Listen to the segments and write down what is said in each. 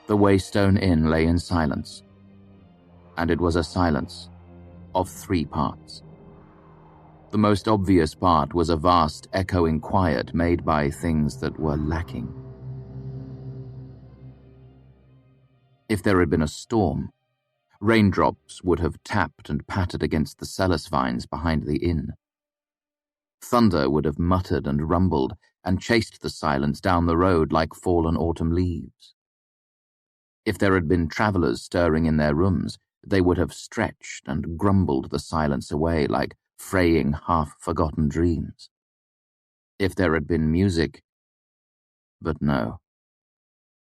The Waystone Inn lay in silence, and it was a silence of 3 parts. The most obvious part was a vast echoing quiet made by things that were lacking. If there had been a storm, raindrops would have tapped and pattered against the celis vines behind the inn. Thunder would have muttered and rumbled and chased the silence down the road like fallen autumn leaves. If there had been travellers stirring in their rooms, they would have stretched and grumbled the silence away like fraying half-forgotten dreams. If there had been music, but no.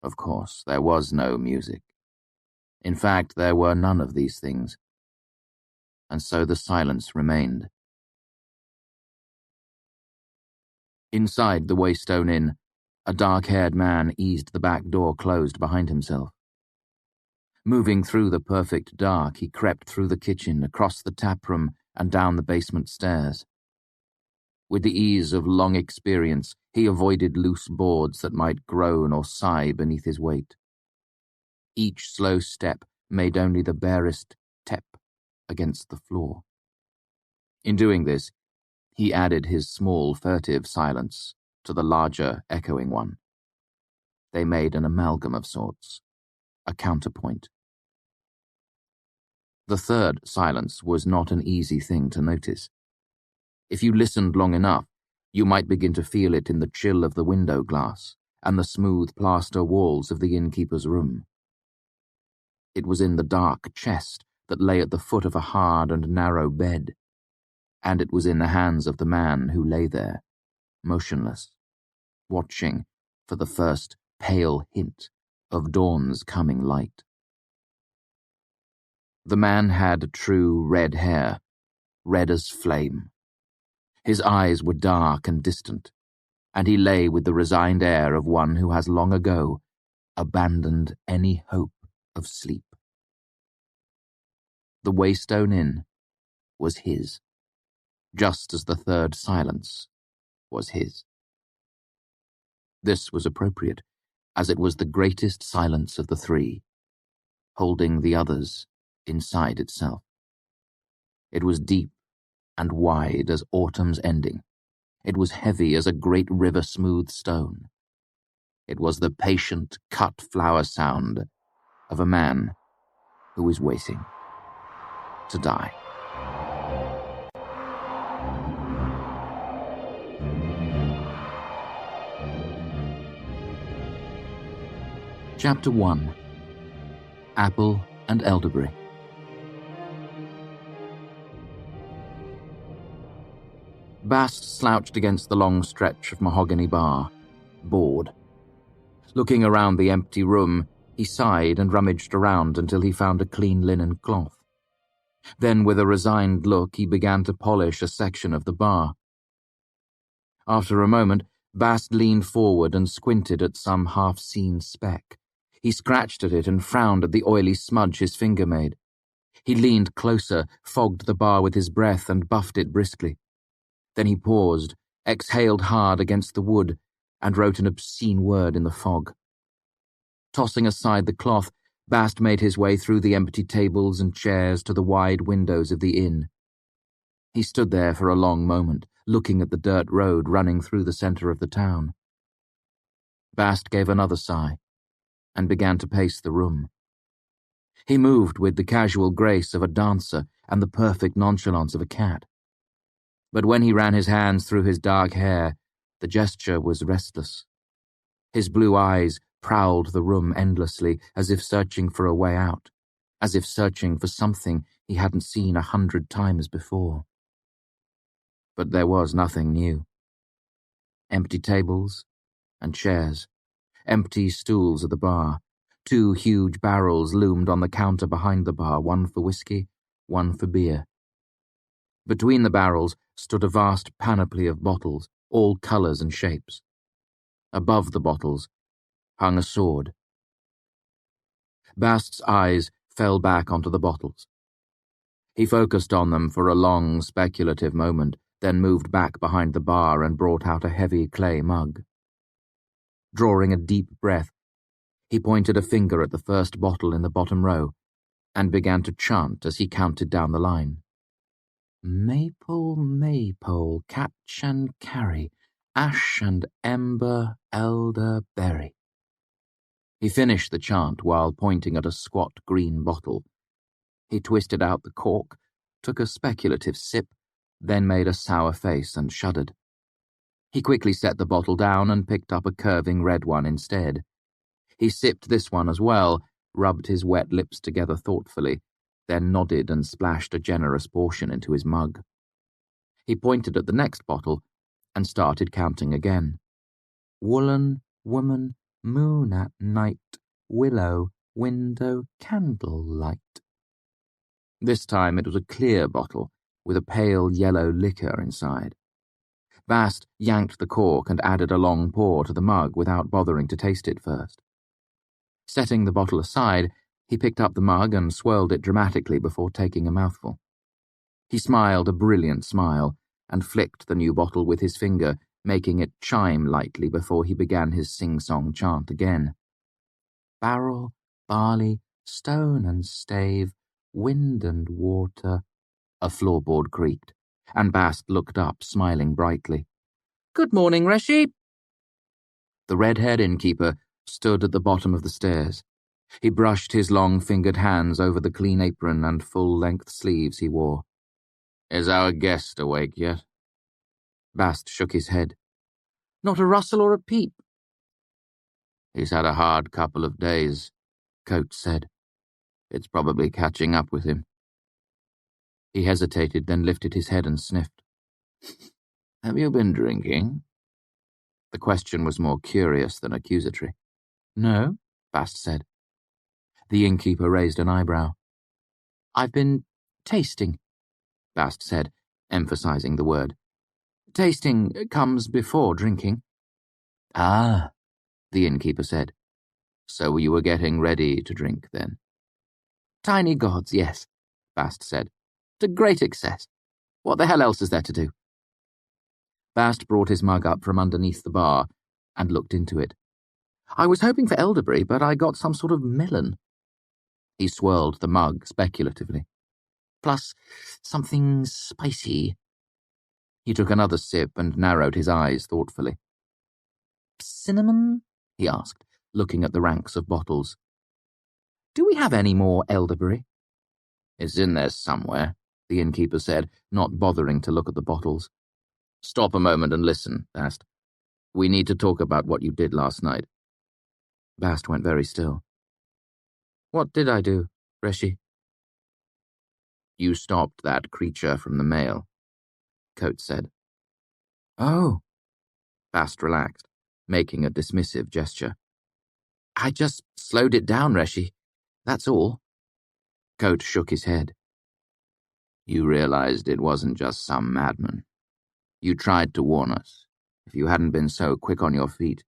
Of course, there was no music. In fact, there were none of these things. And so the silence remained. Inside the Waystone Inn, a dark-haired man eased the back door closed behind himself. Moving through the perfect dark, he crept through the kitchen, across the taproom, and down the basement stairs. With the ease of long experience, he avoided loose boards that might groan or sigh beneath his weight. Each slow step made only the barest tap against the floor. In doing this, he added his small, furtive silence to the larger, echoing one. They made an amalgam of sorts, a counterpoint. The third silence was not an easy thing to notice. If you listened long enough, you might begin to feel it in the chill of the window glass and the smooth plaster walls of the innkeeper's room. It was in the dark chest that lay at the foot of a hard and narrow bed, and it was in the hands of the man who lay there, motionless, watching for the first pale hint of dawn's coming light. The man had true red hair, red as flame. His eyes were dark and distant, and he lay with the resigned air of one who has long ago abandoned any hope of sleep. The Waystone Inn was his, just as the third silence was his. This was appropriate, as it was the greatest silence of the 3, holding the others inside itself. It was deep and wide as autumn's ending. It was heavy as a great river-smooth stone. It was the patient, cut flower sound of a man who is waiting to die. Chapter 1. Apple and Elderberry. Bast slouched against the long stretch of mahogany bar, bored. Looking around the empty room, he sighed and rummaged around until he found a clean linen cloth. Then, with a resigned look, he began to polish a section of the bar. After a moment, Bast leaned forward and squinted at some half-seen speck. He scratched at it and frowned at the oily smudge his finger made. He leaned closer, fogged the bar with his breath, and buffed it briskly. Then he paused, exhaled hard against the wood, and wrote an obscene word in the fog. Tossing aside the cloth, Bast made his way through the empty tables and chairs to the wide windows of the inn. He stood there for a long moment, looking at the dirt road running through the centre of the town. Bast gave another sigh, and began to pace the room. He moved with the casual grace of a dancer and the perfect nonchalance of a cat. But when he ran his hands through his dark hair, the gesture was restless. His blue eyes prowled the room endlessly, as if searching for a way out, as if searching for something he hadn't seen 100 times before. But there was nothing new. Empty tables and chairs, empty stools at the bar. 2 huge barrels loomed on the counter behind the bar, one for whiskey, one for beer. Between the barrels stood a vast panoply of bottles, all colours and shapes. Above the bottles hung a sword. Bast's eyes fell back onto the bottles. He focused on them for a long, speculative moment, then moved back behind the bar and brought out a heavy clay mug. Drawing a deep breath, He pointed a finger at the first bottle in the bottom row and began to chant as he counted down the line. Maple, maypole, catch and carry, ash and ember, elder, berry. He finished the chant while pointing at a squat green bottle. He twisted out the cork, took a speculative sip, then made a sour face and shuddered. He quickly set the bottle down and picked up a curving red one instead. He sipped this one as well, rubbed his wet lips together thoughtfully, then nodded and splashed a generous portion into his mug. He pointed at the next bottle and started counting again. Woolen, woman, moon at night, willow, window, candle light. This time it was a clear bottle with a pale yellow liquor inside. Bast yanked the cork and added a long pour to the mug without bothering to taste it first. Setting the bottle aside, he picked up the mug and swirled it dramatically before taking a mouthful. He smiled a brilliant smile and flicked the new bottle with his finger, making it chime lightly before he began his sing-song chant again. Barrel, barley, stone and stave, wind and water. A floorboard creaked, and Bast looked up, smiling brightly. Good morning, Reshi. The red-haired innkeeper stood at the bottom of the stairs. He brushed his long-fingered hands over the clean apron and full-length sleeves he wore. Is our guest awake yet? Bast shook his head. Not a rustle or a peep. He's had a hard couple of days, Coates said. It's probably catching up with him. He hesitated, then lifted his head and sniffed. Have you been drinking? The question was more curious than accusatory. No, Bast said. The innkeeper raised an eyebrow. I've been tasting, Bast said, emphasizing the word. Tasting comes before drinking. Ah, the innkeeper said. So you were getting ready to drink, then? Tiny gods, yes, Bast said. To great excess. What the hell else is there to do? Bast brought his mug up from underneath the bar and looked into it. I was hoping for elderberry, but I got some sort of melon. He swirled the mug speculatively. Plus, something spicy. He took another sip and narrowed his eyes thoughtfully. Cinnamon? He asked, looking at the ranks of bottles. Do we have any more elderberry? It's in there somewhere, the innkeeper said, not bothering to look at the bottles. Stop a moment and listen, Bast. We need to talk about what you did last night. Bast went very still. What did I do, Reshi? You stopped that creature from the mail, Coates said. Oh. Bast relaxed, making a dismissive gesture. I just slowed it down, Reshi. That's all. Coates shook his head. You realized it wasn't just some madman. You tried to warn us, if you hadn't been so quick on your feet.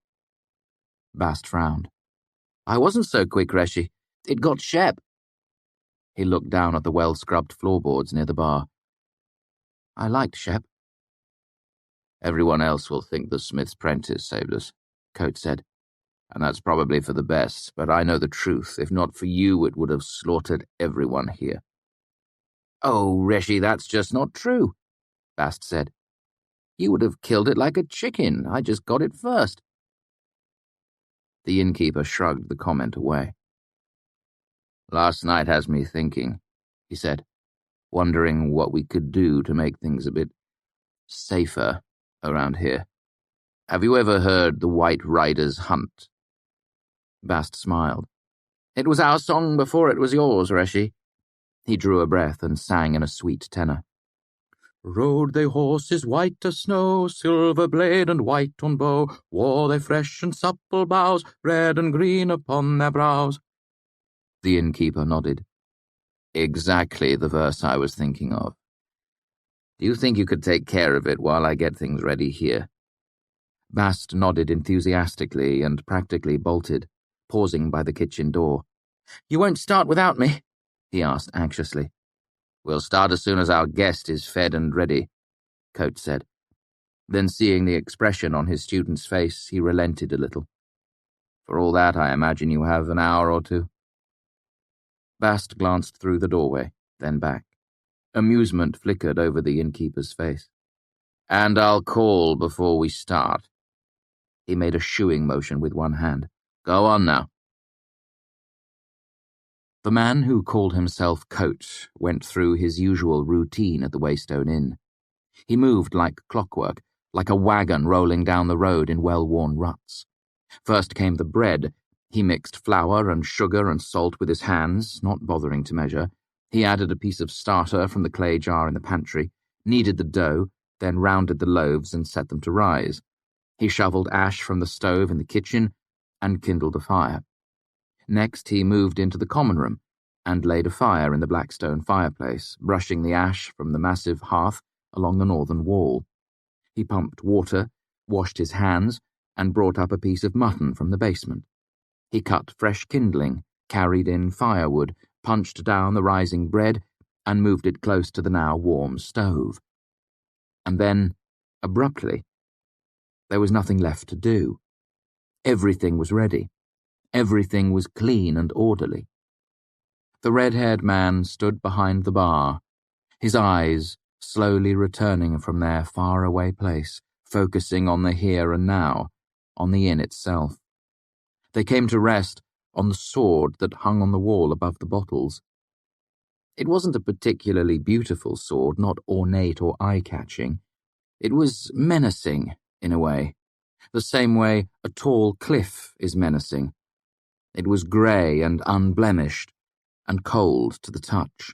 Bast frowned. I wasn't so quick, Reshi. It got Shep. He looked down at the well-scrubbed floorboards near the bar. I liked Shep. Everyone else will think the Smith's Prentice saved us, Coates said. And that's probably for the best, but I know the truth. If not for you, it would have slaughtered everyone here. Oh, Reshi, that's just not true, Bast said. You would have killed it like a chicken. I just got it first. The innkeeper shrugged the comment away. Last night has me thinking, he said, wondering what we could do to make things a bit safer around here. Have you ever heard the White Riders Hunt? Bast smiled. It was our song before it was yours, Reshi. He drew a breath and sang in a sweet tenor. Rode they horses white as snow, silver blade and white on bow, wore they fresh and supple boughs, red and green upon their brows. The innkeeper nodded. Exactly the verse I was thinking of. Do you think you could take care of it while I get things ready here? Bast nodded enthusiastically and practically bolted, pausing by the kitchen door. You won't start without me? He asked anxiously. We'll start as soon as our guest is fed and ready, Coates said. Then, seeing the expression on his student's face, he relented a little. For all that, I imagine you have an hour or two." Bast glanced through the doorway, then back. Amusement flickered over the innkeeper's face. "And I'll call before we start." He made a shooing motion with one hand. "Go on now." The man who called himself Coat went through his usual routine at the Waystone Inn. He moved like clockwork, like a wagon rolling down the road in well-worn ruts. First came the bread. He mixed flour and sugar and salt with his hands, not bothering to measure. He added a piece of starter from the clay jar in the pantry, kneaded the dough, then rounded the loaves and set them to rise. He shoveled ash from the stove in the kitchen and kindled a fire. Next, he moved into the common room and laid a fire in the black stone fireplace, brushing the ash from the massive hearth along the northern wall. He pumped water, washed his hands, and brought up a piece of mutton from the basement. He cut fresh kindling, carried in firewood, punched down the rising bread, and moved it close to the now warm stove. And then, abruptly, there was nothing left to do. Everything was ready. Everything was clean and orderly. The red-haired man stood behind the bar, his eyes slowly returning from their far-away place, focusing on the here and now, on the inn itself. They came to rest on the sword that hung on the wall above the bottles. It wasn't a particularly beautiful sword, not ornate or eye-catching. It was menacing, in a way, the same way a tall cliff is menacing. It was grey and unblemished, and cold to the touch.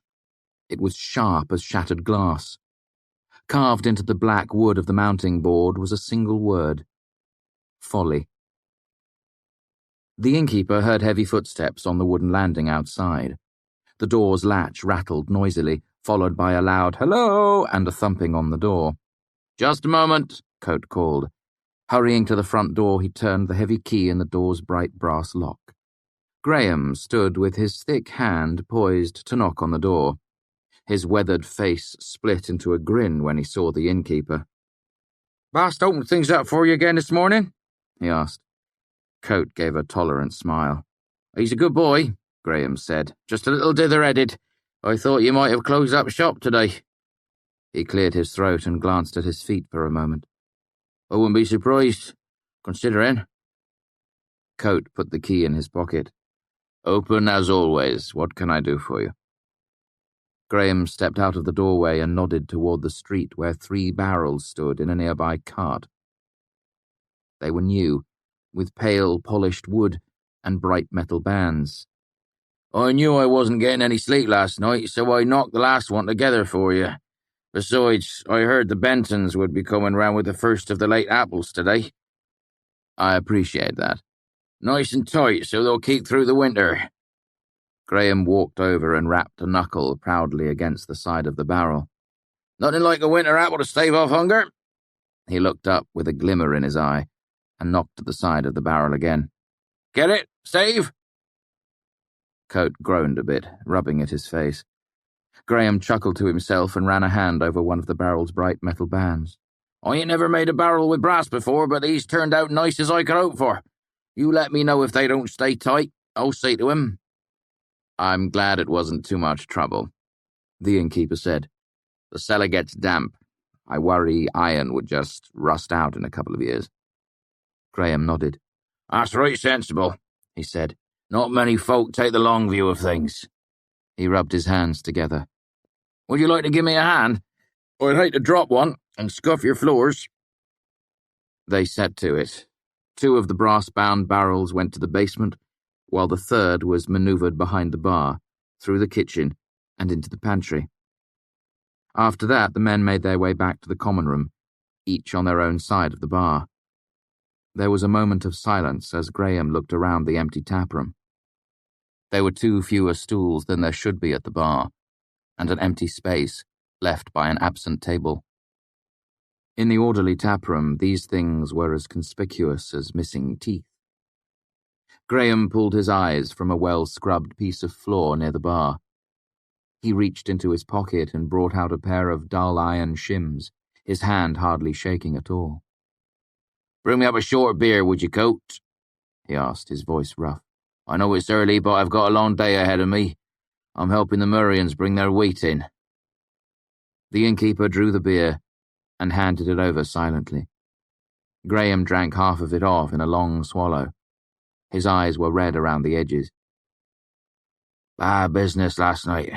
It was sharp as shattered glass. Carved into the black wood of the mounting board was a single word: folly. The innkeeper heard heavy footsteps on the wooden landing outside. The door's latch rattled noisily, followed by a loud "hello" and a thumping on the door. "Just a moment," Coat called. Hurrying to the front door, he turned the heavy key in the door's bright brass lock. Graham stood with his thick hand poised to knock on the door. His weathered face split into a grin when he saw the innkeeper. "Bast opened things up for you again this morning?" he asked. Coat gave a tolerant smile. "He's a good boy," Graham said. "Just a little dither-headed. I thought you might have closed up shop today." He cleared his throat and glanced at his feet for a moment. "I wouldn't be surprised, considering." Coat put the key in his pocket. "Open as always. What can I do for you?" Graham stepped out of the doorway and nodded toward the street where 3 barrels stood in a nearby cart. They were new, with pale, polished wood and bright metal bands. "I knew I wasn't getting any sleep last night, so I knocked the last one together for you. Besides, I heard the Bentons would be coming round with the first of the late apples today." "I appreciate that." "Nice and tight, so they'll keep through the winter." Graham walked over and rapped a knuckle proudly against the side of the barrel. "Nothing like a winter apple to stave off hunger." He looked up with a glimmer in his eye and knocked at the side of the barrel again. "Get it, Stave?" Coat groaned a bit, rubbing at his face. Graham chuckled to himself and ran a hand over one of the barrel's bright metal bands. "I ain't never made a barrel with brass before, but these turned out nice as I could hope for. You let me know if they don't stay tight. I'll say to him." "I'm glad it wasn't too much trouble," the innkeeper said. "The cellar gets damp. I worry iron would just rust out in a couple of years." Graham nodded. "That's right sensible," he said. "Not many folk take the long view of things." He rubbed his hands together. "Would you like to give me a hand? I'd hate to drop one and scuff your floors." They set to it. 2 of the brass-bound barrels went to the basement, while the third was manoeuvred behind the bar, through the kitchen, and into the pantry. After that, the men made their way back to the common room, each on their own side of the bar. There was a moment of silence as Graham looked around the empty taproom. There were 2 fewer stools than there should be at the bar, and an empty space left by an absent table. In the orderly taproom, these things were as conspicuous as missing teeth. Graham pulled his eyes from a well-scrubbed piece of floor near the bar. He reached into his pocket and brought out a pair of dull iron shims, his hand hardly shaking at all. "Bring me up a short beer, would you, Coat?" he asked, his voice rough. "I know it's early, but I've got a long day ahead of me. I'm helping the Murrians bring their wheat in." The innkeeper drew the beer and handed it over silently. Graham drank half of it off in a long swallow. His eyes were red around the edges. "Bad business last night,"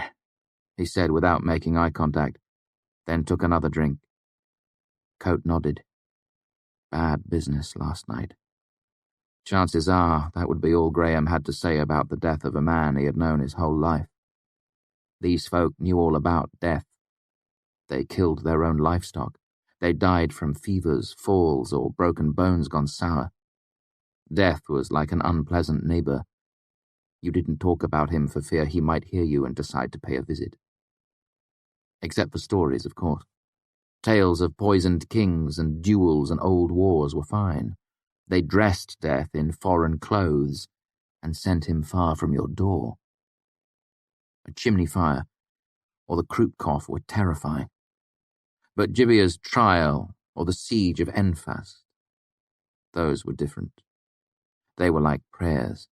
he said without making eye contact, then took another drink. Coate nodded. Bad business last night. Chances are that would be all Graham had to say about the death of a man he had known his whole life. These folk knew all about death. They killed their own livestock. They died from fevers, falls, or broken bones gone sour. Death was like an unpleasant neighbour. You didn't talk about him for fear he might hear you and decide to pay a visit. Except for stories, of course. Tales of poisoned kings and duels and old wars were fine. They dressed death in foreign clothes and sent him far from your door. A chimney fire or the croup cough were terrifying. But Gibeah's trial or the siege of Enfast, those were different. They were like prayers,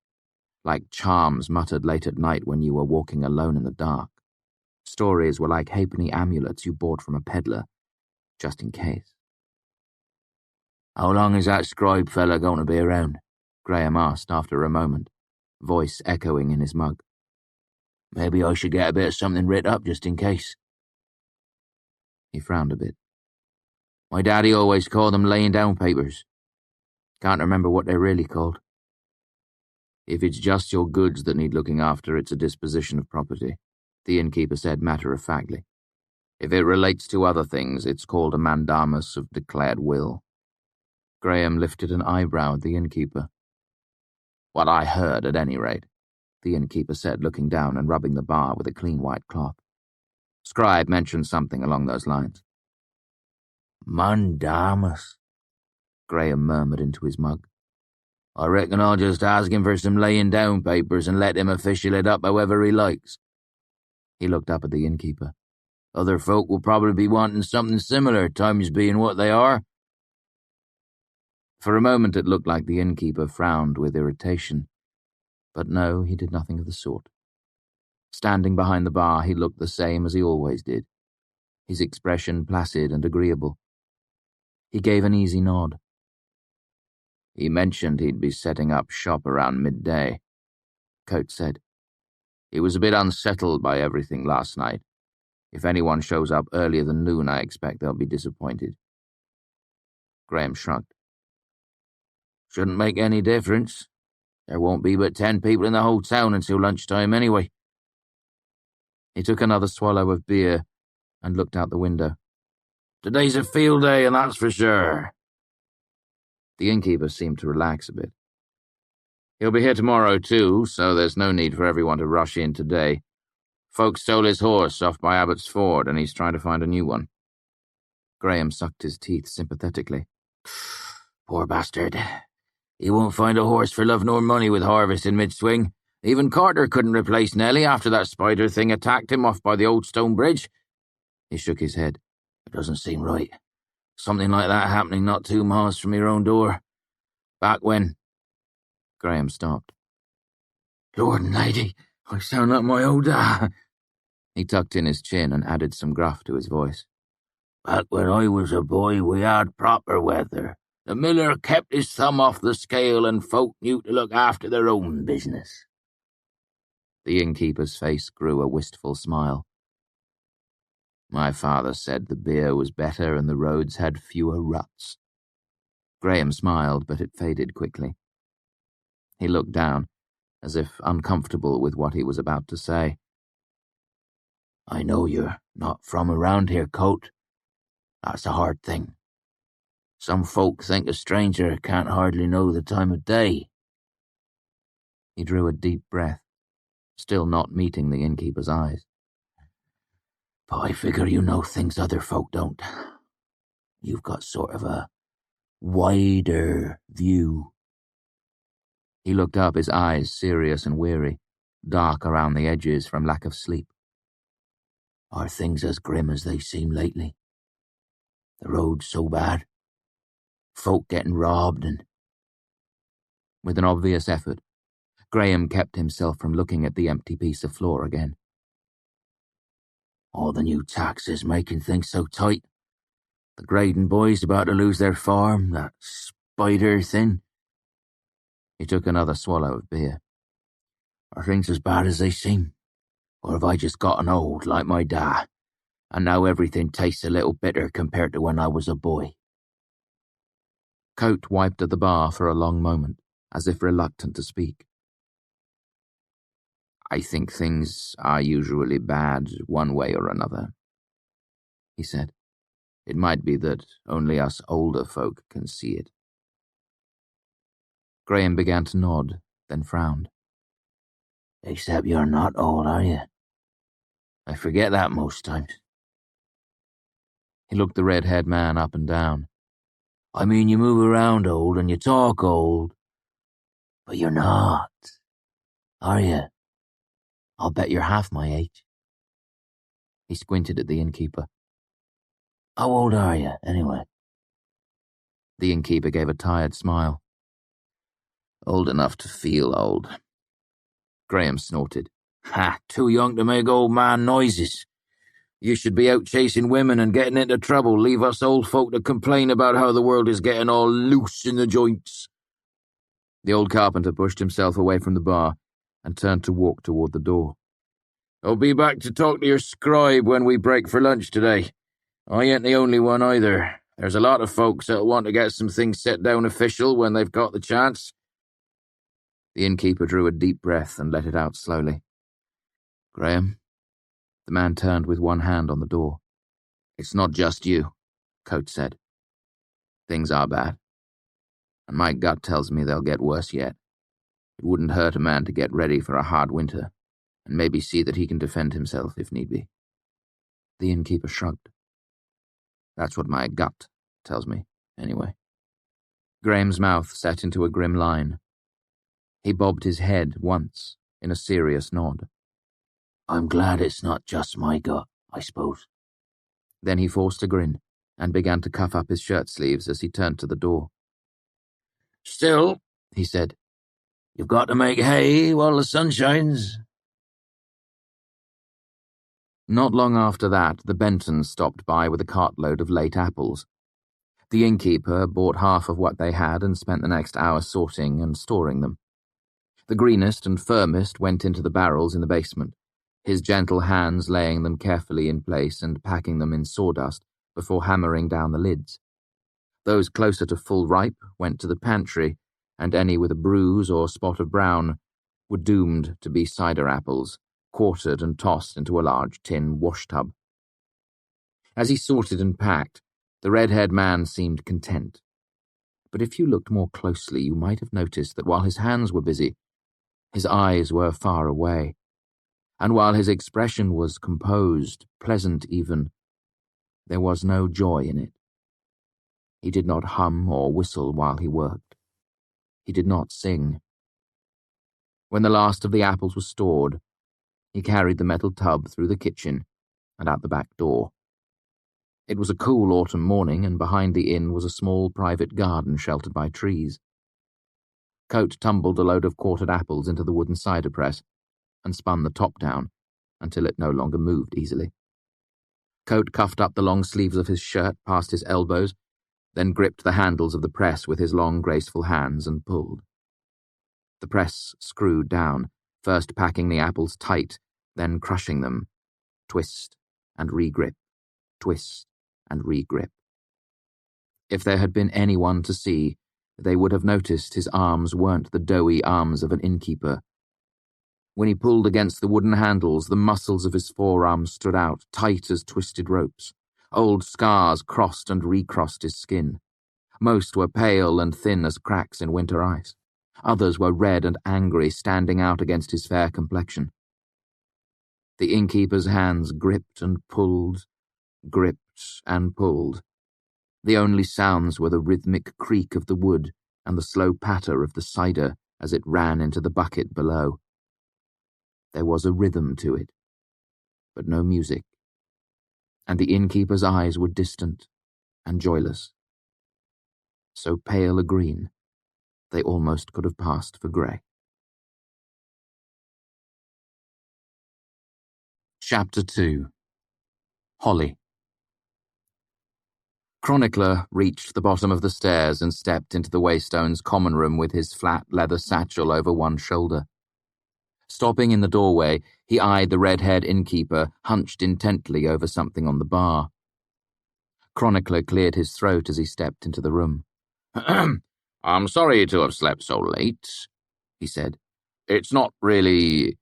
like charms muttered late at night when you were walking alone in the dark. Stories were like halfpenny amulets you bought from a peddler, just in case. "How long is that scribe fella going to be around?" Graham asked after a moment, voice echoing in his mug. "Maybe I should get a bit of something writ up just in case." He frowned a bit. "My daddy always called them laying down papers. Can't remember what they're really called." "If it's just your goods that need looking after, it's a disposition of property," the innkeeper said matter-of-factly. "If it relates to other things, it's called a mandamus of declared will." Graham lifted an eyebrow at the innkeeper. "What I heard, at any rate," the innkeeper said, looking down and rubbing the bar with a clean white cloth. "Scribe mentioned something along those lines." "Mandamus," Graham murmured into his mug. "I reckon I'll just ask him for some laying down papers and let him official it up however he likes." He looked up at the innkeeper. "Other folk will probably be wanting something similar, times being what they are." For a moment it looked like the innkeeper frowned with irritation, but no, he did nothing of the sort. Standing behind the bar, he looked the same as he always did, his expression placid and agreeable. He gave an easy nod. "He mentioned he'd be setting up shop around midday," Coate said. "He was a bit unsettled by everything last night. If anyone shows up earlier than noon, I expect they'll be disappointed." Graham shrugged. "Shouldn't make any difference. There won't be but 10 people in the whole town until lunchtime anyway." He took another swallow of beer and looked out the window. "Today's a field day, and that's for sure." The innkeeper seemed to relax a bit. "He'll be here tomorrow too, so there's no need for everyone to rush in today. Folks stole his horse off by Abbott's Ford, and he's trying to find a new one." Graham sucked his teeth sympathetically. "Poor bastard. He won't find a horse for love nor money with harvest in mid-swing. Even Carter couldn't replace Nellie after that spider thing attacked him off by the old stone bridge." He shook his head. "It doesn't seem right. Something like that happening not 2 miles from your own door. Back when—" Graham stopped. "Lord and lady, I sound like my old dad." He tucked in his chin and added some gruff to his voice. "Back when I was a boy, we had proper weather. The miller kept his thumb off the scale and folk knew to look after their own business." The innkeeper's face grew a wistful smile. "My father said the beer was better and the roads had fewer ruts." Graham smiled, but it faded quickly. He looked down, as if uncomfortable with what he was about to say. "I know you're not from around here, Coate. That's a hard thing. Some folk think a stranger can't hardly know the time of day." He drew a deep breath, still not meeting the innkeeper's eyes. "But I figure you know things other folk don't. You've got sort of a wider view." He looked up, his eyes serious and weary, dark around the edges from lack of sleep. "Are things as grim as they seem lately? The road's so bad. Folk getting robbed and—" With an obvious effort, Graham kept himself from looking at the empty piece of floor again. All the new taxes making things so tight. The Graydon boys about to lose their farm, that spider thing. He took another swallow of beer. Are things as bad as they seem? Or have I just gotten old, like my dad, and now everything tastes a little bitter compared to when I was a boy? Coate wiped at the bar for a long moment, as if reluctant to speak. I think things are usually bad one way or another, he said. It might be that only us older folk can see it. Graham began to nod, then frowned. Except you're not old, are you? I forget that most times. He looked the red-haired man up and down. I mean, you move around old and you talk old, but you're not, are you? I'll bet you're half my age. He squinted at the innkeeper. How old are you, anyway? The innkeeper gave a tired smile. Old enough to feel old. Graham snorted. Ha, too young to make old man noises. You should be out chasing women and getting into trouble. Leave us old folk to complain about how the world is getting all loose in the joints. The old carpenter pushed himself away from the bar and turned to walk toward the door. I'll be back to talk to your scribe when we break for lunch today. I ain't the only one either. There's a lot of folks that'll want to get some things set down official when they've got the chance. The innkeeper drew a deep breath and let it out slowly. Graham? The man turned with one hand on the door. It's not just you, Coate said. Things are bad. And my gut tells me they'll get worse yet. It wouldn't hurt a man to get ready for a hard winter, and maybe see that he can defend himself if need be. The innkeeper shrugged. That's what my gut tells me, anyway. Graham's mouth set into a grim line. He bobbed his head once, in a serious nod. I'm glad it's not just my gut, I suppose. Then he forced a grin, and began to cuff up his shirt sleeves as he turned to the door. Still, he said, you've got to make hay while the sun shines. Not long after that, the Bentons stopped by with a cartload of late apples. The innkeeper bought half of what they had and spent the next hour sorting and storing them. The greenest and firmest went into the barrels in the basement, his gentle hands laying them carefully in place and packing them in sawdust before hammering down the lids. Those closer to full ripe went to the pantry, and any with a bruise or spot of brown were doomed to be cider apples, quartered and tossed into a large tin washtub. As he sorted and packed, the red-haired man seemed content. But if you looked more closely, you might have noticed that while his hands were busy, his eyes were far away, and while his expression was composed, pleasant even, there was no joy in it. He did not hum or whistle while he worked. He did not sing. When the last of the apples was stored, he carried the metal tub through the kitchen and out the back door. It was a cool autumn morning, and behind the inn was a small private garden sheltered by trees. Coate tumbled a load of quartered apples into the wooden cider press and spun the top down until it no longer moved easily. Coate cuffed up the long sleeves of his shirt past his elbows, then gripped the handles of the press with his long, graceful hands and pulled. The press screwed down, first packing the apples tight, then crushing them. Twist and re-grip, twist and re-grip. If there had been anyone to see, they would have noticed his arms weren't the doughy arms of an innkeeper. When he pulled against the wooden handles, the muscles of his forearms stood out, tight as twisted ropes. Old scars crossed and recrossed his skin. Most were pale and thin as cracks in winter ice. Others were red and angry, standing out against his fair complexion. The innkeeper's hands gripped and pulled, gripped and pulled. The only sounds were the rhythmic creak of the wood and the slow patter of the cider as it ran into the bucket below. There was a rhythm to it, but no music, and the innkeeper's eyes were distant and joyless, so pale a green They almost could have passed for grey. Chapter 2. Holly. Chronicler reached the bottom of the stairs and stepped into the Waystones' common room with his flat leather satchel over one shoulder. Stopping in the doorway, he eyed the red-haired innkeeper, hunched intently over something on the bar. Chronicler cleared his throat as he stepped into the room. "I'm sorry to have slept so late," he said. "It's not really—"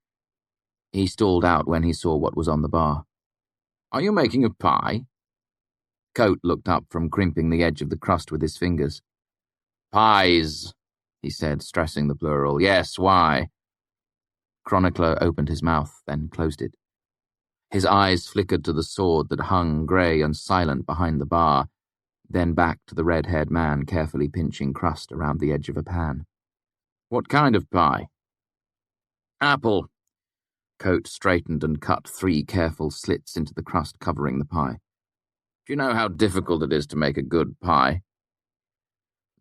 He stalled out when he saw what was on the bar. "Are you making a pie?" Coate looked up from crimping the edge of the crust with his fingers. "Pies," he said, stressing the plural. "Yes, why?" Chronicler opened his mouth, then closed it. His eyes flickered to the sword that hung grey and silent behind the bar, then back to the red-haired man carefully pinching crust around the edge of a pan. "What kind of pie?" "Apple." Coate straightened and cut 3 careful slits into the crust covering the pie. "Do you know how difficult it is to make a good pie?"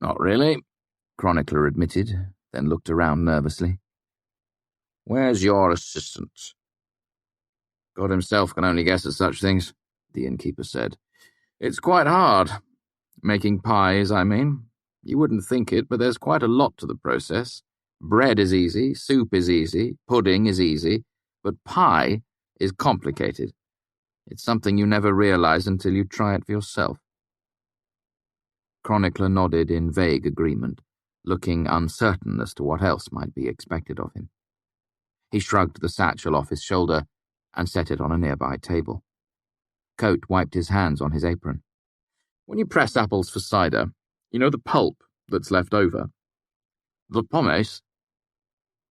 "Not really," Chronicler admitted, then looked around nervously. "Where's your assistant?" "God himself can only guess at such things," the innkeeper said. "It's quite hard. Making pies, I mean. You wouldn't think it, but there's quite a lot to the process. Bread is easy, soup is easy, pudding is easy, but pie is complicated. It's something you never realize until you try it for yourself." Chronicler nodded in vague agreement, looking uncertain as to what else might be expected of him. He shrugged the satchel off his shoulder and set it on a nearby table. Coate wiped his hands on his apron. "When you press apples for cider, you know the pulp that's left over? The pomace?"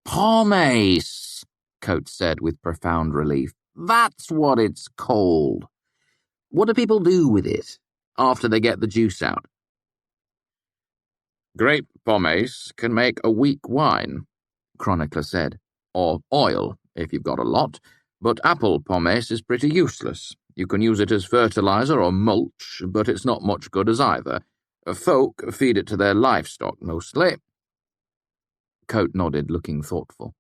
"Pomace," Coate said with profound relief. "That's what it's called. What do people do with it after they get the juice out?" "Grape pomace can make a weak wine," Chronicler said. "Or oil, if you've got a lot. But apple pomace is pretty useless. You can use it as fertilizer or mulch, but it's not much good as either. Folk feed it to their livestock, mostly." Coate nodded, looking thoughtful.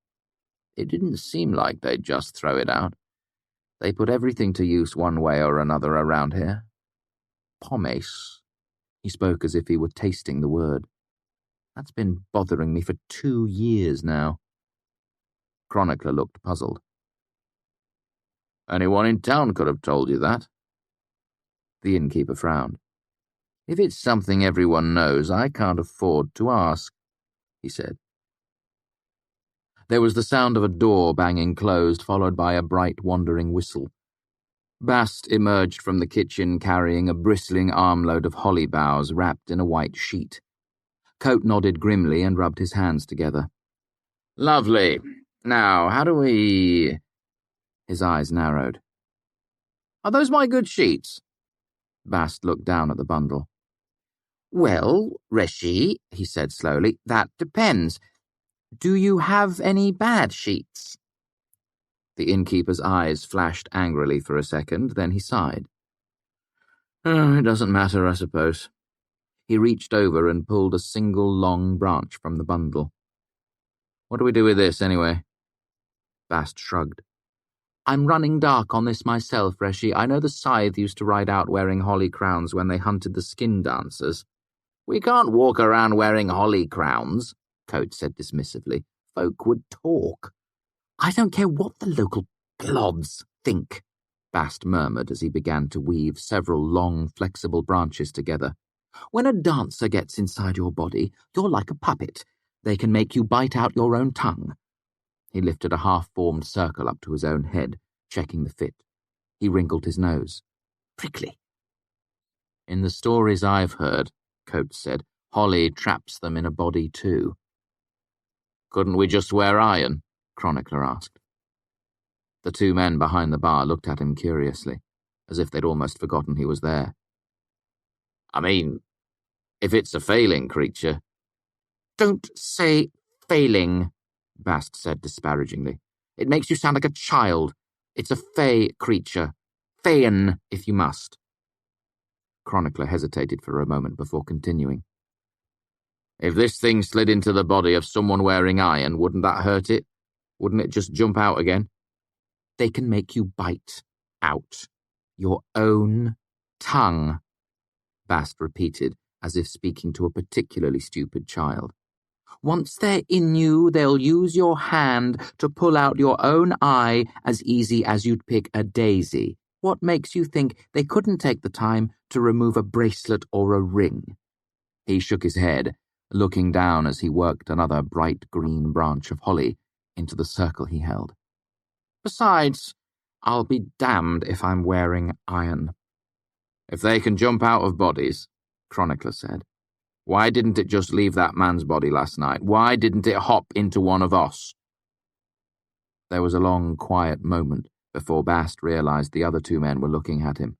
It didn't seem like they'd just throw it out. They put everything to use one way or another around here. Pomace. He spoke as if he were tasting the word. That's been bothering me for 2 years now. Chronicler looked puzzled. "Anyone in town could have told you that." The innkeeper frowned. "If it's something everyone knows, I can't afford to ask," he said. There was the sound of a door banging closed, followed by a bright, wandering whistle. Bast emerged from the kitchen carrying a bristling armload of holly boughs wrapped in a white sheet. Coate nodded grimly and rubbed his hands together. "Lovely. Now, how do we—" His eyes narrowed. "Are those my good sheets?" Bast looked down at the bundle. "Well, Reshi," he said slowly, "that depends. Do you have any bad sheets?" The innkeeper's eyes flashed angrily for a second, then he sighed. "Oh, it doesn't matter, I suppose." He reached over and pulled a single long branch from the bundle. "What do we do with this, anyway?" Bast shrugged. "I'm running dark on this myself, Reshi. I know the scythe used to ride out wearing holly crowns when they hunted the skin dancers." "We can't walk around wearing holly crowns," Coate said dismissively. "Folk would talk." "I don't care what the local clods think," Bast murmured as he began to weave several long, flexible branches together. "When a dancer gets inside your body, you're like a puppet. They can make you bite out your own tongue." He lifted a half-formed circle up to his own head, checking the fit. He wrinkled his nose. "Prickly." "In the stories I've heard," Coate said, "holly traps them in a body too." "Couldn't we just wear iron?" Chronicler asked. The 2 men behind the bar looked at him curiously, as if they'd almost forgotten he was there. "I mean, if it's a failing creature—" "Don't say failing," Bast said disparagingly. "It makes you sound like a child. It's a fey creature. Feyen, if you must." Chronicler hesitated for a moment before continuing. If this thing slid into the body of someone wearing iron, wouldn't that hurt it? Wouldn't it just jump out again? They can make you bite out your own tongue, Bast repeated, as if speaking to a particularly stupid child. Once they're in you, they'll use your hand to pull out your own eye as easy as you'd pick a daisy. What makes you think they couldn't take the time to remove a bracelet or a ring? He shook his head, looking down as he worked another bright green branch of holly into the circle he held. Besides, I'll be damned if I'm wearing iron. If they can jump out of bodies, Chronicler said, why didn't it just leave that man's body last night? Why didn't it hop into one of us? There was a long, quiet moment before Bast realized the other two men were looking at him.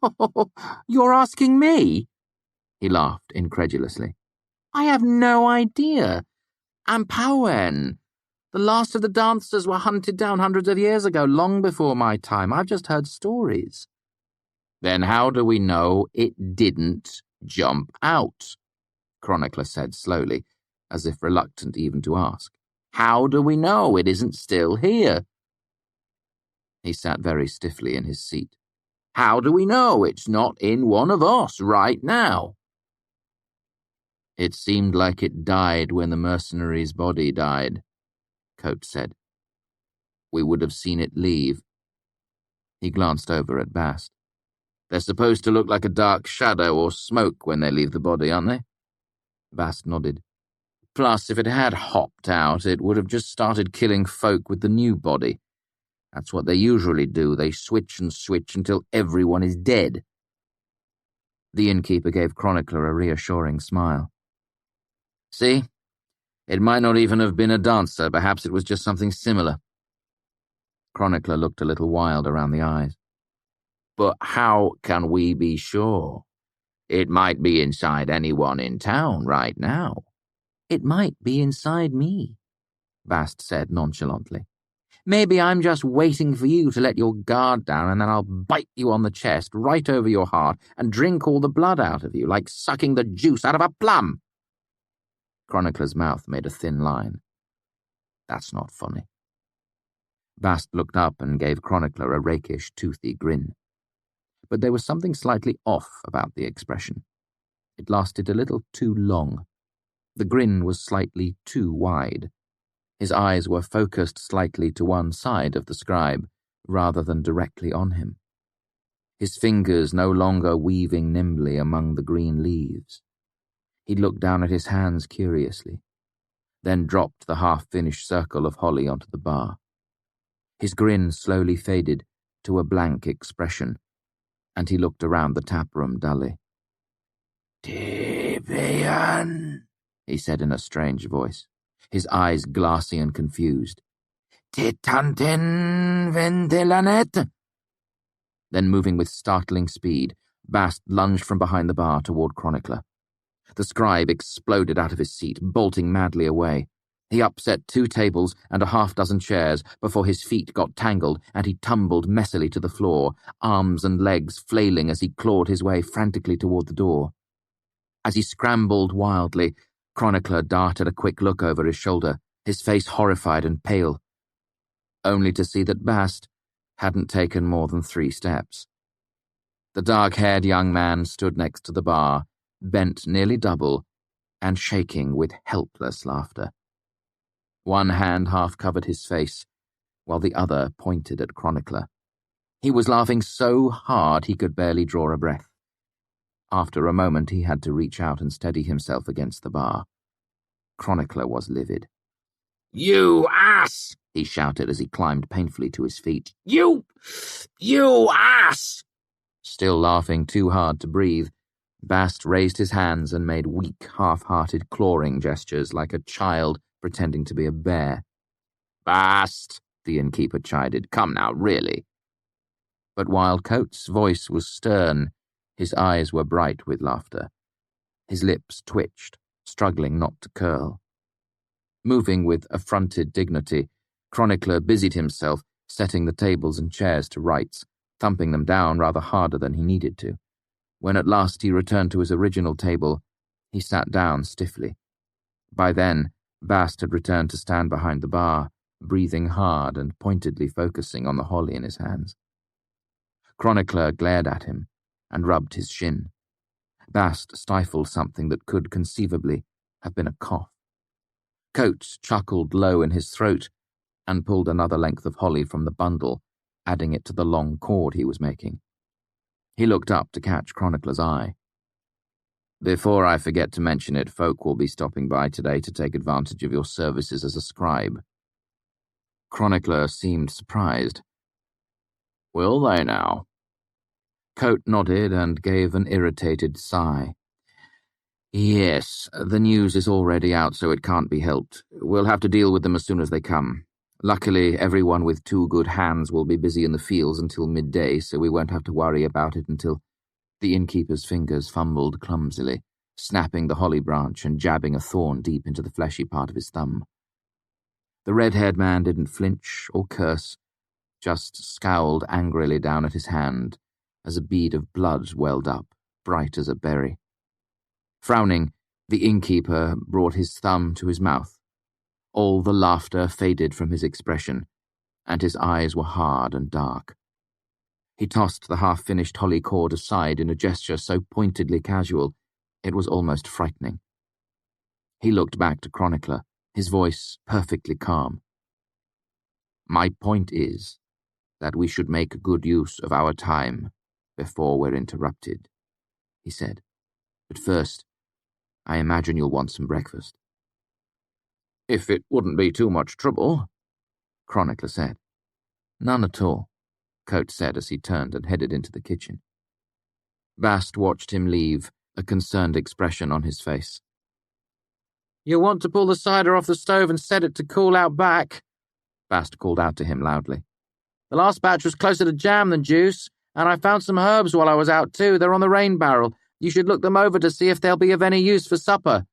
Oh, you're asking me? He laughed incredulously. I have no idea. I'm Powen. The last of the dancers were hunted down hundreds of years ago, long before my time. I've just heard stories. Then how do we know it didn't jump out? Chronicler said slowly, as if reluctant even to ask. How do we know it isn't still here? He sat very stiffly in his seat. How do we know it's not in one of us right now? It seemed like it died when the mercenary's body died, Coates said. We would have seen it leave. He glanced over at Bast. They're supposed to look like a dark shadow or smoke when they leave the body, aren't they? Bast nodded. Plus, if it had hopped out, it would have just started killing folk with the new body. That's what they usually do. They switch and switch until everyone is dead. The innkeeper gave Chronicler a reassuring smile. See? It might not even have been a dancer. Perhaps it was just something similar. Chronicler looked a little wild around the eyes. But how can we be sure? It might be inside anyone in town right now. It might be inside me, Bast said nonchalantly. Maybe I'm just waiting for you to let your guard down, and then I'll bite you on the chest, right over your heart, and drink all the blood out of you, like sucking the juice out of a plum. Chronicler's mouth made a thin line. That's not funny. Bast looked up and gave Chronicler a rakish, toothy grin. But there was something slightly off about the expression. It lasted a little too long. The grin was slightly too wide. His eyes were focused slightly to one side of the scribe, rather than directly on him. His fingers no longer weaving nimbly among the green leaves. He looked down at his hands curiously, then dropped the half-finished circle of holly onto the bar. His grin slowly faded to a blank expression, and he looked around the taproom dully. Tivian, he said in a strange voice, his eyes glassy and confused. Titantin ventilanet? Then, moving with startling speed, Bast lunged from behind the bar toward Chronicler. The scribe exploded out of his seat, bolting madly away. He upset 2 tables and a half-dozen chairs before his feet got tangled and he tumbled messily to the floor, arms and legs flailing as he clawed his way frantically toward the door. As he scrambled wildly, Chronicler darted a quick look over his shoulder, his face horrified and pale, only to see that Bast hadn't taken more than 3 steps. The dark-haired young man stood next to the bar, bent nearly double, and shaking with helpless laughter. One hand half covered his face, while the other pointed at Chronicler. He was laughing so hard he could barely draw a breath. After a moment he had to reach out and steady himself against the bar. Chronicler was livid. "You ass!" he shouted as he climbed painfully to his feet. You ass!" Still laughing too hard to breathe, Bast raised his hands and made weak, half-hearted clawing gestures like a child pretending to be a bear. "Bast," the innkeeper chided. "Come now, really." But while Coates' voice was stern, his eyes were bright with laughter. His lips twitched, struggling not to curl. Moving with affronted dignity, Chronicler busied himself setting the tables and chairs to rights, thumping them down rather harder than he needed to. When at last he returned to his original table, He sat down stiffly. By then, Bast had returned to stand behind the bar, breathing hard and pointedly focusing on the holly in his hands. Chronicler glared at him and rubbed his shin. Bast stifled something that could conceivably have been a cough. Coates chuckled low in his throat and pulled another length of holly from the bundle, adding it to the long cord he was making. He looked up to catch Chronicler's eye. "Before I forget to mention it, folk will be stopping by today to take advantage of your services as a scribe." Chronicler seemed surprised. "Will they now?" Coate nodded and gave an irritated sigh. "Yes, the news is already out, so it can't be helped. We'll have to deal with them as soon as they come. Luckily, everyone with 2 good hands will be busy in the fields until midday, so we won't have to worry about it until—" The innkeeper's fingers fumbled clumsily, snapping the holly branch and jabbing a thorn deep into the fleshy part of his thumb. The red-haired man didn't flinch or curse, just scowled angrily down at his hand as a bead of blood welled up, bright as a berry. Frowning, the innkeeper brought his thumb to his mouth. All the laughter faded from his expression, and his eyes were hard and dark. He tossed the half-finished holly cord aside in a gesture so pointedly casual, it was almost frightening. He looked back to Chronicler, his voice perfectly calm. "My point is that we should make good use of our time before we're interrupted," he said. "But first, I imagine you'll want some breakfast." "If it wouldn't be too much trouble," Chronicler said. "None at all," Coates said as he turned and headed into the kitchen. Bast watched him leave, a concerned expression on his face. "You'll want to pull the cider off the stove and set it to cool out back," Bast called out to him loudly. "The last batch was closer to jam than juice, and I found some herbs while I was out too. They're on the rain barrel. You should look them over to see if they'll be of any use for supper."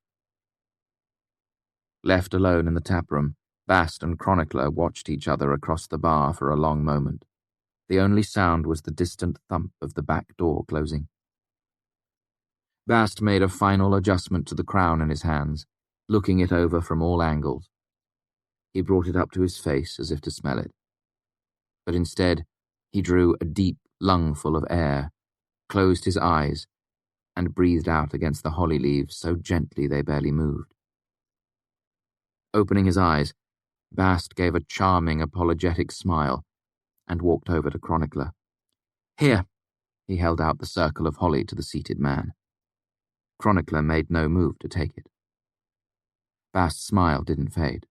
Left alone in the taproom, Bast and Chronicler watched each other across the bar for a long moment. The only sound was the distant thump of the back door closing. Bast made a final adjustment to the crown in his hands, looking it over from all angles. He brought it up to his face as if to smell it. But instead, he drew a deep lungful of air, closed his eyes, and breathed out against the holly leaves so gently they barely moved. Opening his eyes, Bast gave a charming, apologetic smile and walked over to Chronicler. "Here." He held out the circle of holly to the seated man. Chronicler made no move to take it. Bast's smile didn't fade.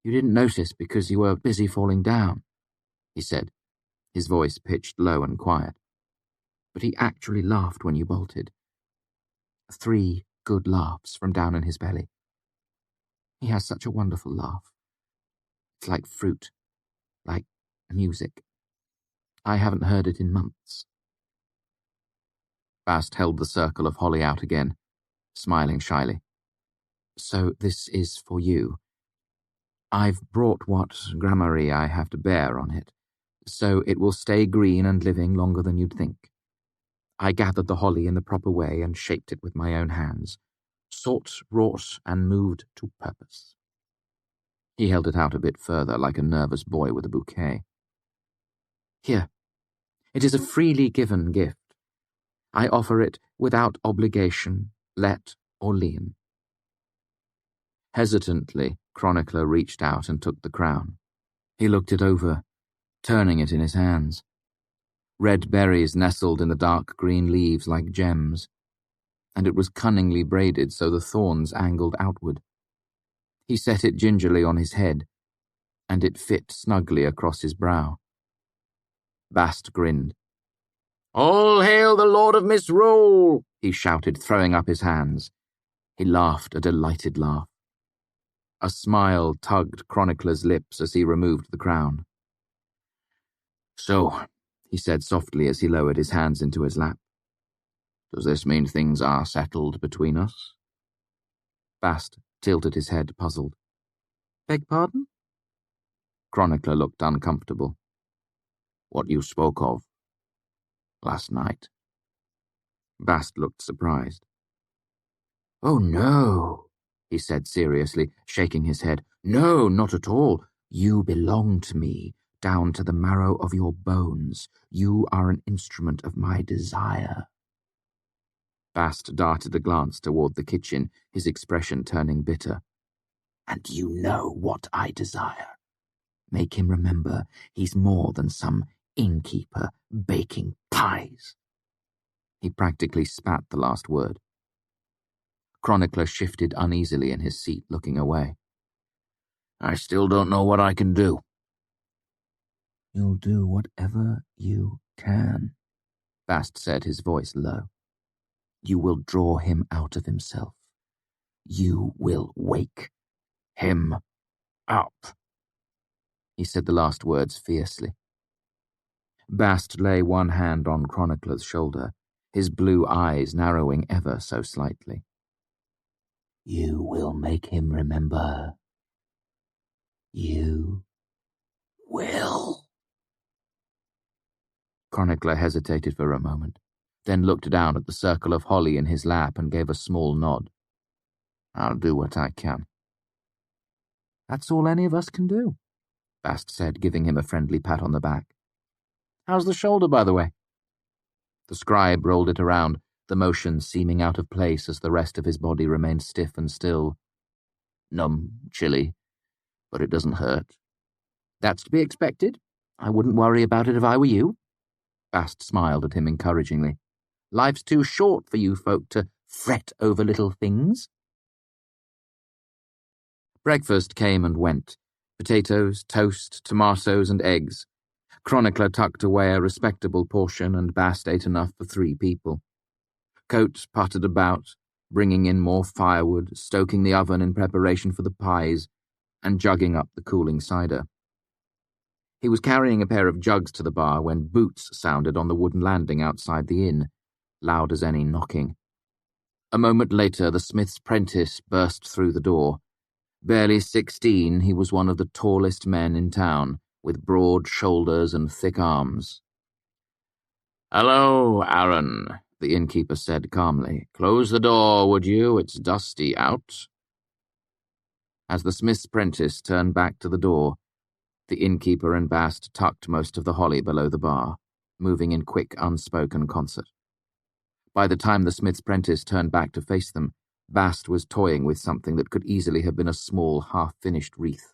"You didn't notice because you were busy falling down," he said, his voice pitched low and quiet. "But he actually laughed when you bolted. 3 good laughs from down in his belly. He has such a wonderful laugh. It's like fruit, like music. I haven't heard it in months." Bast held the circle of holly out again, smiling shyly. "So this is for you. I've brought what gramarye I have to bear on it, so it will stay green and living longer than you'd think. I gathered the holly in the proper way and shaped it with my own hands, sought, wrought, and moved to purpose." He held it out a bit further, like a nervous boy with a bouquet. "Here, it is a freely given gift. I offer it without obligation, let or lien." Hesitantly, Chronicler reached out and took the crown. He looked it over, turning it in his hands. Red berries nestled in the dark green leaves like gems, and it was cunningly braided so the thorns angled outward. He set it gingerly on his head, and it fit snugly across his brow. Bast grinned. "All hail the Lord of Misrule!" he shouted, throwing up his hands. He laughed a delighted laugh. A smile tugged Chronicler's lips as he removed the crown. "So," he said softly as he lowered his hands into his lap, "does this mean things are settled between us?" Bast tilted his head, puzzled. "Beg pardon?" Chronicler looked uncomfortable. "What you spoke of last night." Bast looked surprised. "Oh, no," he said seriously, shaking his head. "No, not at all. You belong to me, down to the marrow of your bones. You are an instrument of my desire." Bast darted a glance toward the kitchen, his expression turning bitter. "And you know what I desire. Make him remember he's more than some innkeeper baking pies." He practically spat the last word. Chronicler shifted uneasily in his seat, looking away. "I still don't know what I can do." "You'll do whatever you can," Bast said, his voice low. "You will draw him out of himself. You will wake him up." He said the last words fiercely. Bast lay one hand on Chronicler's shoulder, his blue eyes narrowing ever so slightly. "You will make him remember. You will." Chronicler hesitated for a moment, then looked down at the circle of holly in his lap and gave a small nod. "I'll do what I can." "That's all any of us can do," Bast said, giving him a friendly pat on the back. "How's the shoulder, by the way?" The scribe rolled it around, the motion seeming out of place as the rest of his body remained stiff and still. "Numb, chilly, but it doesn't hurt." "That's to be expected. I wouldn't worry about it if I were you." Bast smiled at him encouragingly. "Life's too short for you folk to fret over little things." Breakfast came and went. Potatoes, toast, tomatoes, and eggs. Chronicler tucked away a respectable portion, and Bast ate enough for 3 people. Coates puttered about, bringing in more firewood, stoking the oven in preparation for the pies, and jugging up the cooling cider. He was carrying a pair of jugs to the bar when boots sounded on the wooden landing outside the inn, loud as any knocking. A moment later, the smith's prentice burst through the door. Barely 16, he was one of the tallest men in town, with broad shoulders and thick arms. "Hello, Aaron," the innkeeper said calmly. "Close the door, would you? It's dusty out." As the smith's prentice turned back to the door, the innkeeper and Bast tucked most of the holly below the bar, moving in quick, unspoken concert. By the time the smith's prentice turned back to face them, Bast was toying with something that could easily have been a small, half-finished wreath.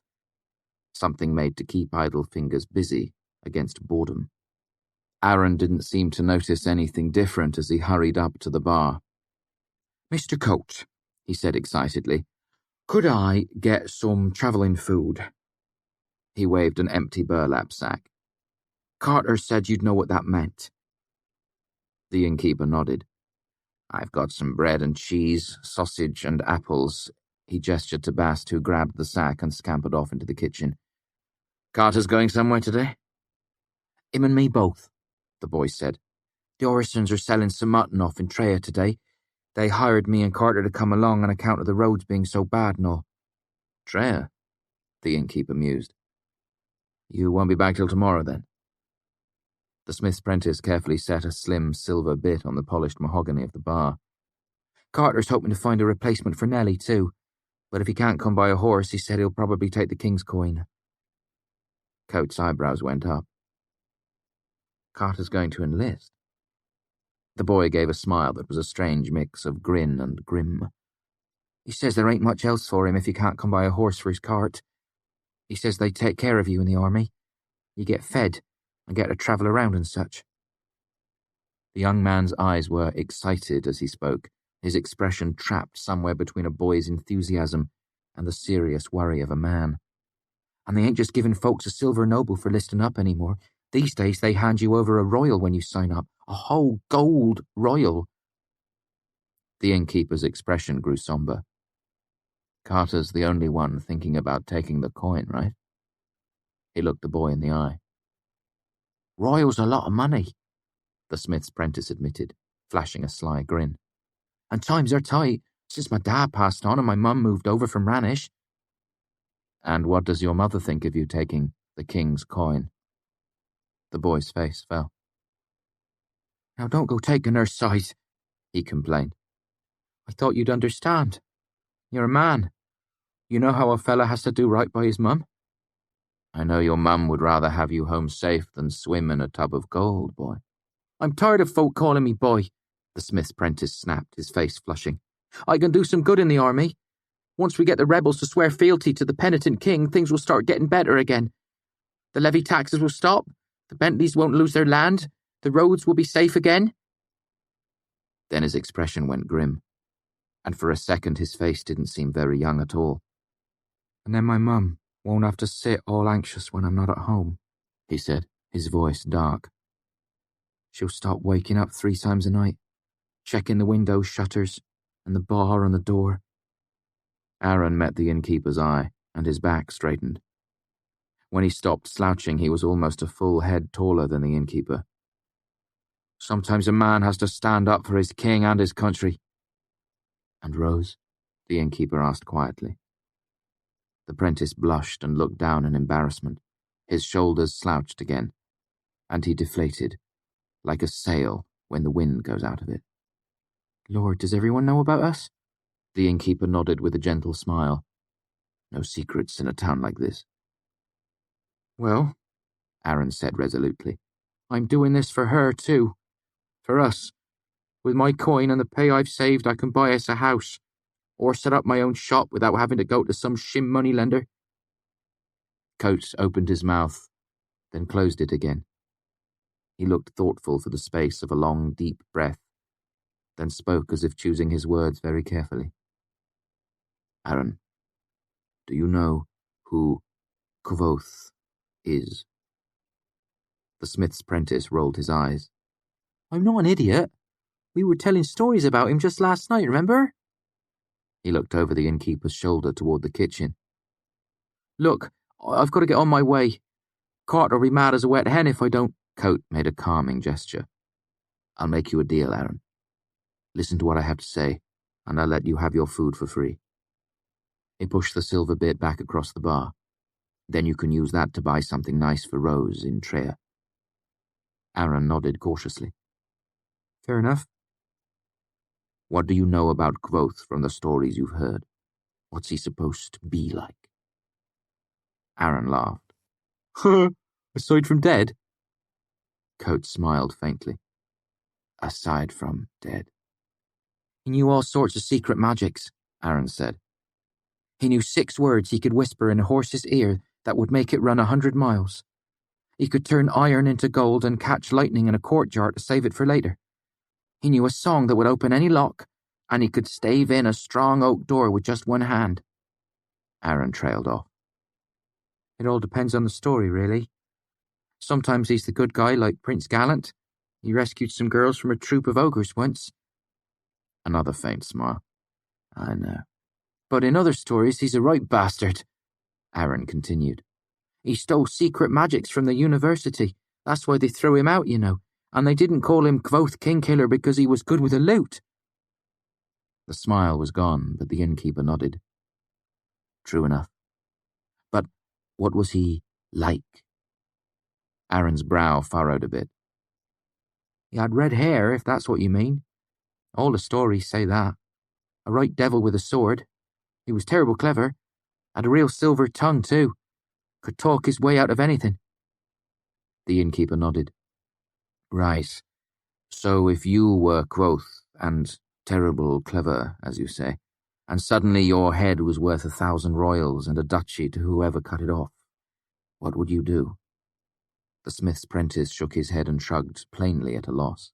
Something made to keep idle fingers busy against boredom. Aaron didn't seem to notice anything different as he hurried up to the bar. "Mr. Coates," he said excitedly, "could I get some travelling food?" He waved an empty burlap sack. "Carter said you'd know what that meant." The innkeeper nodded. "I've got some bread and cheese, sausage and apples." He gestured to Bast, who grabbed the sack and scampered off into the kitchen. "Carter's going somewhere today?" "Him and me both," the boy said. "The Orisons are selling some mutton off in Treya today. They hired me and Carter to come along on account of the roads being so bad and all." "Treya?" the innkeeper mused. "You won't be back till tomorrow, then?" The smith's apprentice carefully set a slim silver bit on the polished mahogany of the bar. "Carter's hoping to find a replacement for Nellie, too. But if he can't come by a horse, he said he'll probably take the king's coin." Coates' eyebrows went up. "Carter's going to enlist?" The boy gave a smile that was a strange mix of grin and grim. "He says there ain't much else for him if he can't come by a horse for his cart. He says they take care of you in the army. You get fed and get to travel around and such." The young man's eyes were excited as he spoke, his expression trapped somewhere between a boy's enthusiasm and the serious worry of a man. "And they ain't just giving folks a silver noble for listing up anymore. These days they hand you over a royal when you sign up, a whole gold royal." The innkeeper's expression grew somber. "Carter's the only one thinking about taking the coin, right?" He looked the boy in the eye. "Royal's a lot of money," the smith's apprentice admitted, flashing a sly grin. "And times are tight, since my dad passed on and my mum moved over from Ranish." "And what does your mother think of you taking the king's coin?" The boy's face fell. "Now don't go taking her side," he complained. I thought you'd understand. You're a man. You know how a fella has to do right by his mum. I know your mum would rather have you home safe than swim in a tub of gold, boy. I'm tired of folk calling me boy, the smith's prentice snapped, his face flushing. I can do some good in the army. Once we get the rebels to swear fealty to the penitent king, things will start getting better again. The levy taxes will stop, the Bentleys won't lose their land, the roads will be safe again. Then his expression went grim, and for a second his face didn't seem very young at all. And then my mum won't have to sit all anxious when I'm not at home, he said, his voice dark. She'll stop waking up 3 times a night, checking the window shutters and the bar on the door. Aaron met the innkeeper's eye, and his back straightened. When he stopped slouching, he was almost a full head taller than the innkeeper. Sometimes a man has to stand up for his king and his country. And Rose? The innkeeper asked quietly. The prentice blushed and looked down in embarrassment. His shoulders slouched again, and he deflated, like a sail when the wind goes out of it. Lord, does everyone know about us? The innkeeper nodded with a gentle smile. No secrets in a town like this. Well, Aaron said resolutely, I'm doing this for her too. For us. With my coin and the pay I've saved, I can buy us a house, or set up my own shop without having to go to some shim moneylender. Coates opened his mouth, then closed it again. He looked thoughtful for the space of a long, deep breath, then spoke as if choosing his words very carefully. Aaron, do you know who Kvothe is? The smith's prentice rolled his eyes. I'm not an idiot. We were telling stories about him just last night, remember? He looked over the innkeeper's shoulder toward the kitchen. Look, I've got to get on my way. Carter'll be mad as a wet hen if I don't. Coate made a calming gesture. I'll make you a deal, Aaron. Listen to what I have to say, and I'll let you have your food for free. He pushed the silver bit back across the bar. Then you can use that to buy something nice for Rose in Treya. Aaron nodded cautiously. Fair enough. What do you know about Kvothe from the stories you've heard? What's he supposed to be like? Aaron laughed. Aside from dead? Coates smiled faintly. Aside from dead. He knew all sorts of secret magics, Aaron said. He knew 6 words he could whisper in a horse's ear that would make it run 100 miles. He could turn iron into gold and catch lightning in a courtyard to save it for later. He knew a song that would open any lock, and he could stave in a strong oak door with just one hand. Aaron trailed off. It all depends on the story, really. Sometimes he's the good guy like Prince Gallant. He rescued some girls from a troop of ogres once. Another faint smile. I know. But in other stories he's a right bastard, Aaron continued. He stole secret magics from the university. That's why they threw him out, you know. And they didn't call him Kvothe Kingkiller because he was good with a lute. The smile was gone, but the innkeeper nodded. True enough. But what was he like? Aaron's brow furrowed a bit. He had red hair, if that's what you mean. All the stories say that. A right devil with a sword. He was terrible clever. Had a real silver tongue, too. Could talk his way out of anything. The innkeeper nodded. Right. So if you were Kvothe, and terrible clever, as you say, and suddenly your head was worth 1,000 royals and a duchy to whoever cut it off, what would you do? The smith's prentice shook his head and shrugged, plainly at a loss.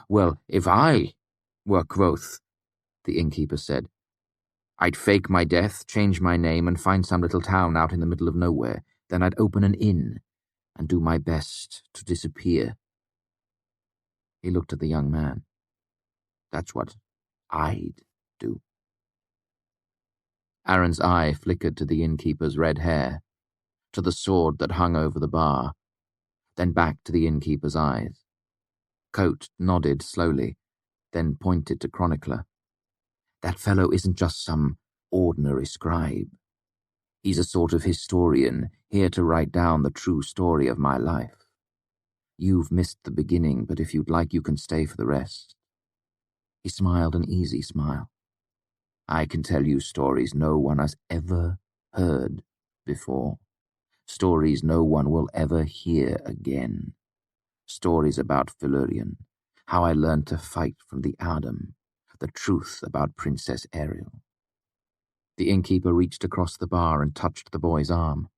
Well, if I were Kvothe, the innkeeper said, I'd fake my death, change my name, and find some little town out in the middle of nowhere. Then I'd open an inn and do my best to disappear. He looked at the young man. That's what I'd do. Aaron's eye flickered to the innkeeper's red hair, to the sword that hung over the bar, then back to the innkeeper's eyes. Coate nodded slowly, then pointed to Chronicler. That fellow isn't just some ordinary scribe. He's a sort of historian, here to write down the true story of my life. You've missed the beginning, but if you'd like, you can stay for the rest. He smiled an easy smile. "I can tell you stories no one has ever heard before. Stories no one will ever hear again. Stories about Felurian, how I learned to fight from the Adam, the truth about Princess Ariel." The innkeeper reached across the bar and touched the boy's arm.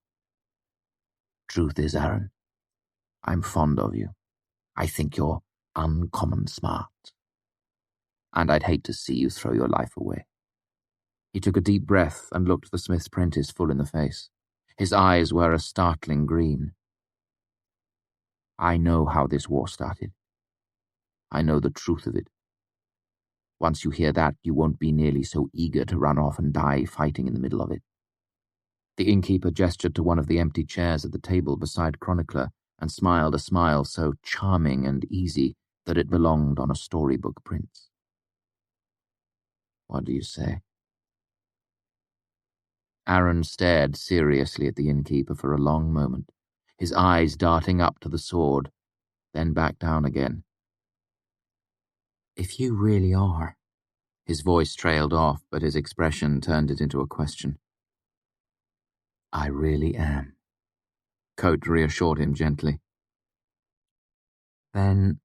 "Truth is, Aaron, I'm fond of you. I think you're uncommon smart. And I'd hate to see you throw your life away." He took a deep breath and looked the smith's apprentice full in the face. His eyes were a startling green. "I know how this war started. I know the truth of it. Once you hear that, you won't be nearly so eager to run off and die fighting in the middle of it." The innkeeper gestured to one of the empty chairs at the table beside Chronicler and smiled a smile so charming and easy that it belonged on a storybook print. "What do you say?" Aaron stared seriously at the innkeeper for a long moment, his eyes darting up to the sword, then back down again. "If you really are..." His voice trailed off, but his expression turned it into a question. "I really am," Coat reassured him gently. "Then,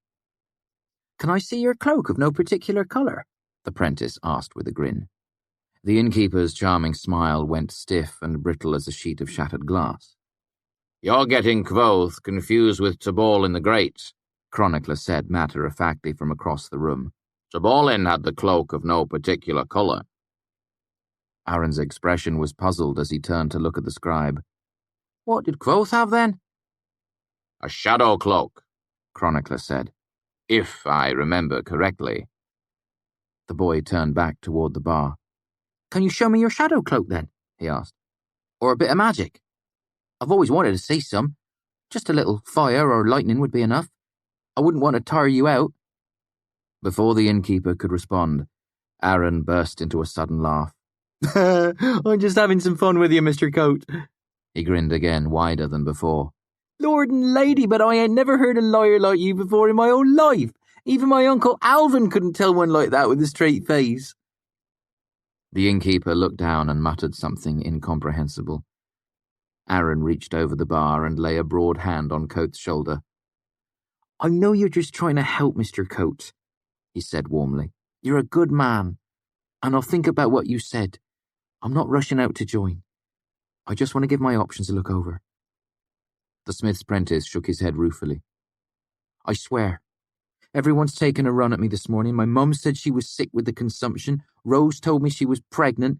can I see your cloak of no particular colour?" the prentice asked with a grin. The innkeeper's charming smile went stiff and brittle as a sheet of shattered glass. "You're getting Kvothe confused with Taborlin the Great," Chronicler said matter-of-factly from across the room. "Taborlin had the cloak of no particular colour." Aaron's expression was puzzled as he turned to look at the scribe. "What did Kvothe have, then?" "A shadow cloak," Chronicler said. "If I remember correctly." The boy turned back toward the bar. "Can you show me your shadow cloak, then?" he asked. "Or a bit of magic? I've always wanted to see some. Just a little fire or lightning would be enough. I wouldn't want to tire you out." Before the innkeeper could respond, Aaron burst into a sudden laugh. "I'm just having some fun with you, Mr. Coat." He grinned again, wider than before. "Lord and lady, but I ain't never heard a liar like you before in my whole life. Even my Uncle Alvin couldn't tell one like that with a straight face." The innkeeper looked down and muttered something incomprehensible. Aaron reached over the bar and lay a broad hand on Coat's shoulder. "I know you're just trying to help, Mr. Coat," he said warmly. "You're a good man, and I'll think about what you said. I'm not rushing out to join. I just want to give my options a look over." The smith's apprentice shook his head ruefully. "I swear, everyone's taken a run at me this morning. My mum said she was sick with the consumption. Rose told me she was pregnant."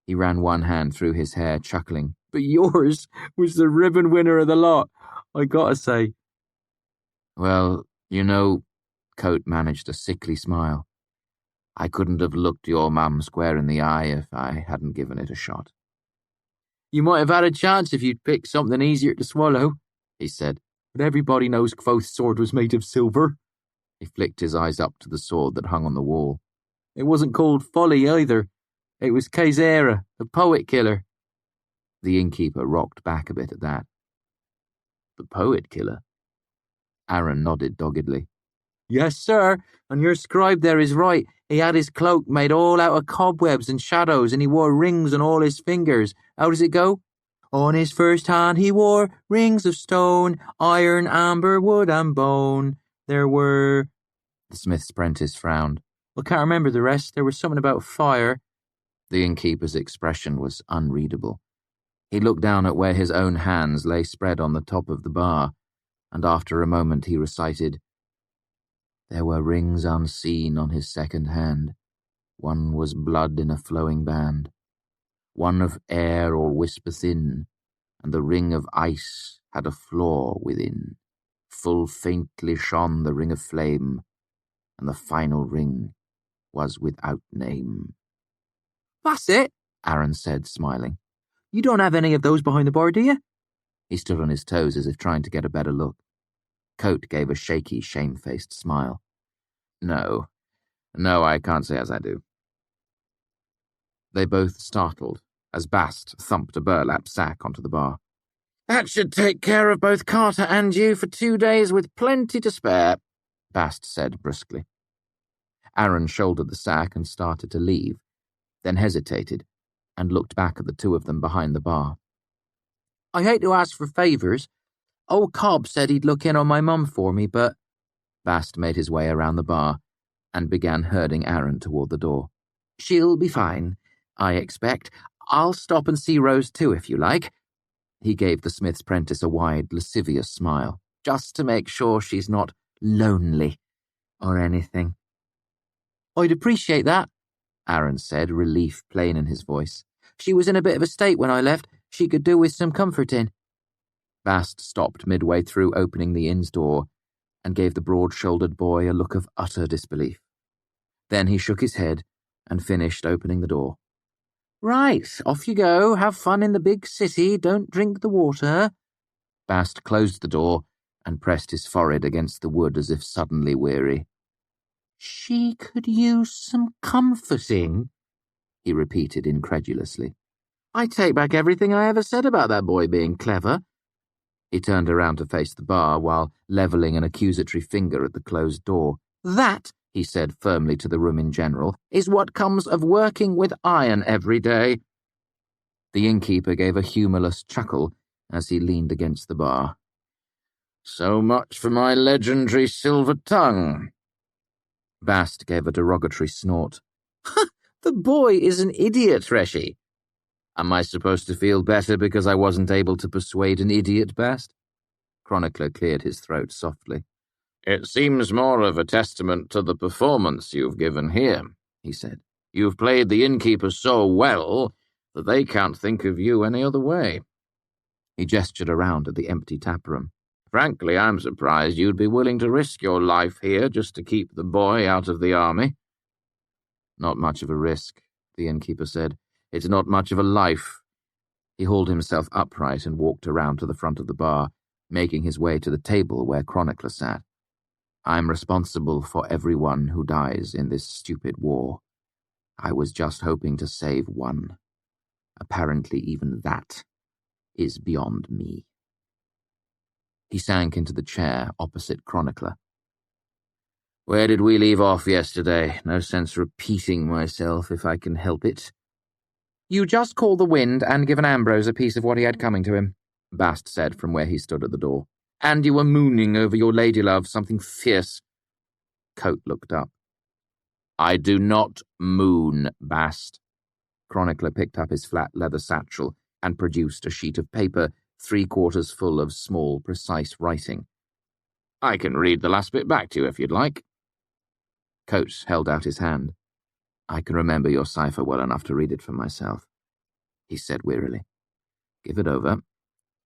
He ran one hand through his hair, chuckling. "But yours was the ribbon winner of the lot, I gotta say." "Well, you know," Coat managed a sickly smile, "I couldn't have looked your mum square in the eye if I hadn't given it a shot." "You might have had a chance if you'd picked something easier to swallow," he said. "But everybody knows Kvothe's sword was made of silver." He flicked his eyes up to the sword that hung on the wall. "It wasn't called Folly either. It was Kaisera, the poet killer." The innkeeper rocked back a bit at that. "The poet killer?" Aaron nodded doggedly. "Yes, sir, and your scribe there is right. He had his cloak made all out of cobwebs and shadows, and he wore rings on all his fingers. How does it go? On his first hand he wore rings of stone, iron, amber, wood, and bone. There were..." The smith's apprentice frowned. "I can't remember the rest. There was something about fire." The innkeeper's expression was unreadable. He looked down at where his own hands lay spread on the top of the bar, and after a moment he recited, "There were rings unseen on his second hand. One was blood in a flowing band. One of air or whisper thin, and the ring of ice had a flaw within. Full faintly shone the ring of flame, and the final ring was without name." "That's it," Aaron said, smiling. "You don't have any of those behind the bar, do you?" He stood on his toes as if trying to get a better look. Coat gave a shaky, shamefaced smile. No, I can't say as I do." They both startled as Bast thumped a burlap sack onto the bar. "That should take care of both Carter and you for 2 days with plenty to spare," Bast said brusquely. Aaron shouldered the sack and started to leave, then hesitated and looked back at the two of them behind the bar. "I hate to ask for favours. Old Cobb said he'd look in on my mum for me, but—" Bast made his way around the bar and began herding Aaron toward the door. "She'll be fine, I expect. I'll stop and see Rose too, if you like." He gave the smith's prentice a wide, lascivious smile, "just to make sure she's not lonely or anything." "I'd appreciate that," Aaron said, relief plain in his voice. "She was in a bit of a state when I left. She could do with some comforting." Bast stopped midway through opening the inn's door and gave the broad-shouldered boy a look of utter disbelief. Then he shook his head and finished opening the door. "Right, off you go. Have fun in the big city. Don't drink the water." Bast closed the door and pressed his forehead against the wood as if suddenly weary. "She could use some comforting," he repeated incredulously. "I take back everything I ever said about that boy being clever." He turned around to face the bar while levelling an accusatory finger at the closed door. "That," he said firmly to the room in general, "is what comes of working with iron every day." The innkeeper gave a humourless chuckle as he leaned against the bar. "So much for my legendary silver tongue." Bast gave a derogatory snort. "The boy is an idiot, Reshi." "Am I supposed to feel better because I wasn't able to persuade an idiot, Bast?" Chronicler cleared his throat softly. "It seems more of a testament to the performance you've given here," he said. "You've played the innkeeper so well that they can't think of you any other way." He gestured around at the empty taproom. "Frankly, I'm surprised you'd be willing to risk your life here just to keep the boy out of the army." "Not much of a risk," the innkeeper said. "It's not much of a life." He hauled himself upright and walked around to the front of the bar, making his way to the table where Chronicler sat. "I'm responsible for everyone who dies in this stupid war. I was just hoping to save one. Apparently even that is beyond me." He sank into the chair opposite Chronicler. "Where did we leave off yesterday? No sense repeating myself if I can help it." "You just called the wind and given Ambrose a piece of what he had coming to him," Bast said from where he stood at the door. "And you were mooning over your ladylove, something fierce." Coate looked up. "I do not moon, Bast." Chronicler picked up his flat leather satchel and produced a sheet of paper 3/4 full of small, precise writing. "I can read the last bit back to you if you'd like." Coate held out his hand. "I can remember your cipher well enough to read it for myself," he said wearily. "Give it over.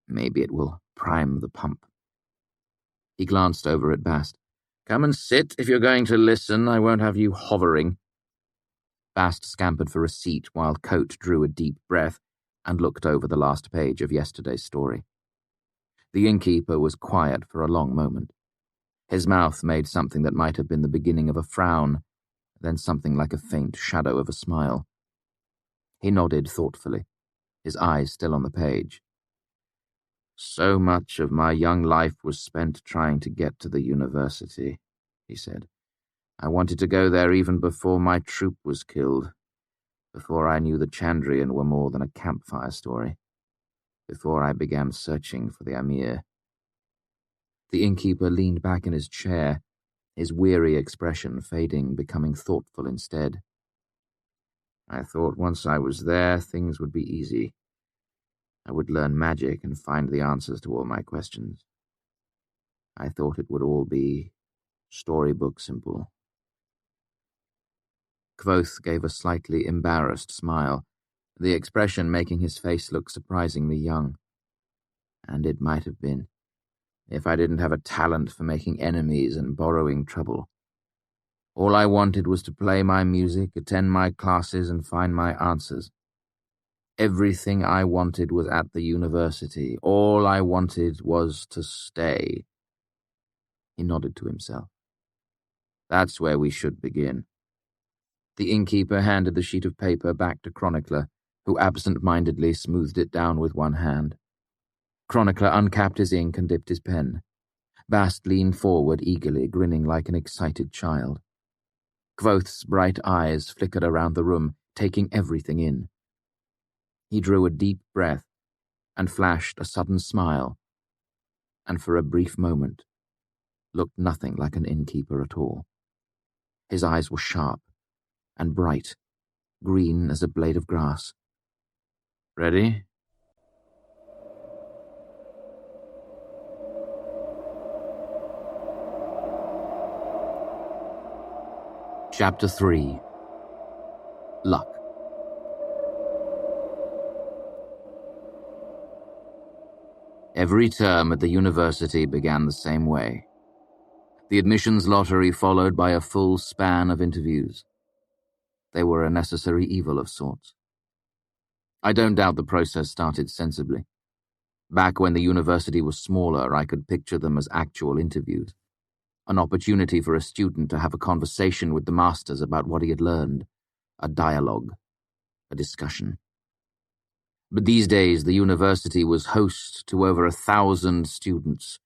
Maybe it will prime the pump." He glanced over at Bast. "Come and sit if you're going to listen. I won't have you hovering." Bast scampered for a seat while Coate drew a deep breath and looked over the last page of yesterday's story. The innkeeper was quiet for a long moment. His mouth made something that might have been the beginning of a frown, then something like a faint shadow of a smile. He nodded thoughtfully, his eyes still on the page. "So much of my young life was spent trying to get to the university," he said. "I wanted to go there even before my troop was killed, before I knew the Chandrian were more than a campfire story, before I began searching for the Amir." The innkeeper leaned back in his chair, his weary expression fading, becoming thoughtful instead. "I thought once I was there, things would be easy. I would learn magic and find the answers to all my questions. I thought it would all be storybook simple." Kvothe gave a slightly embarrassed smile, the expression making his face look surprisingly young. "And it might have been, if I didn't have a talent for making enemies and borrowing trouble. All I wanted was to play my music, attend my classes, and find my answers. Everything I wanted was at the university. All I wanted was to stay." He nodded to himself. "That's where we should begin." The innkeeper handed the sheet of paper back to Chronicler, who absent-mindedly smoothed it down with one hand. Chronicler uncapped his ink and dipped his pen. Bast leaned forward eagerly, grinning like an excited child. Kvothe's bright eyes flickered around the room, taking everything in. He drew a deep breath and flashed a sudden smile, and for a brief moment looked nothing like an innkeeper at all. His eyes were sharp and bright, green as a blade of grass. "Ready?" Chapter 3. Luck. Every term at the university began the same way. The admissions lottery followed by a full span of interviews. They were a necessary evil of sorts. I don't doubt the process started sensibly. Back when the university was smaller, I could picture them as actual interviews. An opportunity for a student to have a conversation with the masters about what he had learned. A dialogue. A discussion. But these days, the university was host to over 1,000 students.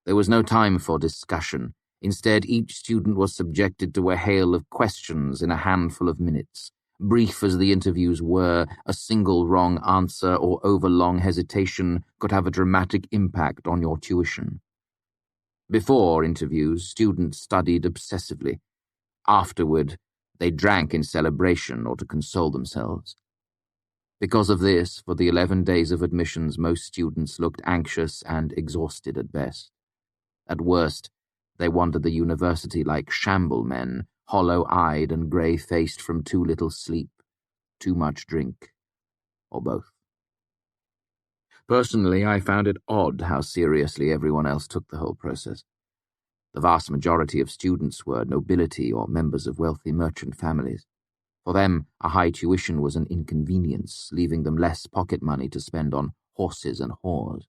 There was no time for discussion. Instead, each student was subjected to a hail of questions in a handful of minutes. Brief as the interviews were, a single wrong answer or overlong hesitation could have a dramatic impact on your tuition. Before interviews, students studied obsessively. Afterward, they drank in celebration or to console themselves. Because of this, for the 11 days of admissions, most students looked anxious and exhausted at best. At worst, they wandered the university like shamble men, hollow-eyed and grey-faced from too little sleep, too much drink, or both. Personally, I found it odd how seriously everyone else took the whole process. The vast majority of students were nobility or members of wealthy merchant families. For them, a high tuition was an inconvenience, leaving them less pocket money to spend on horses and whores.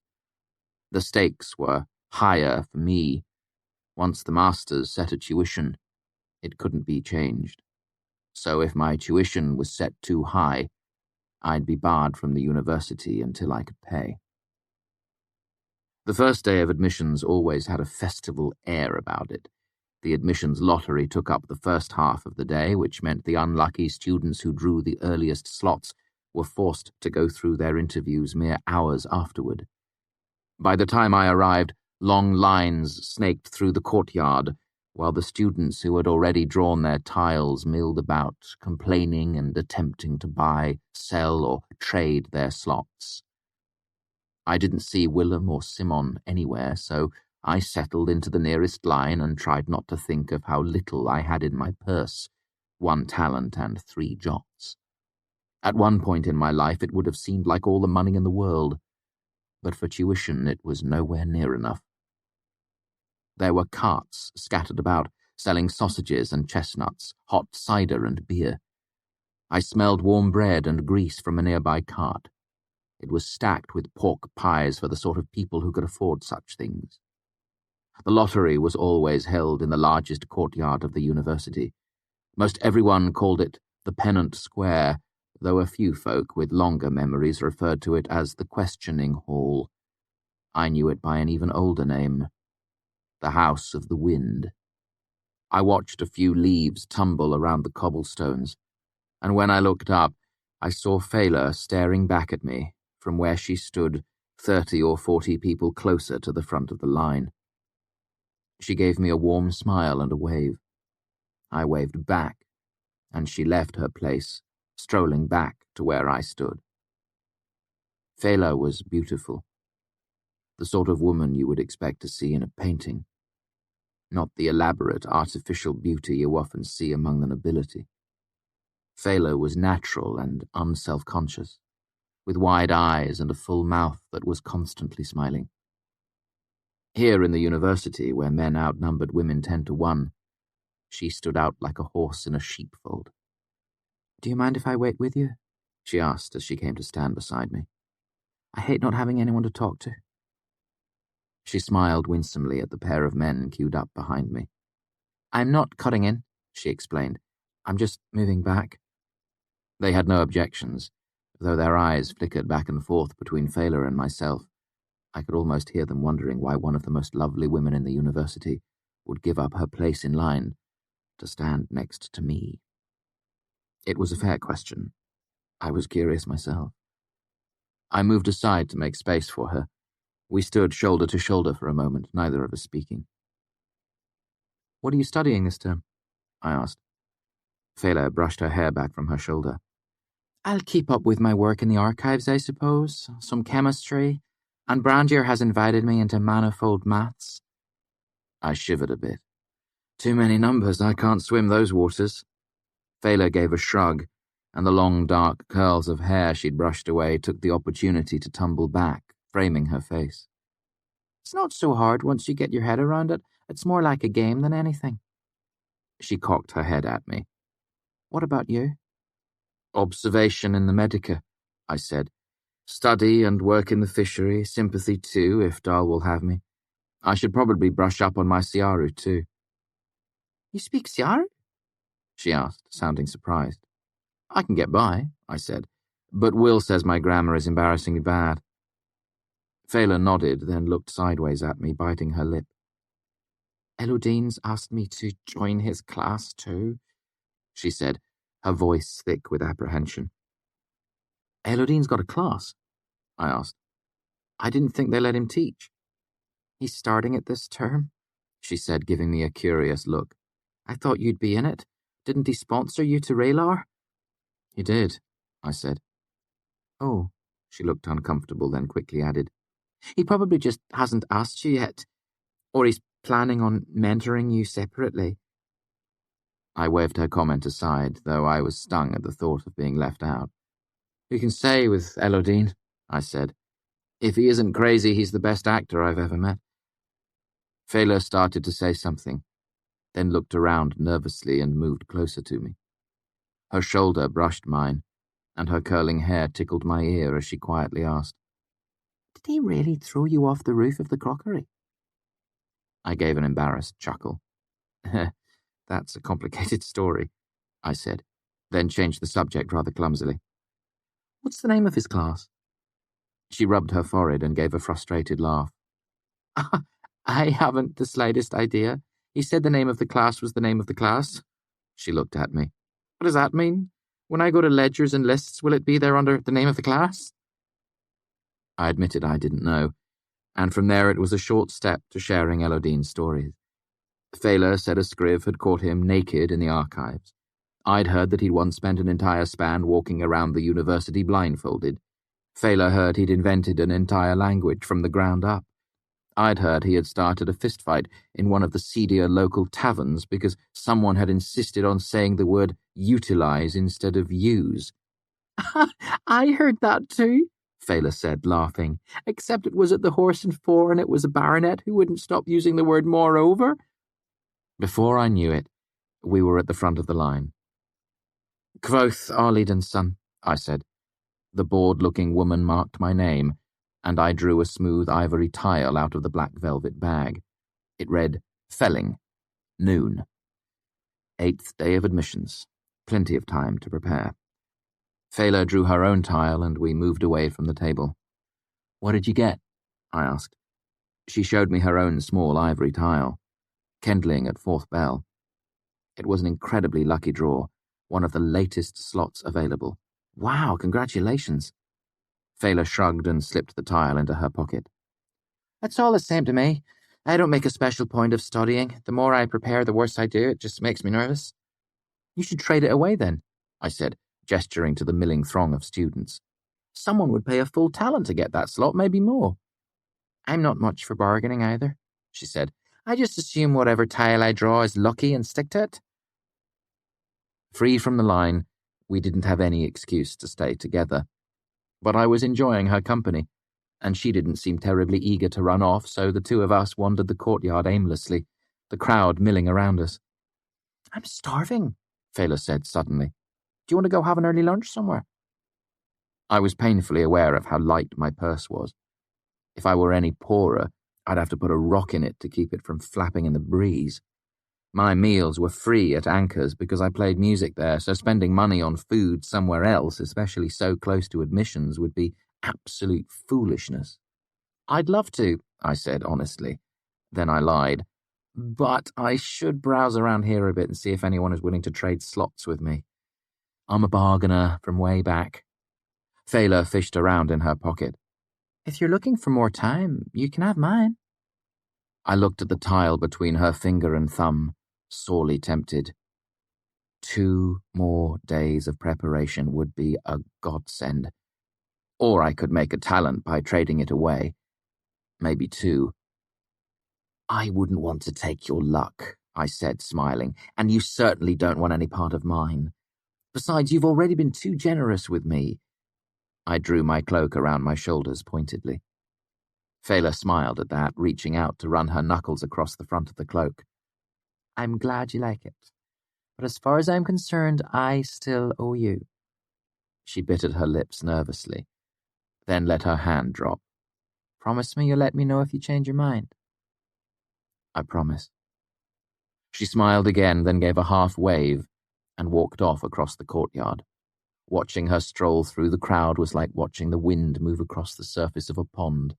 The stakes were higher for me. Once the masters set a tuition, it couldn't be changed. So if my tuition was set too high, I'd be barred from the university until I could pay. The first day of admissions always had a festival air about it. The admissions lottery took up the first half of the day, which meant the unlucky students who drew the earliest slots were forced to go through their interviews mere hours afterward. By the time I arrived, long lines snaked through the courtyard, while the students who had already drawn their tiles milled about, complaining and attempting to buy, sell, or trade their slots. I didn't see Willem or Simon anywhere, so I settled into the nearest line and tried not to think of how little I had in my purse, 1 talent and 3 jots. At one point in my life it would have seemed like all the money in the world, but for tuition it was nowhere near enough. There were carts scattered about, selling sausages and chestnuts, hot cider and beer. I smelled warm bread and grease from a nearby cart. It was stacked with pork pies for the sort of people who could afford such things. The lottery was always held in the largest courtyard of the university. Most everyone called it the Pennant Square, though a few folk with longer memories referred to it as the Questioning Hall. I knew it by an even older name, the House of the Wind. I watched a few leaves tumble around the cobblestones, and when I looked up, I saw Fela staring back at me from where she stood 30 or 40 people closer to the front of the line. She gave me a warm smile and a wave. I waved back, and she left her place, strolling back to where I stood. Fela was beautiful, the sort of woman you would expect to see in a painting, not the elaborate artificial beauty you often see among the nobility. Fela was natural and unself-conscious, with wide eyes and a full mouth that was constantly smiling. Here in the university, where men outnumbered women 10 to 1, she stood out like a horse in a sheepfold. "Do you mind if I wait with you?" she asked as she came to stand beside me. "I hate not having anyone to talk to." She smiled winsomely at the pair of men queued up behind me. "I'm not cutting in," she explained. "I'm just moving back." They had no objections, though their eyes flickered back and forth between Fela and myself. I could almost hear them wondering why one of the most lovely women in the university would give up her place in line to stand next to me? It was a fair question. I was curious myself. I moved aside to make space for her. We stood shoulder to shoulder for a moment, neither of us speaking. "What are you studying this term?" I asked. Fela brushed her hair back from her shoulder. "I'll keep up with my work in the archives, I suppose. Some chemistry. And Brandier has invited me into manifold maths." I shivered a bit. "Too many numbers, I can't swim those waters." Fela gave a shrug, and the long dark curls of hair she'd brushed away took the opportunity to tumble back, framing her face. "It's not so hard once you get your head around it. It's more like a game than anything." She cocked her head at me. "What about you?" "Observation in the Medica," I said. "Study and work in the fishery, sympathy too, if Dahl will have me. I should probably brush up on my Siaru too." "You speak Siaru?" she asked, sounding surprised. "I can get by," I said, "but Will says my grammar is embarrassingly bad." Fela nodded, then looked sideways at me, biting her lip. "Elodine's asked me to join his class too," she said, her voice thick with apprehension. "Elodine's got a class?" I asked. "I didn't think they let him teach." "He's starting it this term," she said, giving me a curious look. "I thought you'd be in it. Didn't he sponsor you to Raylar?" "He did," I said. "Oh," she looked uncomfortable, then quickly added, "He probably just hasn't asked you yet. Or he's planning on mentoring you separately." I waved her comment aside, though I was stung at the thought of being left out. "You can stay with Elodine," I said. "If he isn't crazy, he's the best actor I've ever met." Fela started to say something, then looked around nervously and moved closer to me. Her shoulder brushed mine, and her curling hair tickled my ear as she quietly asked, "Did he really throw you off the roof of the crockery?" I gave an embarrassed chuckle. "That's a complicated story," I said, then changed the subject rather clumsily. "What's the name of his class?" She rubbed her forehead and gave a frustrated laugh. "I haven't the slightest idea. He said the name of the class was the name of the class." She looked at me. "What does that mean? When I go to ledgers and lists, will it be there under the name of the class?" I admitted I didn't know, and from there it was a short step to sharing Elodine's stories. Fela said a scriv had caught him naked in the archives. I'd heard that he'd once spent an entire span walking around the university blindfolded. Fela heard he'd invented an entire language from the ground up. I'd heard he had started a fistfight in one of the seedier local taverns because someone had insisted on saying the word utilize instead of use. "I heard that too," Fela said, laughing, "except it was at the Horse and Four and it was a baronet who wouldn't stop using the word moreover." Before I knew it, we were at the front of the line. "Kvothe, Arliden's son," I said. The bored-looking woman marked my name, and I drew a smooth ivory tile out of the black velvet bag. It read, "Felling, noon. 8th day of admissions. Plenty of time to prepare." Fela drew her own tile, and we moved away from the table. "What did you get?" I asked. She showed me her own small ivory tile, kindling at 4th bell. It was an incredibly lucky draw, one of the latest slots available. "Wow, congratulations." Fela shrugged and slipped the tile into her pocket. "It's all the same to me. I don't make a special point of studying. The more I prepare, the worse I do. It just makes me nervous." "You should trade it away then," I said, gesturing to the milling throng of students. "Someone would pay a full talent to get that slot, maybe more." "I'm not much for bargaining either," she said. "I just assume whatever tile I draw is lucky and stick to it." Free from the line, we didn't have any excuse to stay together. But I was enjoying her company, and she didn't seem terribly eager to run off, so the two of us wandered the courtyard aimlessly, the crowd milling around us. "I'm starving," Fela said suddenly. "Do you want to go have an early lunch somewhere?" I was painfully aware of how light my purse was. If I were any poorer, I'd have to put a rock in it to keep it from flapping in the breeze. My meals were free at Anchor's because I played music there, so spending money on food somewhere else, especially so close to admissions, would be absolute foolishness. "I'd love to," I said honestly. Then I lied. But I should browse around here a bit and see if anyone is willing to trade slots with me. I'm a bargainer from way back. Fela fished around in her pocket. If you're looking for more time, you can have mine. I looked at the tile between her finger and thumb, sorely tempted. 2 more days of preparation would be a godsend. Or I could make a talent by trading it away. Maybe 2. I wouldn't want to take your luck, I said, smiling, and you certainly don't want any part of mine. Besides, you've already been too generous with me. I drew my cloak around my shoulders pointedly. Fela smiled at that, reaching out to run her knuckles across the front of the cloak. I'm glad you like it, but as far as I'm concerned, I still owe you. She bit at her lips nervously, then let her hand drop. Promise me you'll let me know if you change your mind. I promise. She smiled again, then gave a half wave and walked off across the courtyard. Watching her stroll through the crowd was like watching the wind move across the surface of a pond.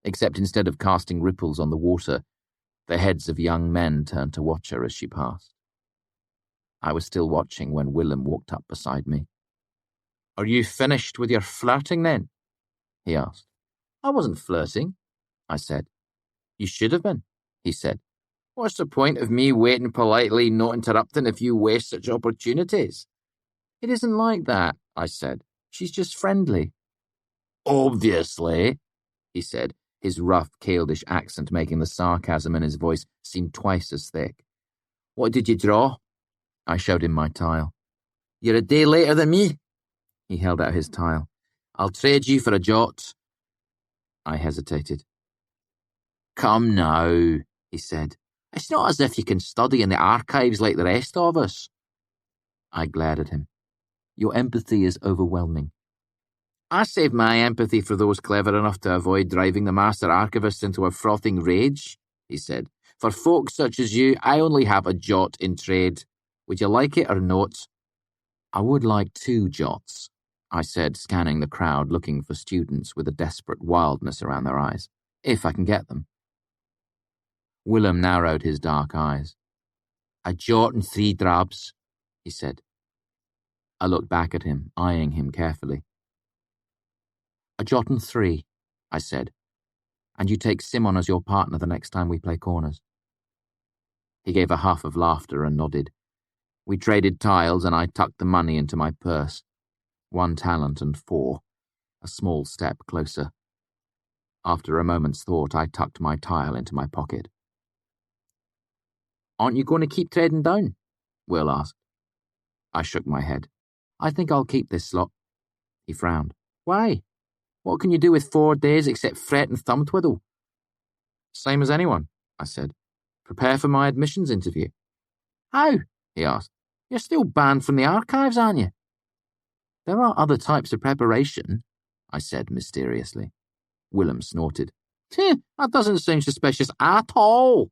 Except instead of casting ripples on the water, the heads of young men turned to watch her as she passed. I was still watching when Willem walked up beside me. Are you finished with your flirting then? He asked. I wasn't flirting, I said. You should have been, he said. What's the point of me waiting politely, not interrupting if you waste such opportunities? It isn't like that, I said. She's just friendly. Obviously, he said, his rough Caldish accent making the sarcasm in his voice seem twice as thick. What did you draw? I showed him my tile. You're a day later than me. He held out his tile. I'll trade you for a jot. I hesitated. Come now, he said. It's not as if you can study in the archives like the rest of us. I glared at him. Your empathy is overwhelming. I save my empathy for those clever enough to avoid driving the Master Archivist into a frothing rage, he said. For folk such as you, I only have a jot in trade. Would you like it or not? I would like 2 jots, I said, scanning the crowd, looking for students with a desperate wildness around their eyes, if I can get them. Willem narrowed his dark eyes. A jot and 3 drabs, he said. I looked back at him, eyeing him carefully. A jot and 3, I said, and you take Simon as your partner the next time we play corners. He gave a huff of laughter and nodded. We traded tiles and I tucked the money into my purse. 1 talent and 4, a small step closer. After a moment's thought, I tucked my tile into my pocket. Aren't you going to keep trading down? Will asked. I shook my head. I think I'll keep this slot. He frowned. Why? What can you do with 4 days except fret and thumb twiddle? Same as anyone, I said. Prepare for my admissions interview. How? He asked. You're still banned from the archives, aren't you? There are other types of preparation, I said mysteriously. Willem snorted. That doesn't sound suspicious at all,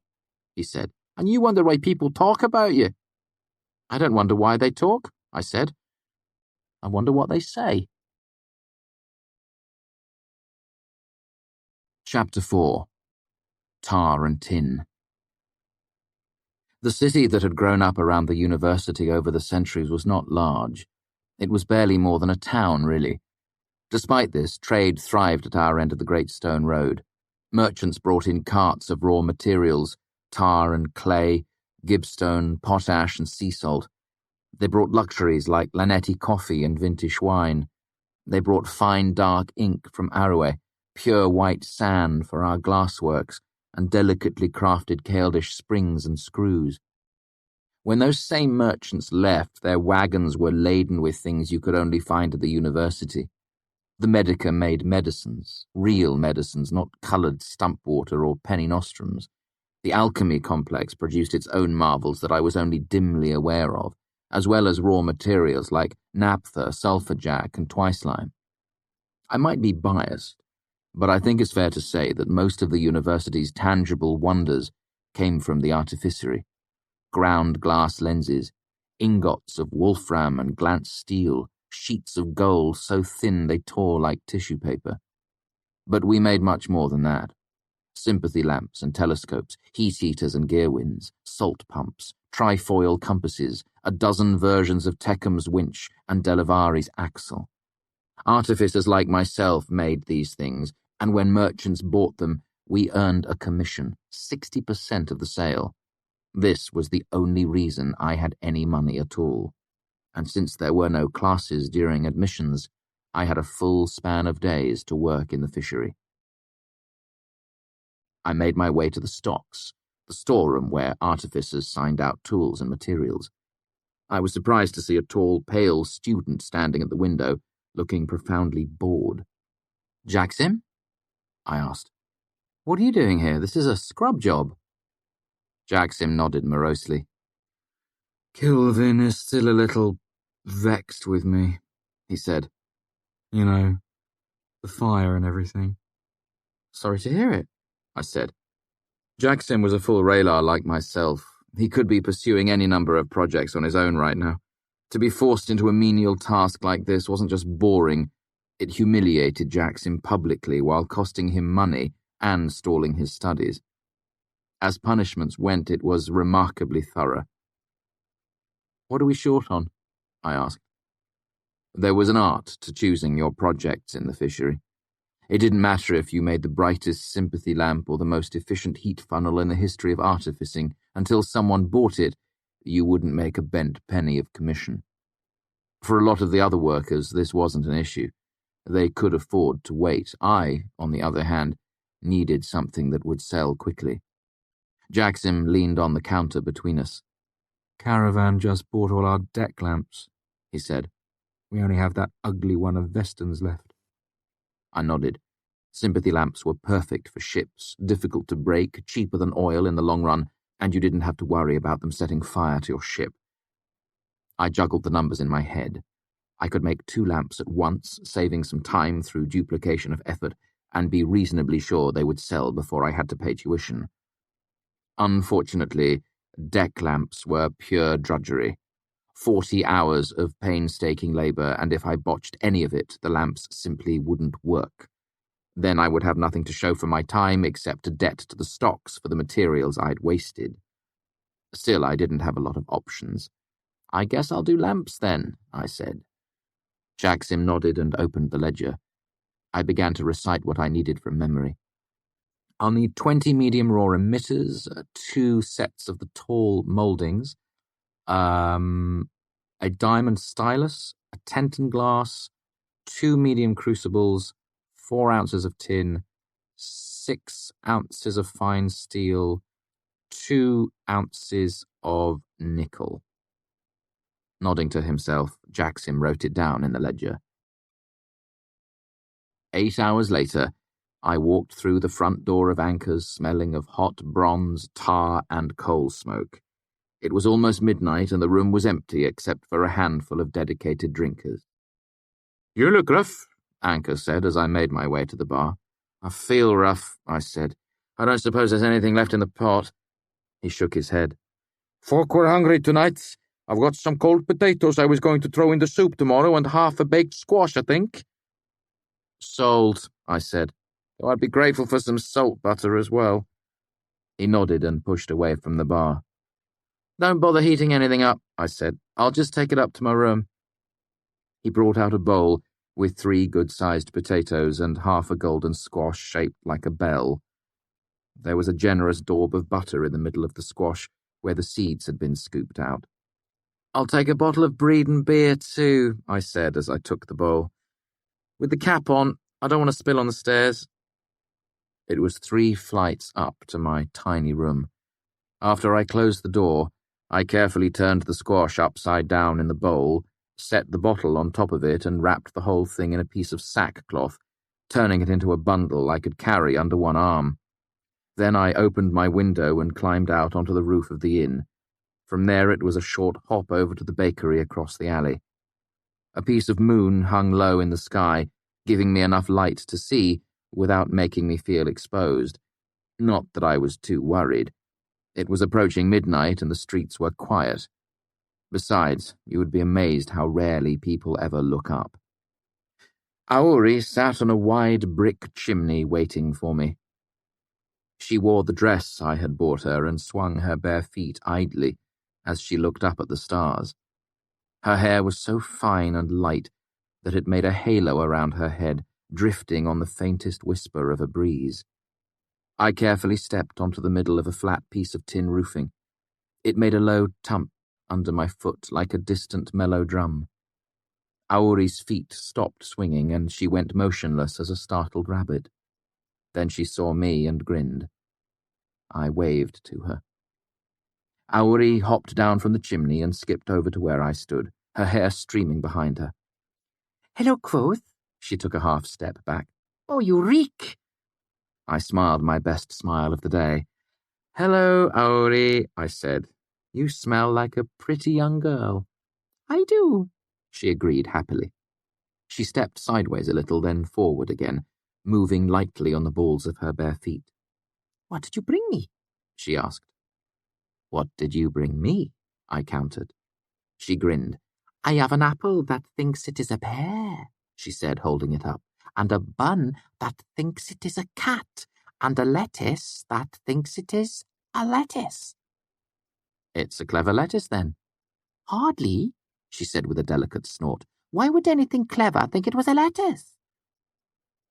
he said. And you wonder why people talk about you. I don't wonder why they talk, I said. I wonder what they say. Chapter 4. Tar and Tin. The city that had grown up around the university over the centuries was not large. It was barely more than a town, really. Despite this, trade thrived at our end of the Great Stone Road. Merchants brought in carts of raw materials, tar and clay, gibstone, potash and sea salt. They brought luxuries like Lanetti coffee and vintage wine. They brought fine dark ink from Arouet, pure white sand for our glassworks, and delicately crafted Caldish springs and screws. When those same merchants left, their wagons were laden with things you could only find at the university. The Medica made medicines, real medicines, not coloured stump water or penny nostrums. The alchemy complex produced its own marvels that I was only dimly aware of, as well as raw materials like naphtha, sulphur jack, and twice-lime. I might be biased, but I think it's fair to say that most of the university's tangible wonders came from the artificery. Ground glass lenses, ingots of wolfram and glanced steel, sheets of gold so thin they tore like tissue paper. But we made much more than that. Sympathy lamps and telescopes, heat heaters and gear winds, salt pumps, trifoil compasses, a dozen versions of Teckham's winch and Delevari's axle. Artificers like myself made these things, and when merchants bought them, we earned a commission, 60% of the sale. This was the only reason I had any money at all, and since there were no classes during admissions, I had a full span of days to work in the fishery. I made my way to the stocks, the storeroom where artificers signed out tools and materials. I was surprised to see a tall, pale student standing at the window, looking profoundly bored. "Jackson?" I asked. "What are you doing here? This is a scrub job." Jackson nodded morosely. "Kilvin is still a little vexed with me," he said. "You know, the fire and everything." "Sorry to hear it," I said. Jackson was a full railar like myself. He could be pursuing any number of projects on his own right now. To be forced into a menial task like this wasn't just boring, it humiliated Jackson publicly while costing him money and stalling his studies. As punishments went, it was remarkably thorough. "What are we short on?" I asked. There was an art to choosing your projects in the fishery. It didn't matter if you made the brightest sympathy lamp or the most efficient heat funnel in the history of artificing. Until someone bought it, you wouldn't make a bent penny of commission. For a lot of the other workers, this wasn't an issue. They could afford to wait. I, on the other hand, needed something that would sell quickly. Jackson leaned on the counter between us. "Caravan just bought all our deck lamps," he said. "We only have that ugly one of Veston's left." I nodded. Sympathy lamps were perfect for ships, difficult to break, cheaper than oil in the long run, and you didn't have to worry about them setting fire to your ship. I juggled the numbers in my head. I could make 2 lamps at once, saving some time through duplication of effort, and be reasonably sure they would sell before I had to pay tuition. Unfortunately, deck lamps were pure drudgery. 40 hours of painstaking labor, and if I botched any of it, the lamps simply wouldn't work. Then I would have nothing to show for my time except a debt to the stocks for the materials I'd wasted. Still, I didn't have a lot of options. "I guess I'll do lamps then," I said. Jackson nodded and opened the ledger. I began to recite what I needed from memory. "I'll need 20 medium raw emitters, 2 sets of the tall mouldings, a diamond stylus, a Tenton glass, 2 medium crucibles, 4 ounces of tin, 6 ounces of fine steel, 2 ounces of nickel." Nodding to himself, Jackson wrote it down in the ledger. 8 hours later, I walked through the front door of Anchor's smelling of hot bronze, tar, and coal smoke. It was almost midnight and the room was empty except for a handful of dedicated drinkers. "You look rough," Anchor said as I made my way to the bar. "I feel rough," I said. "I don't suppose there's anything left in the pot." He shook his head. "Folk were hungry tonight. I've got some cold potatoes I was going to throw in the soup tomorrow and half a baked squash, I think." "Sold," I said. "Though I'd be grateful for some salt butter as well." He nodded and pushed away from the bar. "Don't bother heating anything up," I said. "I'll just take it up to my room." He brought out a bowl with 3 good-sized potatoes and half a golden squash shaped like a bell. There was a generous daub of butter in the middle of the squash where the seeds had been scooped out. "I'll take a bottle of Breeden beer too," I said as I took the bowl. "With the cap on, I don't want to spill on the stairs." It was 3 flights up to my tiny room. After I closed the door, I carefully turned the squash upside down in the bowl, set the bottle on top of it, and wrapped the whole thing in a piece of sackcloth, turning it into a bundle I could carry under one arm. Then I opened my window and climbed out onto the roof of the inn. From there it was a short hop over to the bakery across the alley. A piece of moon hung low in the sky, giving me enough light to see without making me feel exposed. Not that I was too worried. It was approaching midnight and the streets were quiet. Besides, you would be amazed how rarely people ever look up. Auri sat on a wide brick chimney waiting for me. She wore the dress I had bought her and swung her bare feet idly as she looked up at the stars. Her hair was so fine and light that it made a halo around her head, drifting on the faintest whisper of a breeze. I carefully stepped onto the middle of a flat piece of tin roofing. It made a low thump under my foot like a distant mellow drum. Auri's feet stopped swinging and she went motionless as a startled rabbit. Then she saw me and grinned. I waved to her. Auri hopped down from the chimney and skipped over to where I stood, her hair streaming behind her. "Hello, Kvothe." She took a half step back. "Oh, you reek." I smiled my best smile of the day. "Hello, Auri," I said. "You smell like a pretty young girl." "I do," she agreed happily. She stepped sideways a little, then forward again, moving lightly on the balls of her bare feet. "What did you bring me?" she asked. "What did you bring me?" I countered. She grinned. "I have an apple that thinks it is a pear," she said, holding it up, "and a bun that thinks it is a cat, and a lettuce that thinks it is a lettuce." "It's a clever lettuce, then." "Hardly," she said with a delicate snort. "Why would anything clever think it was a lettuce?"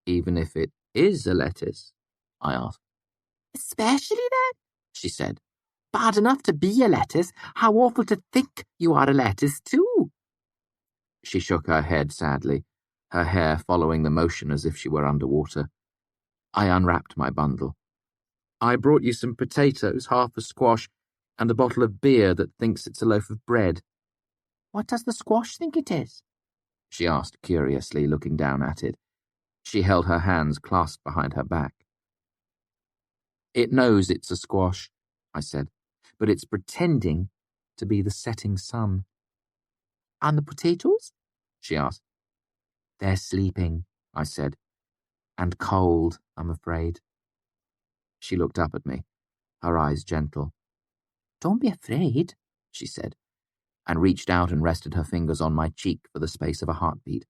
"Even if it is a lettuce?" I asked. "Especially then," she said. "Bad enough to be a lettuce, how awful to think you are a lettuce, too." She shook her head sadly, her hair following the motion as if she were underwater. I unwrapped my bundle. "I brought you some potatoes, half a squash, and a bottle of beer that thinks it's a loaf of bread." "What does the squash think it is?" she asked curiously, looking down at it. She held her hands clasped behind her back. "It knows it's a squash," I said, "but it's pretending to be the setting sun." "And the potatoes?" she asked. "They're sleeping," I said, "and cold, I'm afraid." She looked up at me, her eyes gentle. "Don't be afraid," she said, and reached out and rested her fingers on my cheek for the space of a heartbeat,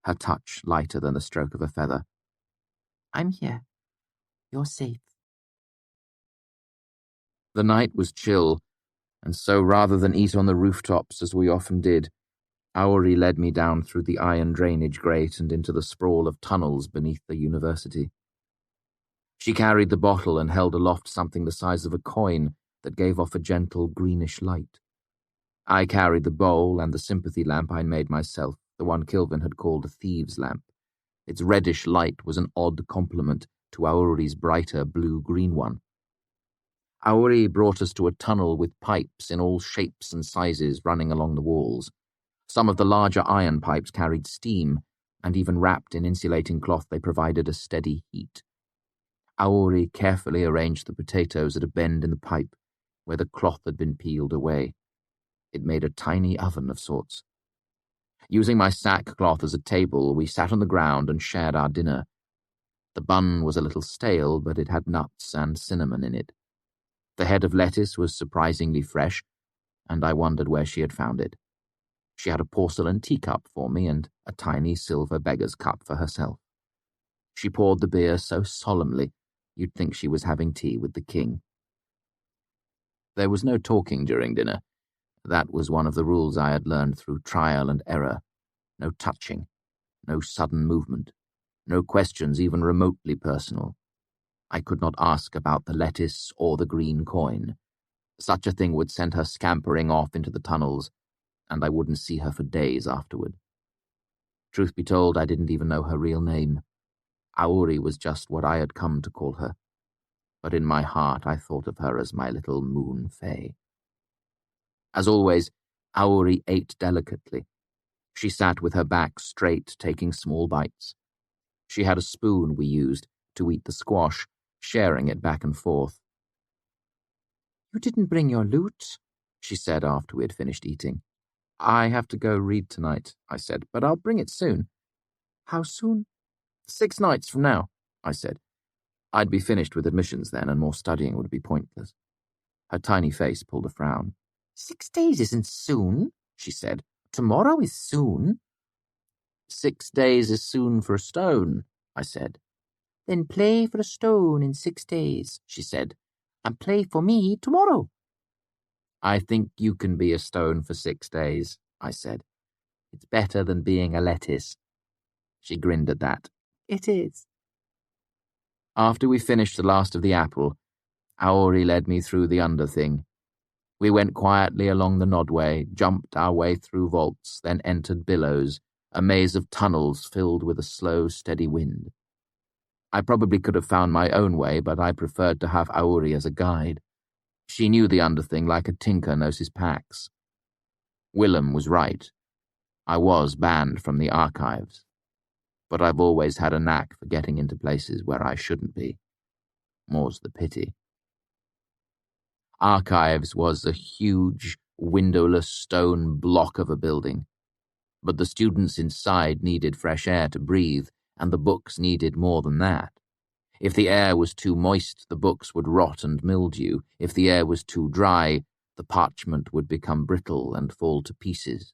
her touch lighter than the stroke of a feather. "I'm here. You're safe." The night was chill, and so rather than eat on the rooftops as we often did, Auri led me down through the iron drainage grate and into the sprawl of tunnels beneath the university. She carried the bottle and held aloft something the size of a coin that gave off a gentle greenish light. I carried the bowl and the sympathy lamp I made myself, the one Kilvin had called a thieves' lamp. Its reddish light was an odd complement to Auri's brighter blue-green one. Auri brought us to a tunnel with pipes in all shapes and sizes running along the walls. Some of the larger iron pipes carried steam, and even wrapped in insulating cloth they provided a steady heat. Auri carefully arranged the potatoes at a bend in the pipe, where the cloth had been peeled away. It made a tiny oven of sorts. Using my sackcloth as a table, we sat on the ground and shared our dinner. The bun was a little stale, but it had nuts and cinnamon in it. The head of lettuce was surprisingly fresh, and I wondered where she had found it. She had a porcelain teacup for me and a tiny silver beggar's cup for herself. She poured the beer so solemnly, you'd think she was having tea with the king. There was no talking during dinner. That was one of the rules I had learned through trial and error. No touching, no sudden movement, no questions even remotely personal. I could not ask about the lettuce or the green coin. Such a thing would send her scampering off into the tunnels, and I wouldn't see her for days afterward. Truth be told, I didn't even know her real name. Auri was just what I had come to call her, but in my heart I thought of her as my little moon fae. As always, Auri ate delicately. She sat with her back straight, taking small bites. She had a spoon we used to eat the squash, sharing it back and forth. "You didn't bring your lute," she said after we had finished eating. "I have to go read tonight," I said, "but I'll bring it soon." "How soon?" 6 nights from now," I said. I'd be finished with admissions then, and more studying would be pointless. Her tiny face pulled a frown. 6 days isn't soon," she said. "Tomorrow is soon." 6 days is soon for a stone," I said. Then play for a stone in 6 days, she said, and play for me tomorrow. I think you can be a stone for 6 days, I said. It's better than being a lettuce. She grinned at that. It is. After we finished the last of the apple, Aori led me through the underthing. We went quietly along the nodway, jumped our way through vaults, then entered billows, a maze of tunnels filled with a slow, steady wind. I probably could have found my own way, but I preferred to have Aori as a guide. She knew the underthing like a tinker knows his packs. Willem was right. I was banned from the archives. But I've always had a knack for getting into places where I shouldn't be. More's the pity. Archives was a huge, windowless stone block of a building. But the students inside needed fresh air to breathe, and the books needed more than that. If the air was too moist, the books would rot and mildew. If the air was too dry, the parchment would become brittle and fall to pieces.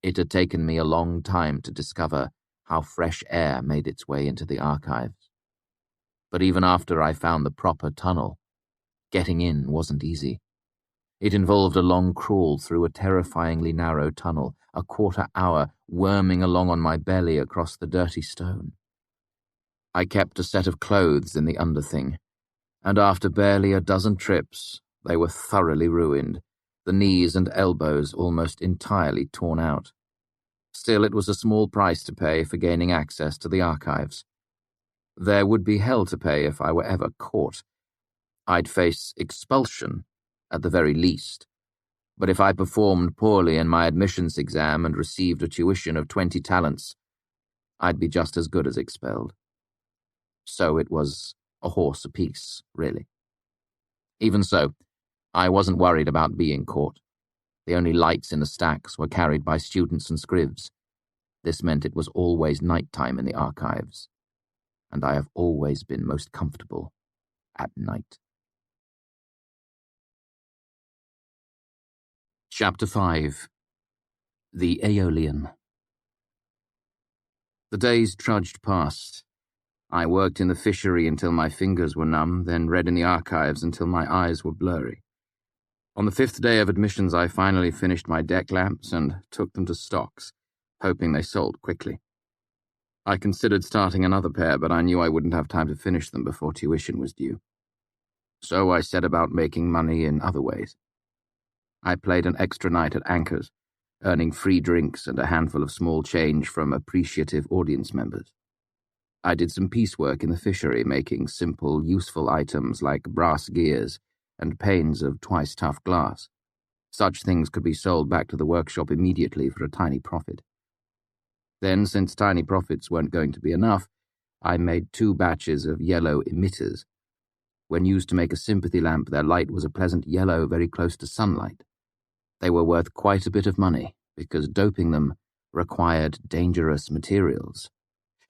It had taken me a long time to discover how fresh air made its way into the archives. But even after I found the proper tunnel, getting in wasn't easy. It involved a long crawl through a terrifyingly narrow tunnel, a quarter-hour worming along on my belly across the dirty stone. I kept a set of clothes in the underthing, and after barely a dozen trips, they were thoroughly ruined, the knees and elbows almost entirely torn out. Still, it was a small price to pay for gaining access to the archives. There would be hell to pay if I were ever caught. I'd face expulsion, at the very least. But if I performed poorly in my admissions exam and received a tuition of 20 talents, I'd be just as good as expelled. So it was a horse apiece, really. Even so, I wasn't worried about being caught. The only lights in the stacks were carried by students and scribs. This meant it was always night-time in the archives, and I have always been most comfortable at night. Chapter 5. The Aeolian. The days trudged past. I worked in the fishery until my fingers were numb, then read in the archives until my eyes were blurry. On the 5th day of admissions, I finally finished my deck lamps and took them to stocks, hoping they sold quickly. I considered starting another pair, but I knew I wouldn't have time to finish them before tuition was due. So I set about making money in other ways. I played an extra night at Anchor's, earning free drinks and a handful of small change from appreciative audience members. I did some piecework in the fishery, making simple, useful items like brass gears and panes of twice-tough glass. Such things could be sold back to the workshop immediately for a tiny profit. Then, since tiny profits weren't going to be enough, I made 2 batches of yellow emitters. When used to make a sympathy lamp, their light was a pleasant yellow very close to sunlight. They were worth quite a bit of money, because doping them required dangerous materials.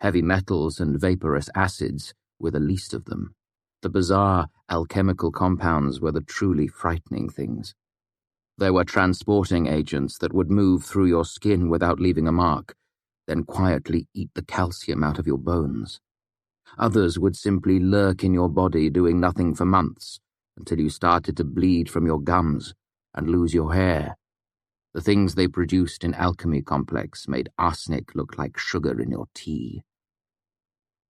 Heavy metals and vaporous acids were the least of them. The bizarre alchemical compounds were the truly frightening things. There were transporting agents that would move through your skin without leaving a mark, then quietly eat the calcium out of your bones. Others would simply lurk in your body, doing nothing for months, until you started to bleed from your gums and lose your hair. The things they produced in Alchemy Complex made arsenic look like sugar in your tea.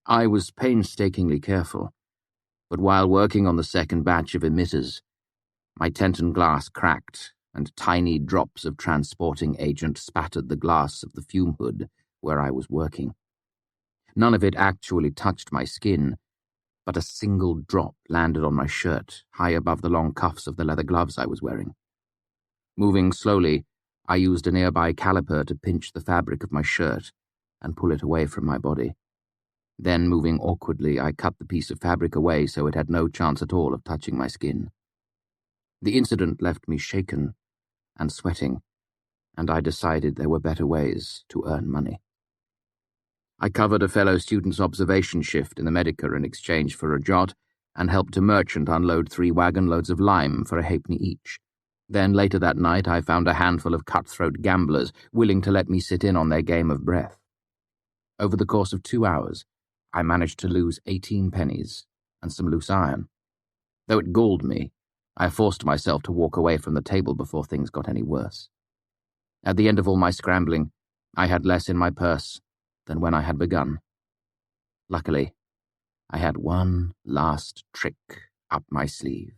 I was painstakingly careful, but while working on the second batch of emitters, my tenton glass cracked, and tiny drops of transporting agent spattered the glass of the fume hood where I was working. None of it actually touched my skin, but a single drop landed on my shirt, high above the long cuffs of the leather gloves I was wearing. Moving slowly, I used a nearby caliper to pinch the fabric of my shirt and pull it away from my body. Then, moving awkwardly, I cut the piece of fabric away so it had no chance at all of touching my skin. The incident left me shaken and sweating, and I decided there were better ways to earn money. I covered a fellow student's observation shift in the Medica in exchange for a jot, and helped a merchant unload 3 wagon loads of lime for a halfpenny each. Then later that night I found a handful of cutthroat gamblers willing to let me sit in on their game of breath. Over the course of 2 hours, I managed to lose 18 pennies and some loose iron. Though it galled me, I forced myself to walk away from the table before things got any worse. At the end of all my scrambling, I had less in my purse than when I had begun. Luckily, I had one last trick up my sleeve.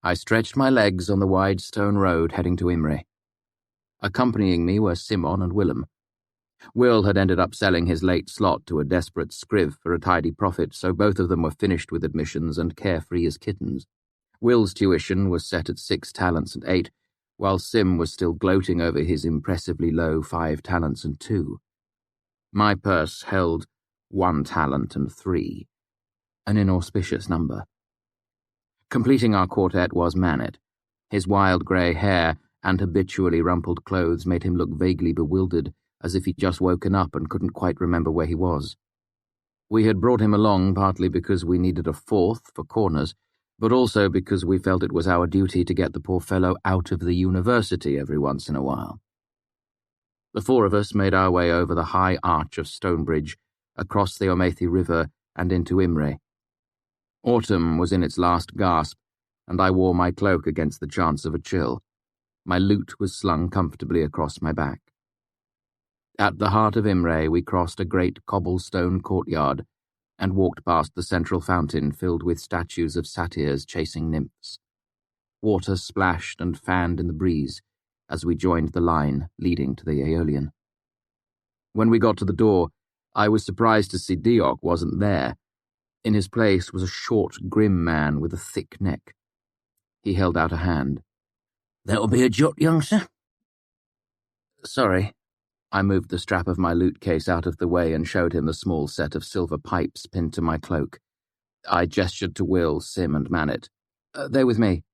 I stretched my legs on the wide stone road heading to Imre. Accompanying me were Simon and Willem. Will had ended up selling his late slot to a desperate scriv for a tidy profit, so both of them were finished with admissions and carefree as kittens. Will's tuition was set at 6 talents and 8, while Sim was still gloating over his impressively low 5 talents and 2. My purse held 1 talent and 3, an inauspicious number. Completing our quartet was Manet. His wild grey hair and habitually rumpled clothes made him look vaguely bewildered, as if he'd just woken up and couldn't quite remember where he was. We had brought him along partly because we needed a 4th for corners, but also because we felt it was our duty to get the poor fellow out of the university every once in a while. The 4 of us made our way over the high arch of Stonebridge, across the Omethi River and into Imre. Autumn was in its last gasp, and I wore my cloak against the chance of a chill. My loot was slung comfortably across my back. At the heart of Imre, we crossed a great cobblestone courtyard and walked past the central fountain filled with statues of satyrs chasing nymphs. Water splashed and fanned in the breeze as we joined the line leading to the Aeolian. When we got to the door, I was surprised to see Diok wasn't there. In his place was a short, grim man with a thick neck. He held out a hand. "That'll be a jot, young sir." "Sorry." I moved the strap of my loot case out of the way and showed him the small set of silver pipes pinned to my cloak. I gestured to Will, Sim, and Manet. "They're with me."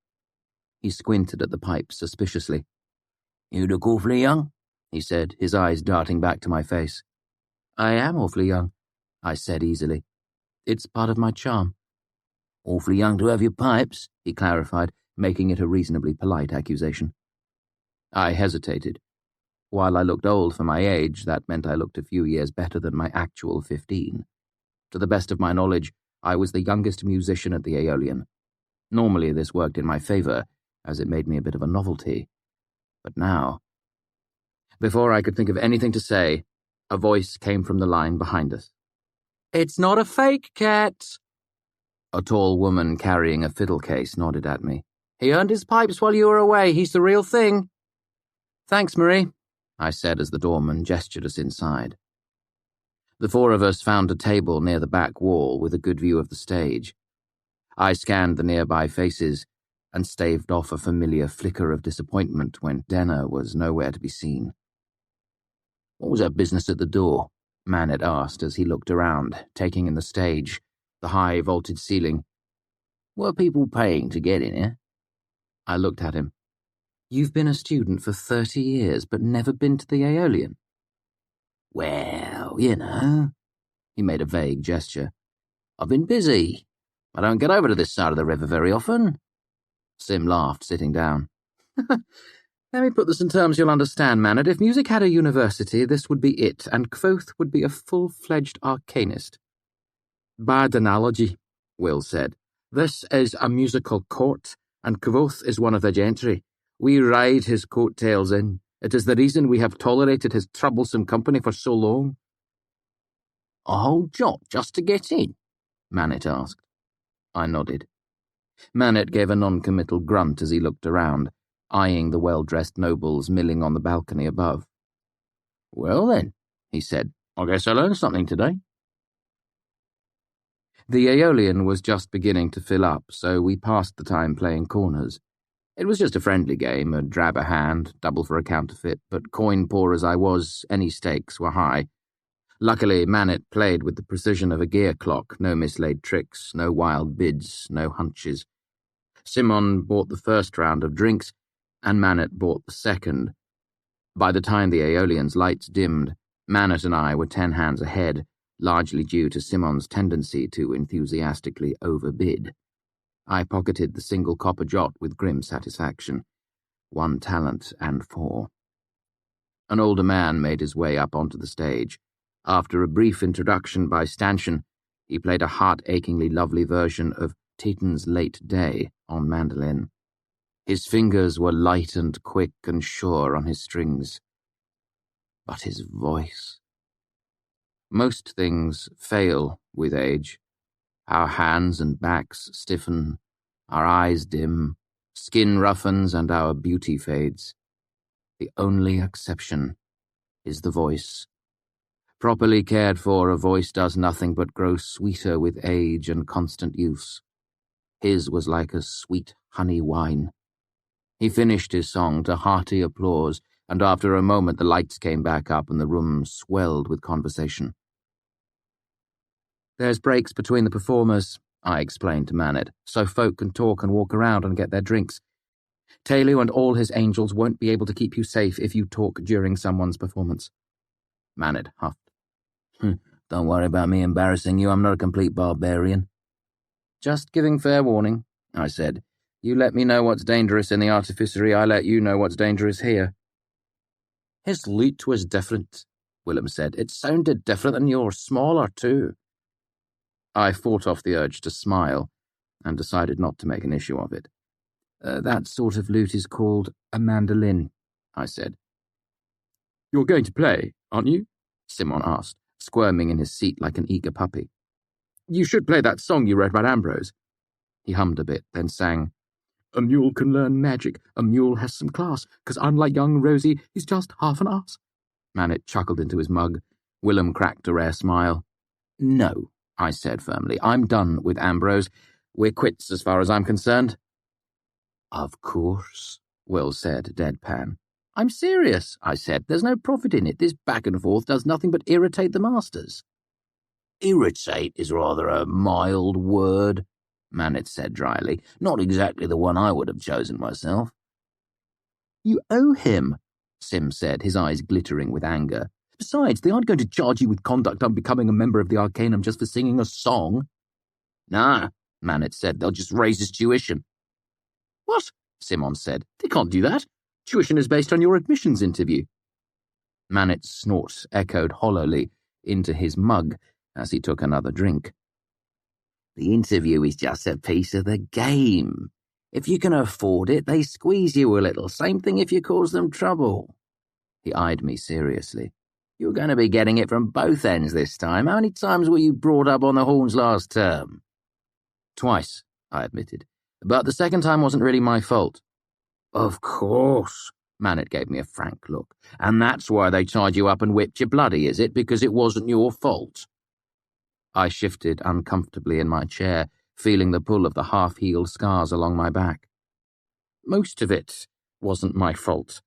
He squinted at the pipes suspiciously. "You look awfully young," he said, his eyes darting back to my face. "I am awfully young," I said easily. "It's part of my charm." "Awfully young to have your pipes," he clarified, making it a reasonably polite accusation. I hesitated. While I looked old for my age, that meant I looked a few years better than my actual 15. To the best of my knowledge, I was the youngest musician at the Aeolian. Normally this worked in my favour, as it made me a bit of a novelty. But now... Before I could think of anything to say, a voice came from the line behind us. "It's not a fake cat." A tall woman carrying a fiddle case nodded at me. "He earned his pipes while you were away. He's the real thing." "Thanks, Marie," I said as the doorman gestured us inside. The 4 of us found a table near the back wall with a good view of the stage. I scanned the nearby faces and staved off a familiar flicker of disappointment when Denner was nowhere to be seen. "What was that business at the door?" Manet asked as he looked around, taking in the stage, the high vaulted ceiling. "Were people paying to get in here?" I looked at him. "You've been a student for 30 years, but never been to the Aeolian?" "Well, you know," he made a vague gesture. "I've been busy. I don't get over to this side of the river very often." Sim laughed, sitting down. "Let me put this in terms you'll understand, Manet. If music had a university, this would be it, and Kvothe would be a full-fledged arcanist." "Bad analogy," Will said. "This is a musical court, and Kvothe is one of the gentry. We ride his coattails in. It is the reason we have tolerated his troublesome company for so long." "A whole jot just to get in?" Manet asked. I nodded. Manet gave a non-committal grunt as he looked around, eyeing the well-dressed nobles milling on the balcony above. "Well then," he said, "I guess I learned something today." The Aeolian was just beginning to fill up, so we passed the time playing corners. It was just a friendly game, a drab a hand, double for a counterfeit, but coin-poor as I was, any stakes were high. Luckily, Manet played with the precision of a gear clock, no mislaid tricks, no wild bids, no hunches. Simon bought the first round of drinks, and Manet bought the second. By the time the Aeolian's lights dimmed, Manet and I were 10 hands ahead, largely due to Simon's tendency to enthusiastically overbid. I pocketed the single copper jot with grim satisfaction. 1 talent and 4. An older man made his way up onto the stage. After a brief introduction by stanchion, he played a heart-achingly lovely version of Teton's Late Day on mandolin. His fingers were light and quick and sure on his strings. But his voice... Most things fail with age. Our hands and backs stiffen, our eyes dim, skin roughens, and our beauty fades. The only exception is the voice. Properly cared for, a voice does nothing but grow sweeter with age and constant use. His was like a sweet honey wine. He finished his song to hearty applause, and after a moment the lights came back up and the room swelled with conversation. "There's breaks between the performers," I explained to Manet, "so folk can talk and walk around and get their drinks. Taylor and all his angels won't be able to keep you safe if you talk during someone's performance." Manet huffed. "Don't worry about me embarrassing you. I'm not a complete barbarian." "Just giving fair warning," I said. "You let me know what's dangerous in the artificery, I let you know what's dangerous here." "His lute was different," Willem said. "It sounded different than yours, smaller too." I fought off the urge to smile and decided not to make an issue of it. "That sort of lute is called a mandolin," I said. "You're going to play, aren't you?" Simon asked, squirming in his seat like an eager puppy. "You should play that song you wrote about Ambrose." He hummed a bit, then sang, "A mule can learn magic, a mule has some class, 'cause unlike young Rosie, he's just half an ass." Manet chuckled into his mug. Willem cracked a rare smile. "No," I said firmly, "I'm done with Ambrose. We're quits as far as I'm concerned." "Of course," Will said, deadpan. "I'm serious," I said. "There's no profit in it. This back and forth does nothing but irritate the masters." "Irritate is rather a mild word," Manet said dryly. "Not exactly the one I would have chosen myself." "You owe him," Sim said, his eyes glittering with anger. "Besides, they aren't going to charge you with conduct unbecoming a member of the Arcanum just for singing a song." "Nah," Manet said. "They'll just raise his tuition." "What?" Simon said. "They can't do that. Tuition is based on your admissions interview." Manet's snort echoed hollowly into his mug as he took another drink. "The interview is just a piece of the game. If you can afford it, they squeeze you a little. Same thing if you cause them trouble." He eyed me seriously. "You're going to be getting it from both ends this time. How many times were you brought up on the horns last term?" "Twice," I admitted. "But the second time wasn't really my fault." "Of course," Manet gave me a frank look. "And that's why they tied you up and whipped you bloody, is it? Because it wasn't your fault?" I shifted uncomfortably in my chair, feeling the pull of the half-healed scars along my back. "Most of it wasn't my fault,"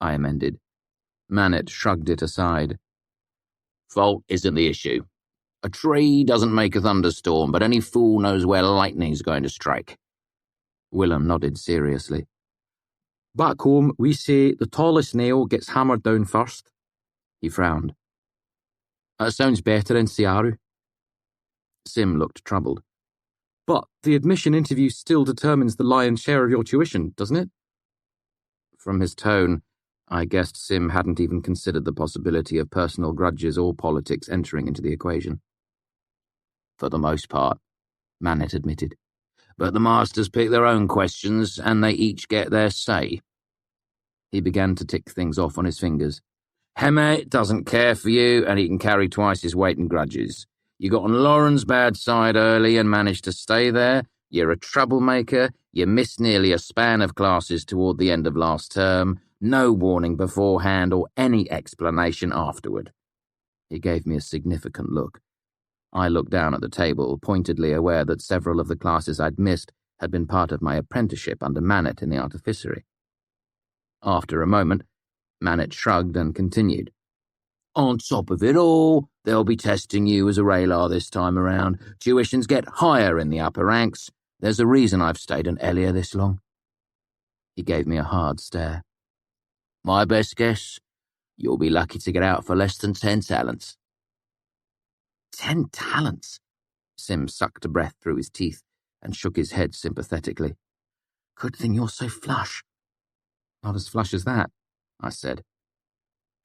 I amended. Manet shrugged it aside. "Fault isn't the issue. A tree doesn't make a thunderstorm, but any fool knows where lightning's going to strike." Willem nodded seriously. "Back home, we say the tallest nail gets hammered down first." He frowned. "That sounds better in Searu." Sim looked troubled. "But the admission interview still determines the lion's share of your tuition, doesn't it?" From his tone, I guessed Sim hadn't even considered the possibility of personal grudges or politics entering into the equation. "For the most part," Manet admitted. "But the masters pick their own questions, and they each get their say." He began to tick things off on his fingers. "Heme doesn't care for you, and he can carry twice his weight in grudges. You got on Lauren's bad side early and managed to stay there. You're a troublemaker. You missed nearly a span of classes toward the end of last term. No warning beforehand or any explanation afterward." He gave me a significant look. I looked down at the table, pointedly aware that several of the classes I'd missed had been part of my apprenticeship under Manet in the artificery. After a moment, Manet shrugged and continued. "On top of it all, they'll be testing you as a Raylar this time around. Tuitions get higher in the upper ranks. There's a reason I've stayed in Elia this long." He gave me a hard stare. "My best guess, you'll be lucky to get out for less than 10 talents. 10 talents? Sim sucked a breath through his teeth and shook his head sympathetically. "Good thing you're so flush." "Not as flush as that," I said.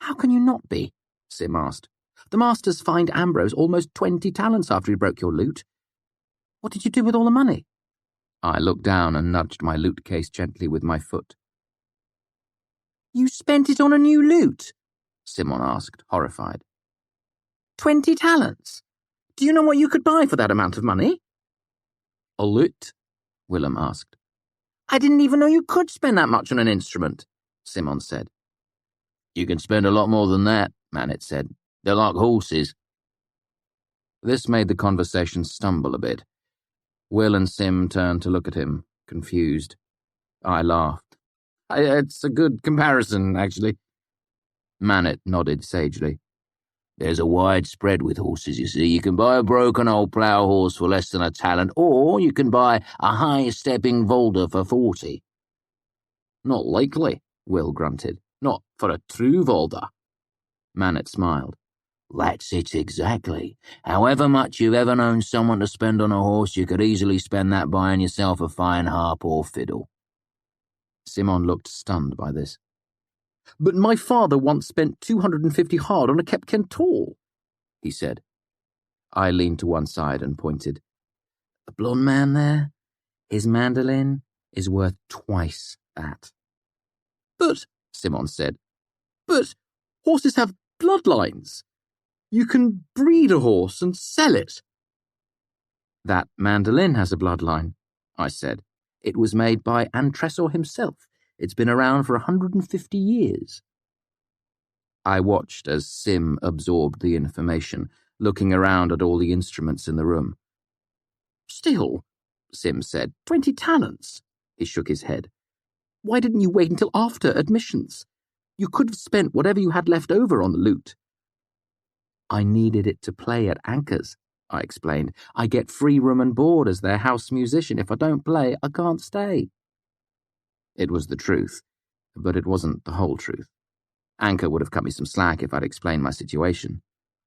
"How can you not be?" Sim asked. The masters fined Ambrose almost 20 talents after he broke your lute. What did you do with all the money? I looked down and nudged my lute case gently with my foot. You spent it on a new lute? Simon asked, horrified. 20 talents? Do you know what you could buy for that amount of money? A lute? Willem asked. I didn't even know you could spend that much on an instrument, Simon said. You can spend a lot more than that, Manet said. They're like horses. This made the conversation stumble a bit. Will and Sim turned to look at him, confused. I laughed. It's a good comparison, actually. Manet nodded sagely. There's a wide spread with horses, you see. You can buy a broken old plough horse for less than a talent, or you can buy a high-stepping Volder for 40. Not likely, Will grunted. Not for a true Volder. Manet smiled. That's it exactly. However much you've ever known someone to spend on a horse, you could easily spend that buying yourself a fine harp or fiddle. Simon looked stunned by this. But my father once spent 250 hard on a Kepken tall, he said. I leaned to one side and pointed. The blonde man there, his mandolin is worth twice that. But, Simon said, horses have bloodlines. You can breed a horse and sell it. That mandolin has a bloodline, I said. It was made by Antresor himself. It's been around for 150 years. I watched as Sim absorbed the information, looking around at all the instruments in the room. Still, Sim said, 20 talents. He shook his head. Why didn't you wait until after admissions? You could have spent whatever you had left over on the lute. I needed it to play at Anchor's, I explained. I get free room and board as their house musician. If I don't play, I can't stay. It was the truth, but it wasn't the whole truth. Anchor would have cut me some slack if I'd explained my situation.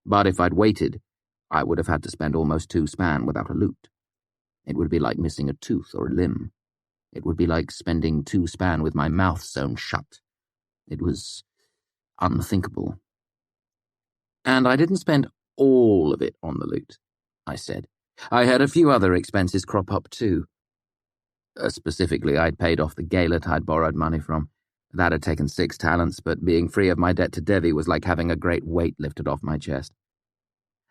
But if I'd waited, I would have had to spend almost 2 span without a lute. It would be like missing a tooth or a limb. It would be like spending 2 span with my mouth sewn shut. It was unthinkable. And I didn't spend all of it on the lute, I said. I had a few other expenses crop up too. Specifically, I'd paid off the Gaelet I'd borrowed money from. That had taken 6 talents, but being free of my debt to Devi was like having a great weight lifted off my chest.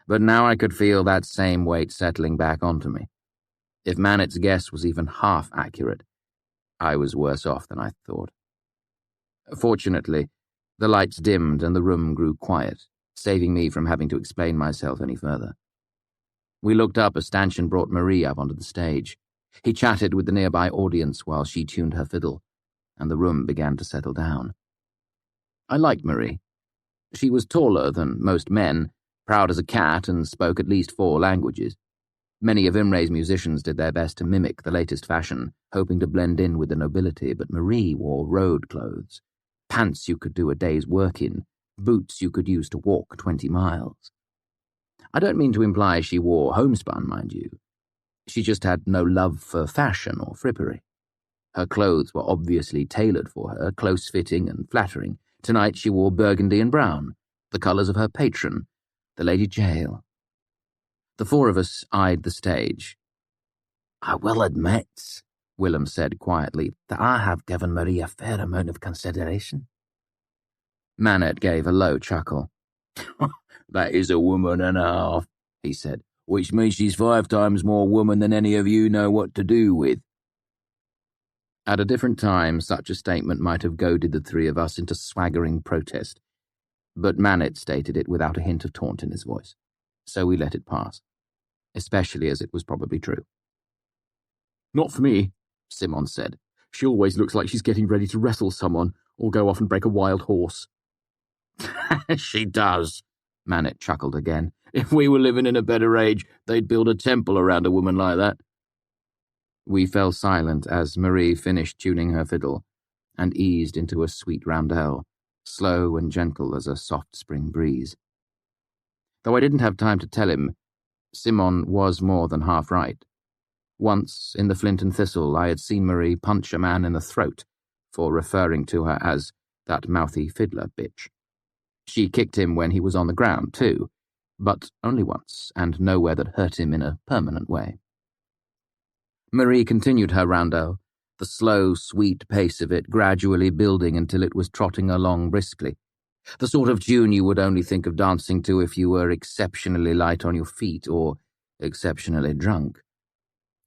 But now I could feel that same weight settling back onto me. If Manet's guess was even half accurate, I was worse off than I thought. Fortunately, the lights dimmed and the room grew quiet, saving me from having to explain myself any further. We looked up as Stanchion brought Marie up onto the stage. He chatted with the nearby audience while she tuned her fiddle, and the room began to settle down. I liked Marie. She was taller than most men, proud as a cat, and spoke at least 4 languages. Many of Imre's musicians did their best to mimic the latest fashion, hoping to blend in with the nobility, but Marie wore road clothes, pants you could do a day's work in, boots you could use to walk 20 miles. I don't mean to imply she wore homespun, mind you. She just had no love for fashion or frippery. Her clothes were obviously tailored for her, close-fitting and flattering. Tonight she wore burgundy and brown, the colours of her patron, the Lady Jael. The 4 of us eyed the stage. I will admit, Willem said quietly, that I have given Marie a fair amount of consideration. Manet gave a low chuckle. That is a woman and a half, he said, which means she's 5 times more woman than any of you know what to do with. At a different time, such a statement might have goaded the 3 of us into swaggering protest, but Manet stated it without a hint of taunt in his voice, so we let it pass, especially as it was probably true. Not for me, Simon said. She always looks like she's getting ready to wrestle someone or go off and break a wild horse. She does, Manet chuckled again. If we were living in a better age, they'd build a temple around a woman like that. We fell silent as Marie finished tuning her fiddle and eased into a sweet roundel, slow and gentle as a soft spring breeze. Though I didn't have time to tell him, Simon was more than half right. Once, in the Flint and Thistle, I had seen Marie punch a man in the throat for referring to her as that mouthy fiddler bitch. She kicked him when he was on the ground, too, but only once, and nowhere that hurt him in a permanent way. Marie continued her roundel, the slow, sweet pace of it gradually building until it was trotting along briskly, the sort of tune you would only think of dancing to if you were exceptionally light on your feet or exceptionally drunk.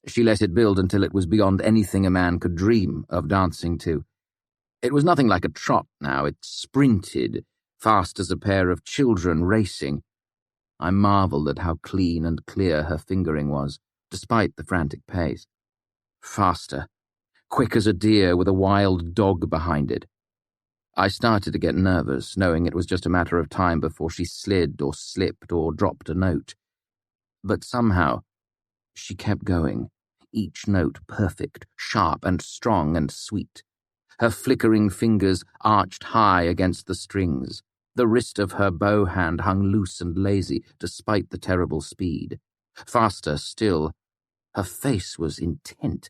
She let it build until it was beyond anything a man could dream of dancing to. It was nothing like a trot now, it sprinted, fast as a pair of children racing. I marvelled at how clean and clear her fingering was, despite the frantic pace. Faster, quick as a deer with a wild dog behind it. I started to get nervous, knowing it was just a matter of time before she slid or slipped or dropped a note. But somehow, she kept going, each note perfect, sharp and strong and sweet. Her flickering fingers arched high against the strings. The wrist of her bow hand hung loose and lazy, despite the terrible speed. Faster still. Her face was intent,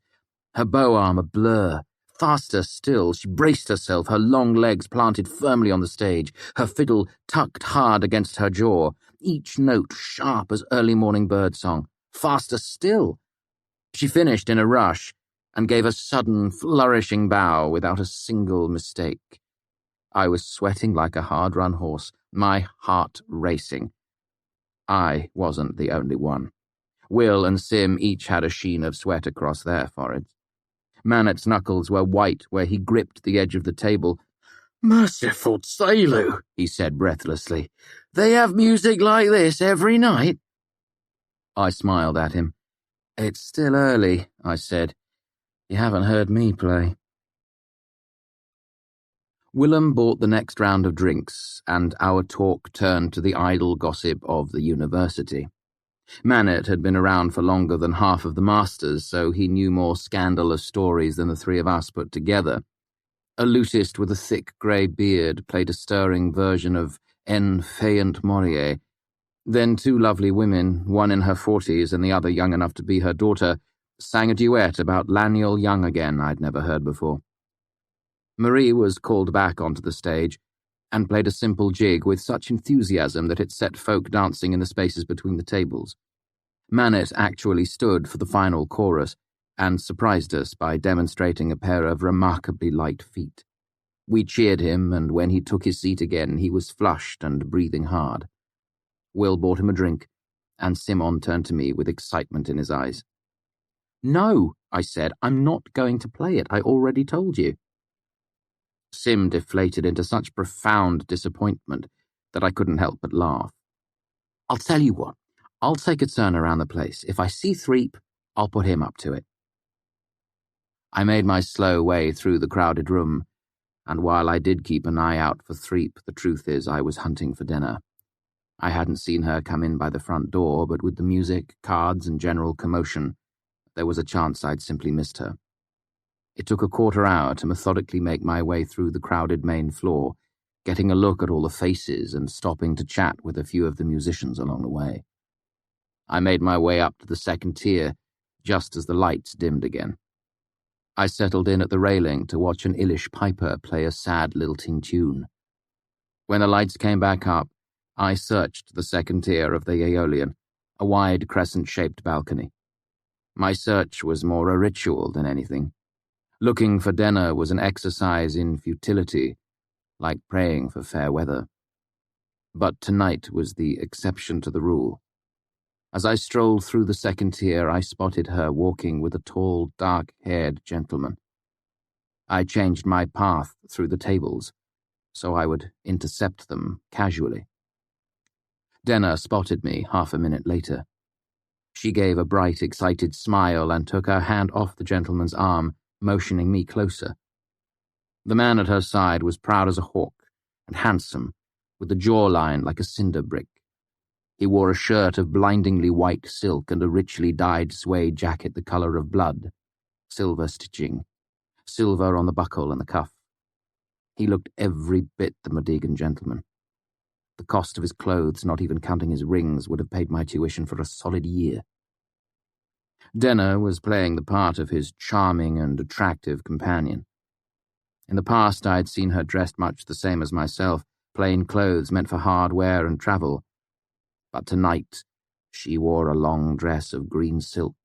her bow arm a blur. Faster still, she braced herself, her long legs planted firmly on the stage, her fiddle tucked hard against her jaw, each note sharp as early morning birdsong. Faster still. She finished in a rush and gave a sudden, flourishing bow without a single mistake. I was sweating like a hard-run horse, my heart racing. I wasn't the only one. Will and Sim each had a sheen of sweat across their foreheads. Manet's knuckles were white where he gripped the edge of the table. "Merciful Tselu," he said breathlessly. "They have music like this every night?" I smiled at him. "It's still early," I said. "You haven't heard me play." Willem bought the next round of drinks, and our talk turned to the idle gossip of the university. Manet had been around for longer than half of the masters, so he knew more scandalous stories than the three of us put together. A lutist with a thick grey beard played a stirring version of En Fayant Morier. Then two lovely women, one in her 40s and the other young enough to be her daughter, sang a duet about Laniel Young again I'd never heard before. Marie was called back onto the stage and played a simple jig with such enthusiasm that it set folk dancing in the spaces between the tables. Manet actually stood for the final chorus and surprised us by demonstrating a pair of remarkably light feet. We cheered him, and when he took his seat again, he was flushed and breathing hard. Will bought him a drink, and Simon turned to me with excitement in his eyes. "No," I said, "I'm not going to play it. I already told you." Sim deflated into such profound disappointment that I couldn't help but laugh. "I'll tell you what, I'll take a turn around the place. If I see Threep, I'll put him up to it." I made my slow way through the crowded room, and while I did keep an eye out for Threep, the truth is I was hunting for dinner. I hadn't seen her come in by the front door, but with the music, cards, and general commotion, there was a chance I'd simply missed her. It took a quarter-hour to methodically make my way through the crowded main floor, getting a look at all the faces and stopping to chat with a few of the musicians along the way. I made my way up to the second tier, just as the lights dimmed again. I settled in at the railing to watch an Ilish piper play a sad lilting tune. When the lights came back up, I searched the second tier of the Aeolian, a wide crescent-shaped balcony. My search was more a ritual than anything. Looking for Denner was an exercise in futility, like praying for fair weather. But tonight was the exception to the rule. As I strolled through the second tier, I spotted her walking with a tall, dark-haired gentleman. I changed my path through the tables, so I would intercept them casually. Denner spotted me half a minute later. She gave a bright, excited smile and took her hand off the gentleman's arm, motioning me closer. The man at her side was proud as a hawk and handsome, with a jawline like a cinder brick. He wore a shirt of blindingly white silk and a richly dyed suede jacket the colour of blood, silver stitching, silver on the buckle and the cuff. He looked every bit the Modegan gentleman. The cost of his clothes, not even counting his rings, would have paid my tuition for a solid year. Denner was playing the part of his charming and attractive companion. In the past I had seen her dressed much the same as myself, plain clothes meant for hard wear and travel. but tonight she wore a long dress of green silk.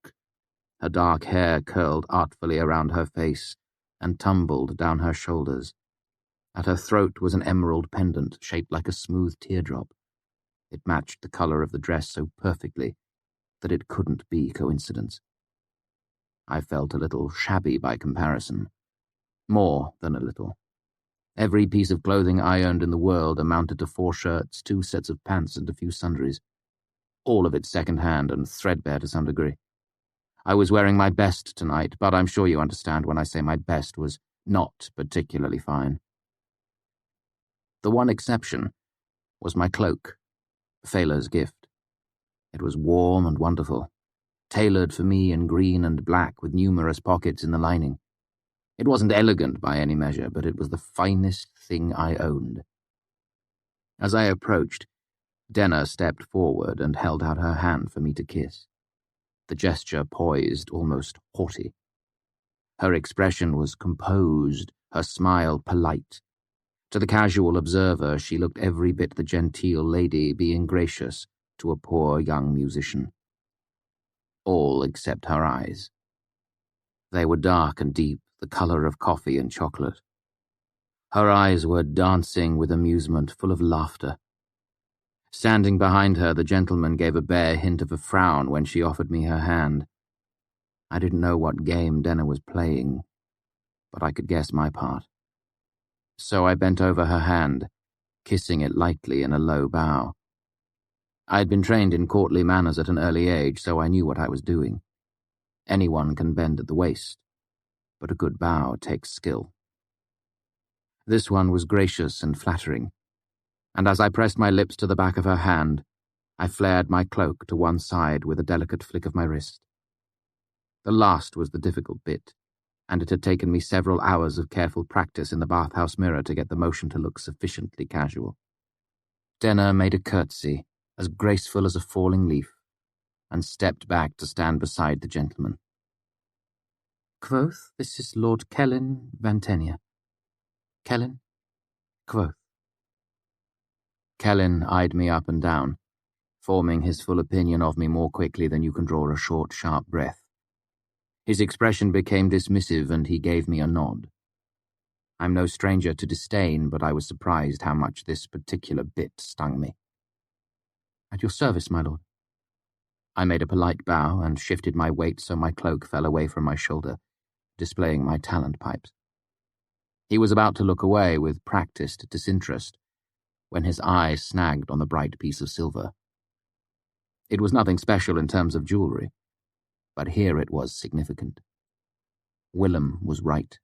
Her dark hair curled artfully around her face and tumbled down her shoulders. At her throat was an emerald pendant shaped like a smooth teardrop. It matched the color of the dress so perfectly that it couldn't be coincidence. I felt a little shabby by comparison. More than a little. Every piece of clothing I owned in the world amounted to 4 shirts, 2 sets of pants, and a few sundries. All of it second-hand and threadbare to some degree. I was wearing my best tonight, but I'm sure you understand when I say my best was not particularly fine. The one exception was my cloak, Fela's gift. It was warm and wonderful, tailored for me in green and black with numerous pockets in the lining. It wasn't elegant by any measure, but it was the finest thing I owned. As I approached, Denna stepped forward and held out her hand for me to kiss. The gesture poised, almost haughty. Her expression was composed, her smile polite. To the casual observer, she looked every bit the genteel lady being gracious to a poor young musician. All except her eyes. They were dark and deep, the color of coffee and chocolate. Her eyes were dancing with amusement, full of laughter. Standing behind her, the gentleman gave a bare hint of a frown when she offered me her hand. I didn't know what game Denna was playing, but I could guess my part. So I bent over her hand, kissing it lightly in a low bow. I had been trained in courtly manners at an early age, so I knew what I was doing. Anyone can bend at the waist, but a good bow takes skill. This one was gracious and flattering, and as I pressed my lips to the back of her hand, I flared my cloak to one side with a delicate flick of my wrist. The last was the difficult bit, and it had taken me several hours of careful practice in the bathhouse mirror to get the motion to look sufficiently casual. Denna made a curtsy, as graceful as a falling leaf, and stepped back to stand beside the gentleman. Kvothe, this is Lord Kellen Vantenia. Kellen, Kvothe. Kellen eyed me up and down, forming his full opinion of me more quickly than you can draw a short, sharp breath. His expression became dismissive, and he gave me a nod. I'm no stranger to disdain, but I was surprised how much this particular bit stung me. At your service, my lord. I made a polite bow and shifted my weight so my cloak fell away from my shoulder, displaying my talent pipes. He was about to look away with practiced disinterest when his eye snagged on the bright piece of silver. It was nothing special in terms of jewelry, but here it was significant. Willem was right.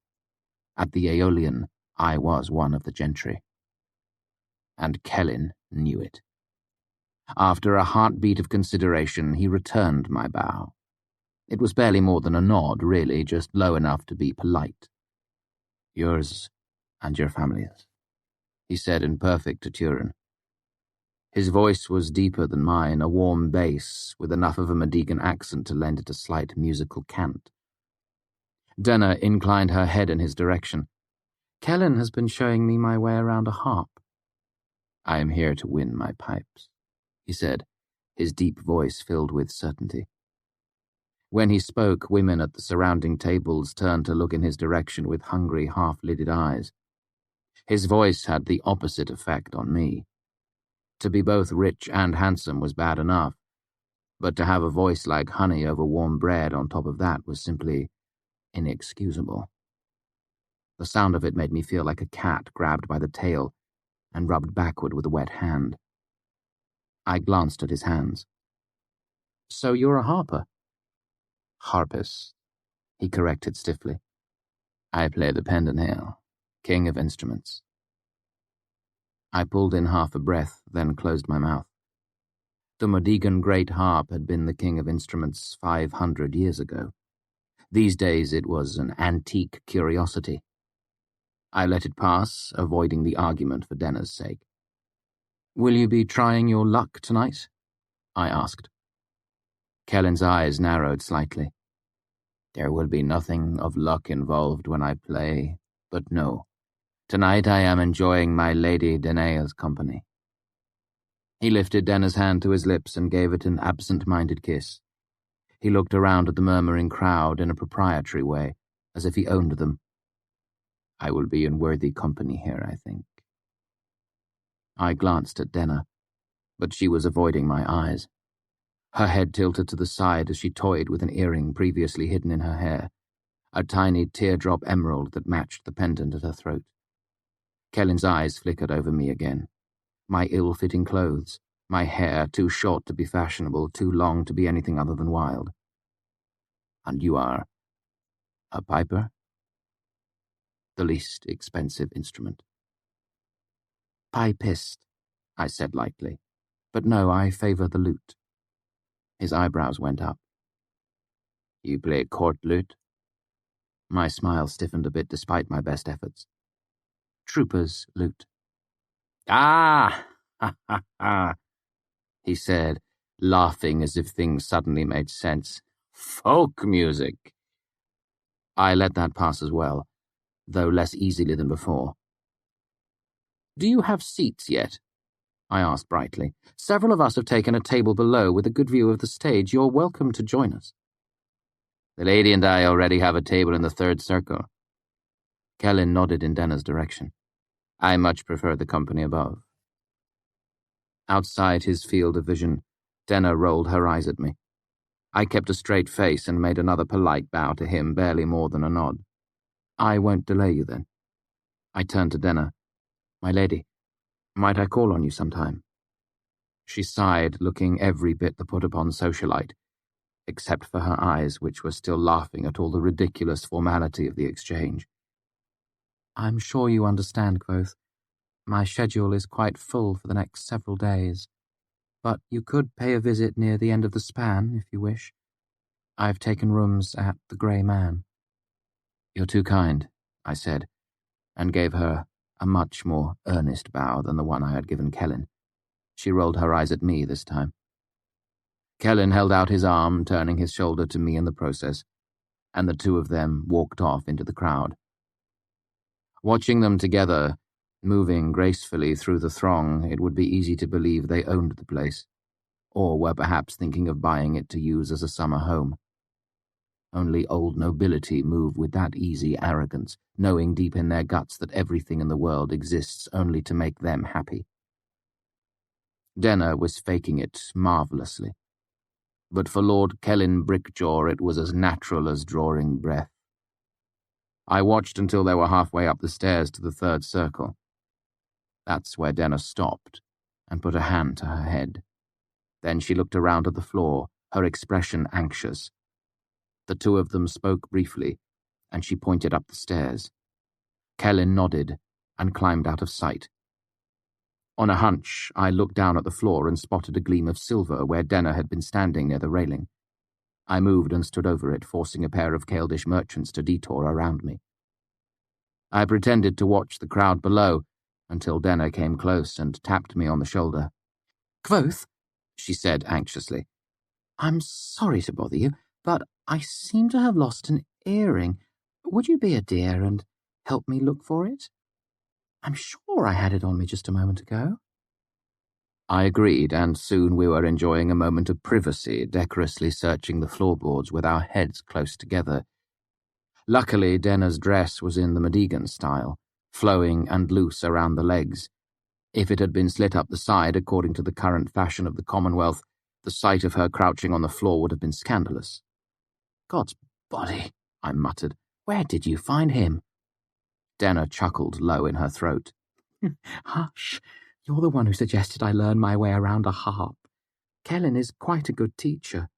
At the Aeolian, I was one of the gentry. And Kellen knew it. After a heartbeat of consideration, he returned my bow. It was barely more than a nod, really, just low enough to be polite. Yours and your family's, he said in perfect Turin. His voice was deeper than mine, a warm bass, with enough of a Medigan accent to lend it a slight musical cant. Denna inclined her head in his direction. Kellen has been showing me my way around a harp. I am here to win my pipes, he said, his deep voice filled with certainty. When he spoke, women at the surrounding tables turned to look in his direction with hungry, half-lidded eyes. His voice had the opposite effect on me. To be both rich and handsome was bad enough, but to have a voice like honey over warm bread on top of that was simply inexcusable. The sound of it made me feel like a cat grabbed by the tail and rubbed backward with a wet hand. I glanced at his hands. So you're a harper? Harpist, he corrected stiffly. I play the pendenale, king of instruments. I pulled in half a breath, then closed my mouth. The Medigan great harp had been the king of instruments 500 years ago. These days it was an antique curiosity. I let it pass, avoiding the argument for Denna's sake. Will you be trying your luck tonight? I asked. Kellen's eyes narrowed slightly. There will be nothing of luck involved when I play, but no. Tonight I am enjoying my Lady Danae's company. He lifted Denna's hand to his lips and gave it an absent-minded kiss. He looked around at the murmuring crowd in a proprietary way, as if he owned them. I will be in worthy company here, I think. I glanced at Denna, but she was avoiding my eyes. Her head tilted to the side as she toyed with an earring previously hidden in her hair, a tiny teardrop emerald that matched the pendant at her throat. Kellen's eyes flickered over me again. My ill-fitting clothes, my hair too short to be fashionable, too long to be anything other than wild. And you are a piper? The least expensive instrument. Pipist, I said lightly, but no, I favor the lute. His eyebrows went up. You play court lute? My smile stiffened a bit despite my best efforts. Trooper's lute. Ah! Ha ha ha! He said, laughing as if things suddenly made sense. Folk music. I let that pass as well, though less easily than before. Do you have seats yet? I asked brightly. Several of us have taken a table below with a good view of the stage. You're welcome to join us. The lady and I already have a table in the third circle. Kellen nodded in Denna's direction. I much prefer the company above. Outside his field of vision, Denna rolled her eyes at me. I kept a straight face and made another polite bow to him, barely more than a nod. I won't delay you then. I turned to Denna. My lady, might I call on you sometime? She sighed, looking every bit the put-upon socialite, except for her eyes, which were still laughing at all the ridiculous formality of the exchange. I'm sure you understand, Kvothe. My schedule is quite full for the next several days, but you could pay a visit near the end of the span, if you wish. I've taken rooms at the Grey Man. You're too kind, I said, and gave her a much more earnest bow than the one I had given Kellen. She rolled her eyes at me this time. Kellen held out his arm, turning his shoulder to me in the process, and the two of them walked off into the crowd. Watching them together, moving gracefully through the throng, it would be easy to believe they owned the place, or were perhaps thinking of buying it to use as a summer home. Only old nobility move with that easy arrogance, knowing deep in their guts that everything in the world exists only to make them happy. Denna was faking it marvellously, but for Lord Kellen Brickjaw it was as natural as drawing breath. I watched until they were halfway up the stairs to the third circle. That's where Denna stopped and put a hand to her head. Then she looked around at the floor, her expression anxious. The two of them spoke briefly, and she pointed up the stairs. Kellen nodded and climbed out of sight. On a hunch, I looked down at the floor and spotted a gleam of silver where Denna had been standing near the railing. I moved and stood over it, forcing a pair of Kael'dish merchants to detour around me. I pretended to watch the crowd below until Denna came close and tapped me on the shoulder. Kvothe, she said anxiously. I'm sorry to bother you, but I seem to have lost an earring. Would you be a dear and help me look for it? I'm sure I had it on me just a moment ago. I agreed, and soon we were enjoying a moment of privacy, decorously searching the floorboards with our heads close together. Luckily, Denna's dress was in the Medigan style, flowing and loose around the legs. If it had been slit up the side according to the current fashion of the Commonwealth, the sight of her crouching on the floor would have been scandalous. God's body, I muttered. Where did you find him? Denna chuckled low in her throat. Hush, you're the one who suggested I learn my way around a harp. Kellen is quite a good teacher.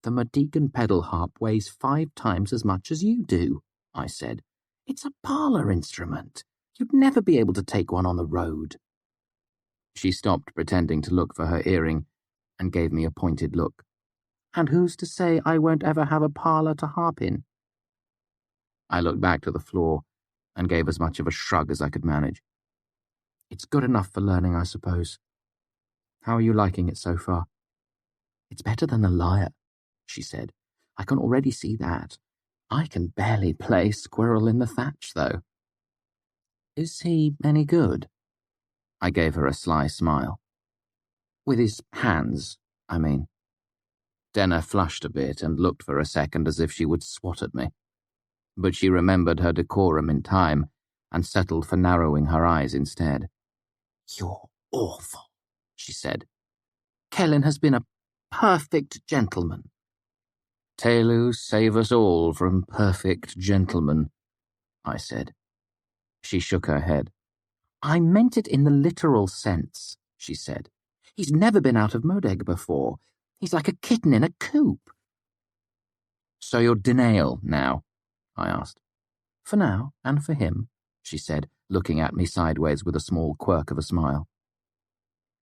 The Medigan pedal harp weighs 5 times as much as you do, I said. It's a parlour instrument. You'd never be able to take one on the road. She stopped pretending to look for her earring and gave me a pointed look. And who's to say I won't ever have a parlour to harp in? I looked back to the floor and gave as much of a shrug as I could manage. It's good enough for learning, I suppose. How are you liking it so far? It's better than the lyre, she said. I can already see that. I can barely play Squirrel in the Thatch, though. Is he any good? I gave her a sly smile. With his hands, I mean. Denna flushed a bit and looked for a second as if she would swat at me. But she remembered her decorum in time and settled for narrowing her eyes instead. "You're awful," she said. "Kellen has been a perfect gentleman." "Telu save us all from perfect gentlemen," I said. She shook her head. "I meant it in the literal sense," she said. "He's never been out of Modeg before. He's like a kitten in a coop." "So you're Danail now?" I asked. "For now, and for him," she said, looking at me sideways with a small quirk of a smile.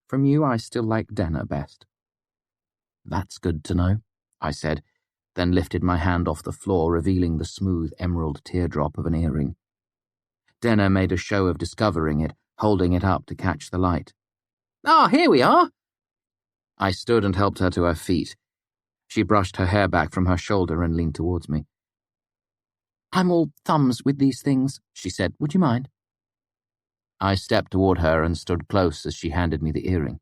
"From you I still like Denna best." "That's good to know," I said, then lifted my hand off the floor, revealing the smooth emerald teardrop of an earring. Denna made a show of discovering it, holding it up to catch the light. "Ah, here we are!" I stood and helped her to her feet. She brushed her hair back from her shoulder and leaned towards me. "I'm all thumbs with these things," she said. "Would you mind?" I stepped toward her and stood close as she handed me the earring.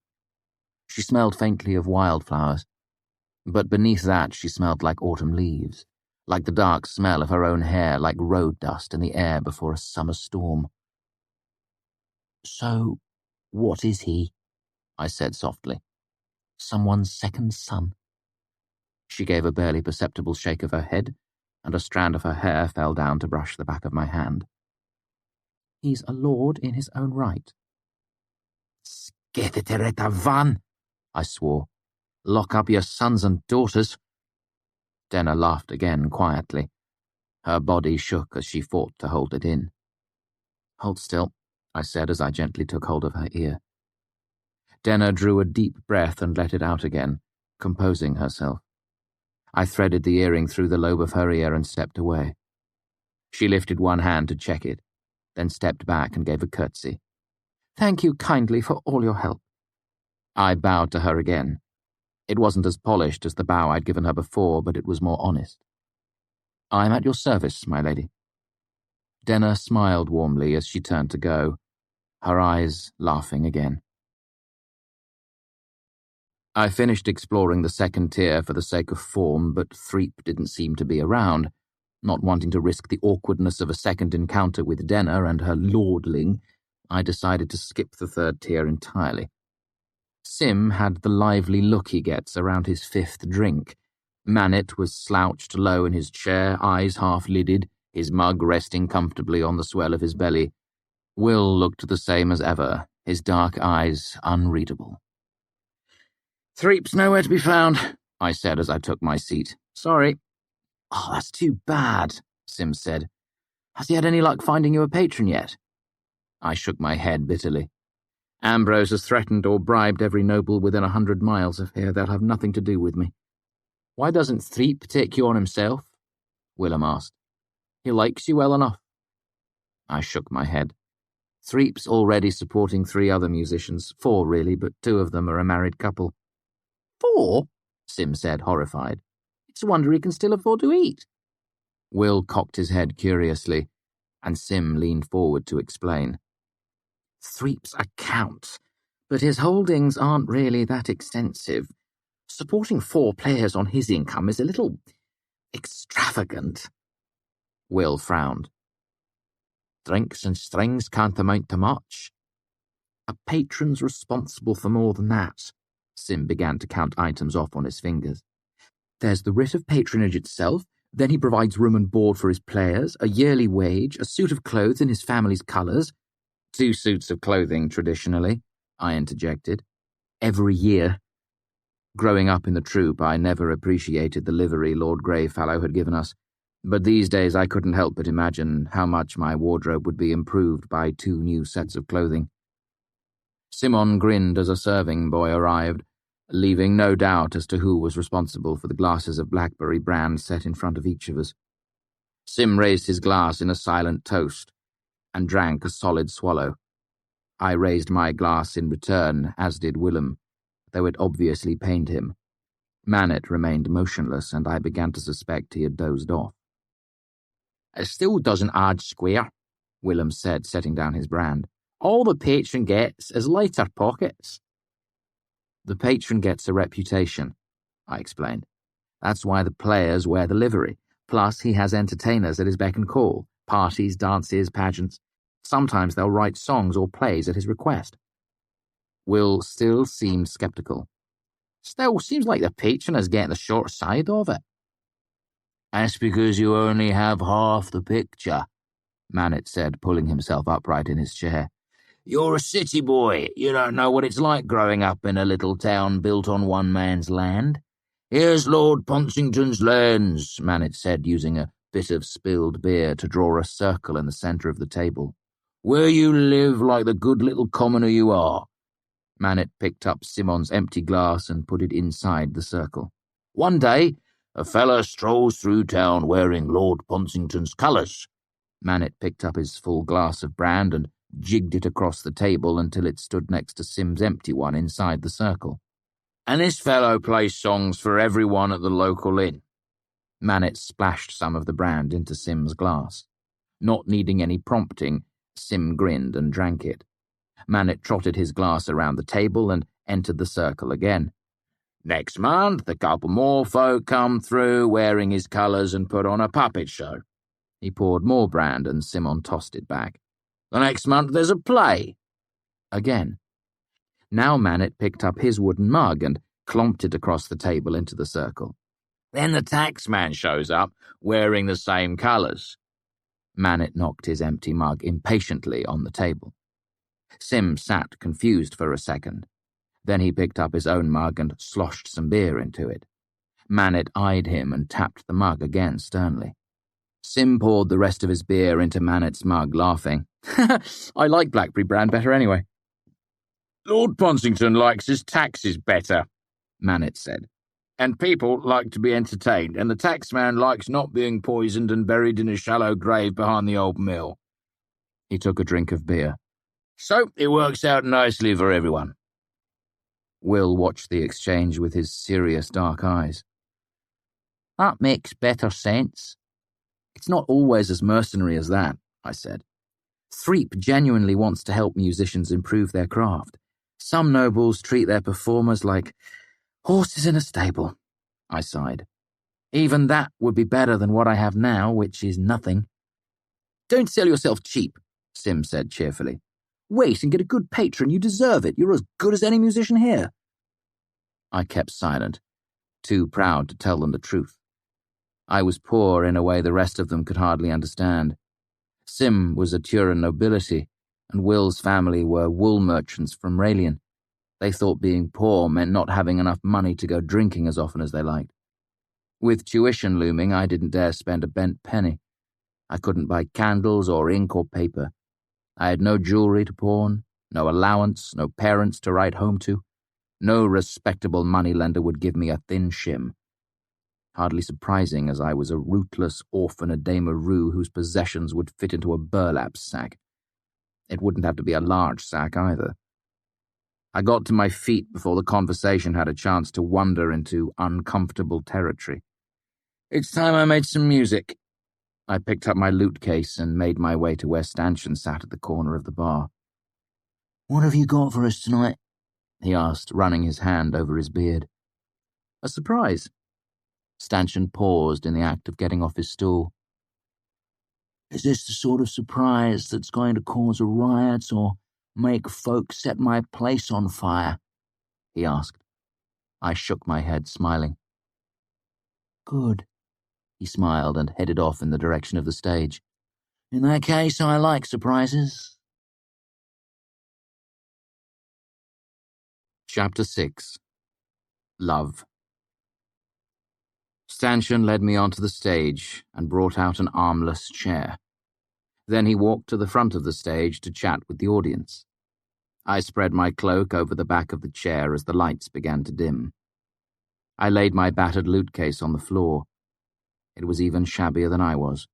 She smelled faintly of wildflowers, but beneath that she smelled like autumn leaves, like the dark smell of her own hair, like road dust in the air before a summer storm. "So, what is he?" I said softly. "Someone's second son?" She gave a barely perceptible shake of her head, and a strand of her hair fell down to brush the back of my hand. "He's a lord in his own right." "Skethetereta van," I swore. "Lock up your sons and daughters." Denna laughed again quietly. Her body shook as she fought to hold it in. "Hold still," I said as I gently took hold of her ear. Denna drew a deep breath and let it out again, composing herself. I threaded the earring through the lobe of her ear and stepped away. She lifted one hand to check it, then stepped back and gave a curtsy. "Thank you kindly for all your help." I bowed to her again. It wasn't as polished as the bow I'd given her before, but it was more honest. "I'm at your service, my lady." Denna smiled warmly as she turned to go, her eyes laughing again. I finished exploring the second tier for the sake of form, but Threep didn't seem to be around. Not wanting to risk the awkwardness of a second encounter with Denna and her lordling, I decided to skip the third tier entirely. Sim had the lively look he gets around his fifth drink. Manet was slouched low in his chair, eyes half-lidded, his mug resting comfortably on the swell of his belly. Will looked the same as ever, his dark eyes unreadable. "Threep's nowhere to be found," I said as I took my seat. "Sorry." "Oh, that's too bad," Sim said. "Has he had any luck finding you a patron yet?" I shook my head bitterly. "Ambrose has threatened or bribed every noble within 100 miles of here. They'll have nothing to do with me." "Why doesn't Threep take you on himself?" Willem asked. "He likes you well enough." I shook my head. "Threep's already supporting 3 other musicians, 4 really, but 2 of them are a married couple." "4?" Sim said, horrified. "It's a wonder he can still afford to eat." Will cocked his head curiously, and Sim leaned forward to explain. "Threep's a count, but his holdings aren't really that extensive. Supporting 4 players on his income is a little extravagant." Will frowned. "Drinks and strings can't amount to much." "A patron's responsible for more than that." Sim began to count items off on his fingers. "There's the writ of patronage itself, then he provides room and board for his players, a yearly wage, a suit of clothes in his family's colours." 2 suits of clothing, traditionally, I interjected. "Every year." Growing up in the troop, I never appreciated the livery Lord Greyfellow had given us, but these days I couldn't help but imagine how much my wardrobe would be improved by 2 new sets of clothing. Simon grinned as a serving boy arrived, leaving no doubt as to who was responsible for the glasses of blackberry brand set in front of each of us. Sim raised his glass in a silent toast and drank a solid swallow. I raised my glass in return, as did Willem, though it obviously pained him. Manet remained motionless, and I began to suspect he had dozed off. "It still doesn't add square," Willem said, setting down his brand. "All the patron gets is lighter pockets." The patron gets a reputation, I explained. That's why the players wear the livery. Plus, he has entertainers at his beck and call, parties, dances, pageants. Sometimes they'll write songs or plays at his request. Will still seemed sceptical. Still seems like the patron is getting the short side of it. That's because you only have half the picture, Manet said, pulling himself upright in his chair. You're a city boy. You don't know what it's like growing up in a little town built on one man's land. Here's Lord Ponsington's lands, Manet said, using a bit of spilled beer to draw a circle in the centre of the table. Where you live like the good little commoner you are. Manet picked up Simon's empty glass and put it inside the circle. One day, a fella strolls through town wearing Lord Ponsington's colours. Manet picked up his full glass of brand and jigged it across the table until it stood next to Sim's empty one inside the circle. And this fellow plays songs for everyone at the local inn. Manet splashed some of the brand into Sim's glass. Not needing any prompting, Sim grinned and drank it. Manet trotted his glass around the table and entered the circle again. Next month, a couple more folk come through wearing his colours and put on a puppet show. He poured more brand and Simon tossed it back. The next month there's a play. Again. Now Manet picked up his wooden mug and clomped it across the table into the circle. Then the taxman shows up, wearing the same colours. Manet knocked his empty mug impatiently on the table. Sim sat confused for a second. Then he picked up his own mug and sloshed some beer into it. Manet eyed him and tapped the mug again sternly. Sim poured the rest of his beer into Manet's mug, laughing. I like blackberry brand better anyway. Lord Ponsington likes his taxes better, Manet said. And people like to be entertained, and the taxman likes not being poisoned and buried in a shallow grave behind the old mill. He took a drink of beer. So it works out nicely for everyone. Will watched the exchange with his serious dark eyes. That makes better sense. It's not always as mercenary as that, I said. Threep genuinely wants to help musicians improve their craft. Some nobles treat their performers like horses in a stable, I sighed. Even that would be better than what I have now, which is nothing. Don't sell yourself cheap, Sim said cheerfully. Wait and get a good patron. You deserve it. You're as good as any musician here. I kept silent, too proud to tell them the truth. I was poor in a way the rest of them could hardly understand. Sim was a Turin nobility, and Will's family were wool merchants from Raelian. They thought being poor meant not having enough money to go drinking as often as they liked. With tuition looming, I didn't dare spend a bent penny. I couldn't buy candles or ink or paper. I had no jewellery to pawn, no allowance, no parents to write home to. No respectable moneylender would give me a thin shim. Hardly surprising, as I was a rootless orphan of Dameroo whose possessions would fit into a burlap sack. It wouldn't have to be a large sack either. I got to my feet before the conversation had a chance to wander into uncomfortable territory. It's time I made some music. I picked up my lute case and made my way to where Stanchion sat at the corner of the bar. What have you got for us tonight? He asked, running his hand over his beard. A surprise. Stanchion paused in the act of getting off his stool. Is this the sort of surprise that's going to cause a riot or make folk set my place on fire? He asked. I shook my head, smiling. Good. He smiled and headed off in the direction of the stage. In that case, I like surprises. Chapter 6. Love. Stanchion led me onto the stage and brought out an armless chair. Then he walked to the front of the stage to chat with the audience. I spread my cloak over the back of the chair as the lights began to dim. I laid my battered lute case on the floor. It was even shabbier than I was.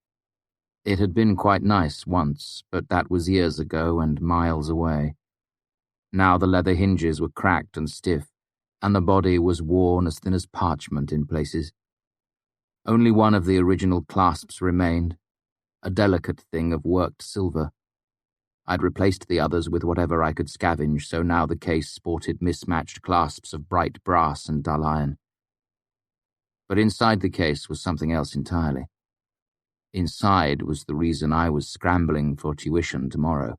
It had been quite nice once, but that was years ago and miles away. Now the leather hinges were cracked and stiff, and the body was worn as thin as parchment in places. Only one of the original clasps remained, a delicate thing of worked silver. I'd replaced the others with whatever I could scavenge, so now the case sported mismatched clasps of bright brass and dull iron. But inside the case was something else entirely. Inside was the reason I was scrambling for tuition tomorrow.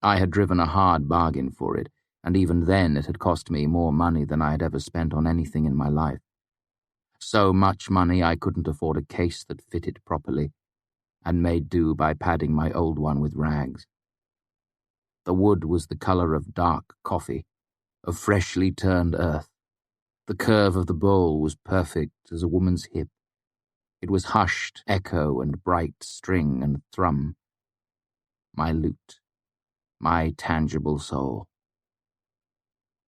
I had driven a hard bargain for it, and even then it had cost me more money than I had ever spent on anything in my life. So much money I couldn't afford a case that fitted properly, and made do by padding my old one with rags. The wood was the colour of dark coffee, of freshly turned earth. The curve of the bowl was perfect as a woman's hip. It was hushed echo and bright string and thrum. My lute, my tangible soul.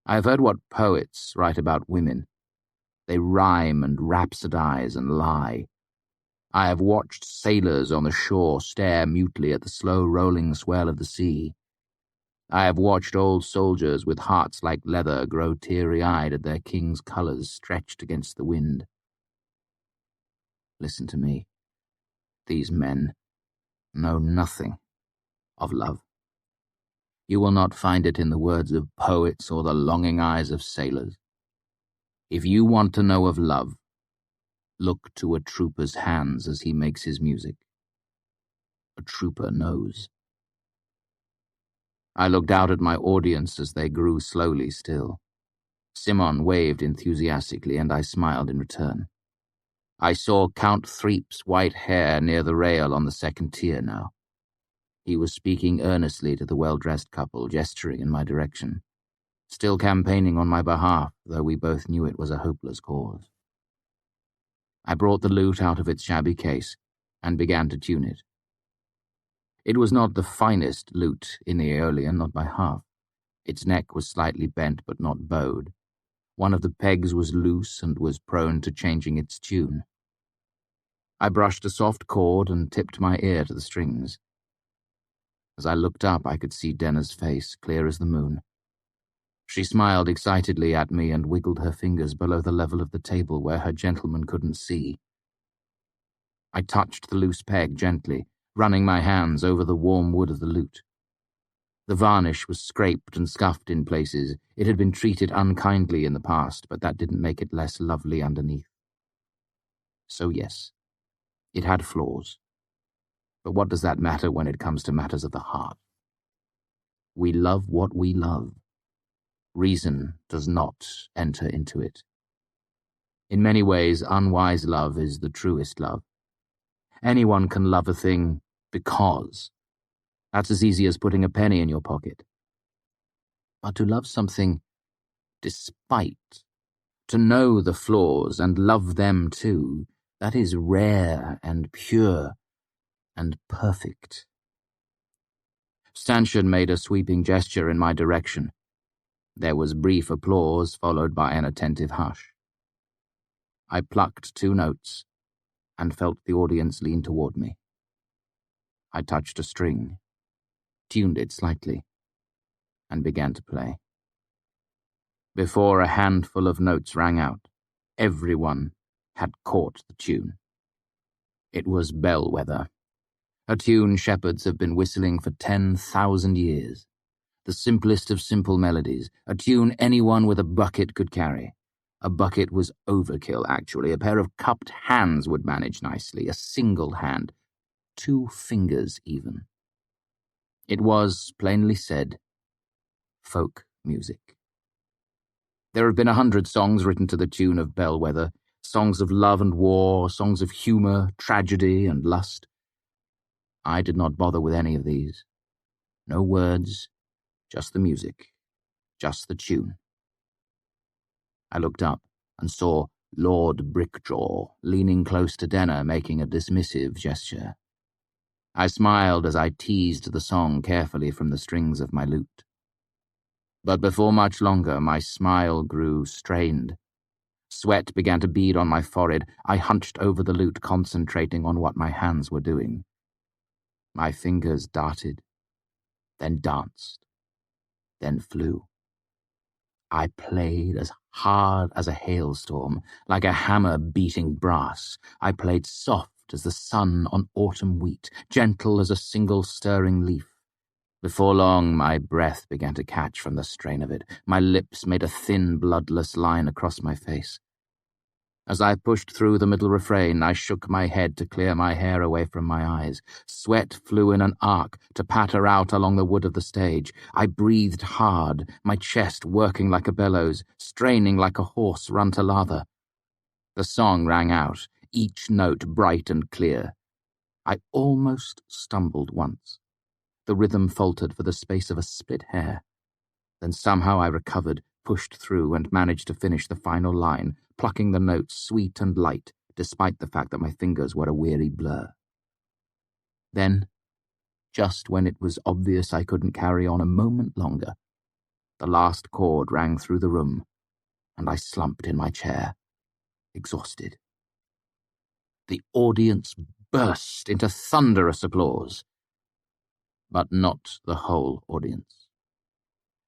I have heard what poets write about women. They rhyme and rhapsodize and lie. I have watched sailors on the shore stare mutely at the slow rolling swell of the sea. I have watched old soldiers with hearts like leather grow teary-eyed at their king's colours stretched against the wind. Listen to me. These men know nothing of love. You will not find it in the words of poets or the longing eyes of sailors. If you want to know of love, look to a trooper's hands as he makes his music. A trooper knows. I looked out at my audience as they grew slowly still. Simon waved enthusiastically, and I smiled in return. I saw Count Threep's white hair near the rail on the second tier now. He was speaking earnestly to the well-dressed couple, gesturing in my direction, still campaigning on my behalf, though we both knew it was a hopeless cause. I brought the lute out of its shabby case and began to tune it. It was not the finest lute in the Aeolian, not by half. Its neck was slightly bent but not bowed. One of the pegs was loose and was prone to changing its tune. I brushed a soft chord and tipped my ear to the strings. As I looked up, I could see Denna's face, clear as the moon. She smiled excitedly at me and wiggled her fingers below the level of the table where her gentleman couldn't see. I touched the loose peg gently, running my hands over the warm wood of the lute. The varnish was scraped and scuffed in places. It had been treated unkindly in the past, but that didn't make it less lovely underneath. So yes, it had flaws. But what does that matter when it comes to matters of the heart? We love what we love. Reason does not enter into it. In many ways, unwise love is the truest love. Anyone can love a thing because. That's as easy as putting a penny in your pocket. But to love something despite, to know the flaws and love them too, that is rare and pure and perfect. Stanchion made a sweeping gesture in my direction. There was brief applause followed by an attentive hush. I plucked 2 notes and felt the audience lean toward me. I touched a string, tuned it slightly, and began to play. Before a handful of notes rang out, everyone had caught the tune. It was Bellwether, a tune shepherds have been whistling for 10,000 years. The simplest of simple melodies, a tune anyone with a bucket could carry. A bucket was overkill, actually. A pair of cupped hands would manage nicely, a single hand, 2 fingers even. It was, plainly said, folk music. There have been 100 songs written to the tune of Bellwether, songs of love and war, songs of humour, tragedy, and lust. I did not bother with any of these. No words, just the music, just the tune. I looked up and saw Lord Brickjaw leaning close to Denna, making a dismissive gesture. I smiled as I teased the song carefully from the strings of my lute. But before much longer, my smile grew strained. Sweat began to bead on my forehead. I hunched over the lute, concentrating on what my hands were doing. My fingers darted, then danced, then flew. I played as hard as a hailstorm, like a hammer beating brass. I played soft as the sun on autumn wheat, gentle as a single stirring leaf. Before long, my breath began to catch from the strain of it. My lips made a thin, bloodless line across my face. As I pushed through the middle refrain, I shook my head to clear my hair away from my eyes. Sweat flew in an arc to patter out along the wood of the stage. I breathed hard, my chest working like a bellows, straining like a horse run to lather. The song rang out, each note bright and clear. I almost stumbled once. The rhythm faltered for the space of a split hair. Then somehow I recovered, pushed through, and managed to finish the final line, plucking the notes sweet and light, despite the fact that my fingers were a weary blur. Then, just when it was obvious I couldn't carry on a moment longer, the last chord rang through the room, and I slumped in my chair, exhausted. The audience burst into thunderous applause. But not the whole audience.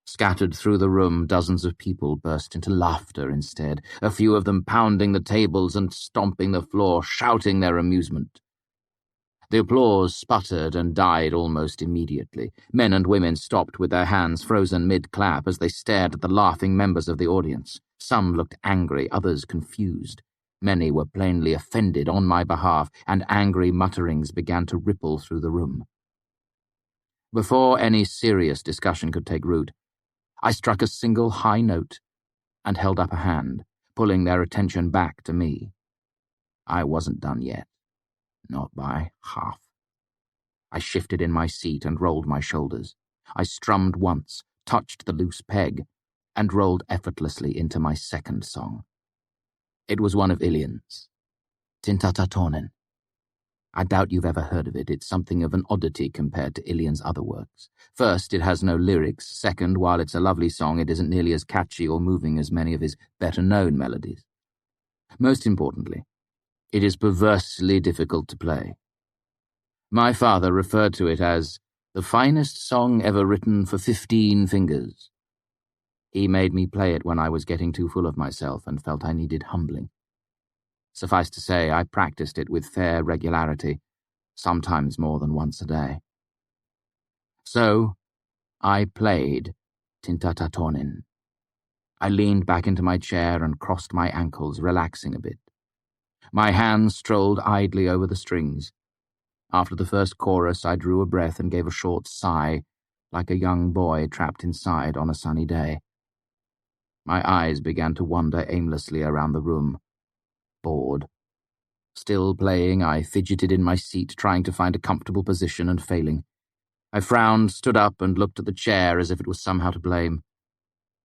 Scattered through the room, dozens of people burst into laughter instead, a few of them pounding the tables and stomping the floor, shouting their amusement. The applause sputtered and died almost immediately. Men and women stopped with their hands frozen mid-clap as they stared at the laughing members of the audience. Some looked angry, others confused. Many were plainly offended on my behalf, and angry mutterings began to ripple through the room. Before any serious discussion could take root, I struck a single high note and held up a hand, pulling their attention back to me. I wasn't done yet, not by half. I shifted in my seat and rolled my shoulders. I strummed once, touched the loose peg, and rolled effortlessly into my second song. It was one of Ilian's, Tintatatonen. I doubt you've ever heard of it. It's something of an oddity compared to Ilian's other works. First, it has no lyrics. Second, while it's a lovely song, it isn't nearly as catchy or moving as many of his better-known melodies. Most importantly, it is perversely difficult to play. My father referred to it as the finest song ever written for 15 fingers. He made me play it when I was getting too full of myself and felt I needed humbling. Suffice to say, I practiced it with fair regularity, sometimes more than once a day. So, I played Tintatatonen. I leaned back into my chair and crossed my ankles, relaxing a bit. My hands strolled idly over the strings. After the first chorus, I drew a breath and gave a short sigh, like a young boy trapped inside on a sunny day. My eyes began to wander aimlessly around the room. Bored. Still playing, I fidgeted in my seat, trying to find a comfortable position and failing. I frowned, stood up, and looked at the chair as if it was somehow to blame.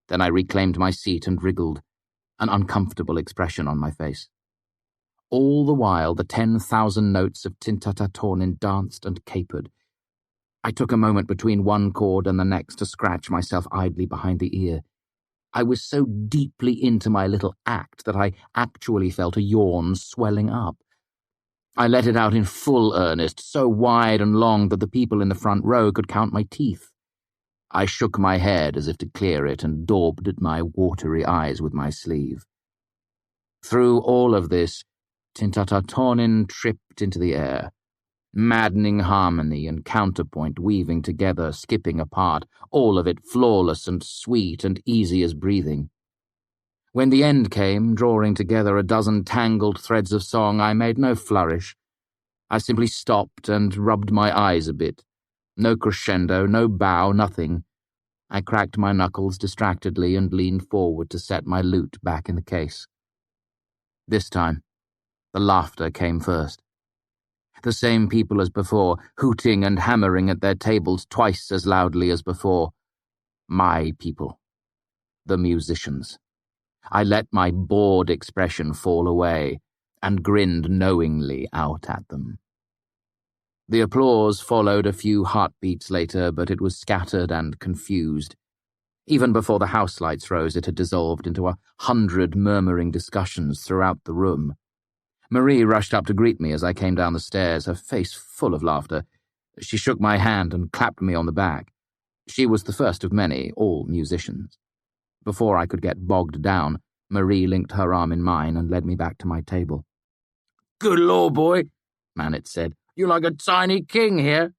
Then I reclaimed my seat and wriggled, an uncomfortable expression on my face. All the while, the 10,000 notes of Tintatatonen danced and capered. I took a moment between one chord and the next to scratch myself idly behind the ear. I was so deeply into my little act that I actually felt a yawn swelling up. I let it out in full earnest, so wide and long that the people in the front row could count my teeth. I shook my head as if to clear it and daubed at my watery eyes with my sleeve. Through all of this, Tintatatonen tripped into the air. Maddening harmony and counterpoint weaving together, skipping apart, all of it flawless and sweet and easy as breathing. When the end came, drawing together a dozen tangled threads of song, I made no flourish. I simply stopped and rubbed my eyes a bit. No crescendo, no bow, nothing. I cracked my knuckles distractedly and leaned forward to set my lute back in the case. This time, the laughter came first. The same people as before, hooting and hammering at their tables twice as loudly as before. My people. The musicians. I let my bored expression fall away and grinned knowingly out at them. The applause followed a few heartbeats later, but it was scattered and confused. Even before the house lights rose, it had dissolved into 100 murmuring discussions throughout the room. Marie rushed up to greet me as I came down the stairs, her face full of laughter. She shook my hand and clapped me on the back. She was the first of many, all musicians. Before I could get bogged down, Marie linked her arm in mine and led me back to my table. "Good Lord, boy," Manet said. "You're like a tiny king here."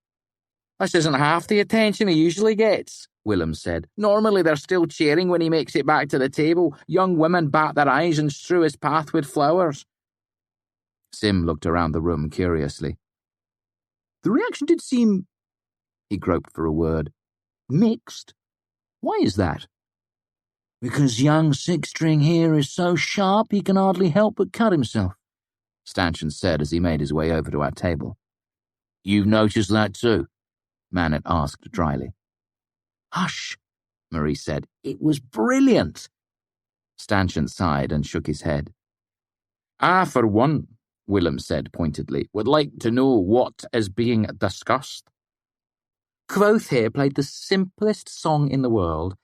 This isn't half the attention he usually gets, Willem said. Normally they're still cheering when he makes it back to the table. Young women bat their eyes and strew his path with flowers. Sim looked around the room curiously. The reaction did seem, he groped for a word, mixed. Why is that? Because young six-string here is so sharp he can hardly help but cut himself, Stanchion said as he made his way over to our table. You've noticed that too? Manet asked dryly. Hush, Marie said. It was brilliant. Stanchion sighed and shook his head. I, for one, Willem said pointedly, would like to know what is being discussed. Kvothe here played the simplest song in the world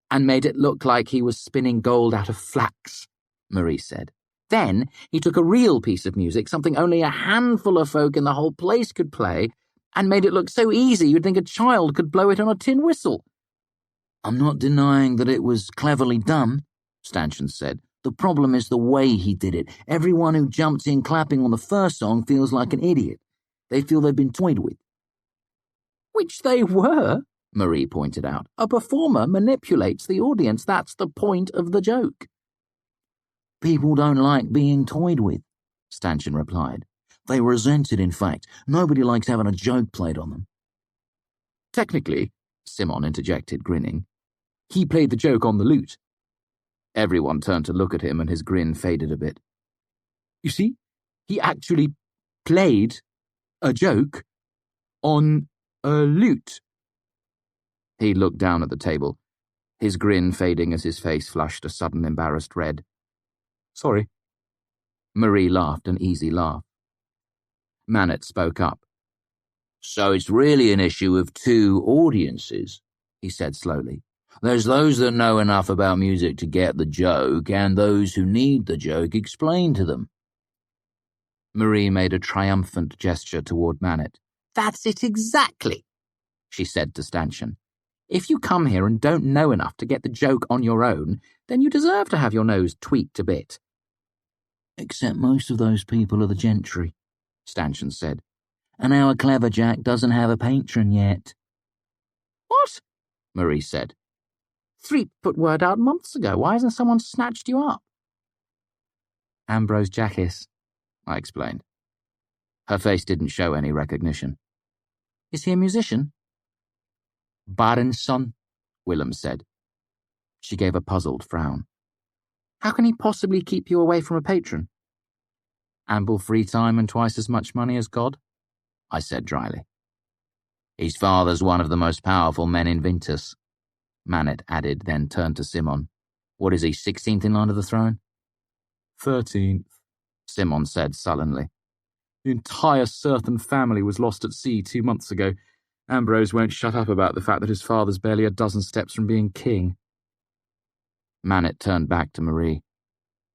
and made it look like he was spinning gold out of flax, Marie said. Then he took a real piece of music, something only a handful of folk in the whole place could play, and made it look so easy you'd think a child could blow it on a tin whistle. I'm not denying that it was cleverly done, Stanchion said. The problem is the way he did it. Everyone who jumped in clapping on the first song feels like an idiot. They feel they've been toyed with. Which they were, Marie pointed out. A performer manipulates the audience. That's the point of the joke. People don't like being toyed with, Stanchion replied. They resent it, in fact. Nobody likes having a joke played on them. Technically, Simon interjected, grinning, he played the joke on the lute. Everyone turned to look at him and his grin faded a bit. You see, he actually played a joke on a lute. He looked down at the table, his grin fading as his face flushed a sudden embarrassed red. Sorry. Marie laughed an easy laugh. Manet spoke up. So it's really an issue of two audiences, he said slowly. There's those that know enough about music to get the joke, and those who need the joke explained to them. Marie made a triumphant gesture toward Manet. That's it exactly, she said to Stanchion. If you come here and don't know enough to get the joke on your own, then you deserve to have your nose tweaked a bit. Except most of those people are the gentry, Stanchion said. And our clever Jack doesn't have a patron yet. What? Marie said. 3 put word out months ago. Why hasn't someone snatched you up? Ambrose Jackis, I explained. Her face didn't show any recognition. Is he a musician? Baron's son, Willem said. She gave a puzzled frown. How can he possibly keep you away from a patron? Ample free time and twice as much money as God, I said dryly. His father's one of the most powerful men in Vintus, Manet added, then turned to Simon. What is he, 16th in line of the throne? 13th, Simon said sullenly. The entire Surthan family was lost at sea 2 months ago. Ambrose won't shut up about the fact that his father's barely a dozen steps from being king. Manet turned back to Marie.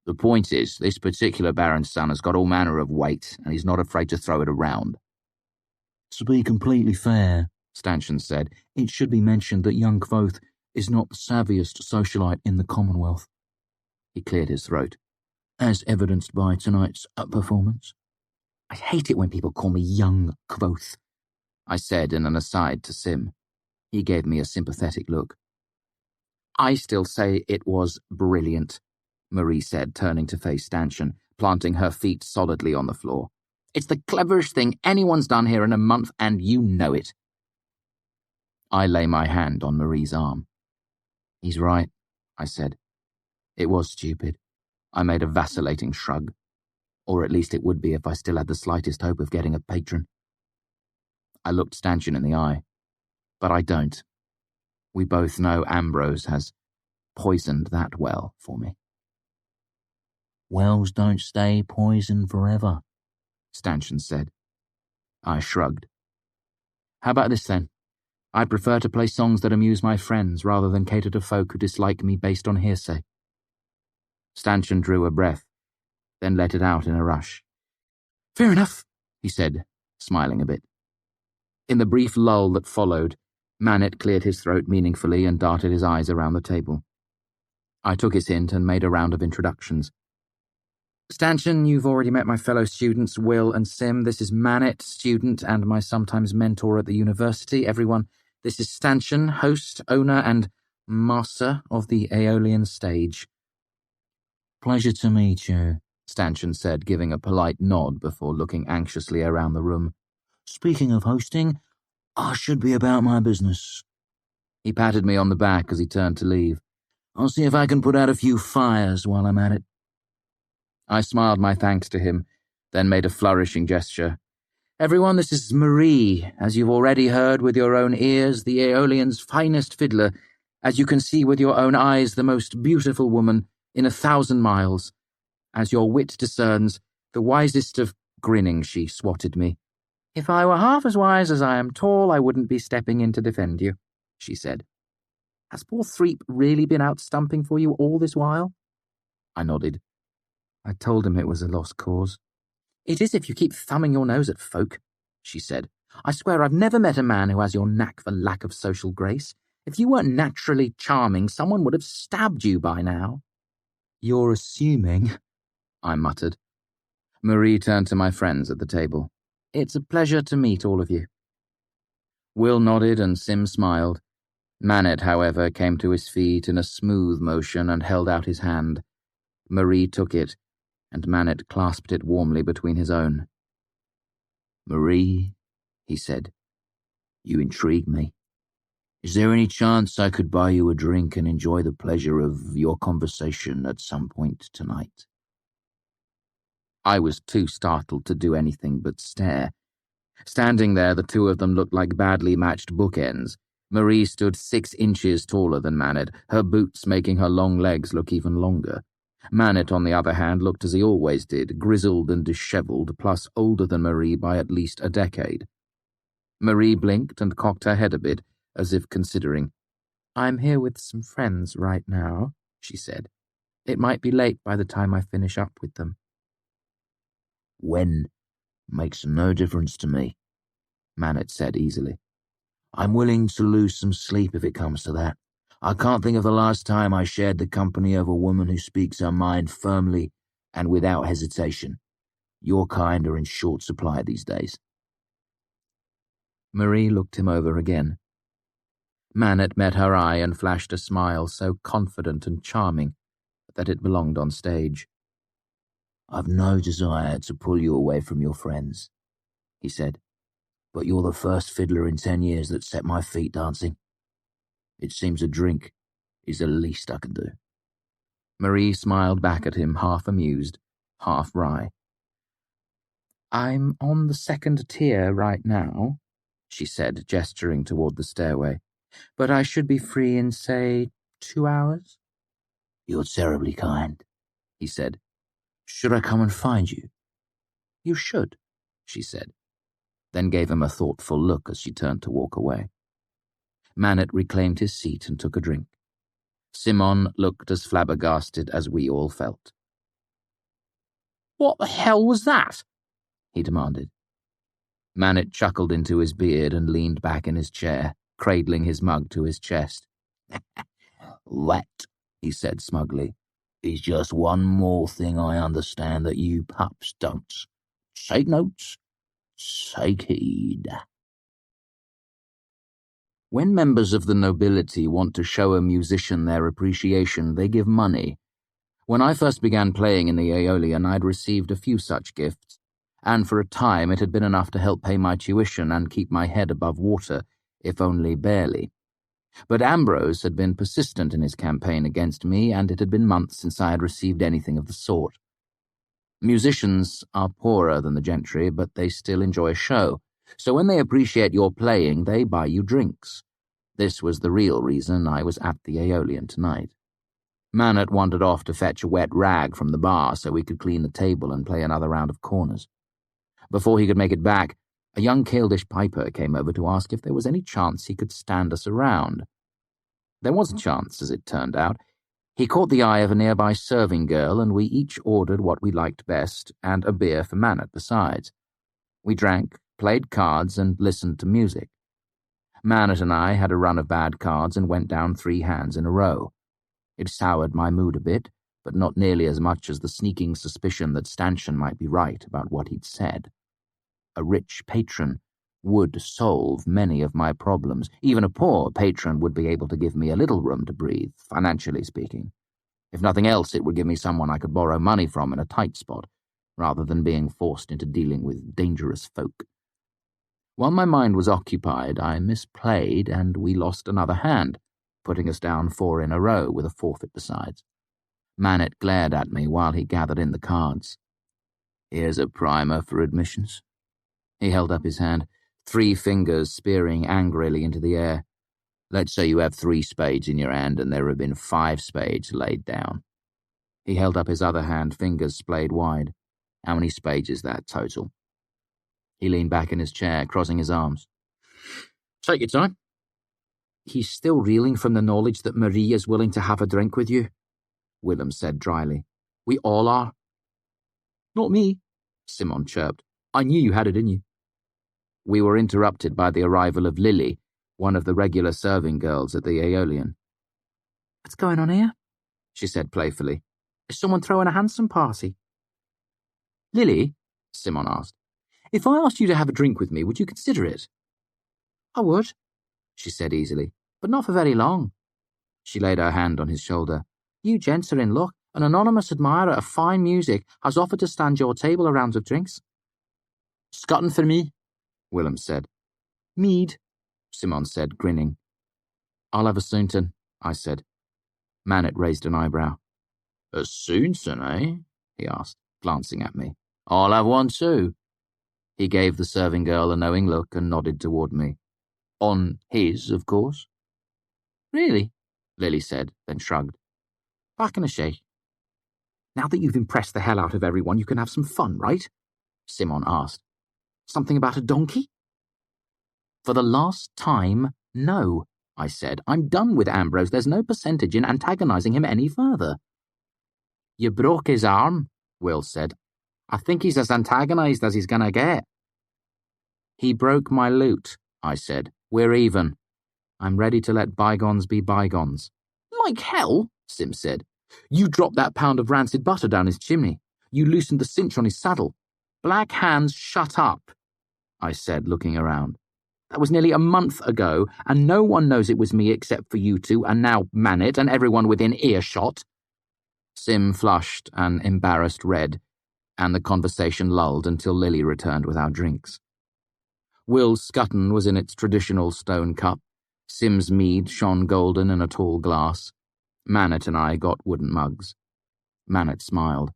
The point is, this particular baron's son has got all manner of weight, and he's not afraid to throw it around. To be completely fair, Stanchion said, it should be mentioned that young Kvothe is not the savviest socialite in the Commonwealth. He cleared his throat. As evidenced by tonight's performance. I hate it when people call me young Kvothe, I said in an aside to Sim. He gave me a sympathetic look. I still say it was brilliant, Marie said, turning to face Stanchion, planting her feet solidly on the floor. It's the cleverest thing anyone's done here in a month, and you know it. I lay my hand on Marie's arm. He's right, I said. It was stupid. I made a vacillating shrug. Or at least it would be if I still had the slightest hope of getting a patron. I looked Stanchion in the eye. But I don't. We both know Ambrose has poisoned that well for me. Wells don't stay poisoned forever, Stanchion said. I shrugged. How about this then? I'd prefer to play songs that amuse my friends rather than cater to folk who dislike me based on hearsay. Stanchion drew a breath, then let it out in a rush. Fair enough, he said, smiling a bit. In the brief lull that followed, Manet cleared his throat meaningfully and darted his eyes around the table. I took his hint and made a round of introductions. Stanchion, you've already met my fellow students, Will and Sim. This is Manet, student and my sometimes mentor at the university. Everyone, this is Stanchion, host, owner, and master of the Aeolian stage. Pleasure to meet you, Stanchion said, giving a polite nod before looking anxiously around the room. Speaking of hosting, I should be about my business. He patted me on the back as he turned to leave. I'll see if I can put out a few fires while I'm at it. I smiled my thanks to him, then made a flourishing gesture. Everyone, this is Marie, as you've already heard with your own ears, the Aeolian's finest fiddler, as you can see with your own eyes, the most beautiful woman in 1,000 miles. As your wit discerns, the wisest of— Grinning, she swatted me. If I were half as wise as I am tall, I wouldn't be stepping in to defend you, she said. Has poor Threep really been out stumping for you all this while? I nodded. I told him it was a lost cause. It is if you keep thumbing your nose at folk, she said. I swear I've never met a man who has your knack for lack of social grace. If you weren't naturally charming, someone would have stabbed you by now. You're assuming, I muttered. Marie turned to my friends at the table. It's a pleasure to meet all of you. Will nodded and Sim smiled. Manet, however, came to his feet in a smooth motion and held out his hand. Marie took it, and Manet clasped it warmly between his own. Marie, he said, you intrigue me. Is there any chance I could buy you a drink and enjoy the pleasure of your conversation at some point tonight? I was too startled to do anything but stare. Standing there, the two of them looked like badly matched bookends. Marie stood 6 inches taller than Manet, her boots making her long legs look even longer. Manet, on the other hand, looked as he always did, grizzled and dishevelled, plus older than Marie by at least a decade. Marie blinked and cocked her head a bit, as if considering. I'm here with some friends right now, she said. It might be late by the time I finish up with them. When makes no difference to me, Manet said easily. I'm willing to lose some sleep if it comes to that. I can't think of the last time I shared the company of a woman who speaks her mind firmly and without hesitation. Your kind are in short supply these days. Marie looked him over again. Manet met her eye and flashed a smile so confident and charming that it belonged on stage. I've no desire to pull you away from your friends, he said, but you're the first fiddler in 10 years that set my feet dancing. It seems a drink is the least I can do. Marie smiled back at him, half amused, half wry. I'm on the 2nd tier right now, she said, gesturing toward the stairway, but I should be free in, say, 2 hours? You're terribly kind, he said. Should I come and find you? You should, she said, then gave him a thoughtful look as she turned to walk away. Manet reclaimed his seat and took a drink. Simon looked as flabbergasted as we all felt. What the hell was that? He demanded. Manet chuckled into his beard and leaned back in his chair, cradling his mug to his chest. That, he said smugly, is just one more thing I understand that you pups don't. Take notes, take heed. When members of the nobility want to show a musician their appreciation, they give money. When I first began playing in the Aeolian, I'd received a few such gifts, and for a time it had been enough to help pay my tuition and keep my head above water, if only barely. But Ambrose had been persistent in his campaign against me, and it had been months since I had received anything of the sort. Musicians are poorer than the gentry, but they still enjoy a show, so when they appreciate your playing, they buy you drinks. This was the real reason I was at the Aeolian tonight. Manet wandered off to fetch a wet rag from the bar so we could clean the table and play another round of corners. Before he could make it back, a young Caldish piper came over to ask if there was any chance he could stand us around. There was a chance, as it turned out. He caught the eye of a nearby serving girl, and we each ordered what we liked best, and a beer for Manet besides. We drank, played cards, and listened to music. Manet and I had a run of bad cards and went down 3 hands in a row. It soured my mood a bit, but not nearly as much as the sneaking suspicion that Stanchion might be right about what he'd said. A rich patron would solve many of my problems. Even a poor patron would be able to give me a little room to breathe, financially speaking. If nothing else, it would give me someone I could borrow money from in a tight spot, rather than being forced into dealing with dangerous folk. While my mind was occupied, I misplayed, and we lost another hand, putting us down 4 in a row with a forfeit besides. Manet glared at me while he gathered in the cards. "Here's a primer for admissions." He held up his hand, 3 fingers spearing angrily into the air. "Let's say you have 3 spades in your hand and there have been 5 spades laid down." He held up his other hand, fingers splayed wide. "How many spades is that total?" He leaned back in his chair, crossing his arms. "Take your time." "He's still reeling from the knowledge that Marie is willing to have a drink with you," Willem said dryly. "We all are." "Not me," Simon chirped. "I knew you had it in you." We were interrupted by the arrival of Lily, one of the regular serving girls at the Aeolian. "What's going on here?" she said playfully. "Is someone throwing a handsome party?" "Lily," Simon asked, "if I asked you to have a drink with me, would you consider it?" "I would," she said easily, "but not for very long." She laid her hand on his shoulder. "You gents are in luck. An anonymous admirer of fine music has offered to stand your table a round of drinks." "Scottin' for me," Willem said. "Mead," Simon said, grinning. "I'll have a Soonton," I said. Manet raised an eyebrow. "A Soonton, eh?" he asked, glancing at me. "I'll have one too." He gave the serving girl a knowing look and nodded toward me. "On his, of course." "Really?" Lily said, then shrugged. "Back in a shake." "Now that you've impressed the hell out of everyone, you can have some fun, right?" Simon asked. "Something about a donkey?" "For the last time, no," I said. "I'm done with Ambrose. There's no percentage in antagonizing him any further." "You broke his arm," Will said. "I think he's as antagonized as he's gonna get." "He broke my lute," I said. "We're even. I'm ready to let bygones be bygones." "Like hell," Sim said. "You dropped that pound of rancid butter down his chimney. You loosened the cinch on his saddle." "Black Hands, shut up," I said, looking around. "That was nearly a month ago, and no one knows it was me except for you two, and now Manet, and everyone within earshot." Sim flushed an embarrassed red, and the conversation lulled until Lily returned with our drinks. Will's scutton was in its traditional stone cup. Sim's mead shone golden in a tall glass. Manet and I got wooden mugs. Manet smiled.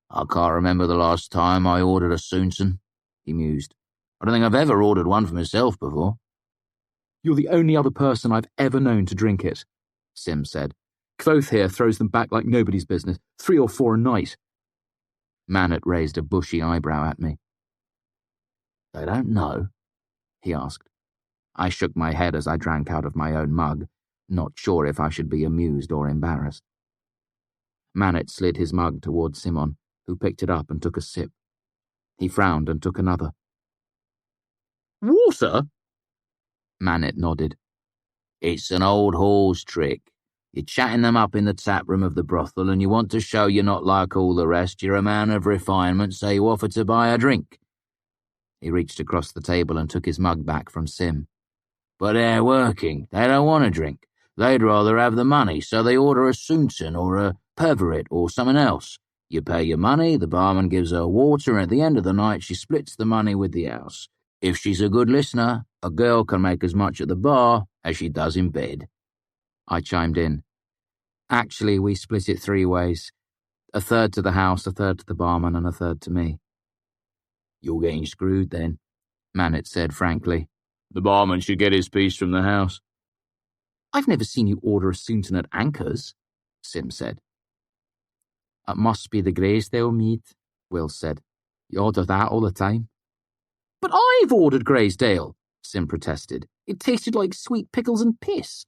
"I can't remember the last time I ordered a Soonton," he mused. "I don't think I've ever ordered one for myself before." "You're the only other person I've ever known to drink it," Sim said. "Kvothe here throws them back like nobody's business, 3 or 4 a night." Manet raised a bushy eyebrow at me. "They don't know?" he asked. I shook my head as I drank out of my own mug, not sure if I should be amused or embarrassed. Manet slid his mug toward Simon, who picked it up and took a sip. He frowned and took another. "Water?" Manet nodded. "It's an old horse trick. You're chatting them up in the tap room of the brothel, and you want to show you're not like all the rest. You're a man of refinement, so you offer to buy a drink." He reached across the table and took his mug back from Sim. "But they're working. They don't want a drink. They'd rather have the money, so they order a Soonton or a Peverit or something else. You pay your money, the barman gives her water, and at the end of the night she splits the money with the house. If she's a good listener, a girl can make as much at the bar as she does in bed." I chimed in. "Actually, we split it 3 ways. A third to the house, a third to the barman, and a third to me." "You're getting screwed then," Manet said frankly. "The barman should get his piece from the house." "I've never seen you order a Soonton at Anchor's," Sim said. "It must be the Greysdale mead," Will said. "You order that all the time." "But I've ordered Greysdale," Sim protested. "It tasted like sweet pickles and piss.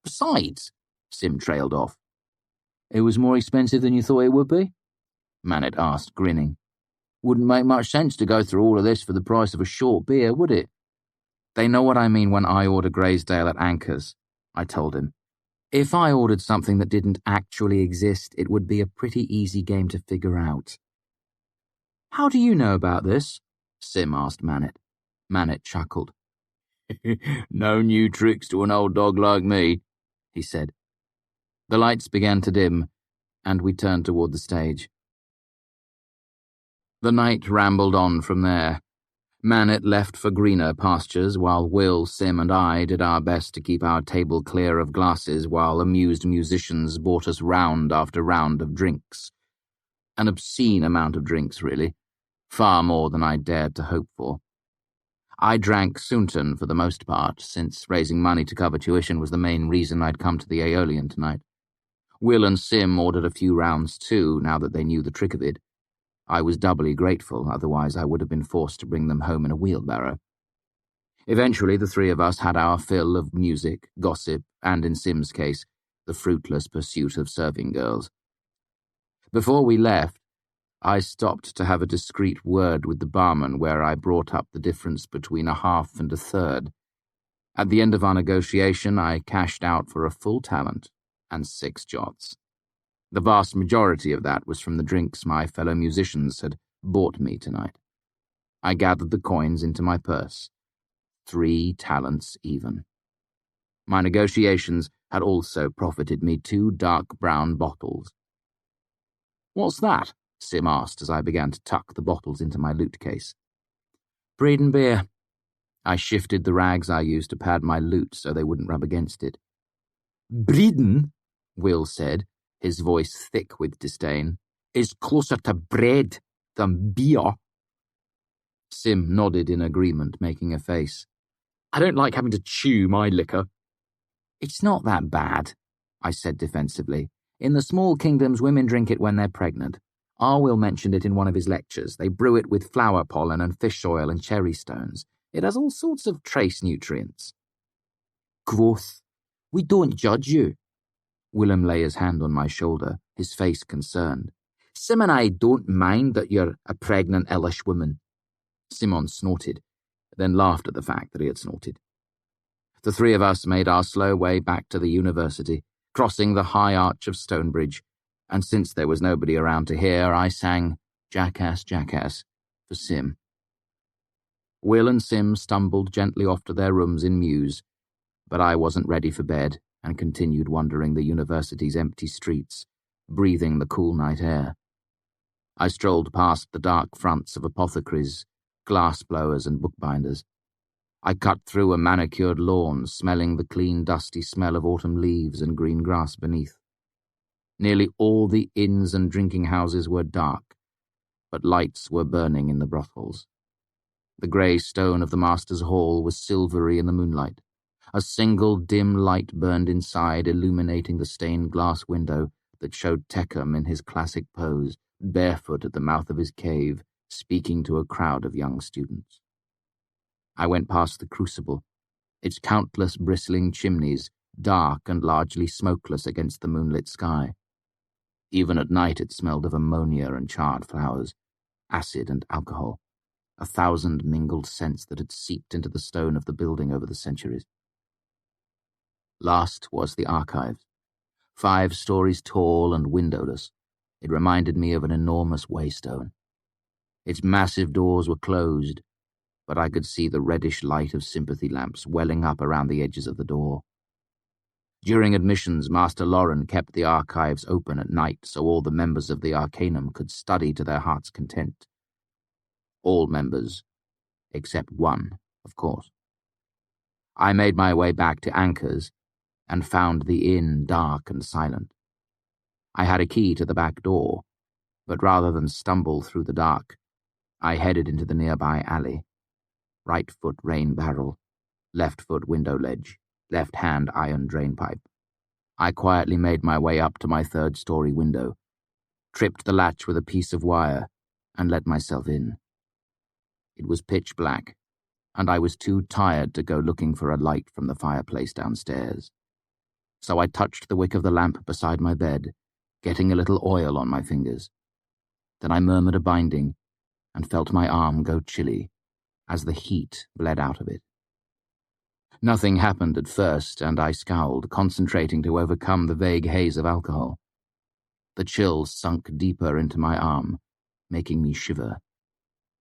Besides," Sim trailed off. "It was more expensive than you thought it would be?" Manet asked, grinning. "Wouldn't make much sense to go through all of this for the price of a short beer, would it?" "They know what I mean when I order Greysdale at Anchor's," I told him. If I ordered something that didn't actually exist, it would be a pretty easy game to figure out. "How do you know about this?" Sim asked Manet. Manet chuckled. "No new tricks to an old dog like me," he said. The lights began to dim, and we turned toward the stage. The night rambled on from there. Manet left for greener pastures, while Will, Sim, and I did our best to keep our table clear of glasses while amused musicians brought us round after round of drinks. An obscene amount of drinks, really. Far more than I dared to hope for. I drank Soonton for the most part, since raising money to cover tuition was the main reason I'd come to the Aeolian tonight. Will and Sim ordered a few rounds too, now that they knew the trick of it. I was doubly grateful, otherwise I would have been forced to bring them home in a wheelbarrow. Eventually, the three of us had our fill of music, gossip, and in Sim's case, the fruitless pursuit of serving girls. Before we left, I stopped to have a discreet word with the barman where I brought up the difference between a half and a third. At the end of our negotiation, I cashed out for a full talent and 6 jots. The vast majority of that was from the drinks my fellow musicians had bought me tonight. I gathered the coins into my purse. 3 talents even. My negotiations had also profited me 2 dark brown bottles. "What's that?" Sim asked as I began to tuck the bottles into my loot case. "Breed and beer." I shifted the rags I used to pad my loot so they wouldn't rub against it. "Breedin'," Will said, his voice thick with disdain, "is closer to bread than beer." Sim nodded in agreement, making a face. "I don't like having to chew my liquor." "It's not that bad," I said defensively. "In the small kingdoms, women drink it when they're pregnant. Arwyll mentioned it in one of his lectures. They brew it with flower pollen and fish oil and cherry stones. It has all sorts of trace nutrients." "Kvothe, we don't judge you." Willem lay his hand on my shoulder, his face concerned. "Sim and I don't mind that you're a pregnant Elish woman." Simon snorted, then laughed at the fact that he had snorted. The three of us made our slow way back to the university, crossing the high arch of Stonebridge, and since there was nobody around to hear, I sang Jackass, Jackass for Sim. Will and Sim stumbled gently off to their rooms in Mews, but I wasn't ready for bed and continued wandering the university's empty streets, breathing the cool night air. I strolled past the dark fronts of apothecaries, glass-blowers and bookbinders. I cut through a manicured lawn, smelling the clean, dusty smell of autumn leaves and green grass beneath. Nearly all the inns and drinking houses were dark, but lights were burning in the brothels. The grey stone of the master's hall was silvery in the moonlight. A single dim light burned inside, illuminating the stained glass window that showed Tecum in his classic pose, barefoot at the mouth of his cave, speaking to a crowd of young students. I went past the crucible, its countless bristling chimneys, dark and largely smokeless against the moonlit sky. Even at night it smelled of ammonia and charred flowers, acid and alcohol, 1,000 mingled scents that had seeped into the stone of the building over the centuries. Last was the archives, 5 stories tall and windowless. It reminded me of an enormous waystone. Its massive doors were closed, but I could see the reddish light of sympathy lamps welling up around the edges of the door. During admissions, Master Lauren kept the archives open at night so all the members of the Arcanum could study to their heart's content. All members, except one, of course. I made my way back to Anchor's and found the inn dark and silent. I had a key to the back door, but rather than stumble through the dark, I headed into the nearby alley. Right foot rain barrel, left foot window ledge, left hand iron drainpipe. I quietly made my way up to my 3rd-story window, tripped the latch with a piece of wire, and let myself in. It was pitch black, and I was too tired to go looking for a light from the fireplace downstairs. So I touched the wick of the lamp beside my bed, getting a little oil on my fingers. Then I murmured a binding and felt my arm go chilly as the heat bled out of it. Nothing happened at first, and I scowled, concentrating to overcome the vague haze of alcohol. The chill sunk deeper into my arm, making me shiver.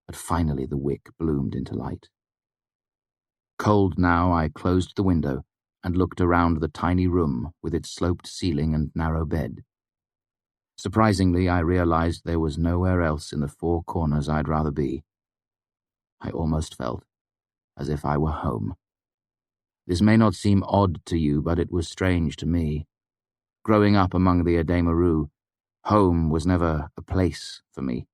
But finally the wick bloomed into light. Cold now, I closed the window and looked around the tiny room with its sloped ceiling and narrow bed. Surprisingly, I realized there was nowhere else in the four corners I'd rather be. I almost felt as if I were home. This may not seem odd to you, but it was strange to me. Growing up among the Ademaru, home was never a place for me.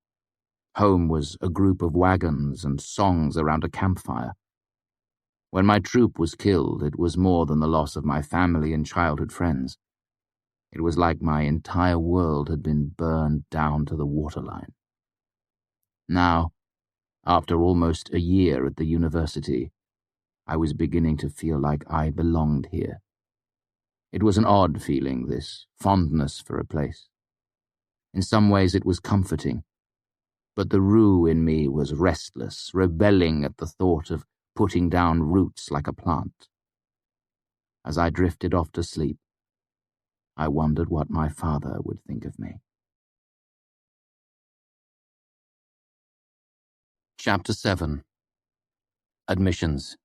Home was a group of wagons and songs around a campfire. When my troop was killed, it was more than the loss of my family and childhood friends. It was like my entire world had been burned down to the waterline. Now, after almost a year at the university, I was beginning to feel like I belonged here. It was an odd feeling, this fondness for a place. In some ways it was comforting, but the rue in me was restless, rebelling at the thought of putting down roots like a plant. As I drifted off to sleep, I wondered what my father would think of me. Chapter 7. Admissions.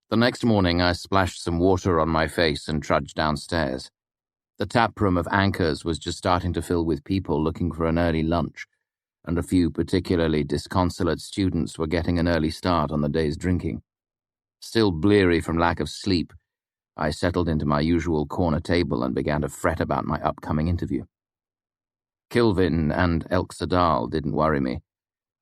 The next morning I splashed some water on my face and trudged downstairs. The taproom of Anchor's was just starting to fill with people looking for an early lunch, and a few particularly disconsolate students were getting an early start on the day's drinking. Still bleary from lack of sleep, I settled into my usual corner table and began to fret about my upcoming interview. Kilvin and Elk Sadal didn't worry me.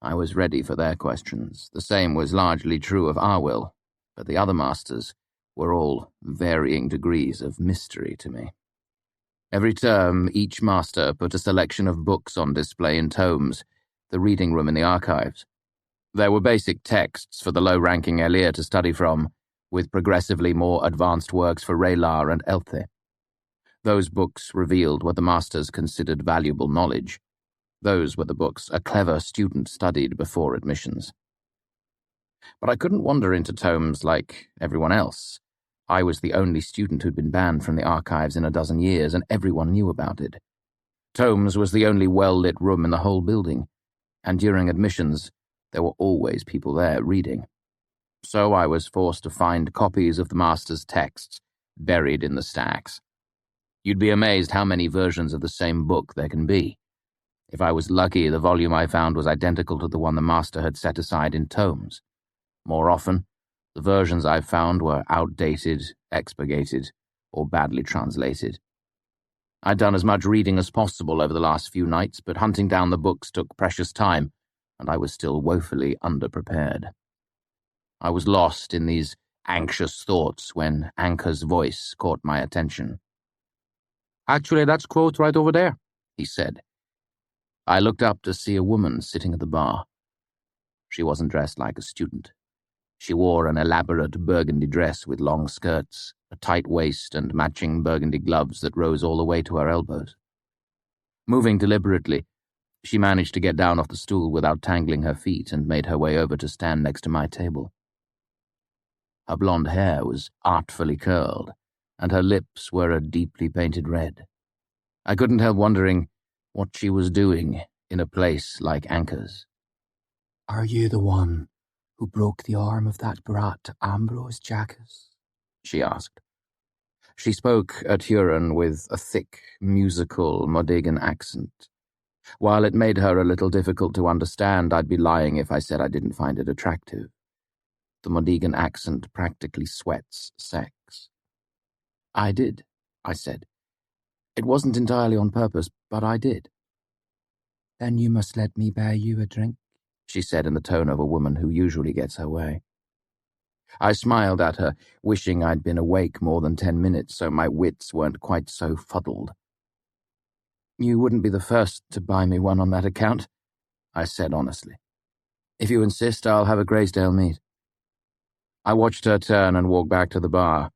I was ready for their questions. The same was largely true of Arwyll, but the other masters were all varying degrees of mystery to me. Every term, each master put a selection of books on display in tomes, the reading room in the archives. There were basic texts for the low-ranking Elir to study from, with progressively more advanced works for Raylar and Elthe. Those books revealed what the masters considered valuable knowledge. Those were the books a clever student studied before admissions. But I couldn't wander into tomes like everyone else. I was the only student who'd been banned from the archives in a dozen years, and everyone knew about it. Tomes was the only well-lit room in the whole building, and during admissions, there were always people there reading. So I was forced to find copies of the master's texts buried in the stacks. You'd be amazed how many versions of the same book there can be. If I was lucky, the volume I found was identical to the one the master had set aside in tomes. More often, the versions I found were outdated, expurgated, or badly translated. I'd done as much reading as possible over the last few nights, but hunting down the books took precious time, and I was still woefully underprepared. I was lost in these anxious thoughts when Anchor's voice caught my attention. "Actually, that's Kvothe right over there," he said. I looked up to see a woman sitting at the bar. She wasn't dressed like a student. She wore an elaborate burgundy dress with long skirts, a tight waist, and matching burgundy gloves that rose all the way to her elbows. Moving deliberately, she managed to get down off the stool without tangling her feet and made her way over to stand next to my table. Her blonde hair was artfully curled, and her lips were a deeply painted red. I couldn't help wondering what she was doing in a place like Anchor's. "Are you the one who broke the arm of that brat Ambrose Jackas?" she asked. She spoke at Huron with a thick, musical Modegan accent. While it made her a little difficult to understand, I'd be lying if I said I didn't find it attractive. The Modegan accent practically sweats sex. "I did," I said. "It wasn't entirely on purpose, but I did." "Then you must let me buy you a drink," she said in the tone of a woman who usually gets her way. I smiled at her, wishing I'd been awake more than 10 minutes so my wits weren't quite so fuddled. "You wouldn't be the first to buy me one on that account," I said honestly. "If you insist, I'll have a Graysdale meat." I watched her turn and walk back to the bar.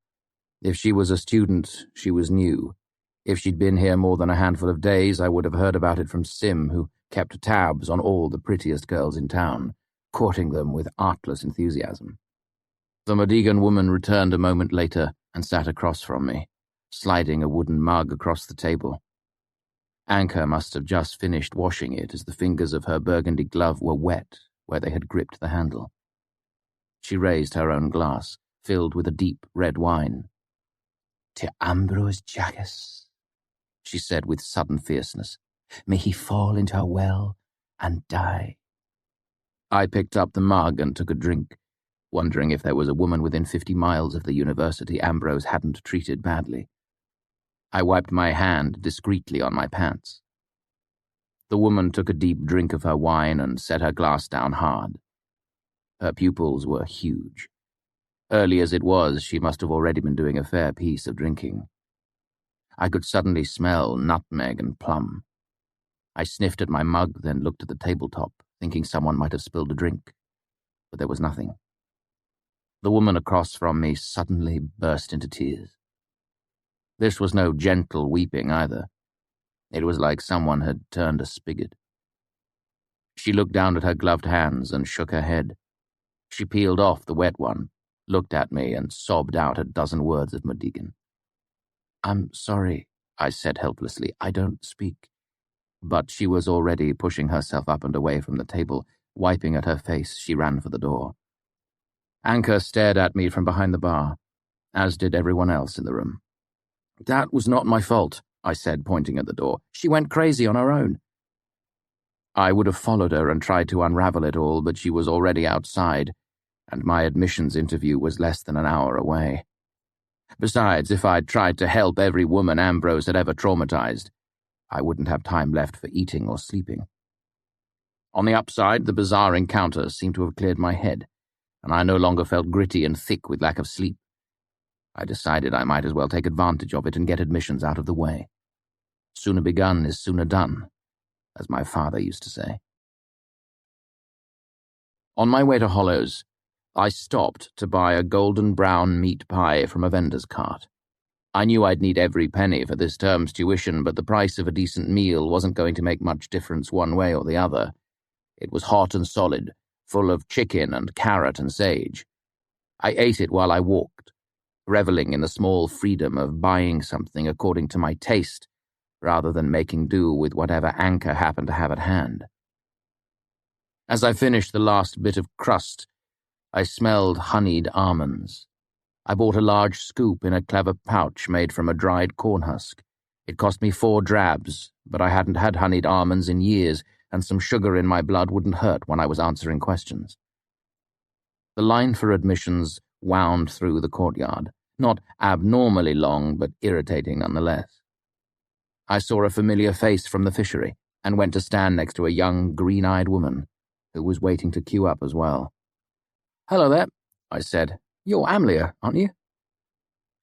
If she was a student, she was new. If she'd been here more than a handful of days, I would have heard about it from Sim, who kept tabs on all the prettiest girls in town, courting them with artless enthusiasm. The Madigan woman returned a moment later and sat across from me, sliding a wooden mug across the table. Anka must have just finished washing it as the fingers of her burgundy glove were wet where they had gripped the handle. She raised her own glass, filled with a deep red wine. "To Ambrose Jaggers," she said with sudden fierceness. "May he fall into a well and die." I picked up the mug and took a drink, wondering if there was a woman within 50 miles of the university Ambrose hadn't treated badly. I wiped my hand discreetly on my pants. The woman took a deep drink of her wine and set her glass down hard. Her pupils were huge. Early as it was, she must have already been doing a fair piece of drinking. I could suddenly smell nutmeg and plum. I sniffed at my mug, then looked at the tabletop, thinking someone might have spilled a drink, but there was nothing. The woman across from me suddenly burst into tears. This was no gentle weeping either. It was like someone had turned a spigot. She looked down at her gloved hands and shook her head. She peeled off the wet one, looked at me, and sobbed out a dozen words of Madigan. "I'm sorry," I said helplessly. "I don't speak." But she was already pushing herself up and away from the table. Wiping at her face, she ran for the door. Anka stared at me from behind the bar, as did everyone else in the room. "That was not my fault," I said, pointing at the door. "She went crazy on her own." I would have followed her and tried to unravel it all, but she was already outside, and my admissions interview was less than an hour away. Besides, if I'd tried to help every woman Ambrose had ever traumatized, I wouldn't have time left for eating or sleeping. On the upside, the bizarre encounter seemed to have cleared my head, and I no longer felt gritty and thick with lack of sleep. I decided I might as well take advantage of it and get admissions out of the way. Sooner begun is sooner done, as my father used to say. On my way to Hollows, I stopped to buy a golden brown meat pie from a vendor's cart. I knew I'd need every penny for this term's tuition, but the price of a decent meal wasn't going to make much difference one way or the other. It was hot and solid, full of chicken and carrot and sage. I ate it while I walked, reveling in the small freedom of buying something according to my taste, rather than making do with whatever Anka happened to have at hand. As I finished the last bit of crust, I smelled honeyed almonds. I bought a large scoop in a clever pouch made from a dried corn husk. It cost me 4 drabs, but I hadn't had honeyed almonds in years, and some sugar in my blood wouldn't hurt when I was answering questions. The line for admissions wound through the courtyard, not abnormally long, but irritating nonetheless. I saw a familiar face from the fishery, and went to stand next to a young, green-eyed woman, who was waiting to queue up as well. "Hello there," I said. "You're Amlia, aren't you?"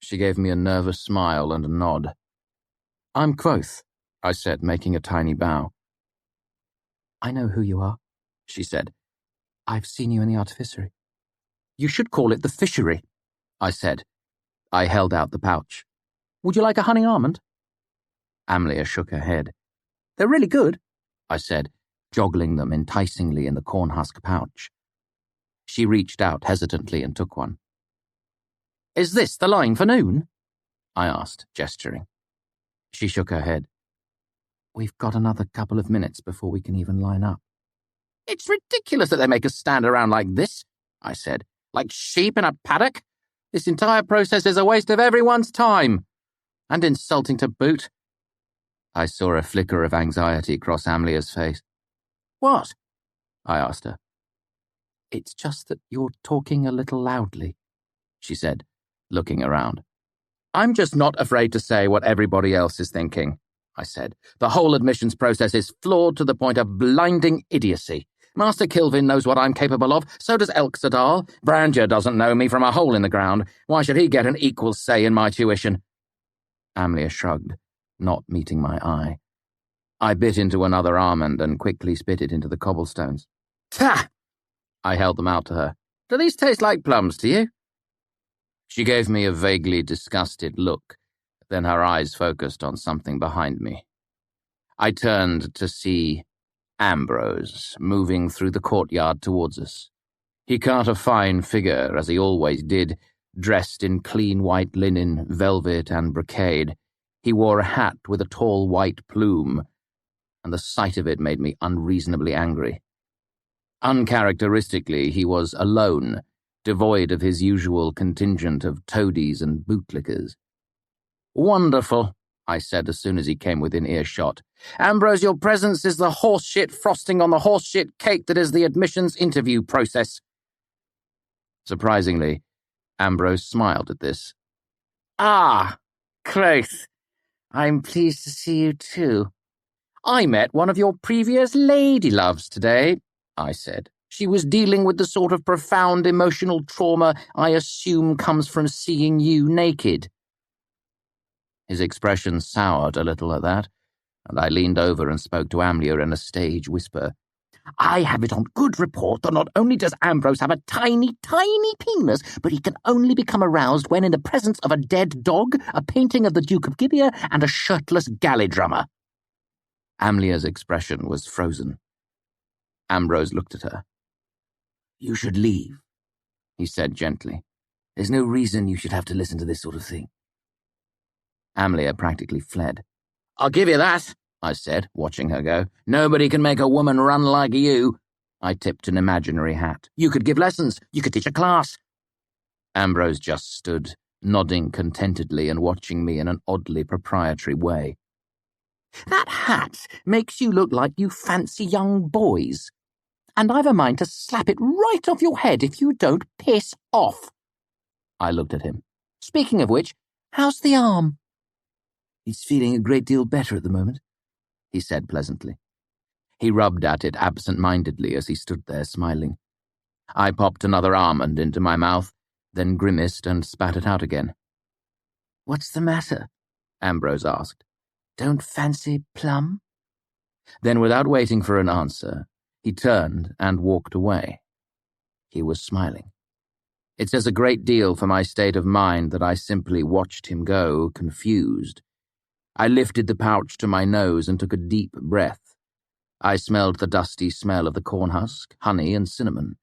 She gave me a nervous smile and a nod. "I'm Kvothe," I said, making a tiny bow. "I know who you are," she said. "I've seen you in the artificery." "You should call it the fishery," I said. I held out the pouch. "Would you like a honey almond?" Amlia shook her head. "They're really good," I said, joggling them enticingly in the corn husk pouch. She reached out hesitantly and took one. "Is this the line for noon?" I asked, gesturing. She shook her head. "We've got another couple of minutes before we can even line up." "It's ridiculous that they make us stand around like this," I said. "Like sheep in a paddock. This entire process is a waste of everyone's time. And insulting to boot." I saw a flicker of anxiety cross Amlia's face. "What?" I asked her. "It's just that you're talking a little loudly," she said, looking around. "I'm just not afraid to say what everybody else is thinking," I said. "The whole admissions process is flawed to the point of blinding idiocy. Master Kilvin knows what I'm capable of, so does Elxadal. Brandier doesn't know me from a hole in the ground. Why should he get an equal say in my tuition?" Amlia shrugged, not meeting my eye. I bit into another almond and quickly spit it into the cobblestones. "Ta!" I held them out to her. "Do these taste like plums to you?" She gave me a vaguely disgusted look, then her eyes focused on something behind me. I turned to see Ambrose moving through the courtyard towards us. He cut a fine figure, as he always did, dressed in clean white linen, velvet, and brocade. He wore a hat with a tall white plume, and the sight of it made me unreasonably angry. Uncharacteristically, he was alone, devoid of his usual contingent of toadies and bootlickers. "Wonderful," I said as soon as he came within earshot. "Ambrose, your presence is the horseshit frosting on the horseshit cake that is the admissions interview process." Surprisingly, Ambrose smiled at this. "Ah, Kvothe, I'm pleased to see you too. I met one of your previous ladyloves today," I said. "She was dealing with the sort of profound emotional trauma I assume comes from seeing you naked." His expression soured a little at that, and I leaned over and spoke to Amlia in a stage whisper. "I have it on good report that not only does Ambrose have a tiny, tiny penis, but he can only become aroused when in the presence of a dead dog, a painting of the Duke of Gibeah, and a shirtless galley drummer." Amlia's expression was frozen. Ambrose looked at her. "You should leave," he said gently. "There's no reason you should have to listen to this sort of thing." Amlia practically fled. "I'll give you that," I said, watching her go. "Nobody can make a woman run like you." I tipped an imaginary hat. "You could give lessons. You could teach a class." Ambrose just stood, nodding contentedly and watching me in an oddly proprietary way. "That hat makes you look like you fancy young boys, and I've a mind to slap it right off your head if you don't piss off." I looked at him. "Speaking of which, how's the arm?" "He's feeling a great deal better at the moment," he said pleasantly. He rubbed at it absent-mindedly as he stood there smiling. I popped another almond into my mouth, then grimaced and spat it out again. "What's the matter?" Ambrose asked. "Don't fancy plum?" Then, without waiting for an answer, he turned and walked away. He was smiling. It says a great deal for my state of mind that I simply watched him go, confused. I lifted the pouch to my nose and took a deep breath. I smelled the dusty smell of the corn husk, honey, and cinnamon.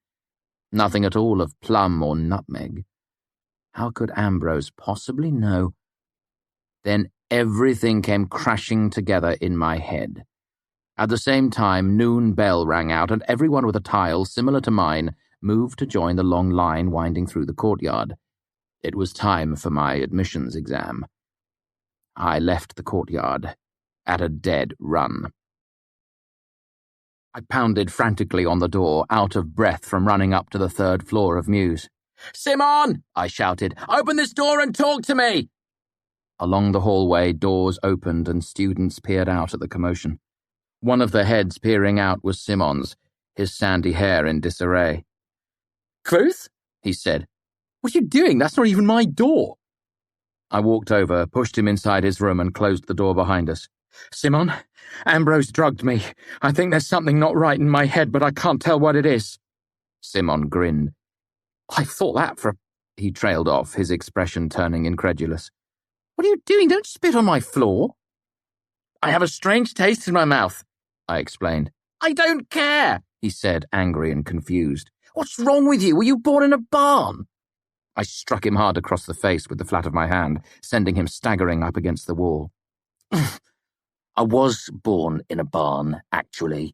Nothing at all of plum or nutmeg. How could Ambrose possibly know? Then everything came crashing together in my head. At the same time, noon bell rang out, and everyone with a tile similar to mine moved to join the long line winding through the courtyard. It was time for my admissions exam. I left the courtyard at a dead run. I pounded frantically on the door, out of breath from running up to the 3rd floor of Mews. "Simon!" I shouted. "Open this door and talk to me!" Along the hallway, doors opened and students peered out at the commotion. One of the heads peering out was Simon's, his sandy hair in disarray. "Kvothe?" he said. "What are you doing? That's not even my door." I walked over, pushed him inside his room and closed the door behind us. "Simon, Ambrose drugged me. I think there's something not right in my head, but I can't tell what it is." Simon grinned. "I thought that for—" He trailed off, his expression turning incredulous. "What are you doing? Don't spit on my floor." "I have a strange taste in my mouth," I explained. "I don't care," he said, angry and confused. "What's wrong with you? Were you born in a barn?" I struck him hard across the face with the flat of my hand, sending him staggering up against the wall. "I was born in a barn, actually,"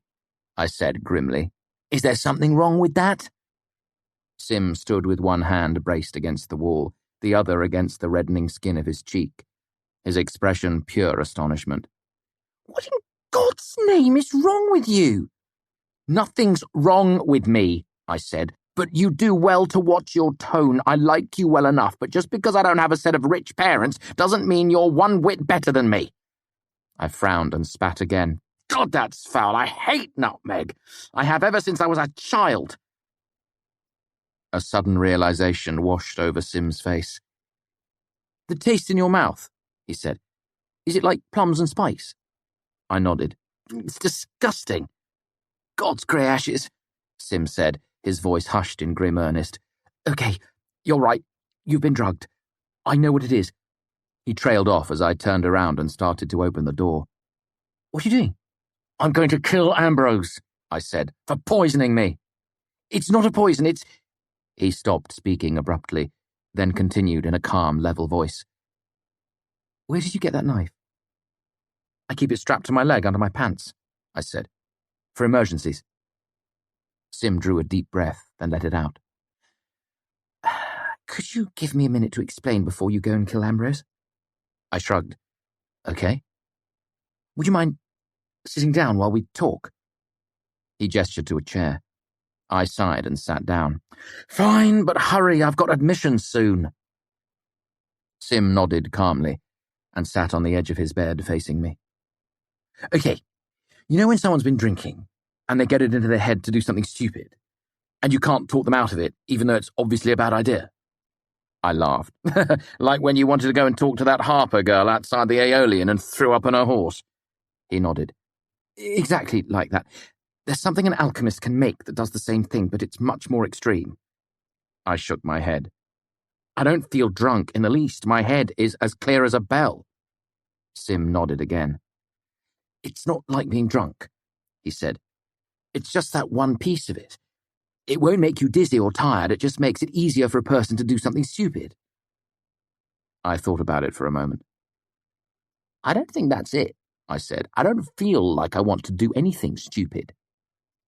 I said grimly. "Is there something wrong with that?" Sim stood with one hand braced against the wall, the other against the reddening skin of his cheek, his expression pure astonishment. "What in God's name is wrong with you?" "Nothing's wrong with me," I said. "But you do well to watch your tone. I like you well enough, but just because I don't have a set of rich parents doesn't mean you're one whit better than me." I frowned and spat again. "God, that's foul. I hate nutmeg. I have ever since I was a child." A sudden realization washed over Sim's face. "The taste in your mouth," he said. "Is it like plums and spice?" I nodded. "It's disgusting." "God's grey ashes," Sim said, his voice hushed in grim earnest. "Okay, you're right. You've been drugged. I know what it is." He trailed off as I turned around and started to open the door. "What are you doing?" "I'm going to kill Ambrose," I said, "for poisoning me." It's not a poison, it's—" He stopped speaking abruptly, then continued in a calm, level voice. "Where did you get that knife?" "I keep it strapped to my leg under my pants," I said. "For emergencies." Sim drew a deep breath, then let it out. "Could you give me a minute to explain before you go and kill Ambrose?" I shrugged. "Okay." "Would you mind sitting down while we talk?" He gestured to a chair. I sighed and sat down. "Fine, but hurry, I've got admissions soon." Sim nodded calmly and sat on the edge of his bed facing me. "Okay, you know when someone's been drinking and they get it into their head to do something stupid, and you can't talk them out of it, even though it's obviously a bad idea?" I laughed. "Like when you wanted to go and talk to that Harper girl outside the Aeolian and threw up on her horse." He nodded. "Exactly like that. There's something an alchemist can make that does the same thing, but it's much more extreme." I shook my head. "I don't feel drunk in the least. My head is as clear as a bell." Sim nodded again. "It's not like being drunk," he said. "It's just that one piece of it. It won't make you dizzy or tired, it just makes it easier for a person to do something stupid." I thought about it for a moment. "I don't think that's it," I said. "I don't feel like I want to do anything stupid."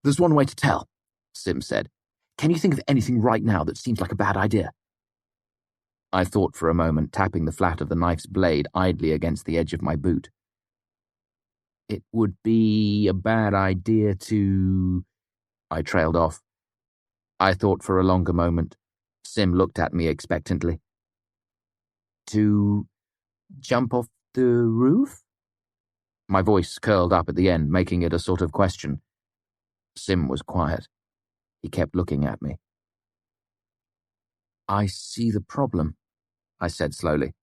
"There's one way to tell," Sim said. "Can you think of anything right now that seems like a bad idea?" I thought for a moment, tapping the flat of the knife's blade idly against the edge of my boot. "It would be a bad idea to—" I trailed off. I thought for a longer moment. Sim looked at me expectantly. "To jump off the roof?" My voice curled up at the end, making it a sort of question. Sim was quiet. He kept looking at me. "I see the problem," I said slowly.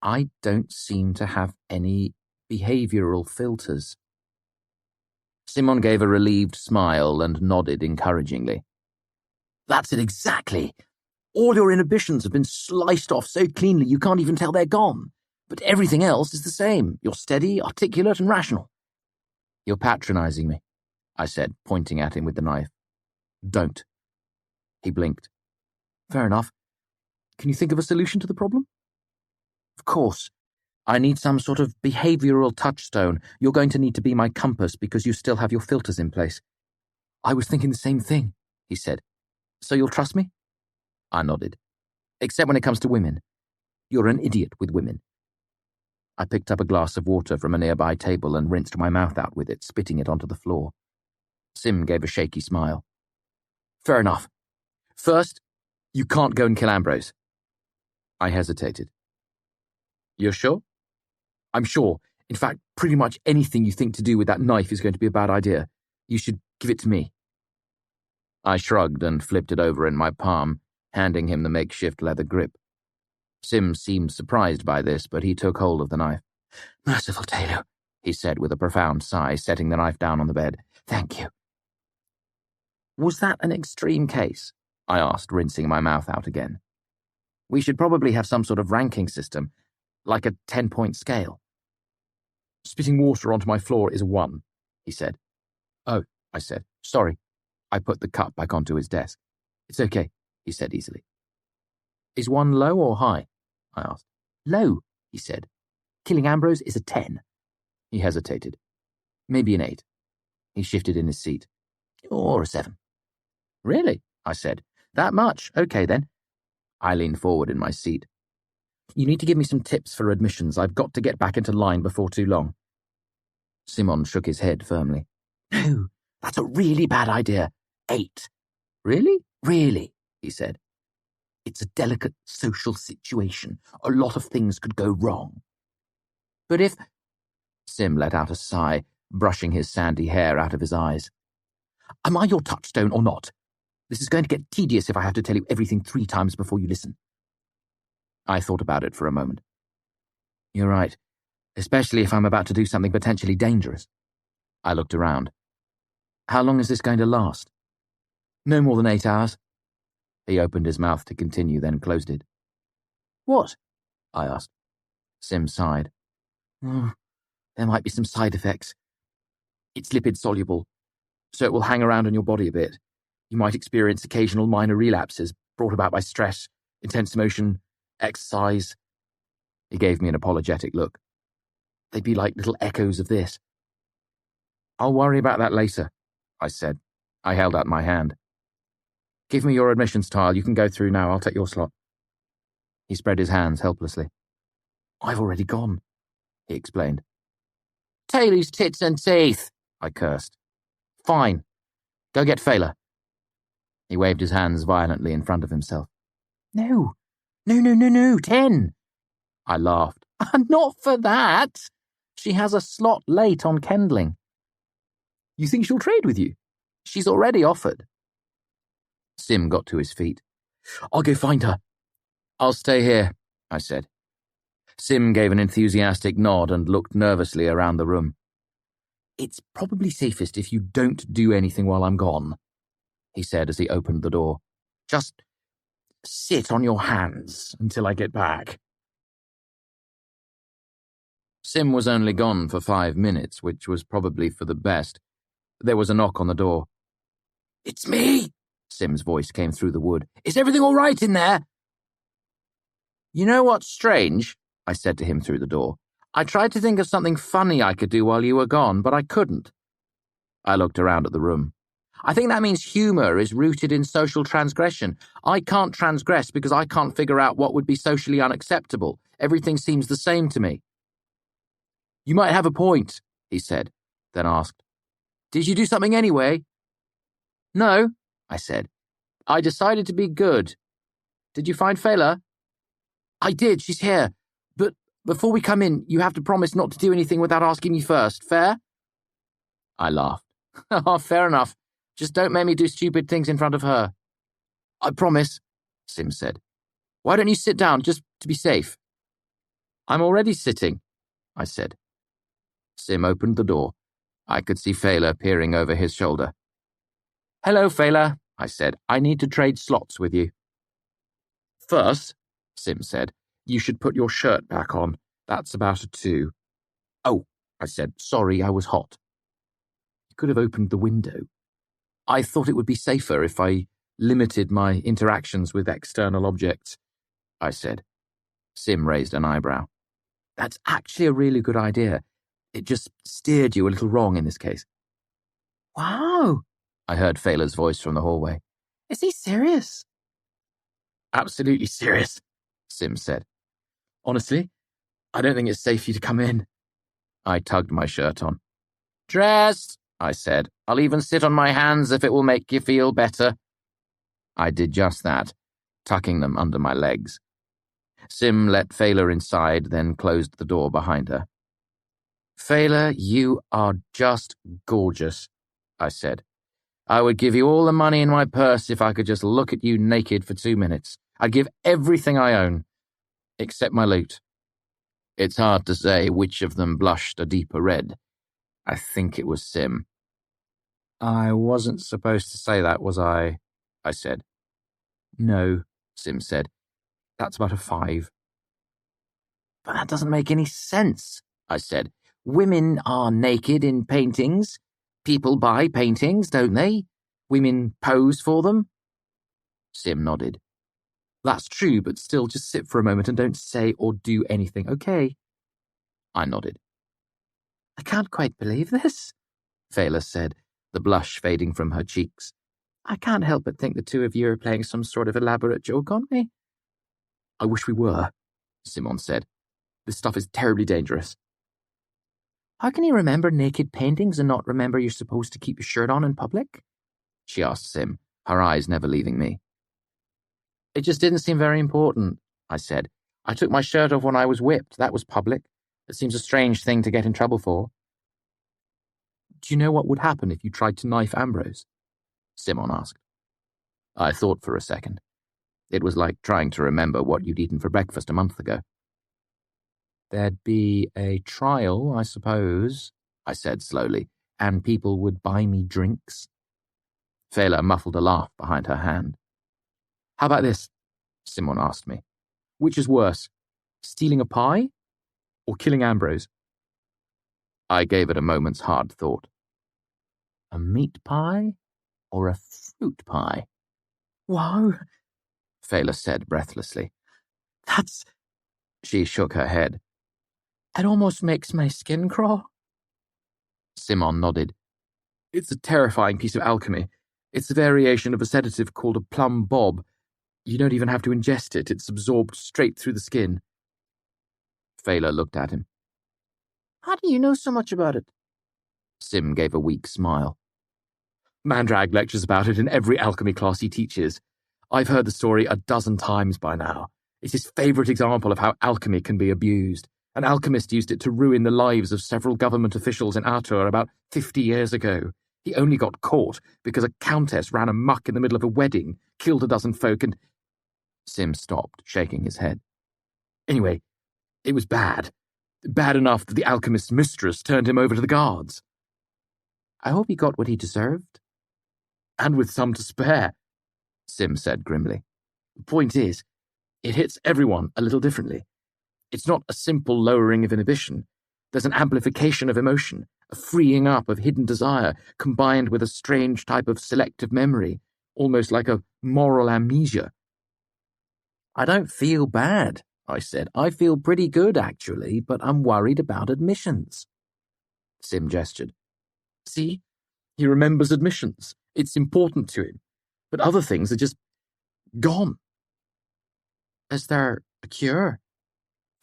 "I don't seem to have any behavioral filters." Simon gave a relieved smile and nodded encouragingly. "That's it exactly. All your inhibitions have been sliced off so cleanly you can't even tell they're gone. But everything else is the same. You're steady, articulate, and rational." "You're patronizing me," I said, pointing at him with the knife. "Don't." He blinked. "Fair enough. Can you think of a solution to the problem?" "Of course. I need some sort of behavioral touchstone. You're going to need to be my compass because you still have your filters in place." "I was thinking the same thing," he said. "So you'll trust me?" I nodded. "Except when it comes to women. You're an idiot with women." I picked up a glass of water from a nearby table and rinsed my mouth out with it, spitting it onto the floor. Sim gave a shaky smile. "Fair enough. First, you can't go and kill Ambrose." I hesitated. "You're sure?" "I'm sure. In fact, pretty much anything you think to do with that knife is going to be a bad idea. You should give it to me." I shrugged and flipped it over in my palm, handing him the makeshift leather grip. Sim seemed surprised by this, but he took hold of the knife. "Merciful Taylor," he said with a profound sigh, setting the knife down on the bed. "Thank you." "Was that an extreme case?" I asked, rinsing my mouth out again. "We should probably have some sort of ranking system, like a 10-point scale." "Spitting water onto my floor is a 1, he said. "Oh," I said. "Sorry." I put the cup back onto his desk. "It's okay," he said easily. "Is 1 low or high?" I asked. "Low," he said. "Killing Ambrose is a 10. He hesitated. "Maybe an 8. He shifted in his seat. "Or a 7. "Really?" I said. "That much? Okay, then." I leaned forward in my seat. "You need to give me some tips for admissions. I've got to get back into line before too long." Simon shook his head firmly. "No, that's a really bad idea. 8. "Really?" "Really," he said. "It's a delicate social situation. A lot of things could go wrong." "But if—" Sim let out a sigh, brushing his sandy hair out of his eyes. "Am I your touchstone or not? This is going to get tedious if I have to tell you everything 3 times before you listen." I thought about it for a moment. "You're right, especially if I'm about to do something potentially dangerous." I looked around. "How long is this going to last?" "No more than 8 hours." He opened his mouth to continue, then closed it. "What?" I asked. Sim sighed. There might be some side effects. It's lipid soluble, so it will hang around in your body a bit. You might experience occasional minor relapses brought about by stress, intense emotion, exercise. He gave me an apologetic look. They'd be like little echoes of this. I'll worry about that later, I said. I held out my hand. Give me your admissions tile. You can go through now. I'll take your slot. He spread his hands helplessly. I've already gone, he explained. Taylor's tits and teeth, I cursed. Fine. Go get Fela. He waved his hands violently in front of himself. No, 10. I laughed. Not for that. She has a slot late on Kendling. You think she'll trade with you? She's already offered. Sim got to his feet. I'll go find her. I'll stay here, I said. Sim gave an enthusiastic nod and looked nervously around the room. It's probably safest if you don't do anything while I'm gone, he said as he opened the door. Just sit on your hands until I get back. Sim was only gone for 5 minutes, which was probably for the best. There was a knock on the door. It's me, Sim's voice came through the wood. Is everything all right in there? You know what's strange? I said to him through the door. I tried to think of something funny I could do while you were gone, but I couldn't. I looked around at the room. I think that means humour is rooted in social transgression. I can't transgress because I can't figure out what would be socially unacceptable. Everything seems the same to me. You might have a point, he said, then asked, Did you do something anyway? No, I said. I decided to be good. Did you find Fela? I did, she's here. But before we come in, you have to promise not to do anything without asking me first. Fair? I laughed. Oh, fair enough. Just don't make me do stupid things in front of her. I promise, Sim said. Why don't you sit down, just to be safe? I'm already sitting, I said. Sim opened the door. I could see Fela peering over his shoulder. Hello, Fela, I said. I need to trade slots with you. First, Sim said, you should put your shirt back on. That's about a 2. Oh, I said, sorry, I was hot. He could have opened the window. I thought it would be safer if I limited my interactions with external objects, I said. Sim raised an eyebrow. That's actually a really good idea. It just steered you a little wrong in this case. Wow, I heard Fela's voice from the hallway. Is he serious? Absolutely serious, Sim said. Honestly, I don't think it's safe for you to come in. I tugged my shirt on. Dressed, I said. I'll even sit on my hands if it will make you feel better. I did just that, tucking them under my legs. Sim let Fela inside, then closed the door behind her. Fela, you are just gorgeous, I said. I would give you all the money in my purse if I could just look at you naked for 2 minutes. I'd give everything I own, except my loot. It's hard to say which of them blushed a deeper red. I think it was Sim. I wasn't supposed to say that, was I said. No, Sim said. That's about a 5. But that doesn't make any sense, I said. Women are naked in paintings. People buy paintings, don't they? Women pose for them. Sim nodded. That's true, but still just sit for a moment and don't say or do anything, okay? I nodded. I can't quite believe this, Fela said, the blush fading from her cheeks. I can't help but think the two of you are playing some sort of elaborate joke on me. I wish we were, Simon said. This stuff is terribly dangerous. How can you remember naked paintings and not remember you're supposed to keep your shirt on in public? She asked Sim, her eyes never leaving me. It just didn't seem very important, I said. I took my shirt off when I was whipped. That was public. It seems a strange thing to get in trouble for. Do you know what would happen if you tried to knife Ambrose? Simon asked. I thought for a second. It was like trying to remember what you'd eaten for breakfast a month ago. There'd be a trial, I suppose, I said slowly, and people would buy me drinks. Fela muffled a laugh behind her hand. How about this? Simon asked me. Which is worse, stealing a pie or killing Ambrose? I gave it a moment's hard thought. A meat pie or a fruit pie. Wow, Fela said breathlessly. that's... She shook her head. It almost makes my skin crawl. Simon nodded. It's a terrifying piece of alchemy. It's a variation of a sedative called a plum bob. You don't even have to ingest it. It's absorbed straight through the skin. Fela looked at him. How do you know so much about it? Sim gave a weak smile. Mandrag lectures about it in every alchemy class he teaches. I've heard the story a dozen times by now. It's his favourite example of how alchemy can be abused. An alchemist used it to ruin the lives of several government officials in Artur about 50 years ago. He only got caught because a countess ran amok in the middle of a wedding, killed a dozen folk and... Sim stopped, shaking his head. Anyway, it was bad. Bad enough that the alchemist's mistress turned him over to the guards. I hope he got what he deserved. And with some to spare, Sim said grimly. The point is, it hits everyone a little differently. It's not a simple lowering of inhibition. There's an amplification of emotion, a freeing up of hidden desire, combined with a strange type of selective memory, almost like a moral amnesia. I don't feel bad, I said. I feel pretty good, actually, but I'm worried about admissions. Sim gestured. See? He remembers admissions. It's important to him. But other things are just gone. Is there a cure?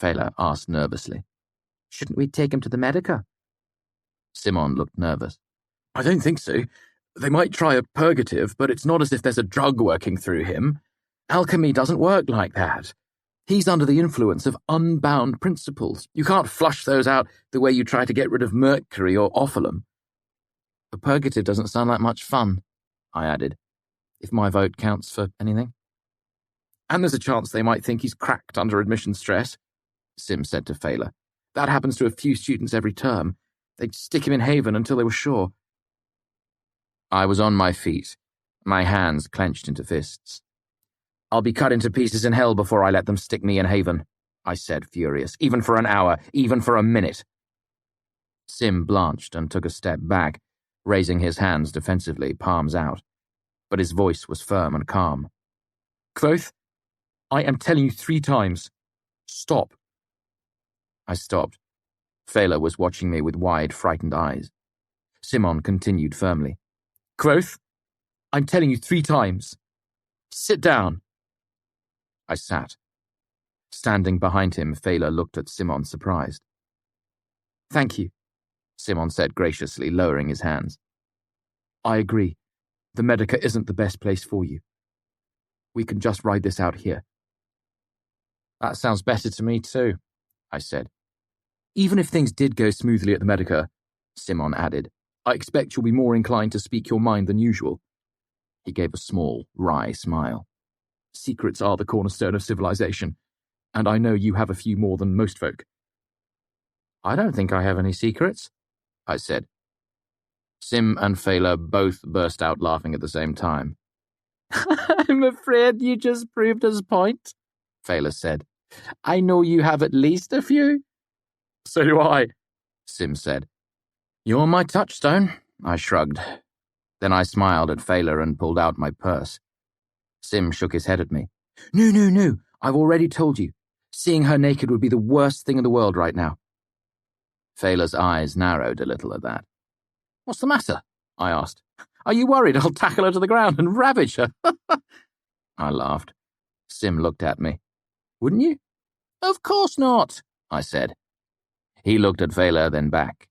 Fela asked nervously. Shouldn't we take him to the Medica? Simon looked nervous. I don't think so. They might try a purgative, but it's not as if there's a drug working through him. Alchemy doesn't work like that. He's under the influence of unbound principles. You can't flush those out the way you try to get rid of mercury or ophalum. A purgative doesn't sound like much fun, I added, if my vote counts for anything. And there's a chance they might think he's cracked under admission stress, Sim said to Fela. That happens to a few students every term. They'd stick him in Haven until they were sure. I was on my feet, my hands clenched into fists. I'll be cut into pieces in hell before I let them stick me in Haven, I said, furious. Even for an hour, even for a minute. Sim blanched and took a step back, raising his hands defensively, palms out. But his voice was firm and calm. Kvothe, I am telling you 3 times. Stop. I stopped. Fela was watching me with wide, frightened eyes. Simon continued firmly. Kvothe, I'm telling you 3 times. Sit down. I sat. Standing behind him, Fela looked at Simon surprised. Thank you, Simon said graciously, lowering his hands. I agree. The Medica isn't the best place for you. We can just ride this out here. That sounds better to me too, I said. Even if things did go smoothly at the Medica, Simon added, I expect you'll be more inclined to speak your mind than usual. He gave a small, wry smile. Secrets are the cornerstone of civilization, and I know you have a few more than most folk. I don't think I have any secrets, I said. Sim and Fela both burst out laughing at the same time. I'm afraid you just proved his point, Fela said. I know you have at least a few. So do I, Sim said. You're my touchstone, I shrugged. Then I smiled at Fela and pulled out my purse. Sim shook his head at me. No, I've already told you. Seeing her naked would be the worst thing in the world right now. Fela's eyes narrowed a little at that. What's the matter? I asked. Are you worried I'll tackle her to the ground and ravage her? I laughed. Sim looked at me. Wouldn't you? Of course not, I said. He looked at Fela, then back.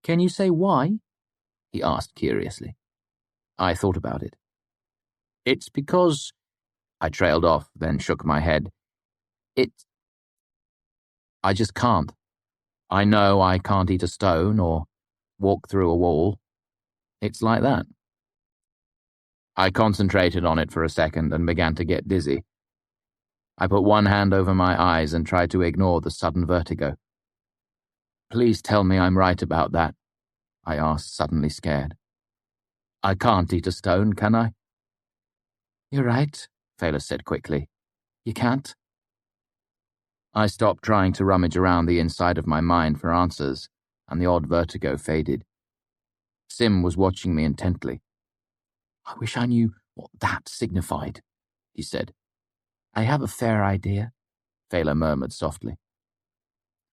Can you say why? He asked curiously. I thought about it. It's because... I trailed off, then shook my head. I just can't. I know I can't eat a stone or walk through a wall. It's like that. I concentrated on it for a second and began to get dizzy. I put one hand over my eyes and tried to ignore the sudden vertigo. Please tell me I'm right about that, I asked, suddenly scared. I can't eat a stone, can I? You're right, Fela said quickly. You can't. I stopped trying to rummage around the inside of my mind for answers, and the odd vertigo faded. Sim was watching me intently. I wish I knew what that signified, he said. I have a fair idea, Fela murmured softly.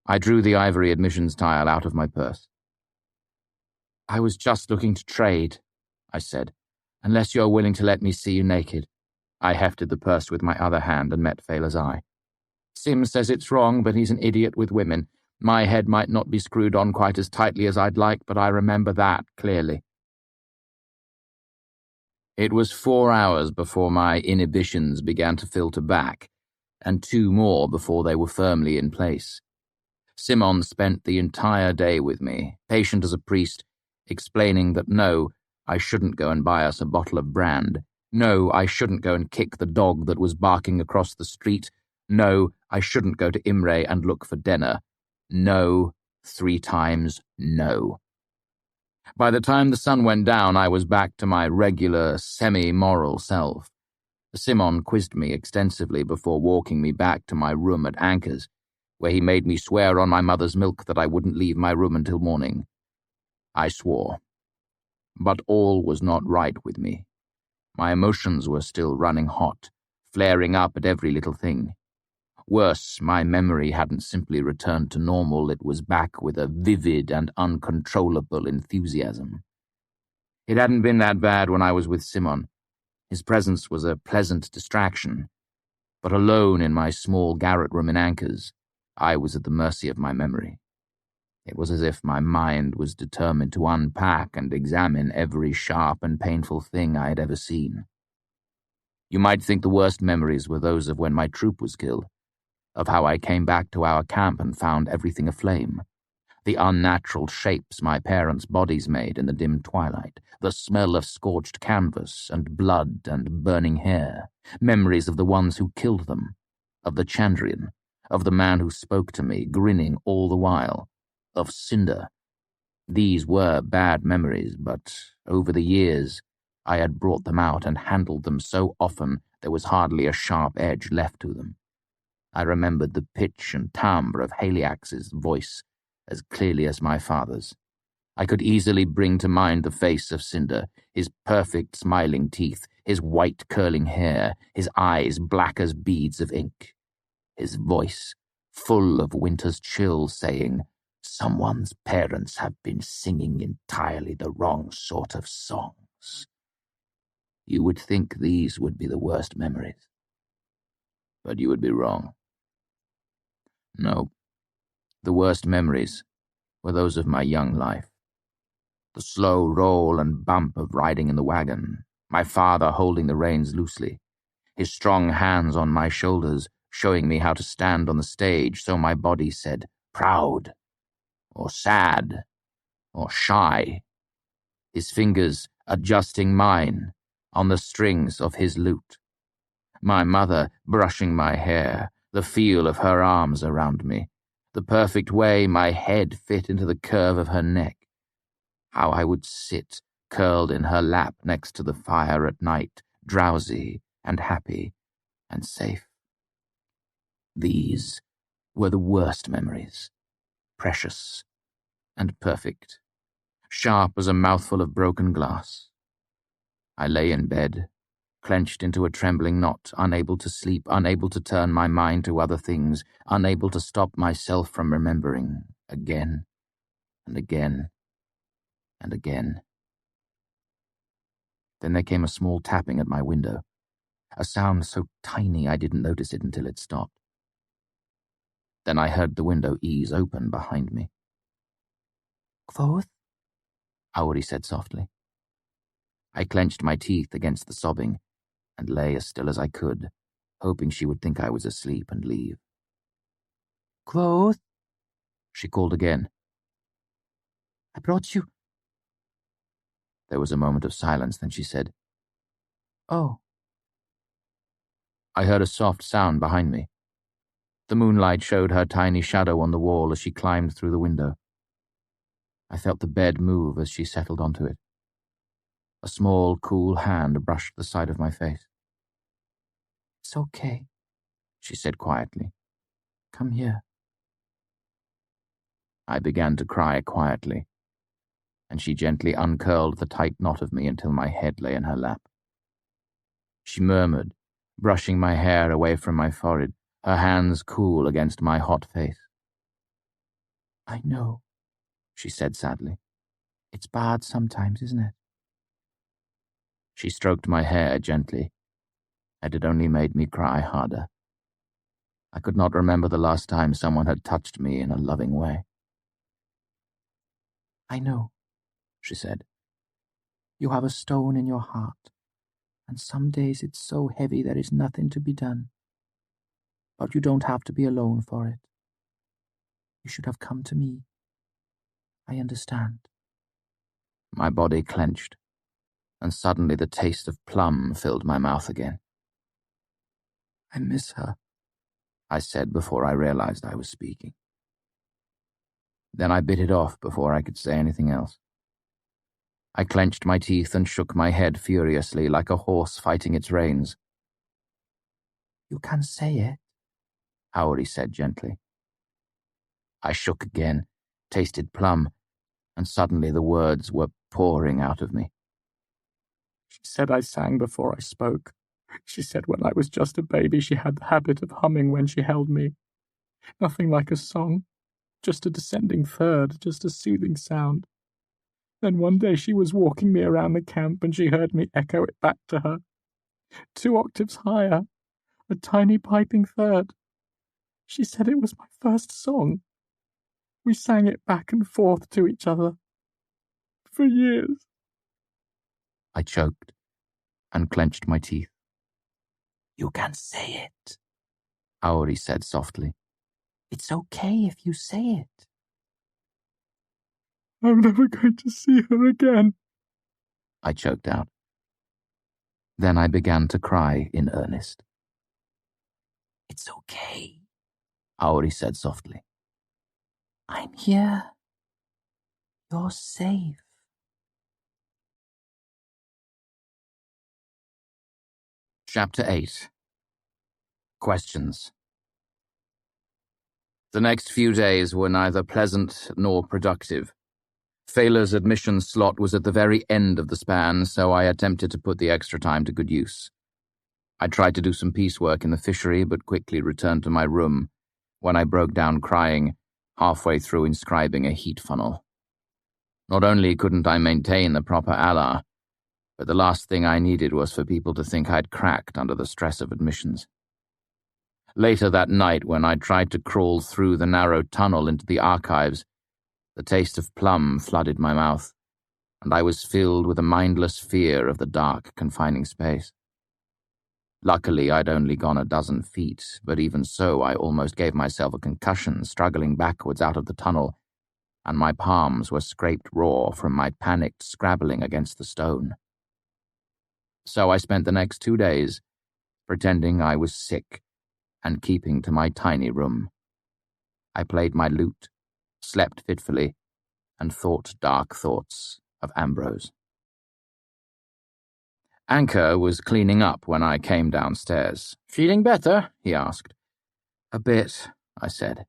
I drew the ivory admissions tile out of my purse. I was just looking to trade, I said, unless you're willing to let me see you naked. I hefted the purse with my other hand and met Fela's eye. Sim says it's wrong, but he's an idiot with women. My head might not be screwed on quite as tightly as I'd like, but I remember that clearly. It was 4 hours before my inhibitions began to filter back, and 2 more before they were firmly in place. Simon spent the entire day with me, patient as a priest, explaining that no, I shouldn't go and buy us a bottle of brand. No, I shouldn't go and kick the dog that was barking across the street. No, I shouldn't go to Imre and look for dinner. No, 3 times no. By the time the sun went down, I was back to my regular, semi-moral self. Simon quizzed me extensively before walking me back to my room at Anchor's, where he made me swear on my mother's milk that I wouldn't leave my room until morning. I swore. But all was not right with me. My emotions were still running hot, flaring up at every little thing. Worse, my memory hadn't simply returned to normal, it was back with a vivid and uncontrollable enthusiasm. It hadn't been that bad when I was with Simon. His presence was a pleasant distraction. But alone in my small garret room in Anchor's, I was at the mercy of my memory. It was as if my mind was determined to unpack and examine every sharp and painful thing I had ever seen. You might think the worst memories were those of when my troop was killed, of how I came back to our camp and found everything aflame, the unnatural shapes my parents' bodies made in the dim twilight, the smell of scorched canvas and blood and burning hair, memories of the ones who killed them, of the Chandrian, of the man who spoke to me, grinning all the while, of Cinder. These were bad memories, but over the years I had brought them out and handled them so often there was hardly a sharp edge left to them. I remembered the pitch and timbre of Haliax's voice as clearly as my father's. I could easily bring to mind the face of Cinder, his perfect smiling teeth, his white curling hair, his eyes black as beads of ink, his voice full of winter's chill saying, "Someone's parents have been singing entirely the wrong sort of songs." You would think these would be the worst memories. But you would be wrong. No, the worst memories were those of my young life. The slow roll and bump of riding in the wagon, my father holding the reins loosely, his strong hands on my shoulders showing me how to stand on the stage so my body said proud, or sad, or shy, his fingers adjusting mine on the strings of his lute, my mother brushing my hair, the feel of her arms around me, the perfect way my head fit into the curve of her neck, how I would sit curled in her lap next to the fire at night, drowsy and happy and safe. These were the worst memories, precious and perfect, sharp as a mouthful of broken glass. I lay in bed, clenched into a trembling knot, unable to sleep, unable to turn my mind to other things, unable to stop myself from remembering again and again and again. Then there came a small tapping at my window, a sound so tiny I didn't notice it until it stopped. Then I heard the window ease open behind me. "Kvothe?" Auri said softly. I clenched my teeth against the sobbing and lay as still as I could, hoping she would think I was asleep and leave. "Kvothe?" She called again. "I brought you." There was a moment of silence, then she said, "Oh." I heard a soft sound behind me. The moonlight showed her tiny shadow on the wall as she climbed through the window. I felt the bed move as she settled onto it. A small, cool hand brushed the side of my face. "It's okay," she said quietly. "Come here." I began to cry quietly. and she gently uncurled the tight knot of me until my head lay in her lap. She murmured, brushing my hair away from my forehead, her hands cool against my hot face. "I know," she said sadly. "It's bad sometimes, isn't it?" She stroked my hair gently, and it only made me cry harder. I could not remember the last time someone had touched me in a loving way. "I know," she said. "You have a stone in your heart, and some days it's so heavy there is nothing to be done. But you don't have to be alone for it. You should have come to me. I understand." My body clenched, and suddenly the taste of plum filled my mouth again. "I miss her," I said before I realized I was speaking. Then I bit it off before I could say anything else. I clenched my teeth and shook my head furiously like a horse fighting its reins. "You can say it," Haori said gently. I shook again, tasted plum, and suddenly the words were pouring out of me. "She said I sang before I spoke. She said when I was just a baby she had the habit of humming when she held me. Nothing like a song, just a descending third, just a soothing sound. Then one day she was walking me around the camp and she heard me echo it back to her. 2 octaves higher, a tiny piping third. She said it was my first song. We sang it back and forth to each other. For years." I choked and clenched my teeth. "You can say it," Haori said softly. "It's okay if you say it." "I'm never going to see her again," I choked out. Then I began to cry in earnest. "It's okay," Haori said softly. "I'm here. You're safe." Chapter 8. Questions. The next few days were neither pleasant nor productive. Failer's admission slot was at the very end of the span, so I attempted to put the extra time to good use. I tried to do some piecework in the fishery, but quickly returned to my room when I broke down crying, halfway through inscribing a heat funnel. Not only couldn't I maintain the proper Allah, but the last thing I needed was for people to think I'd cracked under the stress of admissions. Later that night, when I tried to crawl through the narrow tunnel into the archives, the taste of plum flooded my mouth, and I was filled with a mindless fear of the dark, confining space. Luckily, I'd only gone a dozen feet, but even so, I almost gave myself a concussion struggling backwards out of the tunnel, and my palms were scraped raw from my panicked scrabbling against the stone. So I spent the next 2 days pretending I was sick and keeping to my tiny room. I played my lute, slept fitfully, and thought dark thoughts of Ambrose. Anchor was cleaning up when I came downstairs. "Feeling better?" he asked. "A bit," I said.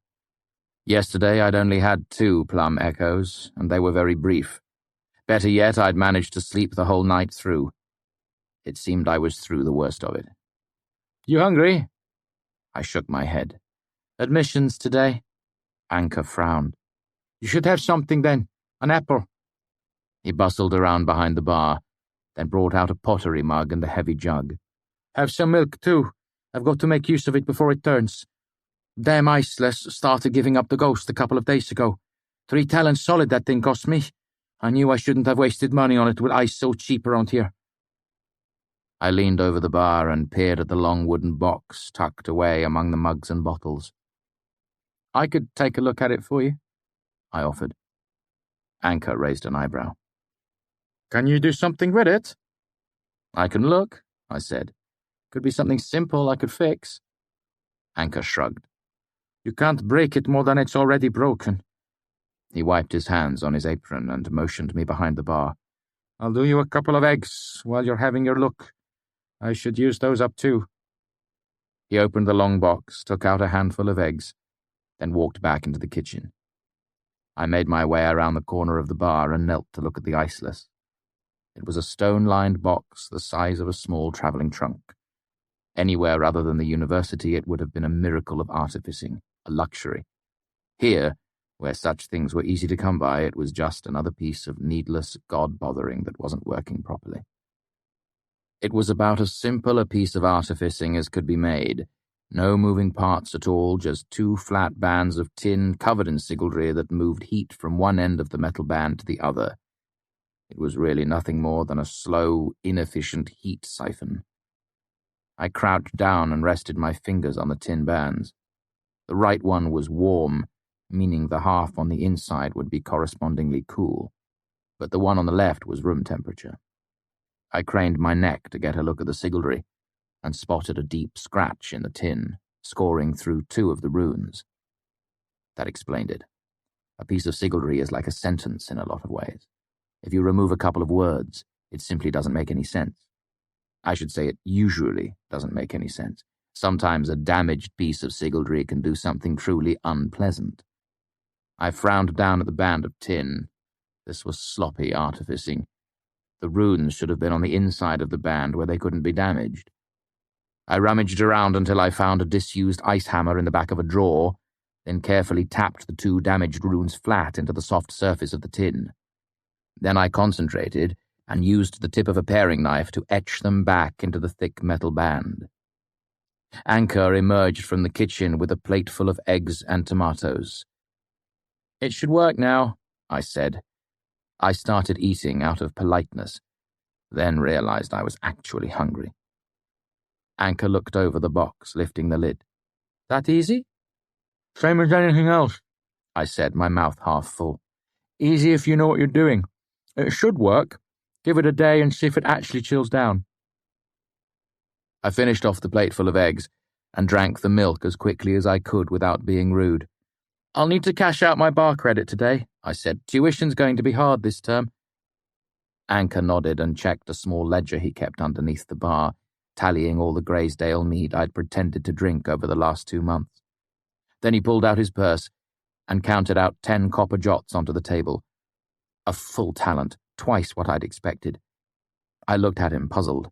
Yesterday I'd only had 2 plum echoes, and they were very brief. Better yet, I'd managed to sleep the whole night through. It seemed I was through the worst of it. "You hungry?" I shook my head. "Admissions today?" Anchor frowned. "You should have something then. An apple." He bustled around behind the bar, then brought out a pottery mug and a heavy jug. "Have some milk, too. I've got to make use of it before it turns. Damn iceless started giving up the ghost a couple of days ago. 3 talents solid that thing cost me. I knew I shouldn't have wasted money on it with ice so cheap around here." I leaned over the bar and peered at the long wooden box tucked away among the mugs and bottles. "I could take a look at it for you," I offered. Anchor raised an eyebrow. "Can you do something with it?" "I can look," I said. "Could be something simple I could fix." Anchor shrugged. "You can't break it more than it's already broken." He wiped his hands on his apron and motioned me behind the bar. "I'll do you a couple of eggs while you're having your look. I should use those up too." He opened the long box, took out a handful of eggs, then walked back into the kitchen. I made my way around the corner of the bar and knelt to look at the ice list. It was a stone-lined box the size of a small travelling trunk. Anywhere other than the university, it would have been a miracle of artificing, a luxury. Here, where such things were easy to come by, it was just another piece of needless god-bothering that wasn't working properly. It was about as simple a piece of artificing as could be made. No moving parts at all, just two flat bands of tin covered in sigildry that moved heat from one end of the metal band to the other. It was really nothing more than a slow, inefficient heat siphon. I crouched down and rested my fingers on the tin bands. The right one was warm, meaning the half on the inside would be correspondingly cool, but the one on the left was room temperature. I craned my neck to get a look at the sigildry, and spotted a deep scratch in the tin, scoring through two of the runes. That explained it. A piece of sigildry is like a sentence in a lot of ways. If you remove a couple of words, it simply doesn't make any sense. I should say it usually doesn't make any sense. Sometimes a damaged piece of sigildry can do something truly unpleasant. I frowned down at the band of tin. This was sloppy artificing. The runes should have been on the inside of the band where they couldn't be damaged. I rummaged around until I found a disused ice hammer in the back of a drawer, then carefully tapped the two damaged runes flat into the soft surface of the tin. Then I concentrated and used the tip of a paring knife to etch them back into the thick metal band. Anchor emerged from the kitchen with a plate full of eggs and tomatoes. "It should work now," I said. I started eating out of politeness, then realized I was actually hungry. Anchor looked over the box, lifting the lid. "That easy?" Same as anything else, I said, my mouth half full. Easy if you know what you're doing. It should work. Give it a day and see if it actually chills down. I finished off the plate full of eggs and drank the milk as quickly as I could without being rude. "I'll need to cash out my bar credit today," I said. "Tuition's going to be hard this term." Anchor nodded and checked a small ledger he kept underneath the bar, tallying all the Graysdale mead I'd pretended to drink over the last 2 months. Then he pulled out his purse and counted out 10 copper jots onto the table. A full talent, twice what I'd expected. I looked at him, puzzled.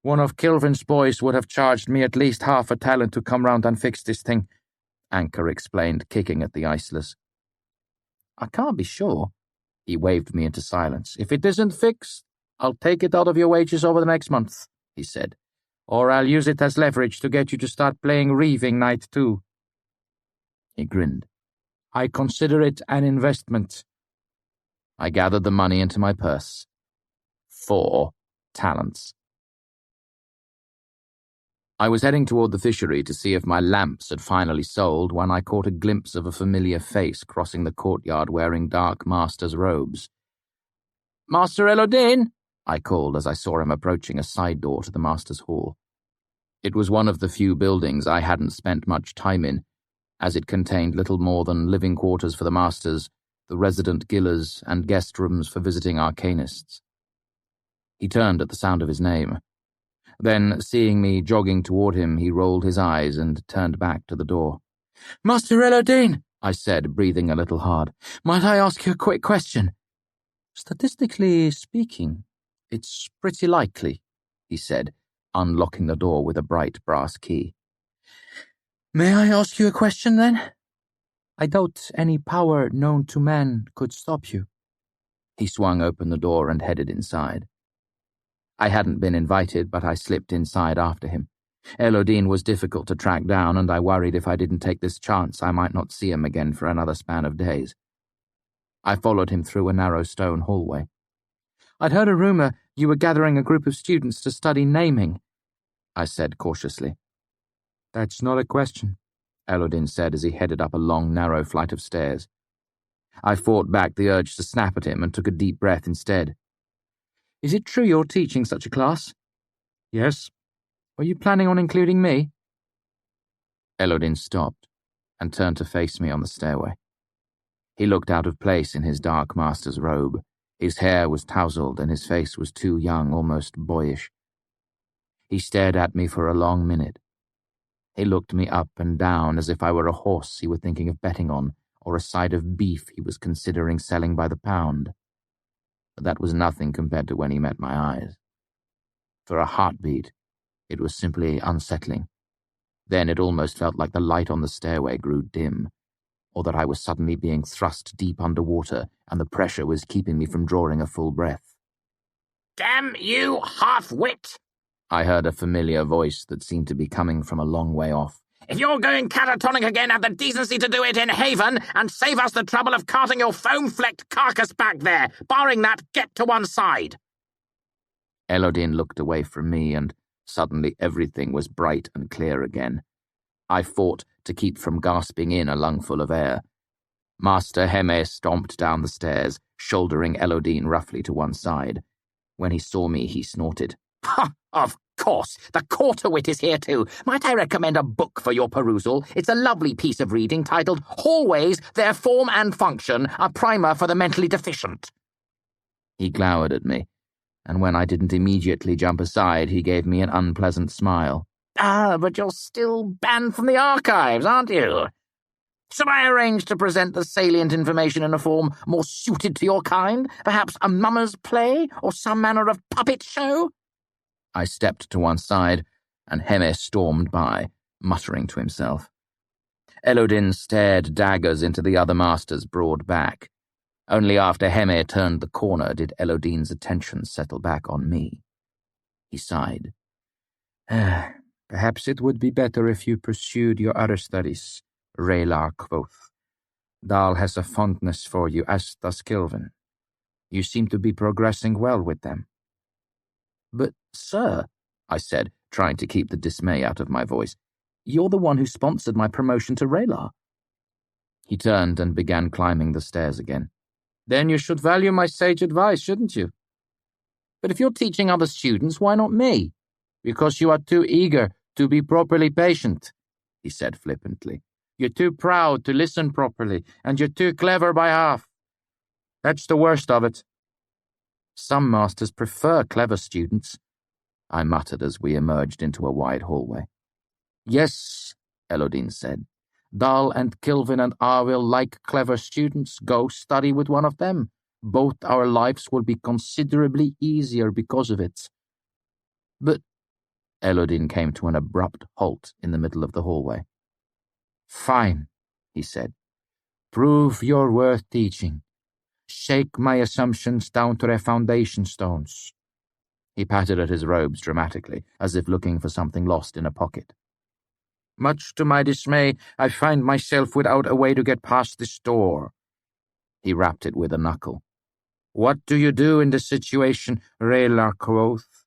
"One of Kilvin's boys would have charged me at least half a talent to come round and fix this thing," Anchor explained, kicking at the iceless. "I can't be sure." He waved me into silence. "If it isn't fixed, I'll take it out of your wages over the next month," he said. "Or I'll use it as leverage to get you to start playing Reaving Night too." He grinned. "I consider it an investment." I gathered the money into my purse. 4 talents. I was heading toward the fishery to see if my lamps had finally sold when I caught a glimpse of a familiar face crossing the courtyard wearing Dark Master's robes. "Master Elodin!" I called as I saw him approaching a side door to the Master's hall. It was one of the few buildings I hadn't spent much time in, as it contained little more than living quarters for the Masters, the resident gillers, and guest rooms for visiting arcanists. He turned at the sound of his name. Then, seeing me jogging toward him, he rolled his eyes and turned back to the door. "Master Elodin," I said, breathing a little hard, "might I ask you a quick question?" "Statistically speaking, it's pretty likely," he said, unlocking the door with a bright brass key. "May I ask you a question, then? I doubt any power known to man could stop you." He swung open the door and headed inside. I hadn't been invited, but I slipped inside after him. Elodin was difficult to track down, and I worried if I didn't take this chance I might not see him again for another span of days. I followed him through a narrow stone hallway. "I'd heard a rumor you were gathering a group of students to study naming," I said cautiously. "That's not a question," Elodin said as he headed up a long, narrow flight of stairs. I fought back the urge to snap at him and took a deep breath instead. "Is it true you're teaching such a class?" "Yes." "Are you planning on including me?" Elodin stopped and turned to face me on the stairway. He looked out of place in his Dark Master's robe. His hair was tousled and his face was too young, almost boyish. He stared at me for a long minute. He looked me up and down as if I were a horse he were thinking of betting on, or a side of beef he was considering selling by the pound. But that was nothing compared to when he met my eyes. For a heartbeat, it was simply unsettling. Then it almost felt like the light on the stairway grew dim, or that I was suddenly being thrust deep underwater and the pressure was keeping me from drawing a full breath. "Damn you, half-wit!" I heard a familiar voice that seemed to be coming from a long way off. "If you're going catatonic again, have the decency to do it in Haven and save us the trouble of carting your foam-flecked carcass back there. Barring that, get to one side." Elodin looked away from me, and suddenly everything was bright and clear again. I fought to keep from gasping in a lungful of air. Master Heme stomped down the stairs, shouldering Elodin roughly to one side. When he saw me, he snorted. "Ha! Of course, the quarter-wit is here too. Might I recommend a book for your perusal? It's a lovely piece of reading titled Hallways, Their Form and Function, a primer for the mentally deficient." He glowered at me, and when I didn't immediately jump aside, he gave me an unpleasant smile. "Ah, but you're still banned from the archives, aren't you? Should I arrange to present the salient information in a form more suited to your kind? Perhaps a mummers' play or some manner of puppet show?" I stepped to one side, and Heme stormed by, muttering to himself. Elodin stared daggers into the other master's broad back. Only after Heme turned the corner did Elodin's attention settle back on me. He sighed. "Perhaps it would be better if you pursued your other studies," Raylar quoth. "Dal has a fondness for you, as does Kilvin. You seem to be progressing well with them." "But, sir," I said, trying to keep the dismay out of my voice, "you're the one who sponsored my promotion to Raylar." He turned and began climbing the stairs again. "Then you should value my sage advice, shouldn't you? But if you're teaching other students, why not me? Because you are too eager to be properly patient," he said flippantly. "You're too proud to listen properly, and you're too clever by half. That's the worst of it." "Some masters prefer clever students," I muttered as we emerged into a wide hallway. "Yes," Elodin said. "Dal and Kilvin and I will like clever students. Go study with one of them. Both our lives will be considerably easier because of it." "But—" Elodin came to an abrupt halt in the middle of the hallway. "Fine," he said. "Prove you're worth teaching. Shake my assumptions down to their foundation stones." He patted at his robes dramatically, as if looking for something lost in a pocket. "Much to my dismay, I find myself without a way to get past this door." He rapped it with a knuckle. "What do you do in this situation, Raylar quoth?"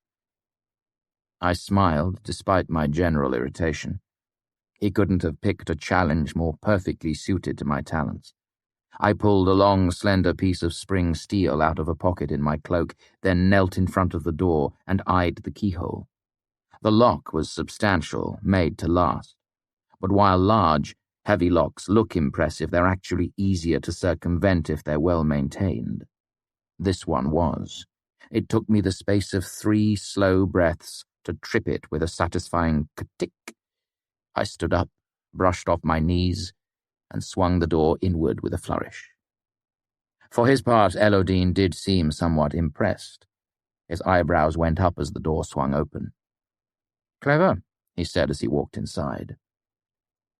I smiled, despite my general irritation. He couldn't have picked a challenge more perfectly suited to my talents. I pulled a long, slender piece of spring steel out of a pocket in my cloak, then knelt in front of the door and eyed the keyhole. The lock was substantial, made to last. But while large, heavy locks look impressive, they're actually easier to circumvent if they're well maintained. This one was. It took me the space of 3 slow breaths to trip it with a satisfying ka-tick. I stood up, brushed off my knees, and swung the door inward with a flourish. For his part, Elodin did seem somewhat impressed. His eyebrows went up as the door swung open. "Clever," he said as he walked inside.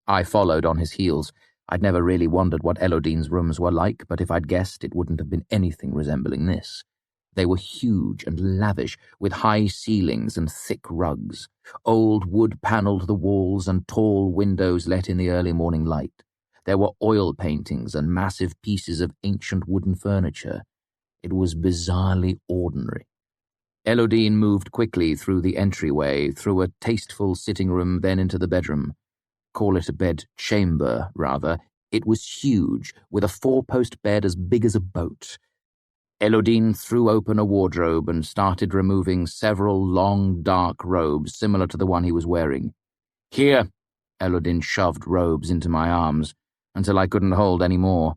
I followed on his heels. I'd never really wondered what Elodin's rooms were like, but if I'd guessed, it wouldn't have been anything resembling this. They were huge and lavish, with high ceilings and thick rugs. Old wood panelled the walls and tall windows let in the early morning light. There were oil paintings and massive pieces of ancient wooden furniture. It was bizarrely ordinary. Elodin moved quickly through the entryway, through a tasteful sitting room, then into the bedroom. Call it a bed-chamber, rather. It was huge, with a 4-post bed as big as a boat. Elodin threw open a wardrobe and started removing several long, dark robes similar to the one he was wearing. "Here," Elodin shoved robes into my arms, until I couldn't hold any more.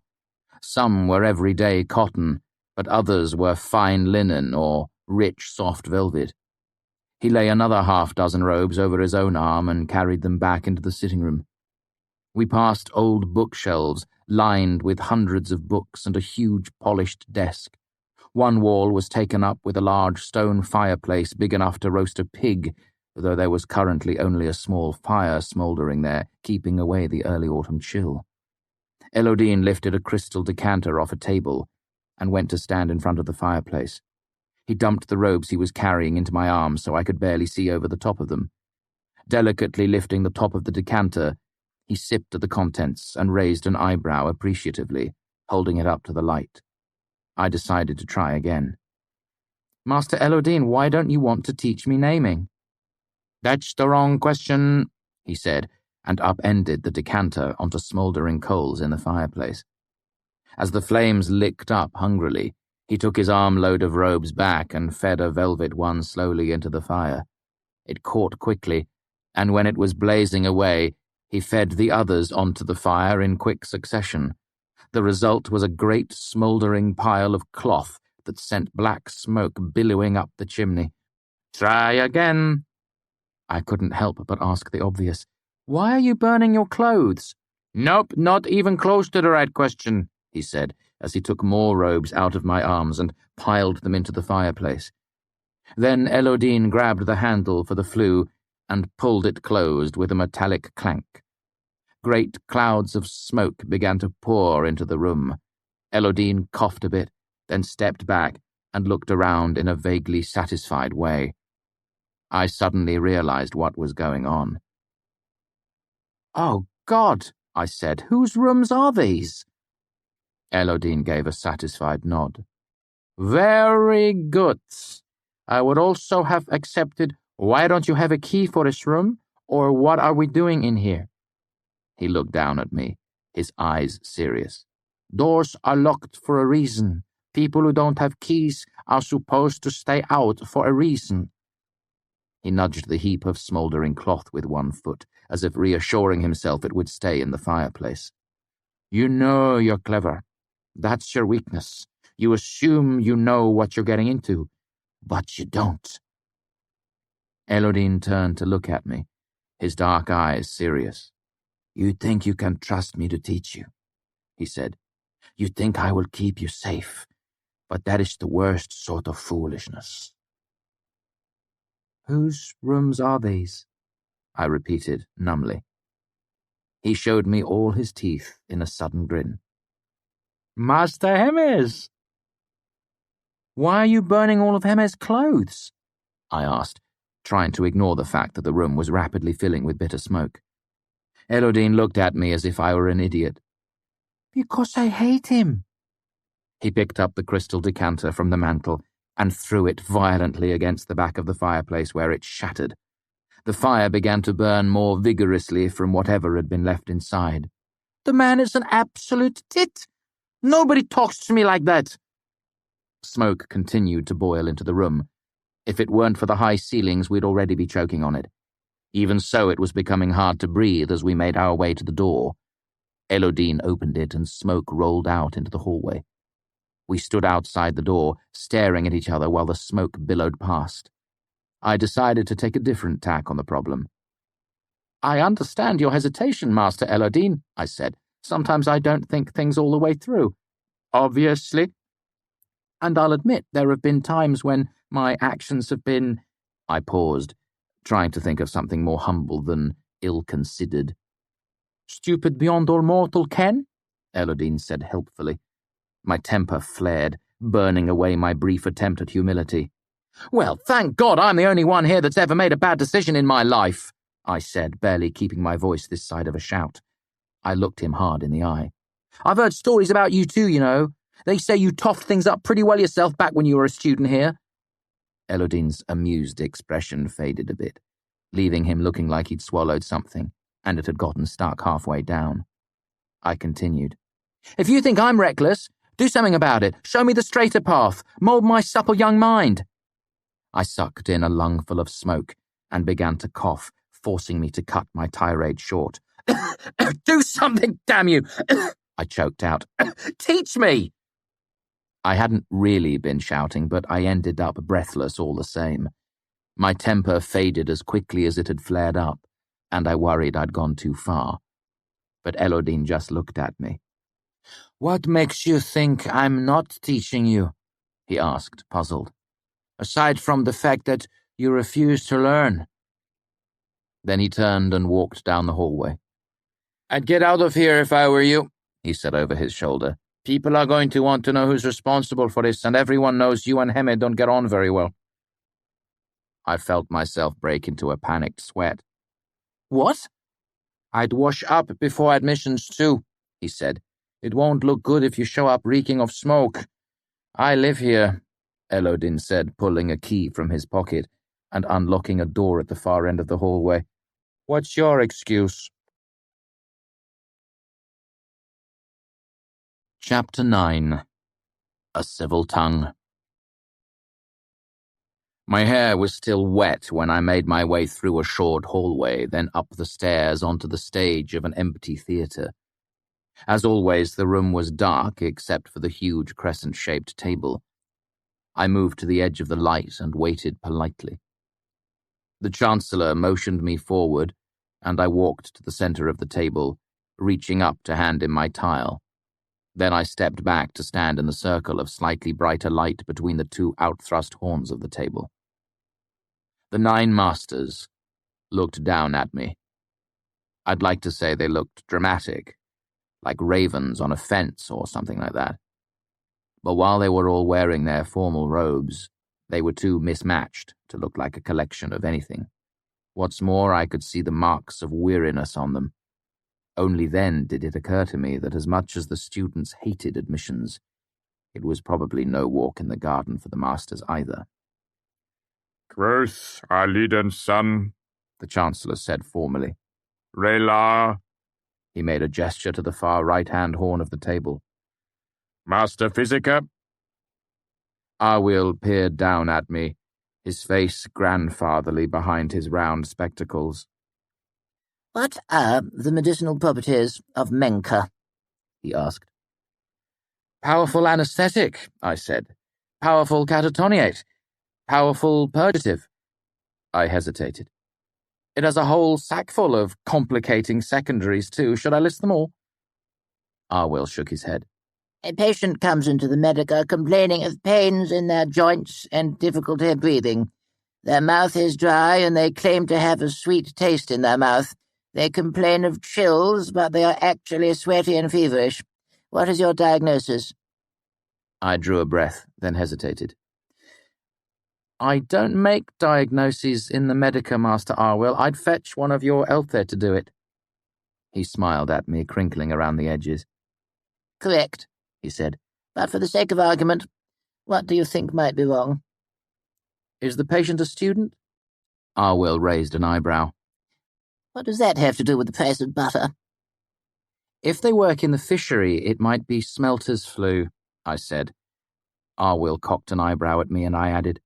Some were everyday cotton, but others were fine linen or rich, soft velvet. He lay another 6 robes over his own arm and carried them back into the sitting room. We passed old bookshelves lined with hundreds of books and a huge polished desk. One wall was taken up with a large stone fireplace big enough to roast a pig, though there was currently only a small fire smouldering there, keeping away the early autumn chill. Elodine lifted a crystal decanter off a table and went to stand in front of the fireplace. He dumped the robes he was carrying into my arms so I could barely see over the top of them. Delicately lifting the top of the decanter, he sipped at the contents and raised an eyebrow appreciatively, holding it up to the light. I decided to try again. Master Elodine, why don't you want to teach me naming? That's the wrong question, he said, and upended the decanter onto smouldering coals in the fireplace. As the flames licked up hungrily, he took his armload of robes back and fed a velvet one slowly into the fire. It caught quickly, and when it was blazing away, he fed the others onto the fire in quick succession. The result was a great smouldering pile of cloth that sent black smoke billowing up the chimney. Try again. I couldn't help but ask the obvious. Why are you burning your clothes? Nope, not even close to the right question, he said, as he took more robes out of my arms and piled them into the fireplace. Then Elodine grabbed the handle for the flue and pulled it closed with a metallic clank. Great clouds of smoke began to pour into the room. Elodine coughed a bit, then stepped back and looked around in a vaguely satisfied way. I suddenly realized what was going on. Oh, God, I said, whose rooms are these? Elodine gave a satisfied nod. Very good. I would also have accepted, why don't you have a key for this room, or what are we doing in here? He looked down at me, his eyes serious. Doors are locked for a reason. People who don't have keys are supposed to stay out for a reason. He nudged the heap of smouldering cloth with one foot, as if reassuring himself it would stay in the fireplace. You know you're clever. That's your weakness. You assume you know what you're getting into, but you don't. Elodine turned to look at me, his dark eyes serious. You think you can trust me to teach you, he said. You think I will keep you safe, but that is the worst sort of foolishness. Whose rooms are these? I repeated numbly. He showed me all his teeth in a sudden grin. Master Hermes! Why are you burning all of Hermes' clothes? I asked, trying to ignore the fact that the room was rapidly filling with bitter smoke. Elodine looked at me as if I were an idiot. Because I hate him. He picked up the crystal decanter from the mantel and threw it violently against the back of the fireplace where it shattered. The fire began to burn more vigorously from whatever had been left inside. The man is an absolute tit. Nobody talks to me like that. Smoke continued to boil into the room. If it weren't for the high ceilings, we'd already be choking on it. Even so, it was becoming hard to breathe as we made our way to the door. Elodine opened it and smoke rolled out into the hallway. We stood outside the door, staring at each other while the smoke billowed past. I decided to take a different tack on the problem. I understand your hesitation, Master Elodine, I said. Sometimes I don't think things all the way through. Obviously. And I'll admit there have been times when my actions have been... I paused, trying to think of something more humble than ill-considered. Stupid beyond all mortal ken? Elodine said helpfully. My temper flared, burning away my brief attempt at humility. Well, thank God I'm the only one here that's ever made a bad decision in my life, I said, barely keeping my voice this side of a shout. I looked him hard in the eye. I've heard stories about you too, you know. They say you toughed things up pretty well yourself back when you were a student here. Elodine's amused expression faded a bit, leaving him looking like he'd swallowed something, and it had gotten stuck halfway down. I continued. If you think I'm reckless, do something about it. Show me the straighter path. Mould my supple young mind. I sucked in a lungful of smoke and began to cough, forcing me to cut my tirade short. Do something, damn you! I choked out. Teach me! I hadn't really been shouting, but I ended up breathless all the same. My temper faded as quickly as it had flared up, and I worried I'd gone too far. but Elodine just looked at me. "What makes you think I'm not teaching you?" he asked, puzzled. "Aside from the fact that you refuse to learn." Then he turned and walked down the hallway. "I'd get out of here if I were you," he said over his shoulder. "People are going to want to know who's responsible for this, and everyone knows you and Heme don't get on very well." I felt myself break into a panicked sweat. "What?" "I'd wash up before admissions too," he said. "It won't look good if you show up reeking of smoke." "I live here," Elodin said, pulling a key from his pocket and unlocking a door at the far end of the hallway. "What's your excuse?" Chapter 9. A Civil Tongue. My hair was still wet when I made my way through a short hallway, then up the stairs onto the stage of an empty theatre. As always, the room was dark except for the huge crescent-shaped table. I moved to the edge of the light and waited politely. The Chancellor motioned me forward, and I walked to the center of the table, reaching up to hand him my tile. Then I stepped back to stand in the circle of slightly brighter light between the two outthrust horns of the table. The 9 masters looked down at me. I'd like to say they looked dramatic, like ravens on a fence or something like that. But while they were all wearing their formal robes, they were too mismatched to look like a collection of anything. What's more, I could see the marks of weariness on them. Only then did it occur to me that as much as the students hated admissions, it was probably no walk in the garden for the masters either. "Kvothe, our leader and son," the Chancellor said formally. "Raylar." He made a gesture to the far right-hand horn of the table. "Master Physica." Arwyll peered down at me, his face grandfatherly behind his round spectacles. "What are the medicinal properties of Menka?" he asked. "Powerful anesthetic," I said. "Powerful catatoniate. Powerful purgative." I hesitated. "It has a whole sackful of complicating secondaries, too. Should I list them all?" Arwyll shook his head. "A patient comes into the medica complaining of pains in their joints and difficulty breathing. Their mouth is dry and they claim to have a sweet taste in their mouth. They complain of chills, but they are actually sweaty and feverish. What is your diagnosis?" I drew a breath, then hesitated. "I don't make diagnoses in the Medica, Master Arwyll. I'd fetch one of your Elthe to do it." He smiled at me, crinkling around the edges. "Correct," he said. "But for the sake of argument, what do you think might be wrong?" "Is the patient a student?" Arwyll raised an eyebrow. "What does that have to do with the price of butter?" "If they work in the fishery, it might be smelter's flu," I said. Arwyll cocked an eyebrow at me and I added,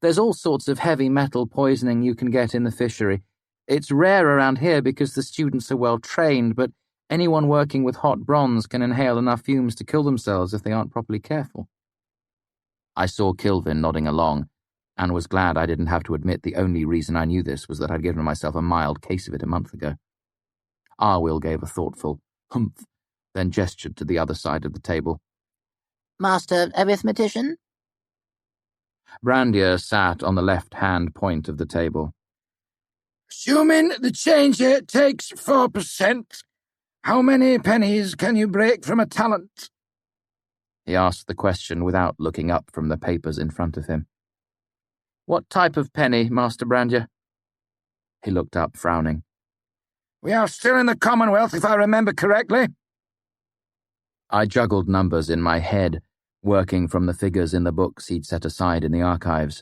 "There's all sorts of heavy metal poisoning you can get in the fishery. It's rare around here because the students are well trained, but anyone working with hot bronze can inhale enough fumes to kill themselves if they aren't properly careful." I saw Kilvin nodding along, and was glad I didn't have to admit the only reason I knew this was that I'd given myself a mild case of it a month ago. Arwyll gave a thoughtful humph, then gestured to the other side of the table. "Master arithmetician?" Brandier sat on the left-hand point of the table. "Assuming the change here takes 4%, how many pennies can you break from a talent?" He asked the question without looking up from the papers in front of him. "What type of penny, Master Brandier?" He looked up, frowning. "We are still in the Commonwealth, if I remember correctly." I juggled numbers in my head, working from the figures in the books he'd set aside in the archives.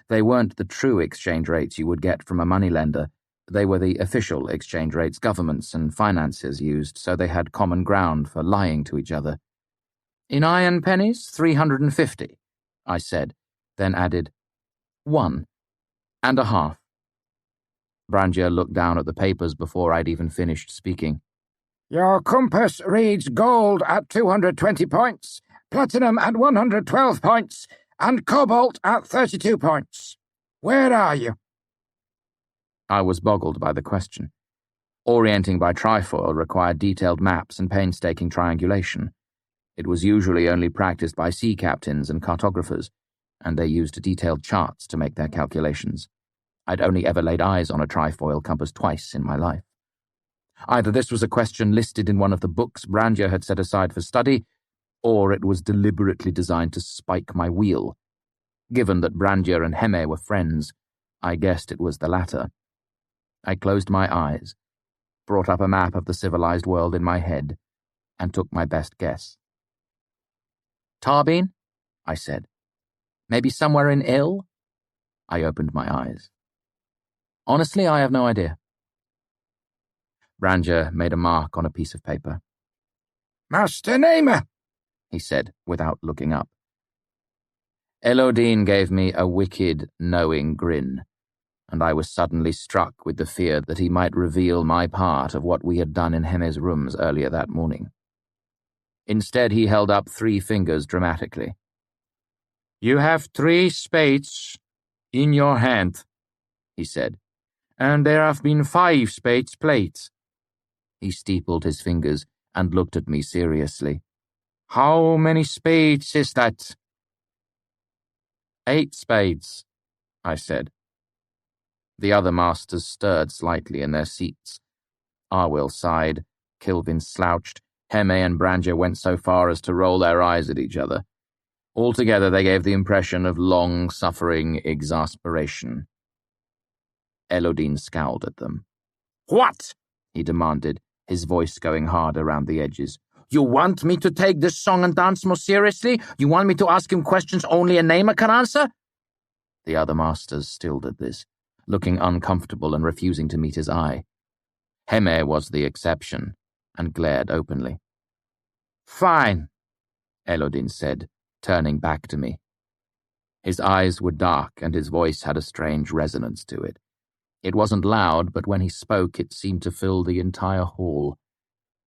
They weren't the true exchange rates you would get from a moneylender. They were the official exchange rates governments and financiers used, so they had common ground for lying to each other. "In iron pennies, 350, I said, then added, 1.5. Brandier looked down at the papers before I'd even finished speaking. "Your compass reads gold at 220 points, platinum at 112 points, and cobalt at 32 points. Where are you?" I was boggled by the question. Orienting by trifoil required detailed maps and painstaking triangulation. It was usually only practiced by sea captains and cartographers, and they used detailed charts to make their calculations. I'd only ever laid eyes on a trifoil compass twice in my life. Either this was a question listed in one of the books Brandir had set aside for study, or it was deliberately designed to spike my wheel. Given that Brandir and Heme were friends, I guessed it was the latter. I closed my eyes, brought up a map of the civilized world in my head, and took my best guess. Tarbine? I said. Maybe somewhere in Ill? I opened my eyes. Honestly, I have no idea. Brandir made a mark on a piece of paper. Master Namer, he said, without looking up. Elodine gave me a wicked, knowing grin, and I was suddenly struck with the fear that he might reveal my part of what we had done in Heme's rooms earlier that morning. Instead, he held up 3 fingers dramatically. You have 3 spades in your hand, he said, and there have been 5 spades played. He steepled his fingers and looked at me seriously. How many spades is that? 8 spades, I said. The other masters stirred slightly in their seats. Arwyll sighed, Kilvin slouched, Heme and Brandir went so far as to roll their eyes at each other. Altogether they gave the impression of long-suffering exasperation. Elodine scowled at them. What? He demanded, his voice going hard around the edges. You want me to take this song and dance more seriously? You want me to ask him questions only a Namer can answer? The other masters still did this, looking uncomfortable and refusing to meet his eye. Heme was the exception, and glared openly. Fine, Elodine said, turning back to me. His eyes were dark, and his voice had a strange resonance to it. It wasn't loud, but when he spoke it seemed to fill the entire hall.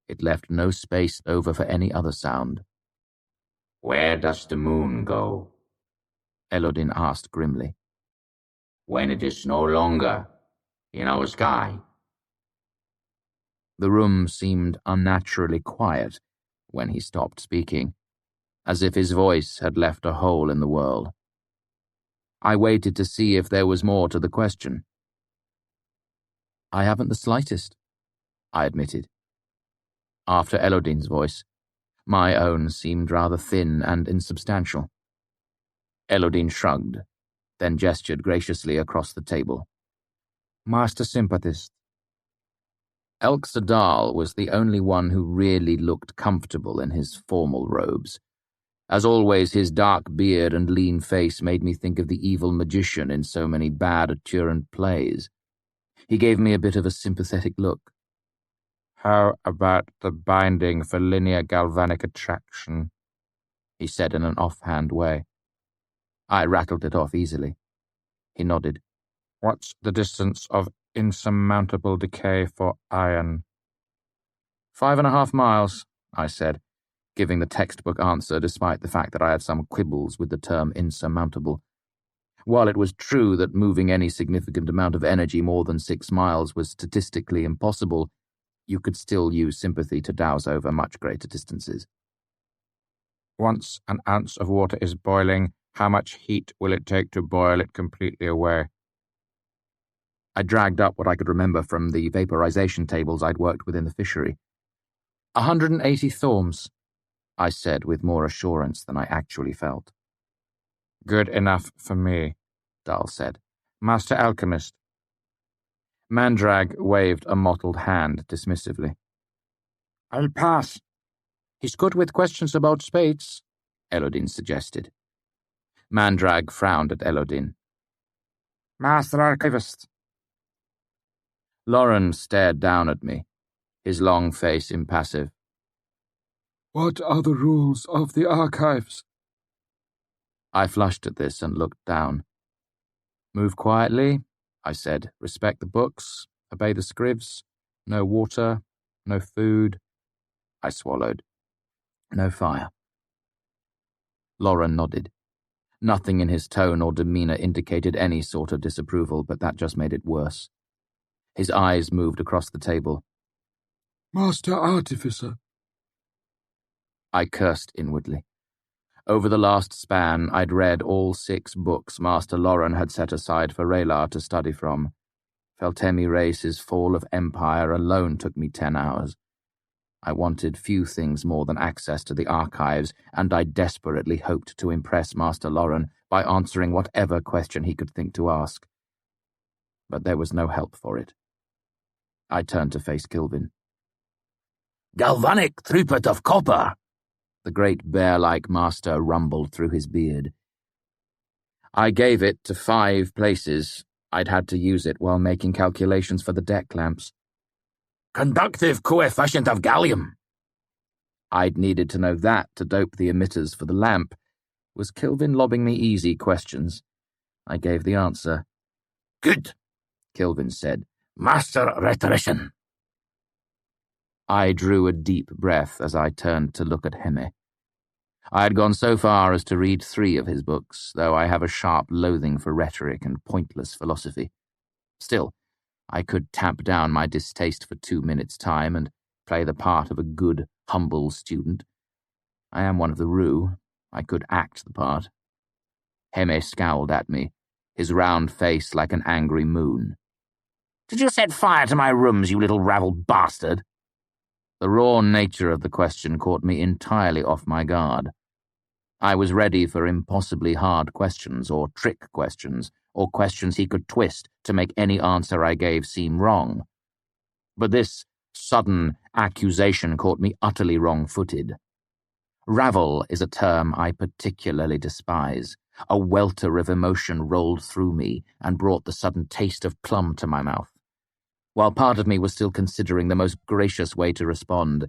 It left no space over for any other sound. Where does the moon go? Elodine asked grimly. When it is no longer in our sky. The room seemed unnaturally quiet when he stopped speaking, as if his voice had left a hole in the world. I waited to see if there was more to the question. I haven't the slightest, I admitted. After Elodine's voice, my own seemed rather thin and insubstantial. Elodine shrugged, then gestured graciously across the table. Master Sympathist. Elk Sadal was the only one who really looked comfortable in his formal robes. As always, his dark beard and lean face made me think of the evil magician in so many bad Aturant plays. He gave me a bit of a sympathetic look. How about the binding for linear galvanic attraction? He said in an offhand way. I rattled it off easily. He nodded. What's the distance of insurmountable decay for iron? 5.5 miles, I said, giving the textbook answer despite the fact that I had some quibbles with the term insurmountable. While it was true that moving any significant amount of energy more than 6 miles was statistically impossible, you could still use sympathy to douse over much greater distances. Once an ounce of water is boiling, how much heat will it take to boil it completely away? I dragged up what I could remember from the vaporization tables I'd worked with in the fishery. 180 thorms, I said with more assurance than I actually felt. Good enough for me, Dahl said. Master Alchemist. Mandrag waved a mottled hand dismissively. I'll pass. He's good with questions about spades, Elodine suggested. Mandrag frowned at Elodine. Master Archivist. Lauren stared down at me, his long face impassive. What are the rules of the archives? I flushed at this and looked down. Move quietly, I said. Respect the books, obey the scribs. No water, no food. I swallowed. No fire. Lauren nodded. Nothing in his tone or demeanor indicated any sort of disapproval, but that just made it worse. His eyes moved across the table, Master Artificer. I cursed inwardly. Over the last span, I'd read all 6 books Master Lauren had set aside for Raylar to study from. Feltemi Race's Fall of Empire alone took me 10 hours. I wanted few things more than access to the archives, and I desperately hoped to impress Master Lauren by answering whatever question he could think to ask. But there was no help for it. I turned to face Kilvin. Galvanic throughput of copper. The great bear-like master rumbled through his beard. I gave it to 5 places. I'd had to use it while making calculations for the deck lamps. Conductive coefficient of gallium. I'd needed to know that to dope the emitters for the lamp. Was Kilvin lobbing me easy questions? I gave the answer. Good, Kilvin said. Master rhetorician. I drew a deep breath as I turned to look at Heme. I had gone so far as to read 3 of his books, though I have a sharp loathing for rhetoric and pointless philosophy. Still, I could tamp down my distaste for 2 minutes' time and play the part of a good, humble student. I am one of the Rue. I could act the part. Heme scowled at me, his round face like an angry moon. Did you set fire to my rooms, you little rabble bastard? The raw nature of the question caught me entirely off my guard. I was ready for impossibly hard questions or trick questions, or questions he could twist to make any answer I gave seem wrong. But this sudden accusation caught me utterly wrong-footed. Ravel is a term I particularly despise. A welter of emotion rolled through me and brought the sudden taste of plum to my mouth. While part of me was still considering the most gracious way to respond,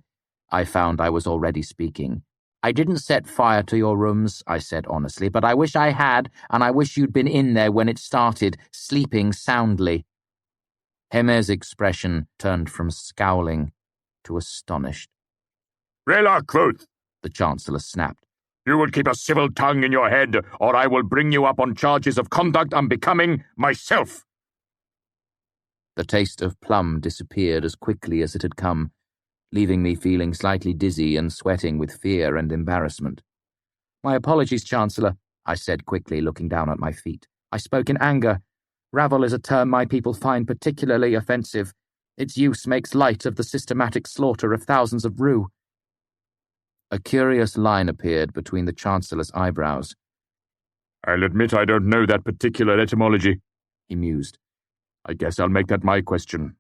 I found I was already speaking. I didn't set fire to your rooms, I said honestly, but I wish I had, and I wish you'd been in there when it started, sleeping soundly. Heme's expression turned from scowling to astonished. Name Kvothe, the Chancellor snapped. You will keep a civil tongue in your head, or I will bring you up on charges of conduct unbecoming myself. The taste of plum disappeared as quickly as it had come, leaving me feeling slightly dizzy and sweating with fear and embarrassment. My apologies, Chancellor, I said quickly, looking down at my feet. I spoke in anger. Ravel is a term my people find particularly offensive. Its use makes light of the systematic slaughter of thousands of Rue. A curious line appeared between the Chancellor's eyebrows. I'll admit I don't know that particular etymology, he mused. I guess I'll make that my question.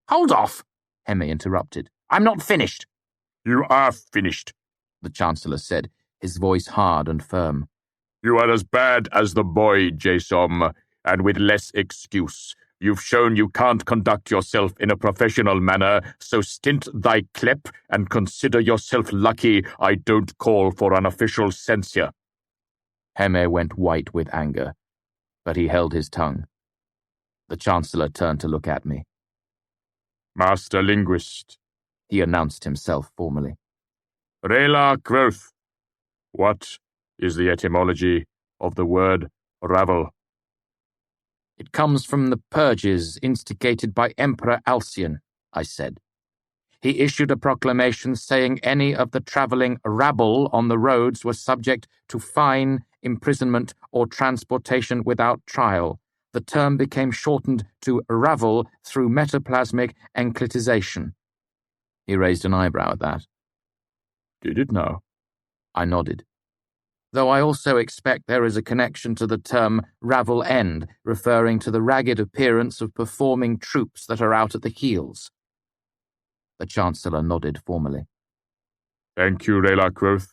Hold off, Heme interrupted. I'm not finished. You are finished, the Chancellor said, his voice hard and firm. You are as bad as the boy, Jasom, and with less excuse. You've shown you can't conduct yourself in a professional manner, so stint thy clep and consider yourself lucky I don't call for an official censure. Heme went white with anger, but he held his tongue. The Chancellor turned to look at me. Master Linguist, he announced himself formally. Name Kvothe, what is the etymology of the word Ravel? It comes from the purges instigated by Emperor Alcyon, I said. He issued a proclamation saying any of the travelling rabble on the roads was subject to fine, imprisonment, or transportation without trial. The term became shortened to Ravel through metaplasmic enclitization. He raised an eyebrow at that. Did it now? I nodded. Though I also expect there is a connection to the term Ravel End, referring to the ragged appearance of performing troops that are out at the heels. The Chancellor nodded formally. Thank you, Name Kvothe.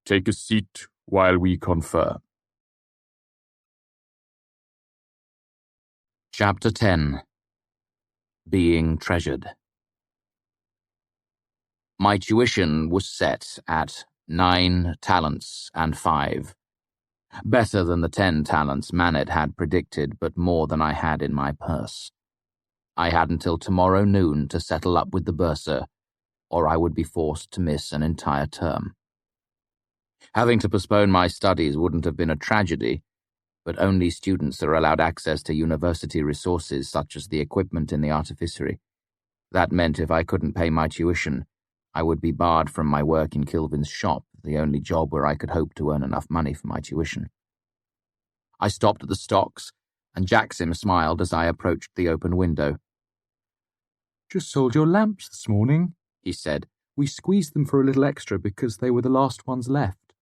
Take a seat while we confer. Chapter 10. Being Treasured. My tuition was set at 9 talents and 5. Better than the 10 talents Manet had predicted, but more than I had in my purse. I had until tomorrow noon to settle up with the bursar, or I would be forced to miss an entire term. Having to postpone my studies wouldn't have been a tragedy, but only students are allowed access to university resources such as the equipment in the artificery. That meant if I couldn't pay my tuition, I would be barred from my work in Kilvin's shop, the only job where I could hope to earn enough money for my tuition. I stopped at the stocks, and Jacksim smiled as I approached the open window. "Just sold your lamps this morning," he said. "We squeezed them for a little extra because they were the last ones left."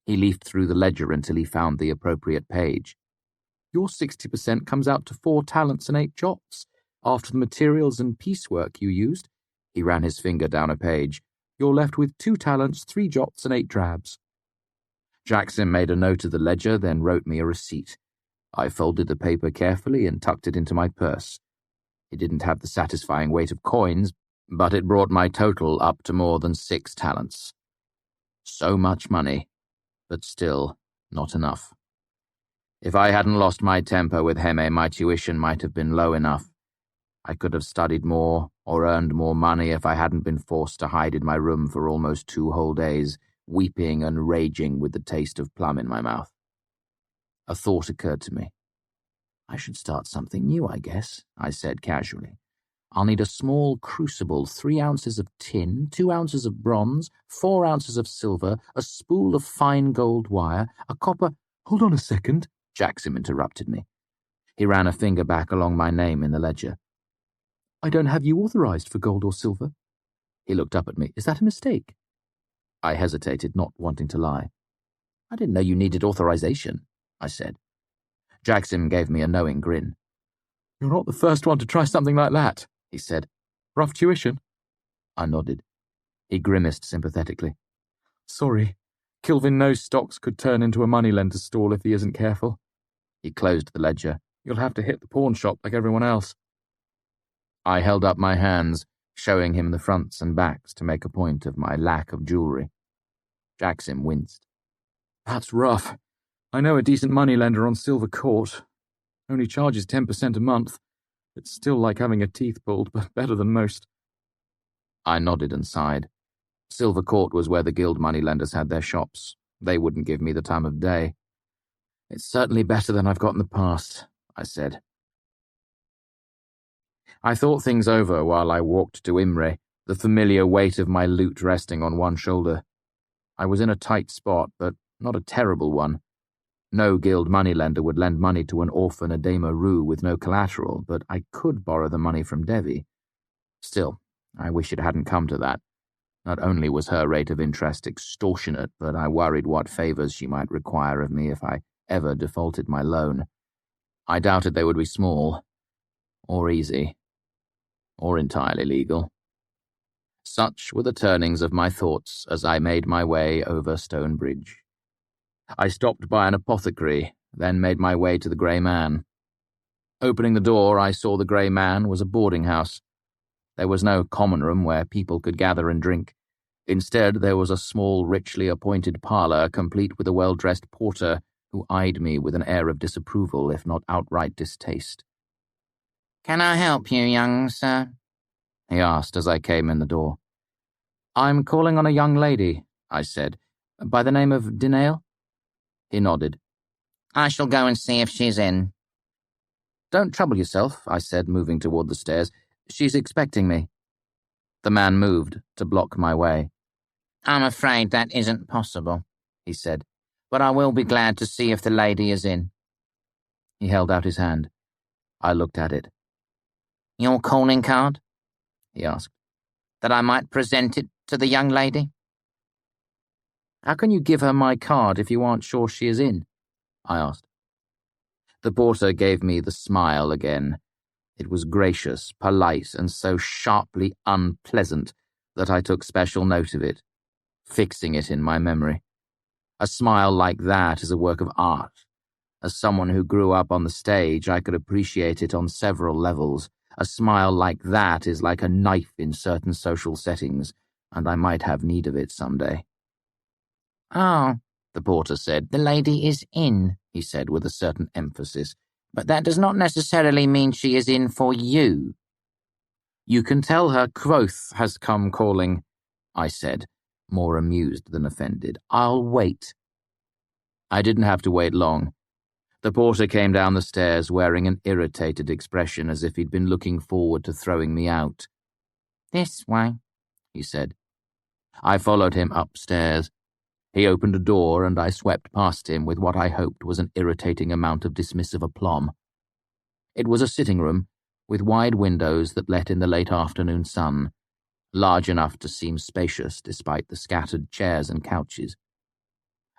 He leafed through the ledger until he found the appropriate page. "Your 60% comes out to 4 talents and 8 jots. After the materials and piecework you used," he ran his finger down a page, "you're left with 2 talents, 3 jots and 8 drabs." Jackson made a note of the ledger, then wrote me a receipt. I folded the paper carefully and tucked it into my purse. It didn't have the satisfying weight of coins, but it brought my total up to more than 6 talents. So much money, but still not enough. If I hadn't lost my temper with Heme, my tuition might have been low enough. I could have studied more or earned more money if I hadn't been forced to hide in my room for almost 2 whole days, weeping and raging with the taste of plum in my mouth. A thought occurred to me. I should start something new, I guess, I said casually. I'll need a small crucible, 3 ounces of tin, 2 ounces of bronze, 4 ounces of silver, a spool of fine gold wire, a copper— "Hold on a second," Jackson interrupted me. He ran a finger back along my name in the ledger. "I don't have you authorized for gold or silver." He looked up at me. "Is that a mistake?" I hesitated, not wanting to lie. "I didn't know you needed authorization," I said. Jackson gave me a knowing grin. "You're not the first one to try something like that," he said. "Rough tuition?" I nodded. He grimaced sympathetically. "Sorry. Kilvin knows stocks could turn into a moneylender's stall if he isn't careful." He closed the ledger. "You'll have to hit the pawn shop like everyone else." I held up my hands, showing him the fronts and backs to make a point of my lack of jewellery. Jackson winced. "That's rough. I know a decent moneylender on Silver Court. Only charges 10% a month. It's still like having a teeth pulled, but better than most." I nodded and sighed. Silver Court was where the guild moneylenders had their shops. They wouldn't give me the time of day. "It's certainly better than I've got in the past," I said. I thought things over while I walked to Imre, the familiar weight of my loot resting on one shoulder. I was in a tight spot, but not a terrible one. No guild moneylender would lend money to an orphan Adema Rue with no collateral, but I could borrow the money from Devi. Still, I wish it hadn't come to that. Not only was her rate of interest extortionate, but I worried what favours she might require of me if I ever defaulted my loan. I doubted they would be small, or easy, or entirely legal. Such were the turnings of my thoughts as I made my way over Stone Bridge. I stopped by an apothecary, then made my way to the Grey Man. Opening the door, I saw the Grey Man was a boarding house. There was no common room where people could gather and drink. Instead, there was a small, richly appointed parlour, complete with a well-dressed porter who eyed me with an air of disapproval, if not outright distaste. "Can I help you, young sir?" he asked as I came in the door. "I'm calling on a young lady," I said. "By the name of Dinale?" He nodded. "I shall go and see if she's in." "Don't trouble yourself," I said, moving toward the stairs. "She's expecting me." The man moved to block my way. "I'm afraid that isn't possible," he said, "but I will be glad to see if the lady is in." He held out his hand. I looked at it. "Your calling card?" he asked. "That I might present it to the young lady?" "How can you give her my card if you aren't sure she is in?" I asked. The porter gave me the smile again. It was gracious, polite, and so sharply unpleasant that I took special note of it, fixing it in my memory. A smile like that is a work of art. As someone who grew up on the stage, I could appreciate it on several levels. A smile like that is like a knife in certain social settings, and I might have need of it someday. "Oh," the porter said, "the lady is in," he said with a certain emphasis. "But that does not necessarily mean she is in for you." "You can tell her Kvothe has come calling," I said, more amused than offended. "I'll wait." I didn't have to wait long. The porter came down the stairs wearing an irritated expression as if he'd been looking forward to throwing me out. This way, he said. I followed him upstairs. He opened a door and I swept past him with what I hoped was an irritating amount of dismissive aplomb. It was a sitting room with wide windows that let in the late afternoon sun, large enough to seem spacious despite the scattered chairs and couches.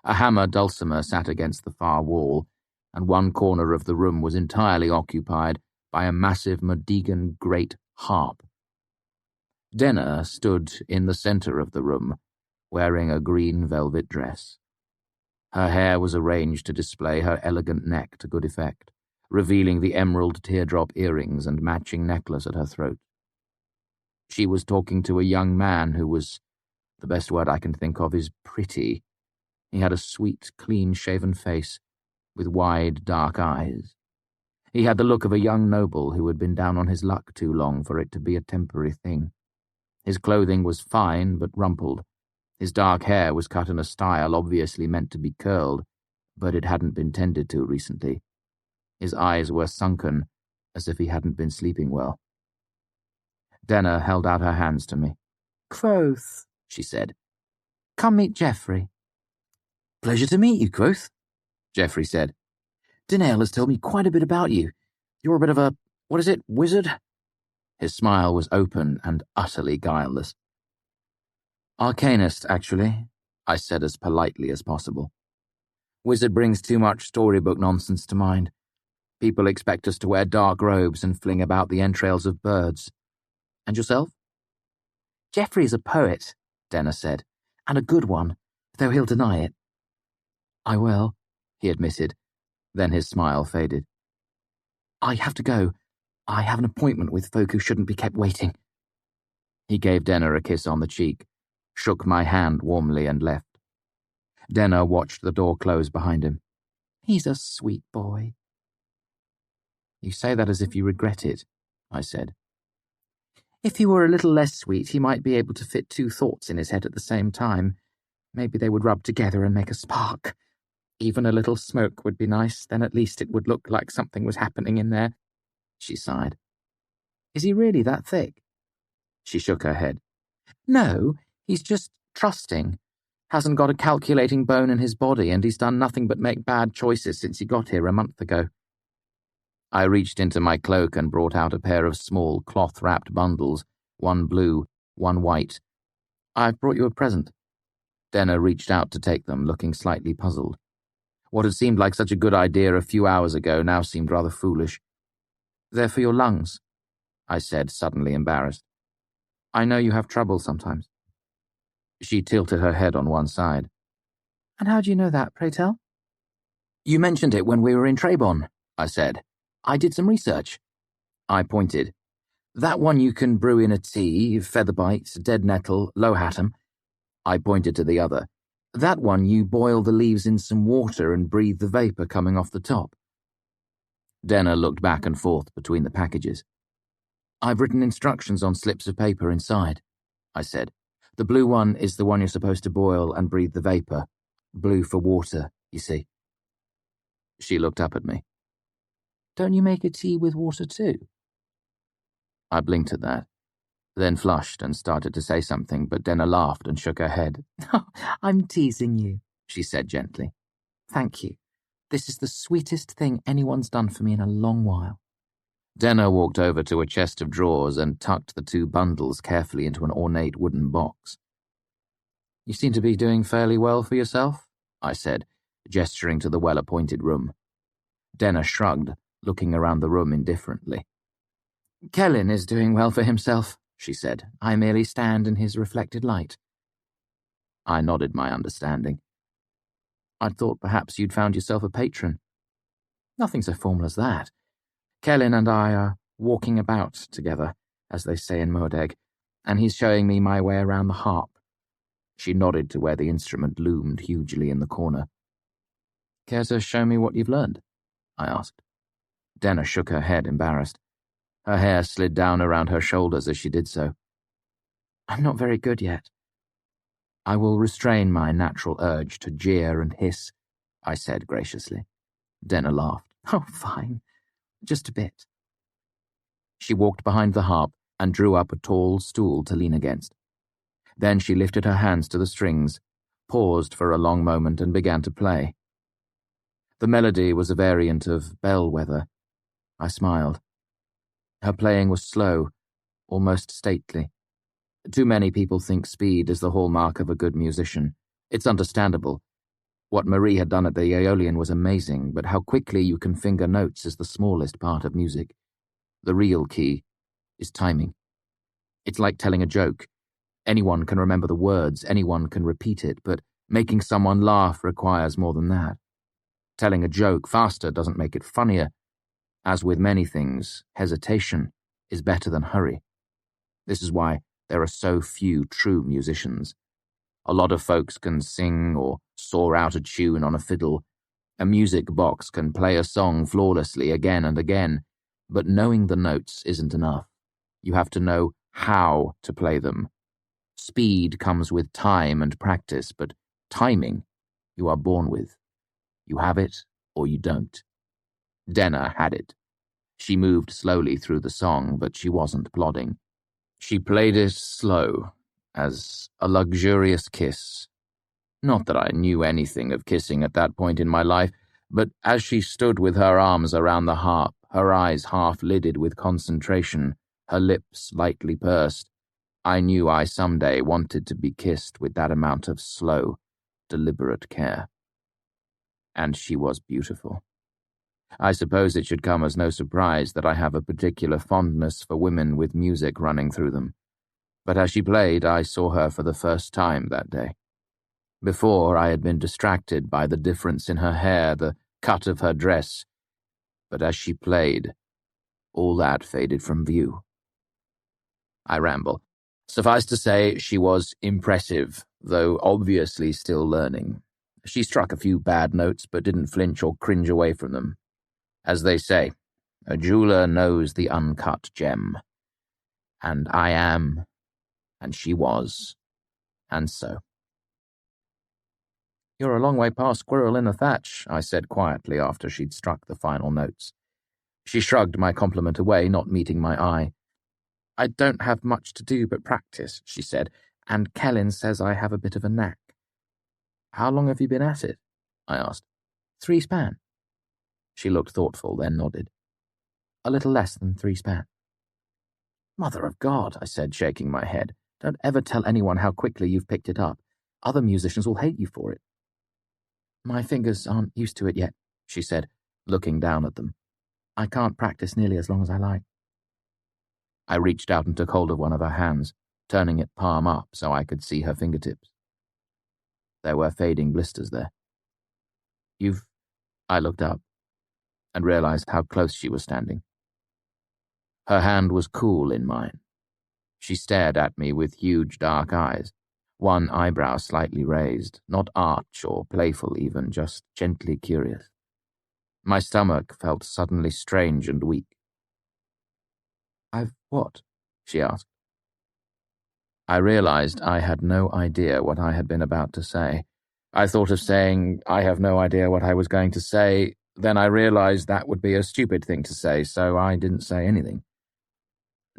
A hammer dulcimer sat against the far wall, and one corner of the room was entirely occupied by a massive Modigan great harp. Denner stood in the centre of the room, wearing a green velvet dress. Her hair was arranged to display her elegant neck to good effect, revealing the emerald teardrop earrings and matching necklace at her throat. She was talking to a young man who was, the best word I can think of is pretty. He had a sweet, clean-shaven face, with wide, dark eyes. He had the look of a young noble who had been down on his luck too long for it to be a temporary thing. His clothing was fine but rumpled. His dark hair was cut in a style obviously meant to be curled, but it hadn't been tended to recently. His eyes were sunken, as if he hadn't been sleeping well. Denner held out her hands to me. Kvothe, she said. Come meet Geoffrey. Pleasure to meet you, Kvothe, Geoffrey said. Dinale has told me quite a bit about you. You're a bit of a, wizard? His smile was open and utterly guileless. Arcanist, actually, I said as politely as possible. Wizard brings too much storybook nonsense to mind. People expect us to wear dark robes and fling about the entrails of birds. And yourself? Geoffrey is a poet, Denner said, and a good one, though he'll deny it. I will, he admitted. Then his smile faded. I have to go. I have an appointment with folk who shouldn't be kept waiting. He gave Denner a kiss on the cheek, shook my hand warmly and left. Denner watched the door close behind him. He's a sweet boy. You say that as if you regret it, I said. If he were a little less sweet, he might be able to fit two thoughts in his head at the same time. Maybe they would rub together and make a spark. Even a little smoke would be nice, then at least it would look like something was happening in there. She sighed. Is he really that thick? She shook her head. No, he's just trusting. Hasn't got a calculating bone in his body, and he's done nothing but make bad choices since he got here a month ago. I reached into my cloak and brought out a pair of small cloth-wrapped bundles, one blue, one white. I've brought you a present. Denner reached out to take them, looking slightly puzzled. What had seemed like such a good idea a few hours ago now seemed rather foolish. They're for your lungs, I said, suddenly embarrassed. I know you have trouble sometimes. She tilted her head on one side. And how do you know that, pray tell? You mentioned it when we were in Trebon, I said. I did some research. I pointed. That one you can brew in a tea, featherbites, dead nettle, lohatum. I pointed to the other. That one you boil the leaves in some water and breathe the vapour coming off the top. Denner looked back and forth between the packages. I've written instructions on slips of paper inside, I said. The blue one is the one you're supposed to boil and breathe the vapour. Blue for water, you see. She looked up at me. Don't you make a tea with water too? I blinked at that, then flushed and started to say something, but Denner laughed and shook her head. Oh, I'm teasing you, she said gently. Thank you. This is the sweetest thing anyone's done for me in a long while. Denner walked over to a chest of drawers and tucked the two bundles carefully into an ornate wooden box. You seem to be doing fairly well for yourself, I said, gesturing to the well-appointed room. Denner shrugged, looking around the room indifferently. Kellyn is doing well for himself, she said. I merely stand in his reflected light. I nodded my understanding. I'd thought perhaps you'd found yourself a patron. Nothing so formal as that. Kellyn and I are walking about together, as they say in Modeg, and he's showing me my way around the harp. She nodded to where the instrument loomed hugely in the corner. Care to show me what you've learned? I asked. Denner shook her head, embarrassed. Her hair slid down around her shoulders as she did so. I'm not very good yet. I will restrain my natural urge to jeer and hiss, I said graciously. Denner laughed. Oh, fine. Just a bit. She walked behind the harp and drew up a tall stool to lean against. Then she lifted her hands to the strings, paused for a long moment, and began to play. The melody was a variant of Bellwether. I smiled. Her playing was slow, almost stately. Too many people think speed is the hallmark of a good musician. It's understandable. What Marie had done at the Aeolian was amazing, but how quickly you can finger notes is the smallest part of music. The real key is timing. It's like telling a joke. Anyone can remember the words, anyone can repeat it, but making someone laugh requires more than that. Telling a joke faster doesn't make it funnier. As with many things, hesitation is better than hurry. This is why there are so few true musicians. A lot of folks can sing or saw out a tune on a fiddle. A music box can play a song flawlessly again and again, but knowing the notes isn't enough. You have to know how to play them. Speed comes with time and practice, but timing you are born with. You have it or you don't. Denna had it. She moved slowly through the song, but she wasn't plodding. She played it slow, as a luxurious kiss. Not that I knew anything of kissing at that point in my life, but as she stood with her arms around the harp, her eyes half-lidded with concentration, her lips lightly pursed, I knew I someday wanted to be kissed with that amount of slow, deliberate care. And she was beautiful. I suppose it should come as no surprise that I have a particular fondness for women with music running through them. But as she played, I saw her for the first time that day. Before, I had been distracted by the difference in her hair, the cut of her dress. But as she played, all that faded from view. I ramble. Suffice to say, she was impressive, though obviously still learning. She struck a few bad notes, but didn't flinch or cringe away from them. As they say, a jeweler knows the uncut gem. And I am, and she was, and so. "You're a long way past Squirrel in the Thatch," I said quietly after she'd struck the final notes. She shrugged my compliment away, not meeting my eye. "I don't have much to do but practice," she said, "and Kellyn says I have a bit of a knack." "How long have you been at it?" I asked. 3 span. She looked thoughtful, then nodded. "A little less than 3 span." "Mother of God," I said, shaking my head. "Don't ever tell anyone how quickly you've picked it up. Other musicians will hate you for it." "My fingers aren't used to it yet," she said, looking down at them. "I can't practice nearly as long as I like." I reached out and took hold of one of her hands, turning it palm up so I could see her fingertips. There were fading blisters there. I looked up and realized how close she was standing. Her hand was cool in mine. She stared at me with huge dark eyes, one eyebrow slightly raised, not arch or playful even, just gently curious. My stomach felt suddenly strange and weak. "I've what?" she asked. I realized I had no idea what I had been about to say. I thought of saying, "I have no idea what I was going to say," then I realized that would be a stupid thing to say, so I didn't say anything.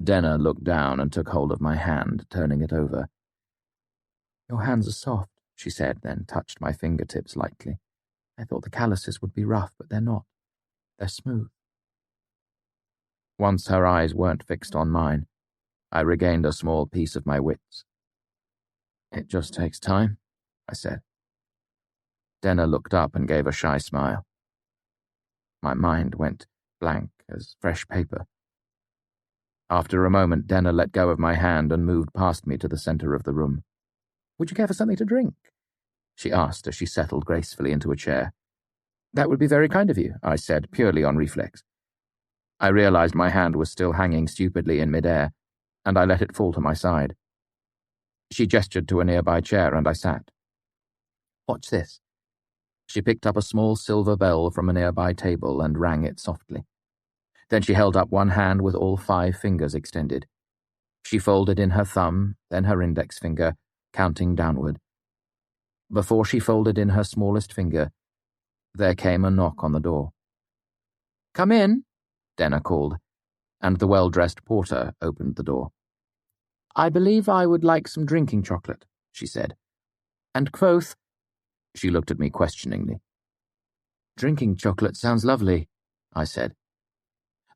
Denna looked down and took hold of my hand, turning it over. "Your hands are soft," she said, then touched my fingertips lightly. "I thought the calluses would be rough, but they're not. They're smooth." Once her eyes weren't fixed on mine, I regained a small piece of my wits. "It just takes time," I said. Denna looked up and gave a shy smile. My mind went blank as fresh paper. After a moment, Denna let go of my hand and moved past me to the center of the room. "Would you care for something to drink?" she asked as she settled gracefully into a chair. "That would be very kind of you," I said, purely on reflex. I realized my hand was still hanging stupidly in midair, and I let it fall to my side. She gestured to a nearby chair, and I sat. "Watch this." She picked up a small silver bell from a nearby table and rang it softly. Then she held up one hand with all 5 fingers extended. She folded in her thumb, then her index finger, counting downward. Before she folded in her smallest finger, there came a knock on the door. "Come in," Denna called. and the well-dressed porter opened the door. "I believe I would like some drinking chocolate," she said. "And Kvothe—" She looked at me questioningly. "Drinking chocolate sounds lovely," I said.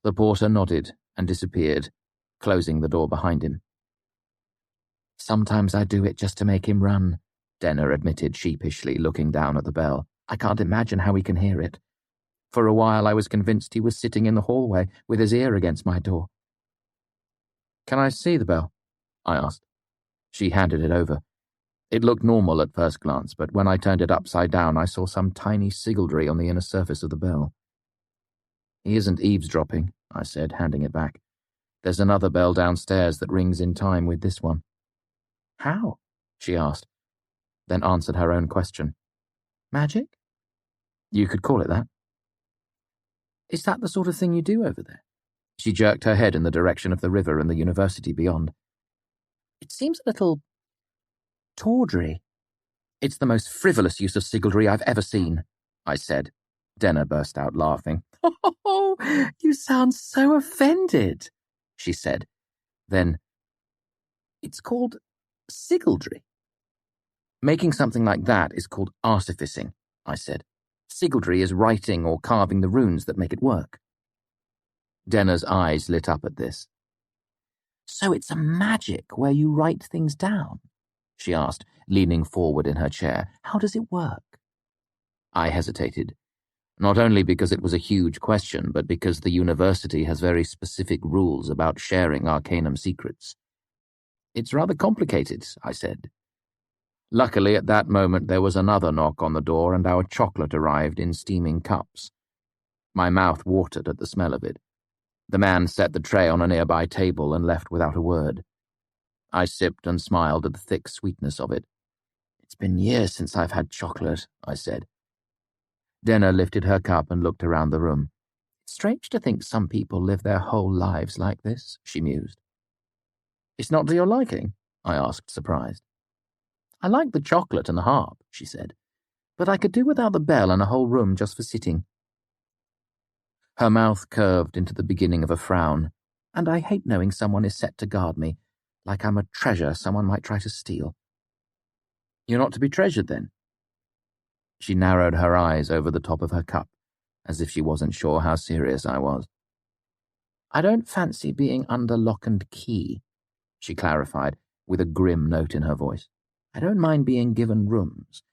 The porter nodded and disappeared, closing the door behind him. "Sometimes I do it just to make him run," Denner admitted sheepishly, looking down at the bell. "I can't imagine how he can hear it. For a while I was convinced he was sitting in the hallway with his ear against my door." "Can I see the bell?" I asked. She handed it over. It looked normal at first glance, but when I turned it upside down I saw some tiny sigildry on the inner surface of the bell. "He isn't eavesdropping," I said, handing it back. "There's another bell downstairs that rings in time with this one." "How?" she asked, then answered her own question. "Magic?" "You could call it that." "Is that the sort of thing you do over there?" She jerked her head in the direction of the river and the university beyond. "It seems a little tawdry." "It's the most frivolous use of sigildry I've ever seen," I said. Denner burst out laughing. "Oh, you sound so offended," she said. Then, "It's called sigildry." "Making something like that is called artificing," I said. "Sigildry is writing or carving the runes that make it work." Denner's eyes lit up at this. "So it's a magic where you write things down?" she asked, leaning forward in her chair. "How does it work?" I hesitated, not only because it was a huge question, but because the university has very specific rules about sharing arcanum secrets. "It's rather complicated," I said. Luckily, at that moment there was another knock on the door and our chocolate arrived in steaming cups. My mouth watered at the smell of it. The man set the tray on a nearby table and left without a word. I sipped and smiled at the thick sweetness of it. "It's been years since I've had chocolate," I said. Denner lifted her cup and looked around the room. "It's strange to think some people live their whole lives like this," she mused. "It's not to your liking?" I asked, surprised. "I like the chocolate and the harp," she said, "but I could do without the bell and a whole room just for sitting." Her mouth curved into the beginning of a frown. "And I hate knowing someone is set to guard me, like I'm a treasure someone might try to steal." "You're not to be treasured, then?" She narrowed her eyes over the top of her cup, as if she wasn't sure how serious I was. "I don't fancy being under lock and key," she clarified, with a grim note in her voice. "I don't mind being given rooms,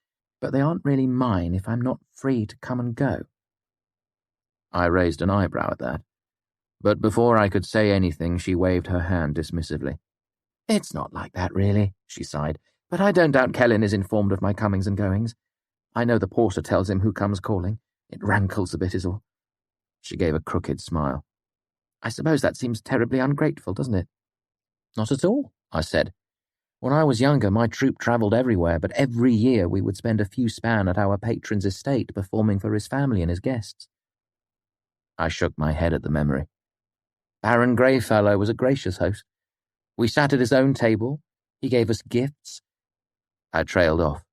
but they aren't really mine if I'm not free to come and go." I raised an eyebrow at that, but before I could say anything she waved her hand dismissively. "It's not like that, really," she sighed, "but I don't doubt Kellen is informed of my comings and goings. I know the porter tells him who comes calling. It rankles a bit is all." She gave a crooked smile. "I suppose that seems terribly ungrateful, doesn't it?" "Not at all," I said. "When I was younger, my troupe travelled everywhere, but every year we would spend a few span at our patron's estate performing for his family and his guests." I shook my head at the memory. Baron Greyfellow was a gracious host. We sat at his own table. He gave us gifts. I trailed off,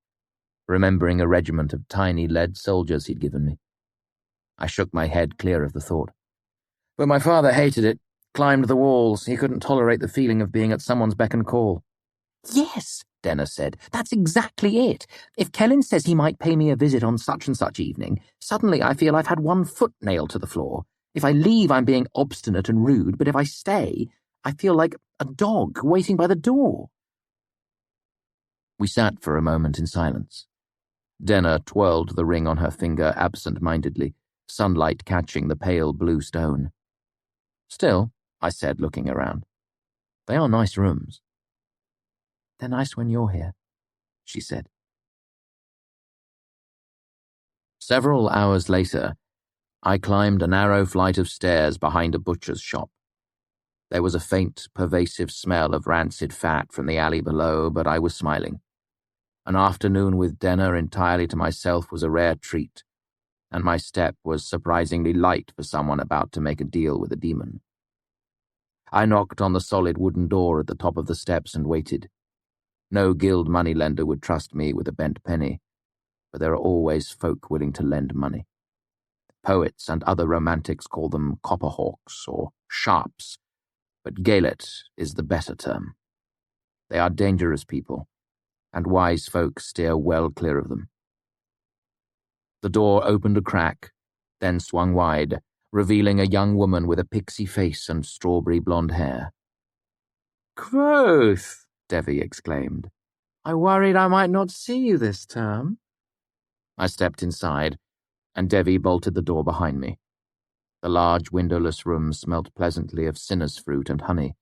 remembering a regiment of tiny lead soldiers he'd given me. I shook my head clear of the thought. "But my father hated it, climbed the walls. He couldn't tolerate the feeling of being at someone's beck and call." "Yes," Denner said, "that's exactly it. If Kellen says he might pay me a visit on such and such evening, suddenly I feel I've had one foot nailed to the floor. If I leave, I'm being obstinate and rude, but if I stay, I feel like a dog waiting by the door." We sat for a moment in silence. Denner twirled the ring on her finger absent-mindedly, sunlight catching the pale blue stone. "Still," I said, looking around, "they are nice rooms." "They're nice when you're here," she said. Several hours later, I climbed a narrow flight of stairs behind a butcher's shop. There was a faint, pervasive smell of rancid fat from the alley below, but I was smiling. An afternoon with Denner entirely to myself was a rare treat, and my step was surprisingly light for someone about to make a deal with a demon. I knocked on the solid wooden door at the top of the steps and waited. No guild moneylender would trust me with a bent penny, but there are always folk willing to lend money. Poets and other romantics call them copperhawks or sharps, but Gaelet is the better term. They are dangerous people, and wise folk steer well clear of them. The door opened a crack, then swung wide, revealing a young woman with a pixie face and strawberry blonde hair. "Kvothe!" Devi exclaimed. "I worried I might not see you this term." I stepped inside, and Devi bolted the door behind me. The large windowless room smelt pleasantly of sinner's fruit and honey,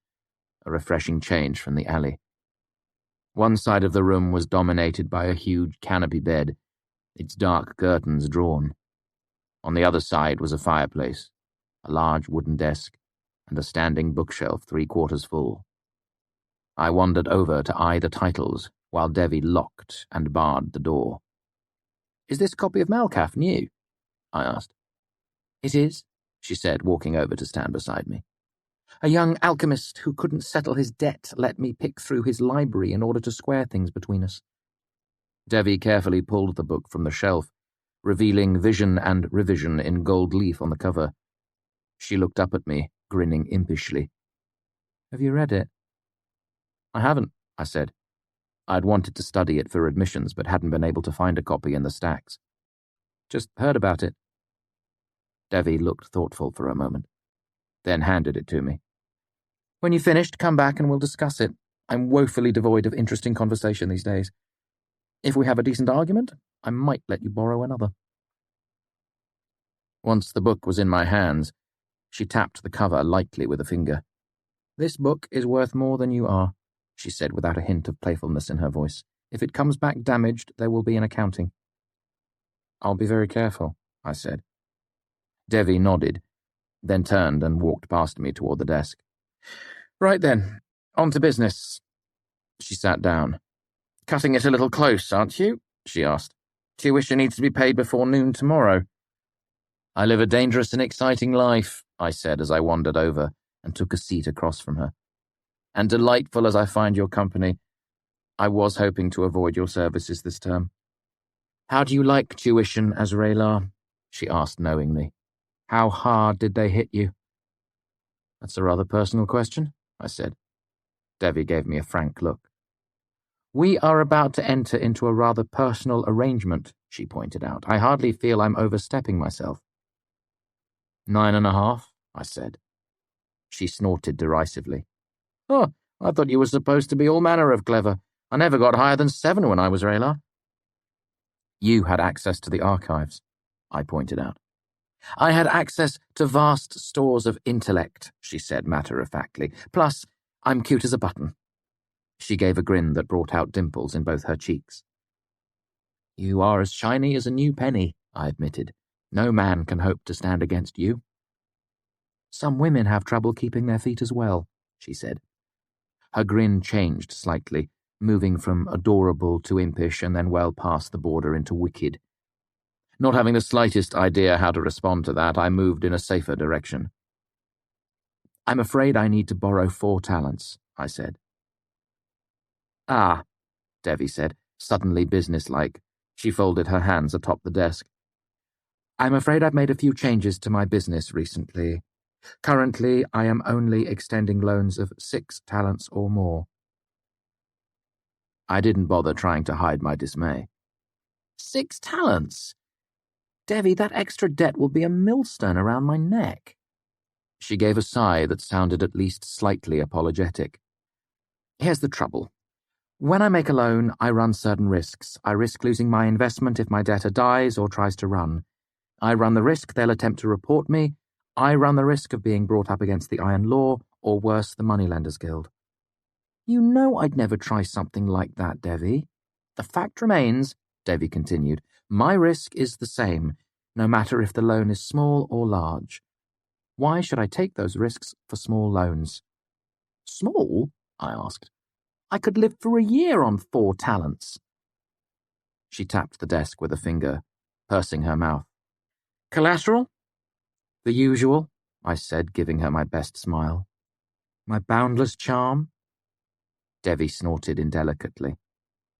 a refreshing change from the alley. One side of the room was dominated by a huge canopy bed, its dark curtains drawn. On the other side was a fireplace, a large wooden desk, and a standing bookshelf 3/4 full. I wandered over to eye the titles while Devi locked and barred the door. "Is this copy of Malkath new?" I asked. "It is," she said, walking over to stand beside me. "A young alchemist who couldn't settle his debt let me pick through his library in order to square things between us." Devi carefully pulled the book from the shelf, revealing Vision and Revision in gold leaf on the cover. She looked up at me, grinning impishly. "Have you read it?" "I haven't," I said. I'd wanted to study it for admissions, but hadn't been able to find a copy in the stacks. "Just heard about it." Devi looked thoughtful for a moment, then handed it to me. "When you've finished, come back and we'll discuss it. I'm woefully devoid of interesting conversation these days. If we have a decent argument, I might let you borrow another." Once the book was in my hands, she tapped the cover lightly with a finger. "This book is worth more than you are," she said without a hint of playfulness in her voice. "If it comes back damaged, there will be an accounting." "I'll be very careful," I said. Devi nodded, then turned and walked past me toward the desk. "Right then, on to business." She sat down. "Cutting it a little close, aren't you?" she asked. "Tuition needs to be paid before noon tomorrow." "I live a dangerous and exciting life," I said as I wandered over and took a seat across from her. "And delightful as I find your company, I was hoping to avoid your services this term." "How do you like tuition, Azraelar?" she asked knowingly. "How hard did they hit you?" "That's a rather personal question," I said. Devi gave me a frank look. "We are about to enter into a rather personal arrangement," she pointed out. "I hardly feel I'm overstepping myself." 9.5, I said. She snorted derisively. "Oh, I thought you were supposed to be all manner of clever. I never got higher than 7 when I was Raylar." "You had access to the archives," I pointed out. "I had access to vast stores of intellect," she said matter-of-factly. "Plus, I'm cute as a button." She gave a grin that brought out dimples in both her cheeks. "You are as shiny as a new penny," I admitted. "No man can hope to stand against you." "Some women have trouble keeping their feet as well," she said. Her grin changed slightly, moving from adorable to impish and then well past the border into wicked. Not having the slightest idea how to respond to that, I moved in a safer direction. "I'm afraid I need to borrow 4 talents," I said. "Ah," Devi said, suddenly businesslike. She folded her hands atop the desk. "I'm afraid I've made a few changes to my business recently. Currently, I am only extending loans of 6 talents or more." I didn't bother trying to hide my dismay. 6 talents? Devi, that extra debt will be a millstone around my neck." She gave a sigh that sounded at least slightly apologetic. "Here's the trouble. When I make a loan, I run certain risks. I risk losing my investment if my debtor dies or tries to run. I run the risk they'll attempt to report me. I run the risk of being brought up against the iron law, or worse, the Moneylenders Guild. You know I'd never try something like that, Devi. The fact remains," Devi continued, "my risk is the same, no matter if the loan is small or large. Why should I take those risks for small loans?" "Small?" I asked. "I could live for a year on 4 talents." She tapped the desk with a finger, pursing her mouth. "Collateral?" "The usual," I said, giving her my best smile. "My boundless charm?" Devi snorted indelicately.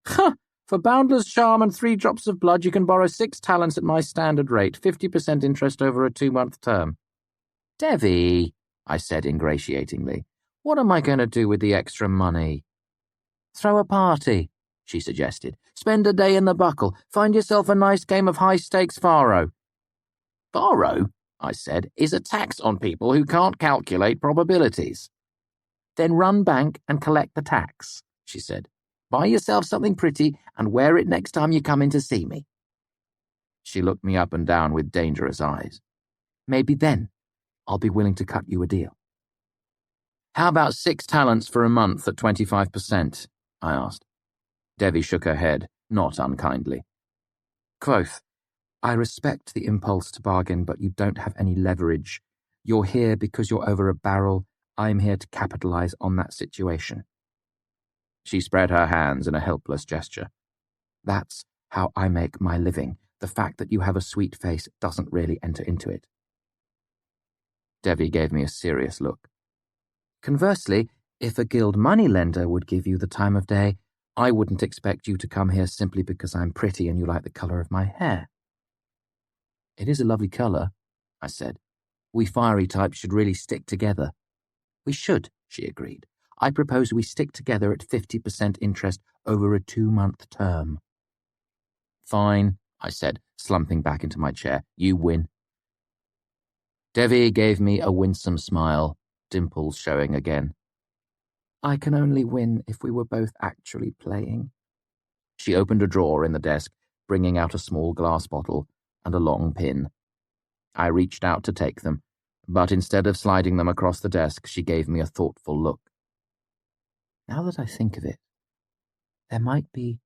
"Huh! For boundless charm and 3 drops of blood, you can borrow 6 talents at my standard rate, 50% interest over a 2-month term." "Devi!" I said ingratiatingly. What am I going to do with the extra money? Throw a party, she suggested. Spend a day in the Buckle. Find yourself a nice game of high-stakes faro. Faro, I said, is a tax on people who can't calculate probabilities. Then run bank and collect the tax, she said. Buy yourself something pretty and wear it next time you come in to see me. She looked me up and down with dangerous eyes. Maybe then I'll be willing to cut you a deal. How about 6 talents for a month at 25%? I asked. Devi shook her head, not unkindly. Kvothe, I respect the impulse to bargain, but you don't have any leverage. You're here because you're over a barrel. I'm here to capitalize on that situation. She spread her hands in a helpless gesture. That's how I make my living. The fact that you have a sweet face doesn't really enter into it. Devi gave me a serious look. Conversely, if a guild moneylender would give you the time of day, I wouldn't expect you to come here simply because I'm pretty and you like the colour of my hair. It is a lovely colour, I said. We fiery types should really stick together. We should, she agreed. I propose we stick together at 50% interest over a 2-month term. Fine, I said, slumping back into my chair. You win. Devi gave me a winsome smile, dimples showing again. I can only win if we were both actually playing. She opened a drawer in the desk, bringing out a small glass bottle and a long pin. I reached out to take them, but instead of sliding them across the desk, she gave me a thoughtful look. Now that I think of it, there might be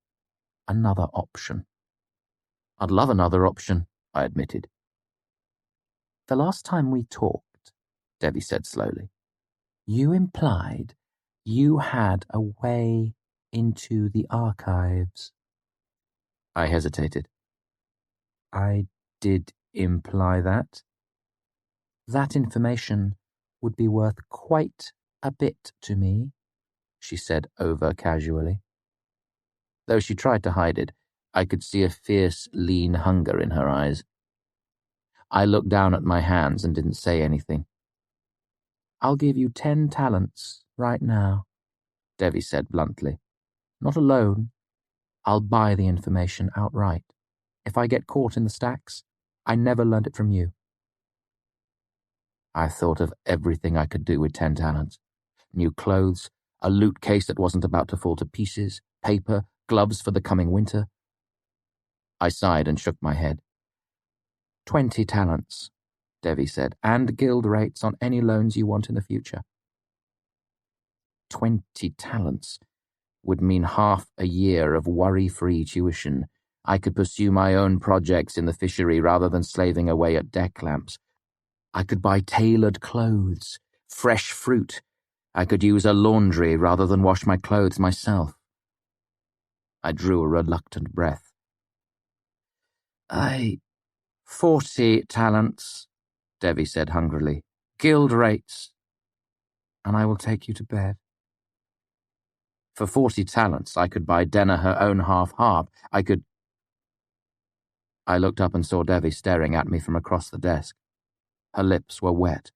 another option. I'd love another option, I admitted. The last time we talked, Devi said slowly, you implied you had a way into the archives. I hesitated. I did imply that. That information would be worth quite a bit to me, she said over-casually. Though she tried to hide it, I could see a fierce, lean hunger in her eyes. I looked down at my hands and didn't say anything. I'll give you 10 talents right now, Devi said bluntly. Not a loan. I'll buy the information outright. If I get caught in the stacks, I never learned it from you. I thought of everything I could do with 10 talents. New clothes, a loot case that wasn't about to fall to pieces, paper, gloves for the coming winter. I sighed and shook my head. 20 talents, Devi said, and guild rates on any loans you want in the future. 20 talents would mean half a year of worry-free tuition. I could pursue my own projects in the fishery rather than slaving away at deck lamps. I could buy tailored clothes, fresh fruit. I could use a laundry rather than wash my clothes myself. I drew a reluctant breath. 40 talents, Devi said hungrily. Guild rates. And I will take you to bed. For 40 talents, I could buy Denna her own half-harp. I looked up and saw Devi staring at me from across the desk. Her lips were wet,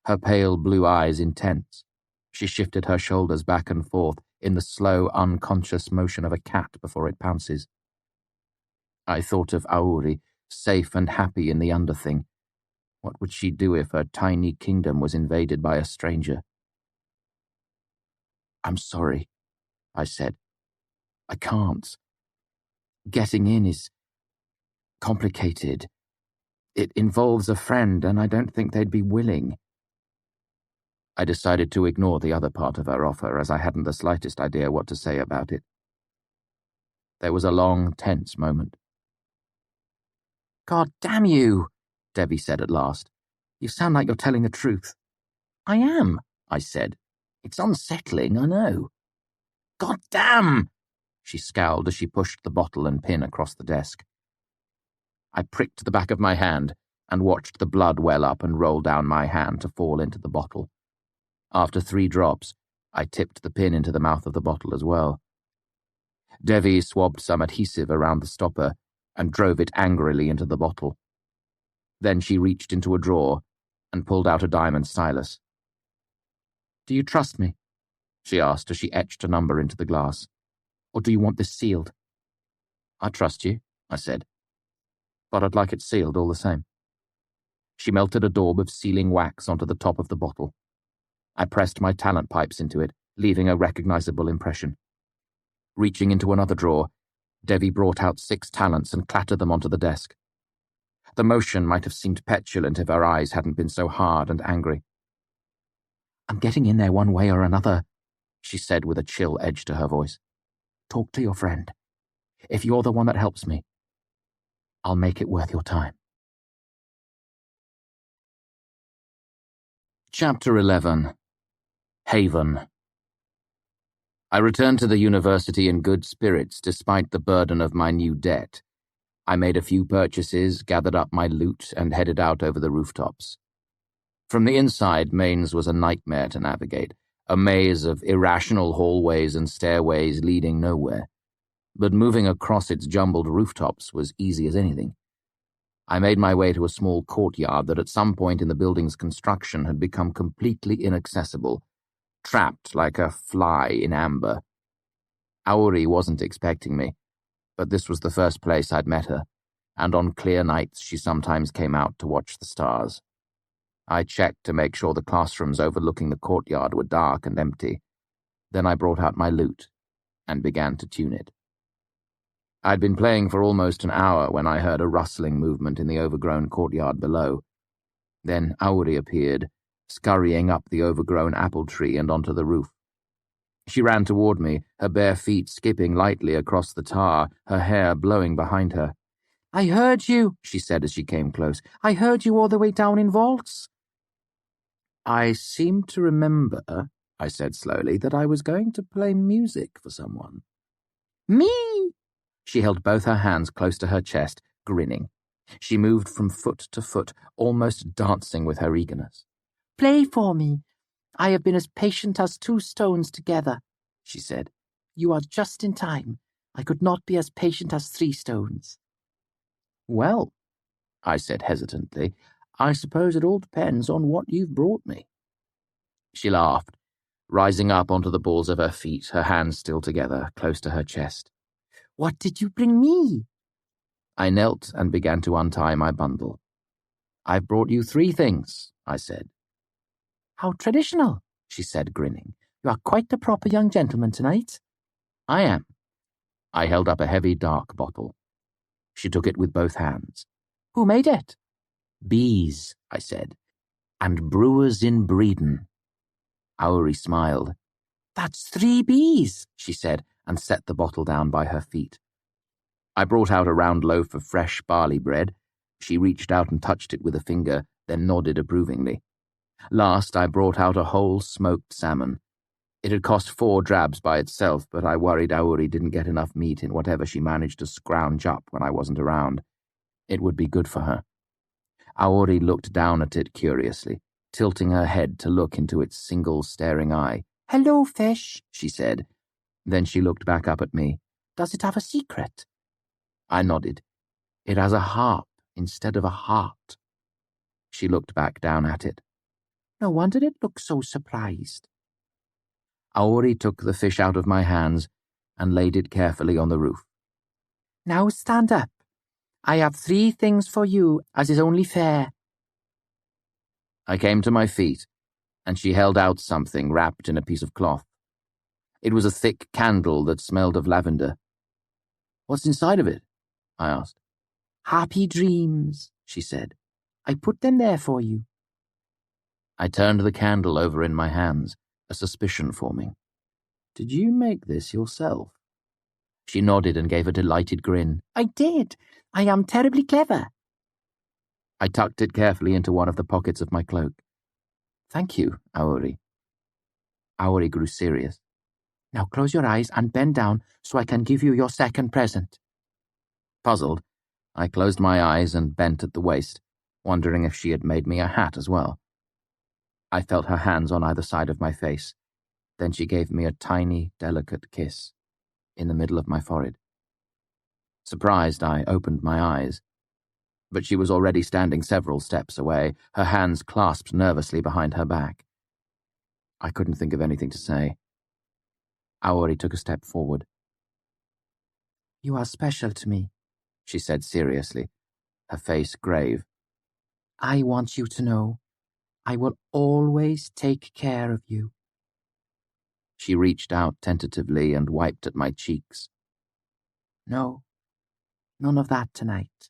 her pale blue eyes intense. She shifted her shoulders back and forth in the slow, unconscious motion of a cat before it pounces. I thought of Auri, safe and happy in the underthing. What would she do if her tiny kingdom was invaded by a stranger? I'm sorry, I said. I can't. Getting in is complicated. It involves a friend, and I don't think they'd be willing. I decided to ignore the other part of her offer, as I hadn't the slightest idea what to say about it. There was a long, tense moment. God damn you, Devi said at last. You sound like you're telling the truth. I am, I said. It's unsettling, I know. God damn, she scowled as she pushed the bottle and pin across the desk. I pricked the back of my hand and watched the blood well up and roll down my hand to fall into the bottle. After 3 drops, I tipped the pin into the mouth of the bottle as well. Devi swabbed some adhesive around the stopper and drove it angrily into the bottle. Then she reached into a drawer and pulled out a diamond stylus. Do you trust me? She asked as she etched a number into the glass. Or do you want this sealed? I trust you, I said, but I'd like it sealed all the same. She melted a daub of sealing wax onto the top of the bottle. I pressed my talent pipes into it, leaving a recognizable impression. Reaching into another drawer, Devi brought out 6 talents and clattered them onto the desk. The motion might have seemed petulant if her eyes hadn't been so hard and angry. I'm getting in there one way or another, she said with a chill edge to her voice. Talk to your friend. If you're the one that helps me, I'll make it worth your time. Chapter 11. Haven. I returned to the university in good spirits despite the burden of my new debt. I made a few purchases, gathered up my loot, and headed out over the rooftops. From the inside, Mainz was a nightmare to navigate, a maze of irrational hallways and stairways leading nowhere. But moving across its jumbled rooftops was easy as anything. I made my way to a small courtyard that at some point in the building's construction had become completely inaccessible, trapped like a fly in amber. Auri wasn't expecting me, but this was the first place I'd met her, and on clear nights she sometimes came out to watch the stars. I checked to make sure the classrooms overlooking the courtyard were dark and empty. Then I brought out my lute and began to tune it. I'd been playing for almost an hour when I heard a rustling movement in the overgrown courtyard below. Then Auri appeared, scurrying up the overgrown apple tree and onto the roof. She ran toward me, her bare feet skipping lightly across the tar, her hair blowing behind her. I heard you, she said as she came close. I heard you all the way down in vaults. I seem to remember, I said slowly, that I was going to play music for someone. Me? She held both her hands close to her chest, grinning. She moved from foot to foot, almost dancing with her eagerness. Play for me. I have been as patient as 2 stones together, she said. You are just in time. I could not be as patient as 3 stones. Well, I said hesitantly, I suppose it all depends on what you've brought me. She laughed, rising up onto the balls of her feet, her hands still together, close to her chest. What did you bring me? I knelt and began to untie my bundle. I've brought you 3 things, I said. How traditional, she said, grinning. You are quite the proper young gentleman tonight. I am. I held up a heavy, dark bottle. She took it with both hands. Who made it? Bees, I said, and brewers in Breeden. Auri smiled. That's 3 bees, she said, and set the bottle down by her feet. I brought out a round loaf of fresh barley bread. She reached out and touched it with a finger, then nodded approvingly. Last, I brought out a whole smoked salmon. It had cost 4 drabs by itself, but I worried Auri didn't get enough meat in whatever she managed to scrounge up when I wasn't around. It would be good for her. Auri looked down at it curiously, tilting her head to look into its single staring eye. Hello, fish, she said. Then she looked back up at me. Does it have a secret? I nodded. It has a harp instead of a heart. She looked back down at it. No wonder it looks so surprised. Auri took the fish out of my hands and laid it carefully on the roof. Now stand up. I have 3 things for you, as is only fair. I came to my feet, and she held out something wrapped in a piece of cloth. It was a thick candle that smelled of lavender. What's inside of it? I asked. Happy dreams, she said. I put them there for you. I turned the candle over in my hands, a suspicion forming. Did you make this yourself? She nodded and gave a delighted grin. I did. I am terribly clever. I tucked it carefully into one of the pockets of my cloak. Thank you, Auri. Auri grew serious. Now close your eyes and bend down so I can give you your second present. Puzzled, I closed my eyes and bent at the waist, wondering if she had made me a hat as well. I felt her hands on either side of my face. Then she gave me a tiny, delicate kiss in the middle of my forehead. Surprised, I opened my eyes. But she was already standing several steps away, her hands clasped nervously behind her back. I couldn't think of anything to say. Aori took a step forward. You are special to me, she said seriously, her face grave. I want you to know I will always take care of you. She reached out tentatively and wiped at my cheeks. No, none of that tonight.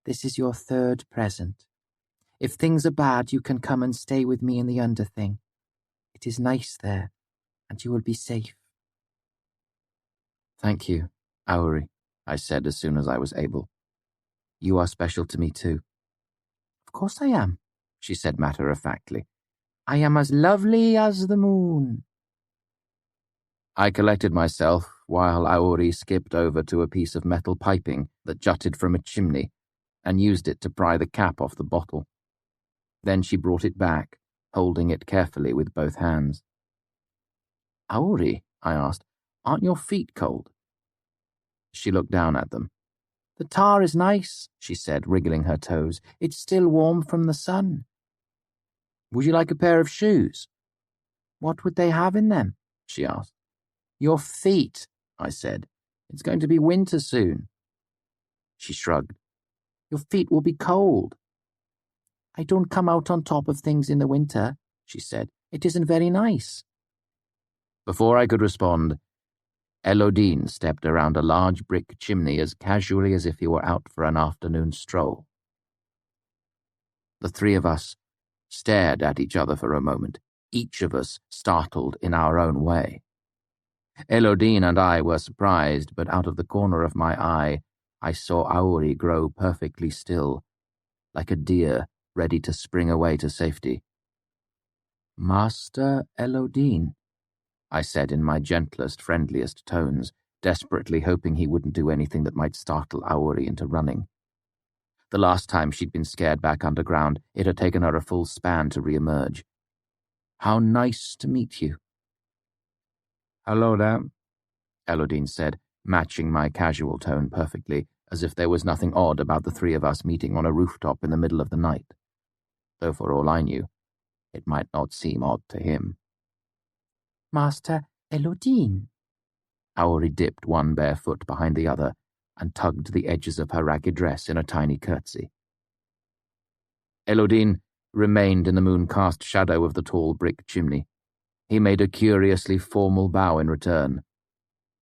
This is your third present. If things are bad, you can come and stay with me in the underthing. It is nice there, and you will be safe. Thank you, Aori, I said as soon as I was able. You are special to me too. Of course I am, she said matter-of-factly. I am as lovely as the moon. I collected myself while Aori skipped over to a piece of metal piping that jutted from a chimney and used it to pry the cap off the bottle. Then she brought it back, holding it carefully with both hands. Aori, I asked, aren't your feet cold? She looked down at them. The tar is nice, she said, wriggling her toes. It's still warm from the sun. Would you like a pair of shoes? What would they have in them? She asked. Your feet, I said. It's going to be winter soon. She shrugged. Your feet will be cold. I don't come out on top of things in the winter, she said. It isn't very nice. Before I could respond, Elodine stepped around a large brick chimney as casually as if he were out for an afternoon stroll. The three of us stared at each other for a moment, each of us startled in our own way. Elodine and I were surprised, but out of the corner of my eye, I saw Aori grow perfectly still, like a deer ready to spring away to safety. Master Elodine, I said in my gentlest, friendliest tones, desperately hoping he wouldn't do anything that might startle Aori into running. The last time she'd been scared back underground, it had taken her a full span to re-emerge. How nice to meet you. Hello there, Elodine said, matching my casual tone perfectly, as if there was nothing odd about the three of us meeting on a rooftop in the middle of the night. Though for all I knew, it might not seem odd to him. Master Elodine. Aori dipped one bare foot behind the other and tugged the edges of her ragged dress in a tiny curtsy. Elodine remained in the moon-cast shadow of the tall brick chimney. He made a curiously formal bow in return.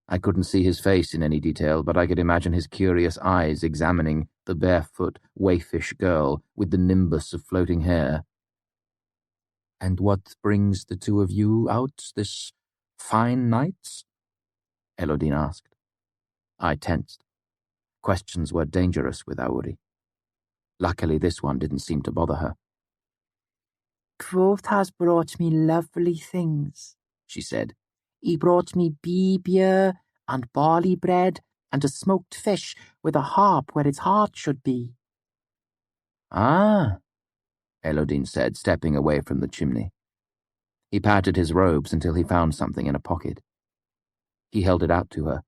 I couldn't see his face in any detail, but I could imagine his curious eyes examining the barefoot, waifish girl with the nimbus of floating hair. And what brings the two of you out this fine night? Elodine asked. I tensed. Questions were dangerous with Aori. Luckily, this one didn't seem to bother her. Kvothe has brought me lovely things, she said. He brought me beer and barley bread and a smoked fish with a harp where its heart should be. Ah, Elodine said, stepping away from the chimney. He patted his robes until he found something in a pocket. He held it out to her.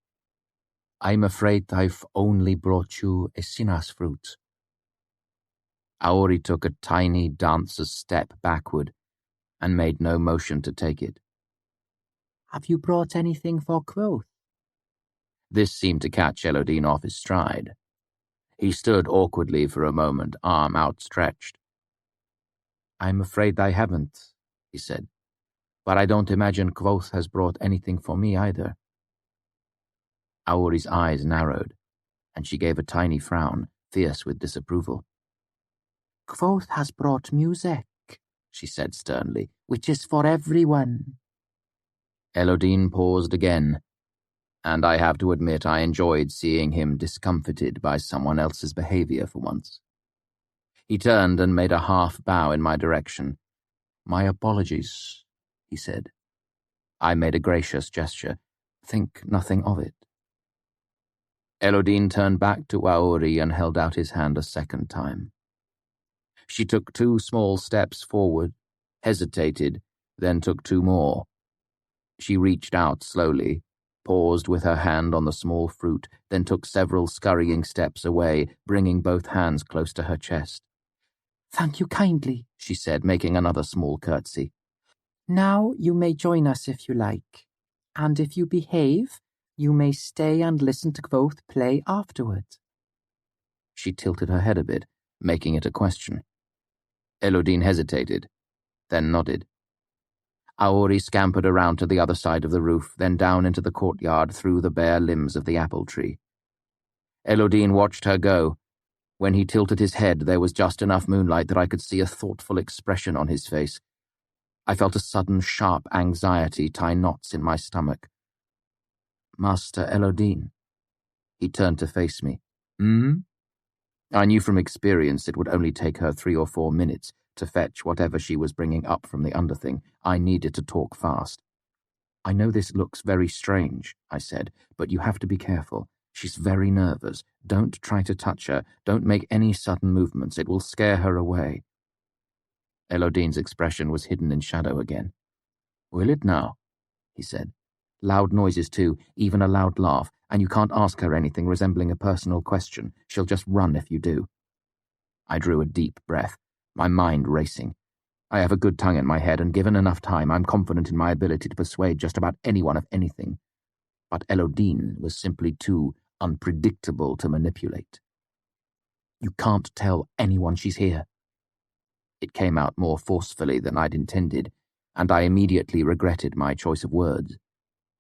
I'm afraid I've only brought you a sinas fruit. Aori took a tiny dancer's step backward and made no motion to take it. Have you brought anything for Kvothe? This seemed to catch Elodine off his stride. He stood awkwardly for a moment, arm outstretched. I'm afraid I haven't, he said, but I don't imagine Kvothe has brought anything for me either. Aori's eyes narrowed, and she gave a tiny frown, fierce with disapproval. Kvothe has brought music, she said sternly, which is for everyone. Elodine paused again, and I have to admit I enjoyed seeing him discomfited by someone else's behavior for once. He turned and made a half bow in my direction. My apologies, he said. I made a gracious gesture. Think nothing of it. Elodine turned back to Aori and held out his hand a second time. She took 2 small steps forward, hesitated, then took 2 more. She reached out slowly, paused with her hand on the small fruit, then took several scurrying steps away, bringing both hands close to her chest. Thank you kindly, she said, making another small curtsy. Now you may join us if you like, and if you behave, you may stay and listen to Kvothe play afterwards. She tilted her head a bit, making it a question. Elodine hesitated, then nodded. Aori scampered around to the other side of the roof, then down into the courtyard through the bare limbs of the apple tree. Elodine watched her go. When he tilted his head, there was just enough moonlight that I could see a thoughtful expression on his face. I felt a sudden, sharp anxiety tie knots in my stomach. Master Elodine. He turned to face me. I knew from experience it would only take her 3 or 4 minutes to fetch whatever she was bringing up from the underthing. I needed to talk fast. I know this looks very strange, I said, but you have to be careful. She's very nervous. Don't try to touch her. Don't make any sudden movements. It will scare her away. Elodine's expression was hidden in shadow again. Will it now? He said. Loud noises too, even a loud laugh, and you can't ask her anything resembling a personal question. She'll just run if you do. I drew a deep breath, my mind racing. I have a good tongue in my head, and given enough time, I'm confident in my ability to persuade just about anyone of anything. But Elodine was simply too unpredictable to manipulate. You can't tell anyone she's here. It came out more forcefully than I'd intended, and I immediately regretted my choice of words.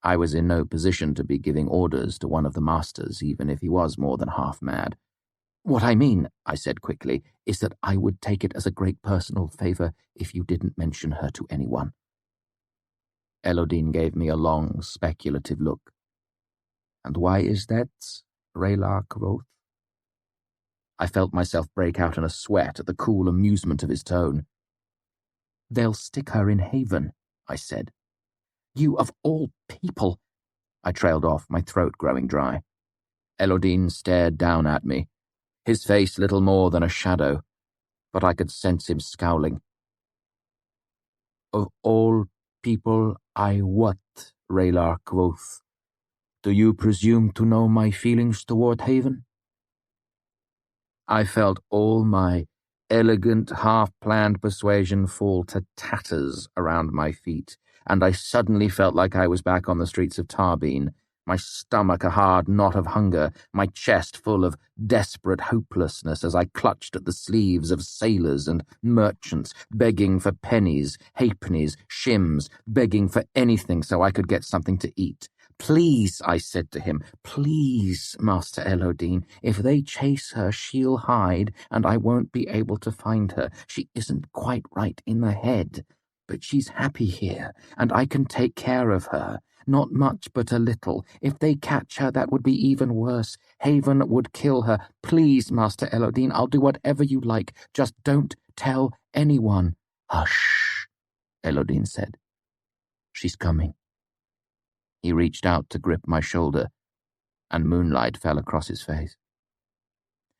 I was in no position to be giving orders to one of the masters, even if he was more than half mad. What I mean, I said quickly, is that I would take it as a great personal favor if you didn't mention her to anyone. Elodine gave me a long, speculative look. And why is that, Raylar Kvothe? I felt myself break out in a sweat at the cool amusement of his tone. They'll stick her in Haven, I said. You of all people! I trailed off, my throat growing dry. Elodine stared down at me, his face little more than a shadow, but I could sense him scowling. Of all people I what, Raylar Kvothe? Do you presume to know my feelings toward Haven? I felt all my elegant, half-planned persuasion fall to tatters around my feet, and I suddenly felt like I was back on the streets of Tarbeen, my stomach a hard knot of hunger, my chest full of desperate hopelessness as I clutched at the sleeves of sailors and merchants, begging for pennies, halfpennies, shims, begging for anything so I could get something to eat. Please, I said to him, please, Master Elodine, if they chase her, she'll hide, and I won't be able to find her. She isn't quite right in the head, but she's happy here, and I can take care of her. Not much, but a little. If they catch her, that would be even worse. Haven would kill her. Please, Master Elodine, I'll do whatever you like. Just don't tell anyone. Hush, Elodine said. She's coming. He reached out to grip my shoulder, and moonlight fell across his face.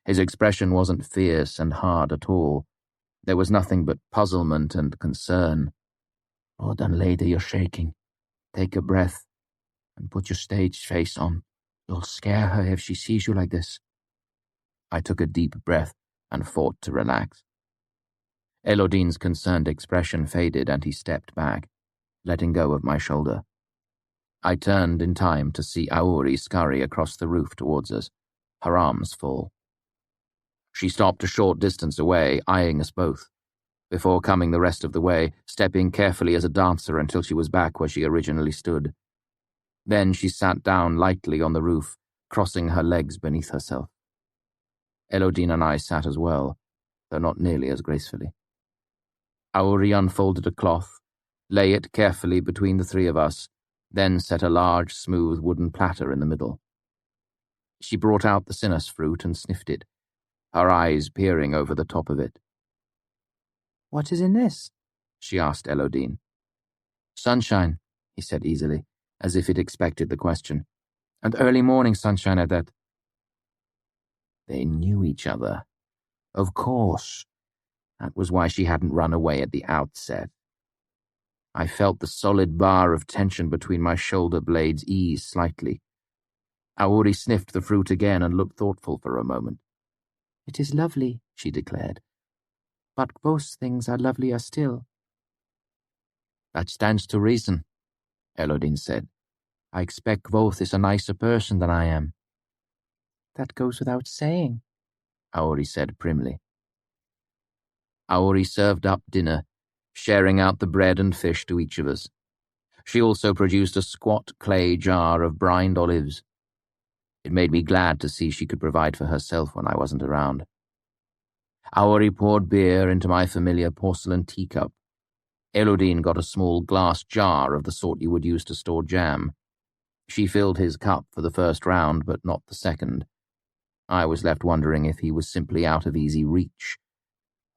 His expression wasn't fierce and hard at all. There was nothing but puzzlement and concern. Lord and Lady, you're shaking. Take a breath and put your stage face on. You'll scare her if she sees you like this. I took a deep breath and fought to relax. Elodine's concerned expression faded and he stepped back, letting go of my shoulder. I turned in time to see Aori scurry across the roof towards us, her arms full. She stopped a short distance away, eyeing us both, before coming the rest of the way, stepping carefully as a dancer until she was back where she originally stood. Then she sat down lightly on the roof, crossing her legs beneath herself. Elodine and I sat as well, though not nearly as gracefully. Aori unfolded a cloth, lay it carefully between the three of us, then set a large, smooth wooden platter in the middle. She brought out the cinnus fruit and sniffed it, her eyes peering over the top of it. What is in this? She asked Elodine. Sunshine, he said easily, as if he'd expected the question. And early morning sunshine at that. They knew each other. Of course. That was why she hadn't run away at the outset. I felt the solid bar of tension between my shoulder blades ease slightly. Aori sniffed the fruit again and looked thoughtful for a moment. It is lovely, she declared. But most things are lovelier still. That stands to reason, Elodin said. I expect Kvothe is a nicer person than I am. That goes without saying, Auri said primly. Auri served up dinner, sharing out the bread and fish to each of us. She also produced a squat clay jar of brined olives. It made me glad to see she could provide for herself when I wasn't around. Auri poured beer into my familiar porcelain teacup. Elodin got a small glass jar of the sort you would use to store jam. She filled his cup for the first round, but not the second. I was left wondering if he was simply out of easy reach,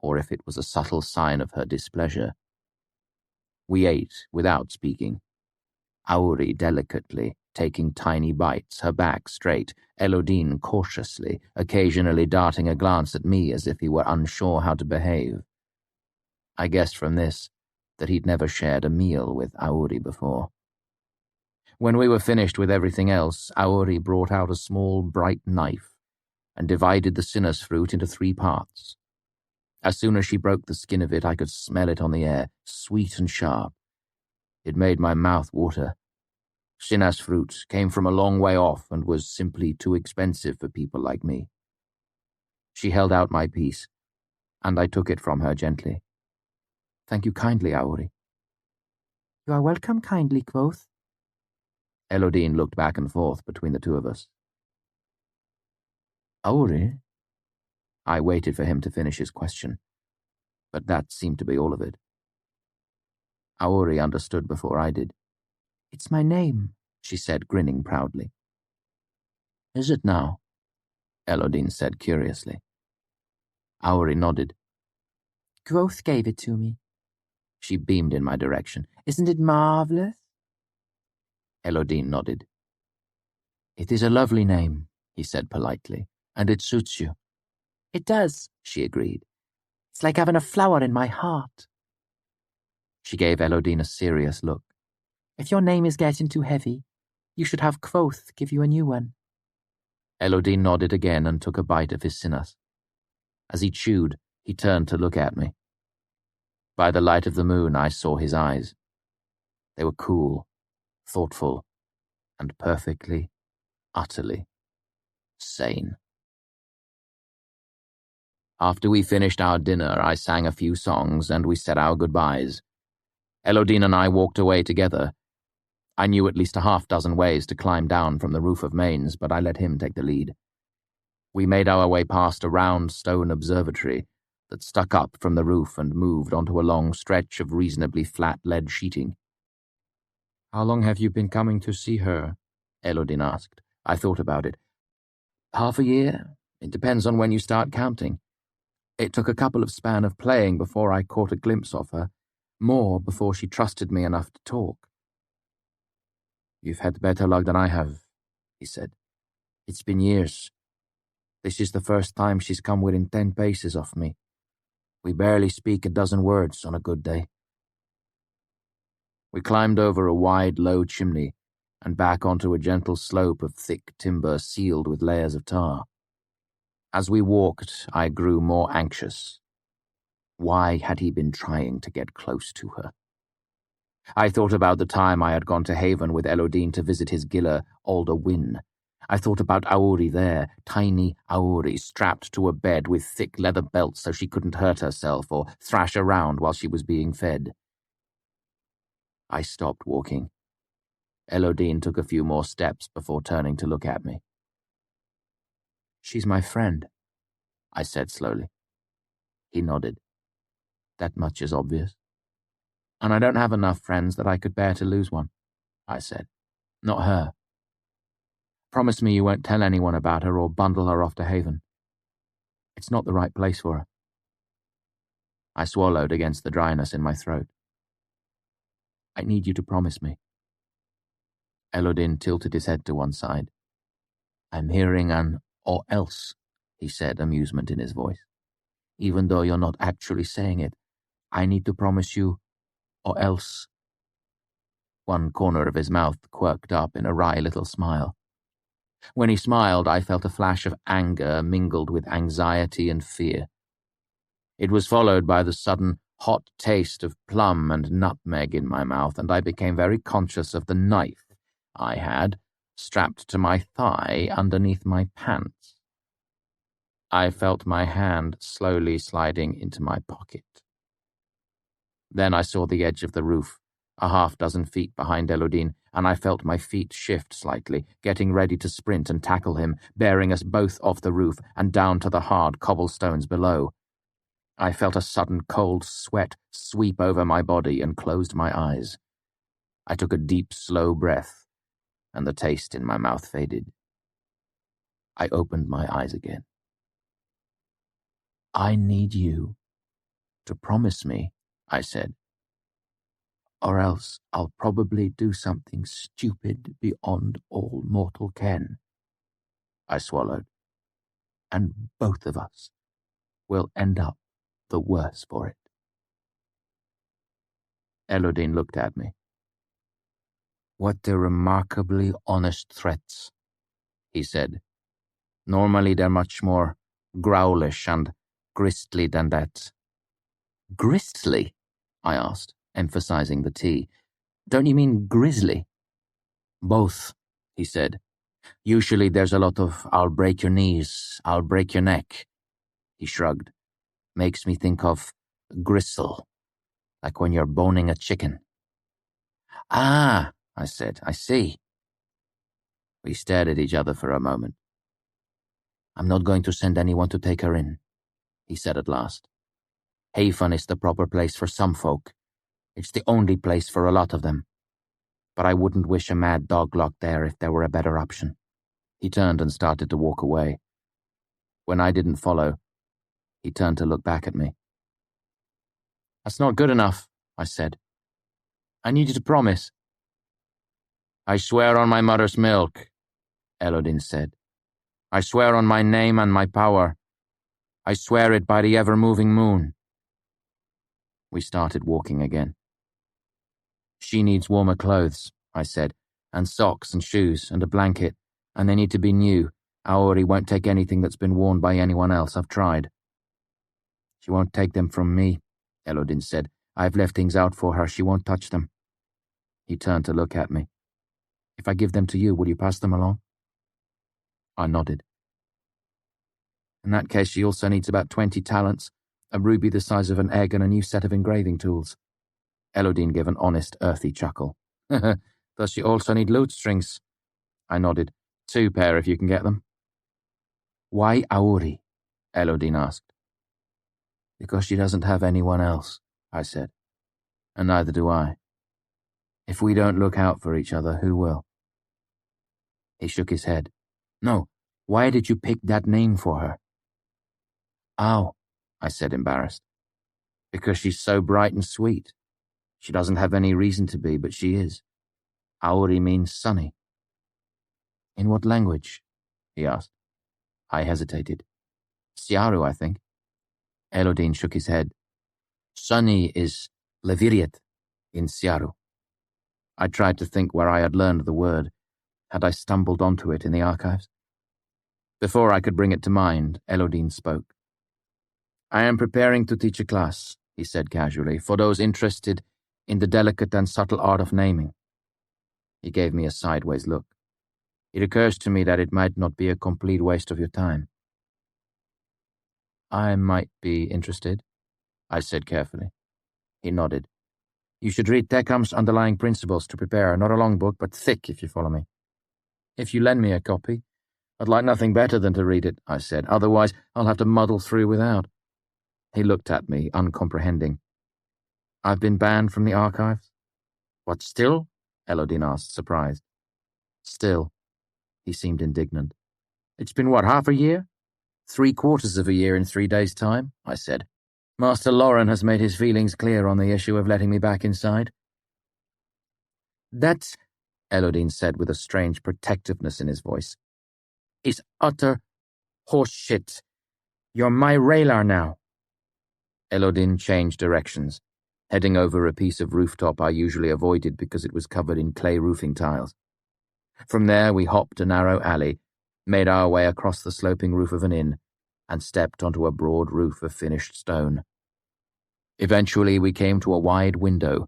or if it was a subtle sign of her displeasure. We ate without speaking. Auri delicately, taking tiny bites, her back straight, Elodin cautiously, occasionally darting a glance at me as if he were unsure how to behave. I guessed from this that he'd never shared a meal with Auri before. When we were finished with everything else, Auri brought out a small, bright knife and divided the sinus fruit into 3 parts. As soon as she broke the skin of it, I could smell it on the air, sweet and sharp. It made my mouth water. Sinas fruit came from a long way off and was simply too expensive for people like me. She held out my piece, and I took it from her gently. Thank you kindly, Auri. You are welcome kindly, Kvothe. Elodin looked back and forth between the two of us. Auri? I waited for him to finish his question, but that seemed to be all of it. Auri understood before I did. It's my name, she said, grinning proudly. Is it now? Elodin said curiously. Auri nodded. Kvothe gave it to me. She beamed in my direction. Isn't it marvelous? Elodin nodded. It is a lovely name, he said politely, and it suits you. It does, she agreed. It's like having a flower in my heart. She gave Elodin a serious look. If your name is getting too heavy, you should have Kvothe give you a new one. Elodin nodded again and took a bite of his sinas. As he chewed, he turned to look at me. By the light of the moon, I saw his eyes. They were cool, thoughtful, and perfectly, utterly sane. After we finished our dinner, I sang a few songs and we said our goodbyes. Elodin and I walked away together. I knew at least a half-dozen ways to climb down from the roof of Mainz, but I let him take the lead. We made our way past a round stone observatory that stuck up from the roof and moved onto a long stretch of reasonably flat lead sheeting. How long have you been coming to see her? Elodin asked. I thought about it. Half a year. It depends on when you start counting. It took a couple of span of playing before I caught a glimpse of her, more before she trusted me enough to talk. You've had better luck than I have, he said. It's been years. This is the first time she's come within 10 paces of me. We barely speak a dozen words on a good day. We climbed over a wide, low chimney and back onto a gentle slope of thick timber sealed with layers of tar. As we walked, I grew more anxious. Why had he been trying to get close to her? I thought about the time I had gone to Haven with Elodin to visit his giller, Alder Wynn. I thought about Auri there, tiny Auri strapped to a bed with thick leather belts so she couldn't hurt herself or thrash around while she was being fed. I stopped walking. Elodin took a few more steps before turning to look at me. She's my friend, I said slowly. He nodded. That much is obvious. And I don't have enough friends that I could bear to lose one, I said. Not her. Promise me you won't tell anyone about her or bundle her off to Haven. It's not the right place for her. I swallowed against the dryness in my throat. I need you to promise me. Elodin tilted his head to one side. I'm hearing an or else, he said, amusement in his voice. Even though you're not actually saying it, I need to promise you, or else. One corner of his mouth quirked up in a wry little smile. When he smiled, I felt a flash of anger mingled with anxiety and fear. It was followed by the sudden, hot taste of plum and nutmeg in my mouth, and I became very conscious of the knife I had strapped to my thigh underneath my pants. I felt my hand slowly sliding into my pocket. Then I saw the edge of the roof, a half-dozen feet behind Elodine, and I felt my feet shift slightly, getting ready to sprint and tackle him, bearing us both off the roof and down to the hard cobblestones below. I felt a sudden cold sweat sweep over my body and closed my eyes. I took a deep, slow breath, and the taste in my mouth faded. I opened my eyes again. "I need you to promise me," I said, "or else I'll probably do something stupid beyond all mortal ken." I swallowed. "And both of us will end up the worse for it." Elodine looked at me. "What they're remarkably honest threats," he said. "Normally they're much more growlish and gristly than that." "Gristly?" I asked, emphasizing the T. "Don't you mean grizzly?" "Both," he said. "Usually there's a lot of 'I'll break your knees, I'll break your neck.'" He shrugged. "Makes me think of gristle, like when you're boning a chicken." "Ah," I said, "I see." We stared at each other for a moment. "I'm not going to send anyone to take her in," he said at last. "Haven is the proper place for some folk. It's the only place for a lot of them. But I wouldn't wish a mad dog locked there if there were a better option." He turned and started to walk away. When I didn't follow, he turned to look back at me. "That's not good enough," I said. "I need you to promise." "I swear on my mother's milk," Elodine said. "I swear on my name and my power. I swear it by the ever-moving moon." We started walking again. "She needs warmer clothes," I said, "and socks and shoes and a blanket, and they need to be new. Aori won't take anything that's been worn by anyone else. I've tried." "She won't take them from me," Elodine said. "I've left things out for her. She won't touch them." He turned to look at me. "If I give them to you, will you pass them along?" I nodded. "In that case, she also needs about 20 talents, a ruby the size of an egg, and a new set of engraving tools." Elodine gave an honest, earthy chuckle. "Does she also need lute strings?" I nodded. 2 pair if you can get them." "Why Aori?" Elodine asked. "Because she doesn't have anyone else," I said. "And neither do I. If we don't look out for each other, who will?" He shook his head. "No, why did you pick that name for her?" "Oh," I said, embarrassed. "Because she's so bright and sweet. She doesn't have any reason to be, but she is. Aori means sunny." "In what language?" he asked. I hesitated. "Siaru, I think." Elodine shook his head. "Sunny is Leviriat in Siaru." I tried to think where I had learned the word. Had I stumbled onto it in the archives? Before I could bring it to mind, Elodine spoke. "I am preparing to teach a class," he said casually, "for those interested in the delicate and subtle art of naming." He gave me a sideways look. "It occurs to me that it might not be a complete waste of your time." "I might be interested," I said carefully. He nodded. "You should read Tekam's Underlying Principles to prepare, not a long book, but thick, if you follow me." "If you lend me a copy, I'd like nothing better than to read it," I said. "Otherwise, I'll have to muddle through without." He looked at me, uncomprehending. "I've been banned from the archives?" "What, still?" Elodine asked, surprised. "Still." He seemed indignant. "It's been what, half a year?" "3/4 of a year in 3 days' time," I said. "Master Lauren has made his feelings clear on the issue of letting me back inside." "That," Elodine said with a strange protectiveness in his voice, "is utter horseshit. You're my Raylar now." Elodine changed directions, heading over a piece of rooftop I usually avoided because it was covered in clay roofing tiles. From there we hopped a narrow alley, made our way across the sloping roof of an inn, and stepped onto a broad roof of finished stone. Eventually we came to a wide window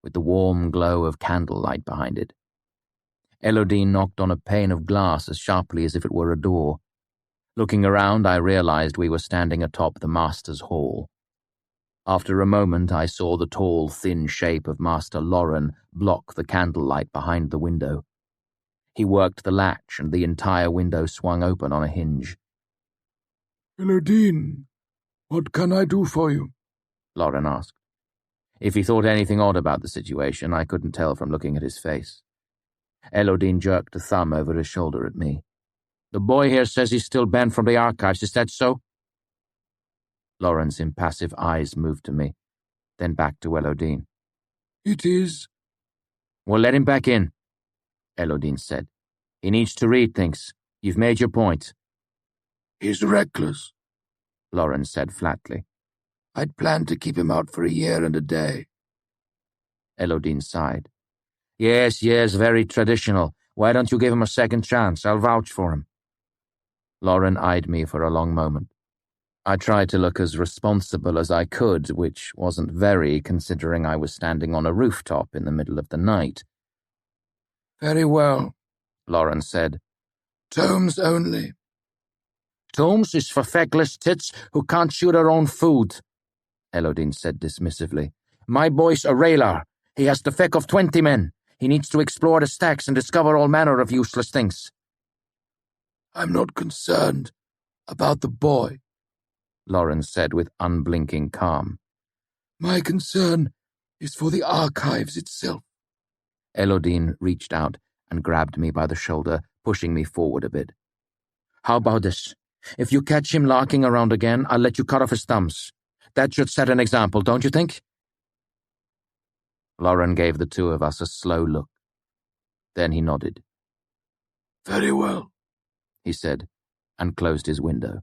with the warm glow of candlelight behind it. Elodine knocked on a pane of glass as sharply as if it were a door. Looking around, I realized we were standing atop the Master's Hall. After a moment, I saw the tall, thin shape of Master Lauren block the candlelight behind the window. He worked the latch, and the entire window swung open on a hinge. "Elodine, what can I do for you?" Lauren asked. If he thought anything odd about the situation, I couldn't tell from looking at his face. Elodine jerked a thumb over his shoulder at me. "The boy here says he's still banned from the archives. Is that so?" Lauren's impassive eyes moved to me, then back to Elodine. "It is." "Well, let him back in," Elodine said. "He needs to read things. You've made your point." "He's reckless," Lauren said flatly. "I'd planned to keep him out for a year and a day." Elodine sighed. Yes, very traditional. Why don't you give him a second chance? I'll vouch for him." Lauren eyed me for a long moment. I tried to look as responsible as I could, which wasn't very, considering I was standing on a rooftop in the middle of the night. "Very well," Lauren said. "Tomes only." "Tomes is for feckless tits who can't shoot her own food," Elodine said dismissively. "My boy's a railer. He has the feck of 20 men. He needs to explore the stacks and discover all manner of useless things." "I'm not concerned about the boy," Lauren said with unblinking calm. "My concern is for the archives itself." Elodine reached out and grabbed me by the shoulder, pushing me forward a bit. "How about this? If you catch him larking around again, I'll let you cut off his thumbs. That should set an example, don't you think?" Lauren gave the two of us a slow look. Then he nodded. "Very well," he said, and closed his window.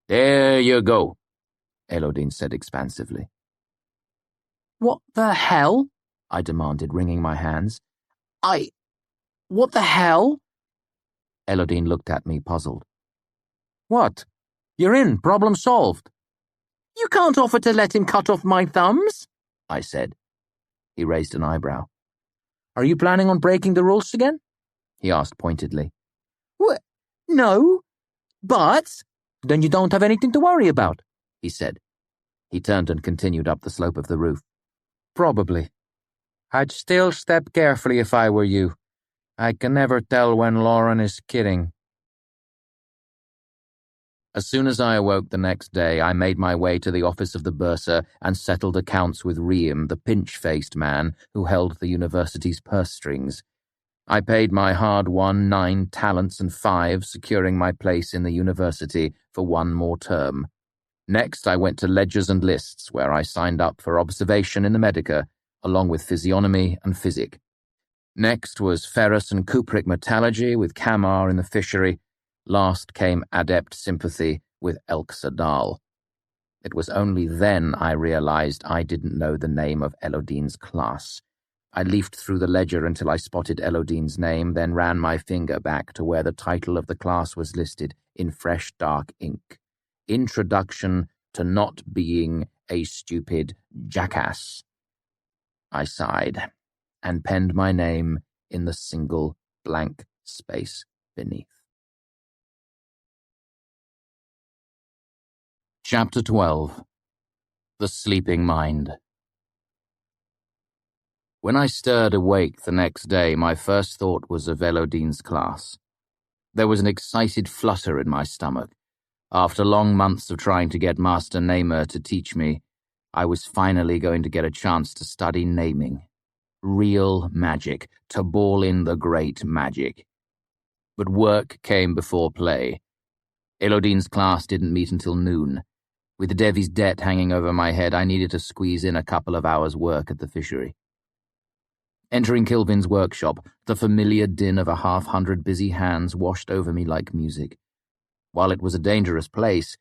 "There you go," Elodine said expansively. "What the hell?" I demanded, wringing my hands. What the hell?" Elodine looked at me, puzzled. "What? You're in. Problem solved." "You can't offer to let him cut off my thumbs," I said. He raised an eyebrow. "Are you planning on breaking the rules again?" he asked pointedly. No, but—" "Then you don't have anything to worry about," he said. He turned and continued up the slope of the roof. "Probably. I'd still step carefully if I were you. I can never tell when Lauren is kidding." As soon as I awoke the next day, I made my way to the office of the bursar and settled accounts with Riem, the pinch-faced man who held the university's purse strings. I paid my hard-won 9 talents and 5, securing my place in the university for 1 more term. Next, I went to Ledgers and Lists, where I signed up for observation in the Medica, along with physiognomy and physic. Next was ferrous and cupric metallurgy with Kamar in the fishery. Last came adept sympathy with Elk Sadal. It was only then I realized I didn't know the name of Elodine's class. I leafed through the ledger until I spotted Elodine's name, then ran my finger back to where the title of the class was listed in fresh dark ink. Introduction to Not Being a Stupid Jackass. I sighed and penned my name in the single blank space beneath. Chapter 12. The Sleeping Mind. When I stirred awake the next day, my first thought was of Elodine's class. There was an excited flutter in my stomach. After long months of trying to get Master Namer to teach me, I was finally going to get a chance to study naming. Real magic, to ball in the great magic. But work came before play. Elodine's class didn't meet until noon. With Devi's debt hanging over my head, I needed to squeeze in a couple of hours' work at the fishery. Entering Kilvin's workshop, the familiar din of 100 busy hands washed over me like music. While it was a dangerous place,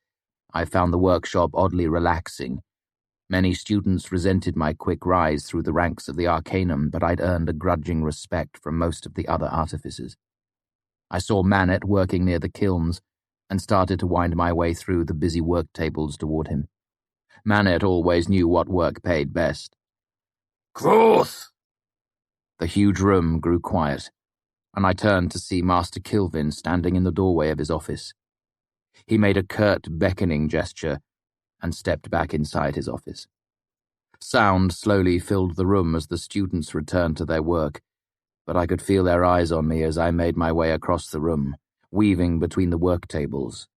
I found the workshop oddly relaxing. Many students resented my quick rise through the ranks of the Arcanum, but I'd earned a grudging respect from most of the other artificers. I saw Manet working near the kilns, and started to wind my way through the busy work tables toward him. Manet always knew what work paid best. Kvothe! The huge room grew quiet, and I turned to see Master Kilvin standing in the doorway of his office. He made a curt, beckoning gesture and stepped back inside his office. Sound slowly filled the room as the students returned to their work, but I could feel their eyes on me as I made my way across the room, weaving between the work tables.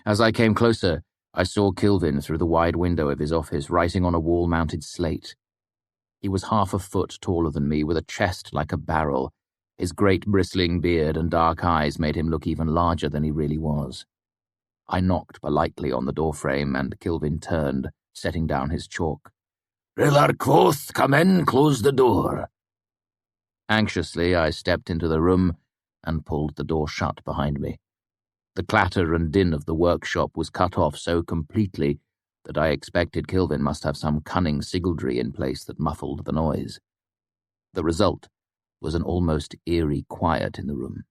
As I came closer, I saw Kilvin through the wide window of his office, writing on a wall-mounted slate. He was half a foot taller than me, with a chest like a barrel. His great bristling beard and dark eyes made him look even larger than he really was. I knocked politely on the doorframe, and Kilvin turned, setting down his chalk. R'hllor Kvothe, come in, close the door. Anxiously, I stepped into the room and pulled the door shut behind me. The clatter and din of the workshop was cut off so completely that I expected Kilvin must have some cunning sigildry in place that muffled the noise. The result was an almost eerie quiet in the room.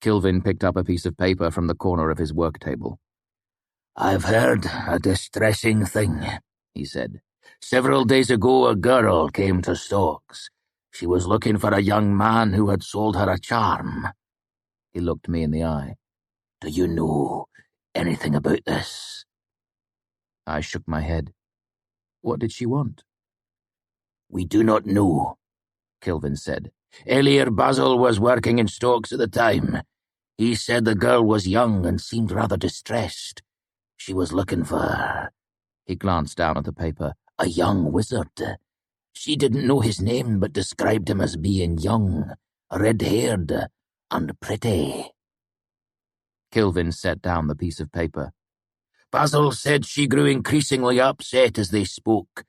Kilvin picked up a piece of paper from the corner of his work table. I've heard a distressing thing, he said. Several days ago a girl came to Stokes. She was looking for a young man who had sold her a charm. He looked me in the eye. Do you know anything about this? I shook my head. What did she want? We do not know, Kilvin said. Elliot Basil was working in Stokes at the time. He said the girl was young and seemed rather distressed. She was looking for, he glanced down at the paper, a young wizard. She didn't know his name but described him as being young, red-haired, and pretty. Kilvin set down the piece of paper. Basil said she grew increasingly upset as they spoke.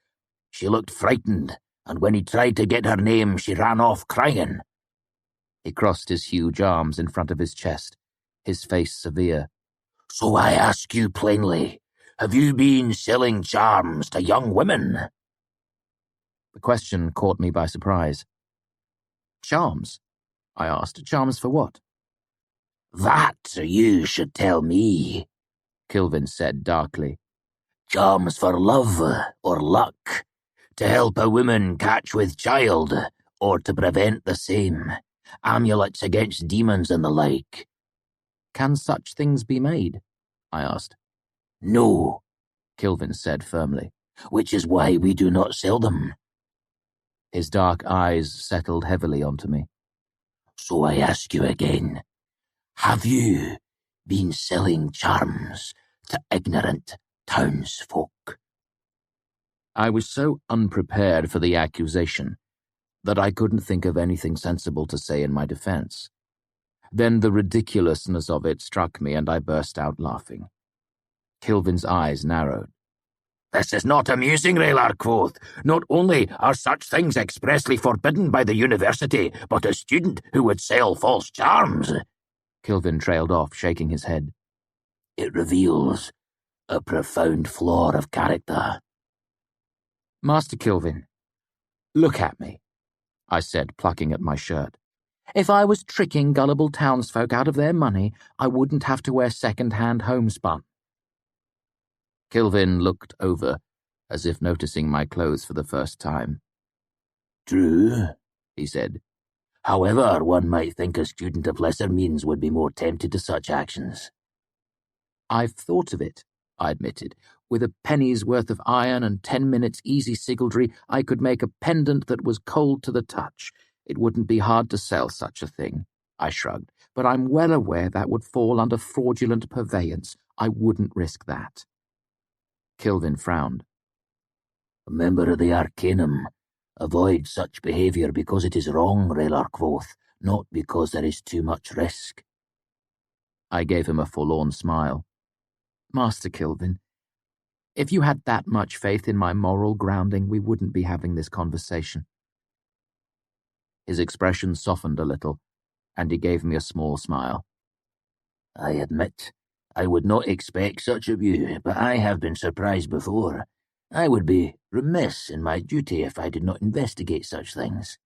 She looked frightened, and when he tried to get her name, she ran off crying. He crossed his huge arms in front of his chest, his face severe. So I ask you plainly, have you been selling charms to young women? The question caught me by surprise. Charms? I asked. Charms for what? That you should tell me, Kilvin said darkly. Charms for love or luck, to help a woman catch with child, or to prevent the same. Amulets against demons and the like. Can such things be made? I asked. No, Kilvin said firmly, which is why we do not sell them. His dark eyes settled heavily onto me. So I ask you again, have you been selling charms to ignorant townsfolk? I was so unprepared for the accusation that I couldn't think of anything sensible to say in my defense. Then the ridiculousness of it struck me, and I burst out laughing. Kilvin's eyes narrowed. This is not amusing, R'hllor Kvothe. Not only are such things expressly forbidden by the university, but a student who would sell false charms. Kilvin trailed off, shaking his head. It reveals a profound flaw of character. Master Kilvin, look at me, I said, plucking at my shirt. If I was tricking gullible townsfolk out of their money, I wouldn't have to wear second-hand homespun. Kilvin looked over, as if noticing my clothes for the first time. True, he said. However, one might think a student of lesser means would be more tempted to such actions. I've thought of it, I admitted. With a penny's worth of iron and 10 minutes easy sigildry, I could make a pendant that was cold to the touch. It wouldn't be hard to sell such a thing, I shrugged, but I'm well aware that would fall under fraudulent purveyance. I wouldn't risk that. Kilvin frowned. A member of the Arcanum. Avoid such behaviour because it is wrong, R'hllor Kvothe, not because there is too much risk. I gave him a forlorn smile. Master Kilvin, if you had that much faith in my moral grounding, we wouldn't be having this conversation. His expression softened a little, and he gave me a small smile. I admit, I would not expect such of you, but I have been surprised before. I would be remiss in my duty if I did not investigate such things.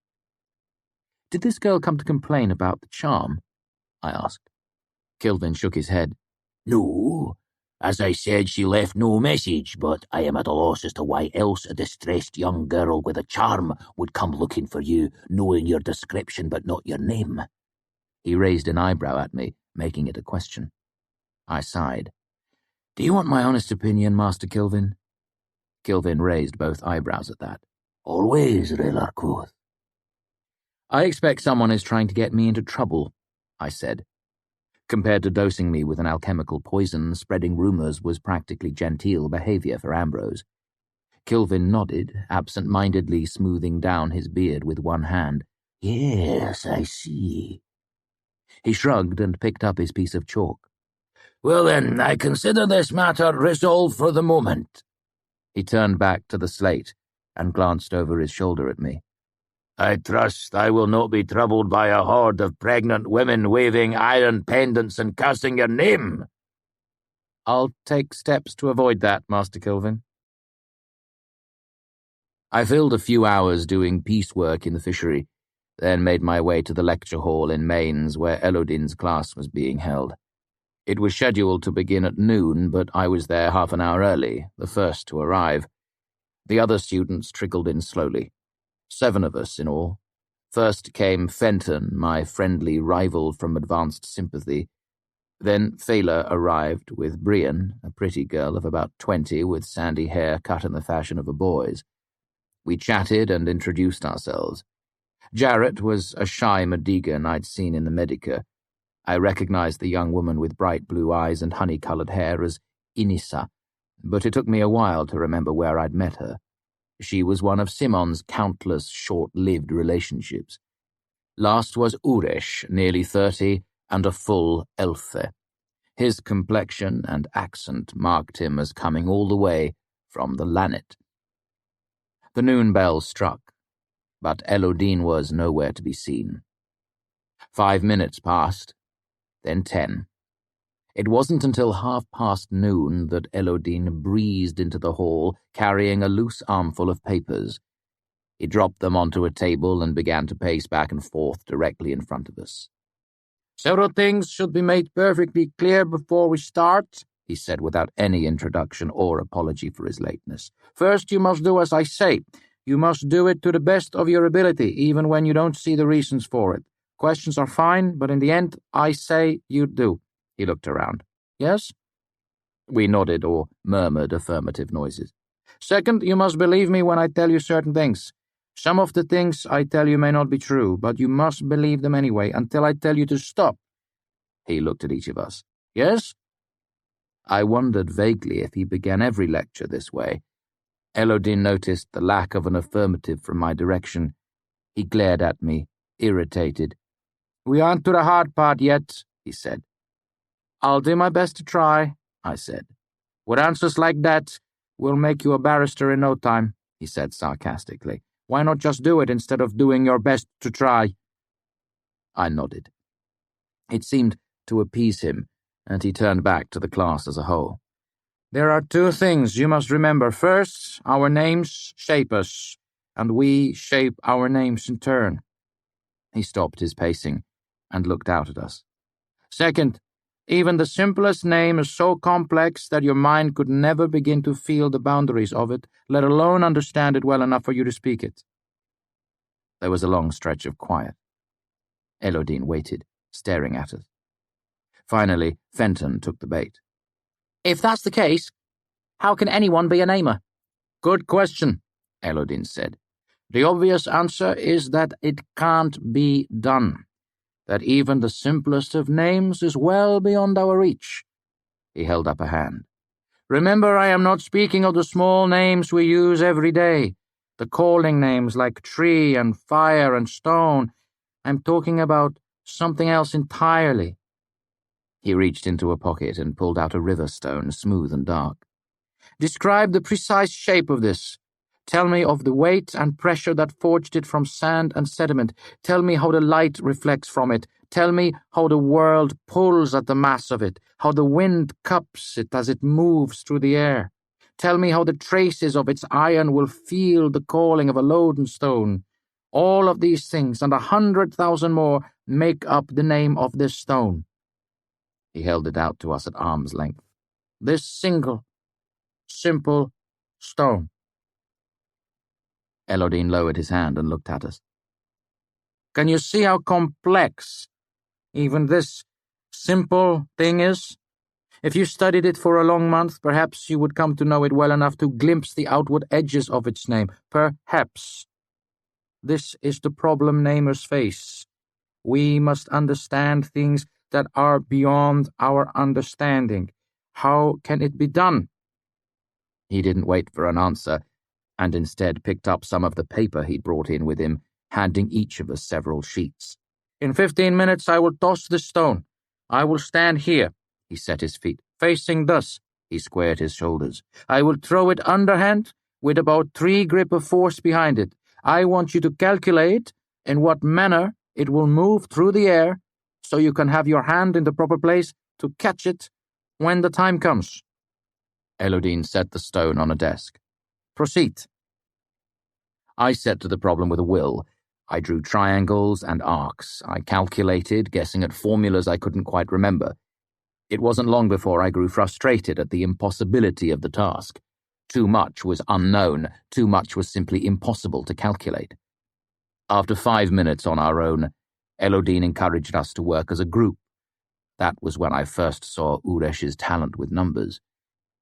Did this girl come to complain about the charm? I asked. Kilvin shook his head. No, As I said, she left no message, but I am at a loss as to why else a distressed young girl with a charm would come looking for you, knowing your description but not your name." He raised an eyebrow at me, making it a question. I sighed. "Do you want my honest opinion, Master Kilvin?" Kilvin raised both eyebrows at that. "Always, R'hllor Kvothe." "I expect someone is trying to get me into trouble," I said. Compared to dosing me with an alchemical poison, spreading rumours was practically genteel behaviour for Ambrose. Kilvin nodded, absent-mindedly smoothing down his beard with one hand. "Yes, I see." He shrugged and picked up his piece of chalk. "Well then, I consider this matter resolved for the moment." He turned back to the slate and glanced over his shoulder at me. "I trust I will not be troubled by a horde of pregnant women waving iron pendants and cursing your name." "I'll take steps to avoid that, Master Kilvin." I filled a few hours doing piecework in the fishery, then made my way to the lecture hall in Mains where Elodin's class was being held. It was scheduled to begin at noon, but I was there half an hour early, the first to arrive. The other students trickled in slowly. 7 of us in all. First came Fenton, my friendly rival from Advanced Sympathy. Then Fela arrived with Brian, a pretty girl of about 20 with sandy hair cut in the fashion of a boy's. We chatted and introduced ourselves. Jarrett was a shy Medigan I'd seen in the Medica. I recognized the young woman with bright blue eyes and honey-coloured hair as Inissa, but it took me a while to remember where I'd met her. She was one of Simon's countless short-lived relationships. Last was Uresh, nearly 30, and a full Elfe. His complexion and accent marked him as coming all the way from the Lannet. The noon bell struck, but Elodin was nowhere to be seen. 5 minutes passed, then 10. It wasn't until noon that Elodin breezed into the hall, carrying a loose armful of papers. He dropped them onto a table and began to pace back and forth directly in front of us. "Several things should be made perfectly clear before we start," he said without any introduction or apology for his lateness. "First, you must do as I say. You must do it to the best of your ability, even when you don't see the reasons for it. Questions are fine, but in the end, I say you do." He looked around. "Yes?" We nodded or murmured affirmative noises. "Second, you must believe me when I tell you certain things. Some of the things I tell you may not be true, but you must believe them anyway, until I tell you to stop." He looked at each of us. "Yes?" I wondered vaguely if he began every lecture this way. Elodin noticed the lack of an affirmative from my direction. He glared at me, irritated. "We aren't to the hard part yet," he said. "I'll do my best to try," I said. "With answers like that, we'll make you a barrister in no time," he said sarcastically. "Why not just do it instead of doing your best to try?" I nodded. It seemed to appease him, and he turned back to the class as a whole. "There are 2 things you must remember. First, our names shape us, and we shape our names in turn." He stopped his pacing and looked out at us. "Second, even the simplest name is so complex that your mind could never begin to feel the boundaries of it, let alone understand it well enough for you to speak it." There was a long stretch of quiet. Elodin waited, staring at us. Finally, Fenton took the bait. "If that's the case, how can anyone be a namer?" "Good question," Elodin said. "The obvious answer is that it can't be done. That even the simplest of names is well beyond our reach." He held up a hand. "Remember, I am not speaking of the small names we use every day, the calling names like tree and fire and stone. I'm talking about something else entirely." He reached into a pocket and pulled out a river stone, smooth and dark. "Describe the precise shape of this. Tell me of the weight and pressure that forged it from sand and sediment. Tell me how the light reflects from it. Tell me how the world pulls at the mass of it, how the wind cups it as it moves through the air. Tell me how the traces of its iron will feel the calling of a loadstone. All of these things and 100,000 more make up the name of this stone." He held it out to us at arm's length. This single, simple stone. Elodine lowered his hand and looked at us. Can you see how complex even this simple thing is? If you studied it for a long month, perhaps you would come to know it well enough to glimpse the outward edges of its name. Perhaps. This is the problem namers face. We must understand things that are beyond our understanding. How can it be done? He didn't wait for an answer, and instead picked up some of the paper he'd brought in with him, handing each of us several sheets. In 15 minutes I will toss the stone. I will stand here. He set his feet, facing thus. He squared his shoulders. I will throw it underhand, with about 3 grip of force behind it. I want you to calculate in what manner it will move through the air, so you can have your hand in the proper place to catch it when the time comes. Elodine set the stone on a desk. Proceed. I set to the problem with a will. I drew triangles and arcs. I calculated, guessing at formulas I couldn't quite remember. It wasn't long before I grew frustrated at the impossibility of the task. Too much was unknown, too much was simply impossible to calculate. After 5 minutes on our own, Elodine encouraged us to work as a group. That was when I first saw Uresh's talent with numbers.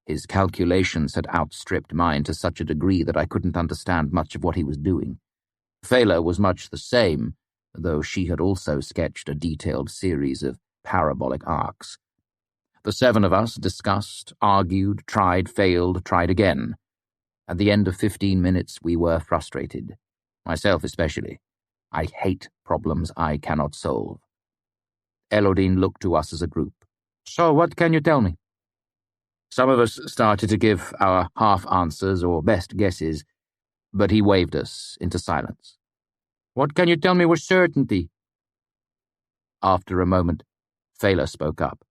His calculations had outstripped mine to such a degree that I couldn't understand much of what he was doing. Fela was much the same, though she had also sketched a detailed series of parabolic arcs. The 7 of us discussed, argued, tried, failed, tried again. At the end of 15 minutes, we were frustrated. Myself especially. I hate problems I cannot solve. Elodine looked to us as a group. So what can you tell me? Some of us started to give our half-answers or best guesses, but he waved us into silence. What can you tell me with certainty? After a moment, Fela spoke up.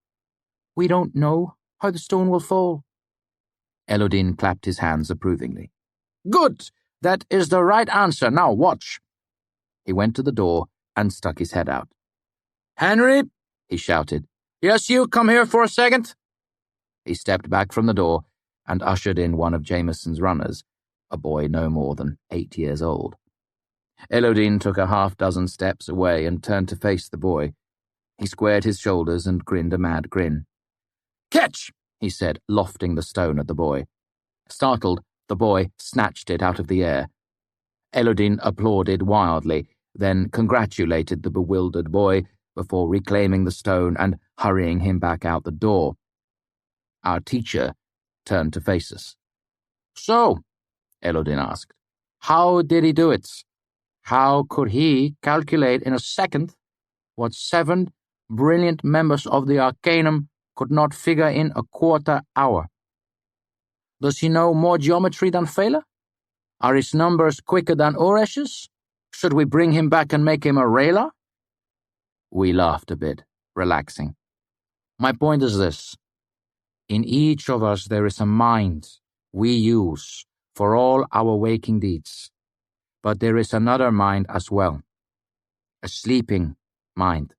We don't know how the stone will fall. Elodine clapped his hands approvingly. Good! That is the right answer. Now watch. He went to the door and stuck his head out. Henry, he shouted. Yes, you come here for a second. He stepped back from the door and ushered in one of Jameson's runners, a boy no more than 8 years old. Elodine took a half-dozen steps away and turned to face the boy. He squared his shoulders and grinned a mad grin. Catch! He said, lofting the stone at the boy. Startled, the boy snatched it out of the air. Elodine applauded wildly, then congratulated the bewildered boy before reclaiming the stone and hurrying him back out the door. Our teacher turned to face us. So, Elodine asked, how did he do it? How could he calculate in a second what 7 brilliant members of the Arcanum could not figure in a quarter hour? Does he know more geometry than Fela? Are his numbers quicker than Uresh's? Should we bring him back and make him a Rayla? We laughed a bit, relaxing. My point is this. In each of us there is a mind we use for all our waking deeds. But there is another mind as well. A sleeping mind.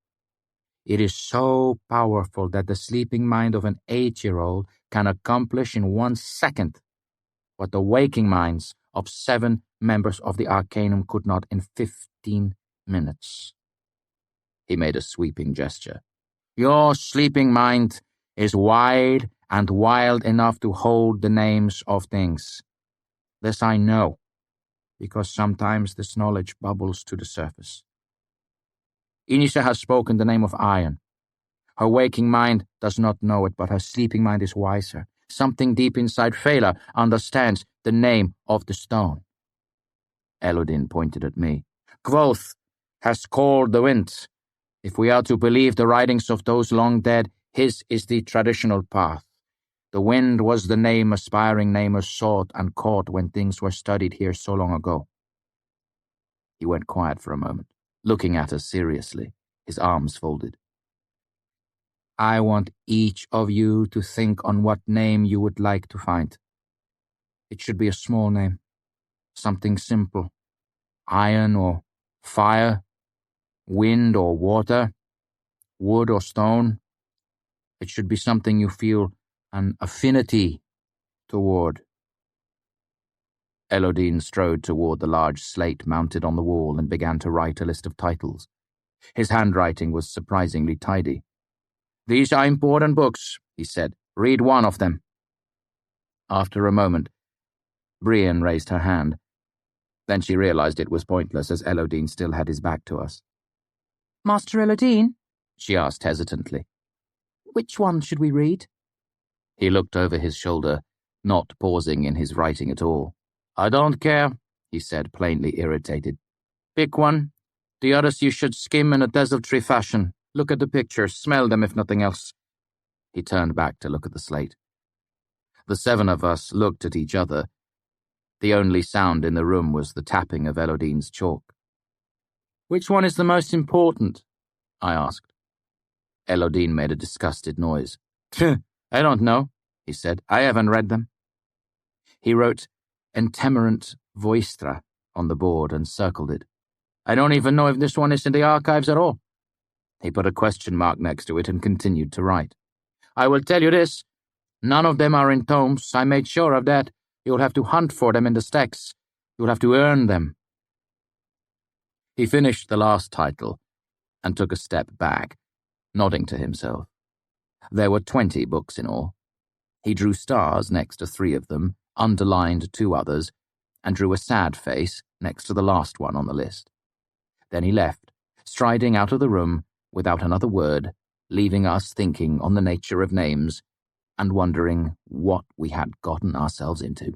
It is so powerful that the sleeping mind of an 8-year-old can accomplish in 1 second what the waking minds of 7 members of the Arcanum could not in 15 minutes. He made a sweeping gesture. Your sleeping mind is wide and wild enough to hold the names of things. This I know, because sometimes this knowledge bubbles to the surface. Inisha has spoken the name of iron. Her waking mind does not know it, but her sleeping mind is wiser. Something deep inside Fela understands the name of the stone. Elodine pointed at me. Kvothe has called the wind. If we are to believe the writings of those long dead, his is the traditional path. The wind was the name aspiring namers sought and caught when things were studied here so long ago. He went quiet for a moment, looking at us seriously, his arms folded. I want each of you to think on what name you would like to find. It should be a small name, something simple. Iron or fire, wind or water, wood or stone. It should be something you feel an affinity toward. Elodine strode toward the large slate mounted on the wall and began to write a list of titles. His handwriting was surprisingly tidy. These are important books, he said. Read one of them. After a moment, Brienne raised her hand. Then she realized it was pointless, as Elodine still had his back to us. Master Elodine? She asked hesitantly. Which one should we read? He looked over his shoulder, not pausing in his writing at all. I don't care, he said, plainly irritated. Pick one. The others you should skim in a desultory fashion. Look at the pictures, smell them if nothing else. He turned back to look at the slate. The seven of us looked at each other. The only sound in the room was the tapping of Elodine's chalk. Which one is the most important? I asked. Elodine made a disgusted noise. I don't know, he said. I haven't read them. He wrote Entemerant Voistra on the board and circled it. I don't even know if this one is in the archives at all. He put a question mark next to it and continued to write. I will tell you this. None of them are in tomes. I made sure of that. You'll have to hunt for them in the stacks. You'll have to earn them. He finished the last title and took a step back, nodding to himself. There were 20 books in all. He drew stars next to 3 of them, underlined 2 others, and drew a sad face next to the last one on the list. Then he left, striding out of the room without another word, leaving us thinking on the nature of names and wondering what we had gotten ourselves into.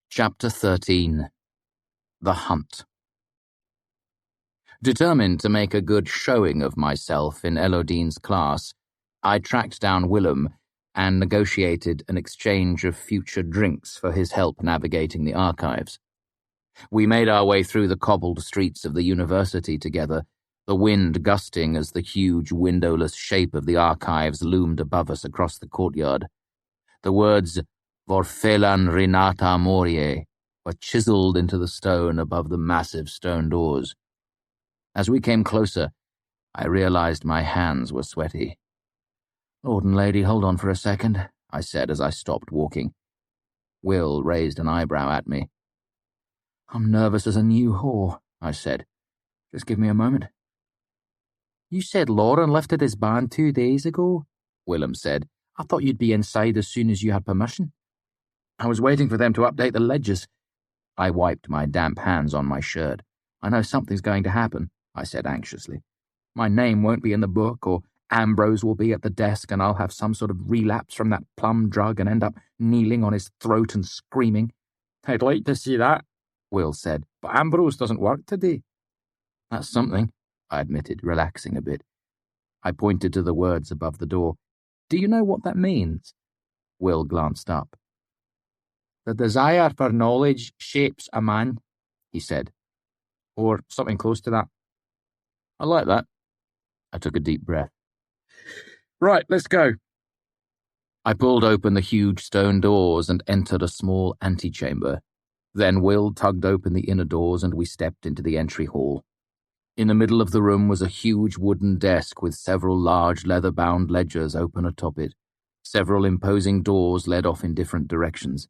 Chapter 13. The Hunt. Determined to make a good showing of myself in Elodine's class, I tracked down Willem and negotiated an exchange of future drinks for his help navigating the archives. We made our way through the cobbled streets of the university together, the wind gusting as the huge windowless shape of the archives loomed above us across the courtyard. The words Vorfelan Renata Morie were chiseled into the stone above the massive stone doors. As we came closer, I realized my hands were sweaty. "Lord and lady, hold on for a second," I said as I stopped walking. Will raised an eyebrow at me. "I'm nervous as a new whore," I said. "Just give me a moment." "You said Lauren lifted his ban 2 days ago," Willem said. "I thought you'd be inside as soon as you had permission." "I was waiting for them to update the ledgers." I wiped my damp hands on my shirt. "I know something's going to happen," I said anxiously. "My name won't be in the book, or Ambrose will be at the desk, and I'll have some sort of relapse from that plum drug and end up kneeling on his throat and screaming." "I'd like to see that," Will said, "but Ambrose doesn't work today." "That's something," I admitted, relaxing a bit. I pointed to the words above the door. "Do you know what that means?" Will glanced up. "The desire for knowledge shapes a man," he said. "Or something close to that." "I like that." I took a deep breath. "Right, let's go." I pulled open the huge stone doors and entered a small antechamber. Then Will tugged open the inner doors and we stepped into the entry hall. In the middle of the room was a huge wooden desk with several large leather-bound ledgers open atop it. Several imposing doors led off in different directions.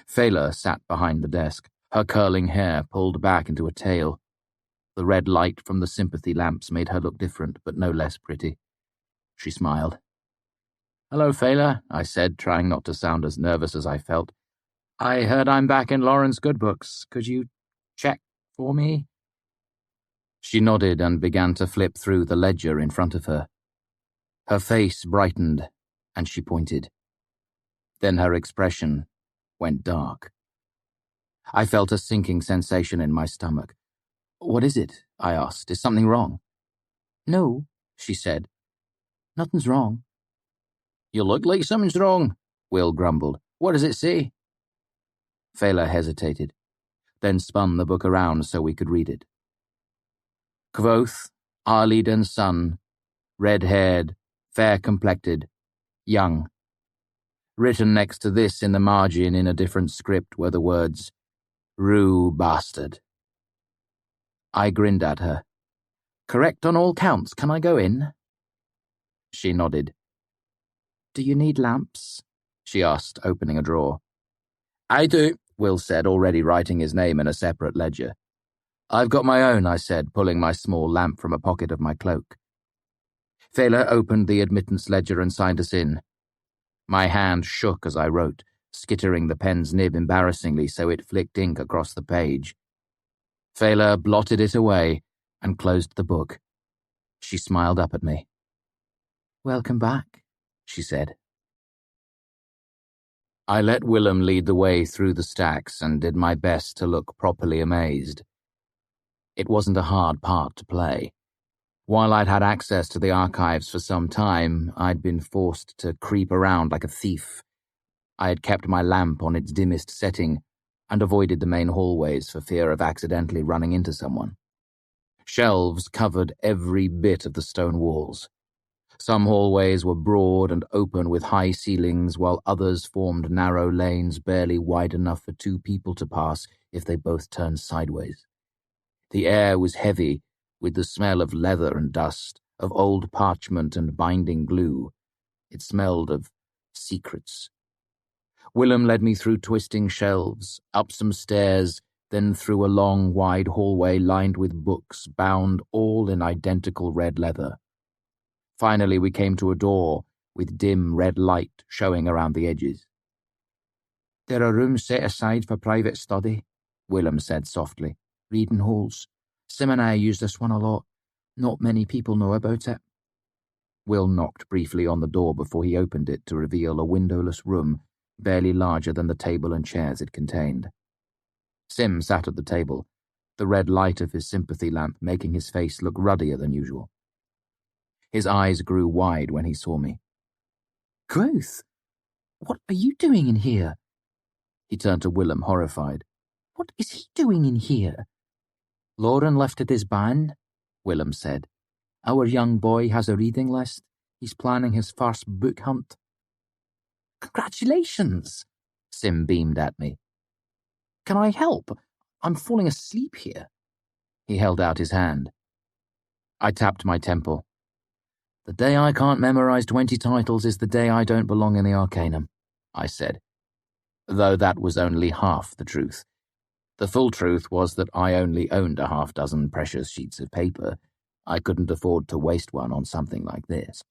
Fela sat behind the desk, her curling hair pulled back into a tail. The red light from the sympathy lamps made her look different, but no less pretty. She smiled. "Hello, Fela," I said, trying not to sound as nervous as I felt. "I heard I'm back in Lauren's good books. Could you check for me?" She nodded and began to flip through the ledger in front of her. Her face brightened, and she pointed. Then her expression went dark. I felt a sinking sensation in my stomach. "What is it?" I asked. "Is something wrong?" "No," she said. "Nothing's wrong." "You look like something's wrong," Will grumbled. "What does it say?" Fela hesitated, then spun the book around so we could read it. Kvothe, Arliden's son, red-haired, fair-complected, young. Written next to this in the margin in a different script were the words, "Rue bastard." I grinned at her. "Correct on all counts. Can I go in?" She nodded. Do you need lamps? She asked, opening a drawer. I do, Will said, already writing his name in a separate ledger. I've got my own, I said, pulling my small lamp from a pocket of my cloak. Fela opened the admittance ledger and signed us in. My hand shook as I wrote, skittering the pen's nib embarrassingly so it flicked ink across the page. Fela blotted it away and closed the book. She smiled up at me. Welcome back, she said. I let Willem lead the way through the stacks and did my best to look properly amazed. It wasn't a hard part to play. While I'd had access to the archives for some time, I'd been forced to creep around like a thief. I had kept my lamp on its dimmest setting and avoided the main hallways for fear of accidentally running into someone. Shelves covered every bit of the stone walls. Some hallways were broad and open with high ceilings, while others formed narrow lanes barely wide enough for two people to pass if they both turned sideways. The air was heavy, with the smell of leather and dust, of old parchment and binding glue. It smelled of secrets. Willem led me through twisting shelves, up some stairs, then through a long, wide hallway lined with books bound all in identical red leather. Finally, we came to a door with dim red light showing around the edges. There are rooms set aside for private study, Willem said softly. Reading holes. Sim and I use this one a lot. Not many people know about it. Will knocked briefly on the door before he opened it to reveal a windowless room, barely larger than the table and chairs it contained. Sim sat at the table, the red light of his sympathy lamp making his face look ruddier than usual. His eyes grew wide when he saw me. Kvothe, what are you doing in here? He turned to Willem, horrified. What is he doing in here? Lauren left at his ban, Willem said. Our young boy has a reading list. He's planning his first book hunt. Congratulations, Sim beamed at me. Can I help? I'm falling asleep here. He held out his hand. I tapped my temple. The day I can't memorize 20 titles is the day I don't belong in the Arcanum, I said. Though that was only half the truth. The full truth was that I only owned a half-dozen precious sheets of paper. I couldn't afford to waste one on something like this.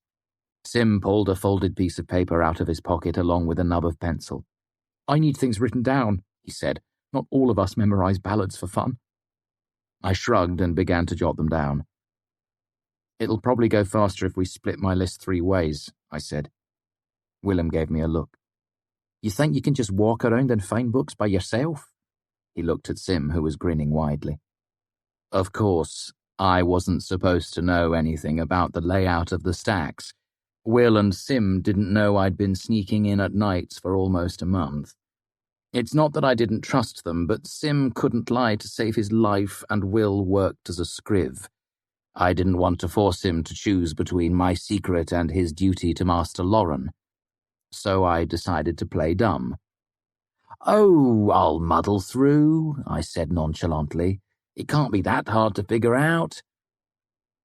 Sim pulled a folded piece of paper out of his pocket along with a nub of pencil. I need things written down, he said. Not all of us memorize ballads for fun. I shrugged and began to jot them down. It'll probably go faster if we split my list 3 ways, I said. Willem gave me a look. You think you can just walk around and find books by yourself? He looked at Sim, who was grinning widely. Of course, I wasn't supposed to know anything about the layout of the stacks. Will and Sim didn't know I'd been sneaking in at nights for almost a month. It's not that I didn't trust them, but Sim couldn't lie to save his life and Will worked as a scriv. I didn't want to force him to choose between my secret and his duty to Master Lauren. So I decided to play dumb. Oh, I'll muddle through, I said nonchalantly. It can't be that hard to figure out.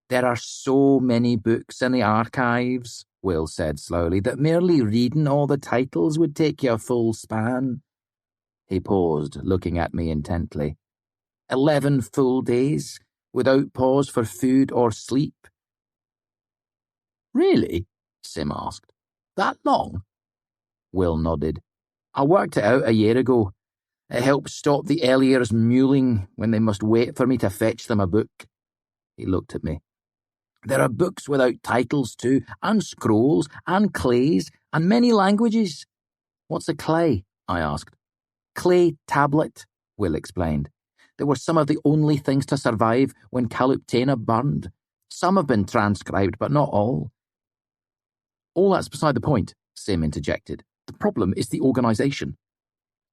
There are so many books in the archives, Will said slowly, that merely reading all the titles would take you a full span. He paused, looking at me intently. 11 full days, without pause for food or sleep. Really? Sim asked. That long? Will nodded. I worked it out a year ago. It helps stop the Elliers mewling when they must wait for me to fetch them a book. He looked at me. There are books without titles too, and scrolls, and clays, and many languages. What's a clay? I asked. Clay tablet, Will explained. They were some of the only things to survive when Kaluptena burned. Some have been transcribed, but not all. All that's beside the point, Sim interjected. The problem is the organisation.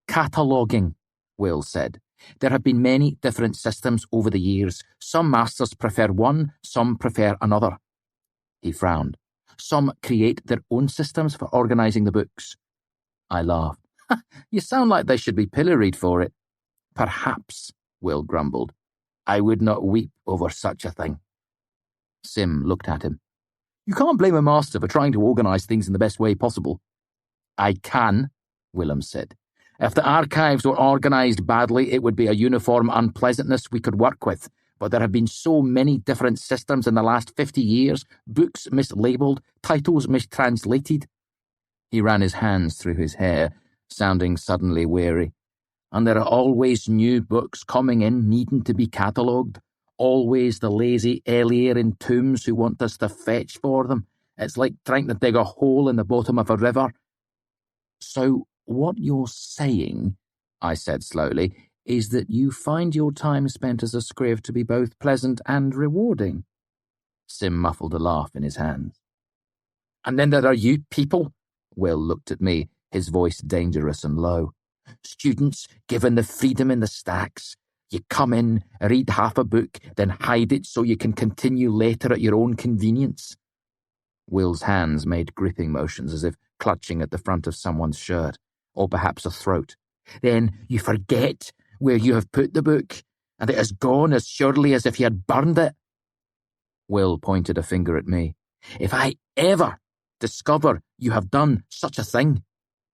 Cataloguing, Will said. There have been many different systems over the years. Some masters prefer one, some prefer another. He frowned. Some create their own systems for organising the books. I laughed. You sound like they should be pilloried for it. Perhaps, Will grumbled. I would not weep over such a thing. Sim looked at him. You can't blame a master for trying to organise things in the best way possible. I can, Willem said. If the archives were organised badly, it would be a uniform unpleasantness we could work with, but there have been so many different systems in the last 50 years, books mislabelled, titles mistranslated. He ran his hands through his hair, sounding suddenly weary. And there are always new books coming in needing to be catalogued. Always the lazy Elier in tombs who want us to fetch for them. It's like trying to dig a hole in the bottom of a river. So what you're saying, I said slowly, is that you find your time spent as a scriv to be both pleasant and rewarding. Sim muffled a laugh in his hands. And then there are you people. Will looked at me, his voice dangerous and low. Students given the freedom in the stacks. You come in, read half a book, then hide it so you can continue later at your own convenience. Will's hands made gripping motions as if clutching at the front of someone's shirt, or perhaps a throat. Then you forget where you have put the book, and it is gone as surely as if you had burned it. Will pointed a finger at me. If I ever discover you have done such a thing,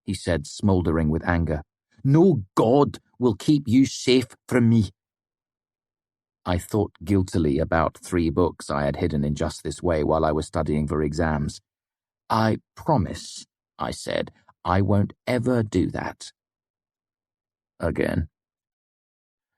he said, smouldering with anger, no God will keep you safe from me. I thought guiltily about 3 books I had hidden in just this way while I was studying for exams. I promise, I said, I won't ever do that. Again.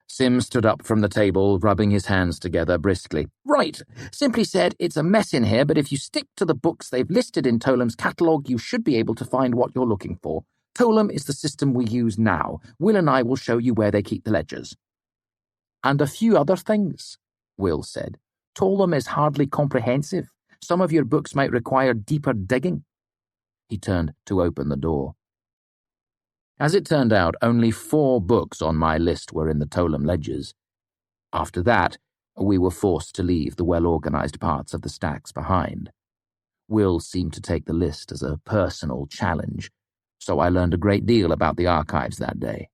Sim stood up from the table, rubbing his hands together briskly. Right. Simply said, it's a mess in here, but if you stick to the books they've listed in Tolem's catalogue, you should be able to find what you're looking for. Tolem is the system we use now. Will and I will show you where they keep the ledgers. And a few other things, Will said. Tolem is hardly comprehensive. Some of your books might require deeper digging. He turned to open the door. As it turned out, only 4 books on my list were in the Tolem ledgers. After that, we were forced to leave the well-organised parts of the stacks behind. Will seemed to take the list as a personal challenge, so I learned a great deal about the archives that day.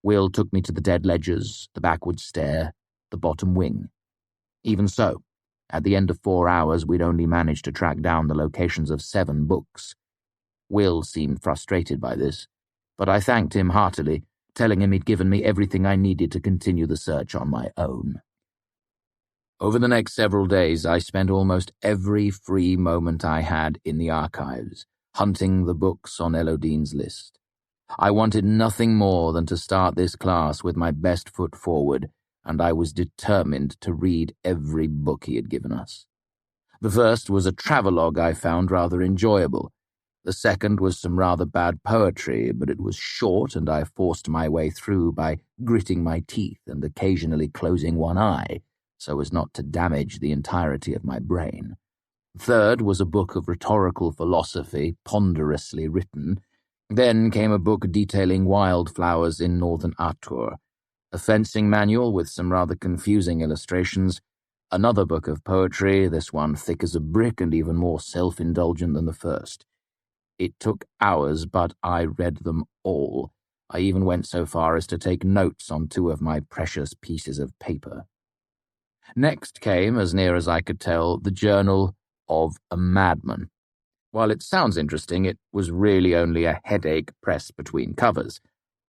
Will took me to the dead ledgers, the backward stair, the bottom wing. Even so, at the end of 4 hours, we'd only managed to track down the locations of 7 books. Will seemed frustrated by this, but I thanked him heartily, telling him he'd given me everything I needed to continue the search on my own. Over the next several days, I spent almost every free moment I had in the archives, hunting the books on Elodine's list. I wanted nothing more than to start this class with my best foot forward, and I was determined to read every book he had given us. The first was a travelogue I found rather enjoyable. The second was some rather bad poetry, but it was short, and I forced my way through by gritting my teeth and occasionally closing one eye, so as not to damage the entirety of my brain. Third was a book of rhetorical philosophy, ponderously written. Then came a book detailing wildflowers in northern Artois, a fencing manual with some rather confusing illustrations, another book of poetry, this one thick as a brick and even more self-indulgent than the first. It took hours, but I read them all. I even went so far as to take notes on 2 of my precious pieces of paper. Next came, as near as I could tell, the Journal of a Madman. While it sounds interesting, it was really only a headache pressed between covers.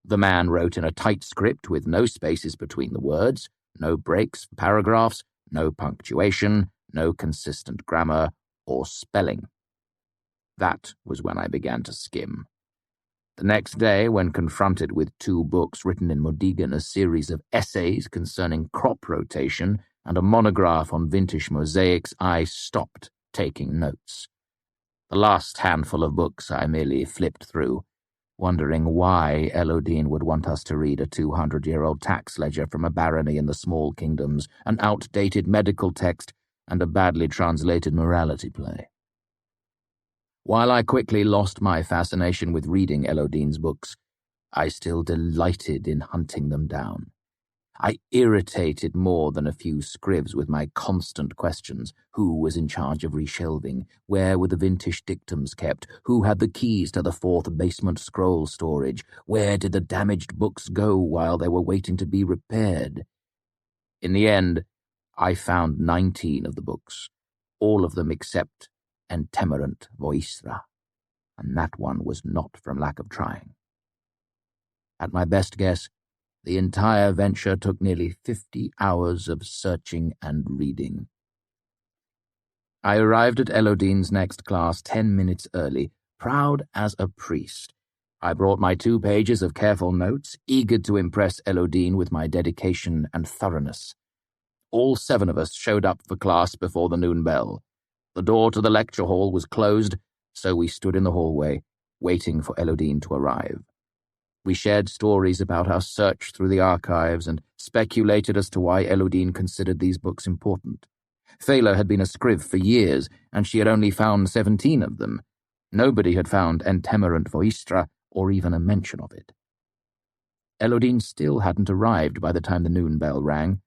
The man wrote in a tight script with no spaces between the words, no breaks for paragraphs, no punctuation, no consistent grammar or spelling. That was when I began to skim. The next day, when confronted with 2 books written in Modigan, a series of essays concerning crop rotation, and a monograph on vintage mosaics, I stopped taking notes. The last handful of books I merely flipped through, wondering why Elodine would want us to read a 200-year-old tax ledger from a barony in the Small Kingdoms, an outdated medical text, and a badly translated morality play. While I quickly lost my fascination with reading Elodine's books, I still delighted in hunting them down. I irritated more than a few scrivs with my constant questions. Who was in charge of reshelving? Where were the vintage dictums kept? Who had the keys to the 4th basement scroll storage? Where did the damaged books go while they were waiting to be repaired? In the end, I found 19 of the books, all of them except Name Kvothe, and that one was not from lack of trying. At my best guess, the entire venture took nearly 50 hours of searching and reading. I arrived at Elodine's next class 10 minutes early, proud as a priest. I brought my 2 pages of careful notes, eager to impress Elodine with my dedication and thoroughness. All 7 of us showed up for class before the noon bell. The door to the lecture hall was closed, so we stood in the hallway, waiting for Elodine to arrive. We shared stories about our search through the archives and speculated as to why Elodine considered these books important. Fela had been a scriv for years, and she had only found 17 of them. Nobody had found Name of Kvothe, or even a mention of it. Elodine still hadn't arrived by the time the noon bell rang,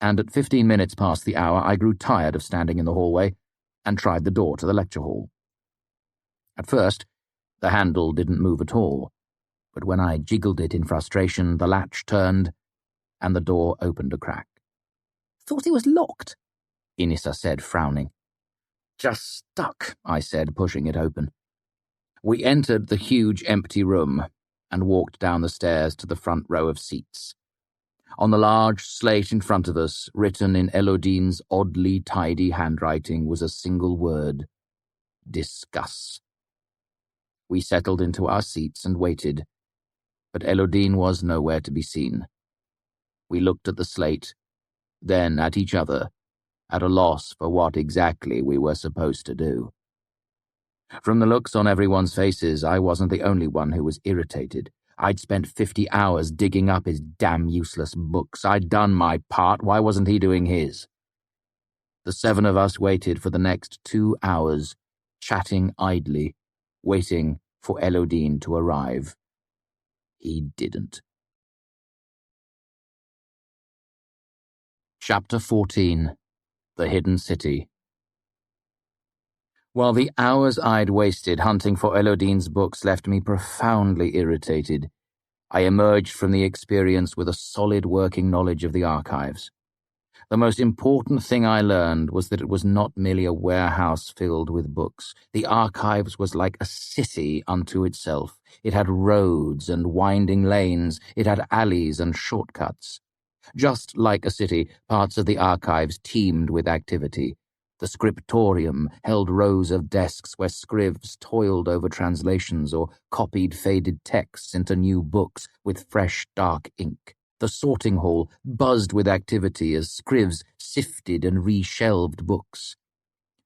and at 15 minutes past the hour I grew tired of standing in the hallway and tried the door to the lecture hall. At first, the handle didn't move at all, but when I jiggled it in frustration, the latch turned and the door opened a crack. "Thought it was locked," Inissa said, frowning. "Just stuck," I said, pushing it open. We entered the huge empty room and walked down the stairs to the front row of seats. On the large slate in front of us, written in Elodine's oddly tidy handwriting, was a single word: discuss. We settled into our seats and waited, but Elodine was nowhere to be seen. We looked at the slate, then at each other, at a loss for what exactly we were supposed to do. From the looks on everyone's faces, I wasn't the only one who was irritated. I'd spent 50 hours digging up his damn useless books. I'd done my part. Why wasn't he doing his? The 7 of us waited for the next 2 hours, chatting idly, waiting for Elodine to arrive. He didn't. Chapter 14. The Hidden City. While the hours I'd wasted hunting for Elodine's books left me profoundly irritated, I emerged from the experience with a solid working knowledge of the archives. The most important thing I learned was that it was not merely a warehouse filled with books. The archives was like a city unto itself. It had roads and winding lanes. It had alleys and shortcuts. Just like a city, parts of the archives teemed with activity. The scriptorium held rows of desks where scrivs toiled over translations or copied faded texts into new books with fresh, dark ink. The sorting hall buzzed with activity as scrivs sifted and reshelved books.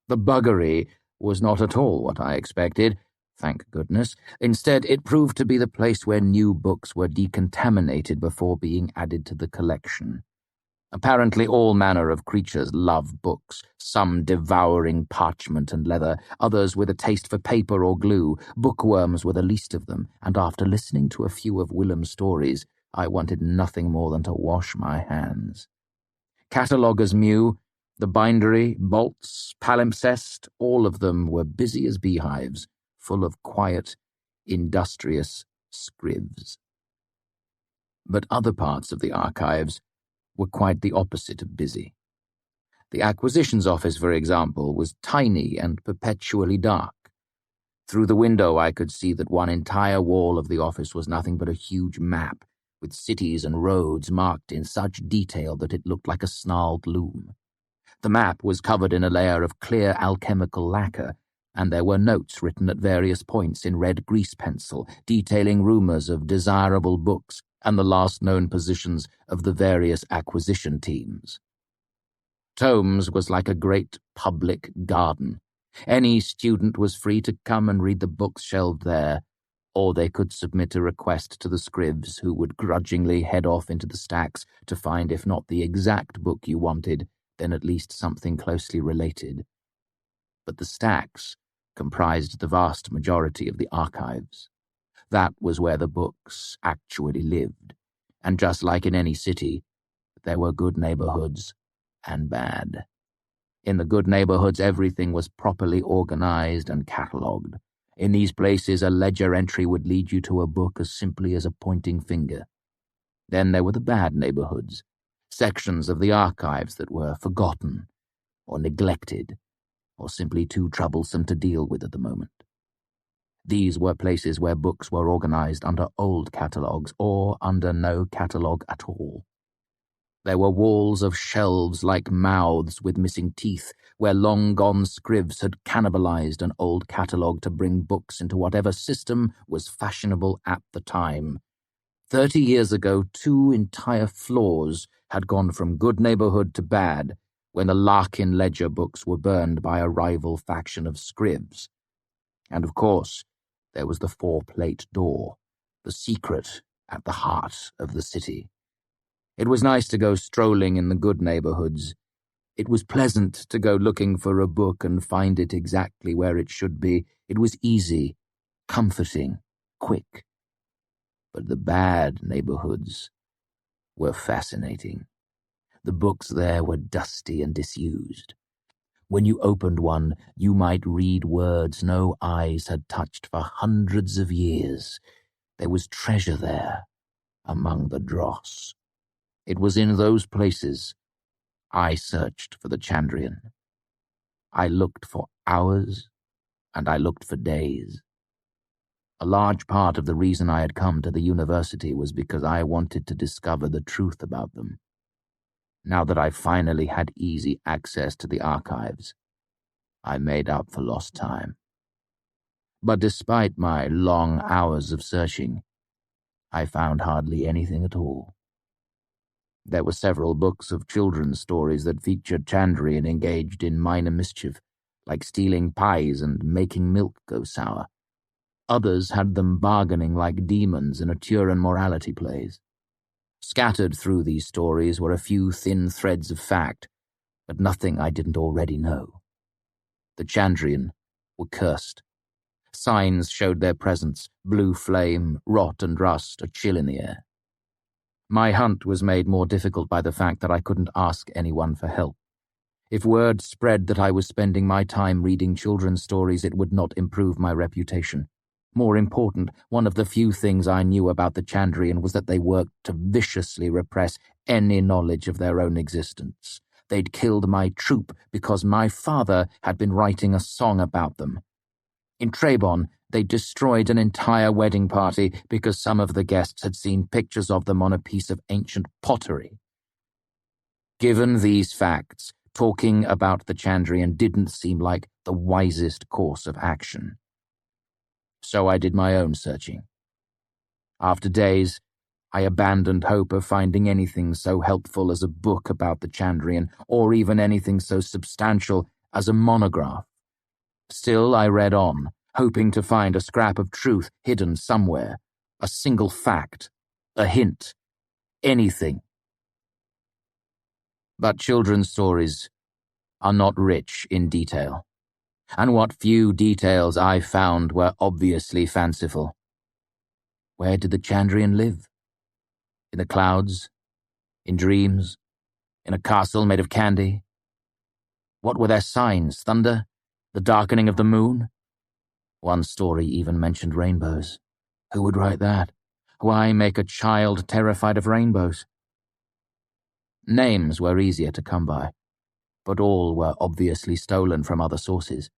The buggery was not at all what I expected, thank goodness. Instead, it proved to be the place where new books were decontaminated before being added to the collection. Apparently all manner of creatures love books, some devouring parchment and leather, others with a taste for paper or glue. Bookworms were the least of them, and after listening to a few of Willem's stories, I wanted nothing more than to wash my hands. Cataloguers Mew, the bindery, bolts, palimpsest, all of them were busy as beehives, full of quiet, industrious scrivs. But other parts of the archives were quite the opposite of busy. The acquisitions office, for example, was tiny and perpetually dark. Through the window I could see that one entire wall of the office was nothing but a huge map, with cities and roads marked in such detail that it looked like a snarled loom. The map was covered in a layer of clear alchemical lacquer, and there were notes written at various points in red grease pencil, detailing rumors of desirable books and the last known positions of the various acquisition teams. Tomes was like a great public garden. Any student was free to come and read the books shelved there, or they could submit a request to the scrivs, who would grudgingly head off into the stacks to find, if not the exact book you wanted, then at least something closely related. But the stacks comprised the vast majority of the archives. That was where the books actually lived, and just like in any city, there were good neighborhoods and bad. In the good neighborhoods, everything was properly organized and catalogued. In these places, a ledger entry would lead you to a book as simply as a pointing finger. Then there were the bad neighborhoods, sections of the archives that were forgotten or neglected, or simply too troublesome to deal with at the moment. These were places where books were organized under old catalogues or under no catalogue at all. There were walls of shelves like mouths with missing teeth, where long-gone scribs had cannibalized an old catalogue to bring books into whatever system was fashionable at the time. 30 years ago, 2 entire floors had gone from good neighborhood to bad when the Larkin ledger books were burned by a rival faction of scribs. And of course, there was the 4-plate door, the secret at the heart of the city. It was nice to go strolling in the good neighborhoods. It was pleasant to go looking for a book and find it exactly where it should be. It was easy, comforting, quick. But the bad neighborhoods were fascinating. The books there were dusty and disused. When you opened one, you might read words no eyes had touched for hundreds of years. There was treasure there, among the dross. It was in those places I searched for the Chandrian. I looked for hours, and I looked for days. A large part of the reason I had come to the university was because I wanted to discover the truth about them. Now that I finally had easy access to the archives, I made up for lost time. But despite my long hours of searching, I found hardly anything at all. There were several books of children's stories that featured Chandrian engaged in minor mischief, like stealing pies and making milk go sour. Others had them bargaining like demons in Aturan morality plays. Scattered through these stories were a few thin threads of fact, but nothing I didn't already know. The Chandrian were cursed. Signs showed their presence: blue flame, rot and rust, a chill in the air. My hunt was made more difficult by the fact that I couldn't ask anyone for help. If word spread that I was spending my time reading children's stories, it would not improve my reputation. More important, one of the few things I knew about the Chandrian was that they worked to viciously repress any knowledge of their own existence. They'd killed my troop because my father had been writing a song about them. In Trebon, they destroyed an entire wedding party because some of the guests had seen pictures of them on a piece of ancient pottery. Given these facts, talking about the Chandrian didn't seem like the wisest course of action. So I did my own searching. After days, I abandoned hope of finding anything so helpful as a book about the Chandrian, or even anything so substantial as a monograph. Still, I read on, hoping to find a scrap of truth hidden somewhere, a single fact, a hint, anything. But children's stories are not rich in detail, and what few details I found were obviously fanciful. Where did the Chandrian live? In the clouds? In dreams? In a castle made of candy? What were their signs? Thunder? The darkening of the moon? One story even mentioned rainbows. Who would write that? Why make a child terrified of rainbows? Names were easier to come by, but all were obviously stolen from other sources.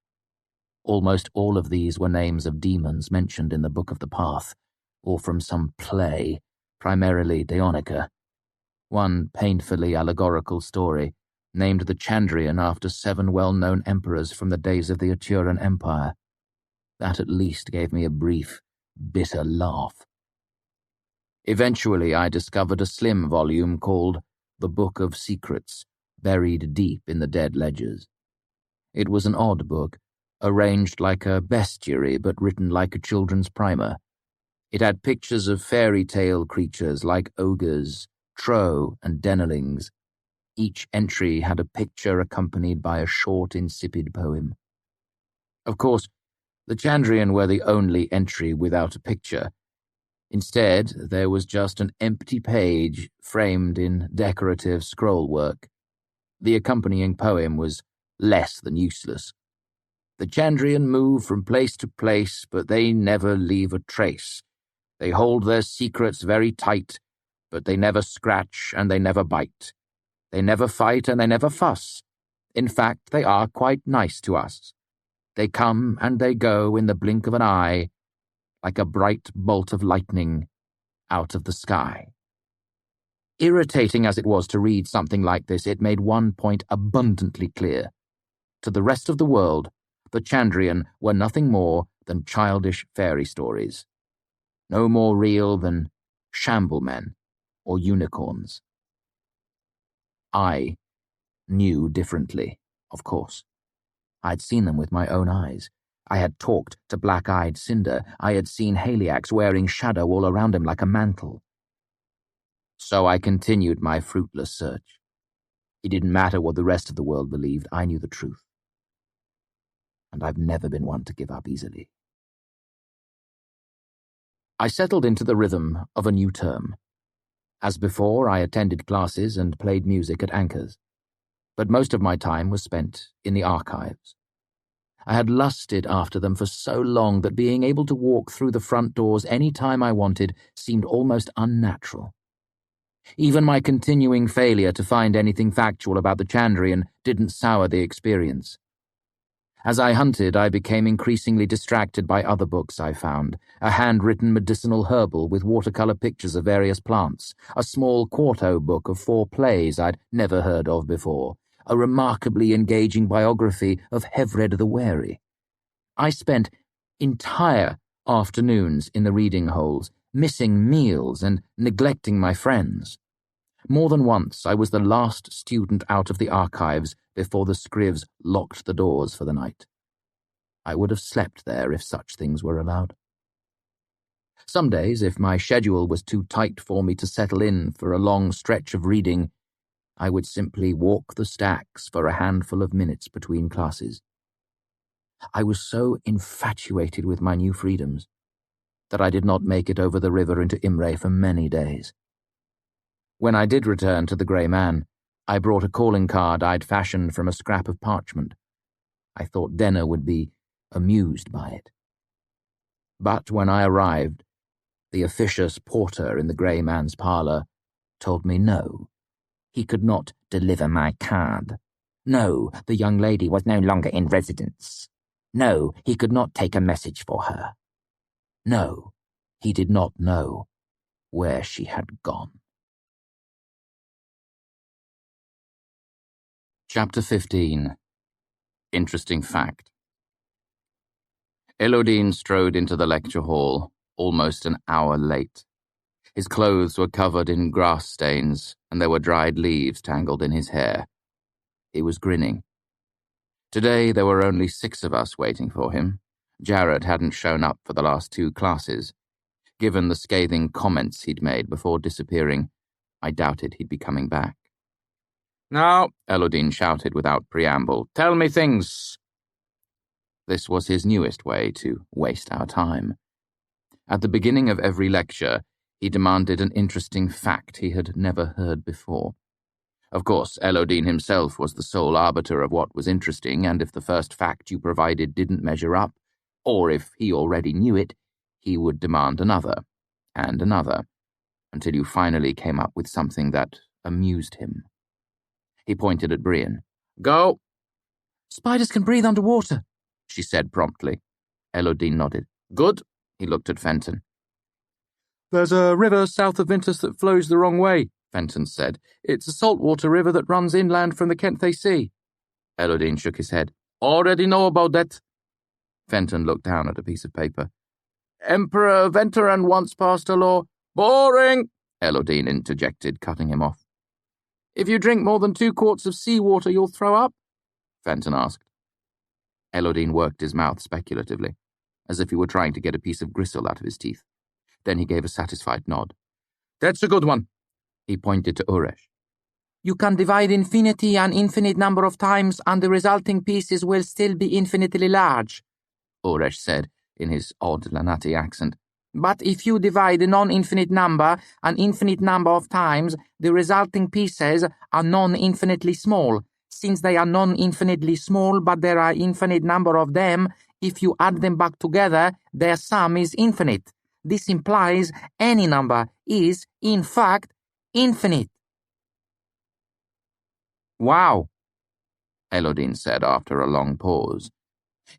Almost all of these were names of demons mentioned in the Book of the Path, or from some play, primarily Deonica. One painfully allegorical story named the Chandrian after 7 well-known emperors from the days of the Aturan Empire. That at least gave me a brief, bitter laugh. Eventually I discovered a slim volume called The Book of Secrets, buried deep in the dead ledgers. It was an odd book, arranged like a bestiary but written like a children's primer. It had pictures of fairy tale creatures like ogres, trow, and denolings. Each entry had a picture accompanied by a short, insipid poem. Of course, the Chandrian were the only entry without a picture. Instead, there was just an empty page framed in decorative scrollwork. The accompanying poem was less than useless. The Chandrian move from place to place, but they never leave a trace. They hold their secrets very tight, but they never scratch and they never bite. They never fight and they never fuss. In fact, they are quite nice to us. They come and they go in the blink of an eye, like a bright bolt of lightning out of the sky. Irritating as it was to read something like this, it made one point abundantly clear. To the rest of the world, the Chandrian were nothing more than childish fairy stories. No more real than shamblemen or unicorns. I knew differently, of course. I'd seen them with my own eyes. I had talked to black-eyed Cinder. I had seen Haliax wearing shadow all around him like a mantle. So I continued my fruitless search. It didn't matter what the rest of the world believed. I knew the truth. And I've never been one to give up easily. I settled into the rhythm of a new term. As before, I attended classes and played music at Anchors, but most of my time was spent in the archives. I had lusted after them for so long that being able to walk through the front doors any time I wanted seemed almost unnatural. Even my continuing failure to find anything factual about the Chandrian didn't sour the experience. As I hunted, I became increasingly distracted by other books I found, a handwritten medicinal herbal with watercolor pictures of various plants, a small quarto book of 4 plays I'd never heard of before, a remarkably engaging biography of Hevred the Wary. I spent entire afternoons in the reading holes, missing meals and neglecting my friends. More than once I was the last student out of the archives before the Scrivs locked the doors for the night. I would have slept there if such things were allowed. Some days, if my schedule was too tight for me to settle in for a long stretch of reading, I would simply walk the stacks for a handful of minutes between classes. I was so infatuated with my new freedoms that I did not make it over the river into Imre for many days. When I did return to the Grey Man, I brought a calling card I'd fashioned from a scrap of parchment. I thought Denner would be amused by it. But when I arrived, the officious porter in the Grey Man's parlour told me no, he could not deliver my card. No, the young lady was no longer in residence. No, he could not take a message for her. No, he did not know where she had gone. Chapter 15. Interesting Fact. Elodine strode into the lecture hall, almost an hour late. His clothes were covered in grass stains, and there were dried leaves tangled in his hair. He was grinning. Today there were only 6 of us waiting for him. Jared hadn't shown up for the last 2 classes. Given the scathing comments he'd made before disappearing, I doubted he'd be coming back. "Now," Elodine shouted without preamble, "tell me things." This was his newest way to waste our time. At the beginning of every lecture, he demanded an interesting fact he had never heard before. Of course, Elodine himself was the sole arbiter of what was interesting, and if the first fact you provided didn't measure up, or if he already knew it, he would demand another, and another, until you finally came up with something that amused him. He pointed at Brian. "Go." "Spiders can breathe underwater," she said promptly. Elodine nodded. "Good." He looked at Fenton. "There's a river south of Ventus that flows the wrong way," Fenton said. "It's a saltwater river that runs inland from the Kenthay Sea." Elodine shook his head. "Already know about that." Fenton looked down at a piece of paper. "Emperor Venturan once passed a law—" "Boring!" Elodine interjected, cutting him off. "If you drink more than 2 quarts of seawater, you'll throw up?" Fenton asked. Elodine worked his mouth speculatively, as if he were trying to get a piece of gristle out of his teeth. Then he gave a satisfied nod. "That's a good one." He pointed to Uresh. "You can divide infinity an infinite number of times, and the resulting pieces will still be infinitely large," Uresh said in his odd Lanati accent. "But if you divide a non-infinite number an infinite number of times, the resulting pieces are non-infinitely small. Since they are non-infinitely small, but there are infinite number of them, if you add them back together, their sum is infinite. This implies any number is, in fact, infinite." "Wow," Elodin said after a long pause.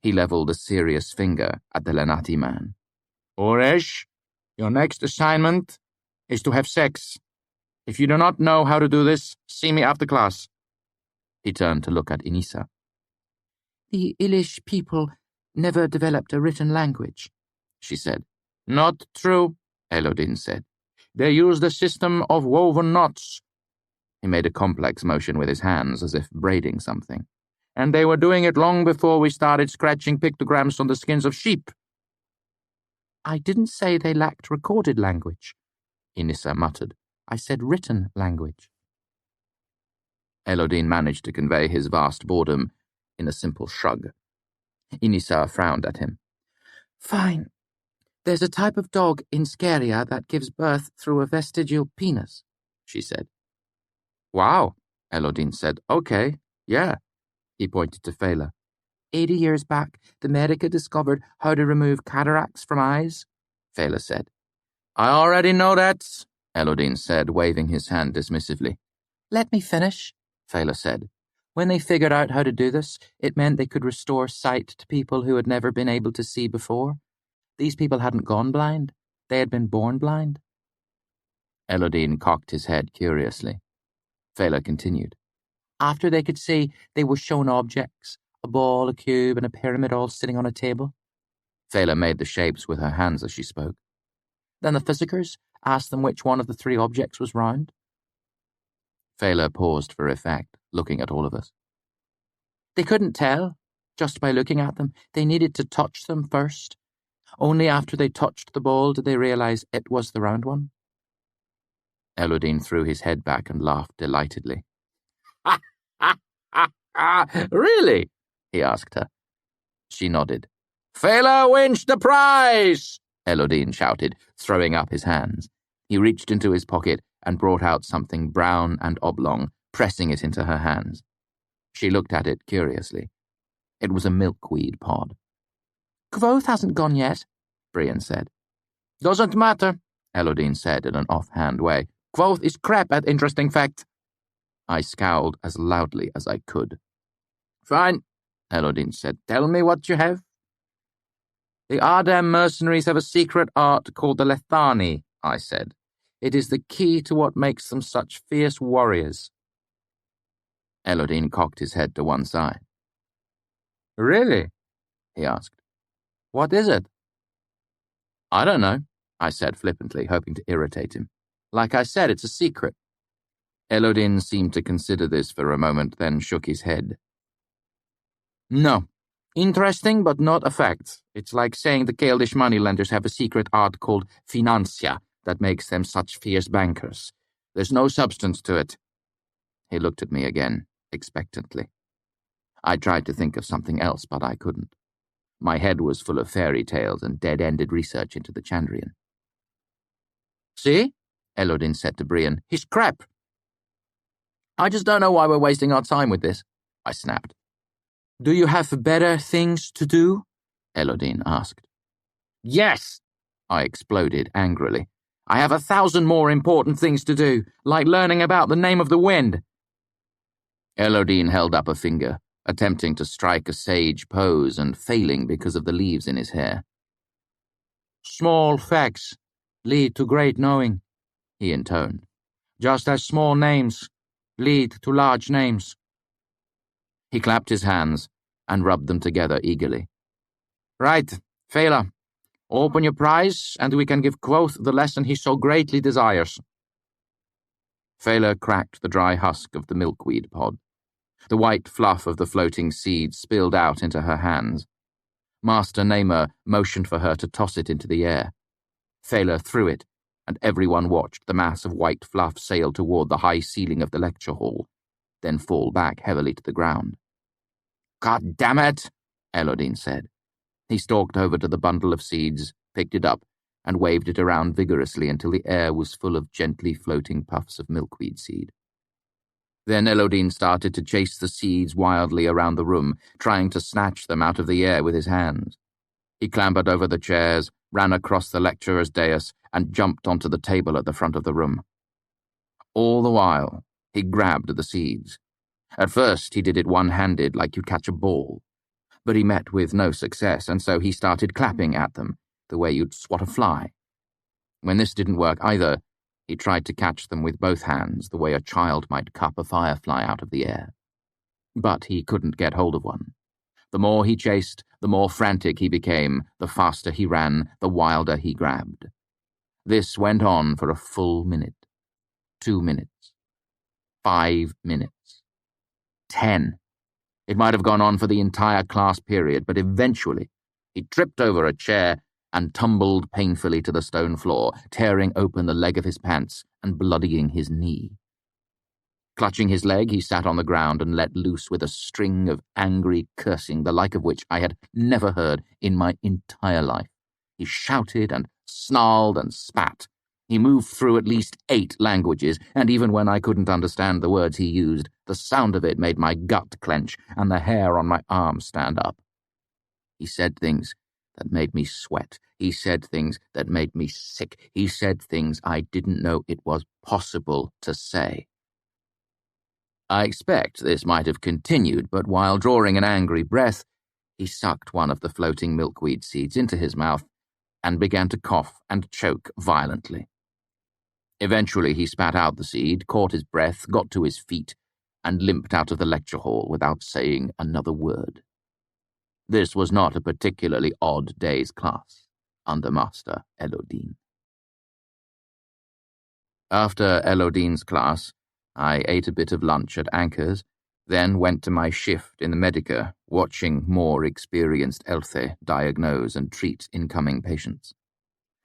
He levelled a serious finger at the Lenati man. Oresh, your next assignment is to have sex. If you do not know how to do this, see me after class. He turned to look at Inisa. The Ilish people never developed a written language, she said. Not true, Elodin said. They used a system of woven knots. He made a complex motion with his hands as if braiding something. And they were doing it long before we started scratching pictograms on the skins of sheep. I didn't say they lacked recorded language, Inisa muttered. I said written language. Elodin managed to convey his vast boredom in a simple shrug. Inisa frowned at him. Fine. There's a type of dog in Scaria that gives birth through a vestigial penis, she said. Wow, Elodin said. Okay, yeah. He pointed to Fela. 80 years back, the Medica discovered how to remove cataracts from eyes, Fela said. I already know that, Elodin said, waving his hand dismissively. Let me finish, Fela said. When they figured out how to do this, it meant they could restore sight to people who had never been able to see before. These people hadn't gone blind. They had been born blind. Elodin cocked his head curiously. Fela continued. After they could see, they were shown objects, a ball, a cube, and a pyramid all sitting on a table. Fela made the shapes with her hands as she spoke. Then the physicers asked them which one of the three objects was round. Fela paused for effect, looking at all of us. They couldn't tell, just by looking at them. They needed to touch them first. Only after they touched the ball did they realize it was the round one. Elodin threw his head back and laughed delightedly. Really? He asked her. She nodded. Fela wins the prize! Elodin shouted, throwing up his hands. He reached into his pocket and brought out something brown and oblong, pressing it into her hands. She looked at it curiously. It was a milkweed pod. Kvothe hasn't gone yet, Brian said. Doesn't matter, Elodin said in an offhand way. Kvothe is crap at interesting facts. I scowled as loudly as I could. Fine, Elodin said. Tell me what you have. The Ardam mercenaries have a secret art called the Lethani, I said. It is the key to what makes them such fierce warriors. Elodin cocked his head to one side. Really? He asked. What is it? I don't know, I said flippantly, hoping to irritate him. Like I said, it's a secret. Elodin seemed to consider this for a moment, then shook his head. No. Interesting, but not a fact. It's like saying the Gaelish moneylenders have a secret art called financia that makes them such fierce bankers. There's no substance to it. He looked at me again, expectantly. I tried to think of something else, but I couldn't. My head was full of fairy tales and dead-ended research into the Chandrian. See? Elodin said to Brian. He's crap. I just don't know why we're wasting our time with this, I snapped. Do you have better things to do? Elodin asked. Yes, I exploded angrily. I have 1,000 more important things to do, like learning about the name of the wind. Elodin held up a finger, attempting to strike a sage pose and failing because of the leaves in his hair. Small facts lead to great knowing, he intoned, just as small names lead to large names. He clapped his hands and rubbed them together eagerly. Right, Fela, open your prize and we can give Kvothe the lesson he so greatly desires. Fela cracked the dry husk of the milkweed pod. The white fluff of the floating seed spilled out into her hands. Master Namer motioned for her to toss it into the air. Fela threw it, and everyone watched the mass of white fluff sail toward the high ceiling of the lecture hall, then fall back heavily to the ground. God damn it, Elodin said. He stalked over to the bundle of seeds, picked it up, and waved it around vigorously until the air was full of gently floating puffs of milkweed seed. Then Elodin started to chase the seeds wildly around the room, trying to snatch them out of the air with his hands. He clambered over the chairs, ran across the lecturer's dais, and jumped onto the table at the front of the room. All the while, he grabbed the seeds. At first, he did it one-handed like you'd catch a ball, but he met with no success, and so he started clapping at them, the way you'd swat a fly. When this didn't work either, he tried to catch them with both hands, the way a child might cup a firefly out of the air. But he couldn't get hold of one. The more he chased, the more frantic he became, the faster he ran, the wilder he grabbed. This went on for a full minute, 2 minutes, 5 minutes, 10. It might have gone on for the entire class period, but eventually he tripped over a chair and tumbled painfully to the stone floor, tearing open the leg of his pants and bloodying his knee. Clutching his leg, he sat on the ground and let loose with a string of angry cursing, the like of which I had never heard in my entire life. He shouted and snarled and spat. He moved through at least 8 languages, and even when I couldn't understand the words he used, the sound of it made my gut clench and the hair on my arm stand up. He said things that made me sweat. He said things that made me sick. He said things I didn't know it was possible to say. I expect this might have continued, but while drawing an angry breath, he sucked one of the floating milkweed seeds into his mouth and began to cough and choke violently. Eventually he spat out the seed, caught his breath, got to his feet, and limped out of the lecture hall without saying another word. This was not a particularly odd day's class under Master Elodine. After Elodine's class, I ate a bit of lunch at Anchor's, then went to my shift in the Medica, watching more experienced Elthe diagnose and treat incoming patients.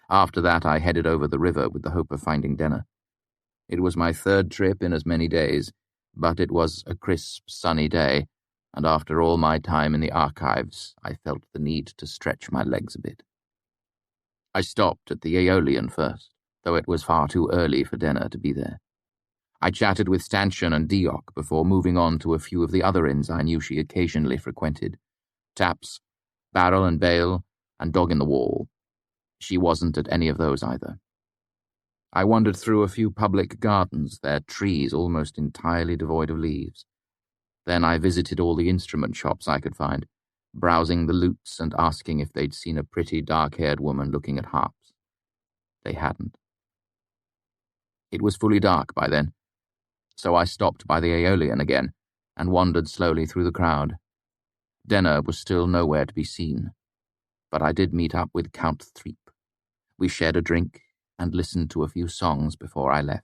After that, I headed over the river with the hope of finding Denner. It was my 3rd trip in as many days, but it was a crisp, sunny day, and after all my time in the archives, I felt the need to stretch my legs a bit. I stopped at the Aeolian first, though it was far too early for Denner to be there. I chatted with Stanchion and Deok before moving on to a few of the other inns I knew she occasionally frequented. Taps, Barrel and Bale, and Dog in the Wall. She wasn't at any of those either. I wandered through a few public gardens, their trees almost entirely devoid of leaves. Then I visited all the instrument shops I could find, browsing the lutes and asking if they'd seen a pretty dark-haired woman looking at harps. They hadn't. It was fully dark by then, so I stopped by the Aeolian again and wandered slowly through the crowd. Denner was still nowhere to be seen, but I did meet up with Count Threep. We shared a drink and listened to a few songs before I left.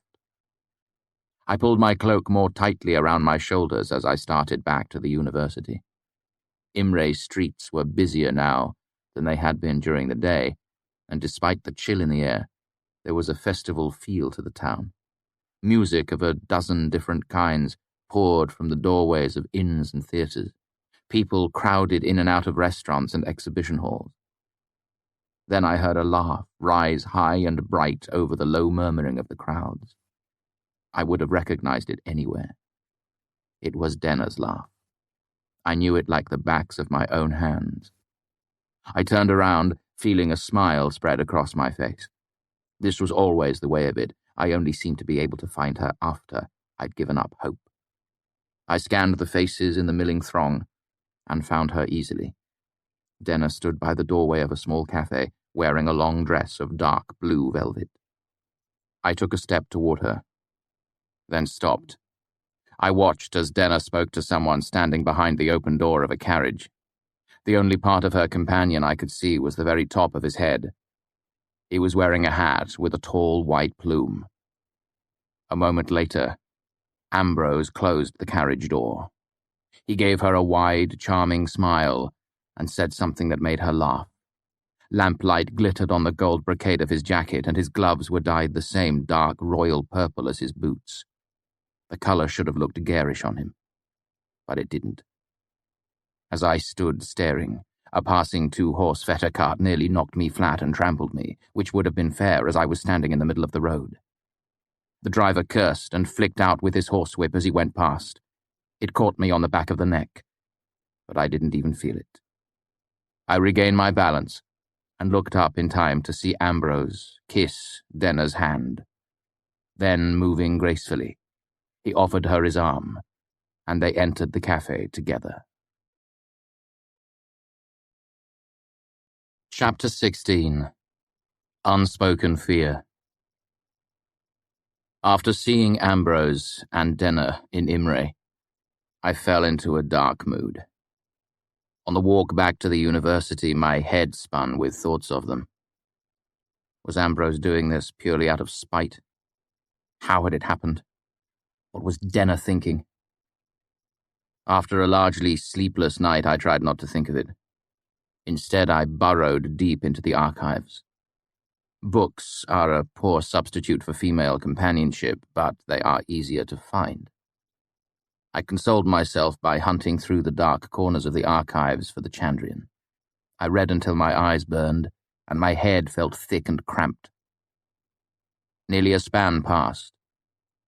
I pulled my cloak more tightly around my shoulders as I started back to the university. Imre's streets were busier now than they had been during the day, and despite the chill in the air, there was a festival feel to the town. Music of a dozen different kinds poured from the doorways of inns and theatres. People crowded in and out of restaurants and exhibition halls. Then I heard a laugh rise high and bright over the low murmuring of the crowds. I would have recognized it anywhere. It was Denner's laugh. I knew it like the backs of my own hands. I turned around, feeling a smile spread across my face. This was always the way of it. I only seemed to be able to find her after I'd given up hope. I scanned the faces in the milling throng and found her easily. Denner stood by the doorway of a small cafe, wearing a long dress of dark blue velvet. I took a step toward her, then stopped. I watched as Denner spoke to someone standing behind the open door of a carriage. The only part of her companion I could see was the very top of his head. He was wearing a hat with a tall white plume. A moment later, Ambrose closed the carriage door. He gave her a wide, charming smile and said something that made her laugh. Lamplight glittered on the gold brocade of his jacket, and his gloves were dyed the same dark royal purple as his boots. The colour should have looked garish on him, but it didn't. As I stood staring, a passing 2-horse fetter cart nearly knocked me flat and trampled me, which would have been fair as I was standing in the middle of the road. The driver cursed and flicked out with his horsewhip as he went past. It caught me on the back of the neck, but I didn't even feel it. I regained my balance and looked up in time to see Ambrose kiss Denner's hand. Then, moving gracefully, he offered her his arm and they entered the cafe together. Chapter 16. Unspoken Fear. After seeing Ambrose and Denner in Imre, I fell into a dark mood. On the walk back to the university, my head spun with thoughts of them. Was Ambrose doing this purely out of spite? How had it happened? What was Denner thinking? After a largely sleepless night, I tried not to think of it. Instead, I burrowed deep into the archives. Books are a poor substitute for female companionship, but they are easier to find. I consoled myself by hunting through the dark corners of the archives for the Chandrian. I read until my eyes burned, and my head felt thick and cramped. Nearly a span passed,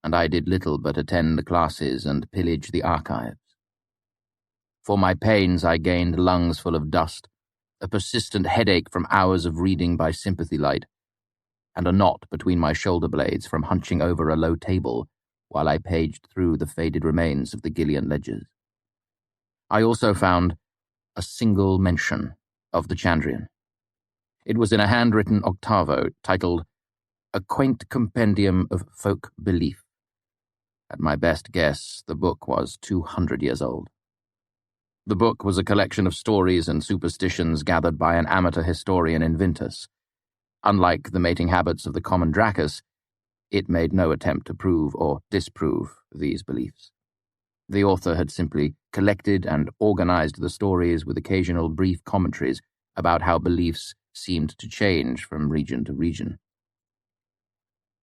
and I did little but attend classes and pillage the archives. For my pains, I gained lungs full of dust, a persistent headache from hours of reading by sympathy light, and a knot between my shoulder blades from hunching over a low table while I paged through the faded remains of the Gillian ledgers. I also found a single mention of the Chandrian. It was in a handwritten octavo titled A Quaint Compendium of Folk Belief. At my best guess, the book was 200 years old. The book was a collection of stories and superstitions gathered by an amateur historian in Vintus. Unlike the mating habits of the common Dracus, it made no attempt to prove or disprove these beliefs. The author had simply collected and organized the stories with occasional brief commentaries about how beliefs seemed to change from region to region.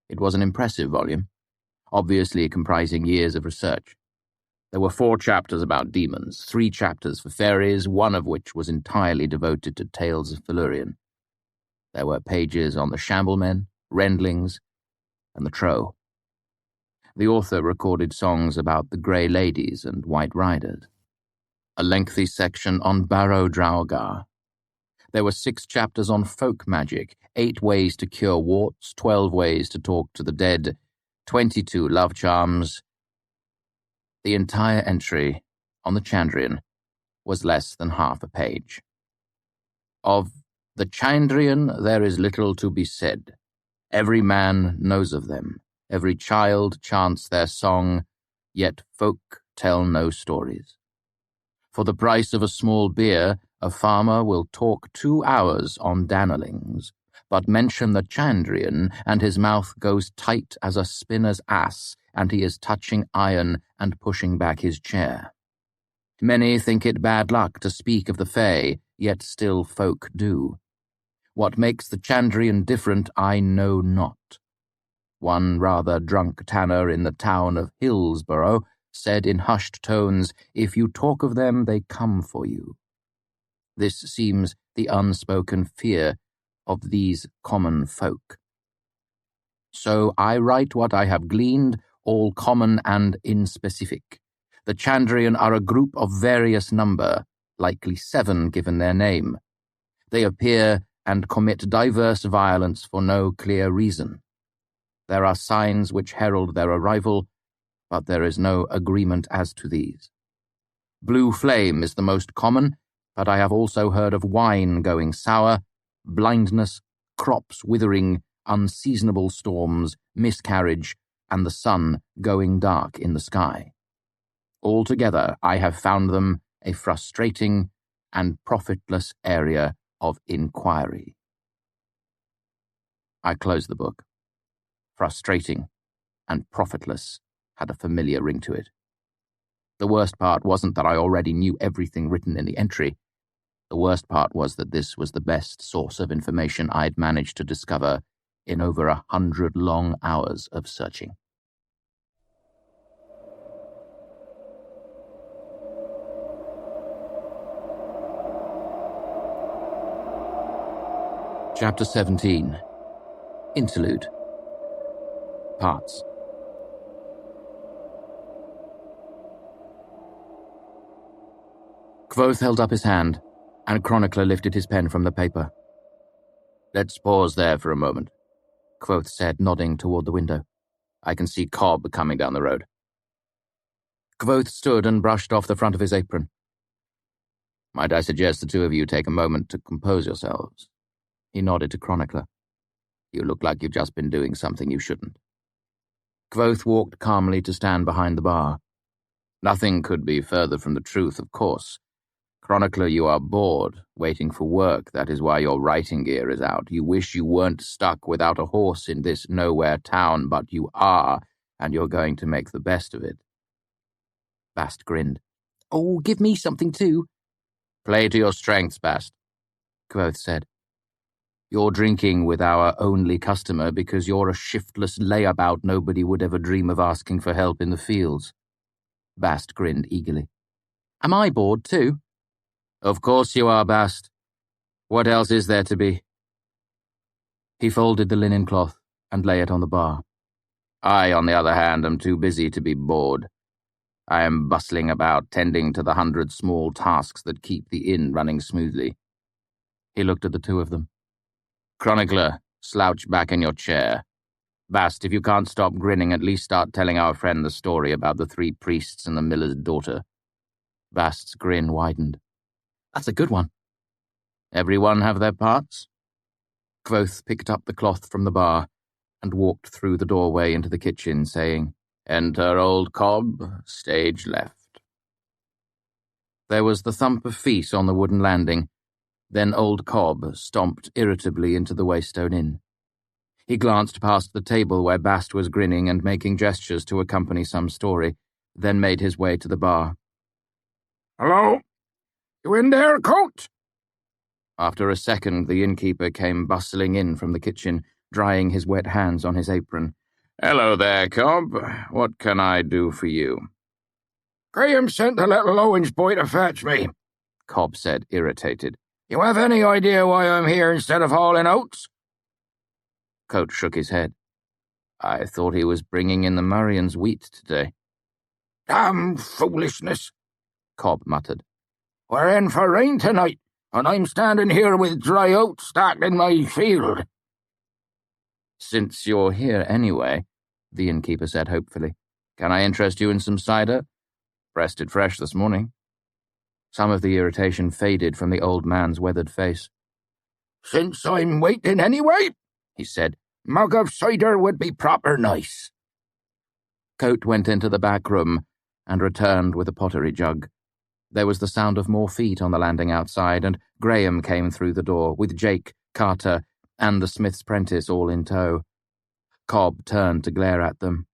It was an impressive volume, obviously comprising years of research. There were 4 chapters about demons, 3 chapters for fairies, one of which was entirely devoted to tales of Felurian. There were pages on the Shamblemen, Rendlings, and the Trow. The author recorded songs about the Grey Ladies and White Riders. A lengthy section on Barrow Draugr. There were 6 chapters on folk magic, 8 ways to cure warts, 12 ways to talk to the dead, 22 love charms. The entire entry on the Chandrian was less than half a page. Of the Chandrian there is little to be said. Every man knows of them. Every child chants their song, yet folk tell no stories. For the price of a small beer, a farmer will talk 2 hours on Dannerlings, but mention the Chandrian, and his mouth goes tight as a spinner's ass, and he is touching iron and pushing back his chair. Many think it bad luck to speak of the Fae, yet still folk do. What makes the Chandrian different I know not. One rather drunk tanner in the town of Hillsborough said in hushed tones, "If you talk of them, they come for you." This seems the unspoken fear of these common folk. So I write what I have gleaned, all common and inspecific. The Chandrian are a group of various number, likely 7 given their name. They appear and commit diverse violence for no clear reason. There are signs which herald their arrival, but there is no agreement as to these. Blue flame is the most common, but I have also heard of wine going sour, blindness, crops withering, unseasonable storms, miscarriage, and the sun going dark in the sky. Altogether, I have found them a frustrating and profitless area of inquiry. I closed the book. Frustrating and profitless had a familiar ring to it. The worst part wasn't that I already knew everything written in the entry. The worst part was that this was the best source of information I'd managed to discover in over 100 long hours of searching. Chapter 17. Interlude. Parts. Kvothe held up his hand, and Chronicler lifted his pen from the paper. "Let's pause there for a moment," Kvothe said, nodding toward the window. "I can see Cobb coming down the road." Kvothe stood and brushed off the front of his apron. Might I suggest the two of you take a moment to compose yourselves? He nodded to Chronicler. You look like you've just been doing something you shouldn't. Kvothe walked calmly to stand behind the bar. Nothing could be further from the truth, of course. Chronicler, you are bored, waiting for work. That is why your writing gear is out. You wish you weren't stuck without a horse in this nowhere town, but you are, and you're going to make the best of it. Bast grinned. Oh, give me something too. Play to your strengths, Bast, Kvothe said. You're drinking with our only customer because you're a shiftless layabout nobody would ever dream of asking for help in the fields. Bast grinned eagerly. Am I bored too? Of course you are, Bast. What else is there to be? He folded the linen cloth and lay it on the bar. I, on the other hand, am too busy to be bored. I am bustling about, tending to the 100 small tasks that keep the inn running smoothly. He looked at the two of them. Chronicler, slouch back in your chair. Bast, if you can't stop grinning, at least start telling our friend the story about the 3 priests and the miller's daughter. Bast's grin widened. That's a good one. Everyone have their parts? Kvothe picked up the cloth from the bar and walked through the doorway into the kitchen, saying, Enter old Cobb, stage left. There was the thump of feet on the wooden landing. Then old Cobb stomped irritably into the Waystone Inn. He glanced past the table where Bast was grinning and making gestures to accompany some story, then made his way to the bar. Hello? You in there, Coat? After a second, the innkeeper came bustling in from the kitchen, drying his wet hands on his apron. Hello there, Cobb. What can I do for you? Graham sent the little Owens boy to fetch me, Cobb said, irritated. You have any idea why I'm here instead of hauling oats? Coat shook his head. I thought he was bringing in the Murrians' wheat today. Damn foolishness, Cobb muttered. We're in for rain tonight, and I'm standing here with dry oats stacked in my field. Since you're here anyway, the innkeeper said hopefully, can I interest you in some cider? Pressed it fresh this morning. Some of the irritation faded from the old man's weathered face. Since I'm waiting anyway, he said, mug of cider would be proper nice. Coat went into the back room and returned with a pottery jug. There was the sound of more feet on the landing outside, and Graham came through the door, with Jake, Carter, and the smith's prentice all in tow. Cobb turned to glare at them.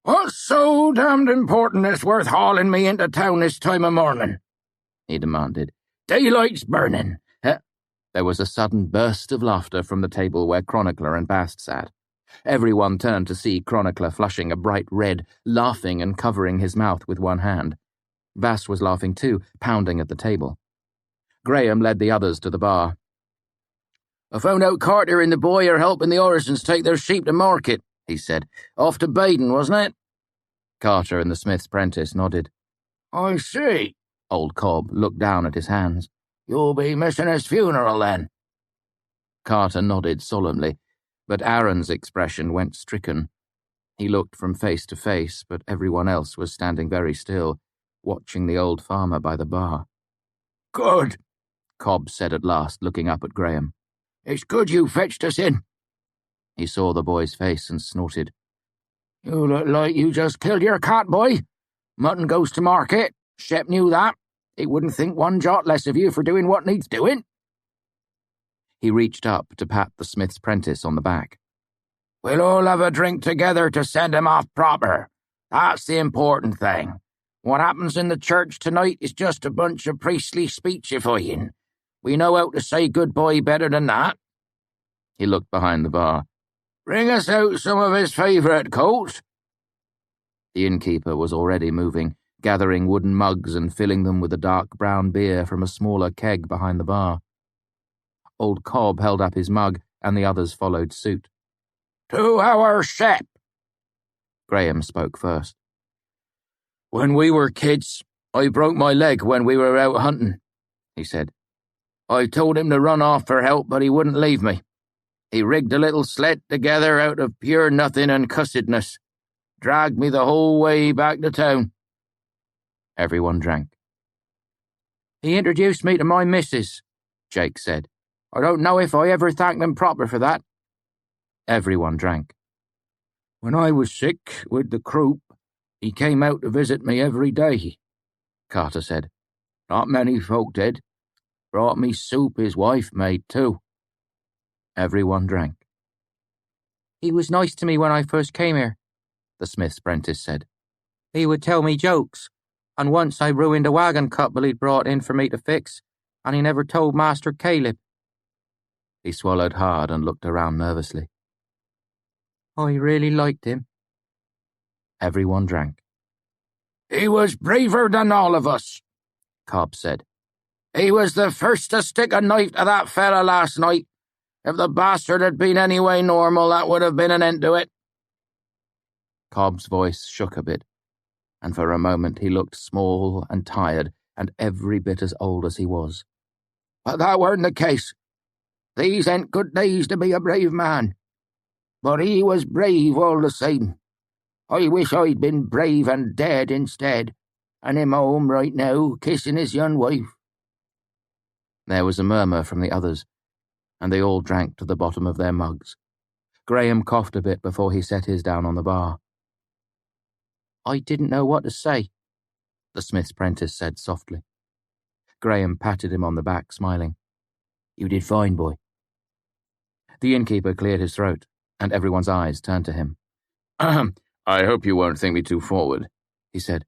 What's so damned important it's worth hauling me into town this time of morning? He demanded. Daylight's burning. There was a sudden burst of laughter from the table where Chronicler and Bast sat. Everyone turned to see Chronicler flushing a bright red, laughing and covering his mouth with one hand. Bast was laughing too, pounding at the table. Graham led the others to the bar. I found out Carter and the boy are helping the Orisons take their sheep to market, he said. Off to Baden, wasn't it? Carter and the smith's prentice nodded. I see. Old Cobb looked down at his hands. You'll be missing his funeral, then. Carter nodded solemnly, but Aaron's expression went stricken. He looked from face to face, but everyone else was standing very still, watching the old farmer by the bar. Good, Cobb said at last, looking up at Graham. It's good you fetched us in. He saw the boy's face and snorted. You look like you just killed your cat, boy. Mutton goes to market. Shep knew that. He wouldn't think one jot less of you for doing what needs doing. He reached up to pat the smith's prentice on the back. We'll all have a drink together to send him off proper. That's the important thing. What happens in the church tonight is just a bunch of priestly speechifying. We know how to say goodbye better than that. He looked behind the bar. Bring us out some of his favourite, Colt. The innkeeper was already moving, gathering wooden mugs and filling them with a dark brown beer from a smaller keg behind the bar. Old Cobb held up his mug, and the others followed suit. To our Shep. Graham spoke first. When we were kids, I broke my leg when we were out hunting, he said. I told him to run off for help, but he wouldn't leave me. He rigged a little sled together out of pure nothing and cussedness. Dragged me the whole way back to town. Everyone drank. He introduced me to my missus, Jake said. I don't know if I ever thanked him proper for that. Everyone drank. When I was sick with the croup, he came out to visit me every day, Carter said. Not many folk did. Brought me soup his wife made too. Everyone drank. He was nice to me when I first came here, the smith's apprentice said. He would tell me jokes, and once I ruined a wagon couple he'd brought in for me to fix, and he never told Master Caleb. He swallowed hard and looked around nervously. I really liked him. Everyone drank. He was braver than all of us, Cobb said. He was the first to stick a knife to that fella last night. If the bastard had been any way normal, that would have been an end to it. Cobb's voice shook a bit, and for a moment he looked small and tired and every bit as old as he was. But that weren't the case. These ain't good days to be a brave man. But he was brave all the same. I wish I'd been brave and dead instead, and him home right now, kissing his young wife. There was a murmur from the others, and they all drank to the bottom of their mugs. Graham coughed a bit before he set his down on the bar. I didn't know what to say, the smith's apprentice said softly. Graham patted him on the back, smiling. You did fine, boy. The innkeeper cleared his throat, and everyone's eyes turned to him. I hope you won't think me too forward, he said.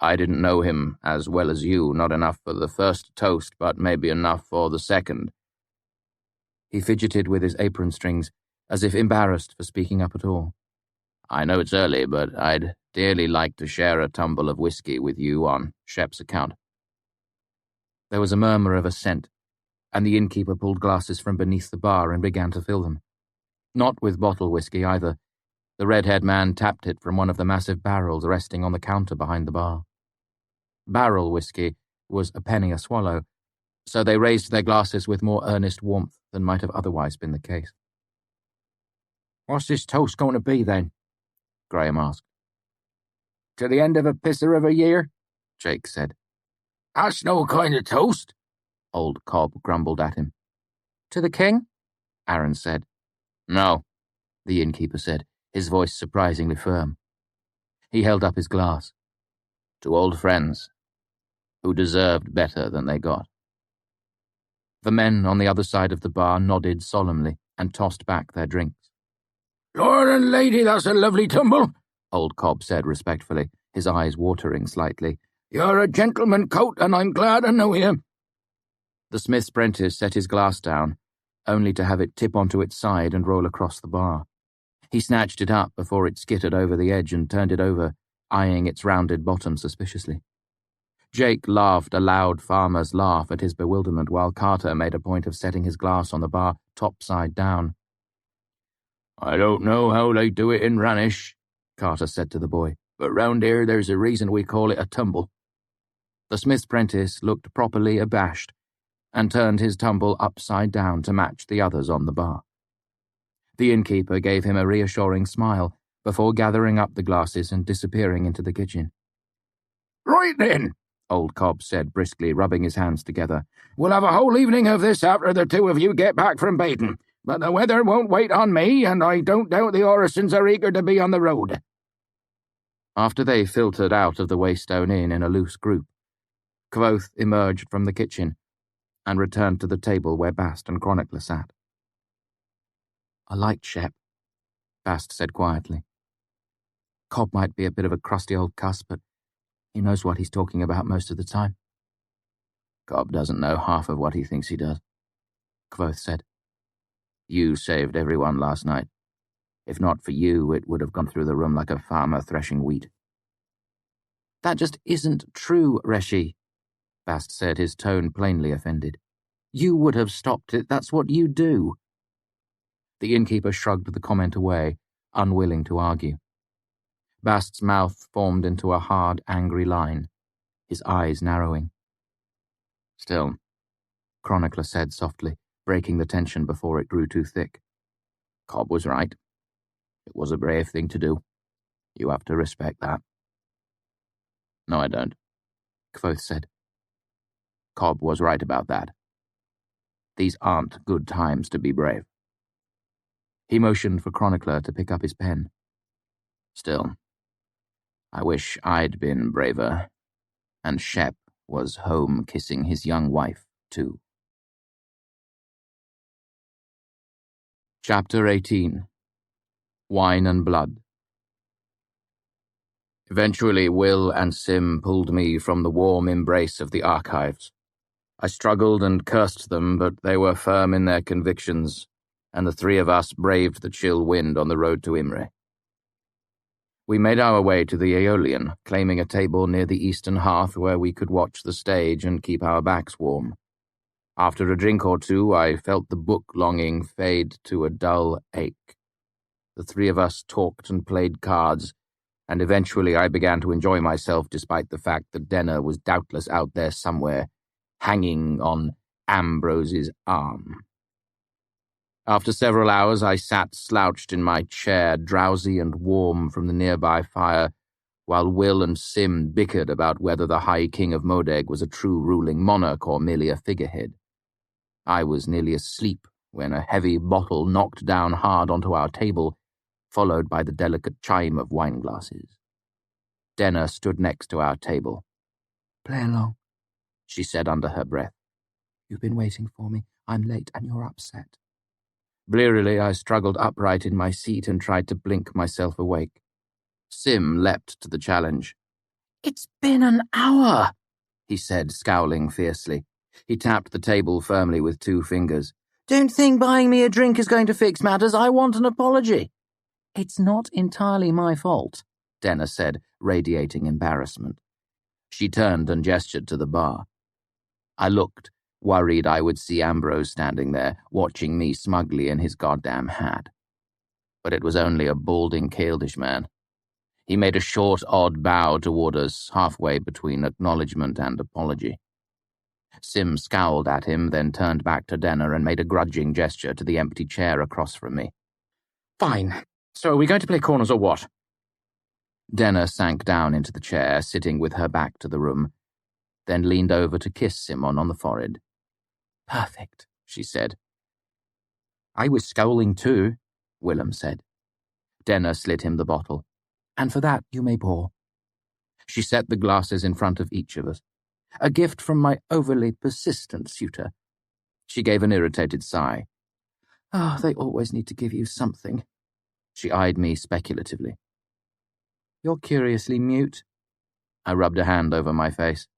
I didn't know him as well as you, not enough for the first toast, but maybe enough for the second. He fidgeted with his apron strings, as if embarrassed for speaking up at all. I know it's early, but I'd dearly like to share a tumble of whiskey with you on Shep's account. There was a murmur of assent, and the innkeeper pulled glasses from beneath the bar and began to fill them. Not with bottle whiskey either. The red-haired man tapped it from one of the massive barrels resting on the counter behind the bar. Barrel whiskey was a penny a swallow, so they raised their glasses with more earnest warmth than might have otherwise been the case. What's this toast going to be, then? Graham asked. To the end of a pisser of a year, Jake said. That's no kind of toast, Old Cobb grumbled at him. To the king? Aaron said. No, the innkeeper said, his voice surprisingly firm. He held up his glass. To old friends, who deserved better than they got. The men on the other side of the bar nodded solemnly and tossed back their drinks. Lord and lady, that's a lovely tumble, Old Cobb said respectfully, his eyes watering slightly. You're a gentleman coat, and I'm glad I know you. The smith's apprentice set his glass down, only to have it tip onto its side and roll across the bar. He snatched it up before it skittered over the edge and turned it over, eyeing its rounded bottom suspiciously. Jake laughed a loud farmer's laugh at his bewilderment while Carter made a point of setting his glass on the bar topside down. I don't know how they do it in Ranish, Carter said to the boy, but round here there's a reason we call it a tumble. The smith's apprentice looked properly abashed and turned his tumble upside down to match the others on the bar. The innkeeper gave him a reassuring smile before gathering up the glasses and disappearing into the kitchen. Right then, Old Cobb said briskly, rubbing his hands together. We'll have a whole evening of this after the two of you get back from Baden, but the weather won't wait on me, and I don't doubt the Orisons are eager to be on the road. After they filtered out of the Waystone Inn in a loose group, Kvothe emerged from the kitchen and returned to the table where Bast and Chronicler sat. I liked Shep, Bast said quietly. Cobb might be a bit of a crusty old cuss, but he knows what he's talking about most of the time. Cobb doesn't know half of what he thinks he does, Kvothe said. You saved everyone last night. If not for you, it would have gone through the room like a farmer threshing wheat. That just isn't true, Reshi, Bast said, his tone plainly offended. You would have stopped it, that's what you do. The innkeeper shrugged the comment away, unwilling to argue. Bast's mouth formed into a hard, angry line, his eyes narrowing. Still, Chronicler said softly, breaking the tension before it grew too thick. Cobb was right. It was a brave thing to do. You have to respect that. No, I don't. Kvothe said. Cobb was right about that. These aren't good times to be brave. He motioned for Chronicler to pick up his pen. Still, I wish I'd been braver, and Shep was home kissing his young wife, too. Chapter 18. Wine and Blood. Eventually, Will and Sim pulled me from the warm embrace of the archives. I struggled and cursed them, but they were firm in their convictions, and the three of us braved the chill wind on the road to Imre. We made our way to the Aeolian, claiming a table near the eastern hearth where we could watch the stage and keep our backs warm. After a drink or two, I felt the book longing fade to a dull ache. The three of us talked and played cards, and eventually I began to enjoy myself despite the fact that Denner was doubtless out there somewhere, hanging on Ambrose's arm. After several hours, I sat slouched in my chair, drowsy and warm from the nearby fire, while Will and Sim bickered about whether the High King of Modeg was a true ruling monarch or merely a figurehead. I was nearly asleep when a heavy bottle knocked down hard onto our table, followed by the delicate chime of wineglasses. Denner stood next to our table. "Play along," she said under her breath. "You've been waiting for me. I'm late and you're upset." Blearily, I struggled upright in my seat and tried to blink myself awake. Sim leapt to the challenge. "It's been an hour," he said, scowling fiercely. He tapped the table firmly with 2 fingers. "Don't think buying me a drink is going to fix matters. I want an apology." "It's not entirely my fault," Denner said, radiating embarrassment. She turned and gestured to the bar. I looked, worried I would see Ambrose standing there, watching me smugly in his goddamn hat. But it was only a balding Caeldish man. He made a short, odd bow toward us, halfway between acknowledgement and apology. Sim scowled at him, then turned back to Denner and made a grudging gesture to the empty chair across from me. "Fine. So are we going to play corners or what?" Denner sank down into the chair, sitting with her back to the room, then leaned over to kiss Simon on the forehead. "Perfect," she said. "I was scowling too," Willem said. Denner slid him the bottle. "And for that you may pour." She set the glasses in front of each of us. "A gift from my overly persistent suitor." She gave an irritated sigh. "Oh, they always need to give you something." She eyed me speculatively. "You're curiously mute." I rubbed a hand over my face.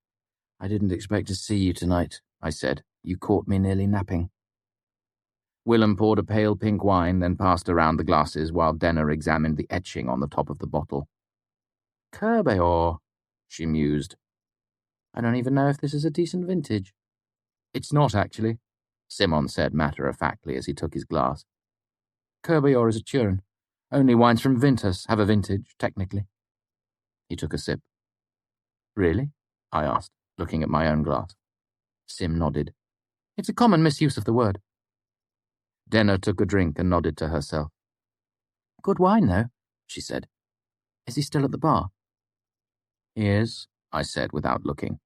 "I didn't expect to see you tonight," I said. "You caught me nearly napping." Willem poured a pale pink wine, then passed around the glasses while Denner examined the etching on the top of the bottle. "Kerbeor," she mused. "I don't even know if this is a decent vintage." "It's not, actually," Simon said matter-of-factly as he took his glass. "Kerbeor is a Turin. Only wines from Vintas have a vintage, technically." He took a sip. "Really?" I asked, looking at my own glass. Sim nodded. "It's a common misuse of the word." Denner took a drink and nodded to herself. "Good wine, though," she said. "Is he still at the bar?" "He is," I said without looking.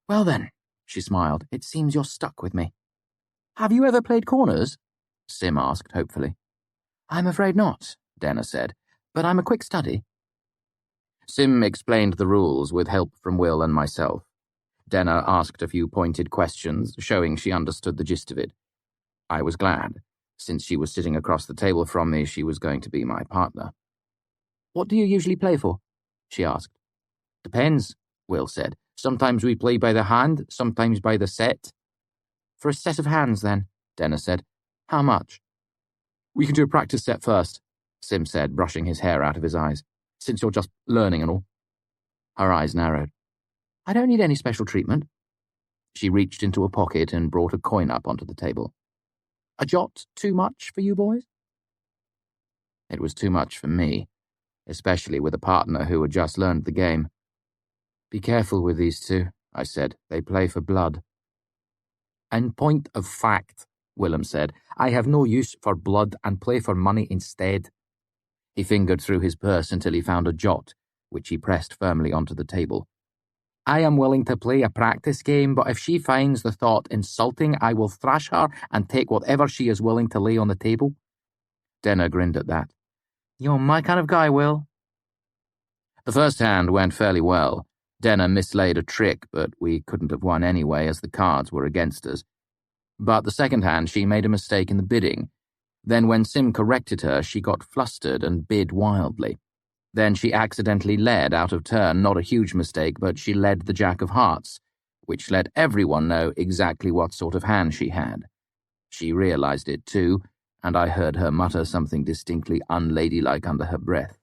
"Well then," she smiled, "it seems you're stuck with me." "Have you ever played corners?" Sim asked hopefully. "I'm afraid not," Denner said, "but I'm a quick study." Sim explained the rules with help from Will and myself. Denner asked a few pointed questions, showing she understood the gist of it. I was glad. Since she was sitting across the table from me, she was going to be my partner. "What do you usually play for?" she asked. "Depends," Will said. "Sometimes we play by the hand, sometimes by the set." "For a set of hands, then," Denner said. "How much?" "We can do a practice set first," Sim said, brushing his hair out of his eyes, "since you're just learning and all." Her eyes narrowed. "I don't need any special treatment." She reached into a pocket and brought a coin up onto the table. "A jot too much for you boys?" It was too much for me, especially with a partner who had just learned the game. "Be careful with these two," I said. "They play for blood." "In point of fact," Willem said, "I have no use for blood and play for money instead." He fingered through his purse until he found a jot, which he pressed firmly onto the table. I am willing to play a practice game, but if she finds the thought insulting, I will thrash her and take whatever she is willing to lay on the table. Denner grinned at that. You're my kind of guy, Will. The first hand went fairly well. Denner mislaid a trick, but we couldn't have won anyway as the cards were against us. But the second hand she made a mistake in the bidding. Then when Sim corrected her, she got flustered and bid wildly. Then she accidentally led out of turn, not a huge mistake, but she led the Jack of Hearts, which let everyone know exactly what sort of hand she had. She realized it too, and I heard her mutter something distinctly unladylike under her breath.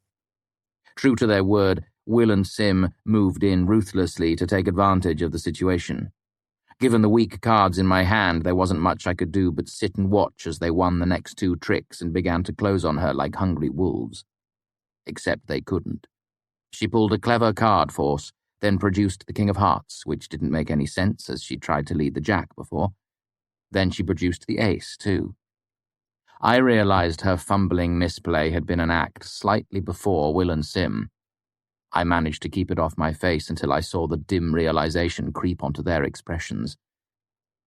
True to their word, Will and Sim moved in ruthlessly to take advantage of the situation. Given the weak cards in my hand, there wasn't much I could do but sit and watch as they won the next two tricks and began to close on her like hungry wolves. Except they couldn't. She pulled a clever card force, then produced the King of Hearts, which didn't make any sense as she tried to lead the Jack before. Then she produced the Ace, too. I realized her fumbling misplay had been an act slightly before Will and Sim. I managed to keep it off my face until I saw the dim realization creep onto their expressions.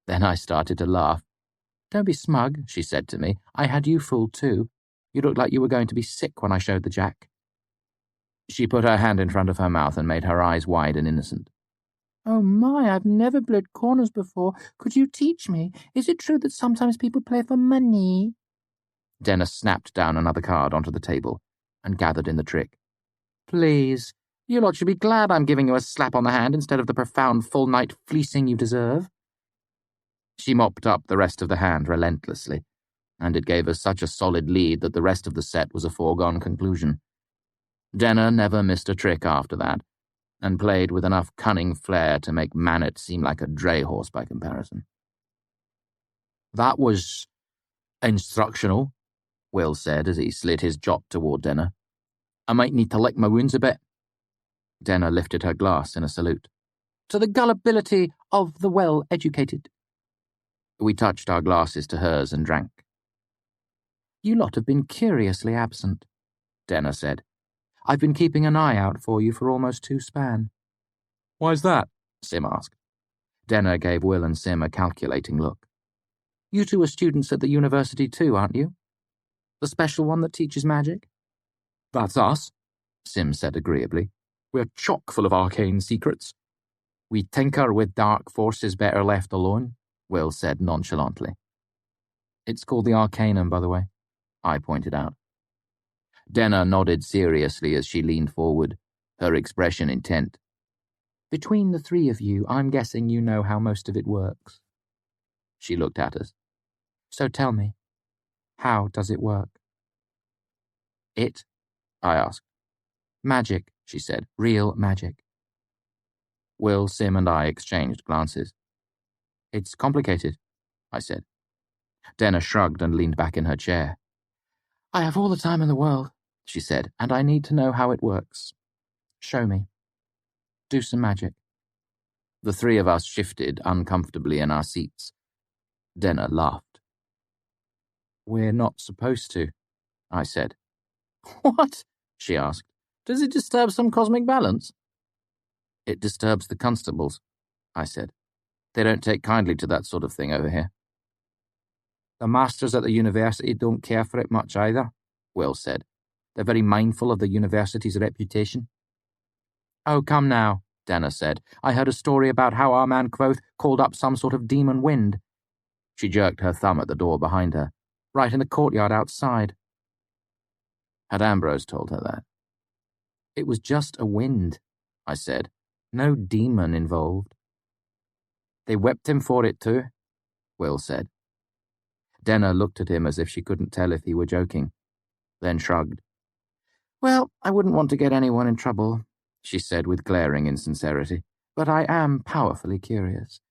Then I started to laugh. Don't be smug, she said to me. I had you fooled too. You looked like you were going to be sick when I showed the Jack. She put her hand in front of her mouth and made her eyes wide and innocent. Oh my, I've never played corners before. Could you teach me? Is it true that sometimes people play for money? Dennis snapped down another card onto the table and gathered in the trick. Please, you lot should be glad I'm giving you a slap on the hand instead of the profound full-night fleecing you deserve. She mopped up the rest of the hand relentlessly, and it gave us such a solid lead that the rest of the set was a foregone conclusion. Denner never missed a trick after that, and played with enough cunning flair to make Manet seem like a dray horse by comparison. That was instructional, Will said as he slid his jop toward Denner. I might need to lick my wounds a bit. Denner lifted her glass in a salute. To the gullibility of the well-educated. We touched our glasses to hers and drank. You lot have been curiously absent, Denner said. I've been keeping an eye out for you for almost 2 span. Why's that? Sim asked. Denner gave Will and Sim a calculating look. You two are students at the university too, aren't you? The special one that teaches magic? That's us, Sim said agreeably. We're chock full of arcane secrets. We tinker with dark forces better left alone, Will said nonchalantly. It's called the Arcanum, by the way, I pointed out. Denner nodded seriously as she leaned forward, her expression intent. Between the 3 of you, I'm guessing you know how most of it works. She looked at us. So tell me, how does it work? It? I asked. Magic, she said. Real magic. Will, Sim, and I exchanged glances. It's complicated, I said. Denner shrugged and leaned back in her chair. I have all the time in the world, she said, and I need to know how it works. Show me. Do some magic. The 3 of us shifted uncomfortably in our seats. Denner laughed. We're not supposed to, I said. What? She asked. Does it disturb some cosmic balance? It disturbs the constables, I said. They don't take kindly to that sort of thing over here. The masters at the university don't care for it much either, Will said. They're very mindful of the university's reputation. Oh, come now, Denner said. I heard a story about how our man Kvothe called up some sort of demon wind. She jerked her thumb at the door behind her, right in the courtyard outside. Had Ambrose told her that? It was just a wind, I said. No demon involved. They whipped him for it too, Will said. Denner looked at him as if she couldn't tell if he were joking, then shrugged. Well, I wouldn't want to get anyone in trouble, she said with glaring insincerity, but I am powerfully curious,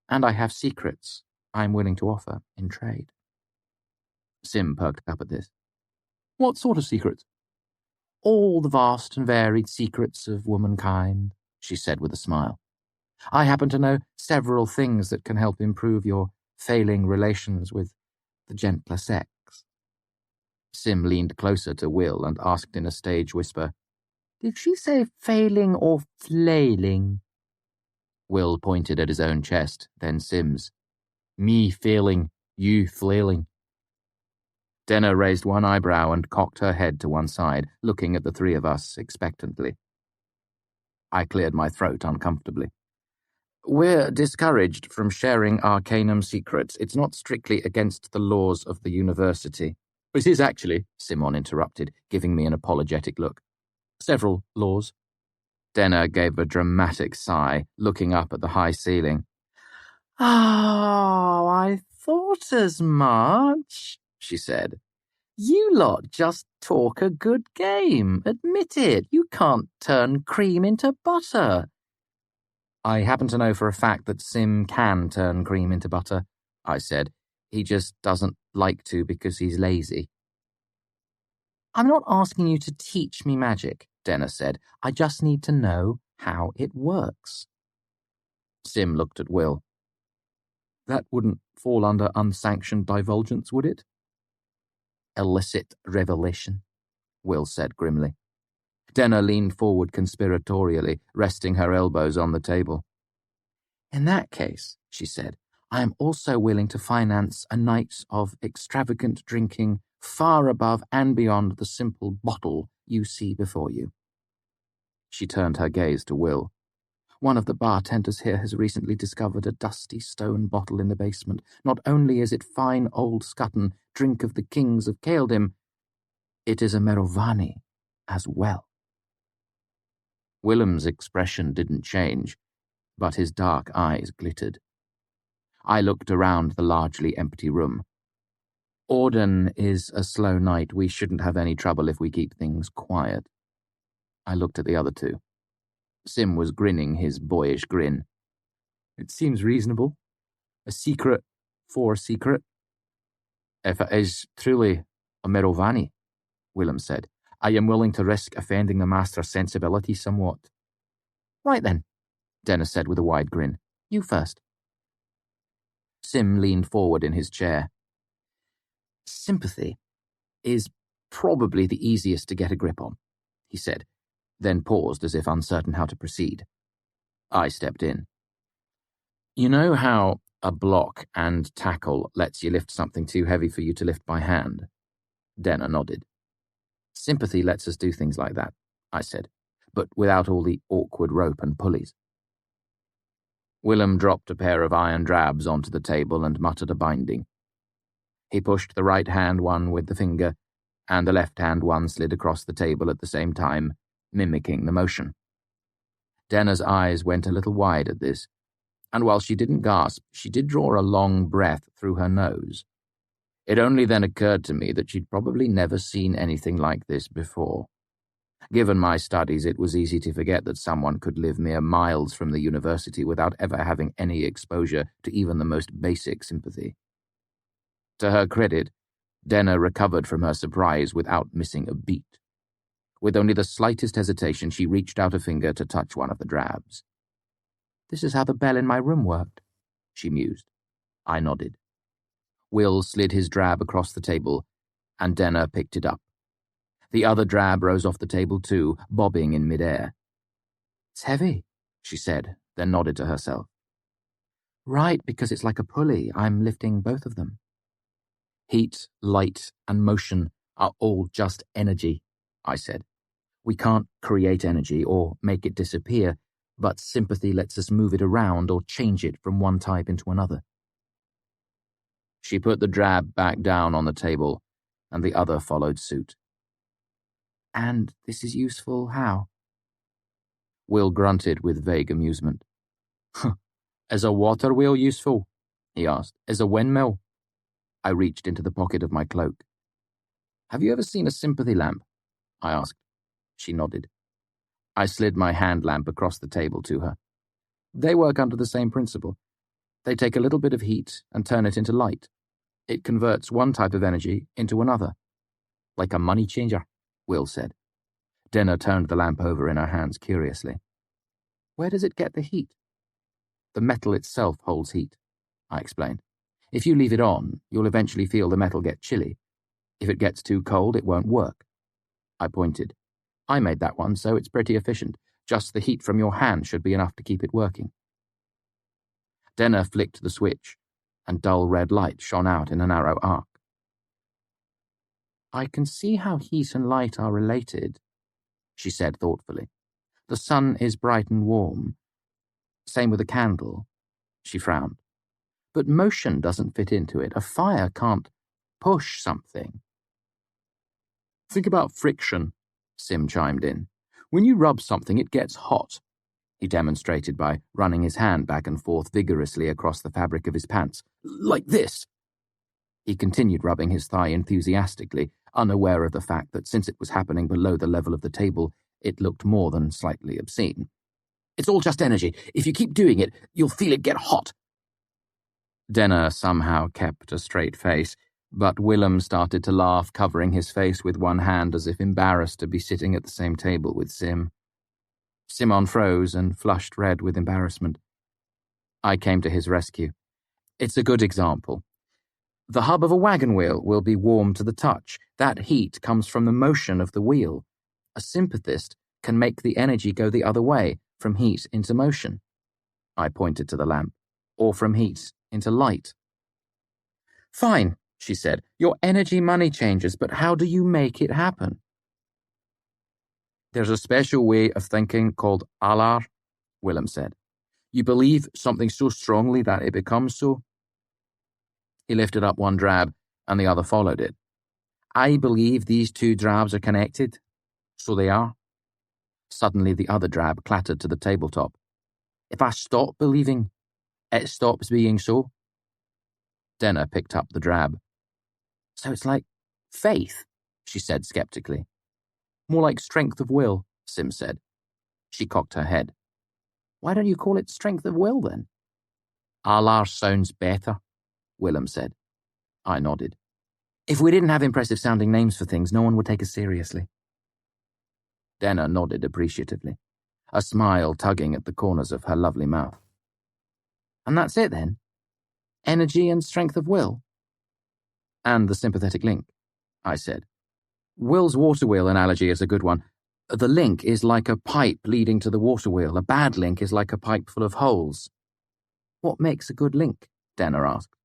and I have secrets I'm willing to offer in trade. Sim perked up at this. What sort of secrets? All the vast and varied secrets of womankind, she said with a smile. I happen to know several things that can help improve your failing relations with the gentler sex. Sim leaned closer to Will and asked in a stage whisper, Did she say failing or flailing? Will pointed at his own chest, then Sim's. Me failing, you flailing. Denner raised one eyebrow and cocked her head to one side, looking at the three of us expectantly. I cleared my throat uncomfortably. We're discouraged from sharing Arcanum secrets. It's not strictly against the laws of the university. It is actually, Simon interrupted, giving me an apologetic look. Several laws. Denner gave a dramatic sigh, looking up at the high ceiling. Oh, I thought as much, she said. You lot just talk a good game. Admit it, you can't turn cream into butter. I happen to know for a fact that Sim can turn cream into butter, I said. He just doesn't like to because he's lazy. I'm not asking you to teach me magic, Denner said. I just need to know how it works. Sim looked at Will. That wouldn't fall under unsanctioned divulgence, would it? Illicit revelation, Will said grimly. Denner leaned forward conspiratorially, resting her elbows on the table. In that case, she said, I am also willing to finance a night of extravagant drinking far above and beyond the simple bottle you see before you. She turned her gaze to Will. One of the bartenders here has recently discovered a dusty stone bottle in the basement. Not only is it fine old Scutton, drink of the kings of Kael'dim, it is a Merovani as well. Willem's expression didn't change, but his dark eyes glittered. I looked around the largely empty room. Auden is a slow night. We shouldn't have any trouble if we keep things quiet. I looked at the other two. Sim was grinning his boyish grin. It seems reasonable. A secret for a secret. If it is truly a Merovani, Willem said, I am willing to risk offending the master's sensibility somewhat. Right then, Dennis said with a wide grin. You first. Sim leaned forward in his chair. Sympathy is probably the easiest to get a grip on, he said, then paused as if uncertain how to proceed. I stepped in. You know how a block and tackle lets you lift something too heavy for you to lift by hand? Denner nodded. Sympathy lets us do things like that, I said, but without all the awkward rope and pulleys. Willem dropped a pair of iron drabs onto the table and muttered a binding. He pushed the right-hand one with the finger, and the left-hand one slid across the table at the same time, mimicking the motion. Denner's eyes went a little wide at this, and while she didn't gasp, she did draw a long breath through her nose. It only then occurred to me that she'd probably never seen anything like this before. Given my studies, it was easy to forget that someone could live mere miles from the university without ever having any exposure to even the most basic sympathy. To her credit, Denner recovered from her surprise without missing a beat. With only the slightest hesitation, she reached out a finger to touch one of the drabs. This is how the bell in my room worked, she mused. I nodded. Will slid his drab across the table, and Denner picked it up. The other drab rose off the table too, bobbing in midair. It's heavy, she said, then nodded to herself. Right, because it's like a pulley. I'm lifting both of them. Heat, light, and motion are all just energy, I said. We can't create energy or make it disappear, but sympathy lets us move it around or change it from one type into another. She put the drab back down on the table, and the other followed suit. And this is useful how? Will grunted with vague amusement. Is a water wheel useful? He asked. Is a windmill? I reached into the pocket of my cloak. Have you ever seen a sympathy lamp? I asked. She nodded. I slid my hand lamp across the table to her. They work under the same principle. They take a little bit of heat and turn it into light. It converts one type of energy into another. Like a money changer, Will said. Denner turned the lamp over in her hands curiously. Where does it get the heat? The metal itself holds heat, I explained. If you leave it on, you'll eventually feel the metal get chilly. If it gets too cold, it won't work. I pointed. I made that one, so it's pretty efficient. Just the heat from your hand should be enough to keep it working. Denner flicked the switch, and dull red light shone out in a narrow arc. I can see how heat and light are related, she said thoughtfully. The sun is bright and warm. Same with a candle. She frowned. But motion doesn't fit into it. A fire can't push something. Think about friction, Sim chimed in. When you rub something, it gets hot. He demonstrated by running his hand back and forth vigorously across the fabric of his pants. Like this. He continued rubbing his thigh enthusiastically, unaware of the fact that since it was happening below the level of the table, it looked more than slightly obscene. It's all just energy. If you keep doing it, you'll feel it get hot. Denner somehow kept a straight face, but Willem started to laugh, covering his face with one hand as if embarrassed to be sitting at the same table with Sim. Simon froze and flushed red with embarrassment. I came to his rescue. It's a good example. The hub of a wagon wheel will be warm to the touch. That heat comes from the motion of the wheel. A sympathist can make the energy go the other way, from heat into motion. I pointed to the lamp. Or from heat into light. Fine, she said. Your energy money changes, but how do you make it happen? There's a special way of thinking called alar, Willem said. You believe something so strongly that it becomes so. He lifted up one drab, and the other followed it. I believe these two drabs are connected. So they are. Suddenly the other drab clattered to the tabletop. If I stop believing, it stops being so. Denner picked up the drab. So it's like faith, she said skeptically. More like strength of will, Sim said. She cocked her head. Why don't you call it strength of will, then? Alar sounds better, Willem said. I nodded. If we didn't have impressive-sounding names for things, no one would take us seriously. Denner nodded appreciatively, a smile tugging at the corners of her lovely mouth. And that's it, then? Energy and strength of will? And the sympathetic link, I said. Will's water wheel analogy is a good one. The link is like a pipe leading to the water wheel. A bad link is like a pipe full of holes. What makes a good link? Denner asked.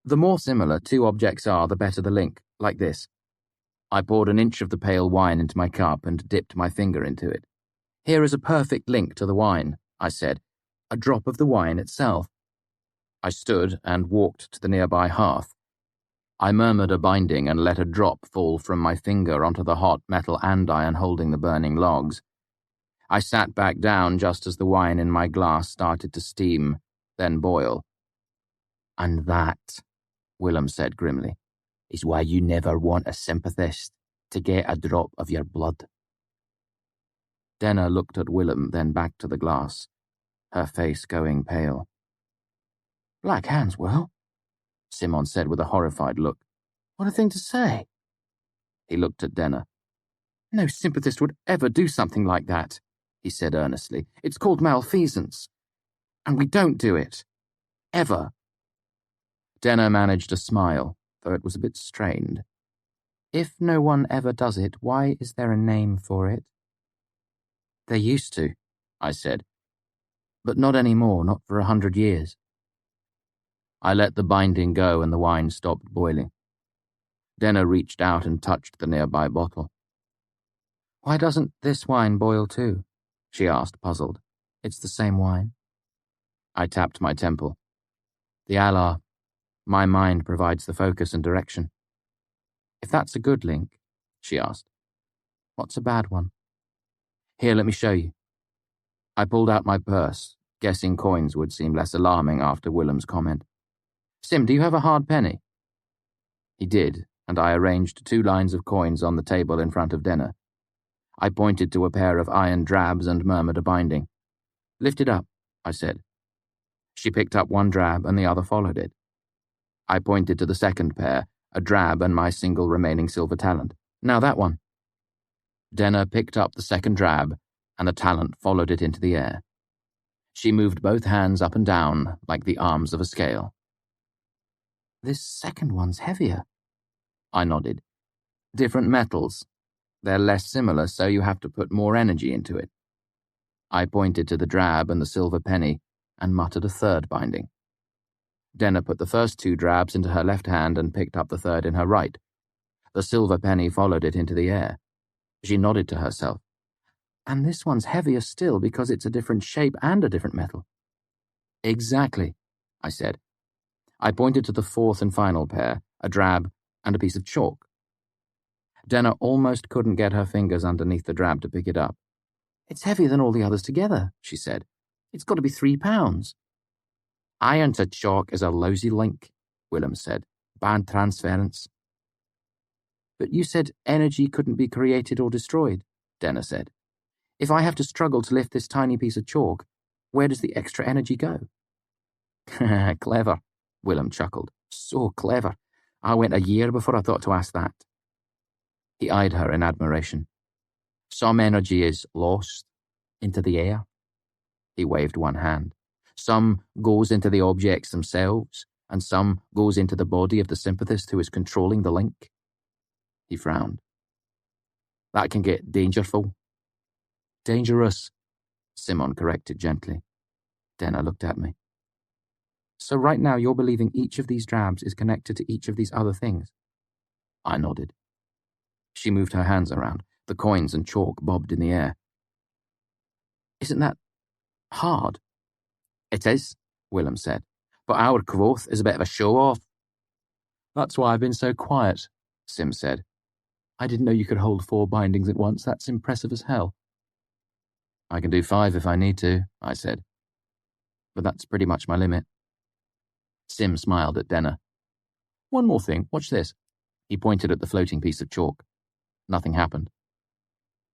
The more similar two objects are, the better the link, like this. I poured an inch of the pale wine into my cup and dipped my finger into it. Here is a perfect link to the wine, I said. A drop of the wine itself. I stood and walked to the nearby hearth. I murmured a binding and let a drop fall from my finger onto the hot metal andiron holding the burning logs. I sat back down just as the wine in my glass started to steam, then boil. And that, Willem said grimly, is why you never want a sympathist to get a drop of your blood. Denner looked at Willem, then back to the glass, her face going pale. Black hands, Will, Simon said with a horrified look. What a thing to say. He looked at Denner. No sympathist would ever do something like that, he said earnestly. It's called malfeasance. And we don't do it. Ever. Denner managed a smile, though it was a bit strained. If no one ever does it, why is there a name for it? They used to, I said. But not anymore, not for 100 years. I let the binding go and the wine stopped boiling. Denner reached out and touched the nearby bottle. Why doesn't this wine boil too? She asked, puzzled. It's the same wine. I tapped my temple. The alar, my mind provides the focus and direction. If that's a good link, she asked, what's a bad one? Here, let me show you. I pulled out my purse, guessing coins would seem less alarming after Willem's comment. Sim, do you have a hard penny? He did, and I arranged 2 lines of coins on the table in front of Denner. I pointed to a pair of iron drabs and murmured a binding. Lift it up, I said. She picked up one drab and the other followed it. I pointed to the second pair, a drab and my single remaining silver talent. Now that one. Denner picked up the second drab, and the talent followed it into the air. She moved both hands up and down like the arms of a scale. This second one's heavier. I nodded. Different metals. They're less similar, so you have to put more energy into it. I pointed to the drab and the silver penny, and muttered a third binding. Denner put the first 2 drabs into her left hand and picked up the third in her right. The silver penny followed it into the air. She nodded to herself. And this one's heavier still because it's a different shape and a different metal. Exactly, I said. I pointed to the 4th and final pair, a drab and a piece of chalk. Denner almost couldn't get her fingers underneath the drab to pick it up. It's heavier than all the others together, she said. It's got to be 3 pounds. Iron to chalk is a lousy link, Willem said. Bad transference. But you said energy couldn't be created or destroyed, Denner said. If I have to struggle to lift this tiny piece of chalk, where does the extra energy go? Clever, Willem chuckled. So clever. I went a year before I thought to ask that. He eyed her in admiration. Some energy is lost into the air. He waved one hand. Some goes into the objects themselves, and some goes into the body of the sympathist who is controlling the link. He frowned. That can get dangerful. Dangerous, Simon corrected gently. Denner looked at me. So right now you're believing each of these drabs is connected to each of these other things? I nodded. She moved her hands around. The coins and chalk bobbed in the air. Isn't that hard? It is, Willem said, but our Kvothe is a bit of a show-off. That's why I've been so quiet, Sim said. I didn't know you could hold 4 bindings at once. That's impressive as hell. I can do 5 if I need to, I said. But that's pretty much my limit. Sim smiled at Denner. One more thing, watch this. He pointed at the floating piece of chalk. Nothing happened.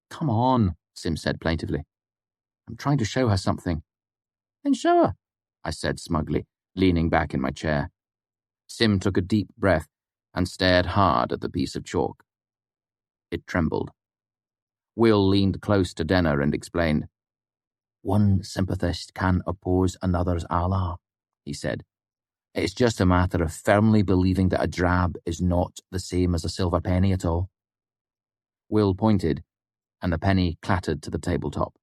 Come on, Sim said plaintively. I'm trying to show her something. Then show her, I said smugly, leaning back in my chair. Sim took a deep breath and stared hard at the piece of chalk. It trembled. Will leaned close to Denner and explained. One sympathist can oppose another's Allah, he said. It's just a matter of firmly believing that a drab is not the same as a silver penny at all. Will pointed, and the penny clattered to the tabletop.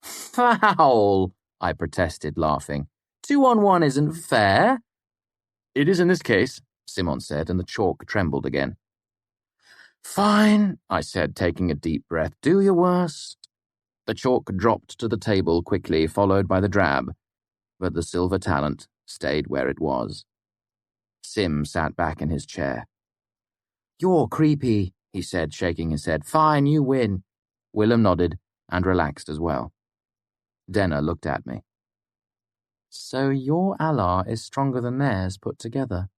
Foul, I protested, laughing. 2 on 1 isn't fair. It is in this case, Simon said, and the chalk trembled again. Fine, I said, taking a deep breath. Do your worst. The chalk dropped to the table quickly, followed by the drab, but the silver talent stayed where it was. Sim sat back in his chair. You're creepy, he said, shaking his head. Fine, you win. Willem nodded and relaxed as well. Denner looked at me. So your Allah is stronger than theirs put together?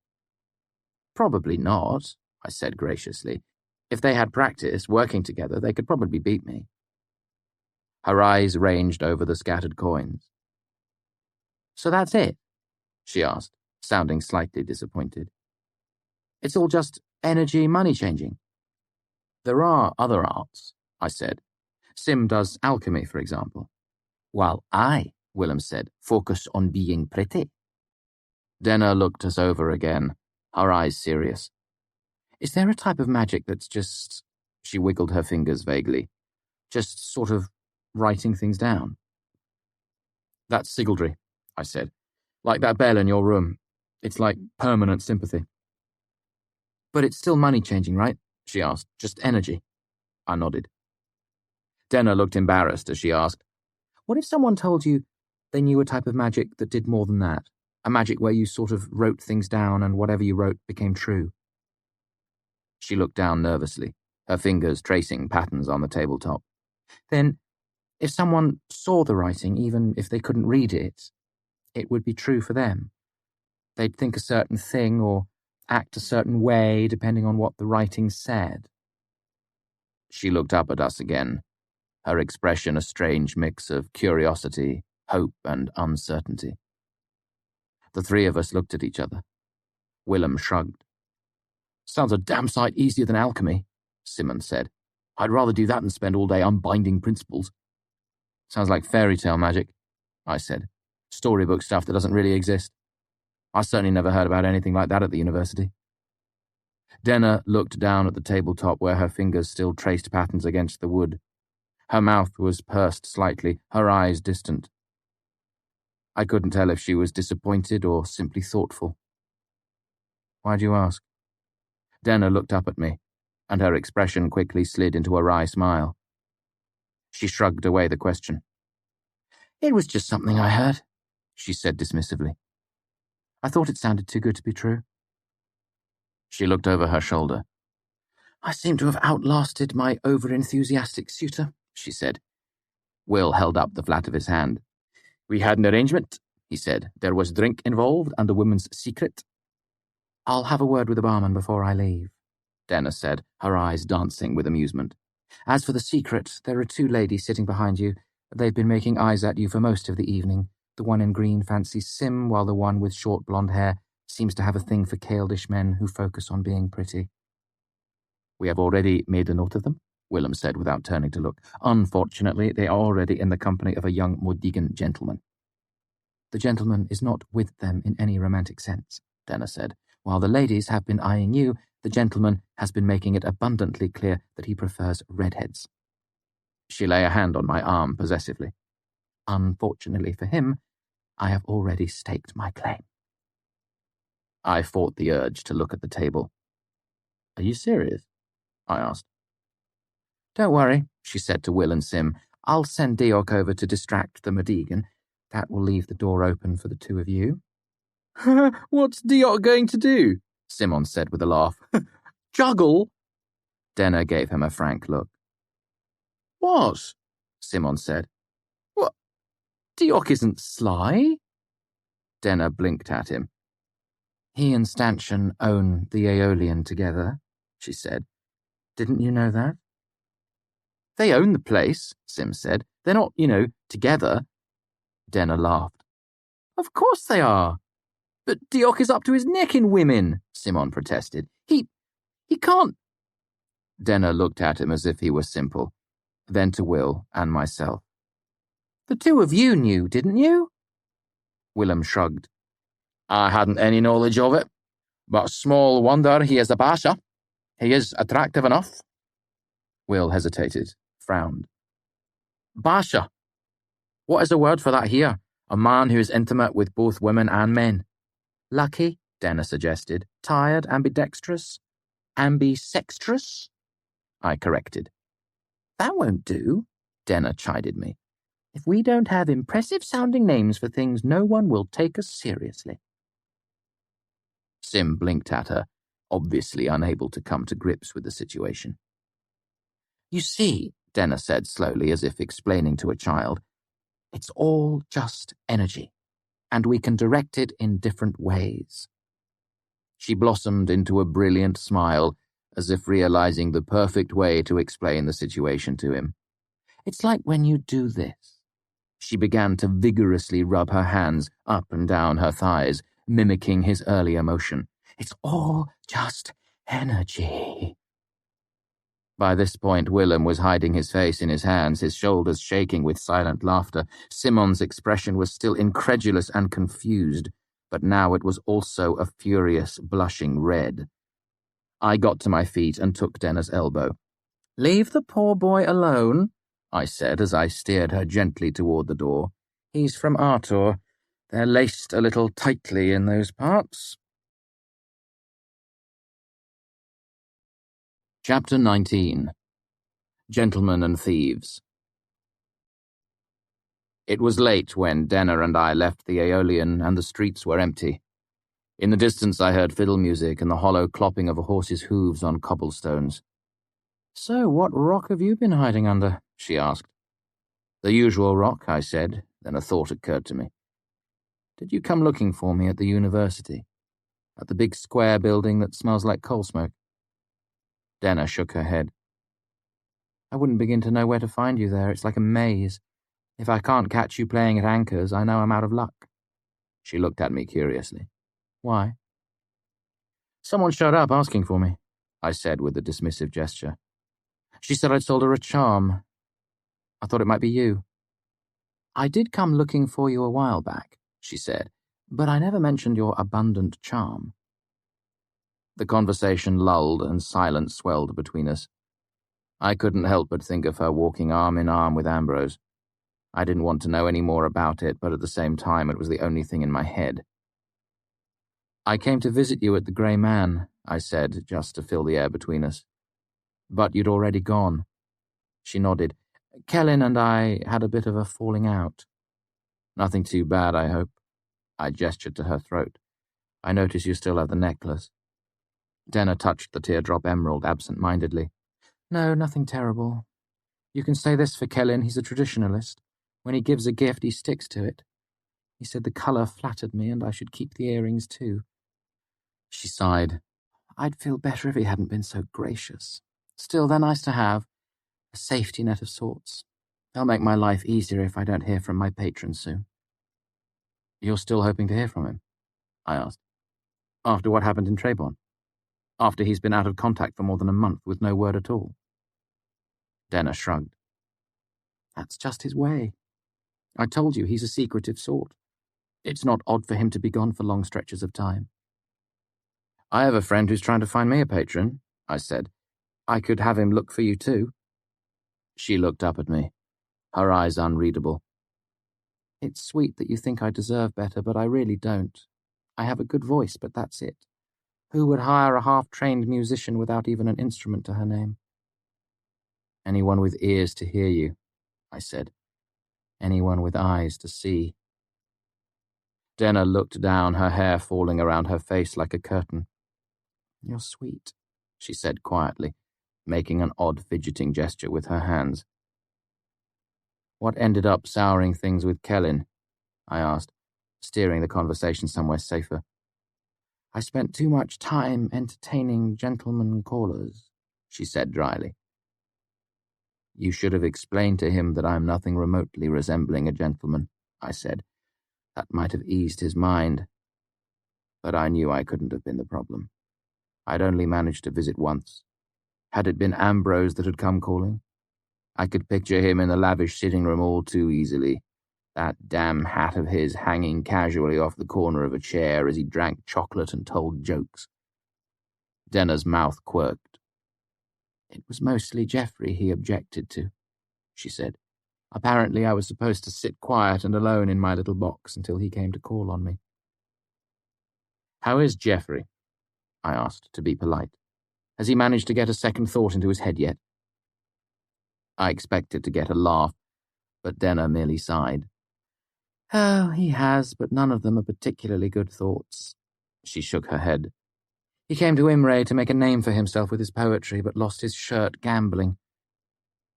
Probably not, I said graciously. If they had practice working together, they could probably beat me. Her eyes ranged over the scattered coins. So that's it? She asked, sounding slightly disappointed. It's all just energy money changing. There are other arts, I said. Sim does alchemy, for example. While I, Willem said, focus on being pretty. Denner looked us over again, her eyes serious. Is there a type of magic that's just, she wiggled her fingers vaguely, just sort of writing things down? That's sigildry, I said. Like that bell in your room. It's like permanent sympathy. But it's still money changing, right? She asked. Just energy. I nodded. Denner looked embarrassed as she asked, what if someone told you they knew a type of magic that did more than that? A magic where you sort of wrote things down and whatever you wrote became true? She looked down nervously, her fingers tracing patterns on the tabletop. Then, if someone saw the writing, even if they couldn't read it, it would be true for them. They'd think a certain thing or act a certain way depending on what the writing said. She looked up at us again, her expression a strange mix of curiosity, hope, and uncertainty. The 3 of us looked at each other. Willem shrugged. Sounds a damn sight easier than alchemy, Simon said. I'd rather do that than spend all day unbinding principles. Sounds like fairy tale magic, I said. Storybook stuff that doesn't really exist. I certainly never heard about anything like that at the university. Denner looked down at the tabletop where her fingers still traced patterns against the wood. Her mouth was pursed slightly, her eyes distant. I couldn't tell if she was disappointed or simply thoughtful. Why do you ask? Denna looked up at me, and her expression quickly slid into a wry smile. She shrugged away the question. It was just something I heard, she said dismissively. I thought it sounded too good to be true. She looked over her shoulder. I seem to have outlasted my over-enthusiastic suitor, she said. Will held up the flat of his hand. We had an arrangement, he said. There was drink involved and a woman's secret. I'll have a word with the barman before I leave, Denna said, her eyes dancing with amusement. As for the secret, there are 2 ladies sitting behind you. They've been making eyes at you for most of the evening. The one in green fancies Sim, while the one with short blonde hair seems to have a thing for Caledish men who focus on being pretty. We have already made a note of them, Willem said without turning to look. Unfortunately, they are already in the company of a young Modigan gentleman. The gentleman is not with them in any romantic sense, Denna said. While the ladies have been eyeing you, the gentleman has been making it abundantly clear that he prefers redheads. She lay a hand on my arm possessively. Unfortunately for him, I have already staked my claim. I fought the urge to look at the table. Are you serious? I asked. Don't worry, she said to Will and Sim. I'll send Deok over to distract the Modigan. That will leave the door open for the 2 of you. What's Deok going to do? Simon said with a laugh. Juggle? Denna gave him a frank look. What? Simon said. What? Deok isn't sly. Denna blinked at him. He and Stanchion own the Aeolian together, she said. Didn't you know that? They own the place, Sim said. They're not, together. Denna laughed. Of course they are. But Deok is up to his neck in women, Simon protested. He can't. Denna looked at him as if he were simple, then to Will and myself. The 2 of you knew, didn't you? Willem shrugged. I hadn't any knowledge of it, but small wonder he is a basha. He is attractive enough. Will hesitated, frowned. Basha. What is a word for that here? A man who is intimate with both women and men. Lucky, Denna suggested. Tired, ambidextrous? Ambisextrous? I corrected. That won't do, Denna chided me. If we don't have impressive-sounding names for things, no one will take us seriously. Sim blinked at her, obviously unable to come to grips with the situation. You see, Denna said slowly, as if explaining to a child, it's all just energy, and we can direct it in different ways. She blossomed into a brilliant smile, as if realizing the perfect way to explain the situation to him. It's like when you do this. She began to vigorously rub her hands up and down her thighs, mimicking his earlier motion. It's all just energy. By this point, Willem was hiding his face in his hands, his shoulders shaking with silent laughter. Simon's expression was still incredulous and confused, but now it was also a furious, blushing red. I got to my feet and took Denna's elbow. Leave the poor boy alone, I said as I steered her gently toward the door. He's from Artor. They're laced a little tightly in those parts. Chapter 19. Gentlemen and Thieves. It was late when Denna and I left the Aeolian and the streets were empty. In the distance I heard fiddle music and the hollow clopping of a horse's hooves on cobblestones. So what rock have you been hiding under? She asked. The usual rock, I said, then a thought occurred to me. Did you come looking for me at the university? At the big square building that smells like coal smoke? Denna shook her head. I wouldn't begin to know where to find you there. It's like a maze. If I can't catch you playing at anchors, I know I'm out of luck. She looked at me curiously. Why? Someone showed up asking for me, I said with a dismissive gesture. She said I'd sold her a charm. I thought it might be you. I did come looking for you a while back, she said, but I never mentioned your abundant charm. The conversation lulled and silence swelled between us. I couldn't help but think of her walking arm in arm with Ambrose. I didn't want to know any more about it, but at the same time it was the only thing in my head. "I came to visit you at the Grey Man," I said, just to fill the air between us. "But you'd already gone." She nodded. "Kellyn and I had a bit of a falling out." "Nothing too bad, I hope." I gestured to her throat. "I notice you still have the necklace." Denna touched the teardrop emerald absent-mindedly. "No, nothing terrible. You can say this for Kellyn, he's a traditionalist. When he gives a gift, he sticks to it. He said the colour flattered me and I should keep the earrings too." She sighed. "I'd feel better if he hadn't been so gracious. Still, they're nice to have. A safety net of sorts. They'll make my life easier if I don't hear from my patron soon." "You're still hoping to hear from him?" I asked. "After what happened in Trebon? After he's been out of contact for more than a month with no word at all?" Denna shrugged. "That's just his way. I told you he's a secretive sort. It's not odd for him to be gone for long stretches of time." "I have a friend who's trying to find me a patron," I said. "I could have him look for you too." She looked up at me, her eyes unreadable. "It's sweet that you think I deserve better, but I really don't. I have a good voice, but that's it. Who would hire a half-trained musician without even an instrument to her name?" "Anyone with ears to hear you," I said. "Anyone with eyes to see." Denna looked down, her hair falling around her face like a curtain. "You're sweet," she said quietly, making an odd fidgeting gesture with her hands. "What ended up souring things with Kellyn?" I asked, steering the conversation somewhere safer. "I spent too much time entertaining gentlemen callers," she said dryly. "You should have explained to him that I'm nothing remotely resembling a gentleman," I said. "That might have eased his mind." But I knew I couldn't have been the problem. I'd only managed to visit once. Had it been Ambrose that had come calling? I could picture him in the lavish sitting room all too easily, that damn hat of his hanging casually off the corner of a chair as he drank chocolate and told jokes. Denna's mouth quirked. "It was mostly Geoffrey he objected to," she said. "Apparently I was supposed to sit quiet and alone in my little box until he came to call on me." "How is Geoffrey?" I asked, to be polite. "Has he managed to get a second thought into his head yet?" I expected to get a laugh, but Denna merely sighed. "Oh, he has, but none of them are particularly good thoughts." She shook her head. "He came to Imre to make a name for himself with his poetry, but lost his shirt gambling."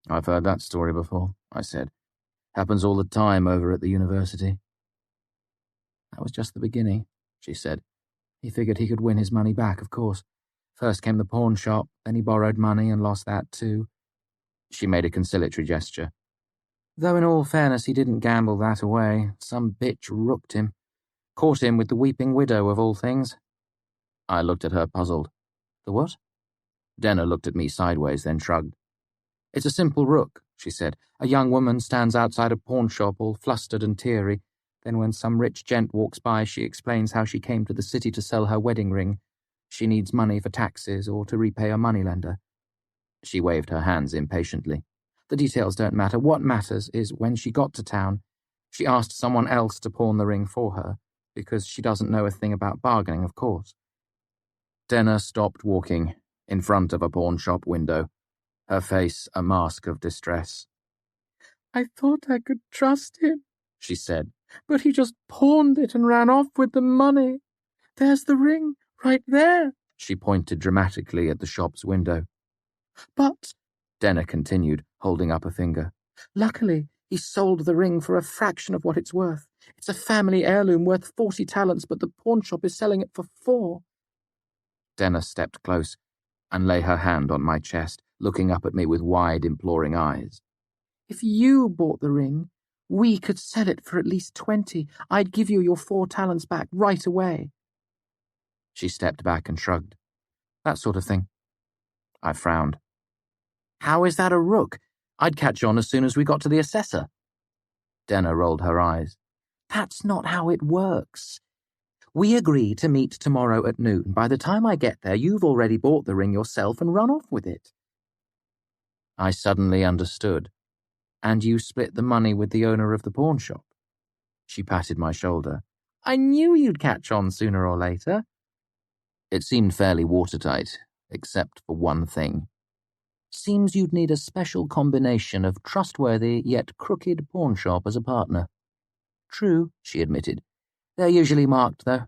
"I've heard that story before," I said. "Happens all the time over at the university." "That was just the beginning," she said. "He figured he could win his money back, of course. First came the pawn shop, then he borrowed money and lost that too." She made a conciliatory gesture. "Though in all fairness, he didn't gamble that away. Some bitch rooked him. Caught him with the weeping widow of all things." I looked at her, puzzled. "The what?" Denna looked at me sideways, then shrugged. "It's a simple rook," she said. "A young woman stands outside a pawn shop all flustered and teary. Then when some rich gent walks by, she explains how she came to the city to sell her wedding ring. She needs money for taxes or to repay a moneylender." She waved her hands impatiently. "The details don't matter. What matters is when she got to town, she asked someone else to pawn the ring for her, because she doesn't know a thing about bargaining, of course." Denna stopped walking, in front of a pawn shop window, her face a mask of distress. "I thought I could trust him," she said, "but he just pawned it and ran off with the money. There's the ring, right there." She pointed dramatically at the shop's window. "But," Denna continued, holding up a finger, "luckily he sold the ring for a fraction of what it's worth. It's a family heirloom worth 40 talents, but the pawn shop is selling it for 4. Denna stepped close and lay her hand on my chest, looking up at me with wide, imploring eyes. "If you bought the ring, we could sell it for at least 20. I'd give you your 4 talents back right away." She stepped back and shrugged. "That sort of thing." I frowned. "How is that a rook? I'd catch on as soon as we got to the assessor." Denna rolled her eyes. "That's not how it works. We agree to meet tomorrow at noon. By the time I get there, you've already bought the ring yourself and run off with it." I suddenly understood. And you split the money with the owner of the pawn shop. She patted my shoulder. I knew you'd catch on sooner or later. It seemed fairly watertight, except for one thing. Seems you'd need a special combination of trustworthy yet crooked pawn shop as a partner. True, she admitted. They're usually marked, though.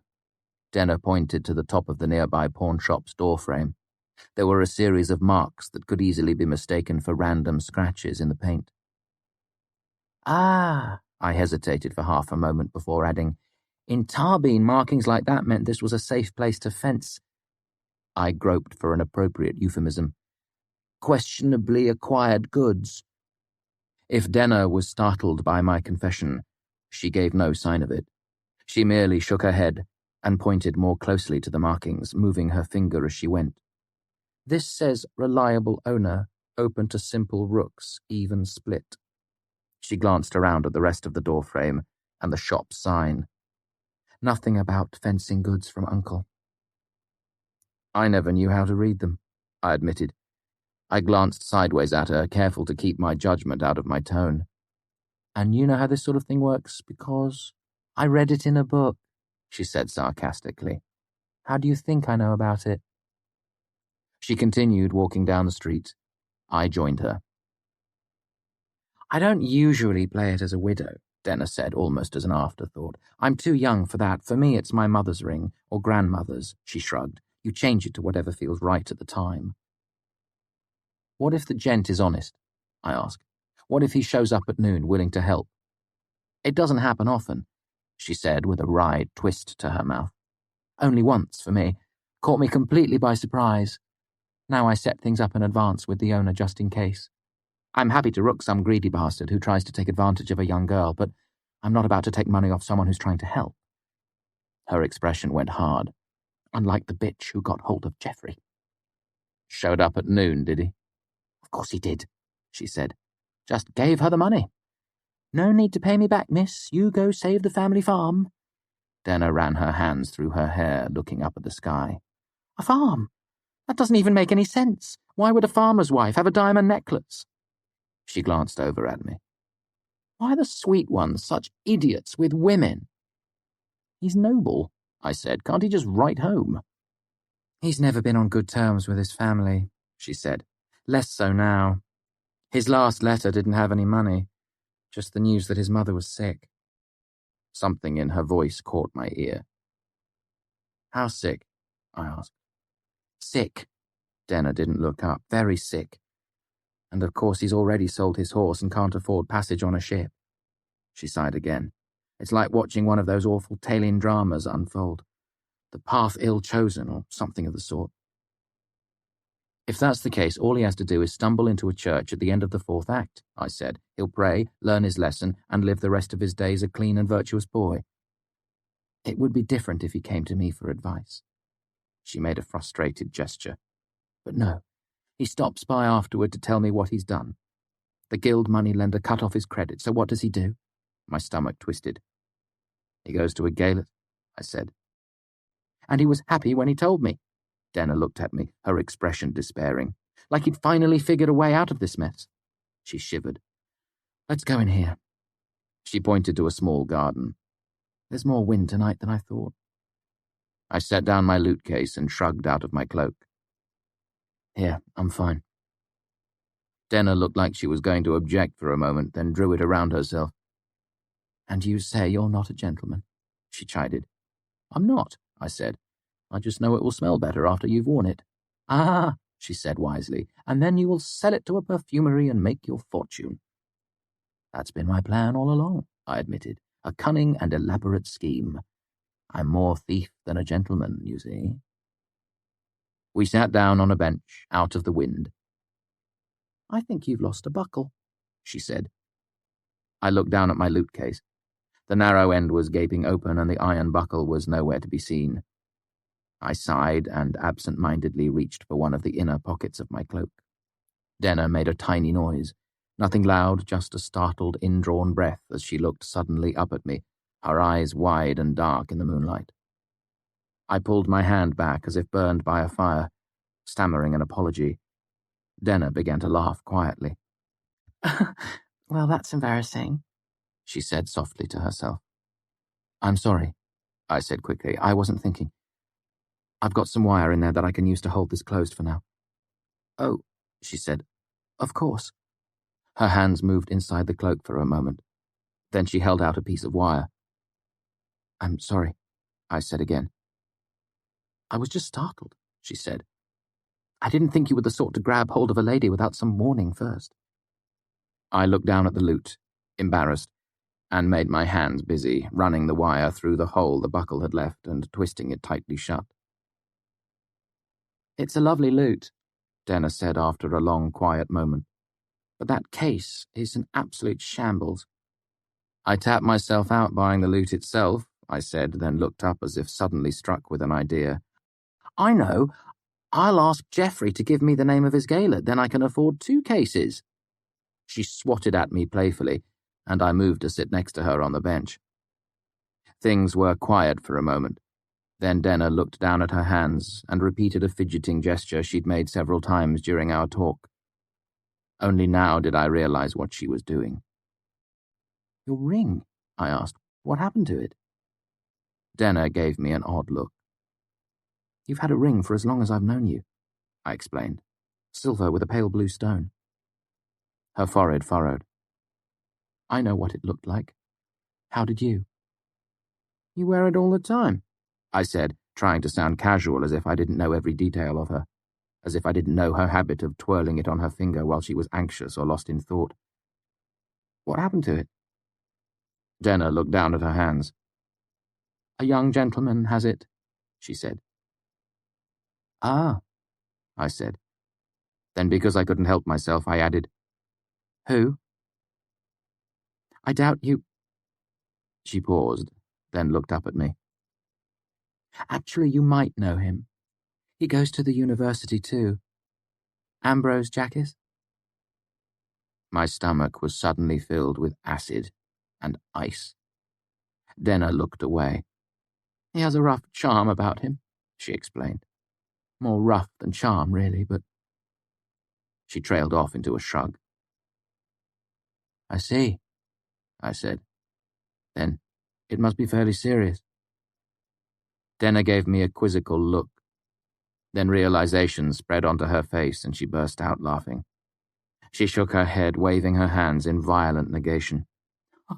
Denner pointed to the top of the nearby pawn shop's doorframe. There were a series of marks that could easily be mistaken for random scratches in the paint. Ah, I hesitated for half a moment before adding, in Tarbine, markings like that meant this was a safe place to fence. I groped for an appropriate euphemism. Questionably acquired goods. If Denner was startled by my confession, she gave no sign of it. She merely shook her head and pointed more closely to the markings, moving her finger as she went. This says reliable owner, open to simple rooks, even split. She glanced around at the rest of the doorframe and the shop sign. Nothing about fencing goods from Uncle. I never knew how to read them, I admitted. I glanced sideways at her, careful to keep my judgment out of my tone. And you know how this sort of thing works because I read it in a book, she said sarcastically. How do you think I know about it? She continued walking down the street. I joined her. I don't usually play it as a widow, Denner said, almost as an afterthought. I'm too young for that. For me, it's my mother's ring, or grandmother's, she shrugged. You change it to whatever feels right at the time. What if the gent is honest? I asked. What if he shows up at noon willing to help? It doesn't happen often, she said with a wry twist to her mouth. Only once for me. Caught me completely by surprise. Now I set things up in advance with the owner just in case. I'm happy to rook some greedy bastard who tries to take advantage of a young girl, but I'm not about to take money off someone who's trying to help. Her expression went hard. Unlike the bitch who got hold of Geoffrey. Showed up at noon, did he? Of course he did, she said. Just gave her the money. No need to pay me back, miss. You go save the family farm. Denner ran her hands through her hair, looking up at the sky. A farm? That doesn't even make any sense. Why would a farmer's wife have a diamond necklace? She glanced over at me. Why the sweet ones such idiots with women? He's noble, I said. Can't he just write home? He's never been on good terms with his family, she said. Less so now. His last letter didn't have any money, just the news that his mother was sick. Something in her voice caught my ear. How sick? I asked. Sick. Denner didn't look up. Very sick. And of course he's already sold his horse and can't afford passage on a ship. She sighed again. It's like watching one of those awful tail-end dramas unfold. The path ill chosen, or something of the sort. If that's the case, all he has to do is stumble into a church at the end of the fourth act, I said. He'll pray, learn his lesson, and live the rest of his days a clean and virtuous boy. It would be different if he came to me for advice. She made a frustrated gesture. But no, he stops by afterward to tell me what he's done. The guild moneylender cut off his credit, so what does he do? My stomach twisted. He goes to a gaolet, I said. And he was happy when he told me. Denner looked at me, her expression despairing, like he'd finally figured a way out of this mess. She shivered. Let's go in here. She pointed to a small garden. There's more wind tonight than I thought. I set down my loot case and shrugged out of my cloak. Here, I'm fine. Denner looked like she was going to object for a moment, then drew it around herself. And you say you're not a gentleman, she chided. I'm not, I said. I just know it will smell better after you've worn it. Ah, she said wisely, and then you will sell it to a perfumery and make your fortune. That's been my plan all along, I admitted. A cunning and elaborate scheme. I'm more thief than a gentleman, you see. We sat down on a bench, out of the wind. I think you've lost a buckle, she said. I looked down at my loot case. The narrow end was gaping open and the iron buckle was nowhere to be seen. I sighed and absent-mindedly reached for one of the inner pockets of my cloak. Denner made a tiny noise. Nothing loud, just a startled, indrawn breath as she looked suddenly up at me, her eyes wide and dark in the moonlight. I pulled my hand back as if burned by a fire, stammering an apology. Denner began to laugh quietly. Well, that's embarrassing, she said softly to herself. I'm sorry, I said quickly. I wasn't thinking. I've got some wire in there that I can use to hold this closed for now. Oh, she said. Of course. Her hands moved inside the cloak for a moment. Then she held out a piece of wire. I'm sorry, I said again. I was just startled, she said. I didn't think you were the sort to grab hold of a lady without some warning first. I looked down at the lute, embarrassed, and made my hands busy, running the wire through the hole the buckle had left and twisting it tightly shut. It's a lovely lute, Denna said after a long, quiet moment. But that case is an absolute shambles. I tapped myself out buying the lute itself, I said, then looked up as if suddenly struck with an idea. I know. I'll ask Geoffrey to give me the name of his gaoler, then I can afford 2 cases. She swatted at me playfully, and I moved to sit next to her on the bench. Things were quiet for a moment. Then Denna looked down at her hands and repeated a fidgeting gesture she'd made several times during our talk. Only now did I realize what she was doing. Your ring, I asked. What happened to it? Denna gave me an odd look. You've had a ring for as long as I've known you, I explained. Silver with a pale blue stone. Her forehead furrowed. I know what it looked like. How did you? You wear it all the time, I said, trying to sound casual as if I didn't know every detail of her, as if I didn't know her habit of twirling it on her finger while she was anxious or lost in thought. What happened to it? Denna looked down at her hands. A young gentleman has it, she said. Ah, I said. Then because I couldn't help myself, I added, Who? I doubt you... She paused, then looked up at me. Actually, you might know him. He goes to the university too. Ambrose Jackis? My stomach was suddenly filled with acid and ice. Denna looked away. He has a rough charm about him, she explained. More rough than charm, really, but... She trailed off into a shrug. I see, I said. Then, it must be fairly serious. Denna gave me a quizzical look. Then realization spread onto her face and she burst out laughing. She shook her head, waving her hands in violent negation.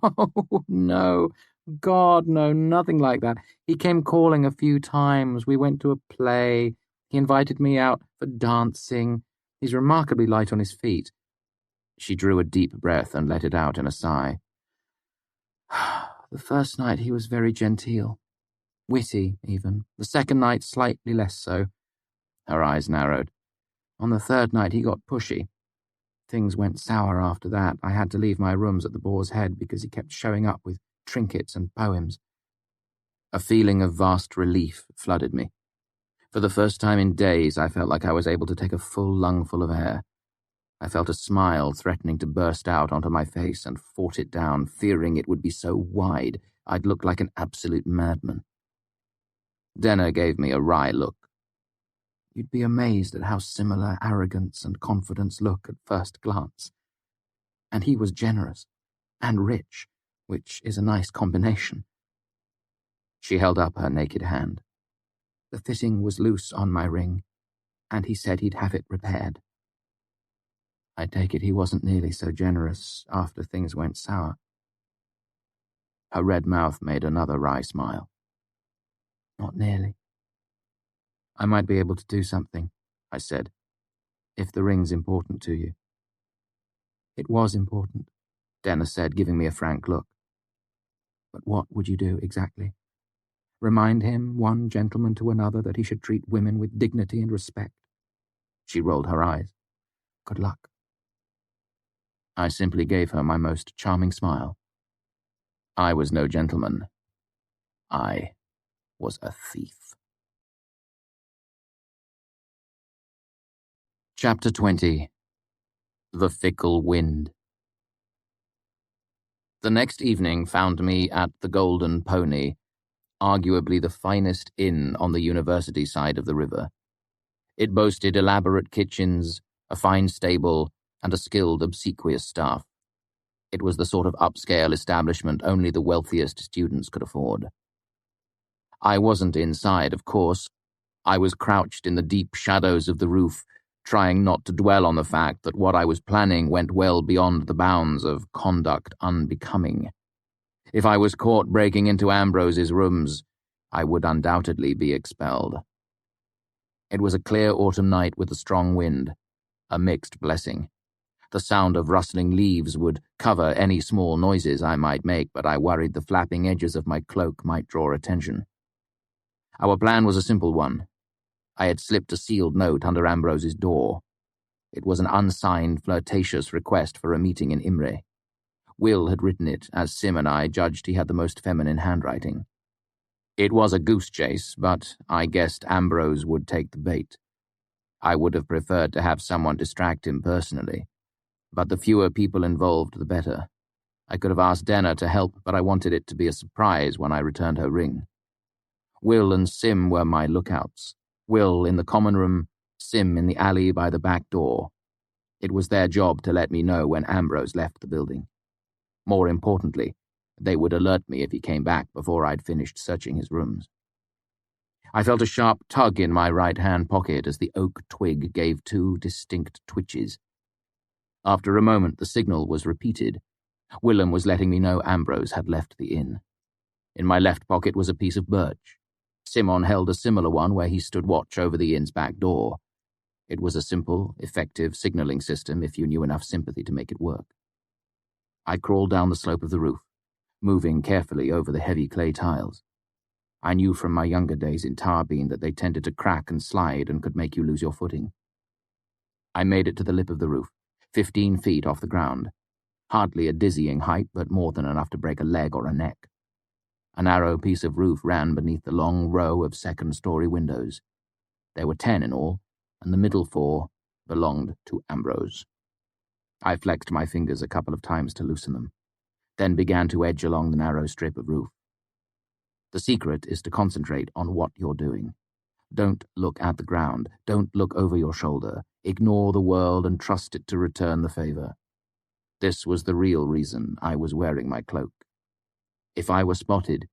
Oh, no. God, no, nothing like that. He came calling a few times. We went to a play. He invited me out for dancing. He's remarkably light on his feet. She drew a deep breath and let it out in a sigh. The first night he was very genteel. Witty, even. The second night, slightly less so. Her eyes narrowed. On the third night, he got pushy. Things went sour after that. I had to leave my rooms at the Boar's Head because he kept showing up with trinkets and poems. A feeling of vast relief flooded me. For the first time in days, I felt like I was able to take a full lungful of air. I felt a smile threatening to burst out onto my face and fought it down, fearing it would be so wide I'd look like an absolute madman. Denna gave me a wry look. You'd be amazed at how similar arrogance and confidence look at first glance. And he was generous and rich, which is a nice combination. She held up her naked hand. The fitting was loose on my ring, and he said he'd have it repaired. I take it he wasn't nearly so generous after things went sour. Her red mouth made another wry smile. Not nearly. I might be able to do something, I said, if the ring's important to you. It was important, Denna said, giving me a frank look. But what would you do exactly? Remind him, one gentleman to another, that he should treat women with dignity and respect? She rolled her eyes. Good luck. I simply gave her my most charming smile. I was no gentleman. I was a thief. Chapter 20. The Fickle Wind. The next evening found me at the Golden Pony, arguably the finest inn on the university side of the river. It boasted elaborate kitchens, a fine stable, and a skilled, obsequious staff. It was the sort of upscale establishment only the wealthiest students could afford. I wasn't inside, of course. I was crouched in the deep shadows of the roof, trying not to dwell on the fact that what I was planning went well beyond the bounds of conduct unbecoming. If I was caught breaking into Ambrose's rooms, I would undoubtedly be expelled. It was a clear autumn night with a strong wind, a mixed blessing. The sound of rustling leaves would cover any small noises I might make, but I worried the flapping edges of my cloak might draw attention. Our plan was a simple one. I had slipped a sealed note under Ambrose's door. It was an unsigned, flirtatious request for a meeting in Imre. Will had written it, as Sim and I judged he had the most feminine handwriting. It was a goose chase, but I guessed Ambrose would take the bait. I would have preferred to have someone distract him personally, but the fewer people involved, the better. I could have asked Denna to help, but I wanted it to be a surprise when I returned her ring. Will and Sim were my lookouts. Will in the common room, Sim in the alley by the back door. It was their job to let me know when Ambrose left the building. More importantly, they would alert me if he came back before I'd finished searching his rooms. I felt a sharp tug in my right-hand pocket as the oak twig gave 2 distinct twitches. After a moment, the signal was repeated. Willem was letting me know Ambrose had left the inn. In my left pocket was a piece of birch. Simon held a similar one where he stood watch over the inn's back door. It was a simple, effective signaling system if you knew enough sympathy to make it work. I crawled down the slope of the roof, moving carefully over the heavy clay tiles. I knew from my younger days in Tarbean that they tended to crack and slide and could make you lose your footing. I made it to the lip of the roof, 15 feet off the ground. Hardly a dizzying height, but more than enough to break a leg or a neck. A narrow piece of roof ran beneath the long row of second-story windows. There were 10 in all, and the middle 4 belonged to Ambrose. I flexed my fingers a couple of times to loosen them, then began to edge along the narrow strip of roof. The secret is to concentrate on what you're doing. Don't look at the ground. Don't look over your shoulder. Ignore the world and trust it to return the favor. This was the real reason I was wearing my cloak. If I were spotted,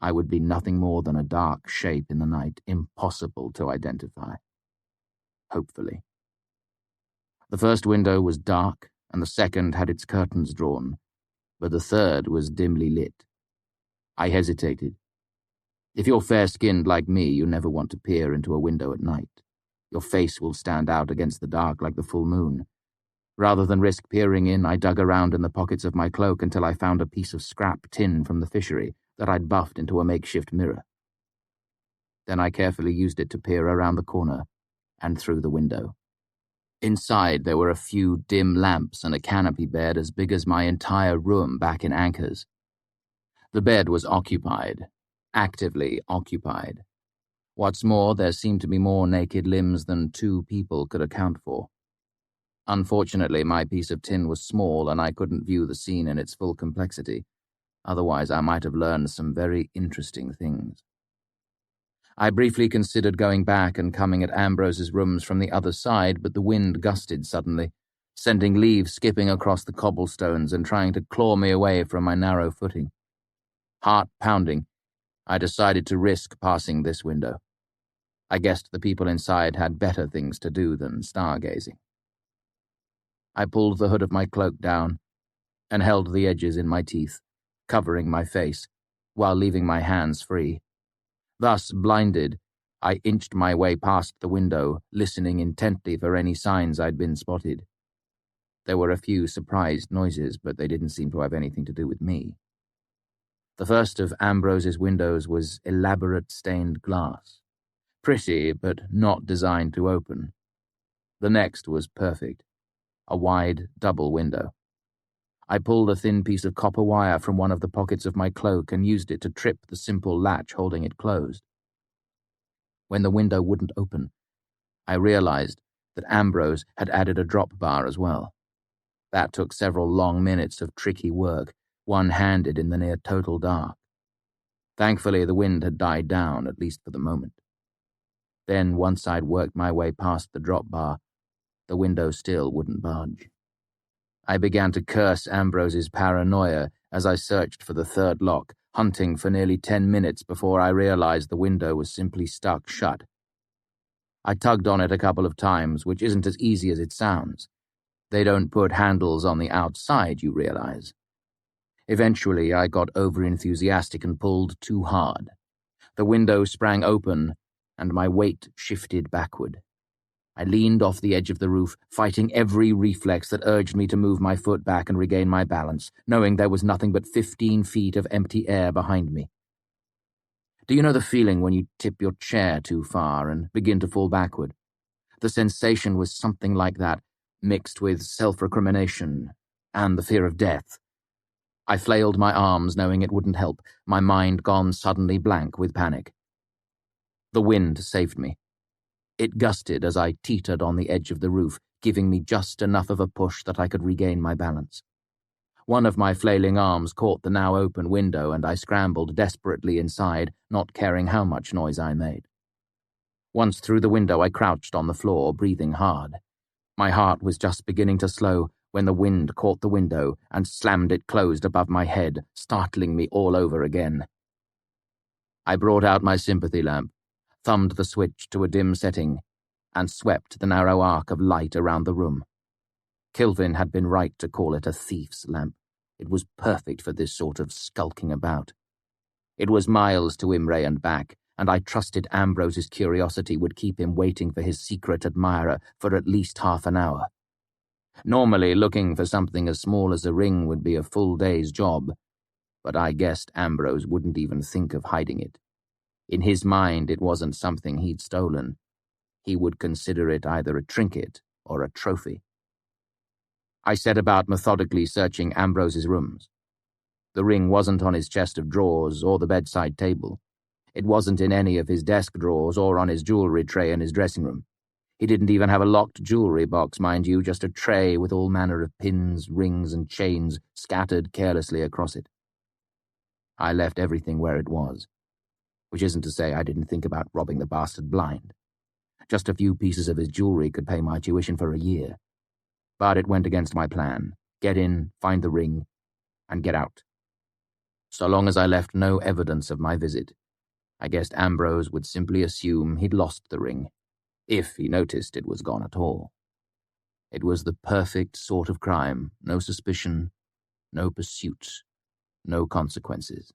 I would be nothing more than a dark shape in the night, impossible to identify. Hopefully. The first window was dark, and the second had its curtains drawn, but the third was dimly lit. I hesitated. If you're fair-skinned like me, you never want to peer into a window at night. Your face will stand out against the dark like the full moon. Rather than risk peering in, I dug around in the pockets of my cloak until I found a piece of scrap tin from the fishery that I'd buffed into a makeshift mirror. Then I carefully used it to peer around the corner and through the window. Inside there were a few dim lamps and a canopy bed as big as my entire room back in Anchor's. The bed was occupied, actively occupied. What's more, there seemed to be more naked limbs than 2 people could account for. Unfortunately, my piece of tin was small and I couldn't view the scene in its full complexity. Otherwise, I might have learned some very interesting things. I briefly considered going back and coming at Ambrose's rooms from the other side, but the wind gusted suddenly, sending leaves skipping across the cobblestones and trying to claw me away from my narrow footing. Heart pounding, I decided to risk passing this window. I guessed the people inside had better things to do than stargazing. I pulled the hood of my cloak down and held the edges in my teeth, covering my face, while leaving my hands free. Thus, blinded, I inched my way past the window, listening intently for any signs I'd been spotted. There were a few surprised noises, but they didn't seem to have anything to do with me. The first of Ambrose's windows was elaborate stained glass. Pretty, but not designed to open. The next was perfect. A wide, double window. I pulled a thin piece of copper wire from one of the pockets of my cloak and used it to trip the simple latch holding it closed. When the window wouldn't open, I realized that Ambrose had added a drop bar as well. That took several long minutes of tricky work, one-handed in the near-total dark. Thankfully, the wind had died down, at least for the moment. Then, once I'd worked my way past the drop bar, the window still wouldn't budge. I began to curse Ambrose's paranoia as I searched for the third lock, hunting for nearly 10 minutes before I realized the window was simply stuck shut. I tugged on it a couple of times, which isn't as easy as it sounds. They don't put handles on the outside, you realize. Eventually, I got overenthusiastic and pulled too hard. The window sprang open, and my weight shifted backward. I leaned off the edge of the roof, fighting every reflex that urged me to move my foot back and regain my balance, knowing there was nothing but 15 feet of empty air behind me. Do you know the feeling when you tip your chair too far and begin to fall backward? The sensation was something like that, mixed with self-recrimination and the fear of death. I flailed my arms, knowing it wouldn't help, my mind gone suddenly blank with panic. The wind saved me. It gusted as I teetered on the edge of the roof, giving me just enough of a push that I could regain my balance. One of my flailing arms caught the now open window, and I scrambled desperately inside, not caring how much noise I made. Once through the window, I crouched on the floor, breathing hard. My heart was just beginning to slow when the wind caught the window and slammed it closed above my head, startling me all over again. I brought out my sympathy lamp, thumbed the switch to a dim setting, and swept the narrow arc of light around the room. Kilvin had been right to call it a thief's lamp. It was perfect for this sort of skulking about. It was miles to Imre and back, and I trusted Ambrose's curiosity would keep him waiting for his secret admirer for at least half an hour. Normally, looking for something as small as a ring would be a full day's job, but I guessed Ambrose wouldn't even think of hiding it. In his mind, it wasn't something he'd stolen. He would consider it either a trinket or a trophy. I set about methodically searching Ambrose's rooms. The ring wasn't on his chest of drawers or the bedside table. It wasn't in any of his desk drawers or on his jewelry tray in his dressing room. He didn't even have a locked jewelry box, mind you, just a tray with all manner of pins, rings, and chains scattered carelessly across it. I left everything where it was, which isn't to say I didn't think about robbing the bastard blind. Just a few pieces of his jewelry could pay my tuition for a year. But it went against my plan. Get in, find the ring, and get out. So long as I left no evidence of my visit, I guessed Ambrose would simply assume he'd lost the ring, if he noticed it was gone at all. It was the perfect sort of crime, no suspicion, no pursuit, no consequences.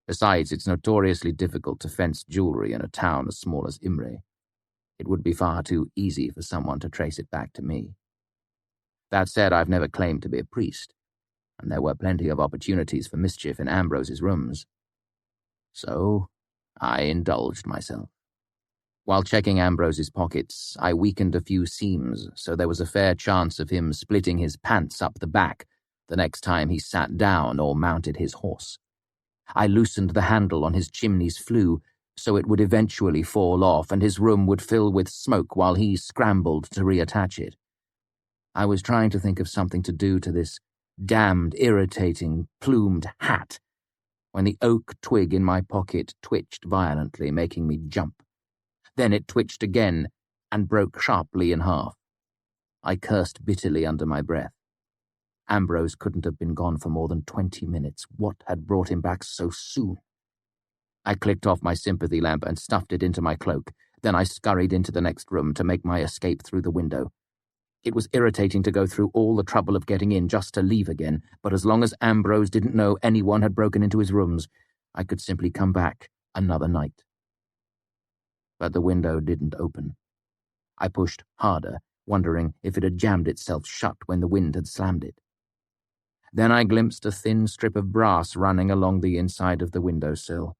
Besides, it's notoriously difficult to fence jewelry in a town as small as Imre. It would be far too easy for someone to trace it back to me. That said, I've never claimed to be a priest, and there were plenty of opportunities for mischief in Ambrose's rooms. So, I indulged myself. While checking Ambrose's pockets, I weakened a few seams, so there was a fair chance of him splitting his pants up the back the next time he sat down or mounted his horse. I loosened the handle on his chimney's flue, so it would eventually fall off and his room would fill with smoke while he scrambled to reattach it. I was trying to think of something to do to this damned, irritating, plumed hat when the oak twig in my pocket twitched violently, making me jump. Then it twitched again and broke sharply in half. I cursed bitterly under my breath. Ambrose couldn't have been gone for more than 20 minutes. What had brought him back so soon? I clicked off my sympathy lamp and stuffed it into my cloak. Then I scurried into the next room to make my escape through the window. It was irritating to go through all the trouble of getting in just to leave again, but as long as Ambrose didn't know anyone had broken into his rooms, I could simply come back another night. But the window didn't open. I pushed harder, wondering if it had jammed itself shut when the wind had slammed it. Then I glimpsed a thin strip of brass running along the inside of the windowsill.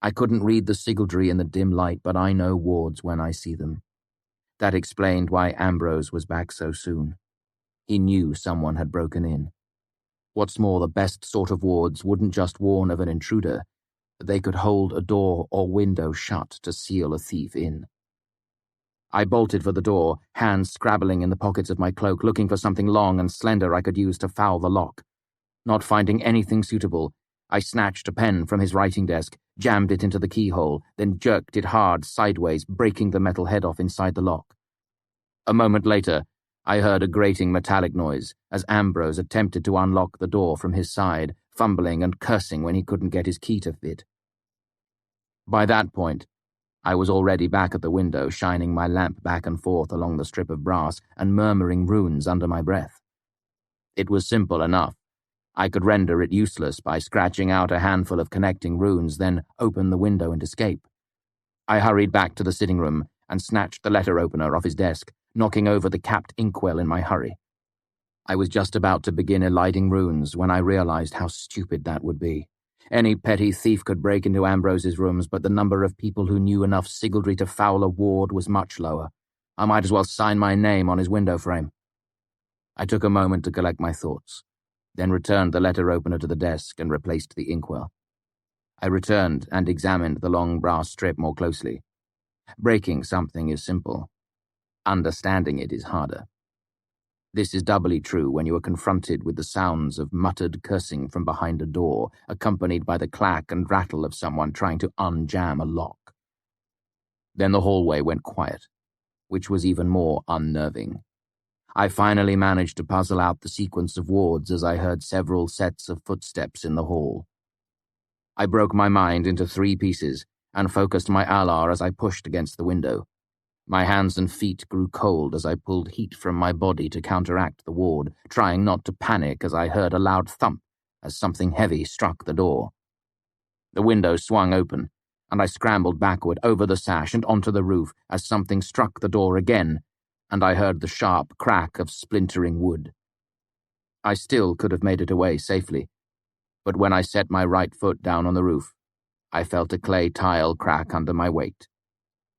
I couldn't read the sigildry in the dim light, but I know wards when I see them. That explained why Ambrose was back so soon. He knew someone had broken in. What's more, the best sort of wards wouldn't just warn of an intruder. They could hold a door or window shut to seal a thief in. I bolted for the door, hands scrabbling in the pockets of my cloak, looking for something long and slender I could use to foul the lock. Not finding anything suitable, I snatched a pen from his writing desk, jammed it into the keyhole, then jerked it hard sideways, breaking the metal head off inside the lock. A moment later, I heard a grating metallic noise as Ambrose attempted to unlock the door from his side, fumbling and cursing when he couldn't get his key to fit. By that point, I was already back at the window, shining my lamp back and forth along the strip of brass and murmuring runes under my breath. It was simple enough. I could render it useless by scratching out a handful of connecting runes, then open the window and escape. I hurried back to the sitting room and snatched the letter opener off his desk, knocking over the capped inkwell in my hurry. I was just about to begin eliding runes when I realized how stupid that would be. Any petty thief could break into Ambrose's rooms, but the number of people who knew enough sigildry to foul a ward was much lower. I might as well sign my name on his window frame. I took a moment to collect my thoughts, then returned the letter opener to the desk and replaced the inkwell. I returned and examined the long brass strip more closely. Breaking something is simple. Understanding it is harder. This is doubly true when you are confronted with the sounds of muttered cursing from behind a door, accompanied by the clack and rattle of someone trying to unjam a lock. Then the hallway went quiet, which was even more unnerving. I finally managed to puzzle out the sequence of wards as I heard several sets of footsteps in the hall. I broke my mind into 3 pieces and focused my alar as I pushed against the window. My hands and feet grew cold as I pulled heat from my body to counteract the ward, trying not to panic as I heard a loud thump as something heavy struck the door. The window swung open, and I scrambled backward over the sash and onto the roof as something struck the door again, and I heard the sharp crack of splintering wood. I still could have made it away safely, but when I set my right foot down on the roof, I felt a clay tile crack under my weight.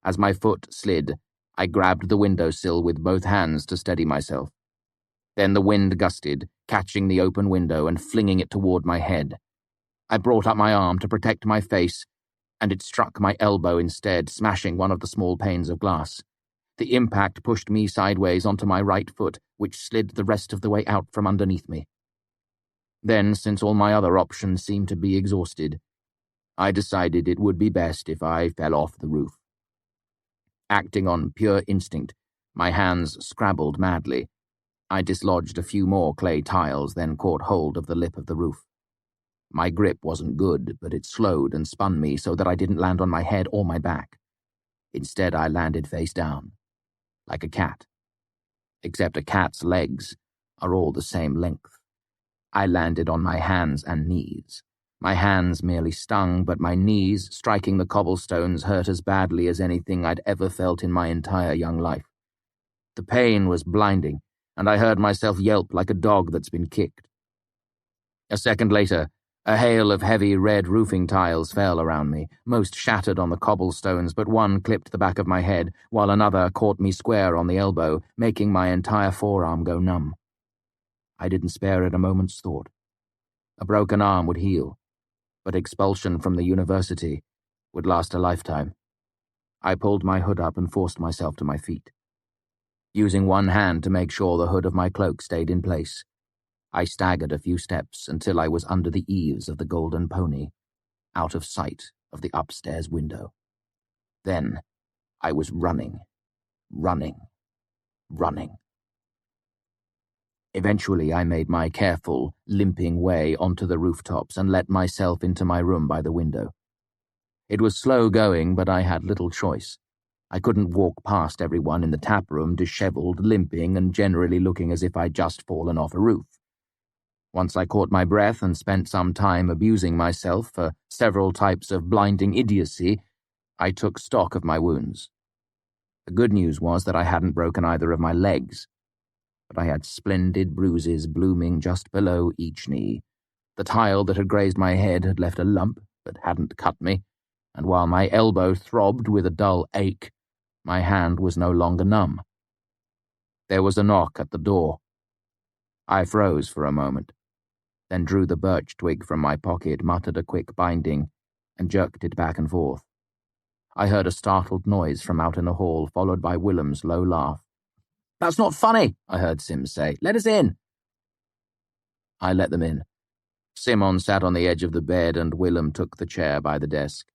As my foot slid, I grabbed the windowsill with both hands to steady myself. Then the wind gusted, catching the open window and flinging it toward my head. I brought up my arm to protect my face, and it struck my elbow instead, smashing one of the small panes of glass. The impact pushed me sideways onto my right foot, which slid the rest of the way out from underneath me. Then, since all my other options seemed to be exhausted, I decided it would be best if I fell off the roof. Acting on pure instinct, my hands scrabbled madly. I dislodged a few more clay tiles, then caught hold of the lip of the roof. My grip wasn't good, but it slowed and spun me so that I didn't land on my head or my back. Instead, I landed face down, like a cat. Except a cat's legs are all the same length. I landed on my hands and knees. My hands merely stung, but my knees, striking the cobblestones, hurt as badly as anything I'd ever felt in my entire young life. The pain was blinding, and I heard myself yelp like a dog that's been kicked. A second later, a hail of heavy red roofing tiles fell around me, most shattered on the cobblestones, but one clipped the back of my head, while another caught me square on the elbow, making my entire forearm go numb. I didn't spare it a moment's thought. A broken arm would heal, but expulsion from the university would last a lifetime. I pulled my hood up and forced myself to my feet. Using one hand to make sure the hood of my cloak stayed in place, I staggered a few steps until I was under the eaves of the Golden Pony, out of sight of the upstairs window. Then I was running. Eventually, I made my careful, limping way onto the rooftops and let myself into my room by the window. It was slow going, but I had little choice. I couldn't walk past everyone in the tap room, disheveled, limping, and generally looking as if I'd just fallen off a roof. Once I caught my breath and spent some time abusing myself for several types of blinding idiocy, I took stock of my wounds. The good news was that I hadn't broken either of my legs, but I had splendid bruises blooming just below each knee. The tile that had grazed my head had left a lump, but hadn't cut me, and while my elbow throbbed with a dull ache, my hand was no longer numb. There was a knock at the door. I froze for a moment, then drew the birch twig from my pocket, muttered a quick binding, and jerked it back and forth. I heard a startled noise from out in the hall, followed by Willem's low laugh. "That's not funny," I heard Sims say. "Let us in." I let them in. Simon sat on the edge of the bed, and Willem took the chair by the desk.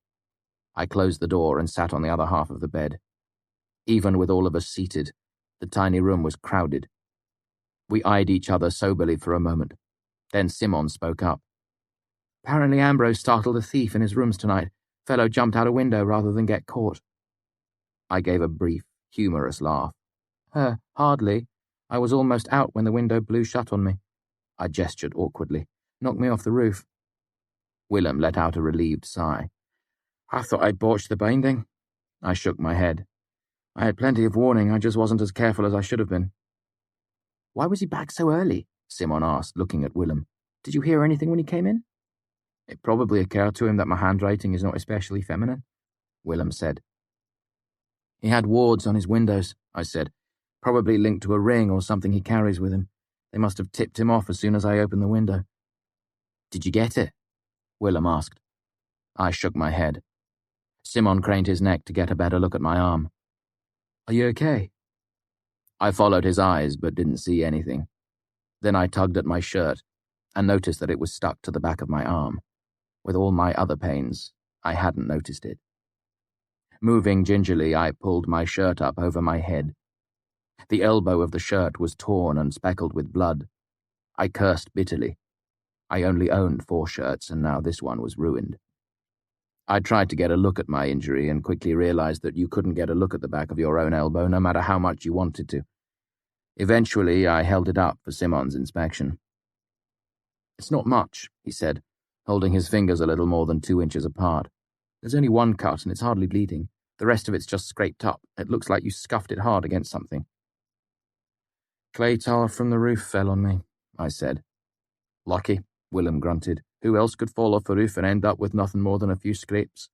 I closed the door and sat on the other half of the bed. Even with all of us seated, the tiny room was crowded, We eyed each other soberly for a moment. Then Simon spoke up. Apparently Ambrose startled a thief in his rooms tonight. Fellow jumped out a window rather than get caught. I gave a brief, humorous laugh. Hardly. I was almost out when the window blew shut on me. I gestured awkwardly. Knocked me off the roof. Willem let out a relieved sigh. I thought I'd botched the binding. I shook my head. I had plenty of warning, I just wasn't as careful as I should have been. Why was he back so early? Simon asked, looking at Willem. Did you hear anything when he came in? It probably occurred to him that my handwriting is not especially feminine, Willem said. He had wards on his windows, I said, probably linked to a ring or something he carries with him. They must have tipped him off as soon as I opened the window. Did you get it? Willem asked. I shook my head. Simon craned his neck to get a better look at my arm. Are you okay? I followed his eyes but didn't see anything. Then I tugged at my shirt and noticed that it was stuck to the back of my arm. With all my other pains, I hadn't noticed it. Moving gingerly, I pulled my shirt up over my head. The elbow of the shirt was torn and speckled with blood. I cursed bitterly. I only owned 4 shirts, and now this one was ruined. I tried to get a look at my injury and quickly realized that you couldn't get a look at the back of your own elbow no matter how much you wanted to. Eventually, I held it up for Simon's inspection. It's not much, he said, holding his fingers a little more than 2 inches apart. There's only one cut and it's hardly bleeding. The rest of it's just scraped up. It looks like you scuffed it hard against something. Clay tile from the roof fell on me, I said. Lucky, Willem grunted. Who else could fall off a roof and end up with nothing more than a few scrapes?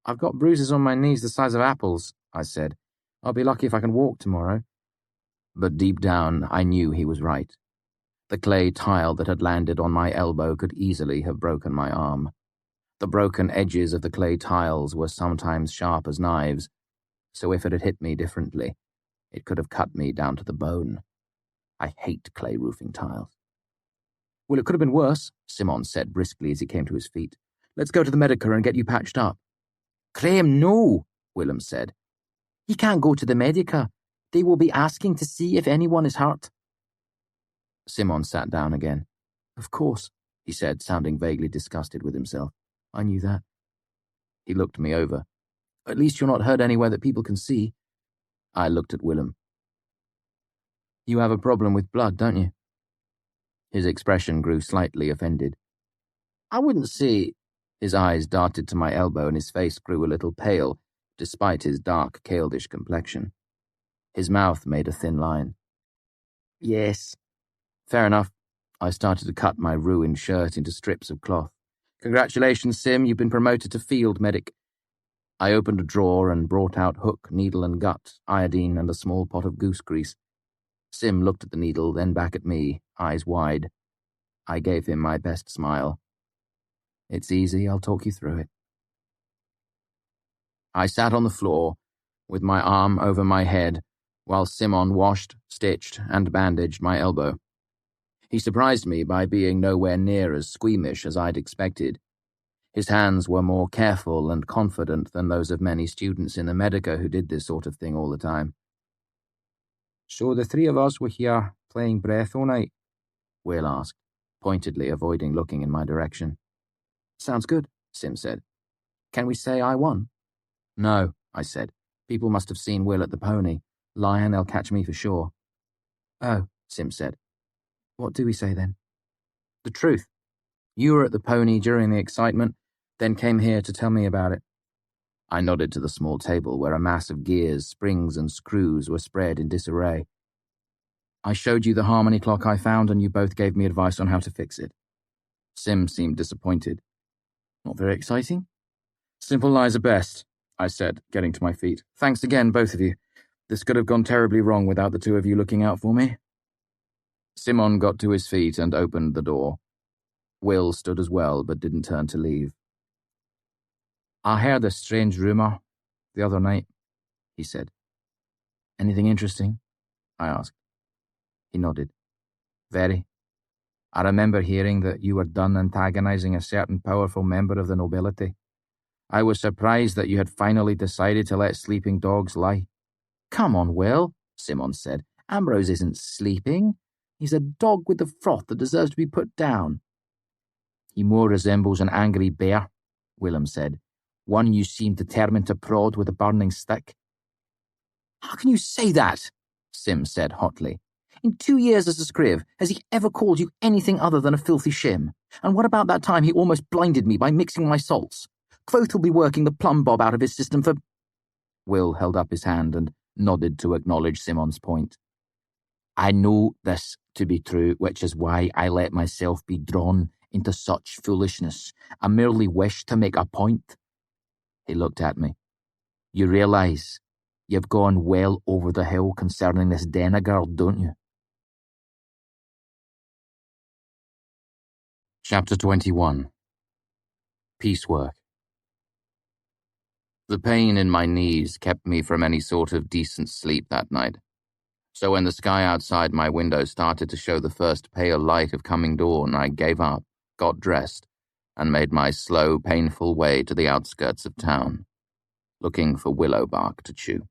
I've got bruises on my knees the size of apples, I said. I'll be lucky if I can walk tomorrow. But deep down, I knew he was right. The clay tile that had landed on my elbow could easily have broken my arm. The broken edges of the clay tiles were sometimes sharp as knives, so if it had hit me differently, it could have cut me down to the bone. I hate clay roofing tiles. Well, it could have been worse, Simon said briskly as he came to his feet. Let's go to the medica and get you patched up. Graham, no, Willem said. He can't go to the medica. They will be asking to see if anyone is hurt. Simon sat down again. Of course, he said, sounding vaguely disgusted with himself. I knew that. He looked me over. At least you're not hurt anywhere that people can see. I looked at Willem. You have a problem with blood, don't you? His expression grew slightly offended. I wouldn't say... His eyes darted to my elbow and his face grew a little pale, despite his dark, Caledish complexion. His mouth made a thin line. Yes. Fair enough. I started to cut my ruined shirt into strips of cloth. Congratulations, Sim, you've been promoted to field medic. I opened a drawer and brought out hook, needle and gut, iodine and a small pot of goose grease. Sim looked at the needle, then back at me, eyes wide. I gave him my best smile. It's easy, I'll talk you through it. I sat on the floor, with my arm over my head, while Simon washed, stitched, and bandaged my elbow. He surprised me by being nowhere near as squeamish as I'd expected. His hands were more careful and confident than those of many students in the Medica who did this sort of thing all the time. So the 3 of us were here, playing breath all night? Will asked, pointedly avoiding looking in my direction. Sounds good, Sim said. Can we say I won? No, I said. People must have seen Will at the pony. Lie and they'll catch me for sure. Oh, Sim said. What do we say then? The truth. You were at the pony during the excitement, then came here to tell me about it. I nodded to the small table where a mass of gears, springs, and screws were spread in disarray. I showed you the harmony clock I found, and you both gave me advice on how to fix it. Sim seemed disappointed. Not very exciting? Simple lies are best, I said, getting to my feet. Thanks again, both of you. This could have gone terribly wrong without the 2 of you looking out for me. Simon got to his feet and opened the door. Will stood as well, but didn't turn to leave. I heard a strange rumour the other night, he said. Anything interesting? I asked. He nodded. Very. I remember hearing that you were done antagonizing a certain powerful member of the nobility. I was surprised that you had finally decided to let sleeping dogs lie. Come on, Will, Simon said. Ambrose isn't sleeping. He's a dog with the froth that deserves to be put down. He more resembles an angry bear, Willem said, one you seem determined to prod with a burning stick. How can you say that? Sim said hotly. In 2 years as a scriv, has he ever called you anything other than a filthy shim? And what about that time he almost blinded me by mixing my salts? Kvothe will be working the plumb bob out of his system for... Will held up his hand and nodded to acknowledge Simon's point. I know this to be true, which is why I let myself be drawn into such foolishness. I merely wished to make a point. He looked at me. You realise you've gone well over the hill concerning this Denna girl, don't you? Chapter 21. Piecework. The pain in my knees kept me from any sort of decent sleep that night. So when the sky outside my window started to show the first pale light of coming dawn, I gave up, got dressed, and made my slow, painful way to the outskirts of town, looking for willow bark to chew.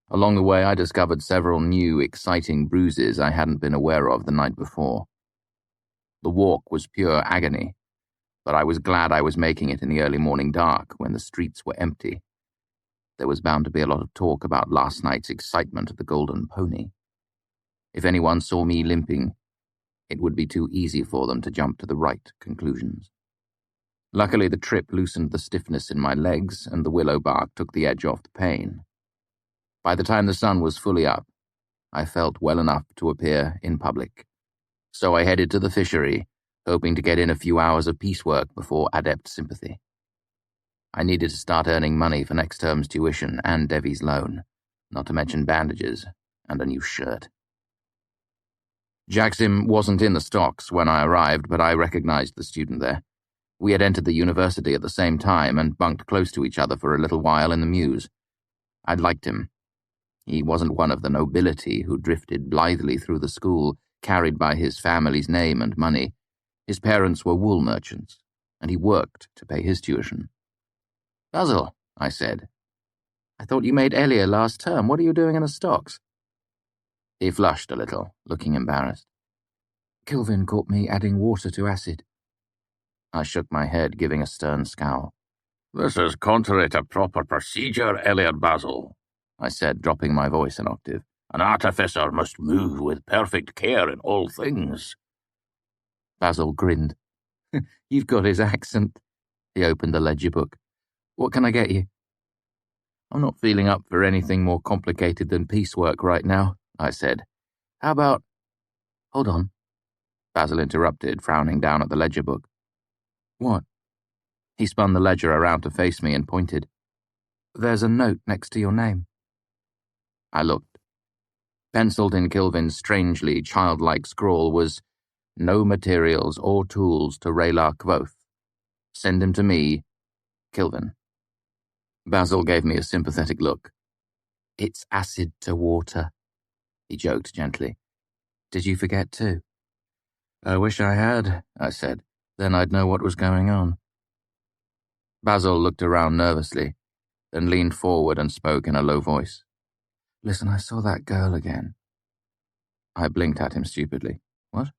Along the way, I discovered several new, exciting bruises I hadn't been aware of the night before. The walk was pure agony, but I was glad I was making it in the early morning dark when the streets were empty. There was bound to be a lot of talk about last night's excitement at the Golden Pony. If anyone saw me limping, it would be too easy for them to jump to the right conclusions. Luckily, the trip loosened the stiffness in my legs, and the willow bark took the edge off the pain. By the time the sun was fully up, I felt well enough to appear in public. So I headed to the fishery, hoping to get in a few hours of piecework before adept sympathy. I needed to start earning money for next term's tuition and Devi's loan, not to mention bandages and a new shirt. Jacksim wasn't in the stocks when I arrived, but I recognized the student there. We had entered the university at the same time and bunked close to each other for a little while in the mews. I'd liked him. He wasn't one of the nobility who drifted blithely through the school, carried by his family's name and money. His parents were wool merchants, and he worked to pay his tuition. Basil, I said. I thought you made Elia last term. What are you doing in the stocks? He flushed a little, looking embarrassed. Kilvin caught me adding water to acid. I shook my head, giving a stern scowl. This is contrary to proper procedure, Elliot Basil, I said, dropping my voice an octave. An artificer must move with perfect care in all things. Basil grinned. You've got his accent. He opened the ledger book. What can I get you? I'm not feeling up for anything more complicated than piecework right now, I said. How about... Hold on. Basil interrupted, frowning down at the ledger book. What? He spun the ledger around to face me and pointed. There's a note next to your name. I looked. Penciled in Kilvin's strangely childlike scrawl was, No materials or tools to Raylar Kvothe. Send him to me, Kilvin. Basil gave me a sympathetic look. It's acid to water, he joked gently. Did you forget too? I wish I had, I said. Then I'd know what was going on. Basil looked around nervously, then leaned forward and spoke in a low voice. Listen, I saw that girl again. I blinked at him stupidly. What?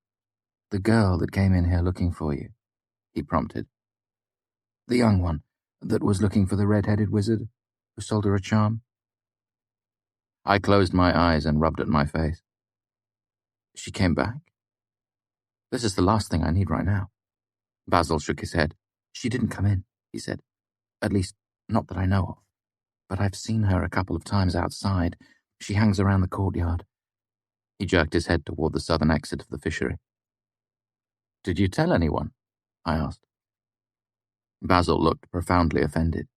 The girl that came in here looking for you, he prompted. The young one that was looking for the red-headed wizard who sold her a charm. I closed my eyes and rubbed at my face. She came back? This is the last thing I need right now. Basil shook his head. She didn't come in, he said. At least, not that I know of. But I've seen her a couple of times outside. She hangs around the courtyard. He jerked his head toward the southern exit of the fishery. Did you tell anyone? I asked. Basil looked profoundly offended.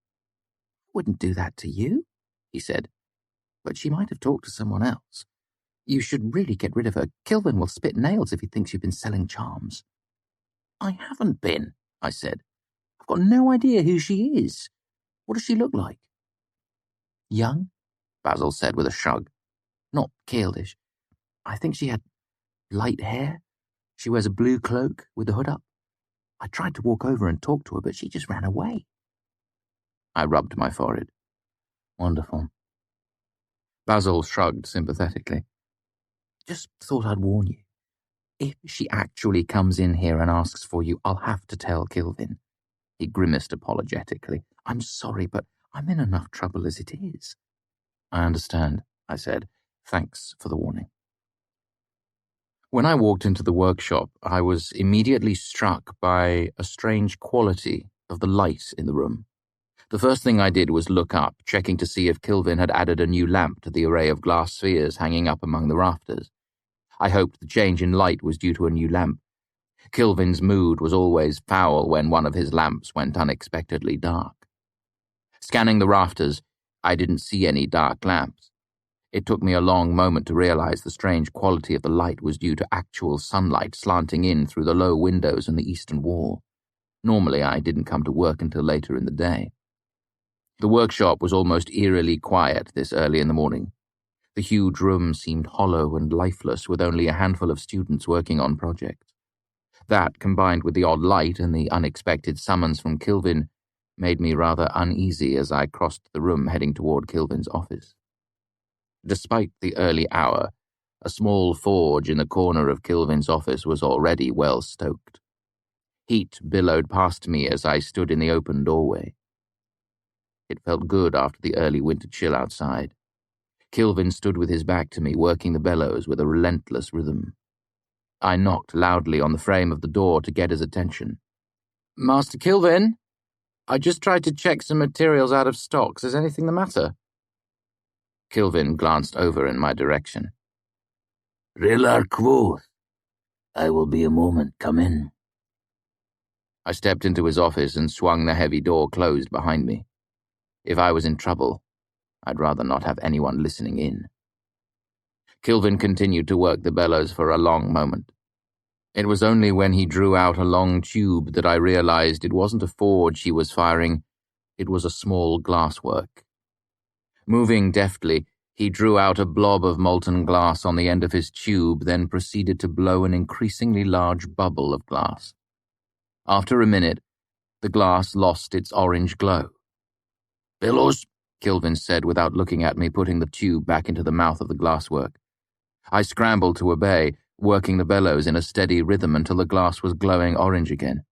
Wouldn't do that to you, he said. But she might have talked to someone else. You should really get rid of her. Kilvin will spit nails if he thinks you've been selling charms. I haven't been, I said. I've got no idea who she is. What does she look like? Young, Basil said with a shrug. Not Caeldish. I think she had light hair. She wears a blue cloak with the hood up. I tried to walk over and talk to her, but she just ran away. I rubbed my forehead. Wonderful. Basil shrugged sympathetically. Just thought I'd warn you. If she actually comes in here and asks for you, I'll have to tell Kilvin." He grimaced apologetically. "I'm sorry, but I'm in enough trouble as it is." "I understand," I said. "Thanks for the warning." When I walked into the workshop, I was immediately struck by a strange quality of the light in the room. The first thing I did was look up, checking to see if Kilvin had added a new lamp to the array of glass spheres hanging up among the rafters. I hoped the change in light was due to a new lamp. Kilvin's mood was always foul when one of his lamps went unexpectedly dark. Scanning the rafters, I didn't see any dark lamps. It took me a long moment to realize the strange quality of the light was due to actual sunlight slanting in through the low windows in the eastern wall. Normally, I didn't come to work until later in the day. The workshop was almost eerily quiet this early in the morning. The huge room seemed hollow and lifeless, with only a handful of students working on projects. That, combined with the odd light and the unexpected summons from Kilvin, made me rather uneasy as I crossed the room heading toward Kilvin's office. Despite the early hour, a small forge in the corner of Kilvin's office was already well stoked. Heat billowed past me as I stood in the open doorway. It felt good after the early winter chill outside. Kilvin stood with his back to me, working the bellows with a relentless rhythm. I knocked loudly on the frame of the door to get his attention. "Master Kilvin, I just tried to check some materials out of stocks. Is anything the matter?" Kilvin glanced over in my direction. Name of Kvothe. I will be a moment. Come in. I stepped into his office and swung the heavy door closed behind me. If I was in trouble, I'd rather not have anyone listening in. Kilvin continued to work the bellows for a long moment. It was only when he drew out a long tube that I realized it wasn't a forge he was firing, it was a small glasswork. Moving deftly, he drew out a blob of molten glass on the end of his tube, then proceeded to blow an increasingly large bubble of glass. After a minute, the glass lost its orange glow. "Bellows," Kilvin said without looking at me, putting the tube back into the mouth of the glasswork. I scrambled to obey, working the bellows in a steady rhythm until the glass was glowing orange again.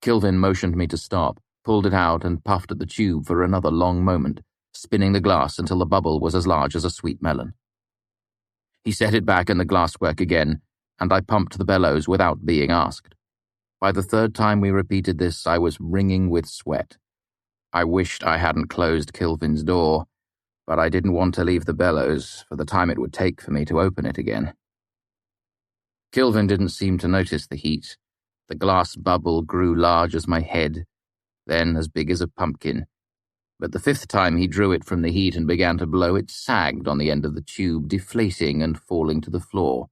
Kilvin motioned me to stop, pulled it out and puffed at the tube for another long moment, spinning the glass until the bubble was as large as a sweet melon. He set it back in the glasswork again, and I pumped the bellows without being asked. By the third time we repeated this, I was wringing with sweat. I wished I hadn't closed Kilvin's door, but I didn't want to leave the bellows for the time it would take for me to open it again. Kilvin didn't seem to notice the heat. The glass bubble grew large as my head, then as big as a pumpkin. But the fifth time he drew it from the heat and began to blow, it sagged on the end of the tube, deflating and falling to the floor.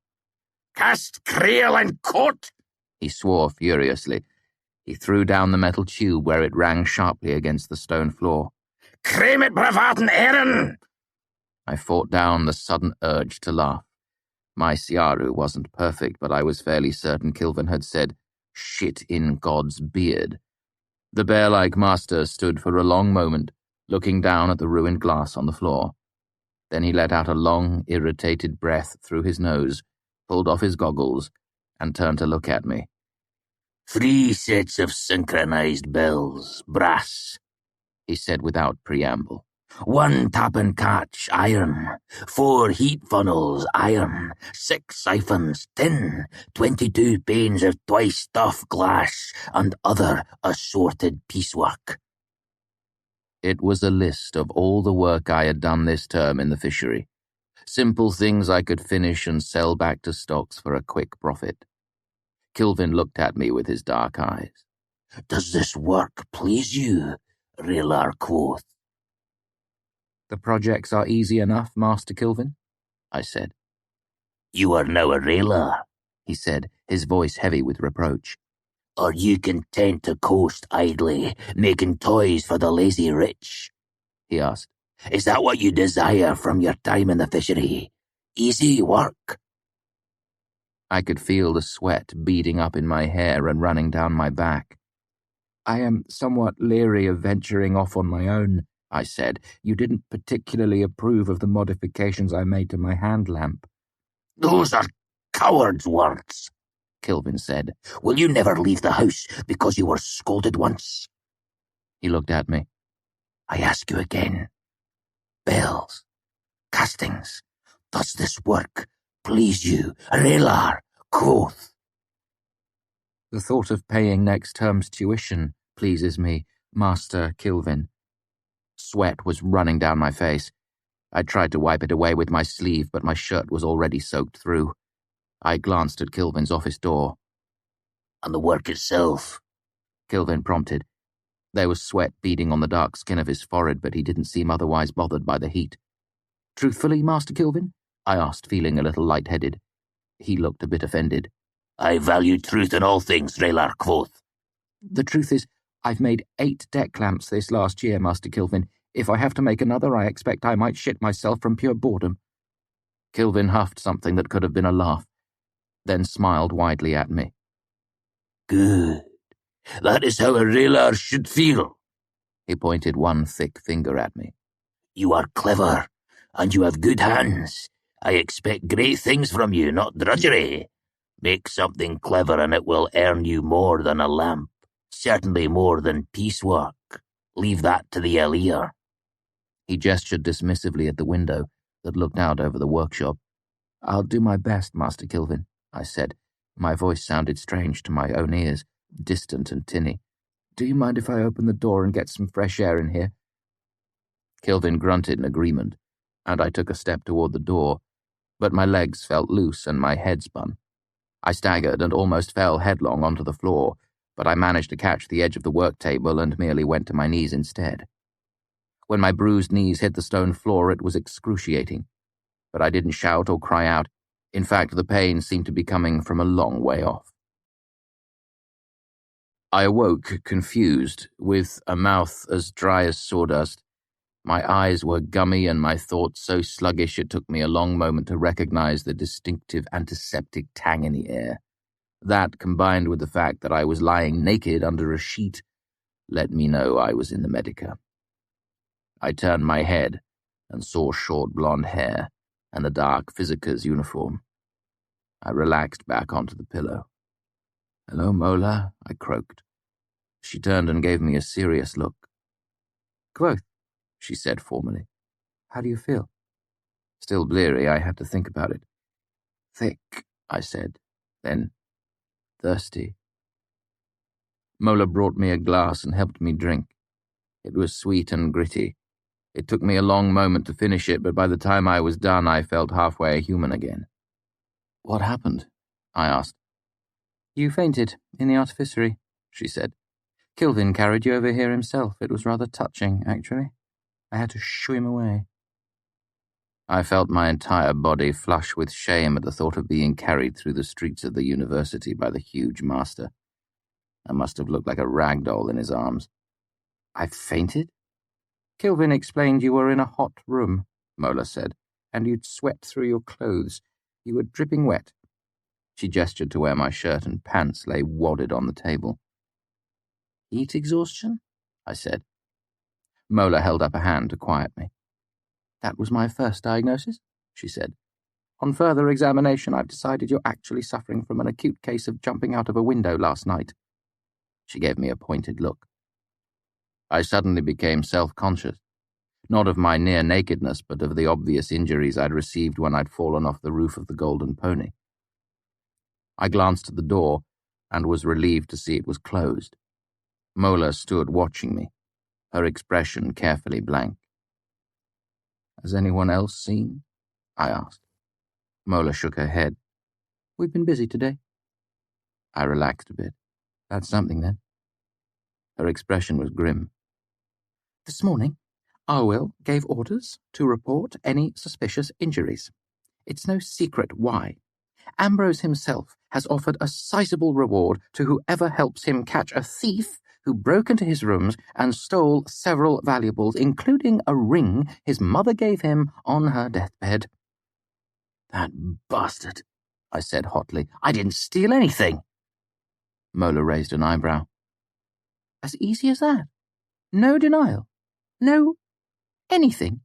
"Cast creel and coat," he swore furiously. He threw down the metal tube where it rang sharply against the stone floor. "Creme it bravaten Ehren." I fought down the sudden urge to laugh. My Siaru wasn't perfect, but I was fairly certain Kilvin had said, "Shit in God's beard." The bear-like master stood for a long moment, looking down at the ruined glass on the floor. Then he let out a long, irritated breath through his nose, pulled off his goggles, and turned to look at me. 3 sets of synchronized bells, brass, he said without preamble. 1 tap and catch, iron. 4 heat funnels, iron. 6 siphons, tin. 22 panes of twice tough glass, and other assorted piecework. It was a list of all the work I had done this term in the fishery. Simple things I could finish and sell back to stocks for a quick profit. Kilvin looked at me with his dark eyes. "Does this work please you, Name of Kvothe?" "The projects are easy enough, Master Kilvin," I said. "You are now a Railer," he said, his voice heavy with reproach. "Are you content to coast idly, making toys for the lazy rich?" he asked. "Is that what you desire from your time in the fishery? Easy work?" I could feel the sweat beading up in my hair and running down my back. "I am somewhat leery of venturing off on my own," I said. "You didn't particularly approve of the modifications I made to my hand lamp." Those are coward's words, Kilvin said. Will you never leave the house because you were scolded once? He looked at me. I ask you again. Bells, castings, does this work please you, Raylar Kvothe? The thought of paying next term's tuition pleases me, Master Kilvin. Sweat was running down my face. I tried to wipe it away with my sleeve, but my shirt was already soaked through. I glanced at Kilvin's office door. And the work itself? Kilvin prompted. There was sweat beading on the dark skin of his forehead, but he didn't seem otherwise bothered by the heat. Truthfully, Master Kilvin? I asked, feeling a little lightheaded. He looked a bit offended. I value truth in all things, Raylar Kvothe. The truth is, I've made 8 deck clamps this last year, Master Kilvin. If I have to make another, I expect I might shit myself from pure boredom. Kilvin huffed something that could have been a laugh, then smiled widely at me. Good. That is how a Raylar should feel. He pointed one thick finger at me. You are clever, and you have good hands. I expect great things from you, not drudgery. Make something clever and it will earn you more than a lamp. Certainly more than piecework. Leave that to the Elir. He gestured dismissively at the window that looked out over the workshop. I'll do my best, Master Kilvin, I said. My voice sounded strange to my own ears, distant and tinny. Do you mind if I open the door and get some fresh air in here? Kilvin grunted in agreement, and I took a step toward the door, but my legs felt loose and my head spun. I staggered and almost fell headlong onto the floor, but I managed to catch the edge of the work table and merely went to my knees instead. When my bruised knees hit the stone floor, it was excruciating, but I didn't shout or cry out. In fact, the pain seemed to be coming from a long way off. I awoke, confused, with a mouth as dry as sawdust. My eyes were gummy and my thoughts so sluggish it took me a long moment to recognize the distinctive antiseptic tang in the air. That, combined with the fact that I was lying naked under a sheet, let me know I was in the Medica. I turned my head and saw short blonde hair and the dark Physicker's uniform. I relaxed back onto the pillow. "Hello, Mola," I croaked. She turned and gave me a serious look. "Kvothe," she said formally. "How do you feel?" Still bleary, I had to think about it. "Thick," I said, then thirsty. Mola brought me a glass and helped me drink. It was sweet and gritty. It took me a long moment to finish it, but by the time I was done, I felt halfway human again. "What happened?" I asked. "You fainted in the artificery," she said. "Kilvin carried you over here himself. It was rather touching, actually. I had to shoo him away." I felt my entire body flush with shame at the thought of being carried through the streets of the university by the huge master. I must have looked like a rag doll in his arms. "I fainted?" "Kilvin explained you were in a hot room," Mola said, "and you'd sweat through your clothes. You were dripping wet." She gestured to where my shirt and pants lay wadded on the table. "Heat exhaustion?" I said. Mola held up a hand to quiet me. "That was my first diagnosis," she said. "On further examination, I've decided you're actually suffering from an acute case of jumping out of a window last night." She gave me a pointed look. I suddenly became self-conscious, not of my near-nakedness, but of the obvious injuries I'd received when I'd fallen off the roof of the Golden Pony. I glanced at the door and was relieved to see it was closed. Mola stood watching me, her expression carefully blank. "Has anyone else seen?" I asked. Mola shook her head. "We've been busy today." I relaxed a bit. "That's something, then." Her expression was grim. "This morning, Arwyll gave orders to report any suspicious injuries. It's no secret why. Ambrose himself has offered a sizable reward to whoever helps him catch a thief who broke into his rooms and stole several valuables, including a ring his mother gave him on her deathbed." "That bastard," I said hotly. "I didn't steal anything." Mola raised an eyebrow. "As easy as that? No denial? No anything?"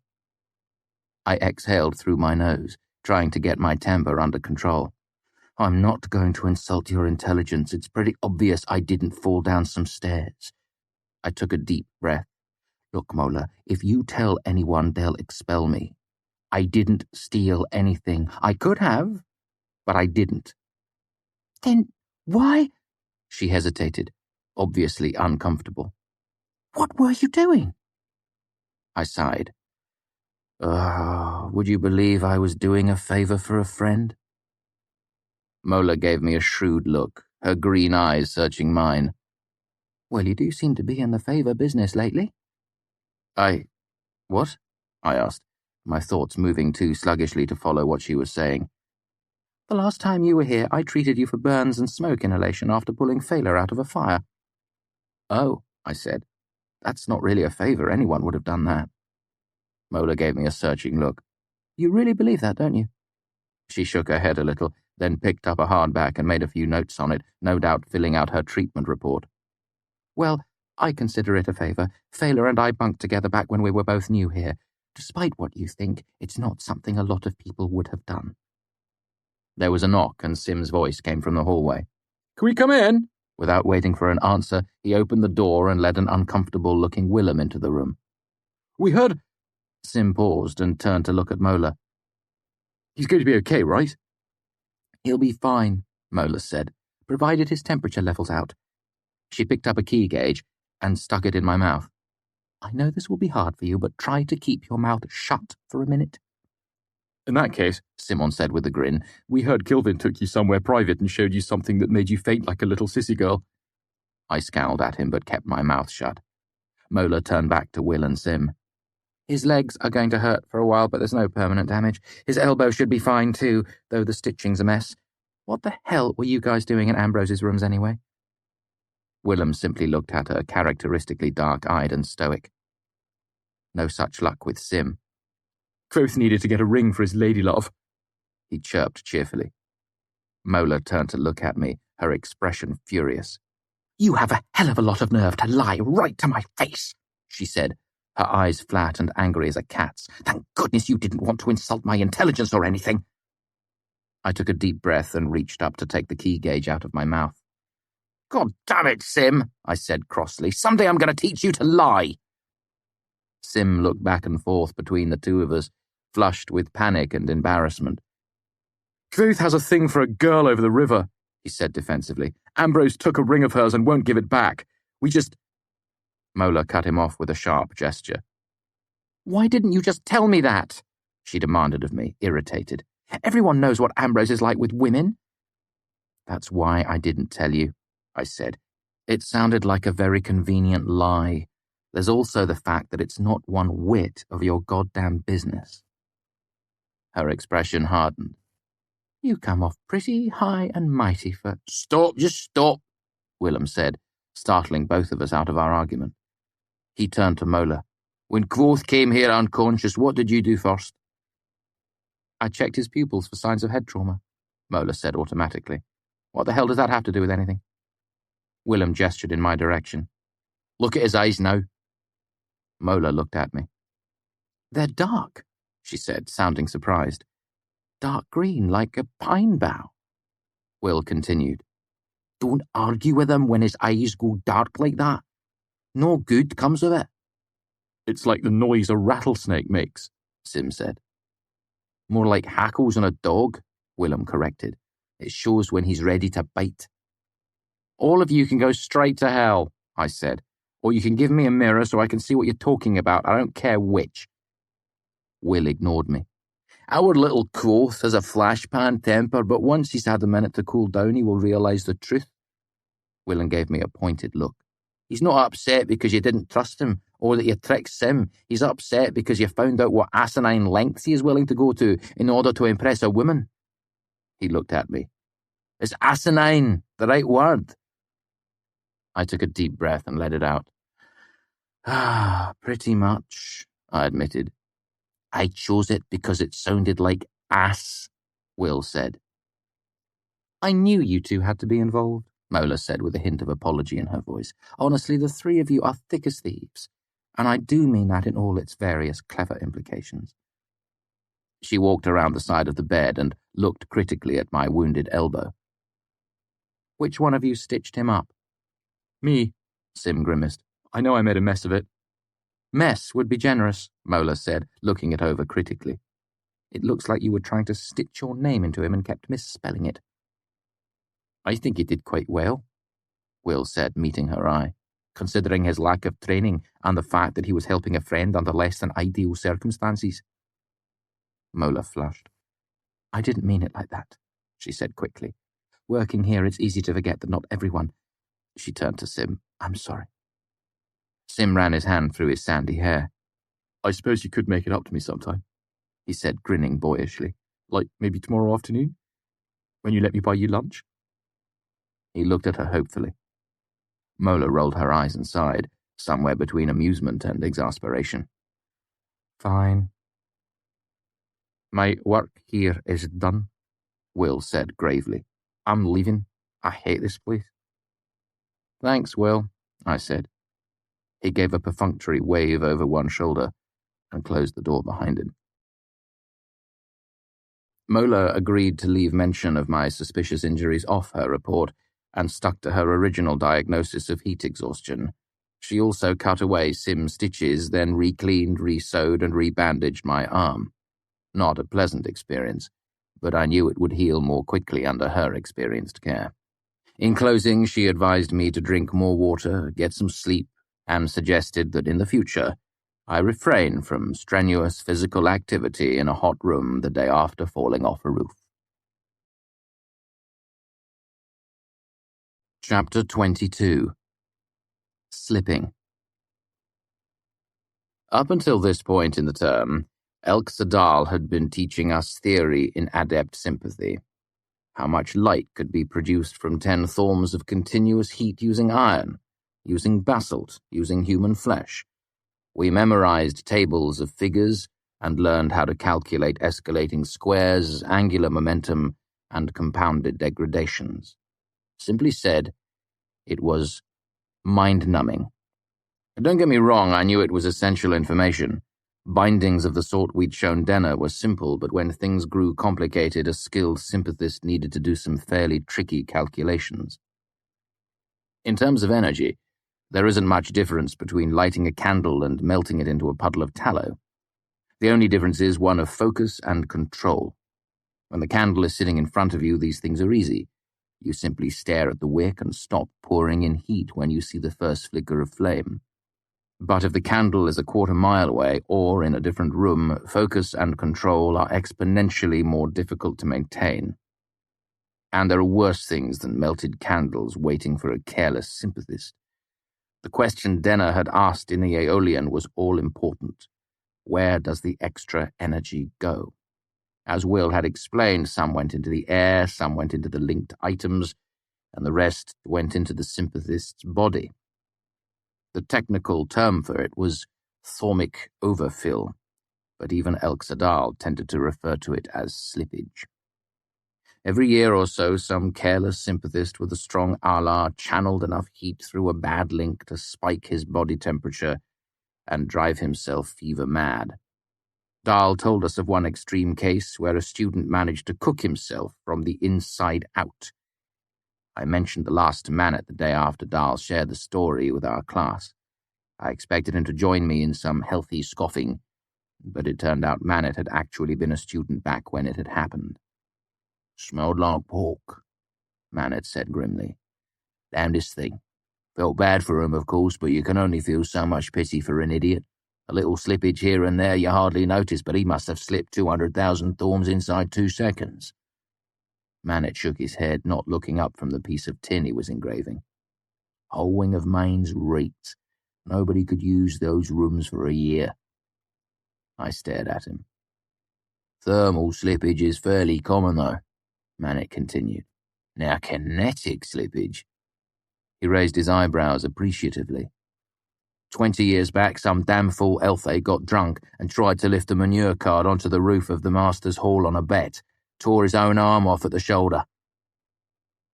I exhaled through my nose, trying to get my temper under control. I'm not going to insult your intelligence. It's pretty obvious I didn't fall down some stairs. I took a deep breath. Look, Mola, if you tell anyone, they'll expel me. I didn't steal anything. I could have, but I didn't. Then why? She hesitated, obviously uncomfortable. What were you doing? I sighed. Would you believe I was doing a favor for a friend? Mola gave me a shrewd look, her green eyes searching mine. Well, you do seem to be in the favor business lately. What? I asked, my thoughts moving too sluggishly to follow what she was saying. The last time you were here, I treated you for burns and smoke inhalation after pulling Failer out of a fire. Oh, I said. That's not really a favor. Anyone would have done that. Mola gave me a searching look. You really believe that, don't you? She shook her head a little, then picked up a hardback and made a few notes on it, no doubt filling out her treatment report. Well, I consider it a favor. Failer and I bunked together back when we were both new here. Despite what you think, it's not something a lot of people would have done. There was a knock, and Sim's voice came from the hallway. Can we come in? Without waiting for an answer, he opened the door and led an uncomfortable-looking Willem into the room. We heard... Sim paused and turned to look at Mola. He's going to be okay, right? He'll be fine, Mola said, provided his temperature level's out. She picked up a key gauge and stuck it in my mouth. I know this will be hard for you, but try to keep your mouth shut for a minute. In that case, Simon said with a grin, we heard Kilvin took you somewhere private and showed you something that made you faint like a little sissy girl. I scowled at him but kept my mouth shut. Mola turned back to Will and Sim. His legs are going to hurt for a while, but there's no permanent damage. His elbow should be fine too, though the stitching's a mess. What the hell were you guys doing in Ambrose's rooms anyway? Willem simply looked at her, characteristically dark-eyed and stoic. No such luck with Sim. Kvothe needed to get a ring for his lady-love, he chirped cheerfully. Mola turned to look at me, her expression furious. You have a hell of a lot of nerve to lie right to my face, she said, her eyes flat and angry as a cat's. Thank goodness you didn't want to insult my intelligence or anything. I took a deep breath and reached up to take the key gauge out of my mouth. God damn it, Sim, I said crossly. Someday I'm going to teach you to lie. Sim looked back and forth between the two of us, flushed with panic and embarrassment. Kvothe has a thing for a girl over the river, he said defensively. Ambrose took a ring of hers and won't give it back. Mola cut him off with a sharp gesture. Why didn't you just tell me that? She demanded of me, irritated. Everyone knows what Ambrose is like with women. That's why I didn't tell you, I said. It sounded like a very convenient lie. There's also the fact that it's not one whit of your goddamn business. Her expression hardened. You come off pretty high and mighty for— Stop, just stop, Willem said, startling both of us out of our argument. He turned to Mola. When Kvothe came here unconscious, what did you do first? I checked his pupils for signs of head trauma, Mola said automatically. What the hell does that have to do with anything? Willem gestured in my direction. Look at his eyes now. Mola looked at me. They're dark, she said, sounding surprised. Dark green, like a pine bough. Will continued. Don't argue with him when his eyes go dark like that. No good comes of it. It's like the noise a rattlesnake makes, Sim said. More like hackles on a dog, Willem corrected. It shows when he's ready to bite. All of you can go straight to hell, I said. Or you can give me a mirror so I can see what you're talking about. I don't care which. Will ignored me. Our little Kvothe has a flashpan temper, but once he's had a minute to cool down, he will realise the truth. Willem gave me a pointed look. He's not upset because you didn't trust him, or that you tricked Sim. He's upset because you found out what asinine lengths he is willing to go to in order to impress a woman. He looked at me. Is asinine the right word? I took a deep breath and let it out. Pretty much, I admitted. I chose it because it sounded like ass, Will said. I knew you two had to be involved, Mola said with a hint of apology in her voice. Honestly, the three of you are thick as thieves, and I do mean that in all its various clever implications. She walked around the side of the bed and looked critically at my wounded elbow. Which one of you stitched him up? Me, Sim grimaced. I know I made a mess of it. Mess would be generous, Mola said, looking it over critically. It looks like you were trying to stitch your name into him and kept misspelling it. I think he did quite well, Will said, meeting her eye, considering his lack of training and the fact that he was helping a friend under less than ideal circumstances. Mola flushed. I didn't mean it like that, she said quickly. Working here, it's easy to forget that not everyone. She turned to Sim. I'm sorry. Sim ran his hand through his sandy hair. I suppose you could make it up to me sometime, he said, grinning boyishly. Like maybe tomorrow afternoon? When you let me buy you lunch? He looked at her hopefully. Mola rolled her eyes and sighed, somewhere between amusement and exasperation. Fine. My work here is done, Will said gravely. I'm leaving. I hate this place. Thanks, Will, I said. He gave a perfunctory wave over one shoulder and closed the door behind him. Mola agreed to leave mention of my suspicious injuries off her report and stuck to her original diagnosis of heat exhaustion. She also cut away Sim's stitches, then re-cleaned, re-sewed, and re-bandaged my arm. Not a pleasant experience, but I knew it would heal more quickly under her experienced care. In closing, she advised me to drink more water, get some sleep, and suggested that in the future, I refrain from strenuous physical activity in a hot room the day after falling off a roof. Chapter 22. Slipping. Up until this point in the term, Elk Sadal had been teaching us theory in adept sympathy. How much light could be produced from 10 thorns of continuous heat using iron, using basalt, using human flesh. We memorized tables of figures and learned how to calculate escalating squares, angular momentum, and compounded degradations. Simply said, it was mind-numbing. Don't get me wrong, I knew it was essential information. Bindings of the sort we'd shown Denner were simple, but when things grew complicated, a skilled sympathist needed to do some fairly tricky calculations. In terms of energy, there isn't much difference between lighting a candle and melting it into a puddle of tallow. The only difference is one of focus and control. When the candle is sitting in front of you, these things are easy. You simply stare at the wick and stop pouring in heat when you see the first flicker of flame. But if the candle is a quarter mile away or in a different room, focus and control are exponentially more difficult to maintain. And there are worse things than melted candles waiting for a careless sympathist. The question Denner had asked in the Aeolian was all-important. Where does the extra energy go? As Will had explained, some went into the air, some went into the linked items, and the rest went into the sympathist's body. The technical term for it was thormic overfill, but even Elk Sadal tended to refer to it as slippage. Every year or so, some careless sympathist with a strong Allah channeled enough heat through a bad link to spike his body temperature and drive himself fever-mad. Dahl told us of one extreme case where a student managed to cook himself from the inside out. I mentioned the last to Manet the day after Dahl shared the story with our class. I expected him to join me in some healthy scoffing, but it turned out Manet had actually been a student back when it had happened. "Smelled like pork," Manet said grimly. "Damnedest thing. Felt bad for him, of course, but you can only feel so much pity for an idiot. A little slippage here and there you hardly notice, but he must have slipped 200,000 thorns inside 2 seconds. Manet shook his head, not looking up from the piece of tin he was engraving. "Whole wing of Maine's reeked. Nobody could use those rooms for a year." I stared at him. "Thermal slippage is fairly common, though," Manet continued. "Now, kinetic slippage..." He raised his eyebrows appreciatively. 20 years back, some damn fool Elfay got drunk and tried to lift a manure cart onto the roof of the master's hall on a bet, tore his own arm off at the shoulder."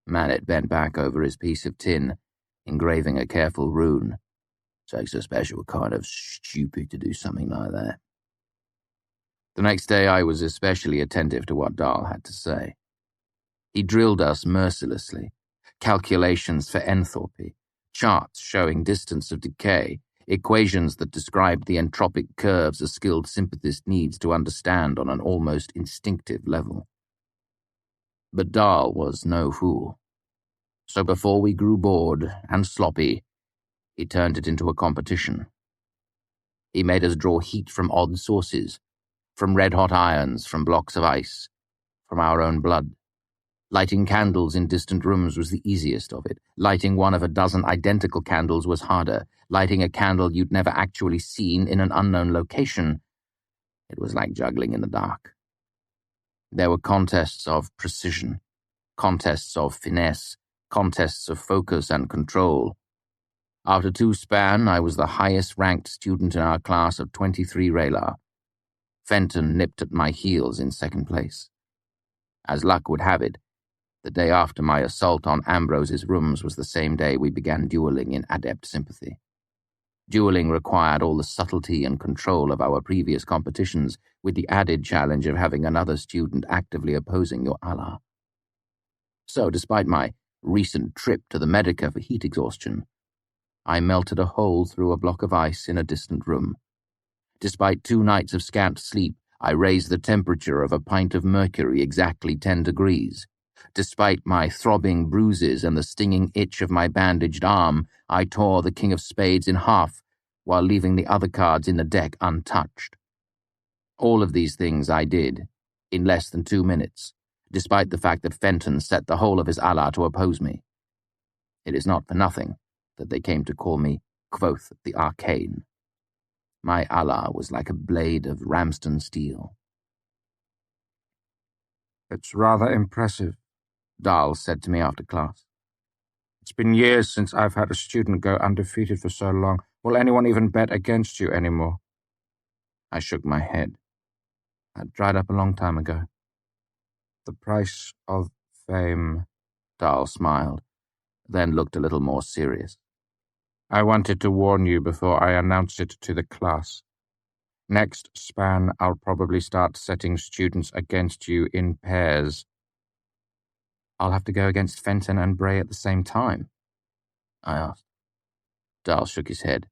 Manet bent back over his piece of tin, engraving a careful rune. "Takes a special kind of stupid to do something like that." The next day I was especially attentive to what Dahl had to say. He drilled us mercilessly. Calculations for enthalpy, charts showing distance of decay, equations that described the entropic curves a skilled sympathist needs to understand on an almost instinctive level. But Dahl was no fool. So before we grew bored and sloppy, he turned it into a competition. He made us draw heat from odd sources, from red-hot irons, from blocks of ice, from our own blood. Lighting candles in distant rooms was the easiest of it. Lighting one of a dozen identical candles was harder. Lighting a candle you'd never actually seen in an unknown location, it was like juggling in the dark. There were contests of precision, contests of finesse, contests of focus and control. After 2 span, I was the highest-ranked student in our class of 23 Relar. Fenton nipped at my heels in second place. As luck would have it, the day after my assault on Ambrose's rooms was the same day we began dueling in adept sympathy. Dueling required all the subtlety and control of our previous competitions, with the added challenge of having another student actively opposing your Allah. So, despite my recent trip to the Medica for heat exhaustion, I melted a hole through a block of ice in a distant room. Despite 2 nights of scant sleep, I raised the temperature of a pint of mercury exactly 10 degrees. Despite my throbbing bruises and the stinging itch of my bandaged arm, I tore the King of Spades in half, while leaving the other cards in the deck untouched. All of these things I did, in less than 2 minutes, despite the fact that Fenton set the whole of his Allah to oppose me. It is not for nothing that they came to call me Kvothe the Arcane. My Allah was like a blade of Ramston steel. "It's rather impressive," Dahl said to me after class. "It's been years since I've had a student go undefeated for so long. Will anyone even bet against you anymore?" I shook my head. That dried up a long time ago. "The price of fame," Dahl smiled, then looked a little more serious. "I wanted to warn you before I announced it to the class. Next span, I'll probably start setting students against you in pairs." "I'll have to go against Fenton and Bray at the same time?" I asked. Dahl shook his head.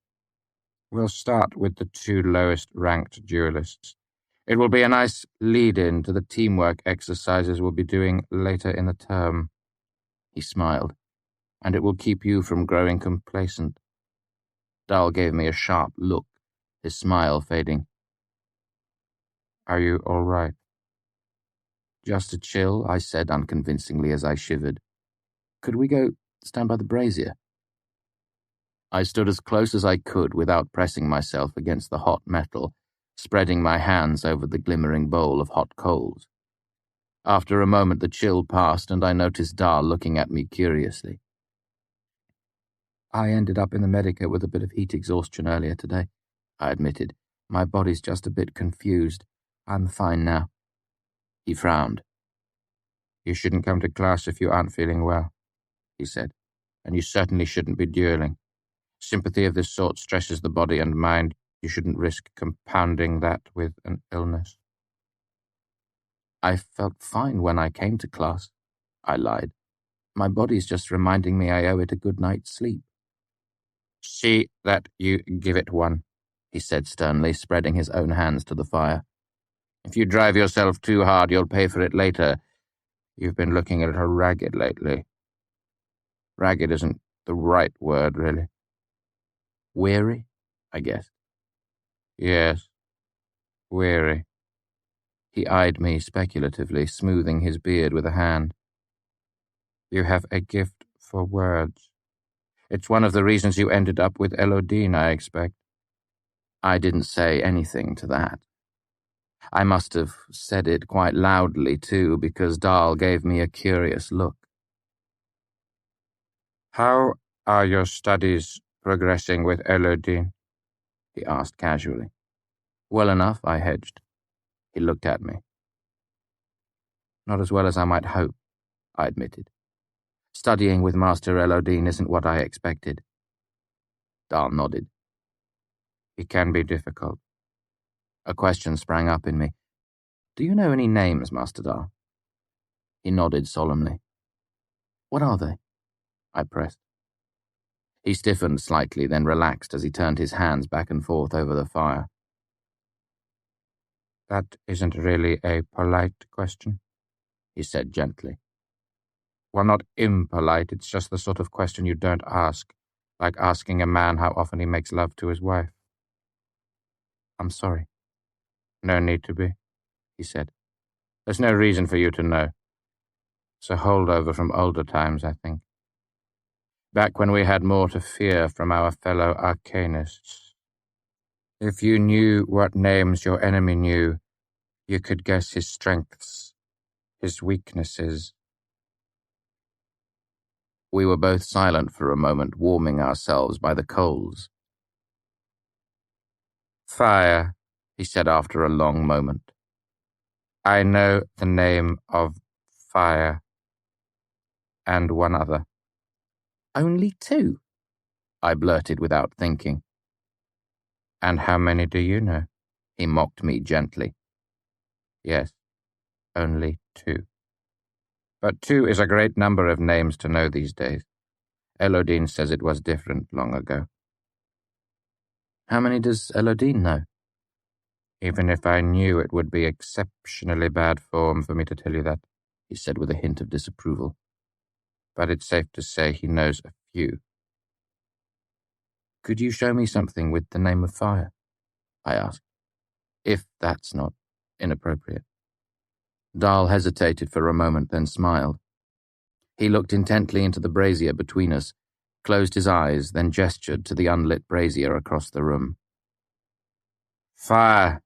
"We'll start with the 2 lowest-ranked duelists. It will be a nice lead-in to the teamwork exercises we'll be doing later in the term." He smiled. "And it will keep you from growing complacent." Dahl gave me a sharp look, his smile fading. "Are you all right?" "Just a chill," I said unconvincingly as I shivered. "Could we go stand by the brazier?" I stood as close as I could without pressing myself against the hot metal, spreading my hands over the glimmering bowl of hot coals. After a moment the chill passed and I noticed Dahl looking at me curiously. "I ended up in the Medica with a bit of heat exhaustion earlier today," I admitted. "My body's just a bit confused. I'm fine now." He frowned. "You shouldn't come to class if you aren't feeling well," he said, "and you certainly shouldn't be dueling. Sympathy of this sort stresses the body and mind. You shouldn't risk compounding that with an illness." "I felt fine when I came to class," I lied. "My body's just reminding me I owe it a good night's sleep." "See that you give it one," he said sternly, spreading his own hands to the fire. "If you drive yourself too hard, you'll pay for it later. You've been looking a little ragged lately." Ragged isn't the right word, really. "Weary?" I guessed. "Yes, weary." He eyed me speculatively, smoothing his beard with a hand. "You have a gift for words. It's one of the reasons you ended up with Elodine, I expect." I didn't say anything to that. I must have said it quite loudly, too, because Dahl gave me a curious look. "How are your studies progressing with Elodine?" he asked casually. "Well enough," I hedged. He looked at me. "Not as well as I might hope," I admitted. "Studying with Master Elodine isn't what I expected." Dahl nodded. "It can be difficult." A question sprang up in me. Do you know any names, Master Dar? He nodded solemnly. What are they? I pressed. He stiffened slightly, then relaxed as he turned his hands back and forth over the fire. That isn't really a polite question, he said gently. Well, not impolite, it's just the sort of question you don't ask, like asking a man how often he makes love to his wife. I'm sorry. No need to be, he said. There's no reason for you to know. It's a holdover from older times, I think. Back when we had more to fear from our fellow arcanists. If you knew what names your enemy knew, you could guess his strengths, his weaknesses. We were both silent for a moment, warming ourselves by the coals. Fire, he said after a long moment. I know the name of fire. And one other. Only 2? I blurted without thinking. And how many do you know? He mocked me gently. Yes, only 2. But 2 is a great number of names to know these days. Elodine says it was different long ago. How many does Elodine know? Even if I knew, it would be exceptionally bad form for me to tell you that, he said with a hint of disapproval. But it's safe to say he knows a few. Could you show me something with the name of fire? I asked, if that's not inappropriate. Dahl hesitated for a moment, then smiled. He looked intently into the brazier between us, closed his eyes, then gestured to the unlit brazier across the room. Fire!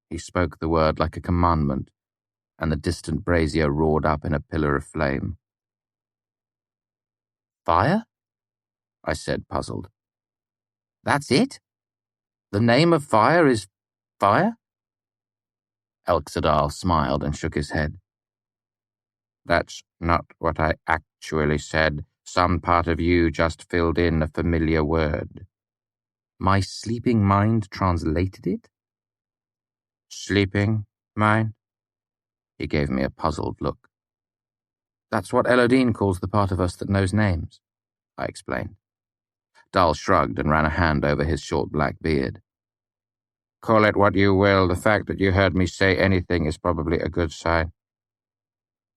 He spoke the word like a commandment, and the distant brazier roared up in a pillar of flame. Fire? I said, puzzled. That's it? The name of fire is fire? Elxadal smiled and shook his head. That's not what I actually said. Some part of you just filled in a familiar word. My sleeping mind translated it? Sleeping mind? He gave me a puzzled look. That's what Elodine calls the part of us that knows names, I explained. Dahl shrugged and ran a hand over his short black beard. Call it what you will, the fact that you heard me say anything is probably a good sign.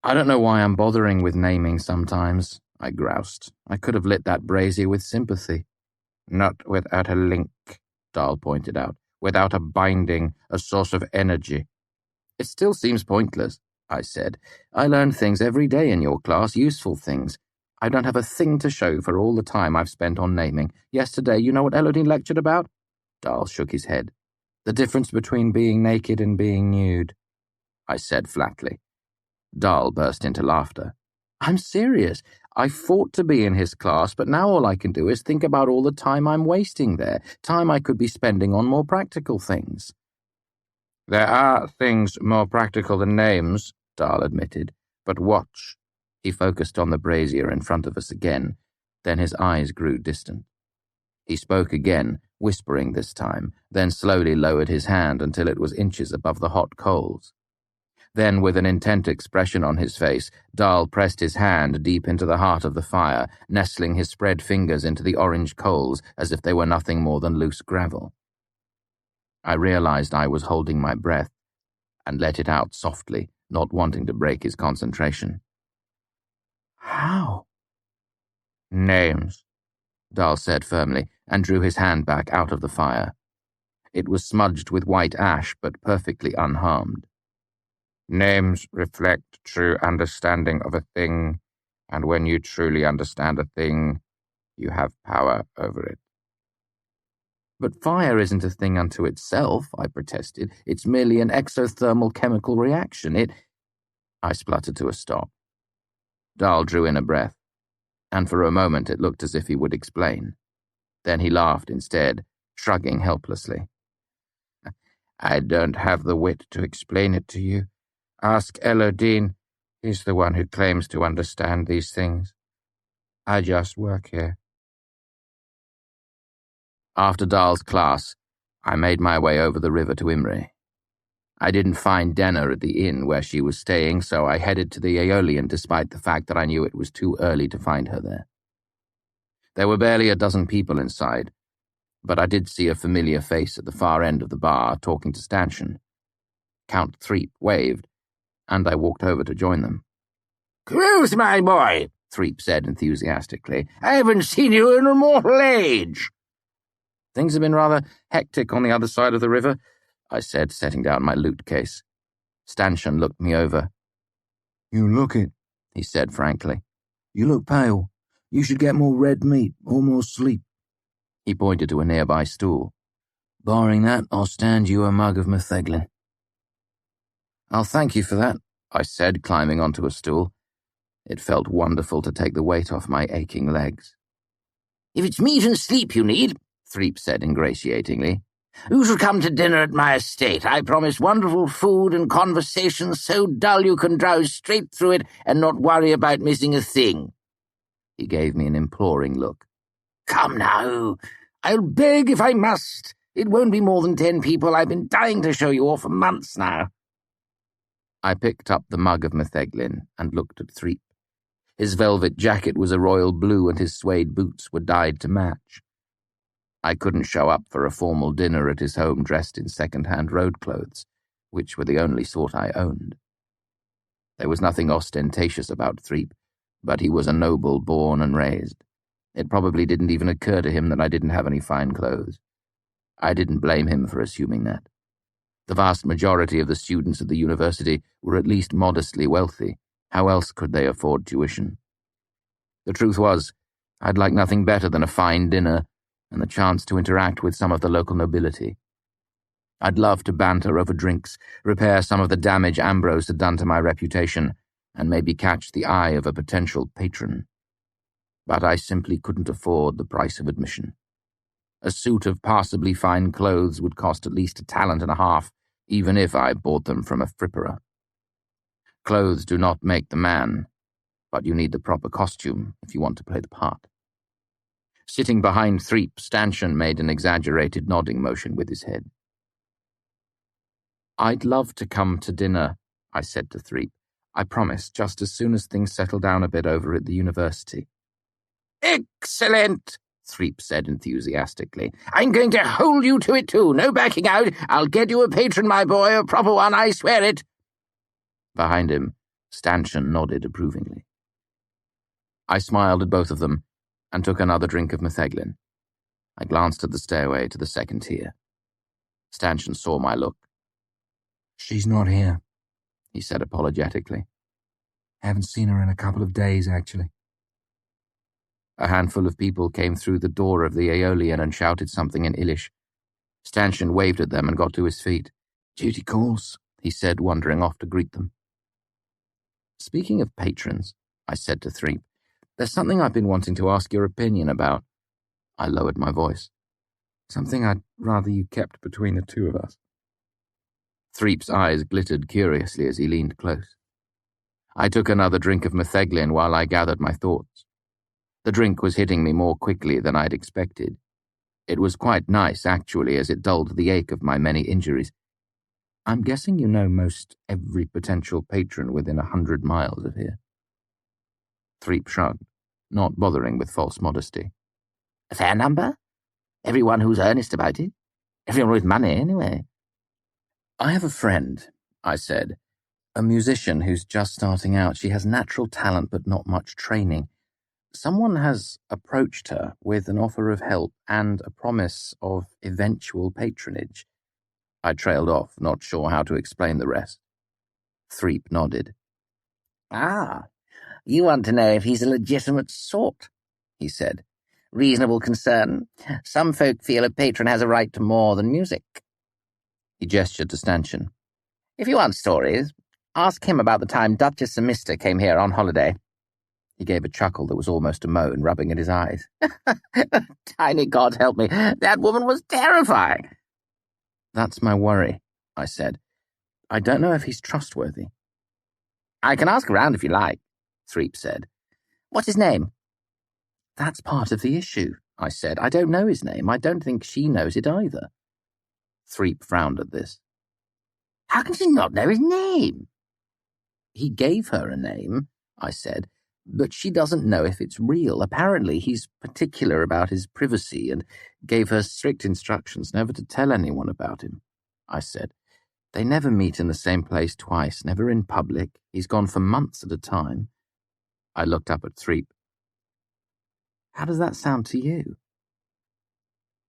I don't know why I'm bothering with naming sometimes, I groused. I could have lit that brazier with sympathy. Not without a link, Dahl pointed out. Without a binding, a source of energy. It still seems pointless, I said. I learn things every day in your class, useful things. I don't have a thing to show for all the time I've spent on naming. Yesterday, you know what Elodine lectured about? Dahl shook his head. The difference between being naked and being nude, I said flatly. Dahl burst into laughter. I'm serious. I fought to be in his class, but now all I can do is think about all the time I'm wasting there, time I could be spending on more practical things. There are things more practical than names, Dahl admitted, but watch. He focused on the brazier in front of us again, then his eyes grew distant. He spoke again, whispering this time, then slowly lowered his hand until it was inches above the hot coals. Then, with an intent expression on his face, Dahl pressed his hand deep into the heart of the fire, nestling his spread fingers into the orange coals as if they were nothing more than loose gravel. I realized I was holding my breath and let it out softly, not wanting to break his concentration. How? Names, Dahl said firmly, and drew his hand back out of the fire. It was smudged with white ash, but perfectly unharmed. Names reflect true understanding of a thing, and when you truly understand a thing, you have power over it. But fire isn't a thing unto itself, I protested. It's merely an exothermal chemical reaction. I spluttered to a stop. Dahl drew in a breath, and for a moment it looked as if he would explain. Then he laughed instead, shrugging helplessly. I don't have the wit to explain it to you. Ask Elodine. He's the one who claims to understand these things. I just work here. After Dahl's class, I made my way over the river to Imre. I didn't find Denner at the inn where she was staying, so I headed to the Aeolian despite the fact that I knew it was too early to find her there. There were barely a dozen people inside, but I did see a familiar face at the far end of the bar talking to Stanchion. Count Threep waved, and I walked over to join them. "Kvothe, my boy," Threep said enthusiastically. "I haven't seen you in a mortal age." Things have been rather hectic on the other side of the river, I said, setting down my loot case. Stanchion looked me over. You look it, he said frankly. You look pale. You should get more red meat or more sleep. He pointed to a nearby stool. Barring that, I'll stand you a mug of metheglin. I'll thank you for that, I said, climbing onto a stool. It felt wonderful to take the weight off my aching legs. "If it's meat and sleep you need," Threep said ingratiatingly, "you should come to dinner at my estate. I promise wonderful food and conversation so dull you can drowse straight through it and not worry about missing a thing." He gave me an imploring look. "Come now. I'll beg if I must. It won't be more than 10 people. I've been dying to show you off for months now." I picked up the mug of metheglin and looked at Threep. His velvet jacket was a royal blue and his suede boots were dyed to match. I couldn't show up for a formal dinner at his home dressed in second-hand road clothes, which were the only sort I owned. There was nothing ostentatious about Threep, but he was a noble born and raised. It probably didn't even occur to him that I didn't have any fine clothes. I didn't blame him for assuming that. The vast majority of the students at the university were at least modestly wealthy. How else could they afford tuition? The truth was, I'd like nothing better than a fine dinner and the chance to interact with some of the local nobility. I'd love to banter over drinks, repair some of the damage Ambrose had done to my reputation, and maybe catch the eye of a potential patron. But I simply couldn't afford the price of admission. A suit of passably fine clothes would cost at least 1.5 talents, even if I bought them from a fripperer. Clothes do not make the man, but you need the proper costume if you want to play the part. Sitting behind Threep, Stanchion made an exaggerated nodding motion with his head. "I'd love to come to dinner," I said to Threep. "I promise, just as soon as things settle down a bit over at the university." "Excellent," Threep said enthusiastically. "I'm going to hold you to it too. No backing out. I'll get you a patron, my boy, a proper one, I swear it." Behind him, Stanchion nodded approvingly. I smiled at both of them and took another drink of metheglin. I glanced at the stairway to the second tier. Stanchion saw my look. "She's not here," he said apologetically. "Haven't seen her in a couple of days, actually." A handful of people came through the door of the Aeolian and shouted something in Ilish. Stanchion waved at them and got to his feet. "Duty calls," he said, wandering off to greet them. "Speaking of patrons," I said to Threep, "there's something I've been wanting to ask your opinion about." I lowered my voice. "Something I'd rather you kept between the two of us." Threep's eyes glittered curiously as he leaned close. I took another drink of metheglin while I gathered my thoughts. The drink was hitting me more quickly than I'd expected. It was quite nice, actually, as it dulled the ache of my many injuries. "I'm guessing you know most every potential patron within 100 miles of here." Threep shrugged, not bothering with false modesty. "A fair number? Everyone who's earnest about it? Everyone with money, anyway." "I have a friend," I said, "a musician who's just starting out. She has natural talent but not much training. Someone has approached her with an offer of help and a promise of eventual patronage." I trailed off, not sure how to explain the rest. Threep nodded. "Ah, you want to know if he's a legitimate sort," he said. "Reasonable concern. Some folk feel a patron has a right to more than music." He gestured to Stanchion. "If you want stories, ask him about the time Duchess Semista came here on holiday." He gave a chuckle that was almost a moan, rubbing at his eyes. "Tiny God help me, that woman was terrifying." "That's my worry," I said. "I don't know if he's trustworthy." "I can ask around if you like," Threep said. "What's his name?" "That's part of the issue," I said. "I don't know his name. I don't think she knows it either." Threep frowned at this. How can she not know his name? He gave her a name, I said, but she doesn't know if it's real. Apparently he's particular about his privacy and gave her strict instructions never to tell anyone about him, I said. They never meet in the same place twice, never in public. He's gone for months at a time. I looked up at Threep. How does that sound to you?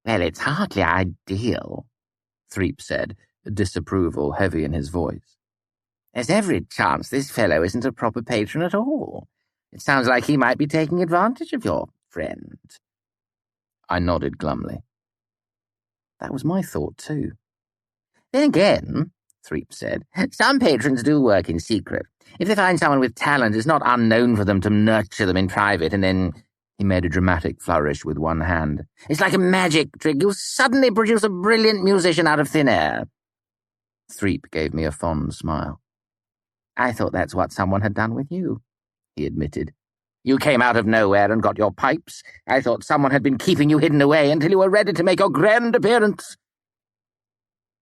Well, it's hardly ideal, Threep said, disapproval heavy in his voice. There's every chance this fellow isn't a proper patron at all. It sounds like he might be taking advantage of your friend. I nodded glumly. That was my thought, too. Then again, Threep said, some patrons do work in secret. If they find someone with talent, it's not unknown for them to nurture them in private, and then... He made a dramatic flourish with one hand. It's like a magic trick. You suddenly produce a brilliant musician out of thin air. Threep gave me a fond smile. I thought that's what someone had done with you, he admitted. You came out of nowhere and got your pipes. I thought someone had been keeping you hidden away until you were ready to make your grand appearance.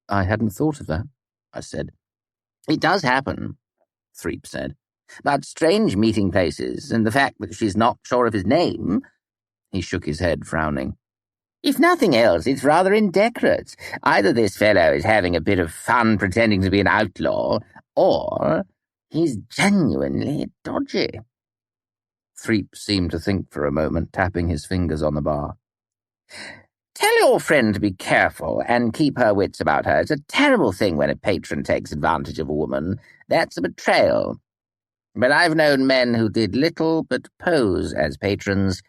I hadn't thought of that, I said. It does happen, Threep said. But strange meeting places, and the fact that she's not sure of his name... He shook his head, frowning. If nothing else, it's rather indecorous. Either this fellow is having a bit of fun pretending to be an outlaw, or he's genuinely dodgy. Threep seemed to think for a moment, tapping his fingers on the bar. Tell your friend to be careful and keep her wits about her. It's a terrible thing when a patron takes advantage of a woman. That's a betrayal. But I've known men who did little but pose as patrons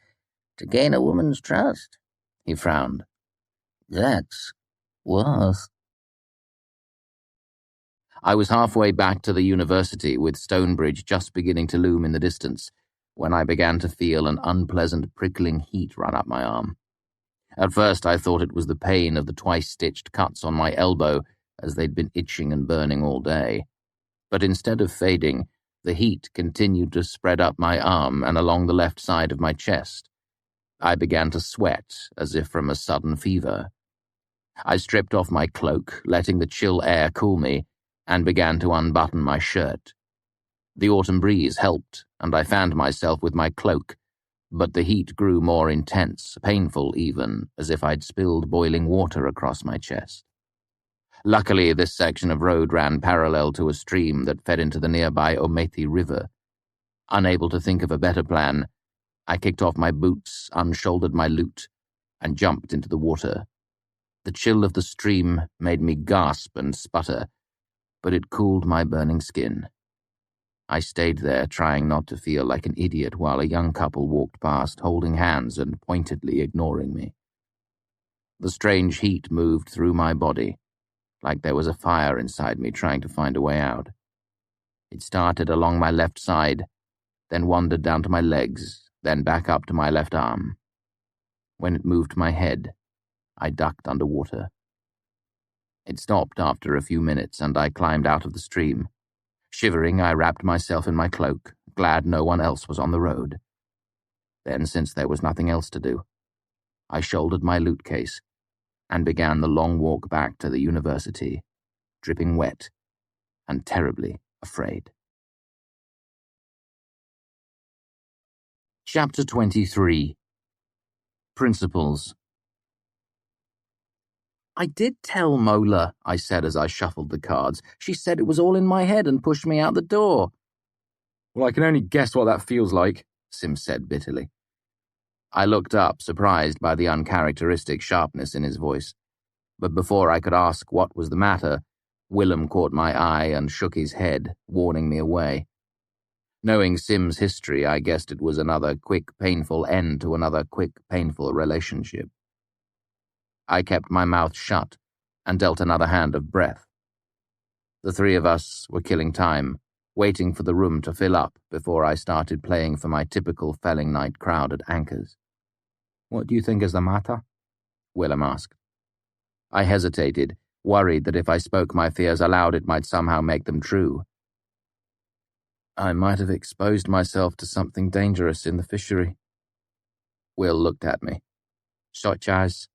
to gain a woman's trust. He frowned. That's worse. I was halfway back to the university with Stonebridge just beginning to loom in the distance when I began to feel an unpleasant prickling heat run up my arm. At first I thought it was the pain of the twice-stitched cuts on my elbow as they'd been itching and burning all day. But instead of fading, the heat continued to spread up my arm and along the left side of my chest. I began to sweat as if from a sudden fever. I stripped off my cloak, letting the chill air cool me, and began to unbutton my shirt. The autumn breeze helped, and I fanned myself with my cloak, but the heat grew more intense, painful even, as if I'd spilled boiling water across my chest. Luckily, this section of road ran parallel to a stream that fed into the nearby Omethi River. Unable to think of a better plan, I kicked off my boots, unshouldered my loot, and jumped into the water. The chill of the stream made me gasp and sputter, but it cooled my burning skin. I stayed there, trying not to feel like an idiot while a young couple walked past, holding hands and pointedly ignoring me. The strange heat moved through my body, like there was a fire inside me trying to find a way out. It started along my left side, then wandered down to my legs, then back up to my left arm. When it moved my head, I ducked underwater. It stopped after a few minutes, and I climbed out of the stream. Shivering, I wrapped myself in my cloak, glad no one else was on the road. Then, since there was nothing else to do, I shouldered my loot case and began the long walk back to the university, dripping wet and terribly afraid. Chapter 23. Principles. I did tell Mola, I said as I shuffled the cards. She said it was all in my head and pushed me out the door. Well, I can only guess what that feels like, Sim said bitterly. I looked up, surprised by the uncharacteristic sharpness in his voice. But before I could ask what was the matter, Willem caught my eye and shook his head, warning me away. Knowing Sim's history, I guessed it was another quick, painful end to another quick, painful relationship. I kept my mouth shut and dealt another hand of breath. The three of us were killing time, waiting for the room to fill up before I started playing for my typical felling night crowd at Anchors. What do you think is the matter? Willem asked. I hesitated, worried that if I spoke my fears aloud it might somehow make them true. I might have exposed myself to something dangerous in the fishery. Will looked at me. Such as?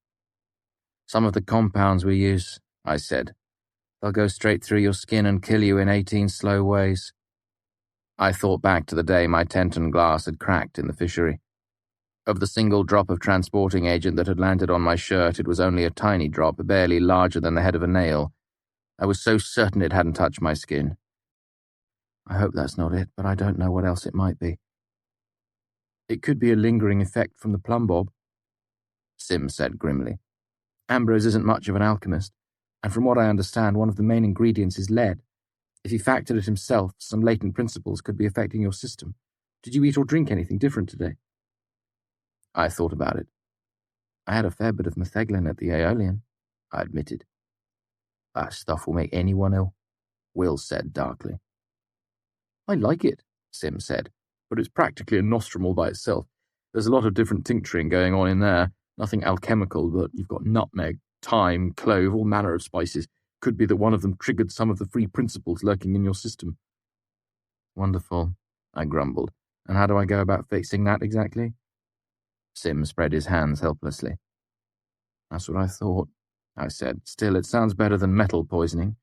Some of the compounds we use, I said. They'll go straight through your skin and kill you in 18 slow ways. I thought back to the day my Tenton glass had cracked in the fishery. Of the single drop of transporting agent that had landed on my shirt, it was only a tiny drop, barely larger than the head of a nail. I was so certain it hadn't touched my skin. I hope that's not it, but I don't know what else it might be. It could be a lingering effect from the plumb bob, Sim said grimly. Ambrose isn't much of an alchemist, and from what I understand, one of the main ingredients is lead. If he factored it himself, some latent principles could be affecting your system. Did you eat or drink anything different today? I thought about it. I had a fair bit of metheglin at the Aeolian, I admitted. That stuff will make anyone ill, Will said darkly. I like it, Sim said, but it's practically a nostrum by itself. There's a lot of different tincturing going on in there. Nothing alchemical, but you've got nutmeg, thyme, clove, all manner of spices. Could be that one of them triggered some of the free principles lurking in your system. Wonderful, I grumbled. And how do I go about fixing that exactly? Sim spread his hands helplessly. That's what I thought, I said. Still, it sounds better than metal poisoning.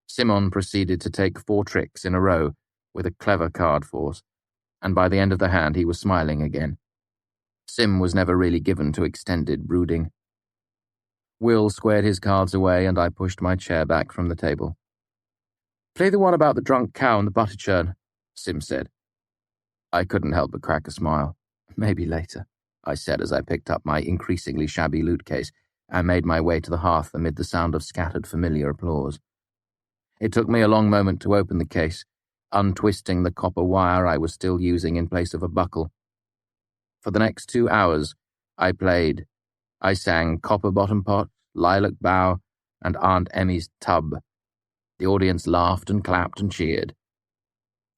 Simon proceeded to take 4 tricks in a row with a clever card force, and by the end of the hand he was smiling again. Sim was never really given to extended brooding. Will squared his cards away, and I pushed my chair back from the table. Play the one about the drunk cow and the butter churn, Sim said. I couldn't help but crack a smile. Maybe later, I said as I picked up my increasingly shabby loot case and made my way to the hearth amid the sound of scattered familiar applause. It took me a long moment to open the case, untwisting the copper wire I was still using in place of a buckle. For the next 2 hours, I played. I sang Copper Bottom Pot, Lilac Bough, and Aunt Emmy's Tub. The audience laughed and clapped and cheered.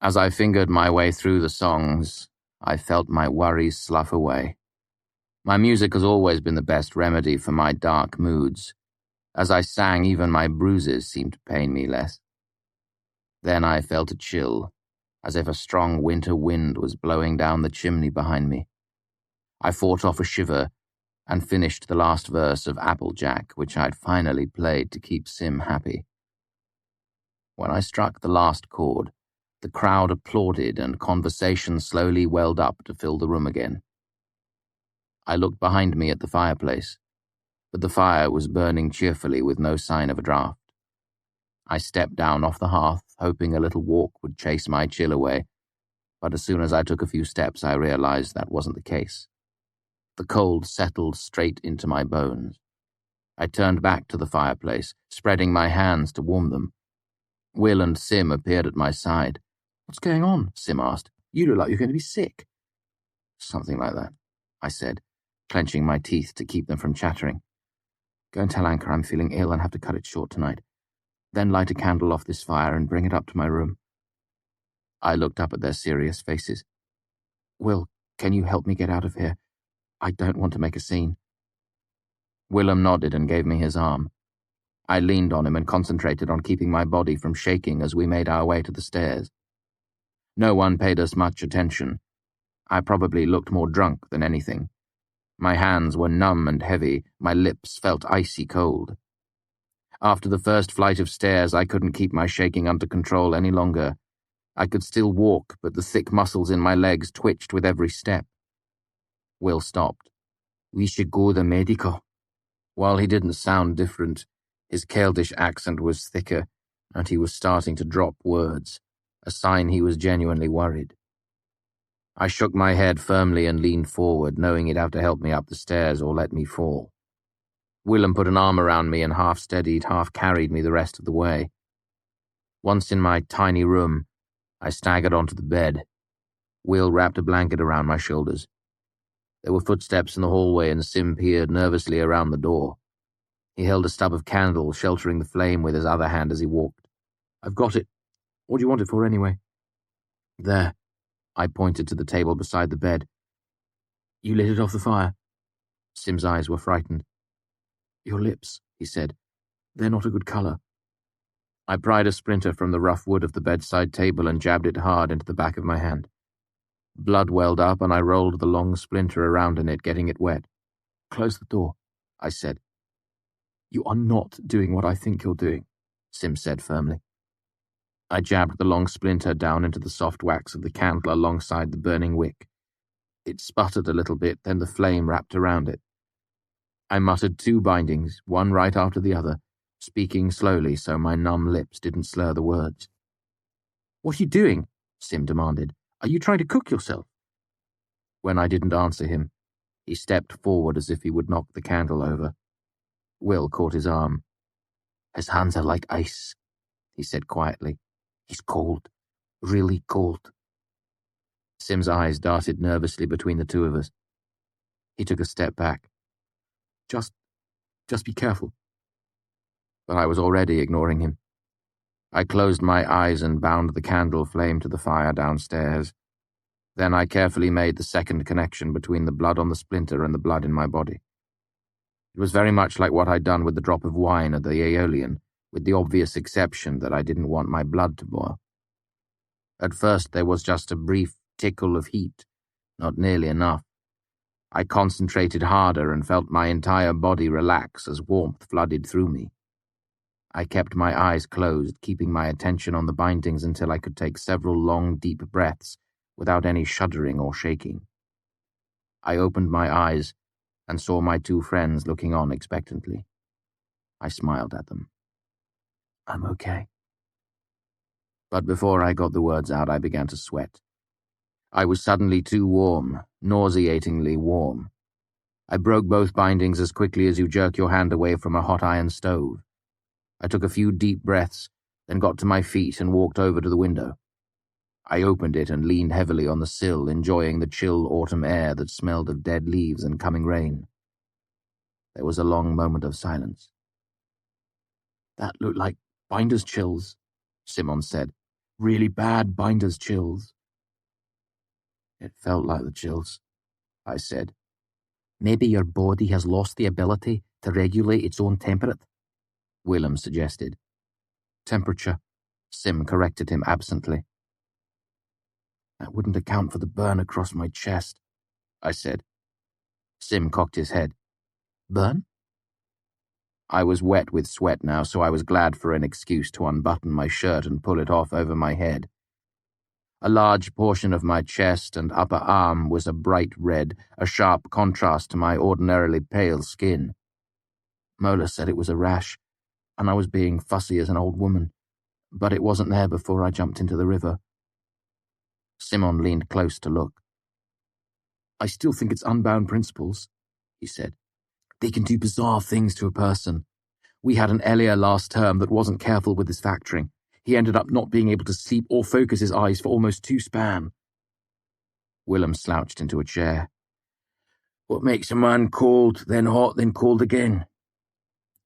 As I fingered my way through the songs, I felt my worries slough away. My music has always been the best remedy for my dark moods. As I sang, even my bruises seemed to pain me less. Then I felt a chill, as if a strong winter wind was blowing down the chimney behind me. I fought off a shiver and finished the last verse of Applejack, which I'd finally played to keep Sim happy. When I struck the last chord, the crowd applauded and conversation slowly welled up to fill the room again. I looked behind me at the fireplace, but the fire was burning cheerfully with no sign of a draught. I stepped down off the hearth, hoping a little walk would chase my chill away, but as soon as I took a few steps I realized that wasn't the case. The cold settled straight into my bones. I turned back to the fireplace, spreading my hands to warm them. Will and Sim appeared at my side. What's going on? Sim asked. You look like you're going to be sick. Something like that, I said, clenching my teeth to keep them from chattering. Go and tell Anchor I'm feeling ill and have to cut it short tonight. Then light a candle off this fire and bring it up to my room. I looked up at their serious faces. Will, can you help me get out of here? I don't want to make a scene. Willem nodded and gave me his arm. I leaned on him and concentrated on keeping my body from shaking as we made our way to the stairs. No one paid us much attention. I probably looked more drunk than anything. My hands were numb and heavy, my lips felt icy cold. After the first flight of stairs, I couldn't keep my shaking under control any longer. I could still walk, but the thick muscles in my legs twitched with every step. Will stopped. We should go the medico. While he didn't sound different, his Celtish accent was thicker, and he was starting to drop words, a sign he was genuinely worried. I shook my head firmly and leaned forward, knowing he'd have to help me up the stairs or let me fall. Willem put an arm around me and half-steadied, half-carried me the rest of the way. Once in my tiny room, I staggered onto the bed. Will wrapped a blanket around my shoulders. There were footsteps in the hallway and Sim peered nervously around the door. He held a stub of candle, sheltering the flame with his other hand as he walked. I've got it. What do you want it for anyway? There. I pointed to the table beside the bed. You lit it off the fire. Sim's eyes were frightened. Your lips, he said. They're not a good colour. I pried a splinter from the rough wood of the bedside table and jabbed it hard into the back of my hand. Blood welled up and I rolled the long splinter around in it, getting it wet. Close the door, I said. You are not doing what I think you're doing. Sim said firmly. I jabbed the long splinter down into the soft wax of the candle alongside the burning wick. It sputtered a little bit, then the flame wrapped around it. I muttered 2 bindings, one right after the other, speaking slowly so my numb lips didn't slur the words. "What are you doing?" Sim demanded. "Are you trying to cook yourself?" When I didn't answer him, he stepped forward as if he would knock the candle over. Will caught his arm. "His hands are like ice," he said quietly. "He's cold, really cold." Sim's eyes darted nervously between the 2 of us. He took a step back. Just be careful." But I was already ignoring him. I closed my eyes and bound the candle flame to the fire downstairs. Then I carefully made the second connection between the blood on the splinter and the blood in my body. It was very much like what I'd done with the drop of wine at the Aeolian, with the obvious exception that I didn't want my blood to boil. At first there was just a brief tickle of heat, not nearly enough. I concentrated harder and felt my entire body relax as warmth flooded through me. I kept my eyes closed, keeping my attention on the bindings until I could take several long, deep breaths without any shuddering or shaking. I opened my eyes and saw my 2 friends looking on expectantly. I smiled at them. "I'm okay." But before I got the words out, I began to sweat. I was suddenly too warm, nauseatingly warm. I broke both bindings as quickly as you jerk your hand away from a hot iron stove. I took a few deep breaths, then got to my feet and walked over to the window. I opened it and leaned heavily on the sill, enjoying the chill autumn air that smelled of dead leaves and coming rain. There was a long moment of silence. "That looked like binder's chills," Simon said. "Really bad binder's chills." "It felt like the chills," I said. "Maybe your body has lost the ability to regulate its own temperature," Willem suggested. "Temperature," Sim corrected him absently. "That wouldn't account for the burn across my chest," I said. Sim cocked his head. "Burn?" I was wet with sweat now, so I was glad for an excuse to unbutton my shirt and pull it off over my head. A large portion of my chest and upper arm was a bright red, a sharp contrast to my ordinarily pale skin. Mola said it was a rash, and I was being fussy as an old woman, but it wasn't there before I jumped into the river. Simon leaned close to look. "I still think it's unbound principles," he said. "They can do bizarre things to a person. We had an Elia last term that wasn't careful with his factoring. He ended up not being able to sleep or focus his eyes for almost 2 span. Willem slouched into a chair. "What makes a man cold, then hot, then cold again?"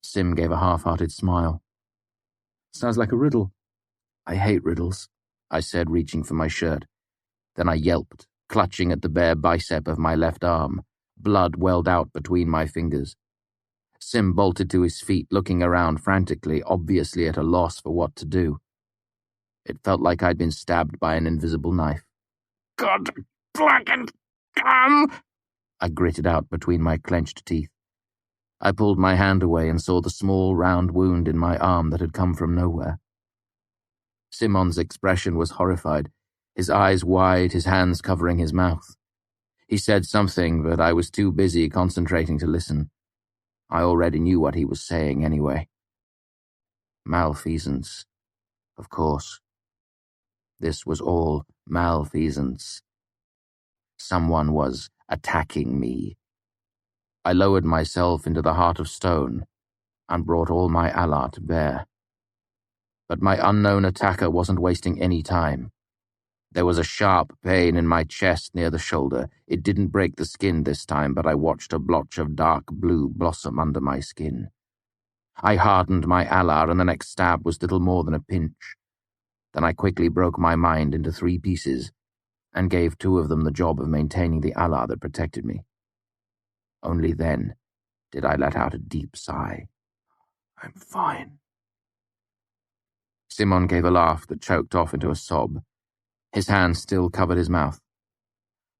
Sim gave a half-hearted smile. "Sounds like a riddle." "I hate riddles," I said, reaching for my shirt. Then I yelped, clutching at the bare bicep of my left arm. Blood welled out between my fingers. Sim bolted to his feet, looking around frantically, obviously at a loss for what to do. It felt like I'd been stabbed by an invisible knife. "God blackened gum!" I gritted out between my clenched teeth. I pulled my hand away and saw the small, round wound in my arm that had come from nowhere. Simon's expression was horrified, his eyes wide, his hands covering his mouth. He said something, but I was too busy concentrating to listen. I already knew what he was saying anyway. Malfeasance. Of course. This was all malfeasance. Someone was attacking me. I lowered myself into the heart of stone and brought all my Allah to bear. But my unknown attacker wasn't wasting any time. There was a sharp pain in my chest near the shoulder. It didn't break the skin this time, but I watched a blotch of dark blue blossom under my skin. I hardened my Allah, and the next stab was little more than a pinch. Then I quickly broke my mind into 3 pieces and gave 2 of them the job of maintaining the Allah that protected me. Only then did I let out a deep sigh. "I'm fine." Simon gave a laugh that choked off into a sob. His hand still covered his mouth.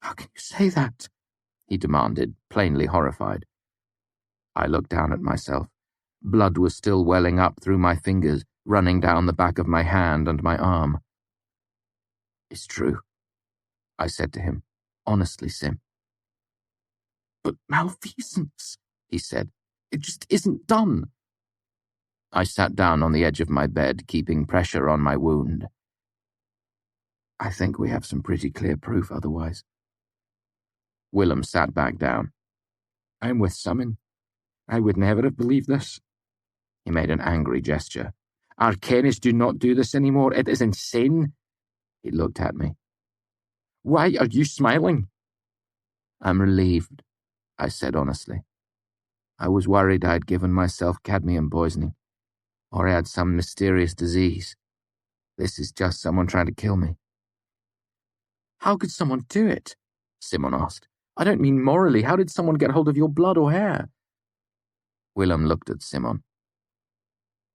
"How can you say that?" he demanded, plainly horrified. I looked down at myself. Blood was still welling up through my fingers, running down the back of my hand and my arm. "It's true," I said to him. "Honestly, Sim." "But malfeasance," he said. "It just isn't done." I sat down on the edge of my bed, keeping pressure on my wound. "I think we have some pretty clear proof otherwise." Willem sat back down. "I'm with Summon. I would never have believed this." He made an angry gesture. "Our chemists do not do this anymore. It is insane." He looked at me. "Why are you smiling?" "I'm relieved," I said honestly. "I was worried I had given myself cadmium poisoning, or I had some mysterious disease. This is just someone trying to kill me." "How could someone do it?" Simon asked. "I don't mean morally. How did someone get hold of your blood or hair?" Willem looked at Simon.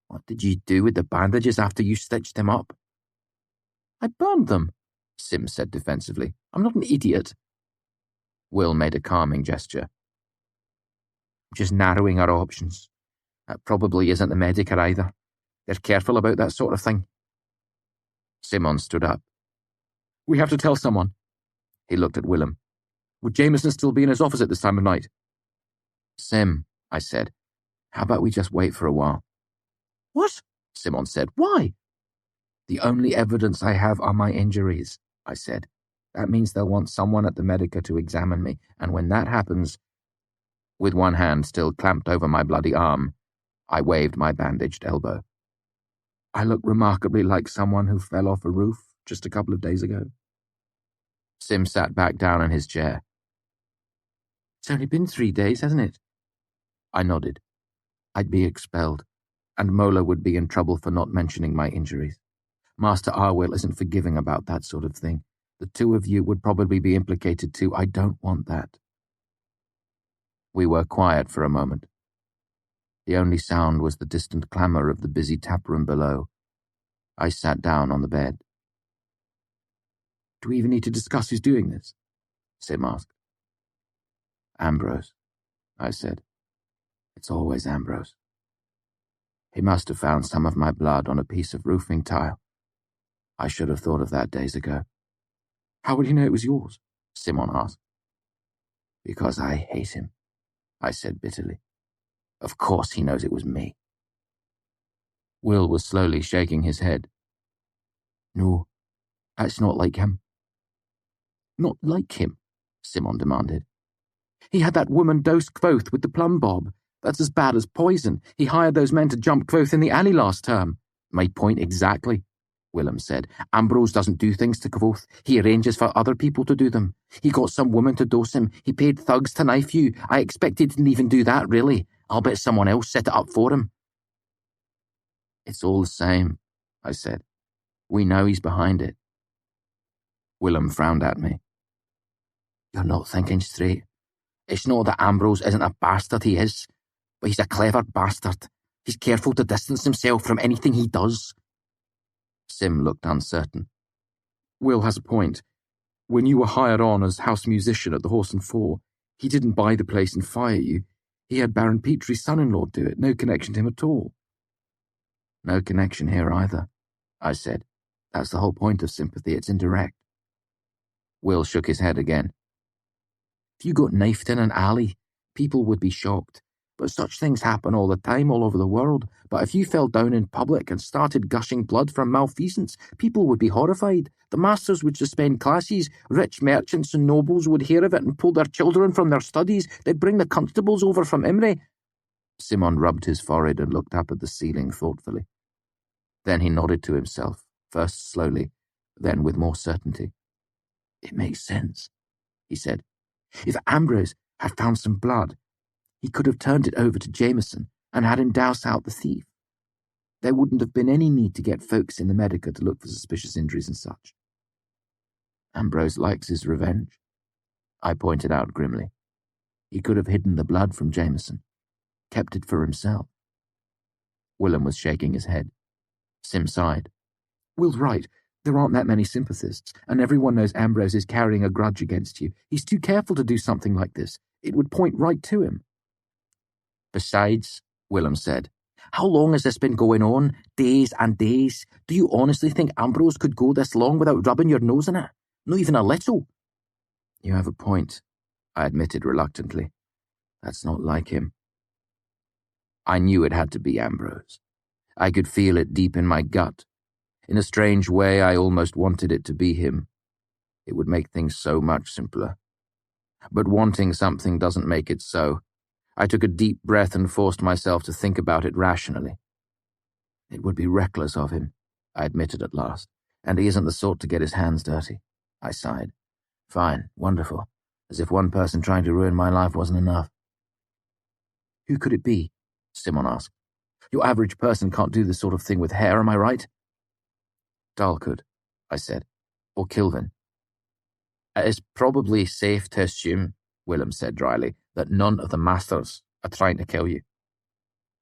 "What did you do with the bandages after you stitched them up?" "I burned them," Sim said defensively. "I'm not an idiot." Will made a calming gesture. "Just narrowing our options. That probably isn't the Medica either. They're careful about that sort of thing." Simon stood up. "We have to tell someone." He looked at Willem. "Would Jameson still be in his office at this time of night?" "Sim," I said, "how about we just wait for a while?" "What?" Simon said. "Why?" "The only evidence I have are my injuries," I said. "That means they'll want someone at the Medica to examine me, and when that happens..." With one hand still clamped over my bloody arm, I waved my bandaged elbow. "I look remarkably like someone who fell off a roof just a couple of days ago." Sim sat back down in his chair. "It's only been 3 days, hasn't it?" I nodded. I'd be expelled, and Mola would be in trouble for not mentioning my injuries. Master Arwyll isn't forgiving about that sort of thing. The two of you would probably be implicated too. I don't want that. We were quiet for a moment. The only sound was the distant clamour of the busy taproom below. I sat down on the bed. "Do we even need to discuss who's doing this?" Sim asked. "Ambrose," I said. "It's always Ambrose. He must have found some of my blood on a piece of roofing tile. I should have thought of that days ago." "How would he know it was yours?" Simon asked. "Because I hate him," I said bitterly. "Of course he knows it was me." Will was slowly shaking his head. "No, that's not like him." "Not like him?" Simon demanded. "He had that woman dose Kvothe with the plumb bob. That's as bad as poison. He hired those men to jump Kvothe in the alley last term." "My point exactly," Willem said. "Ambrose doesn't do things to Kvothe. He arranges for other people to do them. He got some woman to dose him. He paid thugs to knife you. I expect he didn't even do that, really. I'll bet someone else set it up for him." "It's all the same," I said. "We know he's behind it." Willem frowned at me. "You're not thinking straight. It's not that Ambrose isn't a bastard, he is, but he's a clever bastard. He's careful to distance himself from anything he does." Sim looked uncertain. "Will has a point. When you were hired on as house musician at the Horse and Four, he didn't buy the place and fire you. He had Baron Petrie's son-in-law do it, no connection to him at all." "No connection here either," I said. "That's the whole point of sympathy, it's indirect." Will shook his head again. "If you got knifed in an alley, people would be shocked. But such things happen all the time all over the world. But if you fell down in public and started gushing blood from malfeasance, people would be horrified. The masters would suspend classes. Rich merchants and nobles would hear of it and pull their children from their studies. They'd bring the constables over from Imre." Simon rubbed his forehead and looked up at the ceiling thoughtfully. Then he nodded to himself, first slowly, then with more certainty. "It makes sense," he said. "If Ambrose had found some blood, he could have turned it over to Jameson and had him douse out the thief. There wouldn't have been any need to get folks in the Medica to look for suspicious injuries and such." "Ambrose likes his revenge," I pointed out grimly. "He could have hidden the blood from Jameson, kept it for himself." Willem was shaking his head. Sim sighed. "Will's right. There aren't that many sympathists, and everyone knows Ambrose is carrying a grudge against you. He's too careful to do something like this. It would point right to him." "Besides," Willem said, How long has this been going on? Days and days. Do you honestly think Ambrose could go this long without rubbing your nose in it? Not even a little. You have a point, I admitted reluctantly. That's not like him. I knew it had to be Ambrose. I could feel it deep in my gut. In a strange way, I almost wanted it to be him. It would make things so much simpler. But wanting something doesn't make it so. I took a deep breath and forced myself to think about it rationally. It would be reckless of him, I admitted at last, and he isn't the sort to get his hands dirty. I sighed. Fine, wonderful. As if one person trying to ruin my life wasn't enough. Who could it be? Simon asked. Your average person can't do this sort of thing with hair, am I right? Dahl could, I said. Or Kilvin. It is probably safe to assume, Willem said dryly, that none of the masters are trying to kill you.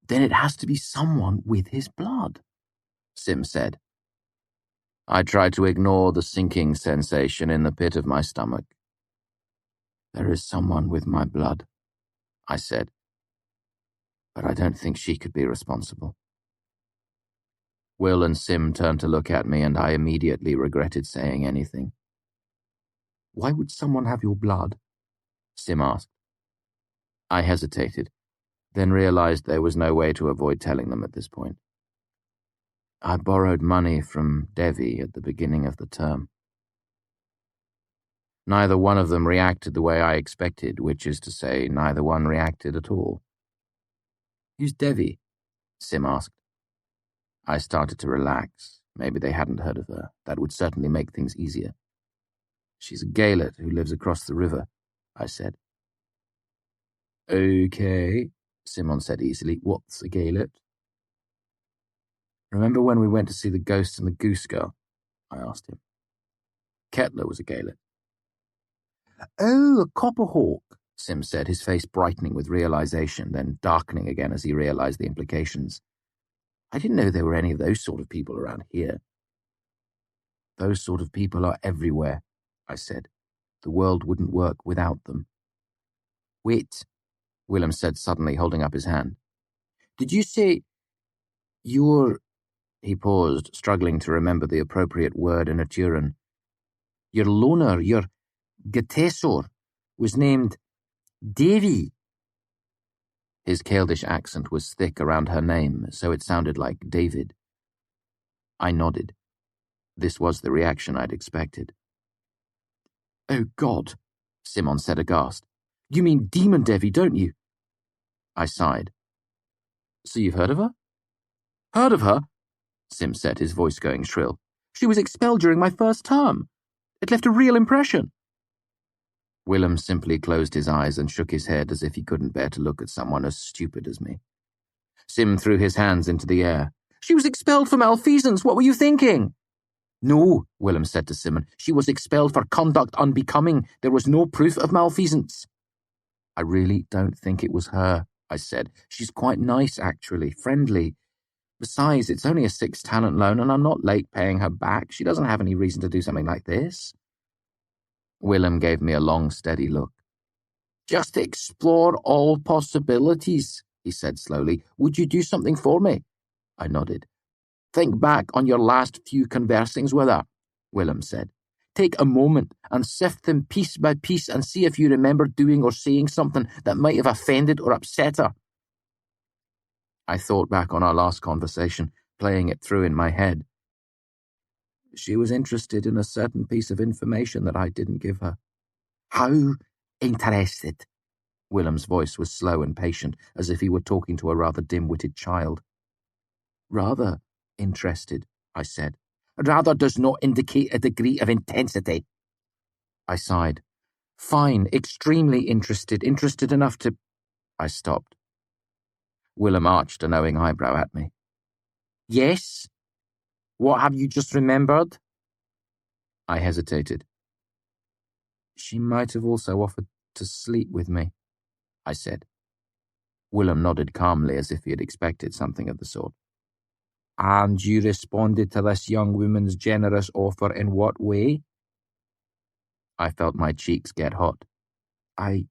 Then it has to be someone with his blood, Sim said. I tried to ignore the sinking sensation in the pit of my stomach. There is someone with my blood, I said. But I don't think she could be responsible. Will and Sim turned to look at me, and I immediately regretted saying anything. Why would someone have your blood? Sim asked. I hesitated, then realized there was no way to avoid telling them at this point. I borrowed money from Devi at the beginning of the term. Neither one of them reacted the way I expected, which is to say, neither one reacted at all. Who's Devi? Sim asked. I started to relax. Maybe they hadn't heard of her. That would certainly make things easier. She's a Gaelic who lives across the river, I said. Okay, Simon said easily. What's a Gaelic? Remember when we went to see the ghost and the goose girl? I asked him. Kettler was a Gaelic. Oh, a copperhawk, Sim said, his face brightening with realization, then darkening again as he realized the implications. I didn't know there were any of those sort of people around here. Those sort of people are everywhere, I said. The world wouldn't work without them. Wait, Willem said suddenly, holding up his hand. Did you say your... He paused, struggling to remember the appropriate word in a Turan. Your loner, your Gatesor, was named Davy. His Caldish accent was thick around her name, so it sounded like David. I nodded. This was the reaction I'd expected. Oh, God, Simon said aghast. You mean Demon Devi, don't you? I sighed. So you've heard of her? Heard of her? Sim said, his voice going shrill. She was expelled during my first term. It left a real impression. Willem simply closed his eyes and shook his head as if he couldn't bear to look at someone as stupid as me. Sim threw his hands into the air. She was expelled for malfeasance. What were you thinking? No, Willem said to Simon. She was expelled for conduct unbecoming. There was no proof of malfeasance. I really don't think it was her, I said. She's quite nice, actually, friendly. Besides, it's only a 6 talent loan and I'm not late paying her back. She doesn't have any reason to do something like this. Willem gave me a long, steady look. Just explore all possibilities, he said slowly. Would you do something for me? I nodded. Think back on your last few conversing's with her, Willem said. Take a moment and sift them piece by piece and see if you remember doing or saying something that might have offended or upset her. I thought back on our last conversation, playing it through in my head. She was interested in a certain piece of information that I didn't give her. How interested? Willem's voice was slow and patient, as if he were talking to a rather dim-witted child. Rather interested, I said. Rather does not indicate a degree of intensity. I sighed. Fine, extremely interested, interested enough to... I stopped. Willem arched a knowing eyebrow at me. Yes? What have you just remembered? I hesitated. She might have also offered to sleep with me, I said. Willem nodded calmly as if he had expected something of the sort. And you responded to this young woman's generous offer in what way? I felt my cheeks get hot. I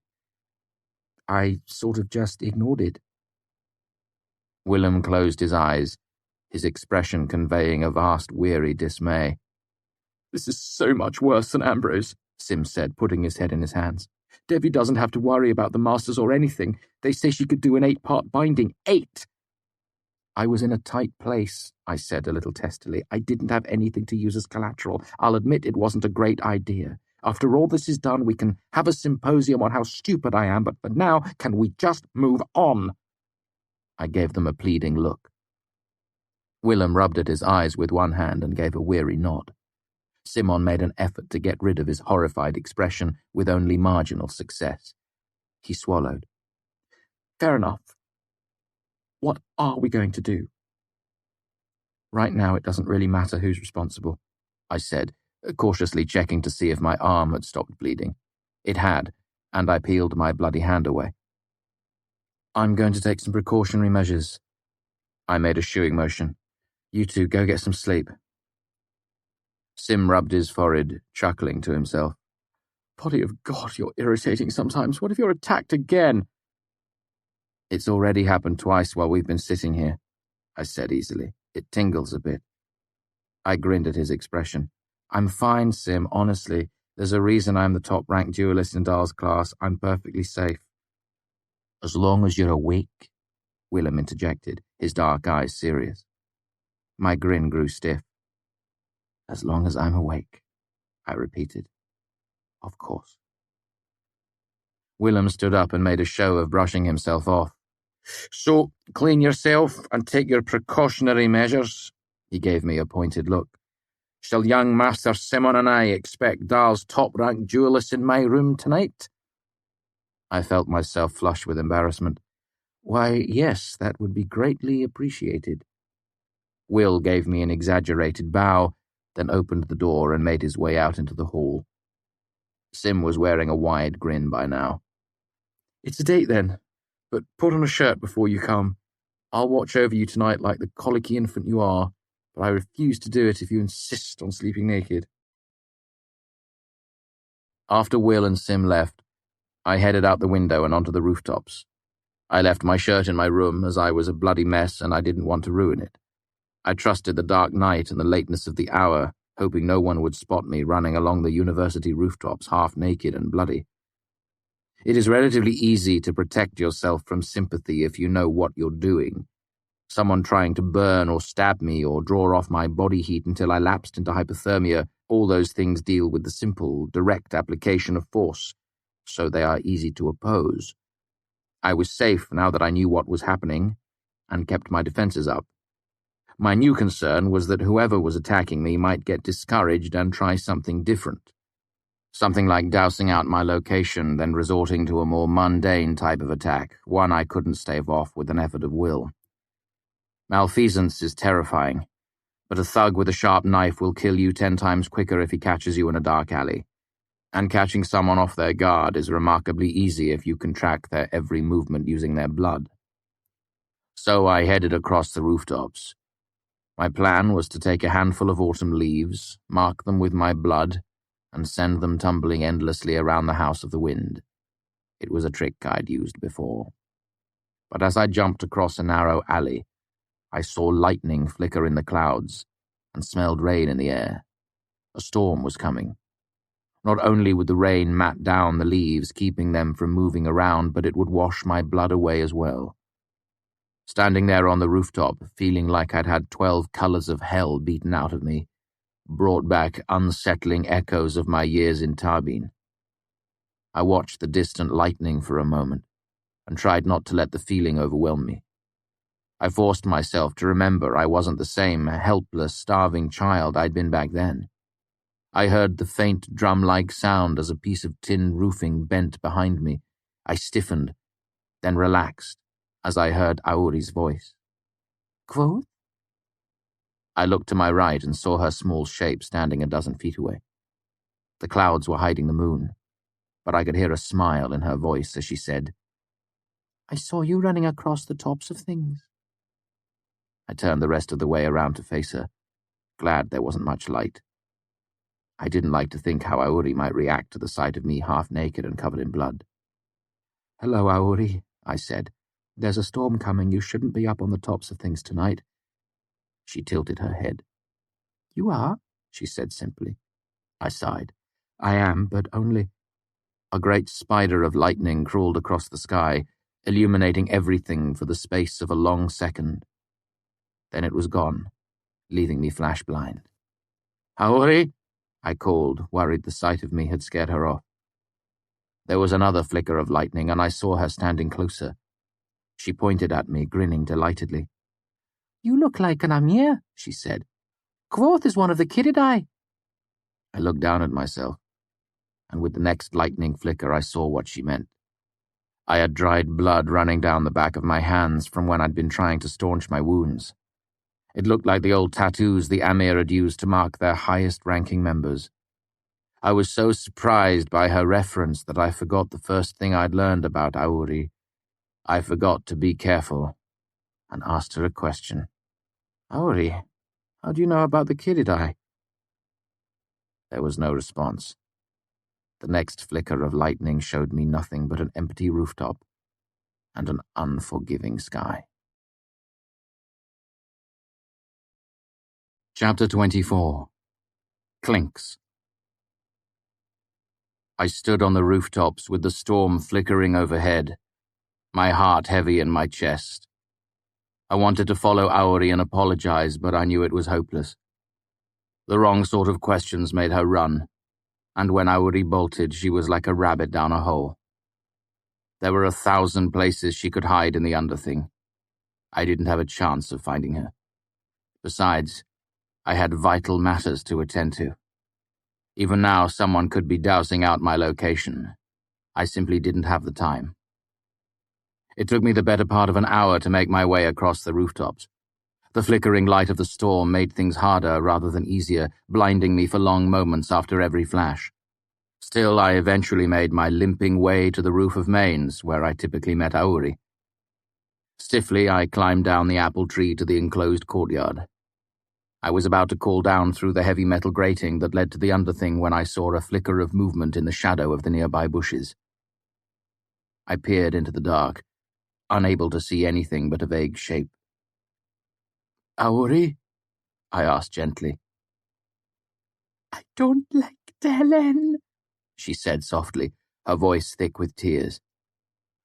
sort of just ignored it. Willem closed his eyes, his expression conveying a vast weary dismay. "This is so much worse than Ambrose," Sim said, putting his head in his hands. "Debbie doesn't have to worry about the masters or anything. They say she could do an 8-part binding. 8! "I was in a tight place," I said a little testily. "I didn't have anything to use as collateral. I'll admit it wasn't a great idea. After all this is done, we can have a symposium on how stupid I am, but for now, can we just move on?" I gave them a pleading look. Willem rubbed at his eyes with one hand and gave a weary nod. Simon made an effort to get rid of his horrified expression with only marginal success. He swallowed. "Fair enough. What are we going to do?" "Right now it doesn't really matter who's responsible," I said, cautiously checking to see if my arm had stopped bleeding. It had, and I peeled my bloody hand away. "I'm going to take some precautionary measures." I made a shooing motion. "You two go get some sleep." Sim rubbed his forehead, chuckling to himself. "Body of God, you're irritating sometimes. What if you're attacked again?" "It's already happened twice while we've been sitting here," I said easily. "It tingles a bit." I grinned at his expression. "I'm fine, Sim, honestly. There's a reason I'm the top-ranked duelist in Dahl's class. I'm perfectly safe." "As long as you're awake," Willem interjected, his dark eyes serious. My grin grew stiff. "As long as I'm awake," I repeated. "Of course." Willem stood up and made a show of brushing himself off. "So, clean yourself and take your precautionary measures." He gave me a pointed look. "Shall young Master Simon and I expect Dahl's top-ranked duelist in my room tonight?" I felt myself flush with embarrassment. "Why, yes, that would be greatly appreciated." Will gave me an exaggerated bow, then opened the door and made his way out into the hall. Sim was wearing a wide grin by now. "It's a date then, but put on a shirt before you come. I'll watch over you tonight like the colicky infant you are, but I refuse to do it if you insist on sleeping naked." After Will and Sim left, I headed out the window and onto the rooftops. I left my shirt in my room as I was a bloody mess and I didn't want to ruin it. I trusted the dark night and the lateness of the hour, hoping no one would spot me running along the university rooftops half naked and bloody. It is relatively easy to protect yourself from sympathy if you know what you're doing. Someone trying to burn or stab me or draw off my body heat until I lapsed into hypothermia, all those things deal with the simple, direct application of force, so they are easy to oppose. I was safe now that I knew what was happening, and kept my defenses up. My new concern was that whoever was attacking me might get discouraged and try something different. Something like dousing out my location, then resorting to a more mundane type of attack, one I couldn't stave off with an effort of will. Malfeasance is terrifying, but a thug with a sharp knife will kill you 10 times quicker if he catches you in a dark alley. And catching someone off their guard is remarkably easy if you can track their every movement using their blood. So I headed across the rooftops. My plan was to take a handful of autumn leaves, mark them with my blood, and send them tumbling endlessly around the House of the Wind. It was a trick I'd used before. But as I jumped across a narrow alley, I saw lightning flicker in the clouds and smelled rain in the air. A storm was coming. Not only would the rain mat down the leaves, keeping them from moving around, but it would wash my blood away as well. Standing there on the rooftop, feeling like I'd had 12 colors of hell beaten out of me, brought back unsettling echoes of my years in Tarbin. I watched the distant lightning for a moment, and tried not to let the feeling overwhelm me. I forced myself to remember I wasn't the same helpless, starving child I'd been back then. I heard the faint drum-like sound as a piece of tin roofing bent behind me. I stiffened, then relaxed, as I heard Auri's voice. "Kvothe?" I looked to my right and saw her small shape standing a dozen feet away. The clouds were hiding the moon, but I could hear a smile in her voice as she said, "I saw you running across the tops of things." I turned the rest of the way around to face her, glad there wasn't much light. I didn't like to think how Auri might react to the sight of me half naked and covered in blood. "Hello, Auri," I said, There's a storm coming. You shouldn't be up on the tops of things tonight. She tilted her head. You are, she said simply. I sighed. I am, but only... A great spider of lightning crawled across the sky, illuminating everything for the space of a long second. Then it was gone, leaving me flash-blind. Haori? I called, worried the sight of me had scared her off. There was another flicker of lightning, and I saw her standing closer. She pointed at me, grinning delightedly. You look like an Amir, she said. Kvothe is one of the Kiridae. I looked down at myself, and with the next lightning flicker I saw what she meant. I had dried blood running down the back of my hands from when I'd been trying to staunch my wounds. It looked like the old tattoos the Amir had used to mark their highest-ranking members. I was so surprised by her reference that I forgot the first thing I'd learned about Auri. I forgot to be careful, and asked her a question. Auri, how do you know about the Kiridae? There was no response. The next flicker of lightning showed me nothing but an empty rooftop and an unforgiving sky. Chapter 24. Clinks. I stood on the rooftops with the storm flickering overhead, my heart heavy in my chest. I wanted to follow Auri and apologize, but I knew it was hopeless. The wrong sort of questions made her run, and when Auri bolted, she was like a rabbit down a hole. There were 1,000 places she could hide in the underthing. I didn't have a chance of finding her. Besides, I had vital matters to attend to. Even now, someone could be dousing out my location. I simply didn't have the time. It took me the better part of an hour to make my way across the rooftops. The flickering light of the storm made things harder rather than easier, blinding me for long moments after every flash. Still, I eventually made my limping way to the roof of Main's, where I typically met Auri. Stiffly, I climbed down the apple tree to the enclosed courtyard. I was about to call down through the heavy metal grating that led to the underthing when I saw a flicker of movement in the shadow of the nearby bushes. I peered into the dark, unable to see anything but a vague shape. Auri? I asked gently. I don't like Delen, she said softly, her voice thick with tears.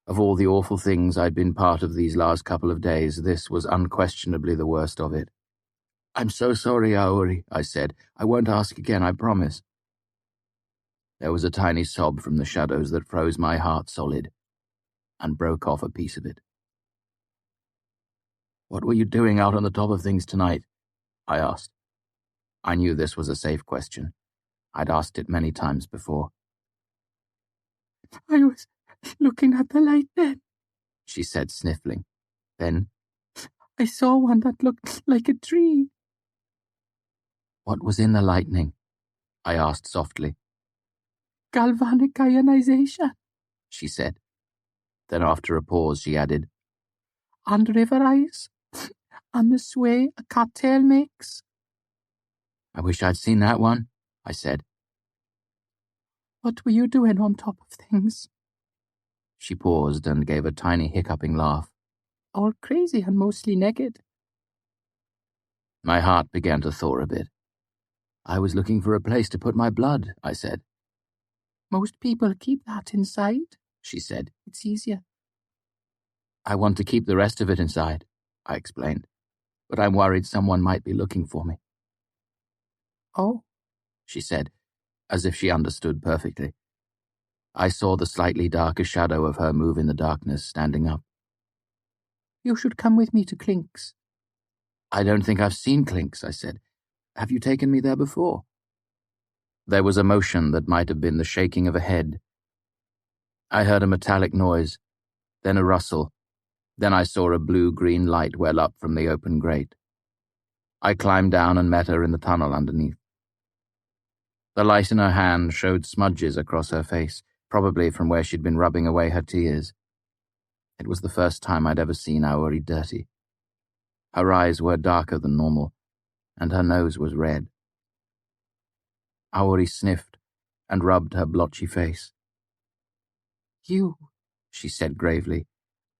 Of all the awful things I'd been part of these last couple of days, this was unquestionably the worst of it. I'm so sorry, Auri, I said. I won't ask again, I promise. There was a tiny sob from the shadows that froze my heart solid and broke off a piece of it. What were you doing out on the top of things tonight? I asked. I knew this was a safe question. I'd asked it many times before. I was looking at the light then, she said, sniffling. Then, I saw one that looked like a tree. What was in the lightning? I asked softly. Galvanic ionization, she said. Then after a pause she added, And river ice, and the sway a cattail makes. I wish I'd seen that one, I said. What were you doing on top of things? She paused and gave a tiny hiccuping laugh. All crazy and mostly naked. My heart began to thaw a bit. I was looking for a place to put my blood, I said. Most people keep that inside, she said. It's easier. I want to keep the rest of it inside, I explained, but I'm worried someone might be looking for me. Oh, she said, as if she understood perfectly. I saw the slightly darker shadow of her move in the darkness, standing up. You should come with me to Clink's. I don't think I've seen Clink's, I said. Have you taken me there before? There was a motion that might have been the shaking of a head. I heard a metallic noise, then a rustle. Then I saw a blue-green light well up from the open grate. I climbed down and met her in the tunnel underneath. The light in her hand showed smudges across her face, probably from where she'd been rubbing away her tears. It was the first time I'd ever seen Auri dirty. Her eyes were darker than normal, and her nose was red. Auri sniffed and rubbed her blotchy face. You, she said gravely,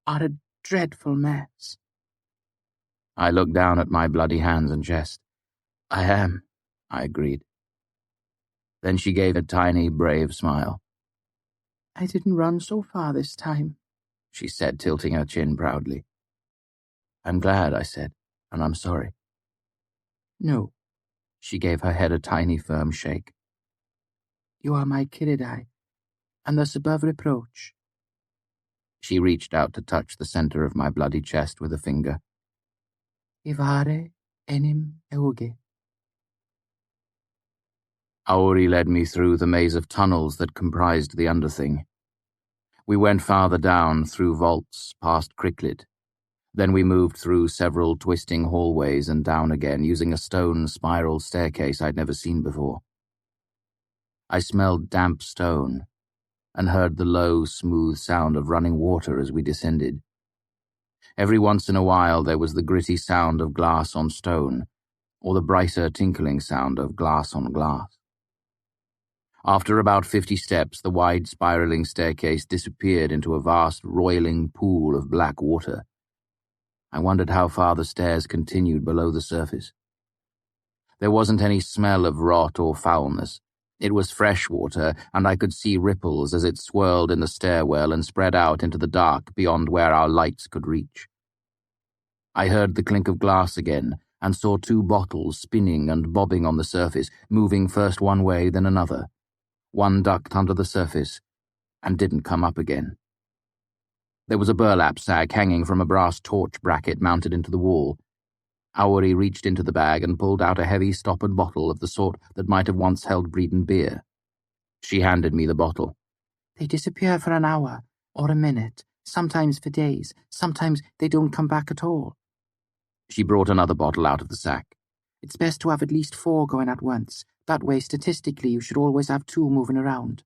are a dreadful mess. I looked down at my bloody hands and chest. I am, I agreed. Then she gave a tiny, brave smile. I didn't run so far this time, she said, tilting her chin proudly. I'm glad, I said, and I'm sorry. No. She gave her head a tiny, firm shake. You are my Kiridai, and thus above reproach. She reached out to touch the center of my bloody chest with a finger. Ivare enim euge. Auri led me through the maze of tunnels that comprised the underthing. We went farther down, through vaults, past Cricklet. Then we moved through several twisting hallways and down again, using a stone spiral staircase I'd never seen before. I smelled damp stone and heard the low, smooth sound of running water as we descended. Every once in a while there was the gritty sound of glass on stone, or the brighter tinkling sound of glass on glass. After about 50 steps, the wide spiraling staircase disappeared into a vast, roiling pool of black water. I wondered how far the stairs continued below the surface. There wasn't any smell of rot or foulness. It was fresh water, and I could see ripples as it swirled in the stairwell and spread out into the dark beyond where our lights could reach. I heard the clink of glass again, and saw 2 bottles spinning and bobbing on the surface, moving first one way, then another. One ducked under the surface, and didn't come up again. There was a burlap sack hanging from a brass torch bracket mounted into the wall. Auri reached into the bag and pulled out a heavy stoppered bottle of the sort that might have once held Breeden beer. She handed me the bottle. They disappear for an hour, or a minute, sometimes for days, sometimes they don't come back at all. She brought another bottle out of the sack. It's best to have at least 4 going at once. That way, statistically, you should always have 2 moving around.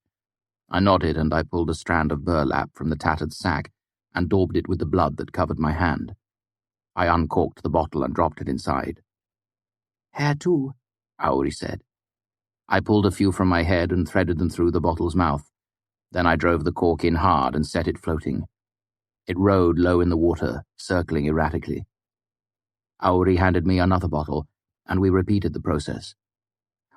I nodded, and I pulled a strand of burlap from the tattered sack and daubed it with the blood that covered my hand. I uncorked the bottle and dropped it inside. Hair too, Auri said. I pulled a few from my head and threaded them through the bottle's mouth. Then I drove the cork in hard and set it floating. It rode low in the water, circling erratically. Auri handed me another bottle, and we repeated the process.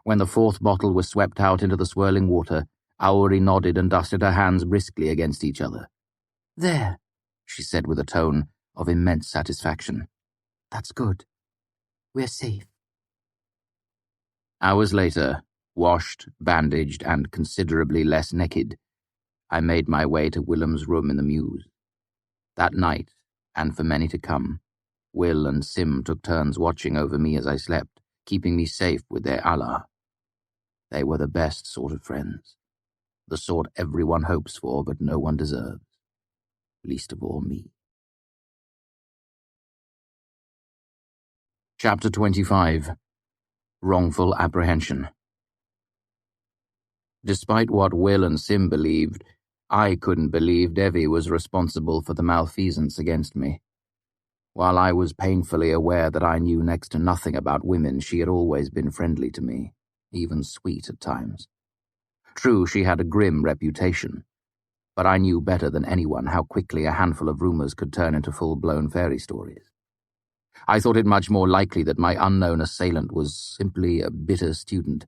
When the 4th bottle was swept out into the swirling water, Auri nodded and dusted her hands briskly against each other. There, she said with a tone of immense satisfaction. That's good. We're safe. Hours later, washed, bandaged, and considerably less naked, I made my way to Willem's room in the mews. That night, and for many to come, Will and Sim took turns watching over me as I slept, keeping me safe with their Allah. They were the best sort of friends, the sort everyone hopes for but no one deserves, least of all me. Chapter 25. Wrongful Apprehension. Despite what Will and Sim believed, I couldn't believe Devi was responsible for the malfeasance against me. While I was painfully aware that I knew next to nothing about women, she had always been friendly to me, even sweet at times. True, she had a grim reputation, but I knew better than anyone how quickly a handful of rumors could turn into full-blown fairy stories. I thought it much more likely that my unknown assailant was simply a bitter student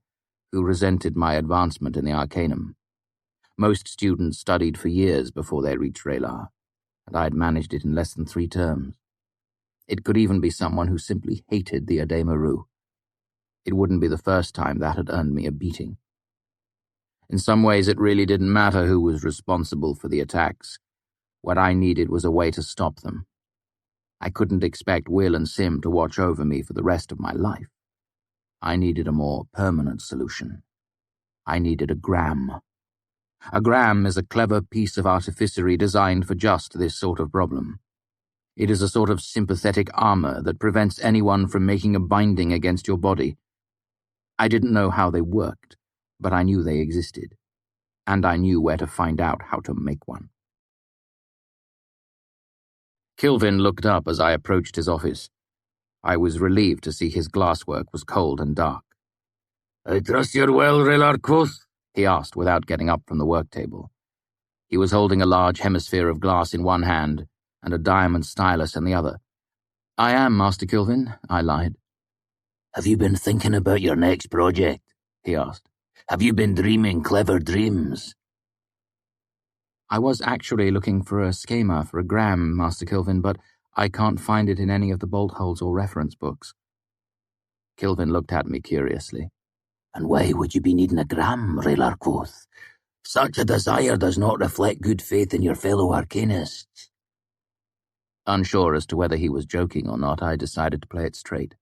who resented my advancement in the Arcanum. Most students studied for years before they reached Raylar, and I had managed it in less than 3 terms. It could even be someone who simply hated the Ademaru. It wouldn't be the first time that had earned me a beating. In some ways, it really didn't matter who was responsible for the attacks. What I needed was a way to stop them. I couldn't expect Will and Sim to watch over me for the rest of my life. I needed a more permanent solution. I needed a gram. A gram is a clever piece of artificery designed for just this sort of problem. It is a sort of sympathetic armor that prevents anyone from making a binding against your body. I didn't know how they worked, but I knew they existed, and I knew where to find out how to make one. Kilvin looked up as I approached his office. I was relieved to see his glasswork was cold and dark. "I trust you're well, Name of Kvothe?" he asked without getting up from the work table. He was holding a large hemisphere of glass in one hand and a diamond stylus in the other. I am, Master Kilvin, I lied. Have you been thinking about your next project? He asked. Have you been dreaming clever dreams? I was actually looking for a schema for a gram, Master Kilvin, but I can't find it in any of the bolt holes or reference books. Kilvin looked at me curiously. And why would you be needing a gram, Raylar Kvothe? Such a desire does not reflect good faith in your fellow arcanists. Unsure as to whether he was joking or not, I decided to play it straight.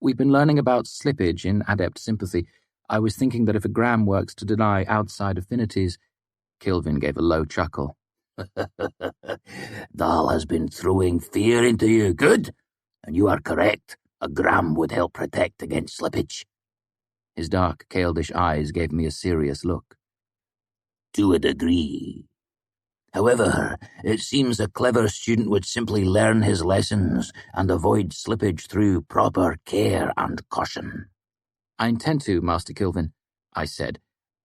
We've been learning about slippage in adept sympathy. I was thinking that if a gram works to deny outside affinities... Kilvin gave a low chuckle. Dahl has been throwing fear into you. Good. And you are correct. A gram would help protect against slippage. His dark, Kaeldish eyes gave me a serious look. To a degree. However, it seems a clever student would simply learn his lessons and avoid slippage through proper care and caution. I intend to, Master Kilvin, I said.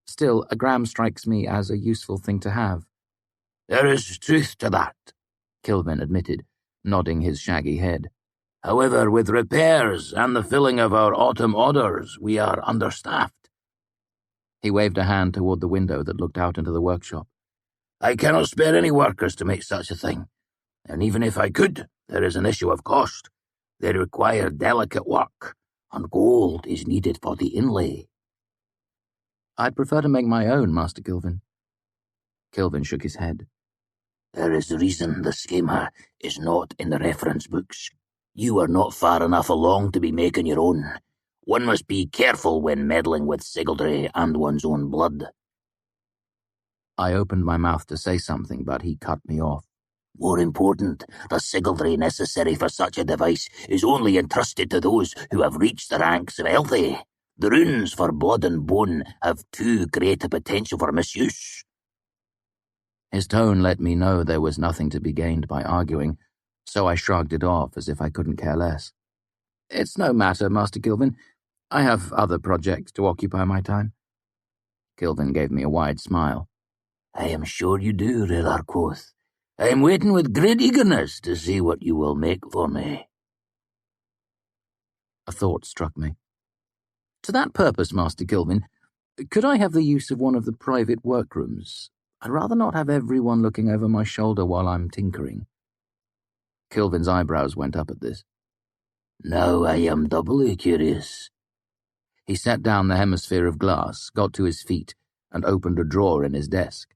Still, a gram strikes me as a useful thing to have. There is truth to that, Kilvin admitted, nodding his shaggy head. However, with repairs and the filling of our autumn orders, we are understaffed. He waved a hand toward the window that looked out into the workshop. I cannot spare any workers to make such a thing, and even if I could, there is an issue of cost. They require delicate work, and gold is needed for the inlay. I'd prefer to make my own, Master Kilvin. Kilvin shook his head. There is a reason the schema is not in the reference books. You are not far enough along to be making your own. One must be careful when meddling with sigildry and one's own blood. I opened my mouth to say something, but he cut me off. More important, the sigildry necessary for such a device is only entrusted to those who have reached the ranks of Elthe. The runes for blood and bone have too great a potential for misuse. His tone let me know there was nothing to be gained by arguing, so I shrugged it off as if I couldn't care less. It's no matter, Master Kilvin. I have other projects to occupy my time. Kilvin gave me a wide smile. I am sure you do, Raylar Kvothe. I am waiting with great eagerness to see what you will make for me. A thought struck me. To that purpose, Master Kilvin, could I have the use of one of the private workrooms? I'd rather not have everyone looking over my shoulder while I'm tinkering. Kilvin's eyebrows went up at this. Now I am doubly curious. He set down the hemisphere of glass, got to his feet, and opened a drawer in his desk.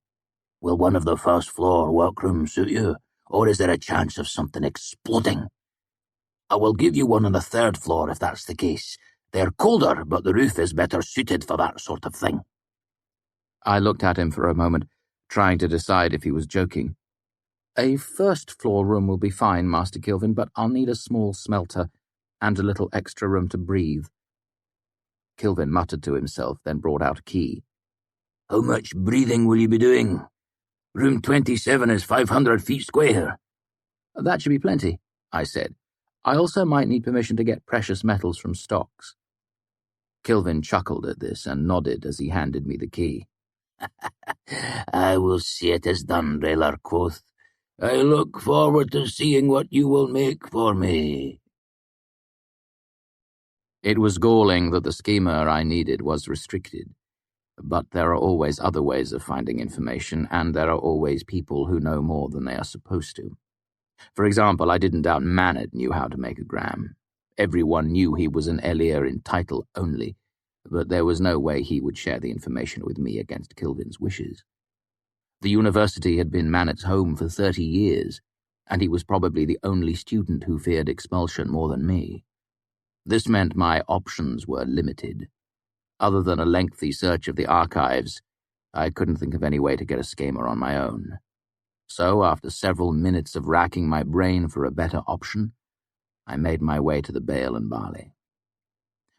Will one of the first-floor workrooms suit you, or is there a chance of something exploding? I will give you one on the third floor if that's the case. They're colder, but the roof is better suited for that sort of thing. I looked at him for a moment, trying to decide if he was joking. A first-floor room will be fine, Master Kilvin, but I'll need a small smelter and a little extra room to breathe. Kilvin muttered to himself, then brought out a key. How much breathing will you be doing? Room 27 is 500 feet square. That should be plenty, I said. I also might need permission to get precious metals from stocks. Kilvin chuckled at this and nodded as he handed me the key. I will see it is done, Raylar Kvothe. I look forward to seeing what you will make for me. It was galling that the schema I needed was restricted. But there are always other ways of finding information, and there are always people who know more than they are supposed to. For example, I didn't doubt Manad knew how to make a gram. Everyone knew he was an Elir in title only, but there was no way he would share the information with me against Kilvin's wishes. The university had been Manad's home for 30 years, and he was probably the only student who feared expulsion more than me. This meant my options were limited. Other than a lengthy search of the archives, I couldn't think of any way to get a schema on my own. So, after several minutes of racking my brain for a better option, I made my way to the Bale and Barley.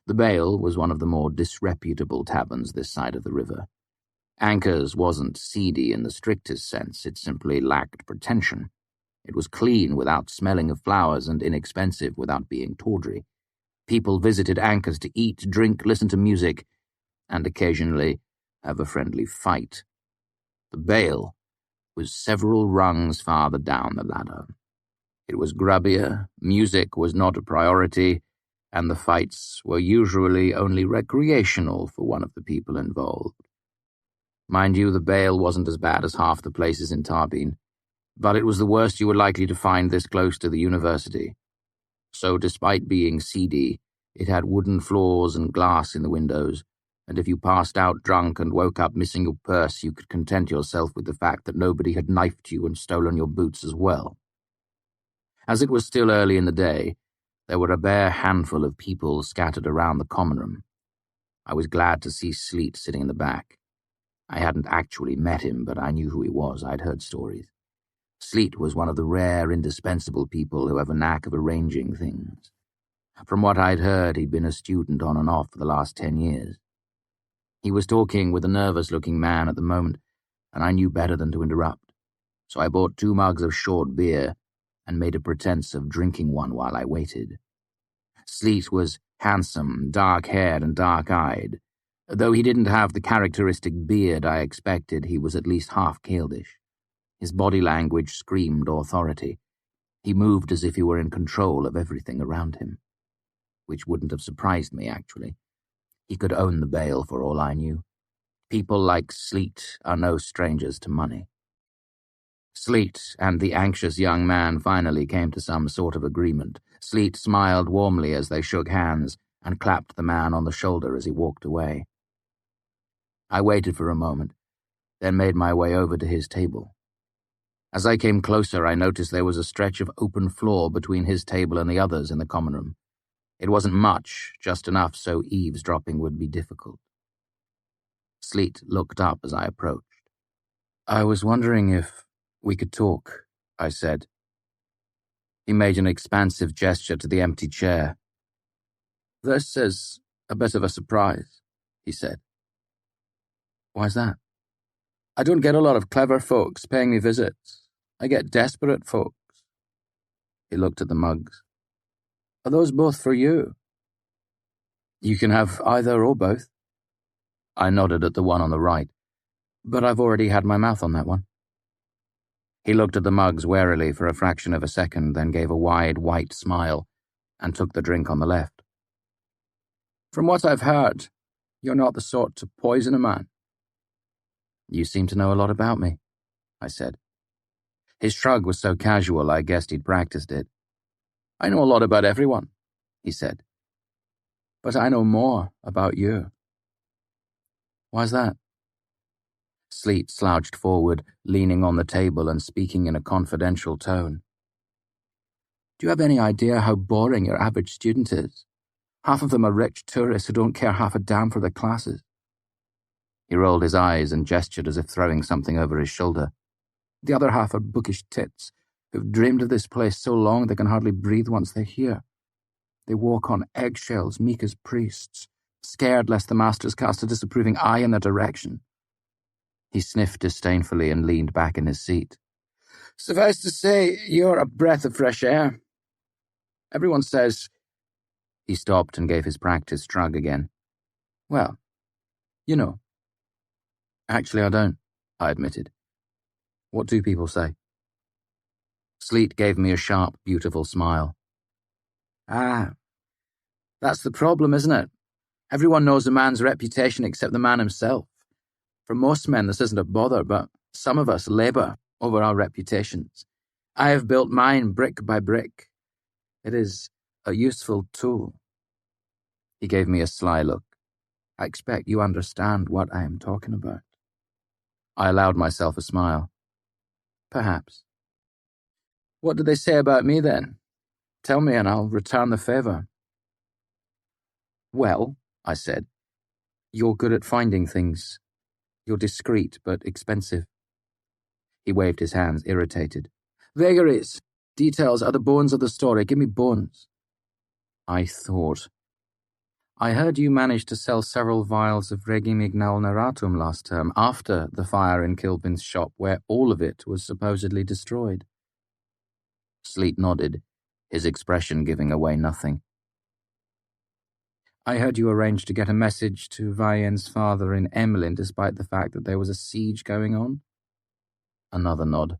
The Bale was one of the more disreputable taverns this side of the river. Anchor's wasn't seedy in the strictest sense, it simply lacked pretension. It was clean without smelling of flowers and inexpensive without being tawdry. People visited Anchor's to eat, drink, listen to music, and occasionally have a friendly fight. The Bale was several rungs farther down the ladder. It was grubbier, music was not a priority, and the fights were usually only recreational for one of the people involved. Mind you, the bail wasn't as bad as half the places in Tarbine, but it was the worst you were likely to find this close to the university. So despite being seedy, it had wooden floors and glass in the windows, and if you passed out drunk and woke up missing your purse, you could content yourself with the fact that nobody had knifed you and stolen your boots as well. As it was still early in the day, there were a bare handful of people scattered around the common room. I was glad to see Sleet sitting in the back. I hadn't actually met him, but I knew who he was. I'd heard stories. Sleet was one of the rare, indispensable people who have a knack of arranging things. From what I'd heard, he'd been a student on and off for the last 10 years. He was talking with a nervous-looking man at the moment, and I knew better than to interrupt. So I bought 2 mugs of short beer and made a pretense of drinking one while I waited. Sleet was handsome, dark-haired and dark-eyed. Though he didn't have the characteristic beard I expected, he was at least half Caledish. His body language screamed authority. He moved as if he were in control of everything around him. Which wouldn't have surprised me, actually. He could own the bail for all I knew. People like Sleet are no strangers to money. Sleet and the anxious young man finally came to some sort of agreement. Sleet smiled warmly as they shook hands and clapped the man on the shoulder as he walked away. I waited for a moment, then made my way over to his table. As I came closer, I noticed there was a stretch of open floor between his table and the others in the common room. It wasn't much, just enough so eavesdropping would be difficult. Sleet looked up as I approached. "I was wondering if we could talk," I said. He made an expansive gesture to the empty chair. "This is a bit of a surprise," he said. "Why's that?" "I don't get a lot of clever folks paying me visits. I get desperate folks." He looked at the mugs. "Are those both for you?" "You can have either or both." I nodded at the one on the right, but I've already had my mouth on that one. He looked at the mugs warily for a fraction of a second, then gave a wide, white smile and took the drink on the left. "From what I've heard, you're not the sort to poison a man." "You seem to know a lot about me," I said. His shrug was so casual I guessed he'd practiced it. "I know a lot about everyone," he said. "But I know more about you." "Why's that?" Sleet slouched forward, leaning on the table and speaking in a confidential tone. "Do you have any idea how boring your average student is? Half of them are rich tourists who don't care half a damn for their classes." He rolled his eyes and gestured as if throwing something over his shoulder. "The other half are bookish tits who've dreamed of this place so long they can hardly breathe once they're here. They walk on eggshells, meek as priests, scared lest the masters cast a disapproving eye in their direction." He sniffed disdainfully and leaned back in his seat. "Suffice to say, you're a breath of fresh air. Everyone says—" He stopped and gave his practiced shrug again. "Well, you know." "Actually, I don't," I admitted. "What do people say?" Sleet gave me a sharp, beautiful smile. "Ah, that's the problem, isn't it? Everyone knows a man's reputation except the man himself. For most men, this isn't a bother, but some of us labour over our reputations. I have built mine brick by brick. It is a useful tool." He gave me a sly look. "I expect you understand what I am talking about." I allowed myself a smile. "Perhaps." "What do they say about me, then? Tell me and I'll return the favour." "Well," I said, "you're good at finding things. You're discreet but expensive." He waved his hands, irritated. "Vagaries. Details are the bones of the story. Give me bones." I thought. "I heard you managed to sell several vials of Regimignal Neratum last term, after the fire in Kilpin's shop, where all of it was supposedly destroyed." Sleet nodded, his expression giving away nothing. "I heard you arranged to get a message to Vienne's father in Emlyn despite the fact that there was a siege going on." Another nod.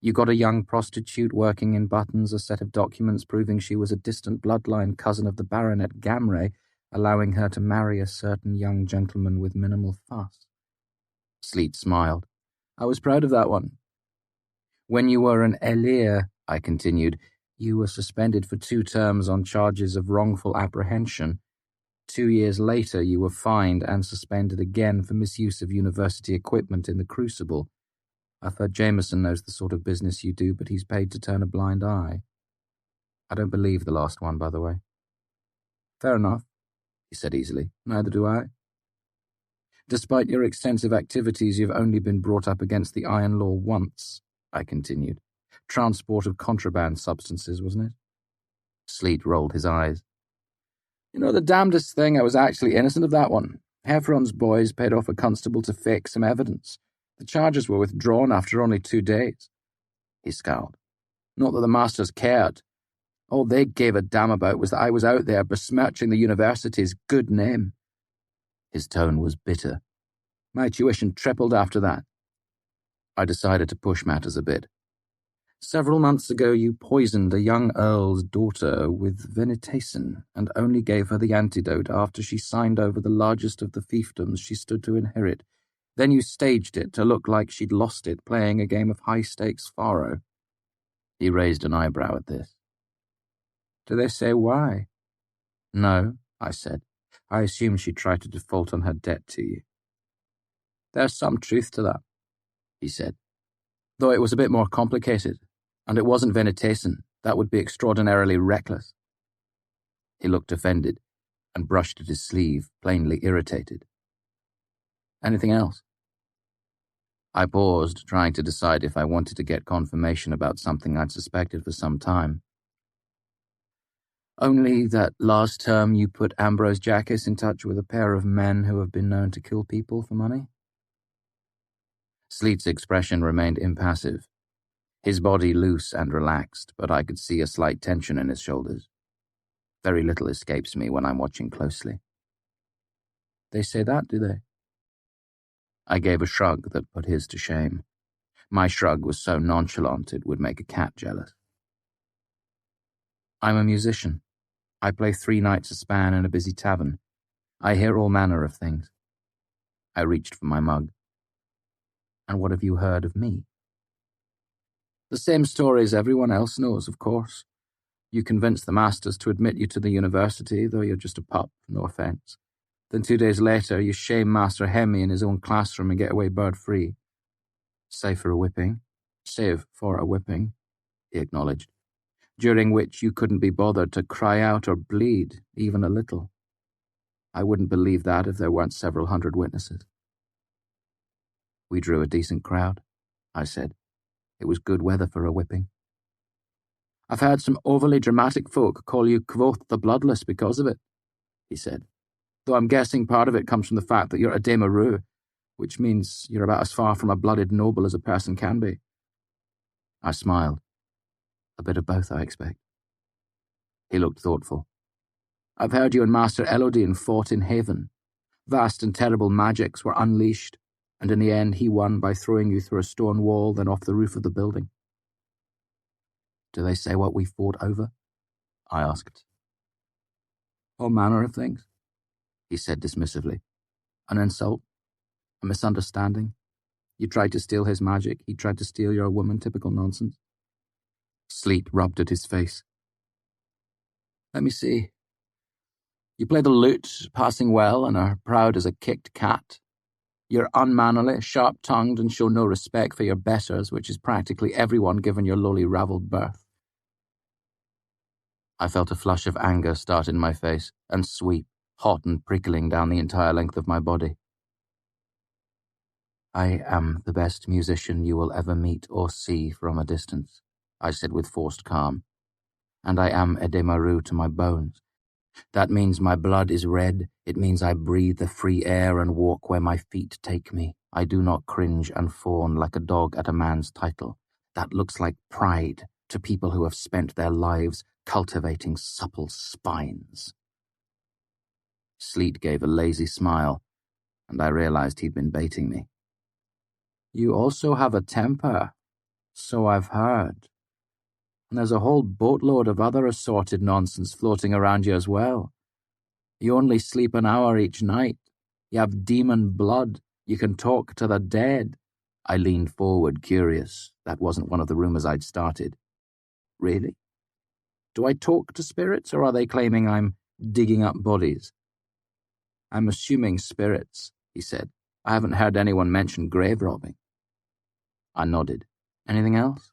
You got a young prostitute working in buttons, a set of documents proving she was a distant bloodline cousin of the Baronet Gamray, allowing her to marry a certain young gentleman with minimal fuss. Sleet smiled. I was proud of that one. When you were an Elir, I continued, you were suspended for 2 terms on charges of wrongful apprehension. 2 years later, you were fined and suspended again for misuse of university equipment in the Crucible. I've heard Jameson knows the sort of business you do, but he's paid to turn a blind eye. I don't believe the last one, by the way. Fair enough, he said easily. Neither do I. Despite your extensive activities, you've only been brought up against the Iron Law once, I continued. Transport of contraband substances, wasn't it? Sleet rolled his eyes. You know, the damnedest thing, I was actually innocent of that one. Heffron's boys paid off a constable to fake some evidence. The charges were withdrawn after only 2 days. He scowled. Not that the masters cared. All they gave a damn about was that I was out there besmirching the university's good name. His tone was bitter. My tuition tripled after that. I decided to push matters a bit. Several months ago you poisoned a young earl's daughter with venetacin and only gave her the antidote after she signed over the largest of the fiefdoms she stood to inherit. Then you staged it to look like she'd lost it playing a game of high-stakes faro. He raised an eyebrow at this. Do they say why? No, I said. I assume she tried to default on her debt to you. There's some truth to that, he said. Though it was a bit more complicated, and it wasn't venetacin. That would be extraordinarily reckless. He looked offended and brushed at his sleeve, plainly irritated. Anything else? I paused, trying to decide if I wanted to get confirmation about something I'd suspected for some time. Only that last term you put Ambrose Jackiss in touch with a pair of men who have been known to kill people for money? Sleet's expression remained impassive, his body loose and relaxed, but I could see a slight tension in his shoulders. Very little escapes me when I'm watching closely. They say that, do they? I gave a shrug that put his to shame. My shrug was so nonchalant it would make a cat jealous. I'm a musician. I play 3 nights a span in a busy tavern. I hear all manner of things. I reached for my mug. And what have you heard of me? The same stories everyone else knows, of course. You convince the masters to admit you to the university, though you're just a pup, no offence. Then 2 days later, you shame Master Hemi in his own classroom and get away bird-free. Save for a whipping. Save for a whipping, he acknowledged, during which you couldn't be bothered to cry out or bleed, even a little. I wouldn't believe that if there weren't several hundred witnesses. We drew a decent crowd, I said. It was good weather for a whipping. I've heard some overly dramatic folk call you Kvothe the Bloodless because of it, he said, though I'm guessing part of it comes from the fact that you're a Demaru, which means you're about as far from a blooded noble as a person can be. I smiled. A bit of both, I expect. He looked thoughtful. I've heard you and Master Elodine fought in Haven. Vast and terrible magics were unleashed, and in the end he won by throwing you through a stone wall, then off the roof of the building. Do they say what we fought over? I asked. All manner of things, he said dismissively. An insult, a misunderstanding. You tried to steal his magic, he tried to steal your woman, typical nonsense. Sleet rubbed at his face. Let me see. You play the lute, passing well, and are proud as a kicked cat. You're unmannerly, sharp-tongued, and show no respect for your betters, which is practically everyone given your lowly ravelled birth. I felt a flush of anger start in my face and sweep, hot and prickling down the entire length of my body. I am the best musician you will ever meet or see from a distance, I said with forced calm. And I am a Demaru to my bones. That means my blood is red. It means I breathe the free air and walk where my feet take me. I do not cringe and fawn like a dog at a man's title. That looks like pride to people who have spent their lives cultivating supple spines. Sleet gave a lazy smile, and I realized he'd been baiting me. You also have a temper, so I've heard. And there's a whole boatload of other assorted nonsense floating around you as well. You only sleep an hour each night. You have demon blood. You can talk to the dead. I leaned forward, curious. That wasn't one of the rumors I'd started. Really? Do I talk to spirits, or are they claiming I'm digging up bodies? I'm assuming spirits, he said. I haven't heard anyone mention grave robbing. I nodded. Anything else?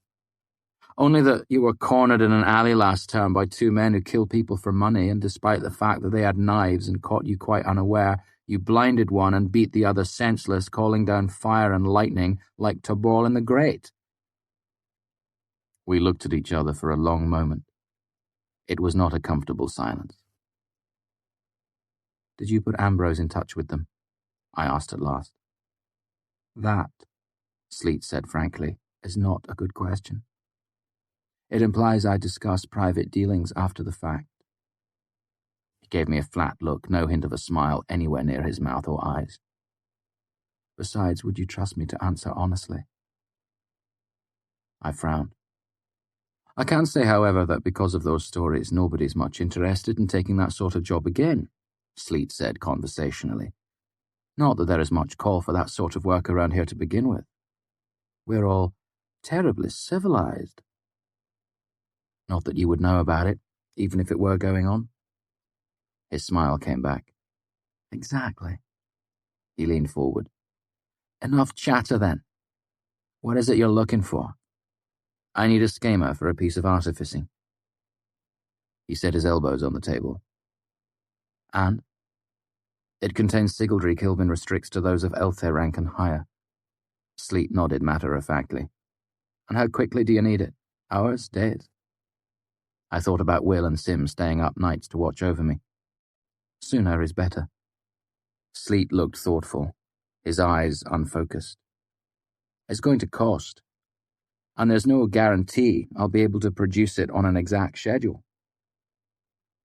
Only that you were cornered in an alley last term by two men who killed people for money, and despite the fact that they had knives and caught you quite unaware, you blinded one and beat the other senseless, calling down fire and lightning like Tabor in the Great. We looked at each other for a long moment. It was not a comfortable silence. Did you put Ambrose in touch with them? I asked at last. That, Sleet said frankly, is not a good question. It implies I discuss private dealings after the fact. He gave me a flat look, no hint of a smile anywhere near his mouth or eyes. Besides, would you trust me to answer honestly? I frowned. I can say, however, that because of those stories, nobody's much interested in taking that sort of job again, Sleet said conversationally. Not that there is much call for that sort of work around here to begin with. We're all terribly civilized. Not that you would know about it, even if it were going on. His smile came back. Exactly. He leaned forward. Enough chatter then. What is it you're looking for? I need a schemer for a piece of artificing. He set his elbows on the table. And? It contains sigildry Kilvin restricts to those of Elthe rank and higher. Sleet nodded matter-of-factly. And how quickly do you need it? Hours? Days? I thought about Will and Sim staying up nights to watch over me. Sooner is better. Sleet looked thoughtful, his eyes unfocused. It's going to cost, and there's no guarantee I'll be able to produce it on an exact schedule.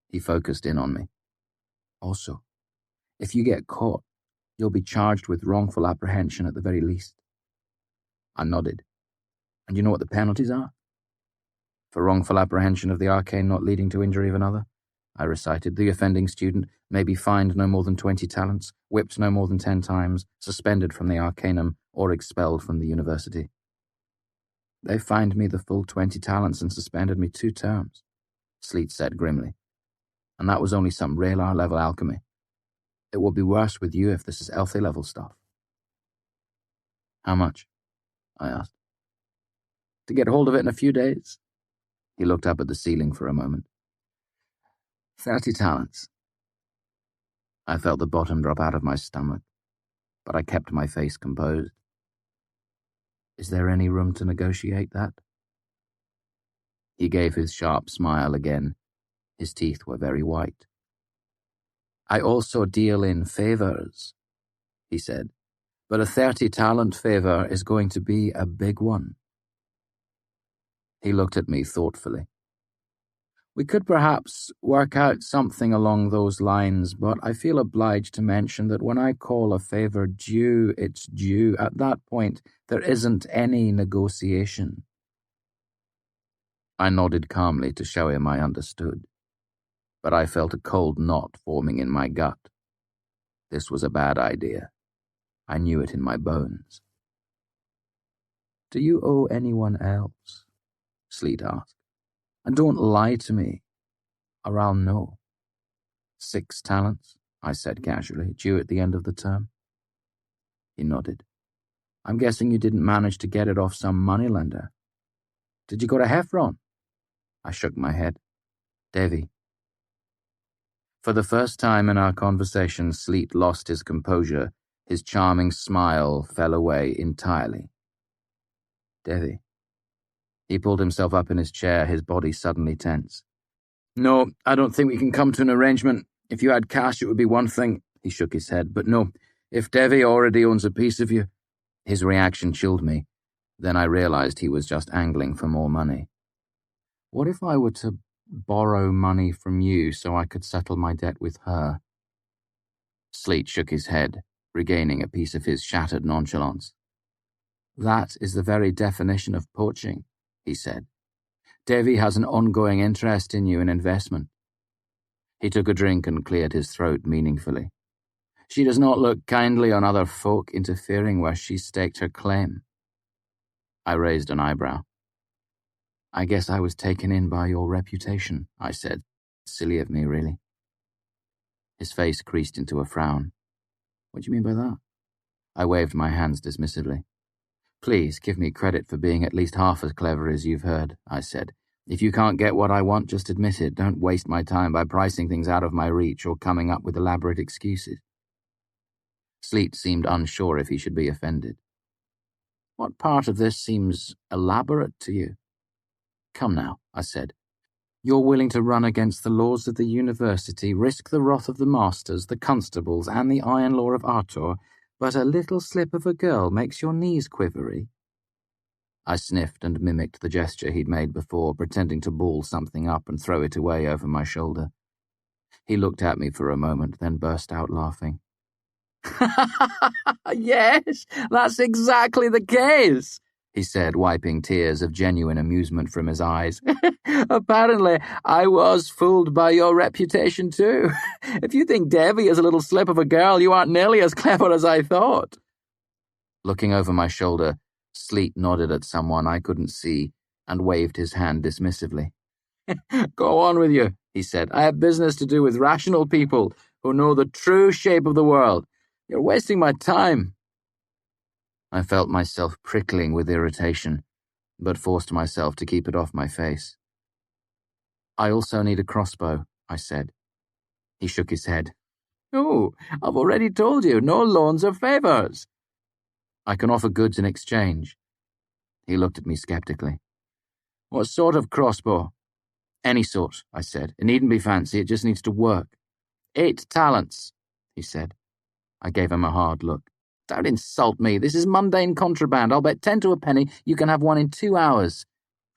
He focused in on me. Also, if you get caught, you'll be charged with wrongful apprehension at the very least. I nodded. And you know what the penalties are? For wrongful apprehension of the arcane not leading to injury of another, I recited, the offending student may be fined no more than 20 talents, whipped no more than 10 times, suspended from the arcanum, or expelled from the university. They fined me the full 20 talents and suspended me 2 terms, Sleet said grimly. And that was only some Raylar-level alchemy. It will be worse with you if this is Elthe-level stuff. How much? I asked. To get hold of it in a few days. He looked up at the ceiling for a moment. 30 talents. I felt the bottom drop out of my stomach, but I kept my face composed. Is there any room to negotiate that? He gave his sharp smile again. His teeth were very white. I also deal in favors, he said, but a 30-talent favor is going to be a big one. He looked at me thoughtfully. We could perhaps work out something along those lines, but I feel obliged to mention that when I call a favor due, it's due. At that point, there isn't any negotiation. I nodded calmly to show him I understood, but I felt a cold knot forming in my gut. This was a bad idea. I knew it in my bones. Do you owe anyone else? Sleet asked. And don't lie to me, or I'll know. 6 talents, I said casually, due at the end of the term. He nodded. I'm guessing you didn't manage to get it off some moneylender. Did you go to Heffron? I shook my head. Devi. For the first time in our conversation, Sleet lost his composure. His charming smile fell away entirely. Devi. He pulled himself up in his chair, his body suddenly tense. No, I don't think we can come to an arrangement. If you had cash, it would be one thing. He shook his head. But no, if Devi already owns a piece of you... His reaction chilled me. Then I realized he was just angling for more money. What if I were to borrow money from you so I could settle my debt with her? Sleet shook his head, regaining a piece of his shattered nonchalance. That is the very definition of poaching, he said. Devi has an ongoing interest in you in investment. He took a drink and cleared his throat meaningfully. She does not look kindly on other folk interfering where she staked her claim. I raised an eyebrow. I guess I was taken in by your reputation, I said. Silly of me, really. His face creased into a frown. What do you mean by that? I waved my hands dismissively. Please give me credit for being at least half as clever as you've heard, I said. If you can't get what I want, just admit it. Don't waste my time by pricing things out of my reach or coming up with elaborate excuses. Sleet seemed unsure if he should be offended. What part of this seems elaborate to you? Come now, I said. You're willing to run against the laws of the university, risk the wrath of the masters, the constables, and the iron law of Artor, but a little slip of a girl makes your knees quivery. I sniffed and mimicked the gesture he'd made before, pretending to ball something up and throw it away over my shoulder. He looked at me for a moment, then burst out laughing. Yes, that's exactly the case, he said, wiping tears of genuine amusement from his eyes. Apparently, I was fooled by your reputation too. If you think Devi is a little slip of a girl, you aren't nearly as clever as I thought. Looking over my shoulder, Sleet nodded at someone I couldn't see and waved his hand dismissively. Go on with you, he said. I have business to do with rational people who know the true shape of the world. You're wasting my time. I felt myself prickling with irritation, but forced myself to keep it off my face. I also need a crossbow, I said. He shook his head. Oh, I've already told you, no loans or favours. I can offer goods in exchange. He looked at me skeptically. What sort of crossbow? Any sort, I said. It needn't be fancy, it just needs to work. 8 talents, he said. I gave him a hard look. Don't insult me. This is mundane contraband. I'll bet 10 to a penny you can have one in 2 hours.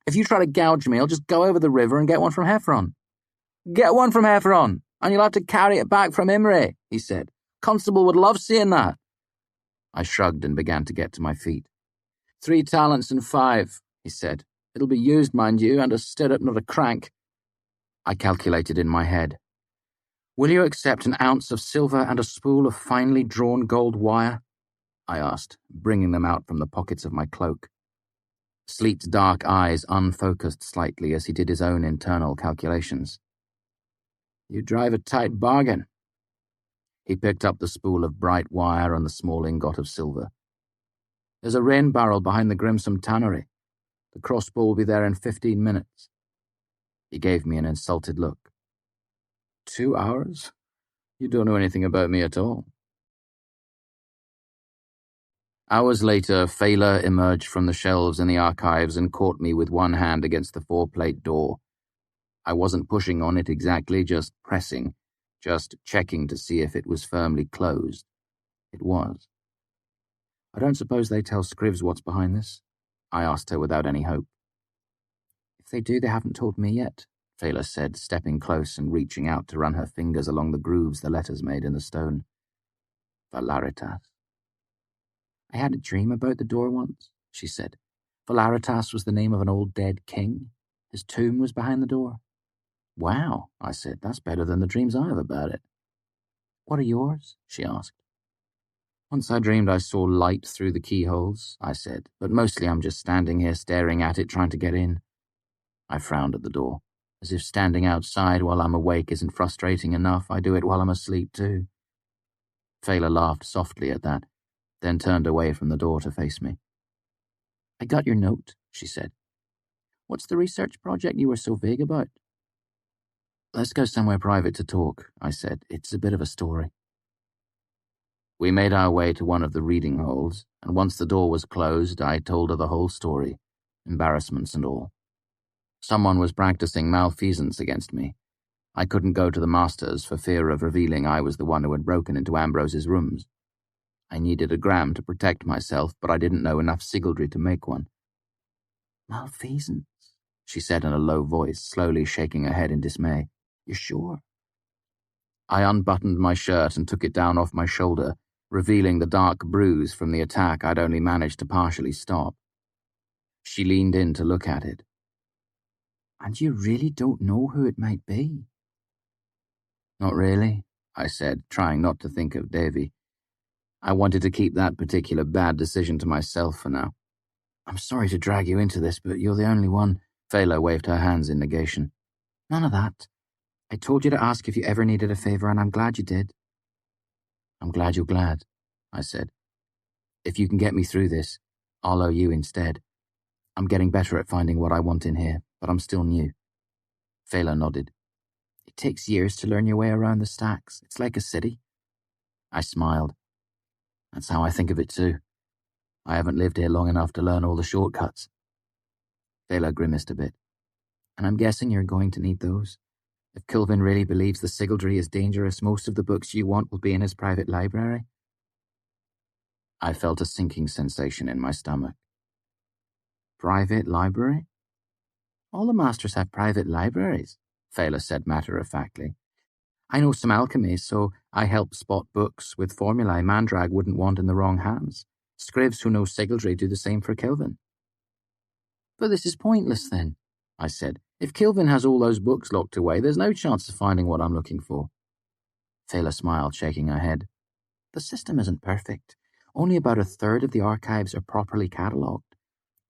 If you try to gouge me, I'll just go over the river and get one from Heffron. Get one from Heffron, and you'll have to carry it back from Imre, he said. Constable would love seeing that. I shrugged and began to get to my feet. 3 talents and 5, he said. It'll be used, mind you, and a stirrup, not a crank. I calculated in my head. Will you accept an ounce of silver and a spool of finely drawn gold wire? I asked, bringing them out from the pockets of my cloak. Sleet's dark eyes unfocused slightly as he did his own internal calculations. You drive a tight bargain. He picked up the spool of bright wire and the small ingot of silver. There's a rain barrel behind the Grimsome Tannery. The crossbow will be there in 15 minutes. He gave me an insulted look. 2 hours? You don't know anything about me at all. Hours later, Fela emerged from the shelves in the archives and caught me with one hand against the 4-plate door. I wasn't pushing on it exactly, just pressing, just checking to see if it was firmly closed. It was. I don't suppose they tell Scrivs what's behind this? I asked her without any hope. If they do, they haven't told me yet, Fela said, stepping close and reaching out to run her fingers along the grooves the letters made in the stone. Valaritas. I had a dream about the door once, she said. Valaritas was the name of an old dead king. His tomb was behind the door. Wow, I said, that's better than the dreams I have about it. What are yours? She asked. Once I dreamed I saw light through the keyholes, I said, but mostly I'm just standing here staring at it, trying to get in. I frowned at the door. As if standing outside while I'm awake isn't frustrating enough, I do it while I'm asleep too. Fela laughed softly at that, then turned away from the door to face me. I got your note, she said. What's the research project you were so vague about? Let's go somewhere private to talk, I said. It's a bit of a story. We made our way to one of the reading holes, and once the door was closed, I told her the whole story, embarrassments and all. Someone was practicing malfeasance against me. I couldn't go to the masters for fear of revealing I was the one who had broken into Ambrose's rooms. I needed a gram to protect myself, but I didn't know enough sigildry to make one. Malfeasance, she said in a low voice, slowly shaking her head in dismay. You're sure? I unbuttoned my shirt and took it down off my shoulder, revealing the dark bruise from the attack I'd only managed to partially stop. She leaned in to look at it. And you really don't know who it might be? Not really, I said, trying not to think of Davy. I wanted to keep that particular bad decision to myself for now. I'm sorry to drag you into this, but you're the only one. Fela waved her hands in negation. None of that. I told you to ask if you ever needed a favor, and I'm glad you did. I'm glad you're glad, I said. If you can get me through this, I'll owe you instead. I'm getting better at finding what I want in here, but I'm still new. Fela nodded. It takes years to learn your way around the stacks. It's like a city. I smiled. That's how I think of it too. I haven't lived here long enough to learn all the shortcuts. Fela grimaced a bit. And I'm guessing you're going to need those. If Kilvin really believes the Sigildry is dangerous, most of the books you want will be in his private library. I felt a sinking sensation in my stomach. Private library? All the masters have private libraries, Fela said matter-of-factly. I know some alchemy, so I help spot books with formulae Mandrag wouldn't want in the wrong hands. Scribs who know Sigildry do the same for Kilvin. But this is pointless then, I said. If Kilvin has all those books locked away, there's no chance of finding what I'm looking for. Fela smiled, shaking her head. The system isn't perfect. Only about a third of the archives are properly catalogued.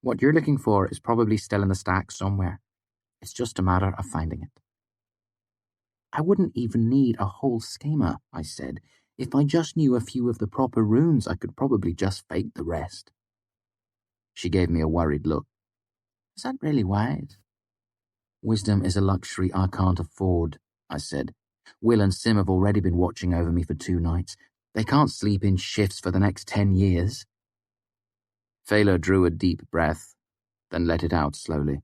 What you're looking for is probably still in the stack somewhere. It's just a matter of finding it. I wouldn't even need a whole schema, I said. If I just knew a few of the proper runes, I could probably just fake the rest. She gave me a worried look. Is that really wise? Wisdom is a luxury I can't afford, I said. Will and Sim have already been watching over me for 2 nights. They can't sleep in shifts for the next 10 years. Fela drew a deep breath, then let it out slowly.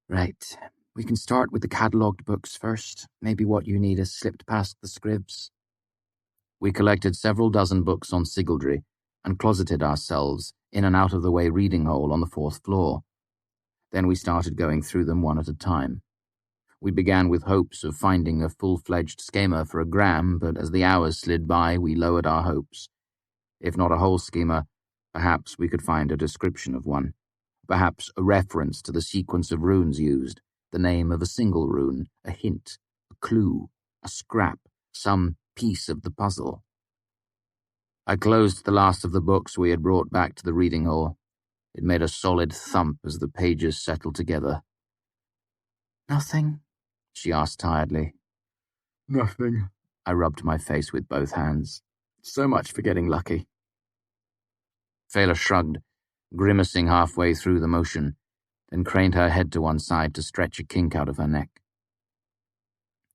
Right. We can start with the catalogued books first. Maybe what you need has slipped past the scribs. We collected several dozen books on Sigildry and closeted ourselves in an out-of-the-way reading hole on the 4th floor. Then we started going through them one at a time. We began with hopes of finding a full-fledged schema for a gram, but as the hours slid by, we lowered our hopes. If not a whole schema, perhaps we could find a description of one. Perhaps a reference to the sequence of runes used, the name of a single rune, a hint, a clue, a scrap, some piece of the puzzle. I closed the last of the books we had brought back to the reading hall. It made a solid thump as the pages settled together. Nothing? She asked tiredly. Nothing. I rubbed my face with both hands. So much for getting lucky. Fela shrugged, grimacing halfway through the motion, then craned her head to one side to stretch a kink out of her neck.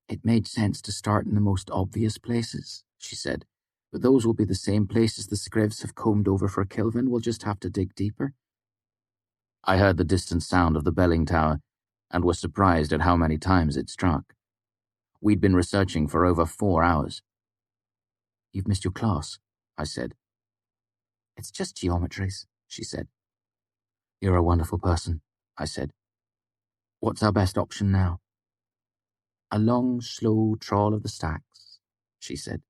It made sense to start in the most obvious places, she said, but those will be the same places the scribs have combed over for Kilvin. We'll just have to dig deeper. I heard the distant sound of the belling tower and was surprised at how many times it struck. We'd been researching for over 4 hours. You've missed your class, I said. It's just geometries, she said. You're a wonderful person, I said. What's our best option now? A long, slow trawl of the stacks, she said.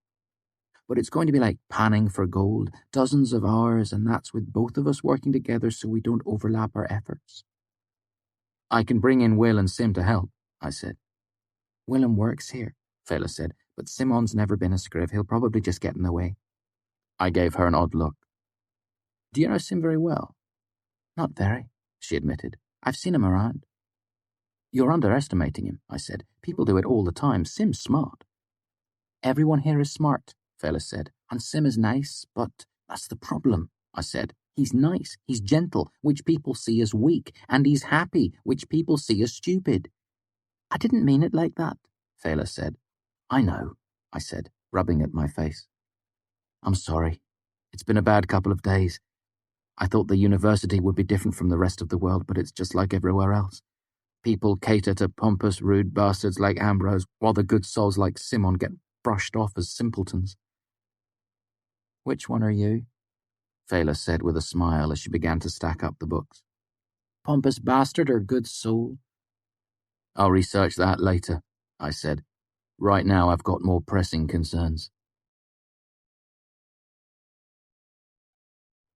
But it's going to be like panning for gold, dozens of hours, and that's with both of us working together so we don't overlap our efforts. I can bring in Will and Sim to help, I said. Willem works here, Fela said, but Simon's never been a scriv. He'll probably just get in the way. I gave her an odd look. Do you know Sim very well? Not very, she admitted. I've seen him around. You're underestimating him, I said. People do it all the time. Sim's smart. Everyone here is smart, Fela said, and Sim is nice, but that's the problem, I said. He's nice, he's gentle, which people see as weak, and he's happy, which people see as stupid. I didn't mean it like that, Fela said. I know, I said, rubbing at my face. I'm sorry. It's been a bad couple of days. I thought the university would be different from the rest of the world, but it's just like everywhere else. People cater to pompous, rude bastards like Ambrose, while the good souls like Simon get brushed off as simpletons. Which one are you? Fela said with a smile as she began to stack up the books. Pompous bastard or good soul? I'll research that later, I said. Right now I've got more pressing concerns.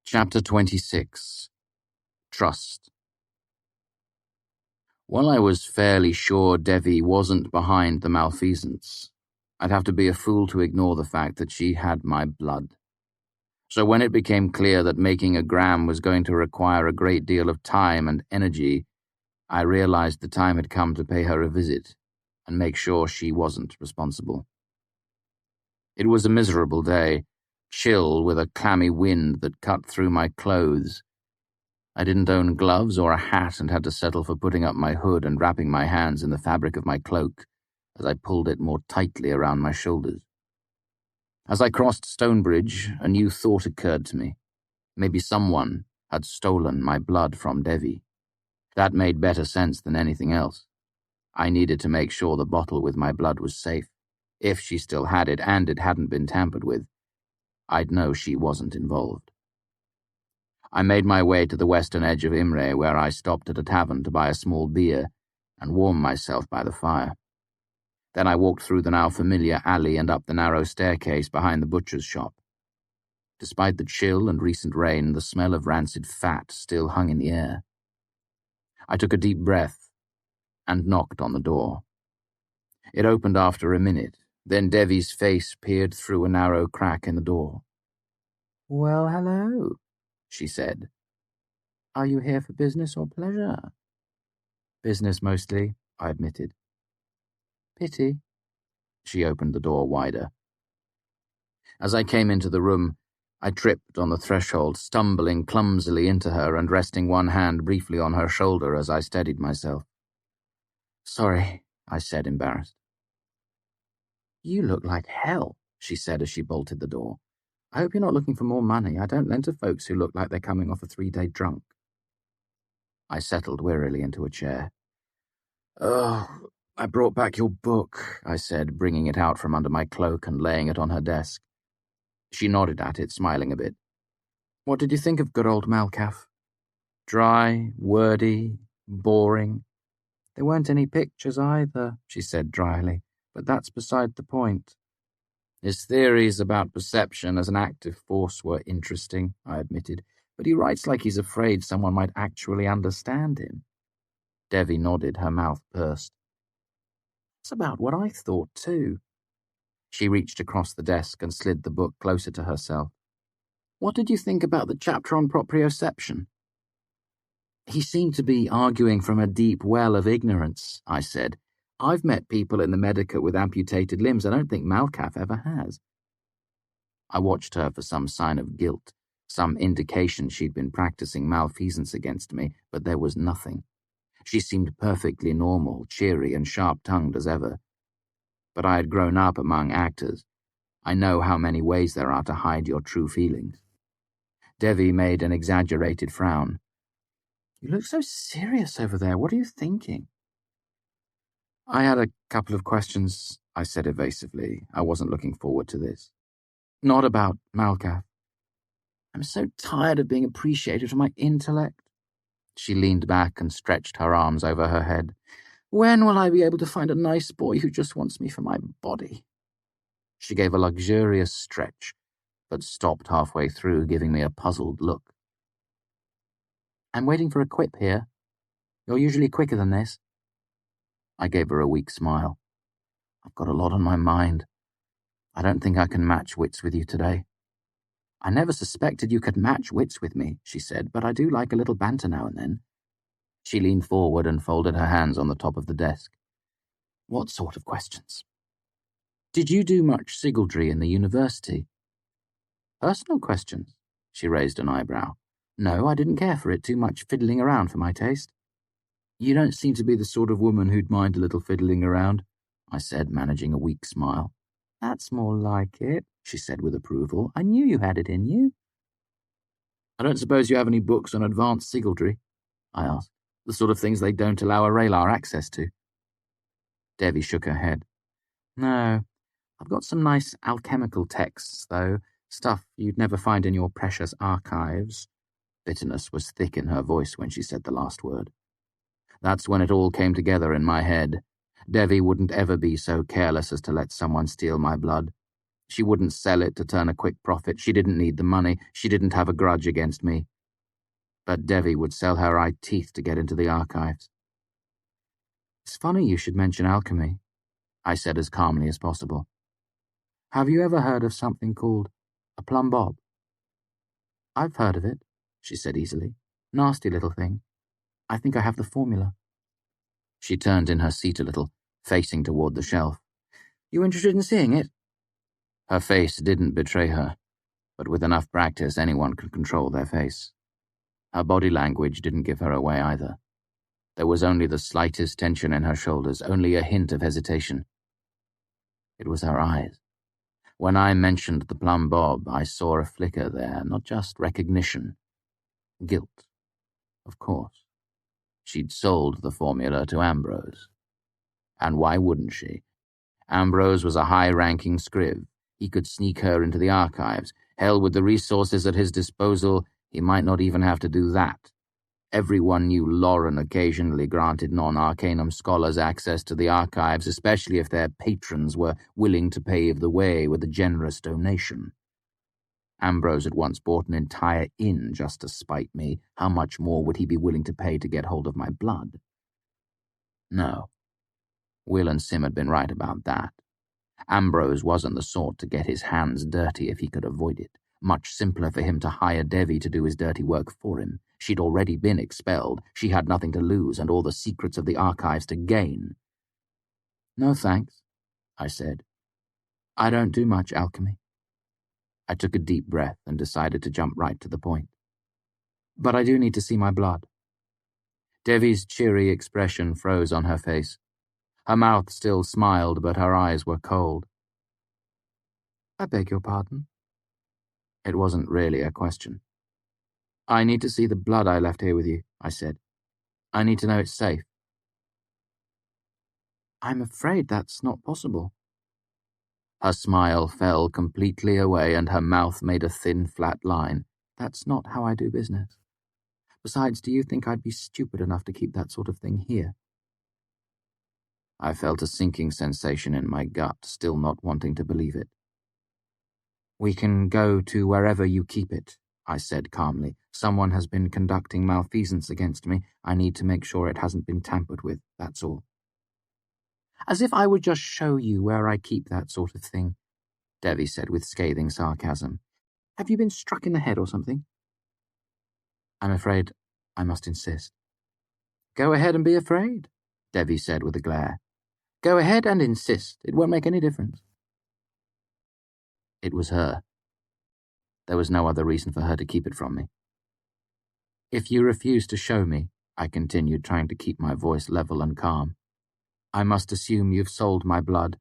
Chapter 26. Trust. While I was fairly sure Devi wasn't behind the malfeasance, I'd have to be a fool to ignore the fact that she had my blood. So when it became clear that making a gram was going to require a great deal of time and energy, I realized the time had come to pay her a visit and make sure she wasn't responsible. It was a miserable day, chill with a clammy wind that cut through my clothes. I didn't own gloves or a hat and had to settle for putting up my hood and wrapping my hands in the fabric of my cloak as I pulled it more tightly around my shoulders. As I crossed Stonebridge, a new thought occurred to me. Maybe someone had stolen my blood from Devi. That made better sense than anything else. I needed to make sure the bottle with my blood was safe. If she still had it and it hadn't been tampered with, I'd know she wasn't involved. I made my way to the western edge of Imre, where I stopped at a tavern to buy a small beer and warm myself by the fire. Then I walked through the now familiar alley and up the narrow staircase behind the butcher's shop. Despite the chill and recent rain, the smell of rancid fat still hung in the air. I took a deep breath and knocked on the door. It opened after a minute, then Devi's face peered through a narrow crack in the door. "Well, hello," she said. "Are you here for business or pleasure?" "Business mostly," I admitted. "Pity." She opened the door wider. As I came into the room, I tripped on the threshold, stumbling clumsily into her and resting one hand briefly on her shoulder as I steadied myself. "Sorry," I said, embarrassed. "You look like hell," she said as she bolted the door. "I hope you're not looking for more money. I don't lend to folks who look like they're coming off a 3-day drunk." I settled wearily into a chair. "Oh, I brought back your book," I said, bringing it out from under my cloak and laying it on her desk. She nodded at it, smiling a bit. "What did you think of good old Malkath?" "Dry, wordy, boring. There weren't any pictures either," she said dryly, "but that's beside the point." "His theories about perception as an active force were interesting," I admitted, "but he writes like he's afraid someone might actually understand him." Devi nodded, her mouth pursed. "That's about what I thought too." She reached across the desk and slid the book closer to herself. "What did you think about the chapter on proprioception?" "He seemed to be arguing from a deep well of ignorance," I said. "I've met people in the Medica with amputated limbs. I don't think Malkath ever has." I watched her for some sign of guilt, some indication she'd been practicing malfeasance against me, but there was nothing. She seemed perfectly normal, cheery and sharp-tongued as ever. But I had grown up among actors. I know how many ways there are to hide your true feelings. Devi made an exaggerated frown. "You look so serious over there. What are you thinking?" "I had a couple of questions," I said evasively. I wasn't looking forward to this. "Not about Malkath." "I'm so tired of being appreciated for my intellect." She leaned back and stretched her arms over her head. "When will I be able to find a nice boy who just wants me for my body?" She gave a luxurious stretch, but stopped halfway through, giving me a puzzled look. "I'm waiting for a quip here. You're usually quicker than this." I gave her a weak smile. "I've got a lot on my mind. I don't think I can match wits with you today." "I never suspected you could match wits with me," she said, "but I do like a little banter now and then." She leaned forward and folded her hands on the top of the desk. "What sort of questions?" "Did you do much sigildry in the university?" "Personal questions?" She raised an eyebrow. "No, I didn't care for it. Too much fiddling around for my taste." "You don't seem to be the sort of woman who'd mind a little fiddling around," I said, managing a weak smile. "That's more like it," she said with approval. "I knew you had it in you." "I don't suppose you have any books on advanced sigildry?" I asked. "The sort of things they don't allow a Raylar access to." Devi shook her head. "No, I've got some nice alchemical texts, though, stuff you'd never find in your precious archives." Bitterness was thick in her voice when she said the last word. That's when it all came together in my head. Devi wouldn't ever be so careless as to let someone steal my blood. She wouldn't sell it to turn a quick profit. She didn't need the money. She didn't have a grudge against me. But Devi would sell her eye teeth to get into the archives. It's funny you should mention alchemy, I said as calmly as possible. Have you ever heard of something called a plumb bob? I've heard of it, she said easily. Nasty little thing. I think I have the formula. She turned in her seat a little, facing toward the shelf. You interested in seeing it? Her face didn't betray her, but with enough practice anyone could control their face. Her body language didn't give her away either. There was only the slightest tension in her shoulders, only a hint of hesitation. It was her eyes. When I mentioned the plumb bob, I saw a flicker there, not just recognition. Guilt. Of course. She'd sold the formula to Ambrose. And why wouldn't she? Ambrose was a high-ranking scriv. He could sneak her into the archives. Hell, with the resources at his disposal, he might not even have to do that. Everyone knew Lauren occasionally granted non-arcanum scholars access to the archives, especially if their patrons were willing to pave the way with a generous donation. Ambrose had once bought an entire inn just to spite me. How much more would he be willing to pay to get hold of my blood? No. Will and Sim had been right about that. Ambrose wasn't the sort to get his hands dirty if he could avoid it. Much simpler for him to hire Devi to do his dirty work for him. She'd already been expelled. She had nothing to lose and all the secrets of the archives to gain. No thanks, I said. I don't do much alchemy. I took a deep breath and decided to jump right to the point. But I do need to see my blood. Devi's cheery expression froze on her face. Her mouth still smiled, but her eyes were cold. I beg your pardon? It wasn't really a question. I need to see the blood I left here with you, I said. I need to know it's safe. I'm afraid that's not possible. Her smile fell completely away and her mouth made a thin, flat line. That's not how I do business. Besides, do you think I'd be stupid enough to keep that sort of thing here? I felt a sinking sensation in my gut, still not wanting to believe it. We can go to wherever you keep it, I said calmly. Someone has been conducting malfeasance against me. I need to make sure it hasn't been tampered with, that's all. As if I would just show you where I keep that sort of thing, Devi said with scathing sarcasm. Have you been struck in the head or something? I'm afraid I must insist. Go ahead and be afraid, Devi said with a glare. Go ahead and insist. It won't make any difference. It was her. There was no other reason for her to keep it from me. If you refuse to show me, I continued, trying to keep my voice level and calm, I must assume you've sold my blood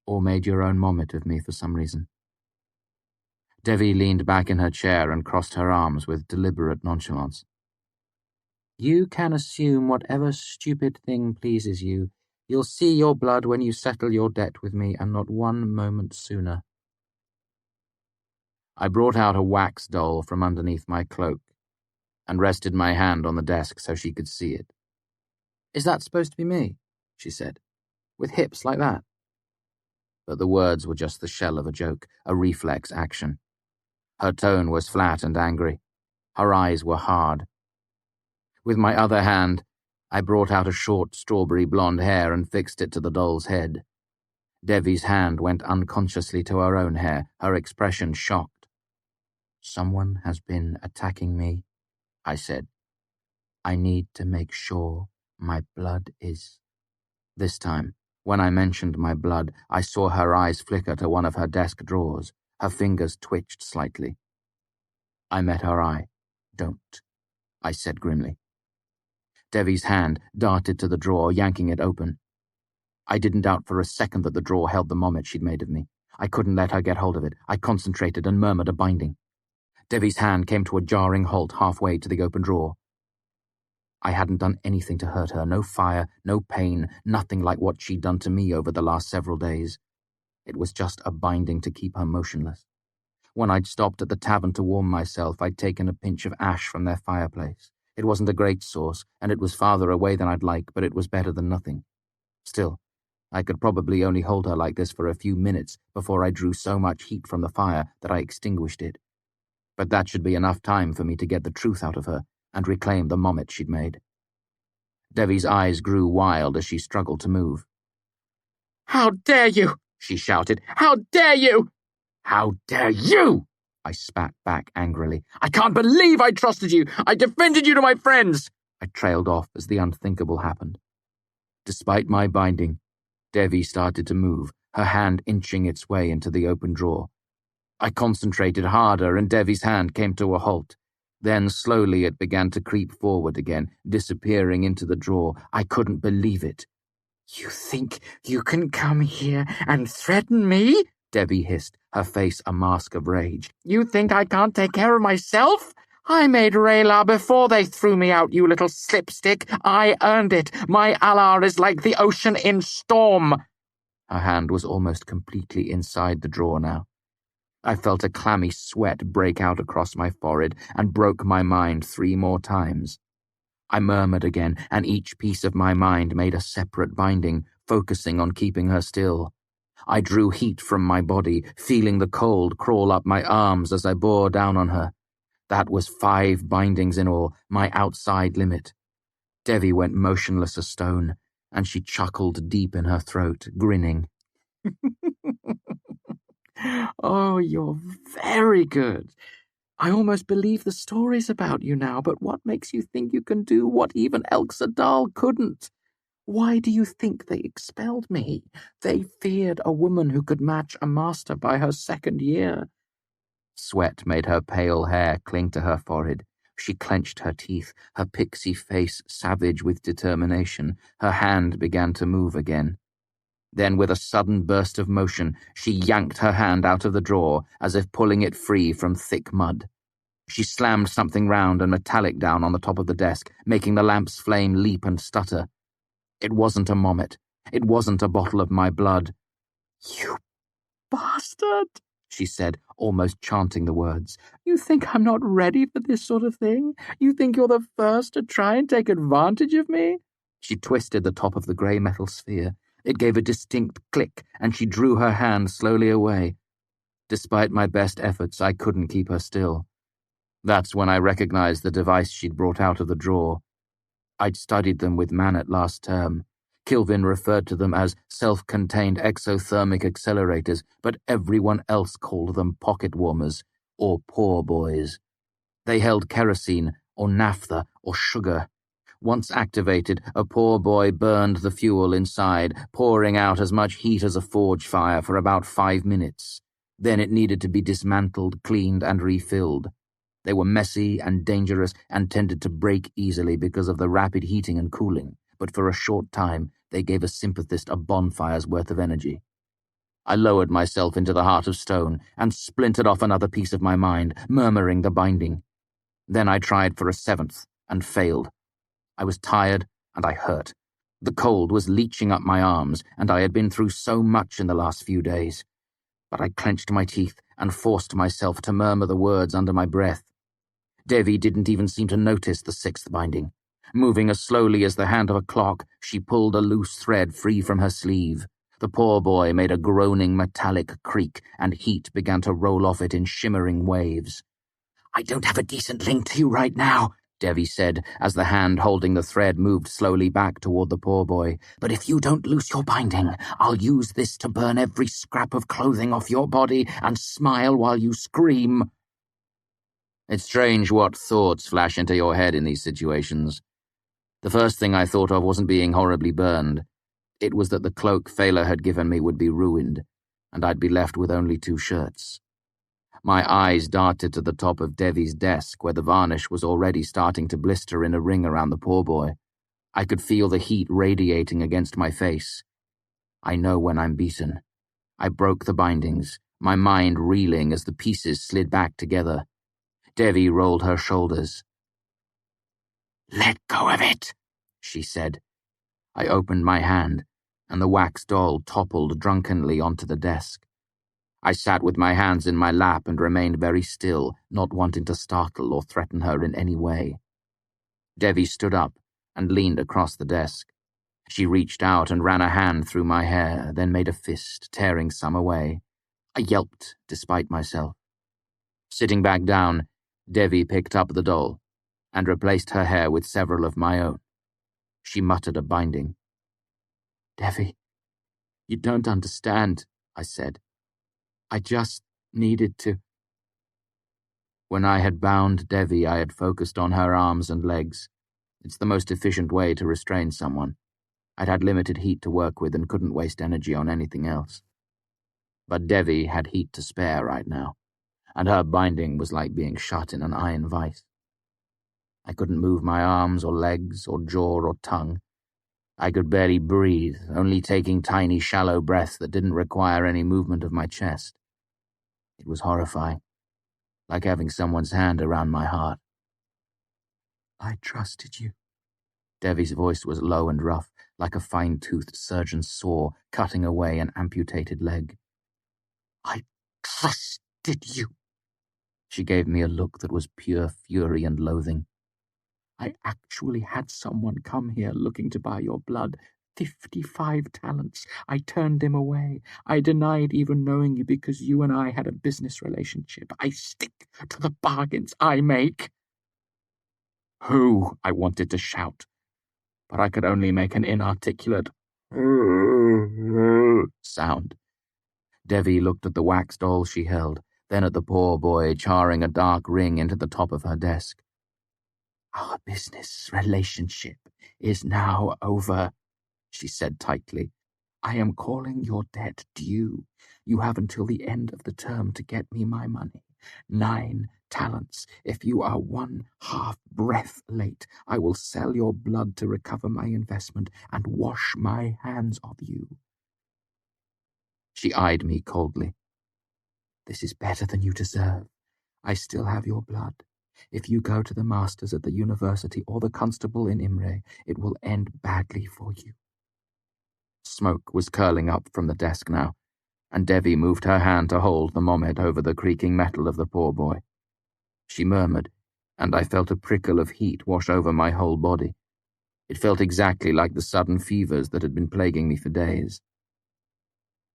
or made your own mommet of me for some reason. Devi leaned back in her chair and crossed her arms with deliberate nonchalance. You can assume whatever stupid thing pleases you. You'll see your blood when you settle your debt with me, and not one moment sooner. I brought out a wax doll from underneath my cloak and rested my hand on the desk so she could see it. Is that supposed to be me? She said. With hips like that? But the words were just the shell of a joke, a reflex action. Her tone was flat and angry. Her eyes were hard. With my other hand, I brought out a short strawberry blonde hair and fixed it to the doll's head. Devi's hand went unconsciously to her own hair, her expression shocked. Someone has been attacking me, I said. I need to make sure my blood is. This time, when I mentioned my blood, I saw her eyes flicker to one of her desk drawers. Her fingers twitched slightly. I met her eye. Don't, I said grimly. Devi's hand darted to the drawer, yanking it open. I didn't doubt for a second that the drawer held the mommet she'd made of me. I couldn't let her get hold of it. I concentrated and murmured a binding. Devi's hand came to a jarring halt halfway to the open drawer. I hadn't done anything to hurt her, no fire, no pain, nothing like what she'd done to me over the last several days. It was just a binding to keep her motionless. When I'd stopped at the tavern to warm myself, I'd taken a pinch of ash from their fireplace. It wasn't a great source, and it was farther away than I'd like, but it was better than nothing. Still, I could probably only hold her like this for a few minutes before I drew so much heat from the fire that I extinguished it. But that should be enough time for me to get the truth out of her and reclaim the mommet she'd made. Devi's eyes grew wild as she struggled to move. "How dare you!" she shouted. "How dare you!" "How dare you!" I spat back angrily. "I can't believe I trusted you! I defended you to my friends!" I trailed off as the unthinkable happened. Despite my binding, Devi started to move, her hand inching its way into the open drawer. I concentrated harder and Devi's hand came to a halt. Then slowly it began to creep forward again, disappearing into the drawer. I couldn't believe it. "You think you can come here and threaten me?" Devi hissed, her face a mask of rage. "You think I can't take care of myself? I made Rayla before they threw me out, you little slipstick. I earned it. My Allah is like the ocean in storm." Her hand was almost completely inside the drawer now. I felt a clammy sweat break out across my forehead and broke my mind 3 more times. I murmured again, and each piece of my mind made a separate binding, focusing on keeping her still. I drew heat from my body, feeling the cold crawl up my arms as I bore down on her. That was 5 bindings in all, my outside limit. Devi went motionless as stone, and she chuckled deep in her throat, grinning. "Oh, you're very good. I almost believe the stories about you now, but what makes you think you can do what even Elxadal couldn't? Why do you think they expelled me? They feared a woman who could match a master by her 2nd year." Sweat made her pale hair cling to her forehead. She clenched her teeth, her pixie face savage with determination. Her hand began to move again. Then, with a sudden burst of motion, she yanked her hand out of the drawer, as if pulling it free from thick mud. She slammed something round and metallic down on the top of the desk, making the lamp's flame leap and stutter. It wasn't a mommet. It wasn't a bottle of my blood. "You bastard," she said, almost chanting the words. "You think I'm not ready for this sort of thing? You think you're the first to try and take advantage of me?" She twisted the top of the grey metal sphere. It gave a distinct click, and she drew her hand slowly away. Despite my best efforts, I couldn't keep her still. That's when I recognized the device she'd brought out of the drawer. I'd studied them with Manet last term. Kilvin referred to them as self-contained exothermic accelerators, but everyone else called them pocket warmers, or poor boys. They held kerosene, or naphtha, or sugar. Once activated, a poor boy burned the fuel inside, pouring out as much heat as a forge fire for about 5 minutes. Then it needed to be dismantled, cleaned, and refilled. They were messy and dangerous and tended to break easily because of the rapid heating and cooling, but for a short time they gave a sympathist a bonfire's worth of energy. I lowered myself into the heart of stone and splintered off another piece of my mind, murmuring the binding. Then I tried for a 7th and failed. I was tired and I hurt. The cold was leeching up my arms, and I had been through so much in the last few days. But I clenched my teeth and forced myself to murmur the words under my breath. Devi didn't even seem to notice the 6th binding. Moving as slowly as the hand of a clock, she pulled a loose thread free from her sleeve. The poor boy made a groaning metallic creak, and heat began to roll off it in shimmering waves. "I don't have a decent link to you right now," Devi said, as the hand holding the thread moved slowly back toward the poor boy. "But if you don't loose your binding, I'll use this to burn every scrap of clothing off your body and smile while you scream." It's strange what thoughts flash into your head in these situations. The first thing I thought of wasn't being horribly burned. It was that the cloak Fela had given me would be ruined, and I'd be left with only 2 shirts. My eyes darted to the top of Devi's desk, where the varnish was already starting to blister in a ring around the poor boy. I could feel the heat radiating against my face. I know when I'm beaten. I broke the bindings, my mind reeling as the pieces slid back together. Devi rolled her shoulders. "Let go of it," she said. I opened my hand, and the wax doll toppled drunkenly onto the desk. I sat with my hands in my lap and remained very still, not wanting to startle or threaten her in any way. Devi stood up and leaned across the desk. She reached out and ran a hand through my hair, then made a fist, tearing some away. I yelped, despite myself. Sitting back down, Devi picked up the doll and replaced her hair with several of my own. She muttered a binding. Devi, you don't understand, I said. I just needed to. When I had bound Devi, I had focused on her arms and legs. It's the most efficient way to restrain someone. I'd had limited heat to work with and couldn't waste energy on anything else. But Devi had heat to spare right now, and her binding was like being shut in an iron vice. I couldn't move my arms or legs or jaw or tongue. I could barely breathe, only taking tiny, shallow breaths that didn't require any movement of my chest. It was horrifying, like having someone's hand around my heart. I trusted you. Devi's voice was low and rough, like a fine-toothed surgeon's saw cutting away an amputated leg. I trusted you. She gave me a look that was pure fury and loathing. I actually had someone come here looking to buy your blood. 55 talents. I turned him away. I denied even knowing you because you and I had a business relationship. I stick to the bargains I make. Who? I wanted to shout, but I could only make an inarticulate sound. Devi looked at the wax doll she held, then at the poor boy charring a dark ring into the top of her desk. Our business relationship is now over, she said tightly. I am calling your debt due. You have until the end of the term to get me my money. 9 talents. If you are 1/2 breath late, I will sell your blood to recover my investment and wash my hands of you. She eyed me coldly. This is better than you deserve. I still have your blood. If you go to the masters at the university or the constable in Imre, it will end badly for you. Smoke was curling up from the desk now, and Devi moved her hand to hold the momed over the creaking metal of the poor boy. She murmured, and I felt a prickle of heat wash over my whole body. It felt exactly like the sudden fevers that had been plaguing me for days.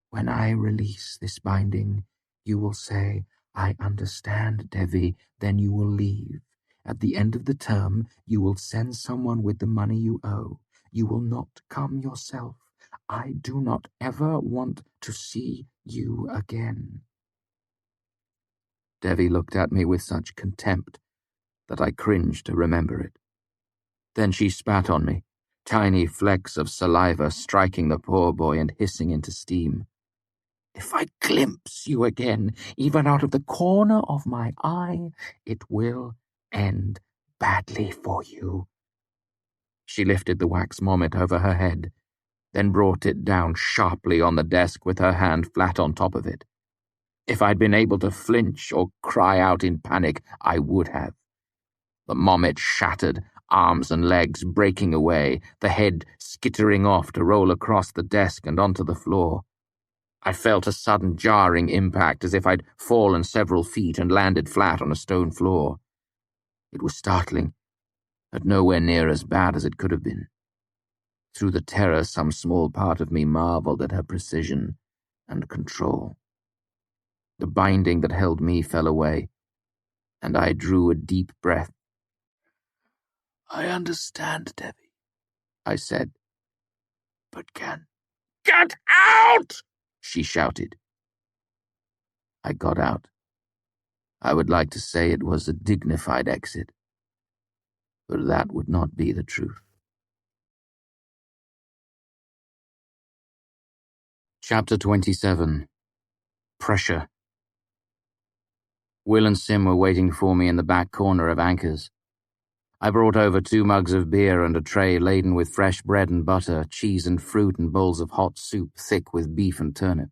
When I release this binding, you will say, I understand, Devi, then you will leave. At the end of the term, you will send someone with the money you owe. You will not come yourself. I do not ever want to see you again. Devi looked at me with such contempt that I cringed to remember it. Then she spat on me, tiny flecks of saliva striking the poor boy and hissing into steam. If I glimpse you again, even out of the corner of my eye, it will end badly for you. She lifted the wax momet over her head, then brought it down sharply on the desk with her hand flat on top of it. If I'd been able to flinch or cry out in panic, I would have. The momet shattered, arms and legs breaking away, the head skittering off to roll across the desk and onto the floor. I felt a sudden jarring impact as if I'd fallen several feet and landed flat on a stone floor. It was startling, but nowhere near as bad as it could have been. Through the terror, some small part of me marveled at her precision and control. The binding that held me fell away, and I drew a deep breath. I understand, Devi, I said, but can... Get out! She shouted. I got out. I would like to say it was a dignified exit, but that would not be the truth. Chapter 27. Pressure. Will and Sim were waiting for me in the back corner of Anchor's. I brought over 2 mugs of beer and a tray laden with fresh bread and butter, cheese and fruit and bowls of hot soup thick with beef and turnip.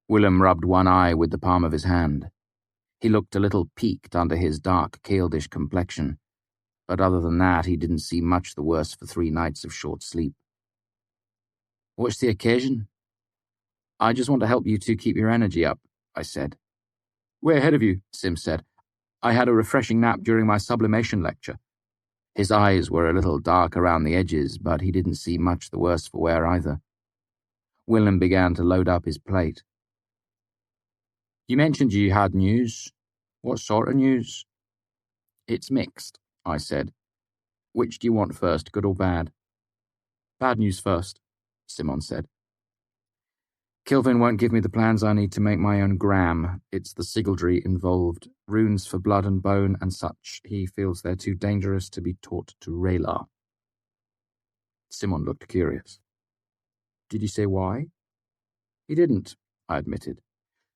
Willem rubbed one eye with the palm of his hand. He looked a little peaked under his dark, Caldish complexion, but other than that he didn't seem much the worse for 3 nights of short sleep. What's the occasion? I just want to help you two keep your energy up, I said. Way ahead of you, Sim said. I had a refreshing nap during my sublimation lecture. His eyes were a little dark around the edges, but he didn't seem much the worse for wear either. Willem began to load up his plate. You mentioned you had news. What sort of news? It's mixed, I said. Which do you want first, good or bad? Bad news first, Simon said. Kilvin won't give me the plans I need to make my own gram. It's the sigildry involved, runes for blood and bone and such. He feels they're too dangerous to be taught to Rayla. Simon looked curious. Did you say why? He didn't, I admitted.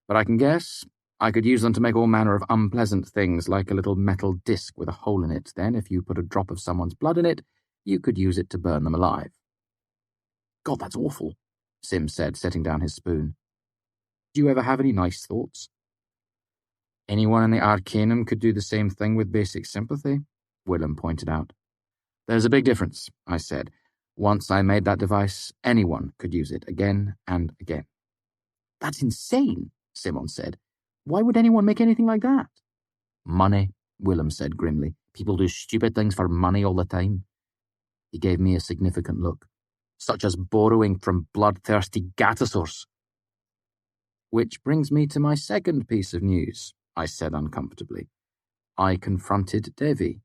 But I can guess. I could use them to make all manner of unpleasant things, like a little metal disc with a hole in it. Then, if you put a drop of someone's blood in it, you could use it to burn them alive. God, that's awful, Sim said, setting down his spoon. Do you ever have any nice thoughts? Anyone in the Arcanum could do the same thing with basic sympathy, Willem pointed out. There's a big difference, I said. Once I made that device, anyone could use it again and again. That's insane, Simon said. Why would anyone make anything like that? Money, Willem said grimly. People do stupid things for money all the time. He gave me a significant look, such as borrowing from bloodthirsty gatasaurs. Which brings me to my second piece of news, I said uncomfortably. I confronted Devi.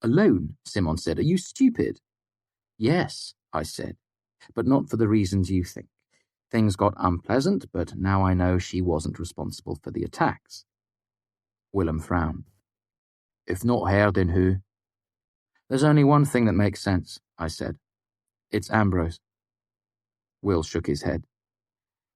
Alone, Simon said. Are you stupid? Yes, I said, but not for the reasons you think. Things got unpleasant, but now I know she wasn't responsible for the attacks. Willem frowned. If not her, then who? There's only one thing that makes sense, I said. It's Ambrose. Will shook his head.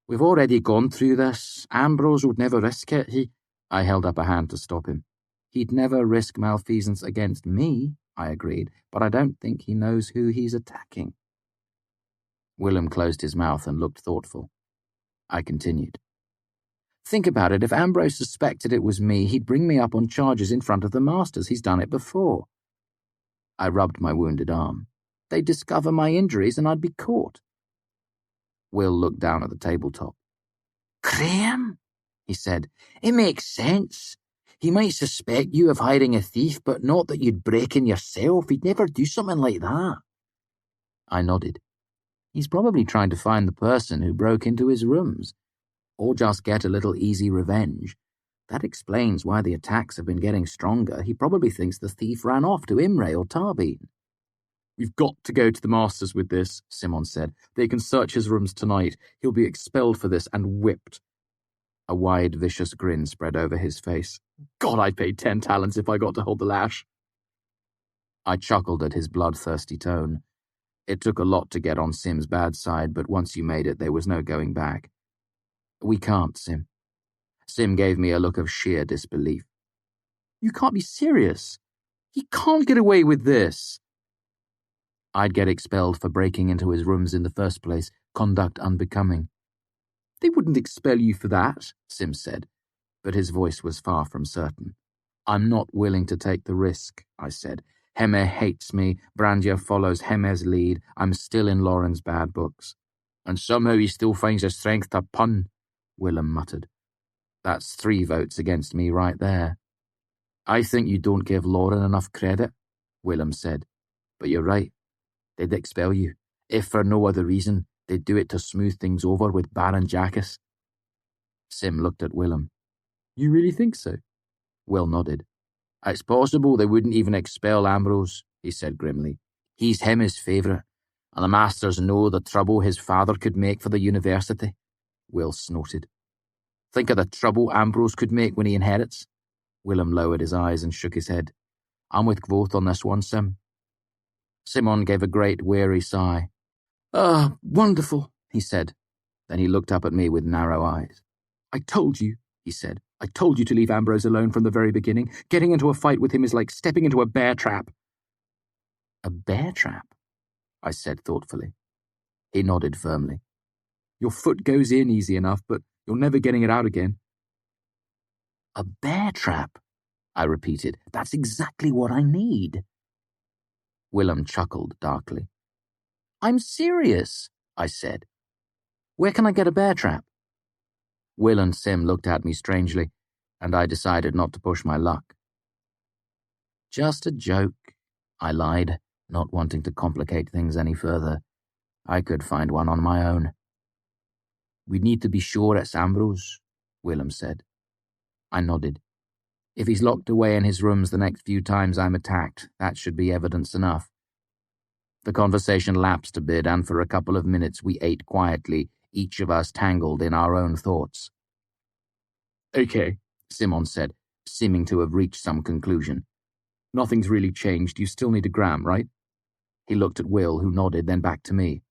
We've already gone through this. Ambrose would never risk it. I held up a hand to stop him. He'd never risk malfeasance against me, I agreed, but I don't think he knows who he's attacking. Willem closed his mouth and looked thoughtful. I continued. Think about it. If Ambrose suspected it was me, he'd bring me up on charges in front of the masters. He's done it before. I rubbed my wounded arm. They'd discover my injuries and I'd be caught. Will looked down at the tabletop. Graham, he said, it makes sense. He might suspect you of hiring a thief, but not that you'd break in yourself. He'd never do something like that. I nodded. He's probably trying to find the person who broke into his rooms, or just get a little easy revenge. That explains why the attacks have been getting stronger. He probably thinks the thief ran off to Imre or Tarbine. We've got to go to the masters with this, Simon said. They can search his rooms tonight. He'll be expelled for this and whipped. A wide, vicious grin spread over his face. God, I'd pay 10 talents if I got to hold the lash. I chuckled at his bloodthirsty tone. It took a lot to get on Sim's bad side, but once you made it, there was no going back. We can't, Sim. Sim gave me a look of sheer disbelief. You can't be serious. He can't get away with this. I'd get expelled for breaking into his rooms in the first place, conduct unbecoming. They wouldn't expel you for that, Sim said, but his voice was far from certain. I'm not willing to take the risk, I said. Heme hates me, Brandia follows Heme's lead, I'm still in Lauren's bad books. And somehow he still finds the strength to pun, Willem muttered. That's 3 votes against me right there. I think you don't give Lauren enough credit, Willem said. But you're right. They'd expel you. If for no other reason, they'd do it to smooth things over with Baron Jackas. Sim looked at Willem. You really think so? Will nodded. It's possible they wouldn't even expel Ambrose, he said grimly. He's Heme's favourite, and the masters know the trouble his father could make for the university. Will snorted. Think of the trouble Ambrose could make when he inherits. Willem lowered his eyes and shook his head. I'm with Kvothe on this one, Sim. Simon gave a great weary sigh. Ah, wonderful, he said. Then he looked up at me with narrow eyes. I told you, he said. I told you to leave Ambrose alone from the very beginning. Getting into a fight with him is like stepping into a bear trap. A bear trap? I said thoughtfully. He nodded firmly. Your foot goes in easy enough, but you're never getting it out again. A bear trap, I repeated. That's exactly what I need. Willem chuckled darkly. I'm serious, I said. Where can I get a bear trap? Will and Sim looked at me strangely, and I decided not to push my luck. Just a joke, I lied, not wanting to complicate things any further. I could find one on my own. We need to be sure it's Ambrose, Willem said. I nodded. If he's locked away in his rooms the next few times I'm attacked, that should be evidence enough. The conversation lapsed a bit, and for a couple of minutes we ate quietly, each of us tangled in our own thoughts. Okay, Simon said, seeming to have reached some conclusion. Nothing's really changed. You still need a gram, right? He looked at Will, who nodded, then back to me.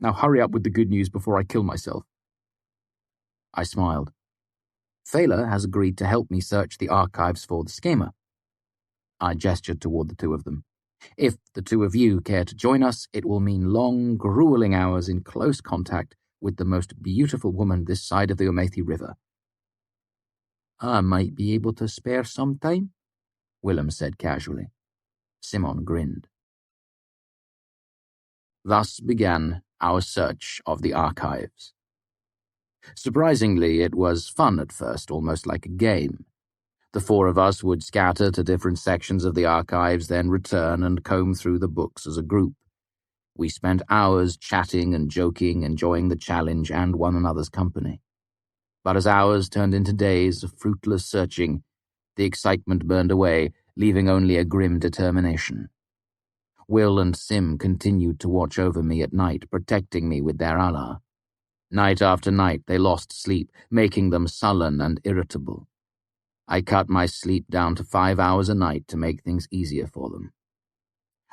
Now hurry up with the good news before I kill myself. I smiled. Thaler has agreed to help me search the archives for the schema. I gestured toward the two of them. If the two of you care to join us, it will mean long, grueling hours in close contact with the most beautiful woman this side of the Omethi River. I might be able to spare some time, Willem said casually. Simon grinned. Thus began our search of the archives. Surprisingly, it was fun at first, almost like a game. The four of us would scatter to different sections of the archives, then return and comb through the books as a group. We spent hours chatting and joking, enjoying the challenge and one another's company. But as hours turned into days of fruitless searching, the excitement burned away, leaving only a grim determination. Will and Sim continued to watch over me at night, protecting me with their Allah. Night after night they lost sleep, making them sullen and irritable. I cut my sleep down to 5 hours a night to make things easier for them.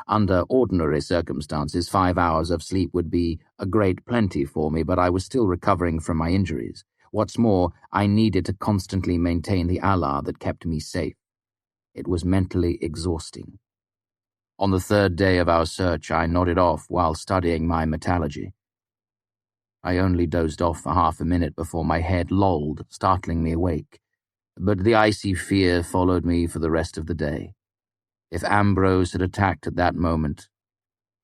Under ordinary circumstances, 5 hours of sleep would be a great plenty for me, but I was still recovering from my injuries. What's more, I needed to constantly maintain the Allah that kept me safe. It was mentally exhausting. On the third day of our search, I nodded off while studying my metallurgy. I only dozed off for half a minute before my head lolled, startling me awake. But the icy fear followed me for the rest of the day. If Ambrose had attacked at that moment,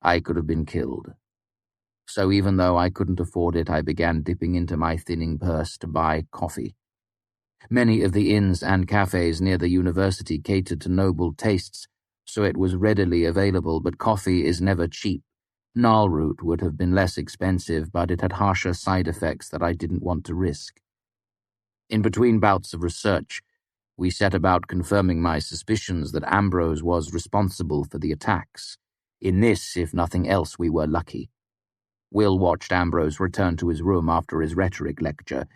I could have been killed. So even though I couldn't afford it, I began dipping into my thinning purse to buy coffee. Many of the inns and cafes near the university catered to noble tastes, so it was readily available, but coffee is never cheap. Nalroot would have been less expensive, but it had harsher side effects that I didn't want to risk. In between bouts of research, we set about confirming my suspicions that Ambrose was responsible for the attacks. In this, if nothing else, we were lucky. Will watched Ambrose return to his room after his rhetoric lecture,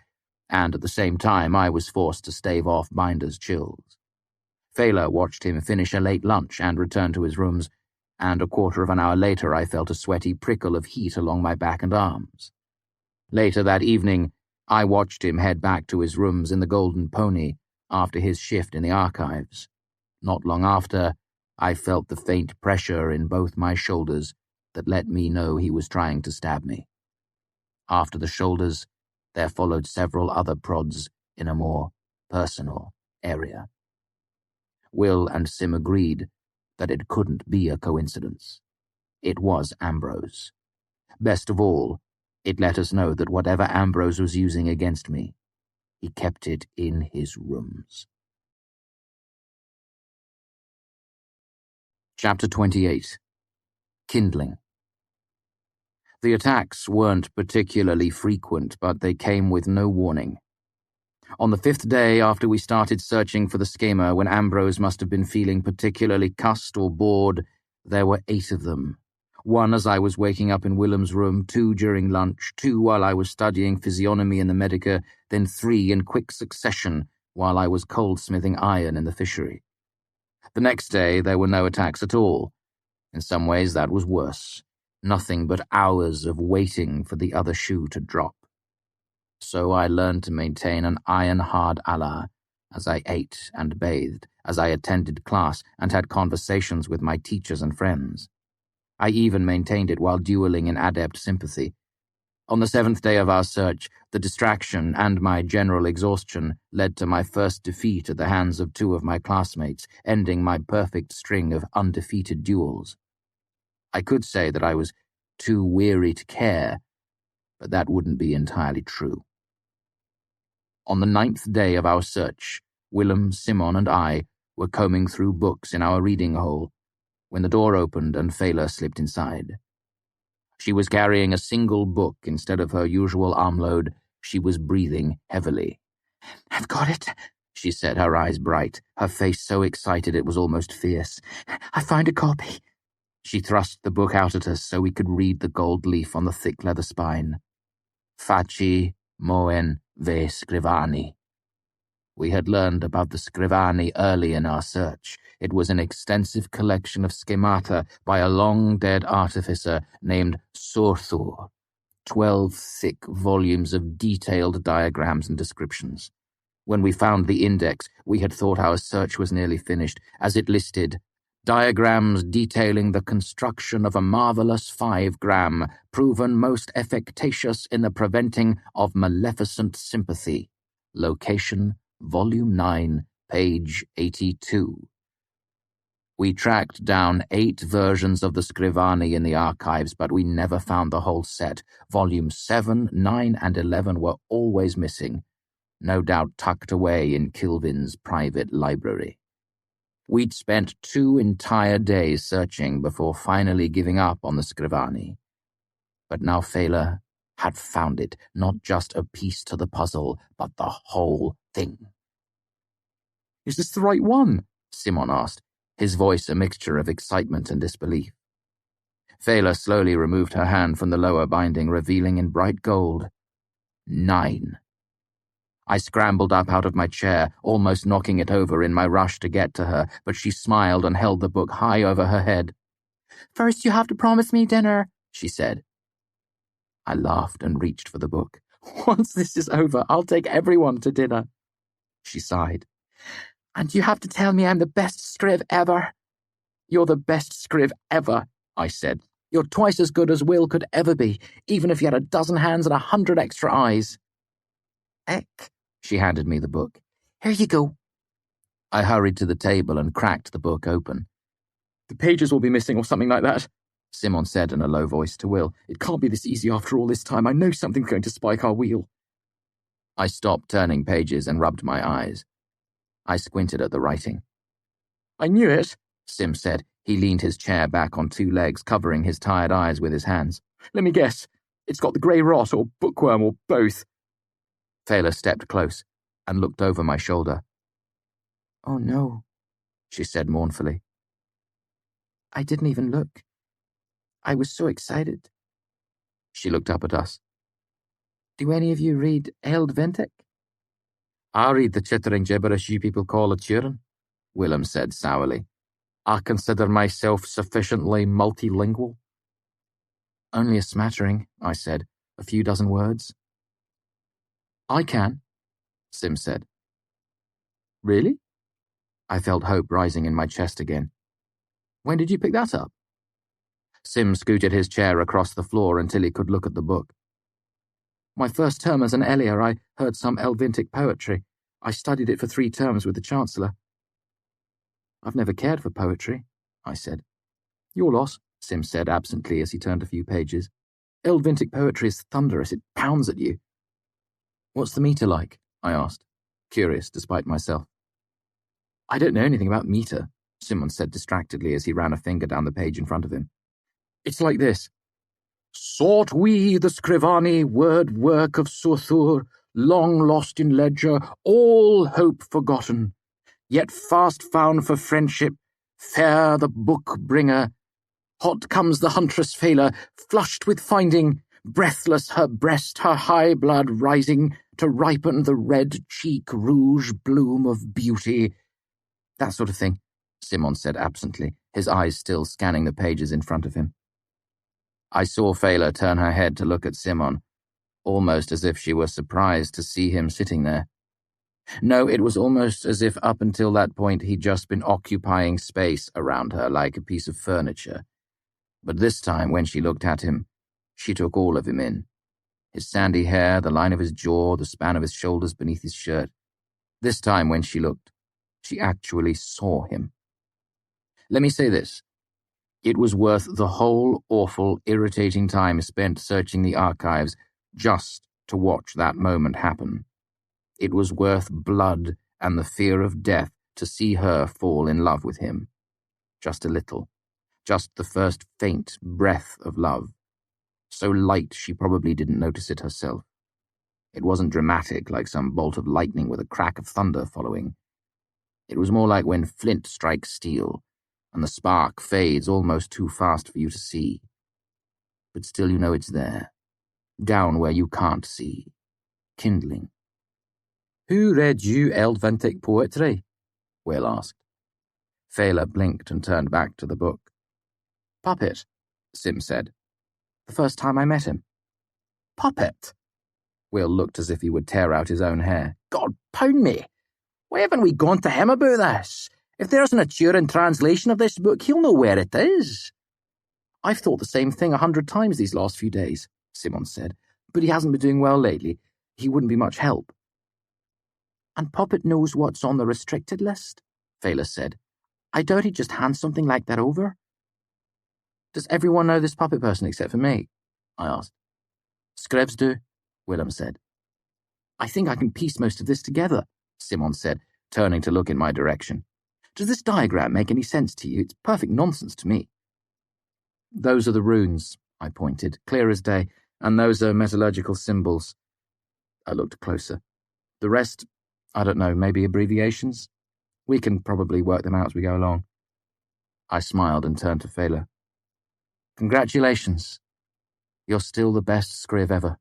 and at the same time I was forced to stave off Binder's chills. Thaler watched him finish a late lunch and return to his rooms, and a quarter of an hour later I felt a sweaty prickle of heat along my back and arms. Later that evening, I watched him head back to his rooms in the Golden Pony after his shift in the archives. Not long after, I felt the faint pressure in both my shoulders that let me know he was trying to stab me. After the shoulders, there followed several other prods in a more personal area. Will and Sim agreed that it couldn't be a coincidence. It was Ambrose. Best of all, it let us know that whatever Ambrose was using against me, he kept it in his rooms. Chapter 28. Kindling. The attacks weren't particularly frequent, but they came with no warning. On the 5th day after we started searching for the schema, when Ambrose must have been feeling particularly cussed or bored, there were 8 of them. 1 as I was waking up in Willem's room, 2 during lunch, 2 while I was studying physiognomy in the Medica, then 3 in quick succession while I was cold-smithing iron in the fishery. The next day there were no attacks at all. In some ways that was worse. Nothing but hours of waiting for the other shoe to drop. So I learned to maintain an iron-hard Allah as I ate and bathed, as I attended class and had conversations with my teachers and friends. I even maintained it while dueling in adept sympathy. On the 7th day of our search, the distraction and my general exhaustion led to my first defeat at the hands of 2 of my classmates, ending my perfect string of undefeated duels. I could say that I was too weary to care, but that wouldn't be entirely true. On the 9th day of our search, Willem, Simon, and I were combing through books in our reading hole when the door opened and Fela slipped inside. She was carrying a single book instead of her usual armload. She was breathing heavily. "I've got it," she said, her eyes bright, her face so excited it was almost fierce. "I found a copy." She thrust the book out at us so we could read the gold leaf on the thick leather spine. Faci moen ve scrivani. We had learned about the scrivani early in our search. It was an extensive collection of schemata by a long-dead artificer named Sorthur, 12 thick volumes of detailed diagrams and descriptions. When we found the index, we had thought our search was nearly finished, as it listed diagrams detailing the construction of a marvelous 5-gram, proven most efficacious in the preventing of maleficent sympathy. Location, Volume 9, page 82. We tracked down 8 versions of the Scrivani in the archives, but we never found the whole set. Volumes 7, 9, and 11 were always missing, no doubt tucked away in Kilvin's private library. We'd spent 2 entire days searching before finally giving up on the Scrivani. But now Fela had found it, not just a piece to the puzzle, but the whole thing. "Is this the right one?" Simon asked, his voice a mixture of excitement and disbelief. Fela slowly removed her hand from the lower binding, revealing in bright gold 9. I scrambled up out of my chair, almost knocking it over in my rush to get to her, but she smiled and held the book high over her head. "First you have to promise me dinner," she said. I laughed and reached for the book. "Once this is over, I'll take everyone to dinner." She sighed. "And you have to tell me I'm the best scriv ever." "You're the best scriv ever," I said. "You're twice as good as Will could ever be, even if you had a dozen hands and 100 extra eyes." "Eck." She handed me the book. "Here you go." I hurried to the table and cracked the book open. "The pages will be missing or something like that," Simon said in a low voice to Will. "It can't be this easy after all this time. I know something's going to spike our wheel." I stopped turning pages and rubbed my eyes. I squinted at the writing. "I knew it," Sim said. He leaned his chair back on 2 legs, covering his tired eyes with his hands. "Let me guess. It's got the grey rot or bookworm or both." Fela stepped close and looked over my shoulder. "Oh no," she said mournfully. "I didn't even look. I was so excited." She looked up at us. "Do any of you read Eld Ventic?" "I read the chittering gibberish you people call a Turin," Willem said sourly. "I consider myself sufficiently multilingual." "Only a smattering," I said. "A few dozen words." "I can," Sim said. "Really?" I felt hope rising in my chest again. "When did you pick that up?" Sim scooted his chair across the floor until he could look at the book. "My first term as an Elia, I heard some Elvintic poetry. I studied it for 3 terms with the Chancellor." "I've never cared for poetry," I said. "Your loss," Sim said absently as he turned a few pages. "Elvintic poetry is thunderous. It pounds at you." "What's the meter like?" I asked, curious despite myself. "I don't know anything about meter," Simon said distractedly as he ran a finger down the page in front of him. "It's like this. Sought we the Scrivani word work of Sorthur, long lost in ledger, all hope forgotten, yet fast found for friendship, fair the book bringer. Hot comes the huntress Fela, flushed with finding, breathless her breast, her high blood rising to ripen the red cheek rouge bloom of beauty." "That sort of thing," Simon said absently, his eyes still scanning the pages in front of him. I saw Fela turn her head to look at Simon, almost as if she were surprised to see him sitting there. No, it was almost as if up until that point he'd just been occupying space around her like a piece of furniture. But this time, when she looked at him, she took all of him in. His sandy hair, the line of his jaw, the span of his shoulders beneath his shirt. This time, when she looked, she actually saw him. Let me say this. It was worth the whole awful, irritating time spent searching the archives just to watch that moment happen. It was worth blood and the fear of death to see her fall in love with him. Just a little. just the first faint breath of love, so light she probably didn't notice it herself. It wasn't dramatic like some bolt of lightning with a crack of thunder following. It was more like when flint strikes steel, and the spark fades almost too fast for you to see. But still you know it's there, down where you can't see, kindling. Who read you Eldvintic poetry? Will asked. Fela blinked and turned back to the book. Puppet, Sim said. the first time I met him. Puppet? Will looked as if he would tear out his own hair. God pound me! Why haven't we gone to him about this? If there's an Turin translation of this book, he'll know where it is. I've thought the same thing 100 times these last few days, Simon said, but he hasn't been doing well lately. He wouldn't be much help. And Puppet knows what's on the restricted list, Fela said. I doubt he'd just hand something like that over. Does everyone know this puppet person except for me? I asked. Scribs do, Willem said. I think I can piece most of this together, Simon said, turning to look in my direction. Does this diagram make any sense to you? It's perfect nonsense to me. Those are the runes, I pointed, clear as day, and those are metallurgical symbols. I looked closer. The rest, I don't know, maybe abbreviations? We can probably work them out as we go along. I smiled and turned to Fela. Congratulations. You're still the best scriv ever.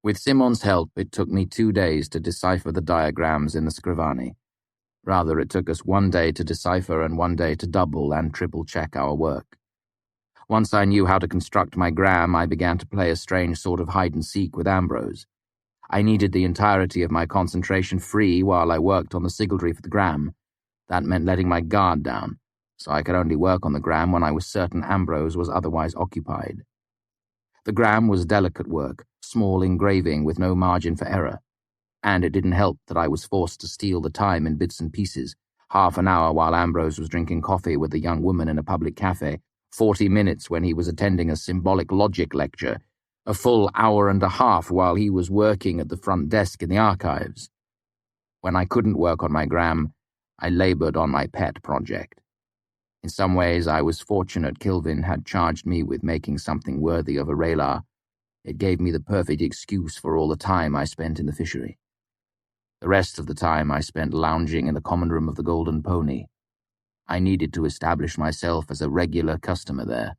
With Simon's help, it took me 2 days to decipher the diagrams in the scrivani. Rather, it took us 1 day to decipher and 1 day to double and triple check our work. Once I knew how to construct my gram, I began to play a strange sort of hide-and-seek with Ambrose. I needed the entirety of my concentration free while I worked on the sigildry for the gram. That meant letting my guard down, so I could only work on the gram when I was certain Ambrose was otherwise occupied. The gram was delicate work, small engraving with no margin for error, and it didn't help that I was forced to steal the time in bits and pieces, half an hour while Ambrose was drinking coffee with a young woman in a public cafe, 40 minutes when he was attending a symbolic logic lecture, a full hour and a half while he was working at the front desk in the archives. When I couldn't work on my gram, I labored on my pet project. In some ways, I was fortunate Kilvin had charged me with making something worthy of a Raylar. It gave me the perfect excuse for all the time I spent in the fishery. The rest of the time I spent lounging in the common room of the Golden Pony. I needed to establish myself as a regular customer there.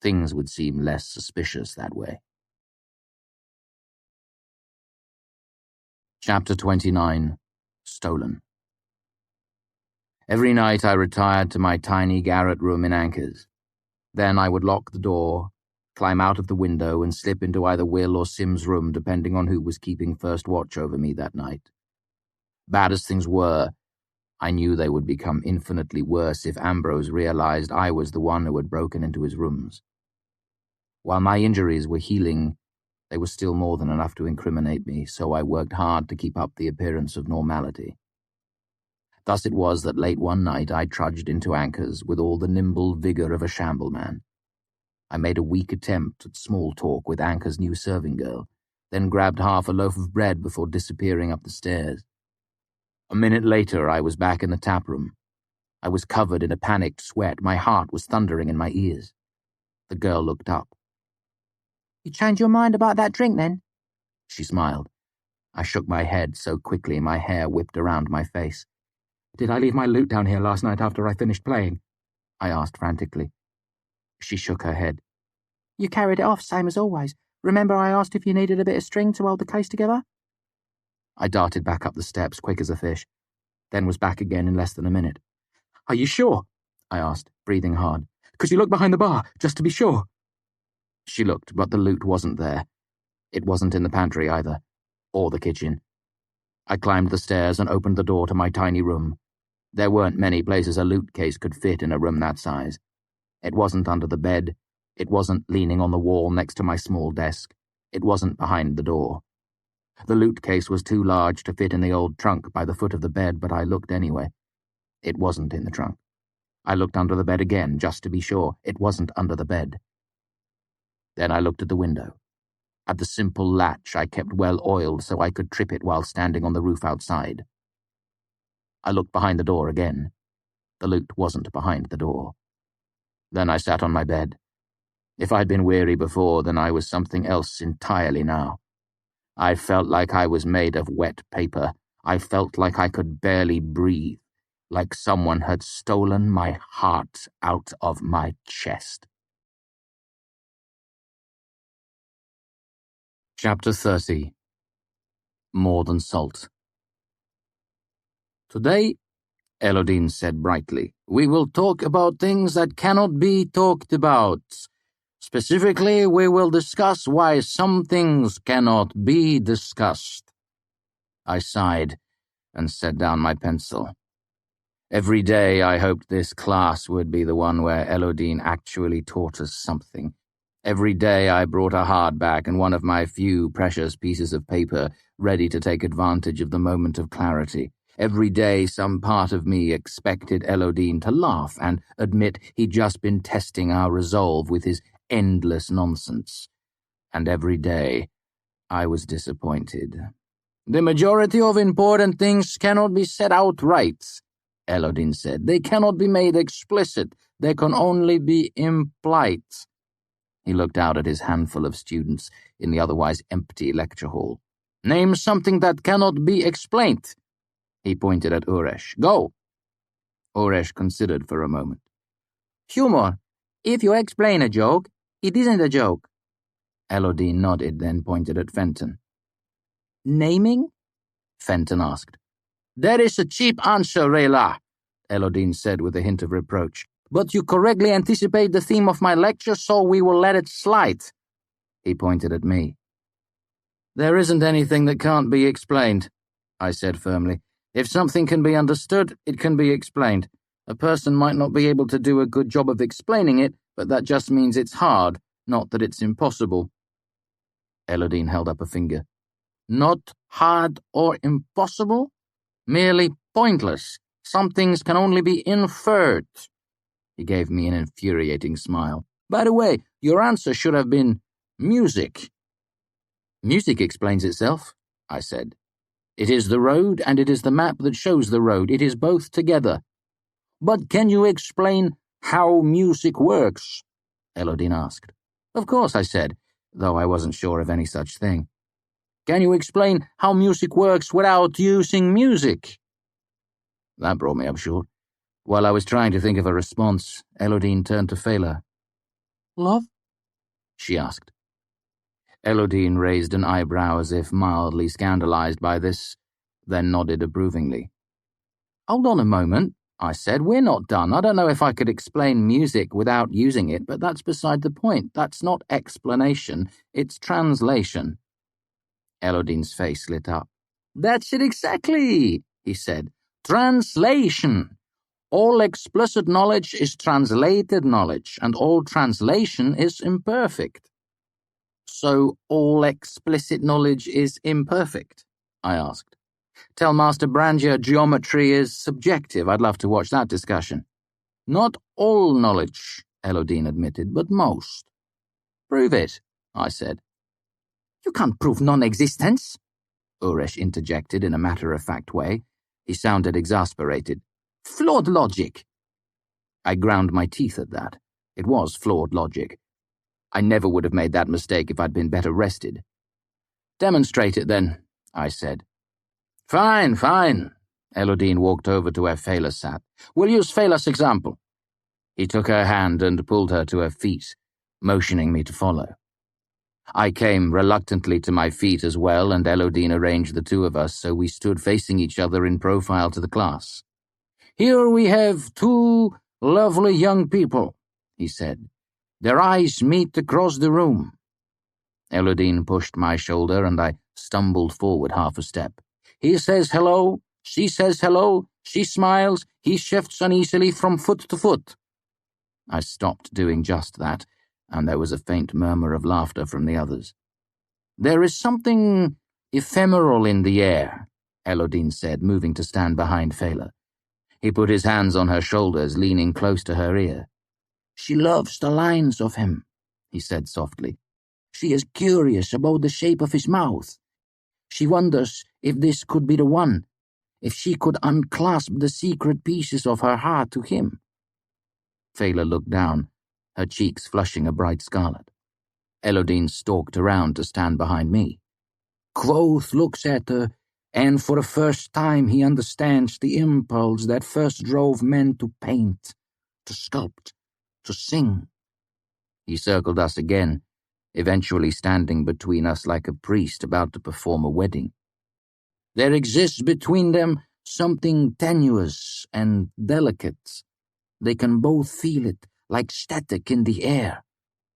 Things would seem less suspicious that way. Chapter 29. Stolen. Every night I retired to my tiny garret room in Anchors. Then I would lock the door, climb out of the window, and slip into either Will or Sim's room depending on who was keeping first watch over me that night. Bad as things were, I knew they would become infinitely worse if Ambrose realized I was the one who had broken into his rooms. While my injuries were healing, they were still more than enough to incriminate me, so I worked hard to keep up the appearance of normality. Thus it was that late one night I trudged into Anchors with all the nimble vigor of a shambleman. I made a weak attempt at small talk with Anchor's new serving girl, then grabbed half a loaf of bread before disappearing up the stairs. A minute later I was back in the tap room. I was covered in a panicked sweat. My heart was thundering in my ears. The girl looked up. You changed your mind about that drink, then? She smiled. I shook my head so quickly my hair whipped around my face. Did I leave my loot down here last night after I finished playing? I asked frantically. She shook her head. You carried it off, same as always. Remember I asked if you needed a bit of string to hold the case together? I darted back up the steps quick as a fish, then was back again in less than a minute. Are you sure? I asked, breathing hard. Could you look behind the bar, just to be sure? She looked, but the loot wasn't there. It wasn't in the pantry either, or the kitchen. I climbed the stairs and opened the door to my tiny room. There weren't many places a loot case could fit in a room that size. It wasn't under the bed. It wasn't leaning on the wall next to my small desk. It wasn't behind the door. The loot case was too large to fit in the old trunk by the foot of the bed, but I looked anyway. It wasn't in the trunk. I looked under the bed again, just to be sure. It wasn't under the bed. Then I looked at the window. At the simple latch I kept well oiled so I could trip it while standing on the roof outside. I looked behind the door again. The loot wasn't behind the door. Then I sat on my bed. If I'd been weary before, then I was something else entirely now. I felt like I was made of wet paper. I felt like I could barely breathe, like someone had stolen my heart out of my chest. Chapter 30. More Than Salt. Today, Elodine said brightly, we will talk about things that cannot be talked about. Specifically, we will discuss why some things cannot be discussed. I sighed and set down my pencil. Every day I hoped this class would be the one where Elodine actually taught us something. Every day I brought a hardback and one of my few precious pieces of paper ready to take advantage of the moment of clarity. Every day some part of me expected Elodine to laugh and admit he'd just been testing our resolve with his endless nonsense. And every day I was disappointed. The majority of important things cannot be said outright, Elodine said. They cannot be made explicit. They can only be implied. He looked out at his handful of students in the otherwise empty lecture hall. Name something that cannot be explained. He pointed at Uresh. Go. Uresh considered for a moment. Humor. If you explain a joke, it isn't a joke. Elodine nodded, then pointed at Fenton. Naming? Fenton asked. That is a cheap answer, Rayla, Elodine said with a hint of reproach. But you correctly anticipate the theme of my lecture, so we will let it slide. He pointed at me. There isn't anything that can't be explained, I said firmly. If something can be understood, it can be explained. A person might not be able to do a good job of explaining it, but that just means it's hard, not that it's impossible. Elodine held up a finger. Not hard or impossible? Merely pointless. Some things can only be inferred. He gave me an infuriating smile. By the way, your answer should have been music. Music explains itself, I said. It is the road and it is the map that shows the road. It is both together. But can you explain how music works? Elodine asked. Of course, I said, though I wasn't sure of any such thing. Can you explain how music works without using music? That brought me up short. While I was trying to think of a response, Elodine turned to Fela. Love? She asked. Elodine raised an eyebrow as if mildly scandalized by this, then nodded approvingly. Hold on a moment, I said. We're not done. I don't know if I could explain music without using it, but that's beside the point. That's not explanation, it's translation. Elodine's face lit up. That's it exactly, he said. Translation. All explicit knowledge is translated knowledge, and all translation is imperfect. So all explicit knowledge is imperfect? I asked. Tell Master Brangier geometry is subjective. I'd love to watch that discussion. Not all knowledge, Elodine admitted, but most. Prove it, I said. You can't prove non-existence, Uresh interjected in a matter-of-fact way. He sounded exasperated. Flawed logic. I ground my teeth at that. It was flawed logic. I never would have made that mistake if I'd been better rested. Demonstrate it, then, I said. Fine, fine. Elodine walked over to where Fela sat. We'll use Fela's example. He took her hand and pulled her to her feet, motioning me to follow. I came reluctantly to my feet as well, and Elodine arranged the two of us so we stood facing each other in profile to the class. Here we have two lovely young people, he said. Their eyes meet across the room. Elodine pushed my shoulder, and I stumbled forward half a step. He says hello, she says hello, she smiles, he shifts uneasily from foot to foot. I stopped doing just that, and there was a faint murmur of laughter from the others. There is something ephemeral in the air, Elodine said, moving to stand behind Fela. He put his hands on her shoulders, leaning close to her ear. She loves the lines of him, he said softly. She is curious about the shape of his mouth. She wonders if this could be the one, if she could unclasp the secret pieces of her heart to him. Fela looked down, her cheeks flushing a bright scarlet. Elodine stalked around to stand behind me. Kvothe looks at her, and for the first time he understands the impulse that first drove men to paint, to sculpt, to sing. He circled us again, eventually standing between us like a priest about to perform a wedding. There exists between them something tenuous and delicate. They can both feel it, like static in the air,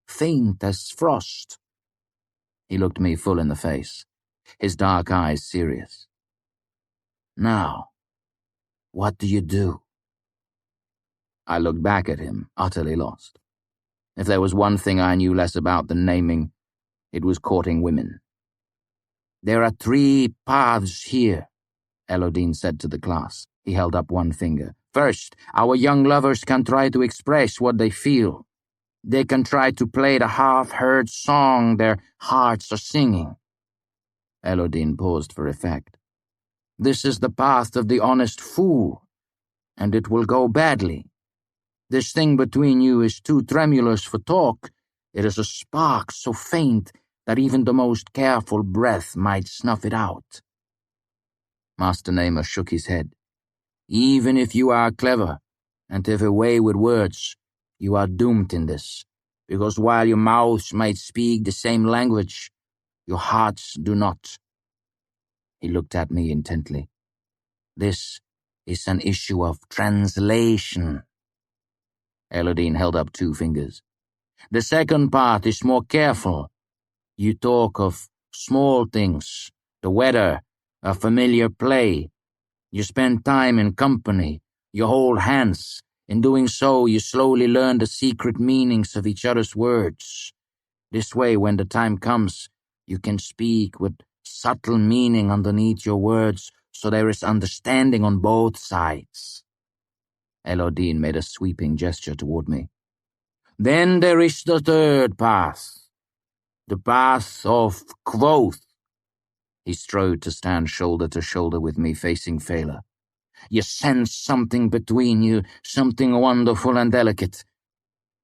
faint as frost. He looked me full in the face, his dark eyes serious. Now, what do you do? I looked back at him, utterly lost. If there was one thing I knew less about than naming, it was courting women. There are 3 paths here, Elodine said to the class. He held up one finger. First, our young lovers can try to express what they feel. They can try to play the half-heard song their hearts are singing. Elodine paused for effect. This is the path of the honest fool, and it will go badly. This thing between you is too tremulous for talk. It is a spark so faint that even the most careful breath might snuff it out. Master Namer shook his head. Even if you are clever and have a way with words, you are doomed in this, because while your mouths might speak the same language, your hearts do not. He looked at me intently. This is an issue of translation. Elodine held up 2 fingers. The second part is more careful. You talk of small things, the weather, a familiar play. You spend time in company. You hold hands. In doing so, you slowly learn the secret meanings of each other's words. This way, when the time comes, you can speak with subtle meaning underneath your words, so there is understanding on both sides. Elodine made a sweeping gesture toward me. Then there is the third path, the path of Kvothe. He strode to stand shoulder to shoulder with me, facing Fela. You sense something between you, something wonderful and delicate.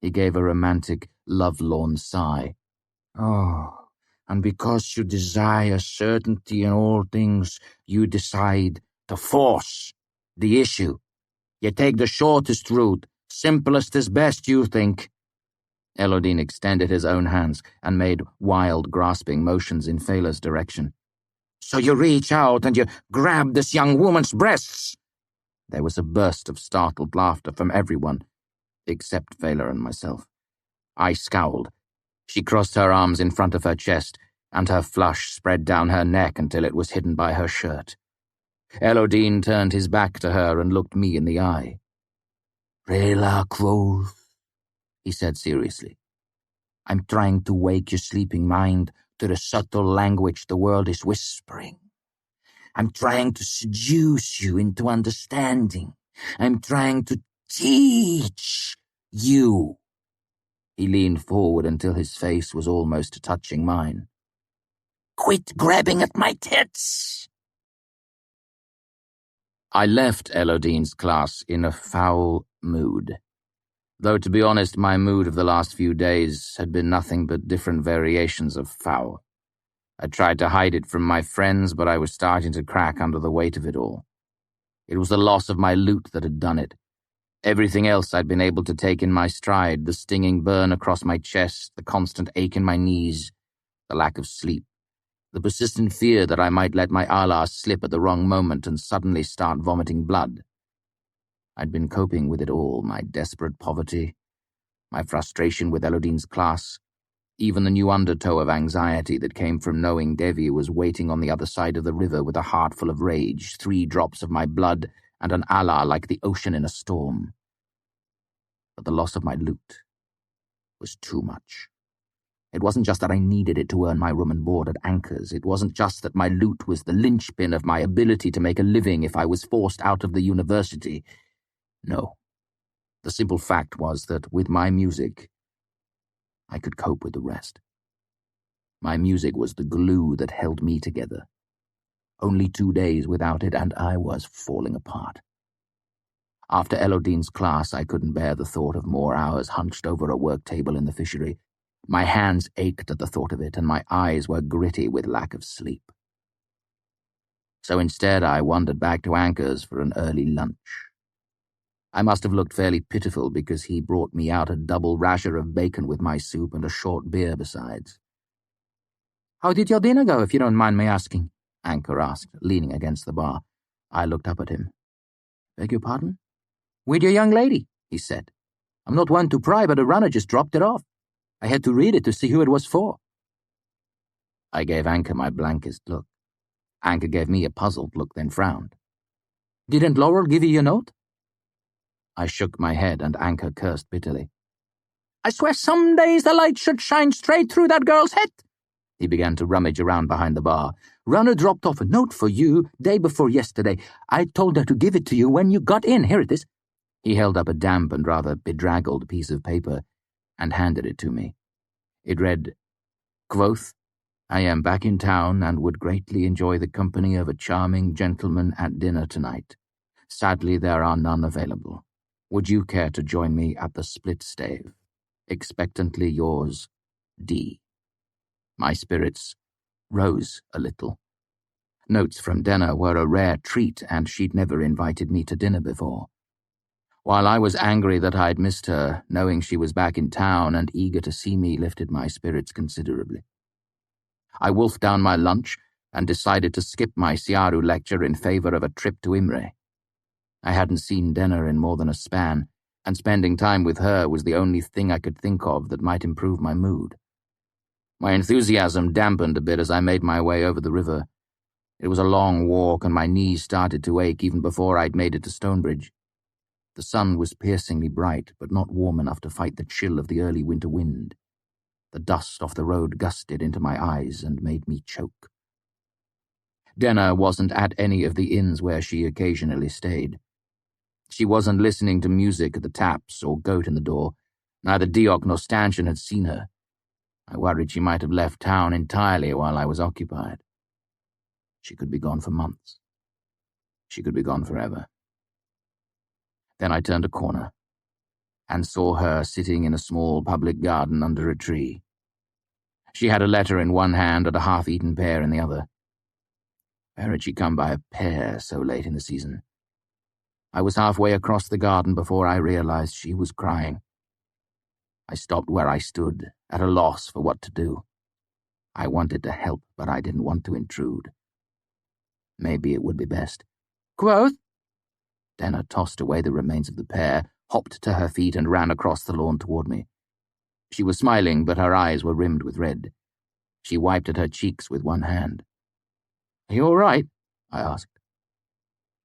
He gave a romantic, love-lorn sigh. Oh, and because you desire certainty in all things, you decide to force the issue. You take the shortest route, simplest is best, you think. Elodine extended his own hands and made wild, grasping motions in Fela's direction. So you reach out and you grab this young woman's breasts. There was a burst of startled laughter from everyone, except Fela and myself. I scowled. She crossed her arms in front of her chest, and her flush spread down her neck until it was hidden by her shirt. Elodine turned his back to her and looked me in the eye. Rela Kvothe, he said seriously. I'm trying to wake your sleeping mind to the subtle language the world is whispering. I'm trying to seduce you into understanding. I'm trying to teach you. He leaned forward until his face was almost touching mine. Quit grabbing at my tits. I left Elodine's class in a foul mood. Though, to be honest, my mood of the last few days had been nothing but different variations of foul. I tried to hide it from my friends, but I was starting to crack under the weight of it all. It was the loss of my loot that had done it. Everything else I'd been able to take in my stride, the stinging burn across my chest, the constant ache in my knees, the lack of sleep, the persistent fear that I might let my Allah slip at the wrong moment and suddenly start vomiting blood. I'd been coping with it all, my desperate poverty, my frustration with Elodine's class, even the new undertow of anxiety that came from knowing Devi was waiting on the other side of the river with a heart full of rage, 3 drops of my blood, and an Allah like the ocean in a storm. But the loss of my loot was too much. It wasn't just that I needed it to earn my room and board at Anchor's. It wasn't just that my loot was the linchpin of my ability to make a living if I was forced out of the university. No. The simple fact was that with my music, I could cope with the rest. My music was the glue that held me together. Only 2 days without it, and I was falling apart. After Elodine's class, I couldn't bear the thought of more hours hunched over a work table in the fishery. My hands ached at the thought of it, and my eyes were gritty with lack of sleep. So instead, I wandered back to Anchor's for an early lunch. I must have looked fairly pitiful because he brought me out a double rasher of bacon with my soup and a short beer besides. How did your dinner go, if you don't mind me asking? Anchor asked, leaning against the bar. I looked up at him. Beg your pardon? With your young lady, he said. I'm not one to pry, but a runner just dropped it off. I had to read it to see who it was for. I gave Anchor my blankest look. Anchor gave me a puzzled look, then frowned. Didn't Laurel give you your note? I shook my head, and Anchor cursed bitterly. I swear some days the light should shine straight through that girl's head. He began to rummage around behind the bar. Runner dropped off a note for you day before yesterday. I told her to give it to you when you got in. Here it is. He held up a damp and rather bedraggled piece of paper and handed it to me. It read, Kvothe, I am back in town and would greatly enjoy the company of a charming gentleman at dinner tonight. Sadly, there are none available. Would you care to join me at the split stave? Expectantly yours, D. My spirits rose a little. Notes from Denner were a rare treat, and she'd never invited me to dinner before. While I was angry that I'd missed her, knowing she was back in town and eager to see me lifted my spirits considerably. I wolfed down my lunch and decided to skip my Siaru lecture in favor of a trip to Imre. I hadn't seen Denner in more than a span, and spending time with her was the only thing I could think of that might improve my mood. My enthusiasm dampened a bit as I made my way over the river. It was a long walk, and my knees started to ache even before I'd made it to Stonebridge. The sun was piercingly bright, but not warm enough to fight the chill of the early winter wind. The dust off the road gusted into my eyes and made me choke. Denner wasn't at any of the inns where she occasionally stayed. She wasn't listening to music at the taps or goat in the door. Neither Deok nor Stanchion had seen her. I worried she might have left town entirely while I was occupied. She could be gone for months. She could be gone forever. Then I turned a corner and saw her sitting in a small public garden under a tree. She had a letter in one hand and a half-eaten pear in the other. Where had she come by a pear so late in the season? I was halfway across the garden before I realized she was crying. I stopped where I stood, at a loss for what to do. I wanted to help, but I didn't want to intrude. Maybe it would be best. Kvothe? Denner tossed away the remains of the pear, hopped to her feet and ran across the lawn toward me. She was smiling, but her eyes were rimmed with red. She wiped at her cheeks with one hand. Are you all right? I asked.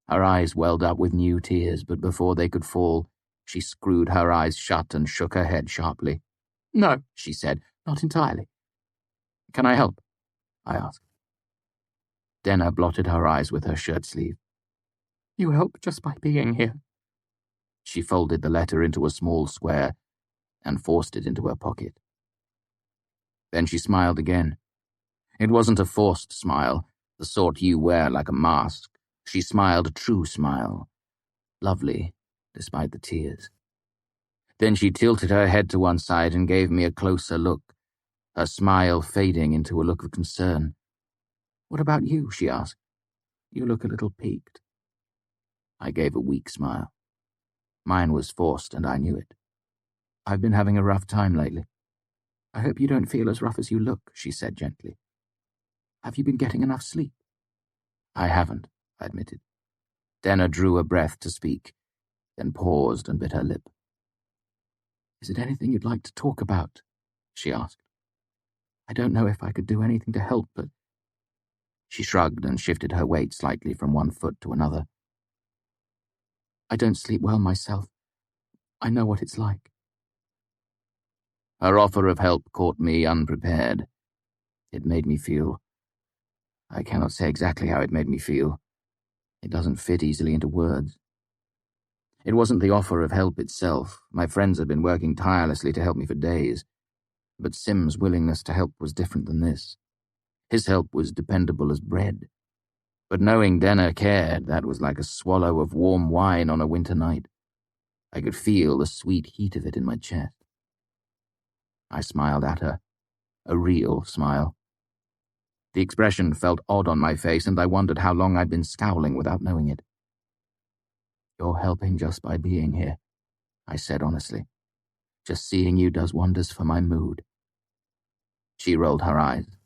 Her eyes welled up with new tears, but before they could fall, she screwed her eyes shut and shook her head sharply. No, she said, not entirely. Can I help? I asked. Denner blotted her eyes with her shirt sleeve. You help just by being here. She folded the letter into a small square and forced it into her pocket. Then she smiled again. It wasn't a forced smile, the sort you wear like a mask. She smiled a true smile, lovely, despite the tears. Then she tilted her head to one side and gave me a closer look, her smile fading into a look of concern. What about you? She asked. You look a little peaked. I gave a weak smile. Mine was forced, and I knew it. I've been having a rough time lately. I hope you don't feel as rough as you look, she said gently. Have you been getting enough sleep? I haven't, I admitted. Denner drew a breath to speak, then paused and bit her lip. Is it anything you'd like to talk about? She asked. I don't know if I could do anything to help, but... She shrugged and shifted her weight slightly from one foot to another. I don't sleep well myself. I know what it's like. Her offer of help caught me unprepared. It made me feel... I cannot say exactly how it made me feel. It doesn't fit easily into words. It wasn't the offer of help itself. My friends had been working tirelessly to help me for days. But Sim's willingness to help was different than this. His help was dependable as bread. But knowing Denner cared, that was like a swallow of warm wine on a winter night. I could feel the sweet heat of it in my chest. I smiled at her, a real smile. The expression felt odd on my face, and I wondered how long I'd been scowling without knowing it. "You're helping just by being here," I said honestly. "Just seeing you does wonders for my mood." She rolled her eyes.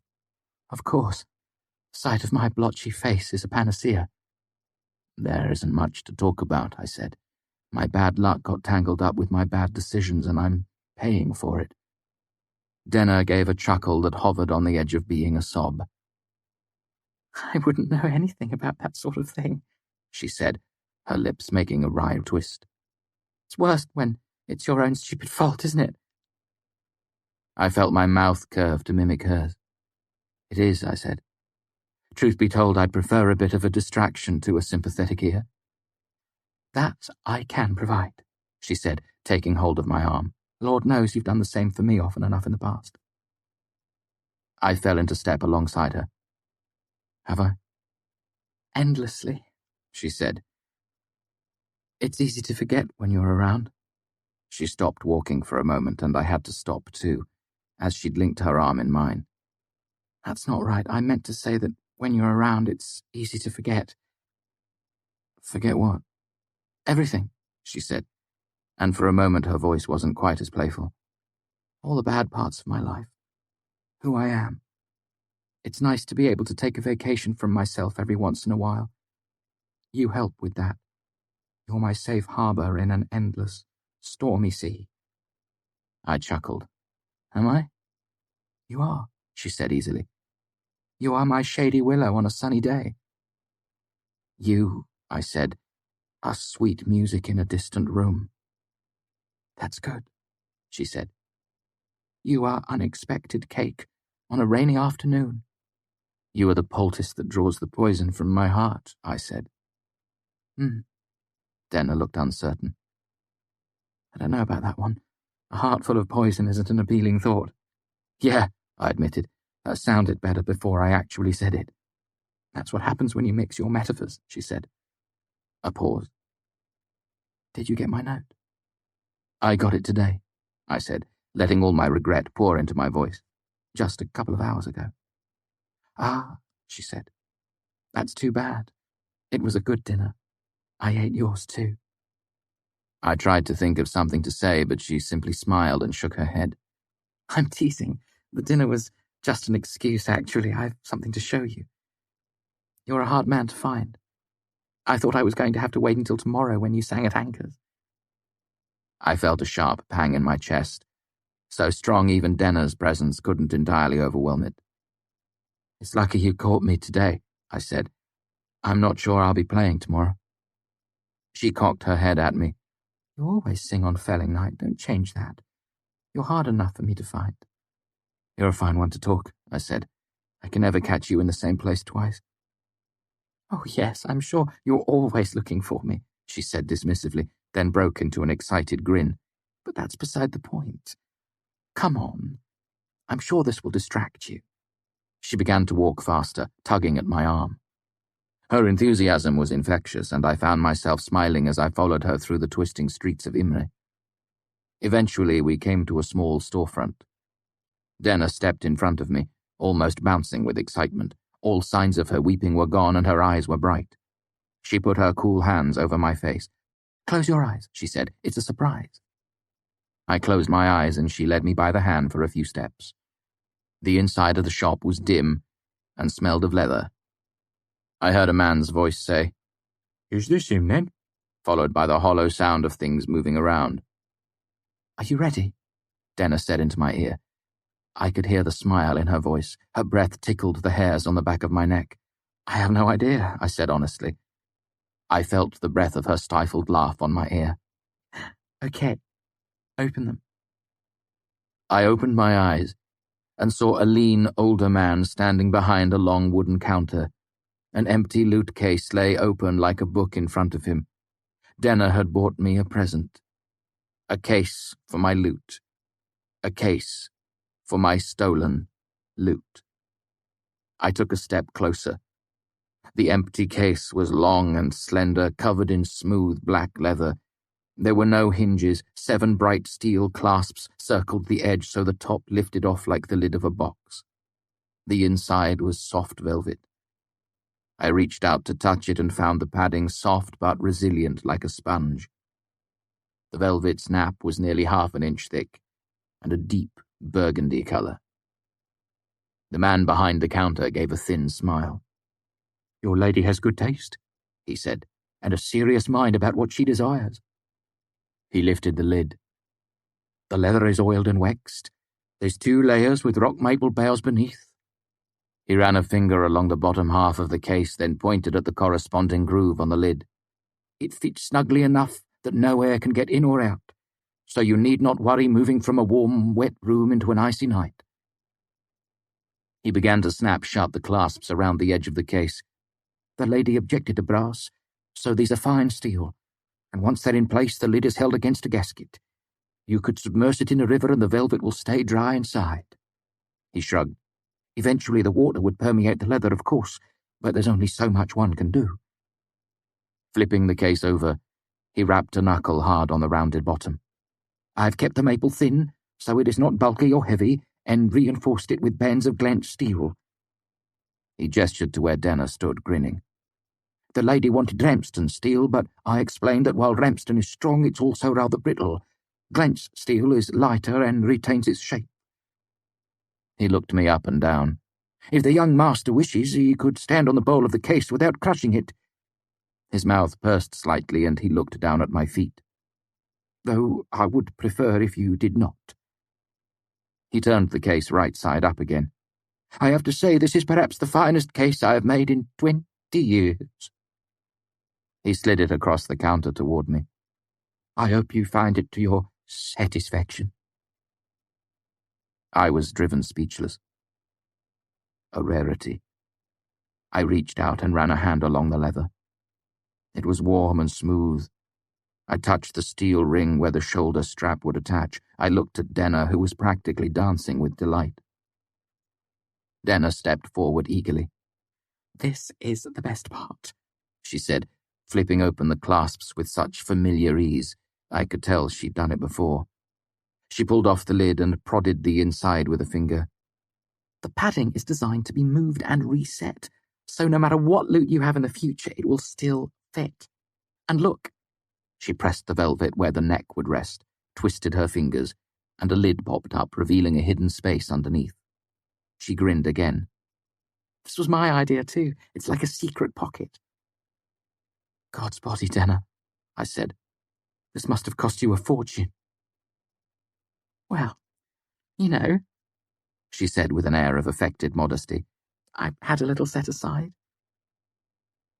"Of course. The sight of my blotchy face is a panacea." "There isn't much to talk about," I said. "My bad luck got tangled up with my bad decisions, and I'm paying for it." Denner gave a chuckle that hovered on the edge of being a sob. "I wouldn't know anything about that sort of thing," she said, her lips making a wry twist. "It's worse when it's your own stupid fault, isn't it?" I felt my mouth curve to mimic hers. "It is," I said. "Truth be told, I'd prefer a bit of a distraction to a sympathetic ear." "That I can provide," she said, taking hold of my arm. "Lord knows you've done the same for me often enough in the past." I fell into step alongside her. "Have I?" "Endlessly," she said. "It's easy to forget when you're around." She stopped walking for a moment, and I had to stop too, as she'd linked her arm in mine. "That's not right. I meant to say that when you're around, it's easy to forget." "Forget what?" "Everything," she said, and for a moment her voice wasn't quite as playful. "All the bad parts of my life. Who I am. It's nice to be able to take a vacation from myself every once in a while. You help with that. You're my safe harbor in an endless, stormy sea." I chuckled. "Am I?" "You are," she said easily. "You are my shady willow on a sunny day." "You," I said, "are sweet music in a distant room." "That's good," she said. "You are unexpected cake on a rainy afternoon." "You are the poultice that draws the poison from my heart," I said. Denner looked uncertain. "I don't know about that one. A heart full of poison isn't an appealing thought." "Yeah," I admitted. "That sounded better before I actually said it." "That's what happens when you mix your metaphors," she said. A pause. "Did you get my note?" "I got it today," I said, letting all my regret pour into my voice. "Just a couple of hours ago." "Ah," she said. "That's too bad. It was a good dinner. I ate yours too." I tried to think of something to say, but she simply smiled and shook her head. "I'm teasing. The dinner was just an excuse, actually. I've something to show you. You're a hard man to find. I thought I was going to have to wait until tomorrow when you sang at Anchor's." I felt a sharp pang in my chest, so strong even Denner's presence couldn't entirely overwhelm it. "It's lucky you caught me today," I said. "I'm not sure I'll be playing tomorrow." She cocked her head at me. "You always sing on Felling night. Don't change that. You're hard enough for me to find." "You're a fine one to talk," I said. "I can never catch you in the same place twice." "Oh, yes, I'm sure you're always looking for me," she said dismissively, then broke into an excited grin. "But that's beside the point. Come on. I'm sure this will distract you." She began to walk faster, tugging at my arm. Her enthusiasm was infectious, and I found myself smiling as I followed her through the twisting streets of Imre. Eventually, we came to a small storefront. Denner stepped in front of me, almost bouncing with excitement. All signs of her weeping were gone, and her eyes were bright. She put her cool hands over my face. "Close your eyes," she said. "It's a surprise." I closed my eyes, and she led me by the hand for a few steps. The inside of the shop was dim and smelled of leather. I heard a man's voice say, "Is this him, then?" followed by the hollow sound of things moving around. "Are you ready?" Denner said into my ear. I could hear the smile in her voice. Her breath tickled the hairs on the back of my neck. "I have no idea," I said honestly. I felt the breath of her stifled laugh on my ear. "Okay, open them." I opened my eyes and saw a lean, older man standing behind a long wooden counter. An empty loot case lay open like a book in front of him. Denner had bought me a present. A case for my loot. A case for my stolen loot. I took a step closer. The empty case was long and slender, covered in smooth black leather. There were no hinges. 7 bright steel clasps circled the edge so the top lifted off like the lid of a box. The inside was soft velvet. I reached out to touch it and found the padding soft but resilient like a sponge. The velvet's nap was nearly 1/2 inch thick and a deep burgundy colour. The man behind the counter gave a thin smile. "Your lady has good taste," he said, "and a serious mind about what she desires." He lifted the lid. "The leather is oiled and waxed. There's 2 layers with rock maple boughs beneath." He ran a finger along the bottom half of the case, then pointed at the corresponding groove on the lid. "It fits snugly enough that no air can get in or out, so you need not worry moving from a warm, wet room into an icy night." He began to snap shut the clasps around the edge of the case. "The lady objected to brass, so these are fine steel, and once they're in place, the lid is held against a gasket. You could submerge it in a river and the velvet will stay dry inside." He shrugged. "Eventually the water would permeate the leather, of course, but there's only so much one can do." Flipping the case over, he rapped a knuckle hard on the rounded bottom. "I've kept the maple thin, so it is not bulky or heavy, and reinforced it with bands of glanced steel." He gestured to where Denner stood, grinning. "The lady wanted Ramsden steel, but I explained that while Ramsden is strong, it's also rather brittle. Glanced steel is lighter and retains its shape." He looked me up and down. "If the young master wishes, he could stand on the bowl of the case without crushing it." His mouth pursed slightly and he looked down at my feet. "Though I would prefer if you did not." He turned the case right side up again. "I have to say this is perhaps the finest case I have made in 20 years. He slid it across the counter toward me. "I hope you find it to your satisfaction." I was driven speechless. A rarity. I reached out and ran a hand along the leather. It was warm and smooth. I touched the steel ring where the shoulder strap would attach. I looked at Denner, who was practically dancing with delight. Denner stepped forward eagerly. "This is the best part," she said, flipping open the clasps with such familiar ease. I could tell she'd done it before. She pulled off the lid and prodded the inside with a finger. "The padding is designed to be moved and reset, so no matter what loot you have in the future, it will still fit. And look." She pressed the velvet where the neck would rest, twisted her fingers, and a lid popped up, revealing a hidden space underneath. She grinned again. "This was my idea too. It's like a secret pocket." "God's body, Denner," I said. "This must have cost you a fortune." "Well, you know," she said with an air of affected modesty, "I had a little set aside."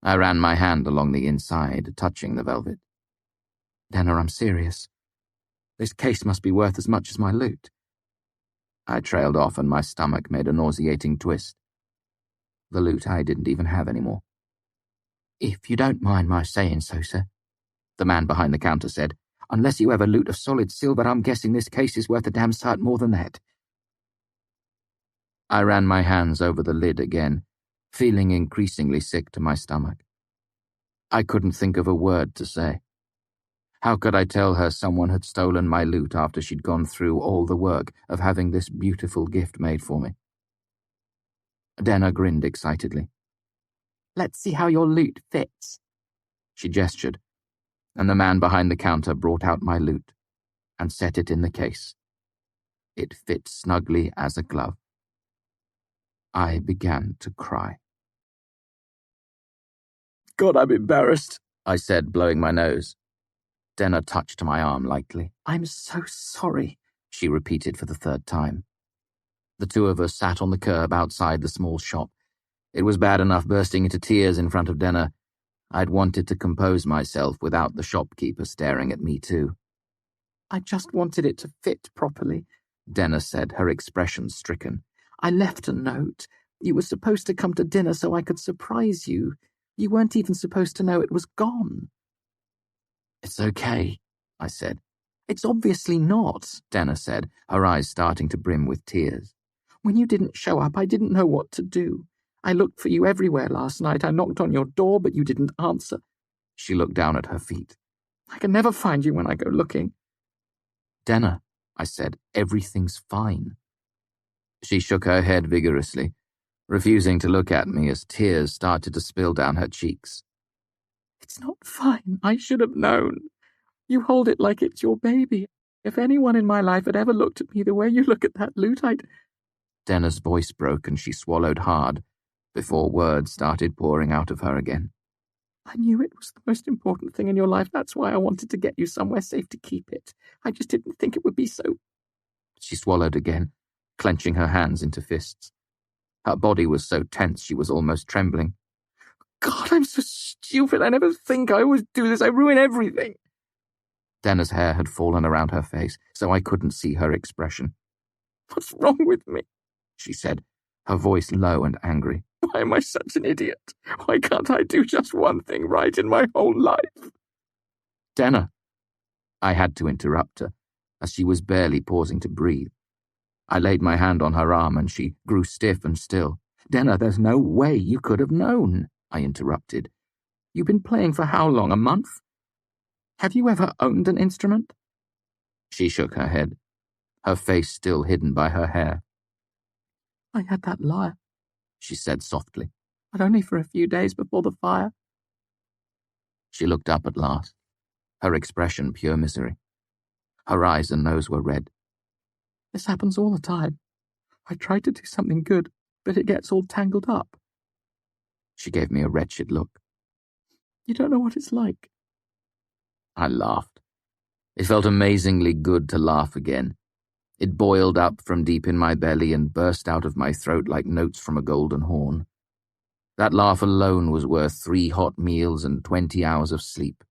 I ran my hand along the inside, touching the velvet. "Denner, I'm serious. This case must be worth as much as my loot." I trailed off and my stomach made a nauseating twist. The loot I didn't even have anymore. "If you don't mind my saying so, sir," the man behind the counter said, "unless you have a loot of solid silver, I'm guessing this case is worth a damn sight more than that." I ran my hands over the lid again, feeling increasingly sick to my stomach. I couldn't think of a word to say. How could I tell her someone had stolen my loot after she'd gone through all the work of having this beautiful gift made for me? Denner grinned excitedly. "Let's see how your loot fits." She gestured, and the man behind the counter brought out my loot and set it in the case. It fit snugly as a glove. I began to cry. "God, I'm embarrassed," I said, blowing my nose. Denner touched my arm lightly. "I'm so sorry," she repeated for the 3rd time. The 2 of us sat on the curb outside the small shop. It was bad enough bursting into tears in front of Denner. I'd wanted to compose myself without the shopkeeper staring at me too. "I just wanted it to fit properly," Denner said, her expression stricken. "I left a note. You were supposed to come to dinner so I could surprise you. You weren't even supposed to know it was gone." "It's okay," I said. "It's obviously not," Denner said, her eyes starting to brim with tears. "When you didn't show up, I didn't know what to do. I looked for you everywhere last night. I knocked on your door, but you didn't answer. She looked down at her feet. I can never find you when I go looking. Denna, I said, everything's fine. She shook her head vigorously, refusing to look at me as tears started to spill down her cheeks. It's not fine. I should have known. You hold it like it's your baby. If anyone in my life had ever looked at me the way you look at that lute, Denna's voice broke and she swallowed hard before words started pouring out of her again. I knew it was the most important thing in your life. That's why I wanted to get you somewhere safe to keep it. I just didn't think it would be so... She swallowed again, clenching her hands into fists. Her body was so tense she was almost trembling. God, I'm so stupid. I never think. I always do this. I ruin everything. Denna's hair had fallen around her face, so I couldn't see her expression. What's wrong with me? She said, her voice low and angry. Why am I such an idiot? Why can't I do just one thing right in my whole life? Denna. I had to interrupt her, as she was barely pausing to breathe. I laid my hand on her arm and she grew stiff and still. Denna, there's no way you could have known, I interrupted. You've been playing for how long, a month? Have you ever owned an instrument? She shook her head, her face still hidden by her hair. I had that lyre, she said softly. But only for a few days before the fire. She looked up at last, her expression pure misery. Her eyes and nose were red. This happens all the time. I try to do something good, but it gets all tangled up. She gave me a wretched look. You don't know what it's like. I laughed. It felt amazingly good to laugh again. It boiled up from deep in my belly and burst out of my throat like notes from a golden horn. That laugh alone was worth 3 hot meals and 20 hours of sleep.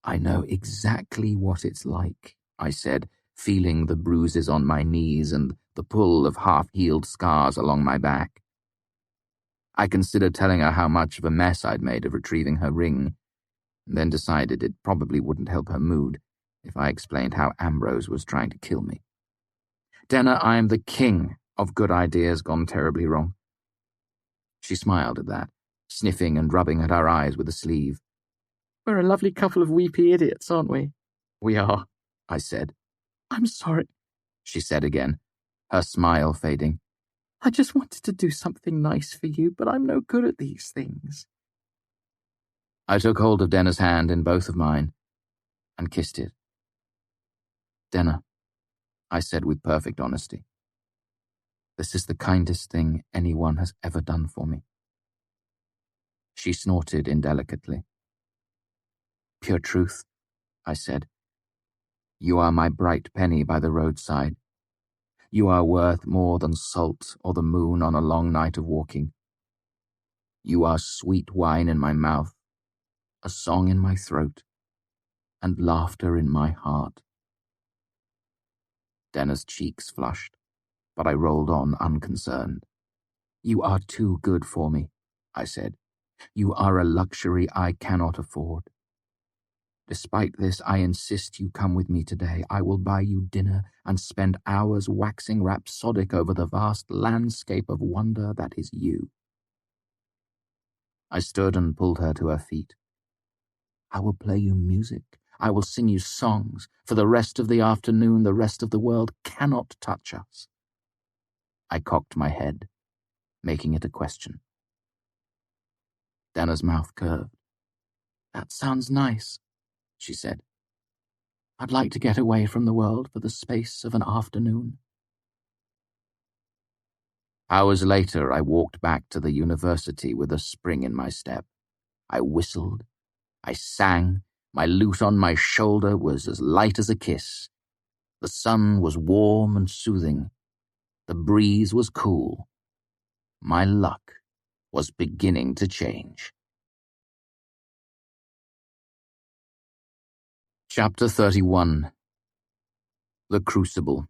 I know exactly what it's like, I said, feeling the bruises on my knees and the pull of half-healed scars along my back. I considered telling her how much of a mess I'd made of retrieving her ring, and then decided it probably wouldn't help her mood if I explained how Ambrose was trying to kill me. Denna, I am the king of good ideas gone terribly wrong. She smiled at that, sniffing and rubbing at her eyes with a sleeve. We're a lovely couple of weepy idiots, aren't we? We are, I said. I'm sorry, she said again, her smile fading. I just wanted to do something nice for you, but I'm no good at these things. I took hold of Denna's hand in both of mine and kissed it. Denna, I said with perfect honesty, this is the kindest thing anyone has ever done for me. She snorted indelicately. Pure truth, I said. You are my bright penny by the roadside. You are worth more than salt or the moon on a long night of walking. You are sweet wine in my mouth, a song in my throat, and laughter in my heart. Denna's cheeks flushed, but I rolled on unconcerned. You are too good for me, I said. You are a luxury I cannot afford. Despite this, I insist you come with me today. I will buy you dinner and spend hours waxing rhapsodic over the vast landscape of wonder that is you. I stood and pulled her to her feet. I will play you music. I will sing you songs. For the rest of the afternoon, the rest of the world cannot touch us. I cocked my head, making it a question. Denna's mouth curved. That sounds nice, she said. I'd like to get away from the world for the space of an afternoon. Hours later, I walked back to the university with a spring in my step. I whistled. I sang. My lute on my shoulder was as light as a kiss. The sun was warm and soothing. The breeze was cool. My luck was beginning to change. Chapter 31. The Crucible.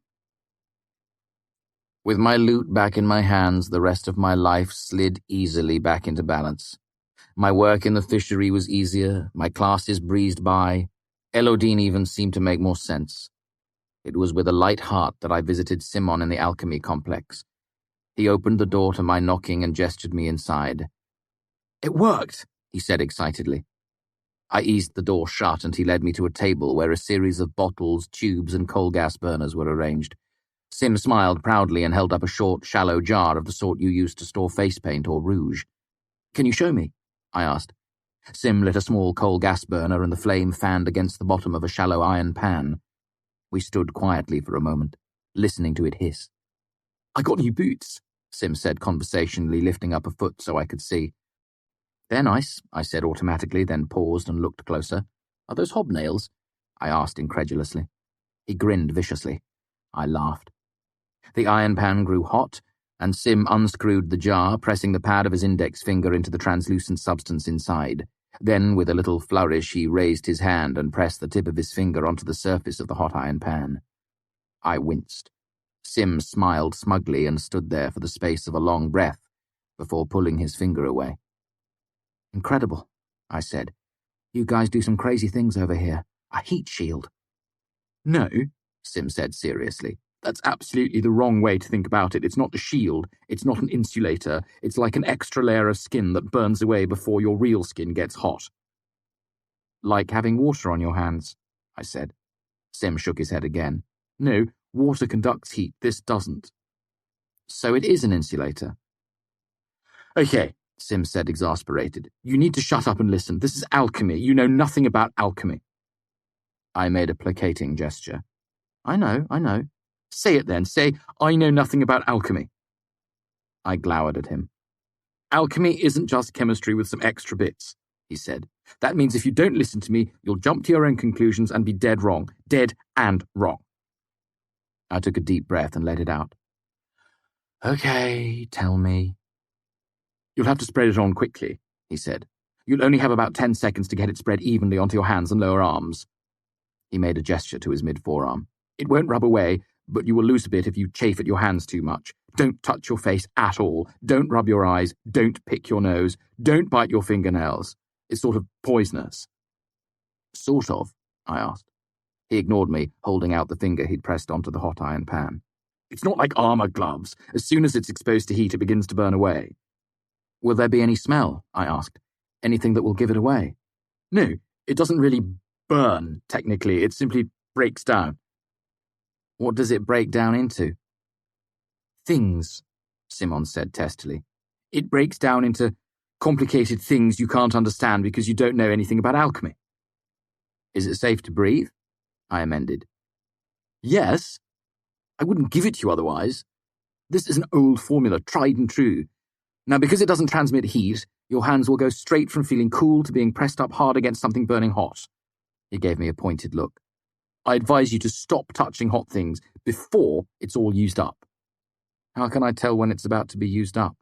With my lute back in my hands, the rest of my life slid easily back into balance. My work in the fishery was easier, my classes breezed by. Elodine even seemed to make more sense. It was with a light heart that I visited Simon in the alchemy complex. He opened the door to my knocking and gestured me inside. "It worked," he said excitedly. I eased the door shut and he led me to a table where a series of bottles, tubes, and coal gas burners were arranged. Sim smiled proudly and held up a short, shallow jar of the sort you use to store face paint or rouge. "Can you show me?" I asked. Sim lit a small coal gas burner and the flame fanned against the bottom of a shallow iron pan. We stood quietly for a moment, listening to it hiss. "I got new boots," Sim said conversationally, lifting up a foot so I could see. "They're nice," I said automatically, then paused and looked closer. "Are those hobnails?" I asked incredulously. He grinned viciously. I laughed. The iron pan grew hot, and Sim unscrewed the jar, pressing the pad of his index finger into the translucent substance inside. Then, with a little flourish, he raised his hand and pressed the tip of his finger onto the surface of the hot iron pan. I winced. Sim smiled smugly and stood there for the space of a long breath before pulling his finger away. "Incredible," I said. "You guys do some crazy things over here. A heat shield." "No," Sim said seriously. "That's absolutely the wrong way to think about it. It's not a shield. It's not an insulator. It's like an extra layer of skin that burns away before your real skin gets hot." "Like having water on your hands," I said. Sim shook his head again. "No, water conducts heat. This doesn't." "So it is an insulator." "Okay," Sim said, exasperated. "You need to shut up and listen. This is alchemy. You know nothing about alchemy." I made a placating gesture. I know. Say it then. Say, I know nothing about alchemy." I glowered at him. "Alchemy isn't just chemistry with some extra bits," he said. "That means if you don't listen to me, you'll jump to your own conclusions and be dead wrong. Dead and wrong." I took a deep breath and let it out. "Okay, tell me." "You'll have to spread it on quickly," he said. "You'll only have about 10 seconds to get it spread evenly onto your hands and lower arms." He made a gesture to his mid-forearm. "It won't rub away, but you will lose a bit if you chafe at your hands too much. Don't touch your face at all. Don't rub your eyes. Don't pick your nose. Don't bite your fingernails. It's sort of poisonous." "Sort of?" I asked. He ignored me, holding out the finger he'd pressed onto the hot iron pan. "It's not like armor gloves. As soon as it's exposed to heat, it begins to burn away." "Will there be any smell?" I asked. "Anything that will give it away?" "No, it doesn't really burn, technically. It simply breaks down." "What does it break down into?" "Things," Simon said testily. "It breaks down into complicated things you can't understand because you don't know anything about alchemy." "Is it safe to breathe?" I amended. "Yes. I wouldn't give it to you otherwise. This is an old formula, tried and true. Now, because it doesn't transmit heat, your hands will go straight from feeling cool to being pressed up hard against something burning hot." He gave me a pointed look. "I advise you to stop touching hot things before it's all used up." "How can I tell when it's about to be used up?"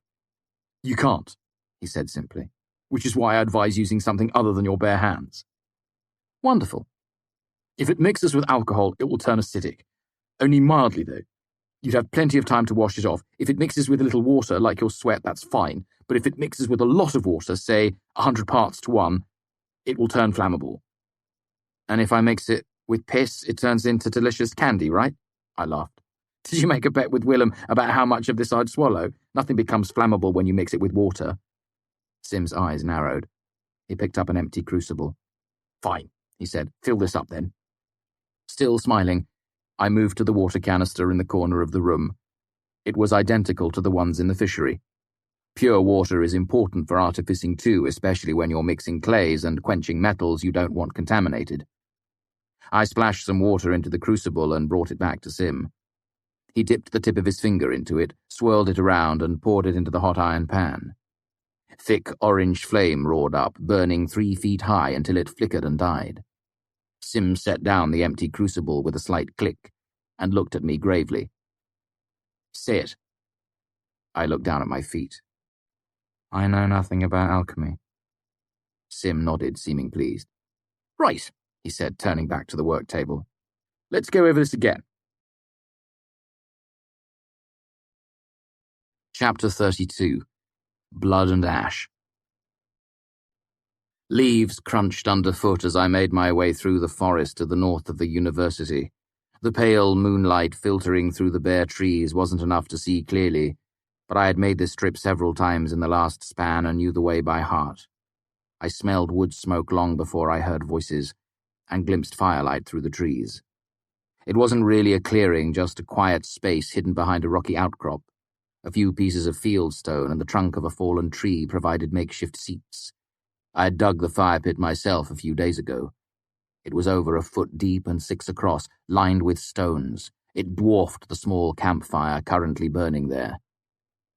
"You can't," he said simply, "which is why I advise using something other than your bare hands." "Wonderful." "If it mixes with alcohol, it will turn acidic. Only mildly, though. You'd have plenty of time to wash it off. If it mixes with a little water, like your sweat, that's fine. But if it mixes with a lot of water, say 100 parts to 1, it will turn flammable." "And if I mix it with piss, it turns into delicious candy, right?" I laughed. "Did you make a bet with Willem about how much of this I'd swallow? Nothing becomes flammable when you mix it with water." Sim's eyes narrowed. He picked up an empty crucible. "Fine," he said. "Fill this up then." Still smiling, I moved to the water canister in the corner of the room. It was identical to the ones in the fishery. Pure water is important for artificing too, especially when you're mixing clays and quenching metals you don't want contaminated. I splashed some water into the crucible and brought it back to Sim. He dipped the tip of his finger into it, swirled it around, and poured it into the hot iron pan. Thick orange flame roared up, burning 3 feet high until it flickered and died. Sim set down the empty crucible with a slight click and looked at me gravely. "Sit." I looked down at my feet. "I know nothing about alchemy." Sim nodded, seeming pleased. "Right," he said, turning back to the work table. "Let's go over this again." Chapter 32. Blood and Ash. Leaves crunched underfoot as I made my way through the forest to the north of the university. The pale moonlight filtering through the bare trees wasn't enough to see clearly, but I had made this trip several times in the last span and knew the way by heart. I smelled wood smoke long before I heard voices, and glimpsed firelight through the trees. It wasn't really a clearing, just a quiet space hidden behind a rocky outcrop. A few pieces of field stone and the trunk of a fallen tree provided makeshift seats. I had dug the fire pit myself a few days ago. It was over a foot deep and 6 across, lined with stones. It dwarfed the small campfire currently burning there.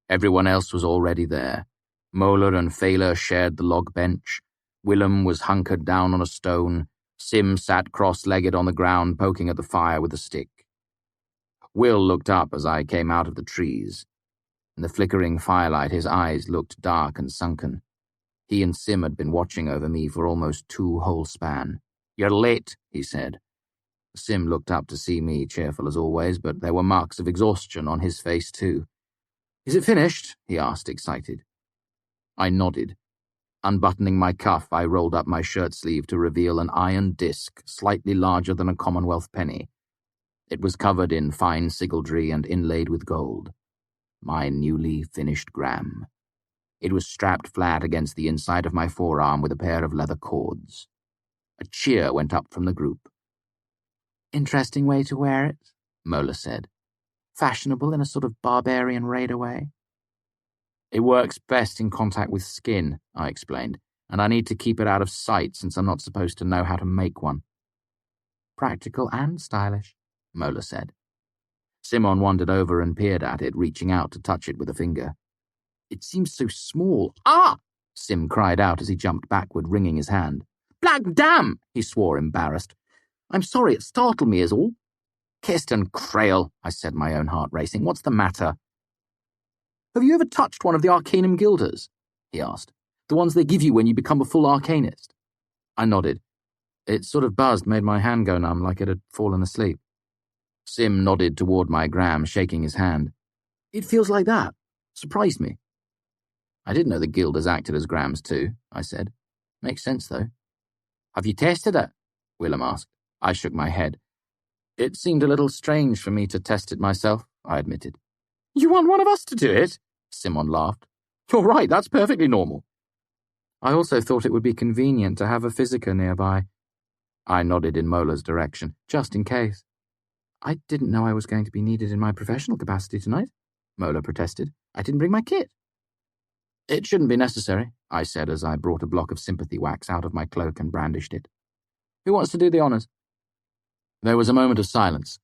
Everyone else was already there. Moeller and Failer shared the log bench. Willem was hunkered down on a stone. Sim sat cross-legged on the ground, poking at the fire with a stick. Will looked up as I came out of the trees. In the flickering firelight, his eyes looked dark and sunken. He and Sim had been watching over me for almost 2 whole span. "You're late," he said. Sim looked up to see me, cheerful as always, but there were marks of exhaustion on his face too. "Is it finished?" he asked, excited. I nodded. Unbuttoning my cuff, I rolled up my shirt sleeve to reveal an iron disc slightly larger than a Commonwealth penny. It was covered in fine sigildry and inlaid with gold. My newly finished gram. It was strapped flat against the inside of my forearm with a pair of leather cords. A cheer went up from the group. "Interesting way to wear it," Moeller said. "Fashionable in a sort of barbarian raider way." "It works best in contact with skin," I explained, "and I need to keep it out of sight since I'm not supposed to know how to make one." "Practical and stylish," Moeller said. Simon wandered over and peered at it, reaching out to touch it with a finger. "It seems so small." "Ah!" Sim cried out as he jumped backward, wringing his hand. "Black damn!" he swore, embarrassed. "I'm sorry, it startled me is all." "Kissed and Crail," I said, my own heart racing. "What's the matter?" "Have you ever touched one of the Arcanum Gilders?" he asked. "The ones they give you when you become a full Arcanist?" I nodded. It sort of buzzed, made my hand go numb, like it had fallen asleep. Sim nodded toward my gram, shaking his hand. "It feels like that. Surprised me." "I didn't know the Gilders acted as grams too," I said. "Makes sense, though." "Have you tested it?" Willem asked. I shook my head. "It seemed a little strange for me to test it myself," I admitted. "You want one of us to do it?" Simon laughed. "You're right, that's perfectly normal." I also thought it would be convenient to have a physiker nearby. I nodded in Moeller's direction, just in case. "I didn't know I was going to be needed in my professional capacity tonight," Moeller protested. "I didn't bring my kit." "It shouldn't be necessary," I said as I brought a block of sympathy wax out of my cloak and brandished it. "Who wants to do the honours?" There was a moment of silence.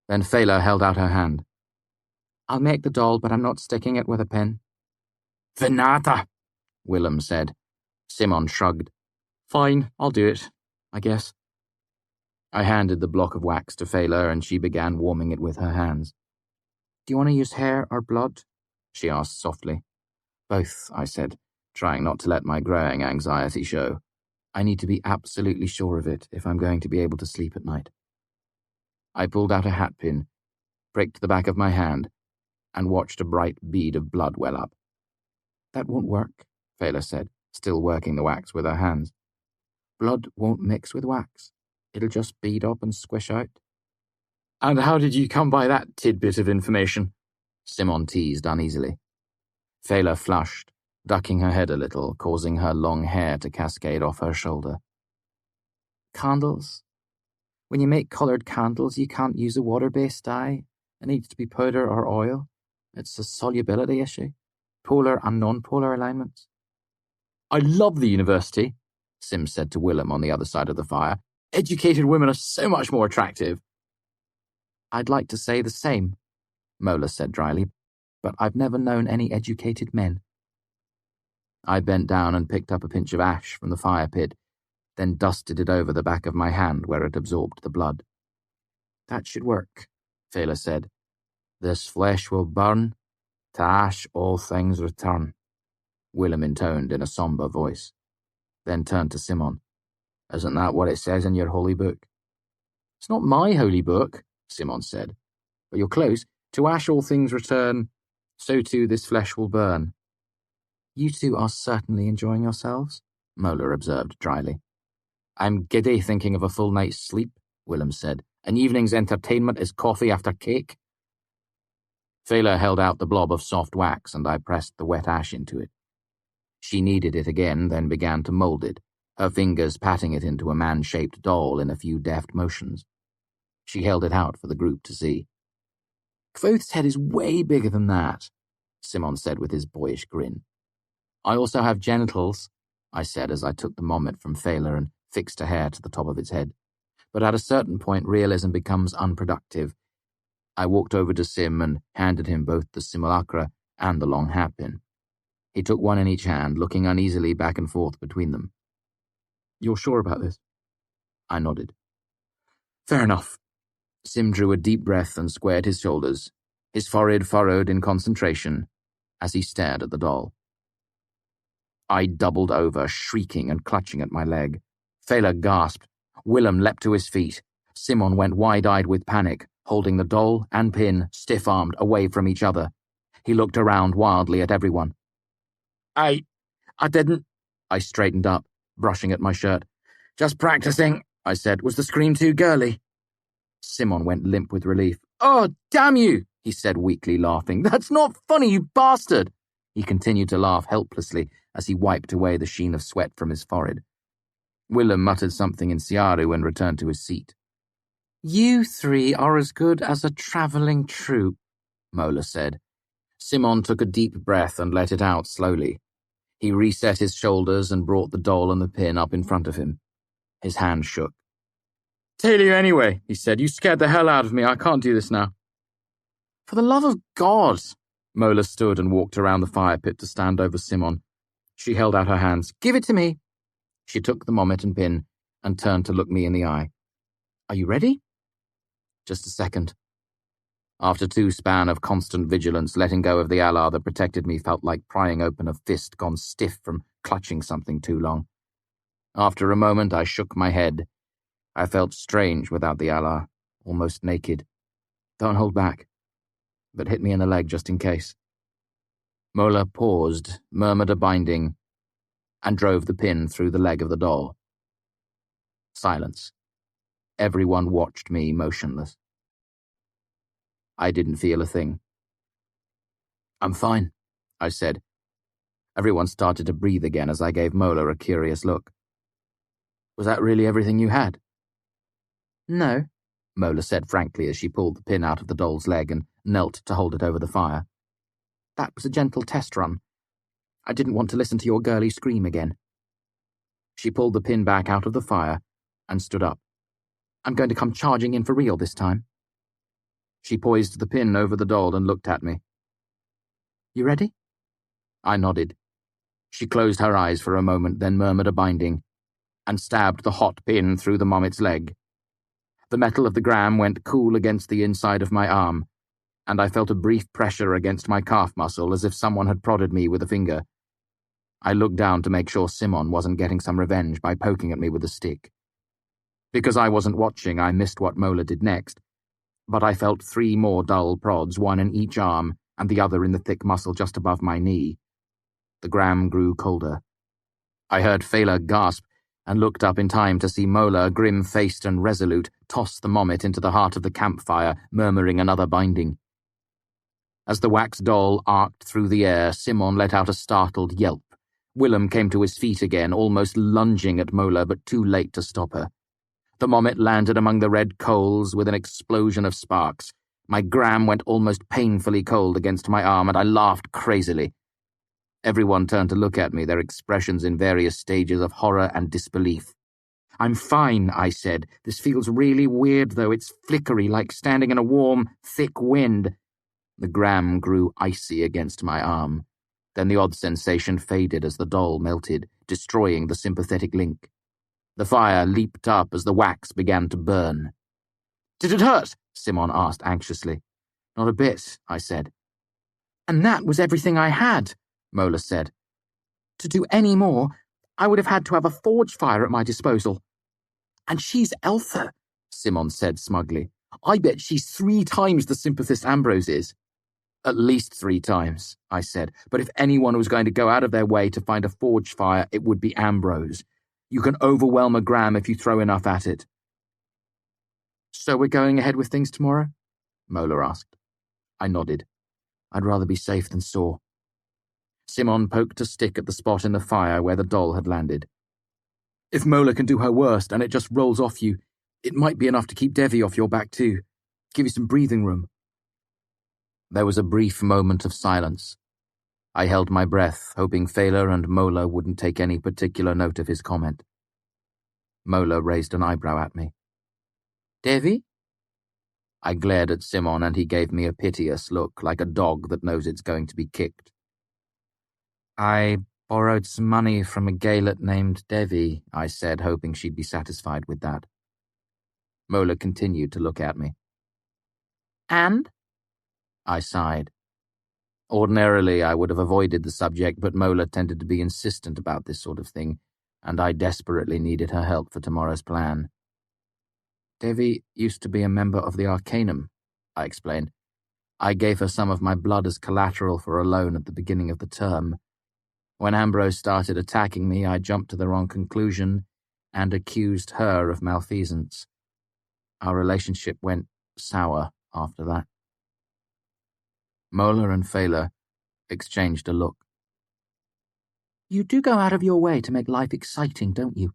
Then Fela held out her hand. "I'll make the doll, but I'm not sticking it with a pin." "Venata," Willem said. Simon shrugged. "Fine, I'll do it, I guess." I handed the block of wax to Fela and she began warming it with her hands. "Do you want to use hair or blood?" she asked softly. "Both," I said, trying not to let my growing anxiety show. "I need to be absolutely sure of it if I'm going to be able to sleep at night." I pulled out a hat pin, pricked the back of my hand, and watched a bright bead of blood well up. "That won't work," Fela said, still working the wax with her hands. "Blood won't mix with wax. It'll just bead up and squish out." "And how did you come by that tidbit of information?" Simon teased uneasily. Fela flushed, ducking her head a little, causing her long hair to cascade off her shoulder. "Candles. When you make coloured candles, you can't use a water-based dye. It needs to be powder or oil. It's a solubility issue. Polar and non-polar alignments." "I love the university," Sim said to Willem on the other side of the fire. "Educated women are so much more attractive." "I'd like to say the same," Moeller said dryly, "but I've never known any educated men." I bent down and picked up a pinch of ash from the fire pit, then dusted it over the back of my hand where it absorbed the blood. "That should work," Fela said. "This flesh will burn, to ash all things return," Willem intoned in a sombre voice, then turned to Simon. "Isn't that what it says in your holy book?" "It's not my holy book," Simon said, "but you're close. To ash all things return, so too this flesh will burn." "You two are certainly enjoying yourselves," Moeller observed dryly. "I'm giddy thinking of a full night's sleep," Willem said. "An evening's entertainment is coffee after cake." Fela held out the blob of soft wax and I pressed the wet ash into it. She kneaded it again, then began to mould it, her fingers patting it into a man-shaped doll in a few deft motions. She held it out for the group to see. "Kvothe's head is way bigger than that," Simon said with his boyish grin. "I also have genitals," I said as I took the mommet from Fela and fixed a hair to the top of its head. But at a certain point realism becomes unproductive. I walked over to Sim and handed him both the simulacra and the long hatpin. He took one in each hand, looking uneasily back and forth between them. "You're sure about this?" I nodded. "Fair enough." Sim drew a deep breath and squared his shoulders, his forehead furrowed in concentration, as he stared at the doll. I doubled over, shrieking and clutching at my leg. Fela gasped. Willem leapt to his feet. Simon went wide-eyed with panic, holding the doll and pin, stiff-armed, away from each other. He looked around wildly at everyone. I didn't." I straightened up, brushing at my shirt. "Just practicing," I said. "Was the scream too girly?" Simon went limp with relief. "Oh, damn you," he said weakly, laughing. "That's not funny, you bastard." He continued to laugh helplessly as he wiped away the sheen of sweat from his forehead. Willem muttered something in Siaru and returned to his seat. "You three are as good as a travelling troupe," Mola said. Simon took a deep breath and let it out slowly. He reset his shoulders and brought the doll and the pin up in front of him. His hand shook. "Tail you anyway," he said. "You scared the hell out of me. I can't do this now." "For the love of God!" Mola stood and walked around the fire pit to stand over Simon. She held out her hands. "Give it to me." She took the mommet and pin and turned to look me in the eye. "Are you ready?" "Just a second." After 2 span of constant vigilance, letting go of the alar that protected me felt like prying open a fist gone stiff from clutching something too long. After a moment, I shook my head. I felt strange without the alar, almost naked. "Don't hold back, but hit me in the leg just in case." Mola paused, murmured a binding, and drove the pin through the leg of the doll. Silence. Everyone watched me motionless. I didn't feel a thing. "I'm fine," I said. Everyone started to breathe again as I gave Mola a curious look. "Was that really everything you had?" "No," Mola said frankly as she pulled the pin out of the doll's leg and knelt to hold it over the fire. "That was a gentle test run. I didn't want to listen to your girly scream again." She pulled the pin back out of the fire and stood up. "I'm going to come charging in for real this time." She poised the pin over the doll and looked at me. "You ready?" I nodded. She closed her eyes for a moment, then murmured a binding, and stabbed the hot pin through the mommet's leg. The metal of the gram went cool against the inside of my arm, and I felt a brief pressure against my calf muscle as if someone had prodded me with a finger. I looked down to make sure Simon wasn't getting some revenge by poking at me with a stick. Because I wasn't watching, I missed what Mola did next, but I felt 3 more dull prods, one in each arm and the other in the thick muscle just above my knee. The gram grew colder. I heard Fela gasp and looked up in time to see Mola, grim-faced and resolute, toss the mommet into the heart of the campfire, murmuring another binding. As the wax doll arced through the air, Simon let out a startled yelp. Willem came to his feet again, almost lunging at Mola, but too late to stop her. The mommet landed among the red coals with an explosion of sparks. My gram went almost painfully cold against my arm, and I laughed crazily. Everyone turned to look at me, their expressions in various stages of horror and disbelief. "I'm fine," I said. "This feels really weird, though. It's flickery, like standing in a warm, thick wind." The gram grew icy against my arm. Then the odd sensation faded as the doll melted, destroying the sympathetic link. The fire leaped up as the wax began to burn. "Did it hurt?" Simon asked anxiously. "Not a bit," I said. "And that was everything I had," Mola said. "To do any more, I would have had to have a forge fire at my disposal." "And she's Eltha," Simon said smugly. "I bet she's 3 times the sympathist Ambrose is." "At least 3 times," I said. "But if anyone was going to go out of their way to find a forge fire, it would be Ambrose. You can overwhelm a gram if you throw enough at it." "So we're going ahead with things tomorrow?" Mola asked. I nodded. I'd rather be safe than sore. Simon poked a stick at the spot in the fire where the doll had landed. If Mola can do her worst and it just rolls off you, it might be enough to keep Devi off your back too. Give you some breathing room. There was a brief moment of silence. I held my breath, hoping Fela and Mola wouldn't take any particular note of his comment. Mola raised an eyebrow at me. Devi? I glared at Simon and he gave me a piteous look, like a dog that knows it's going to be kicked. I borrowed some money from a gaelet named Devi, I said, hoping she'd be satisfied with that. Mola continued to look at me. And? I sighed. Ordinarily, I would have avoided the subject, but Mola tended to be insistent about this sort of thing, and I desperately needed her help for tomorrow's plan. Devi used to be a member of the Arcanum, I explained. I gave her some of my blood as collateral for a loan at the beginning of the term. When Ambrose started attacking me, I jumped to the wrong conclusion and accused her of malfeasance. Our relationship went sour after that. Mola and Fela exchanged a look. You do go out of your way to make life exciting, don't you?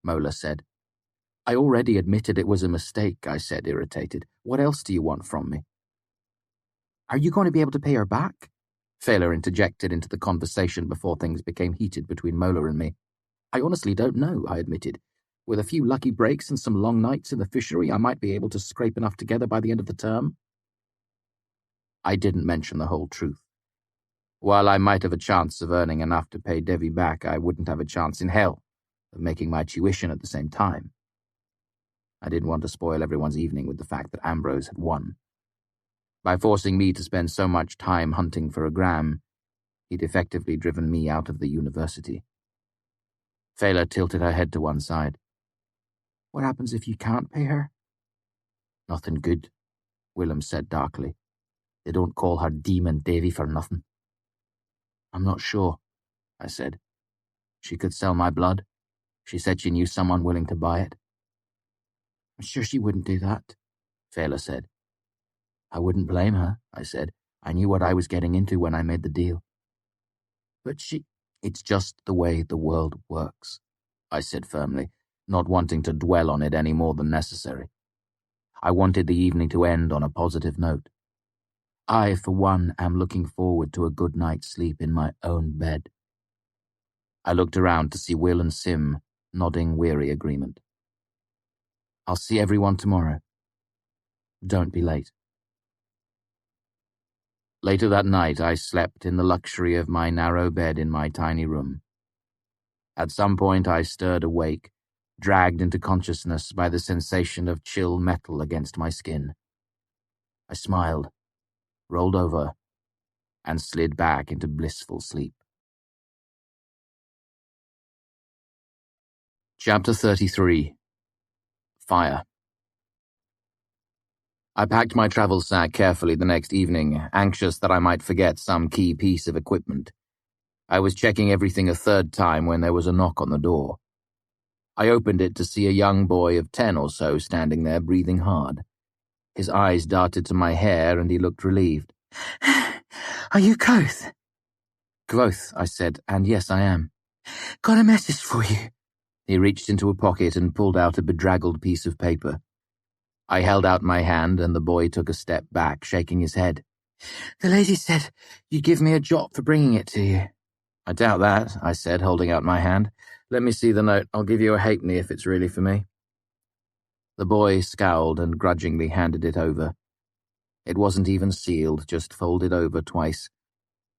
Mola said. I already admitted it was a mistake, I said, irritated. What else do you want from me? Are you going to be able to pay her back? Fela interjected into the conversation before things became heated between Mola and me. I honestly don't know, I admitted. With a few lucky breaks and some long nights in the fishery, I might be able to scrape enough together by the end of the term. I didn't mention the whole truth. While I might have a chance of earning enough to pay Devi back, I wouldn't have a chance in hell of making my tuition at the same time. I didn't want to spoil everyone's evening with the fact that Ambrose had won. By forcing me to spend so much time hunting for a gram, he'd effectively driven me out of the university. Fela tilted her head to one side. What happens if you can't pay her? Nothing good, Willem said darkly. They don't call her Demon Devi for nothing. I'm not sure, I said. She could sell my blood. She said she knew someone willing to buy it. I'm sure she wouldn't do that, Fela said. I wouldn't blame her, I said. I knew what I was getting into when I made the deal. But it's just the way the world works, I said firmly, not wanting to dwell on it any more than necessary. I wanted the evening to end on a positive note. I, for one, am looking forward to a good night's sleep in my own bed. I looked around to see Will and Sim nodding weary agreement. I'll see everyone tomorrow. Don't be late. Later that night, I slept in the luxury of my narrow bed in my tiny room. At some point, I stirred awake, dragged into consciousness by the sensation of chill metal against my skin. I smiled, rolled over, and slid back into blissful sleep. Chapter 33. Fire. I packed my travel sack carefully the next evening, anxious that I might forget some key piece of equipment. I was checking everything a third time when there was a knock on the door. I opened it to see a young boy of 10 or so standing there breathing hard. His eyes darted to my hair and he looked relieved. Are you Kvothe? Kvothe, I said, and yes, I am. Got a message for you. He reached into a pocket and pulled out a bedraggled piece of paper. I held out my hand and the boy took a step back, shaking his head. The lady said you'd give me a jot for bringing it to you. I doubt that, I said, holding out my hand. Let me see the note. I'll give you a halfpenny if it's really for me. The boy scowled and grudgingly handed it over. It wasn't even sealed, just folded over twice.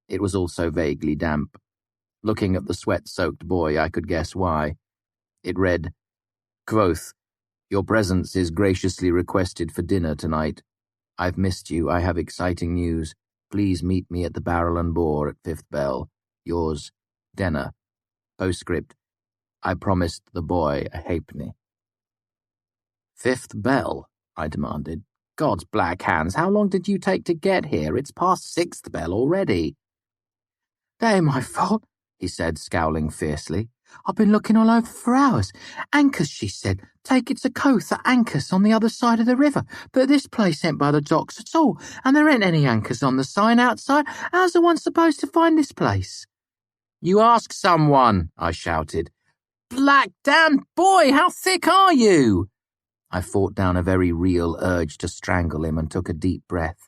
It was also vaguely damp. Looking at the sweat-soaked boy, I could guess why. It read, Kvothe, your presence is graciously requested for dinner tonight. I've missed you. I have exciting news. Please meet me at the Barrel and Boar at 5th Bell. Yours, Denner. Postscript. I promised the boy a halfpenny. 5th Bell? I demanded. God's black hands, how long did you take to get here? It's past 6th Bell already. That ain't my fault, he said, scowling fiercely. I've been looking all over for hours. Anchors, she said. Take it to Kvothe anchors on the other side of the river. But this place ain't by the docks at all, and there ain't any anchors on the sign outside. How's the one supposed to find this place? You ask someone, I shouted. Black Dan boy, how thick are you? I fought down a very real urge to strangle him and took a deep breath.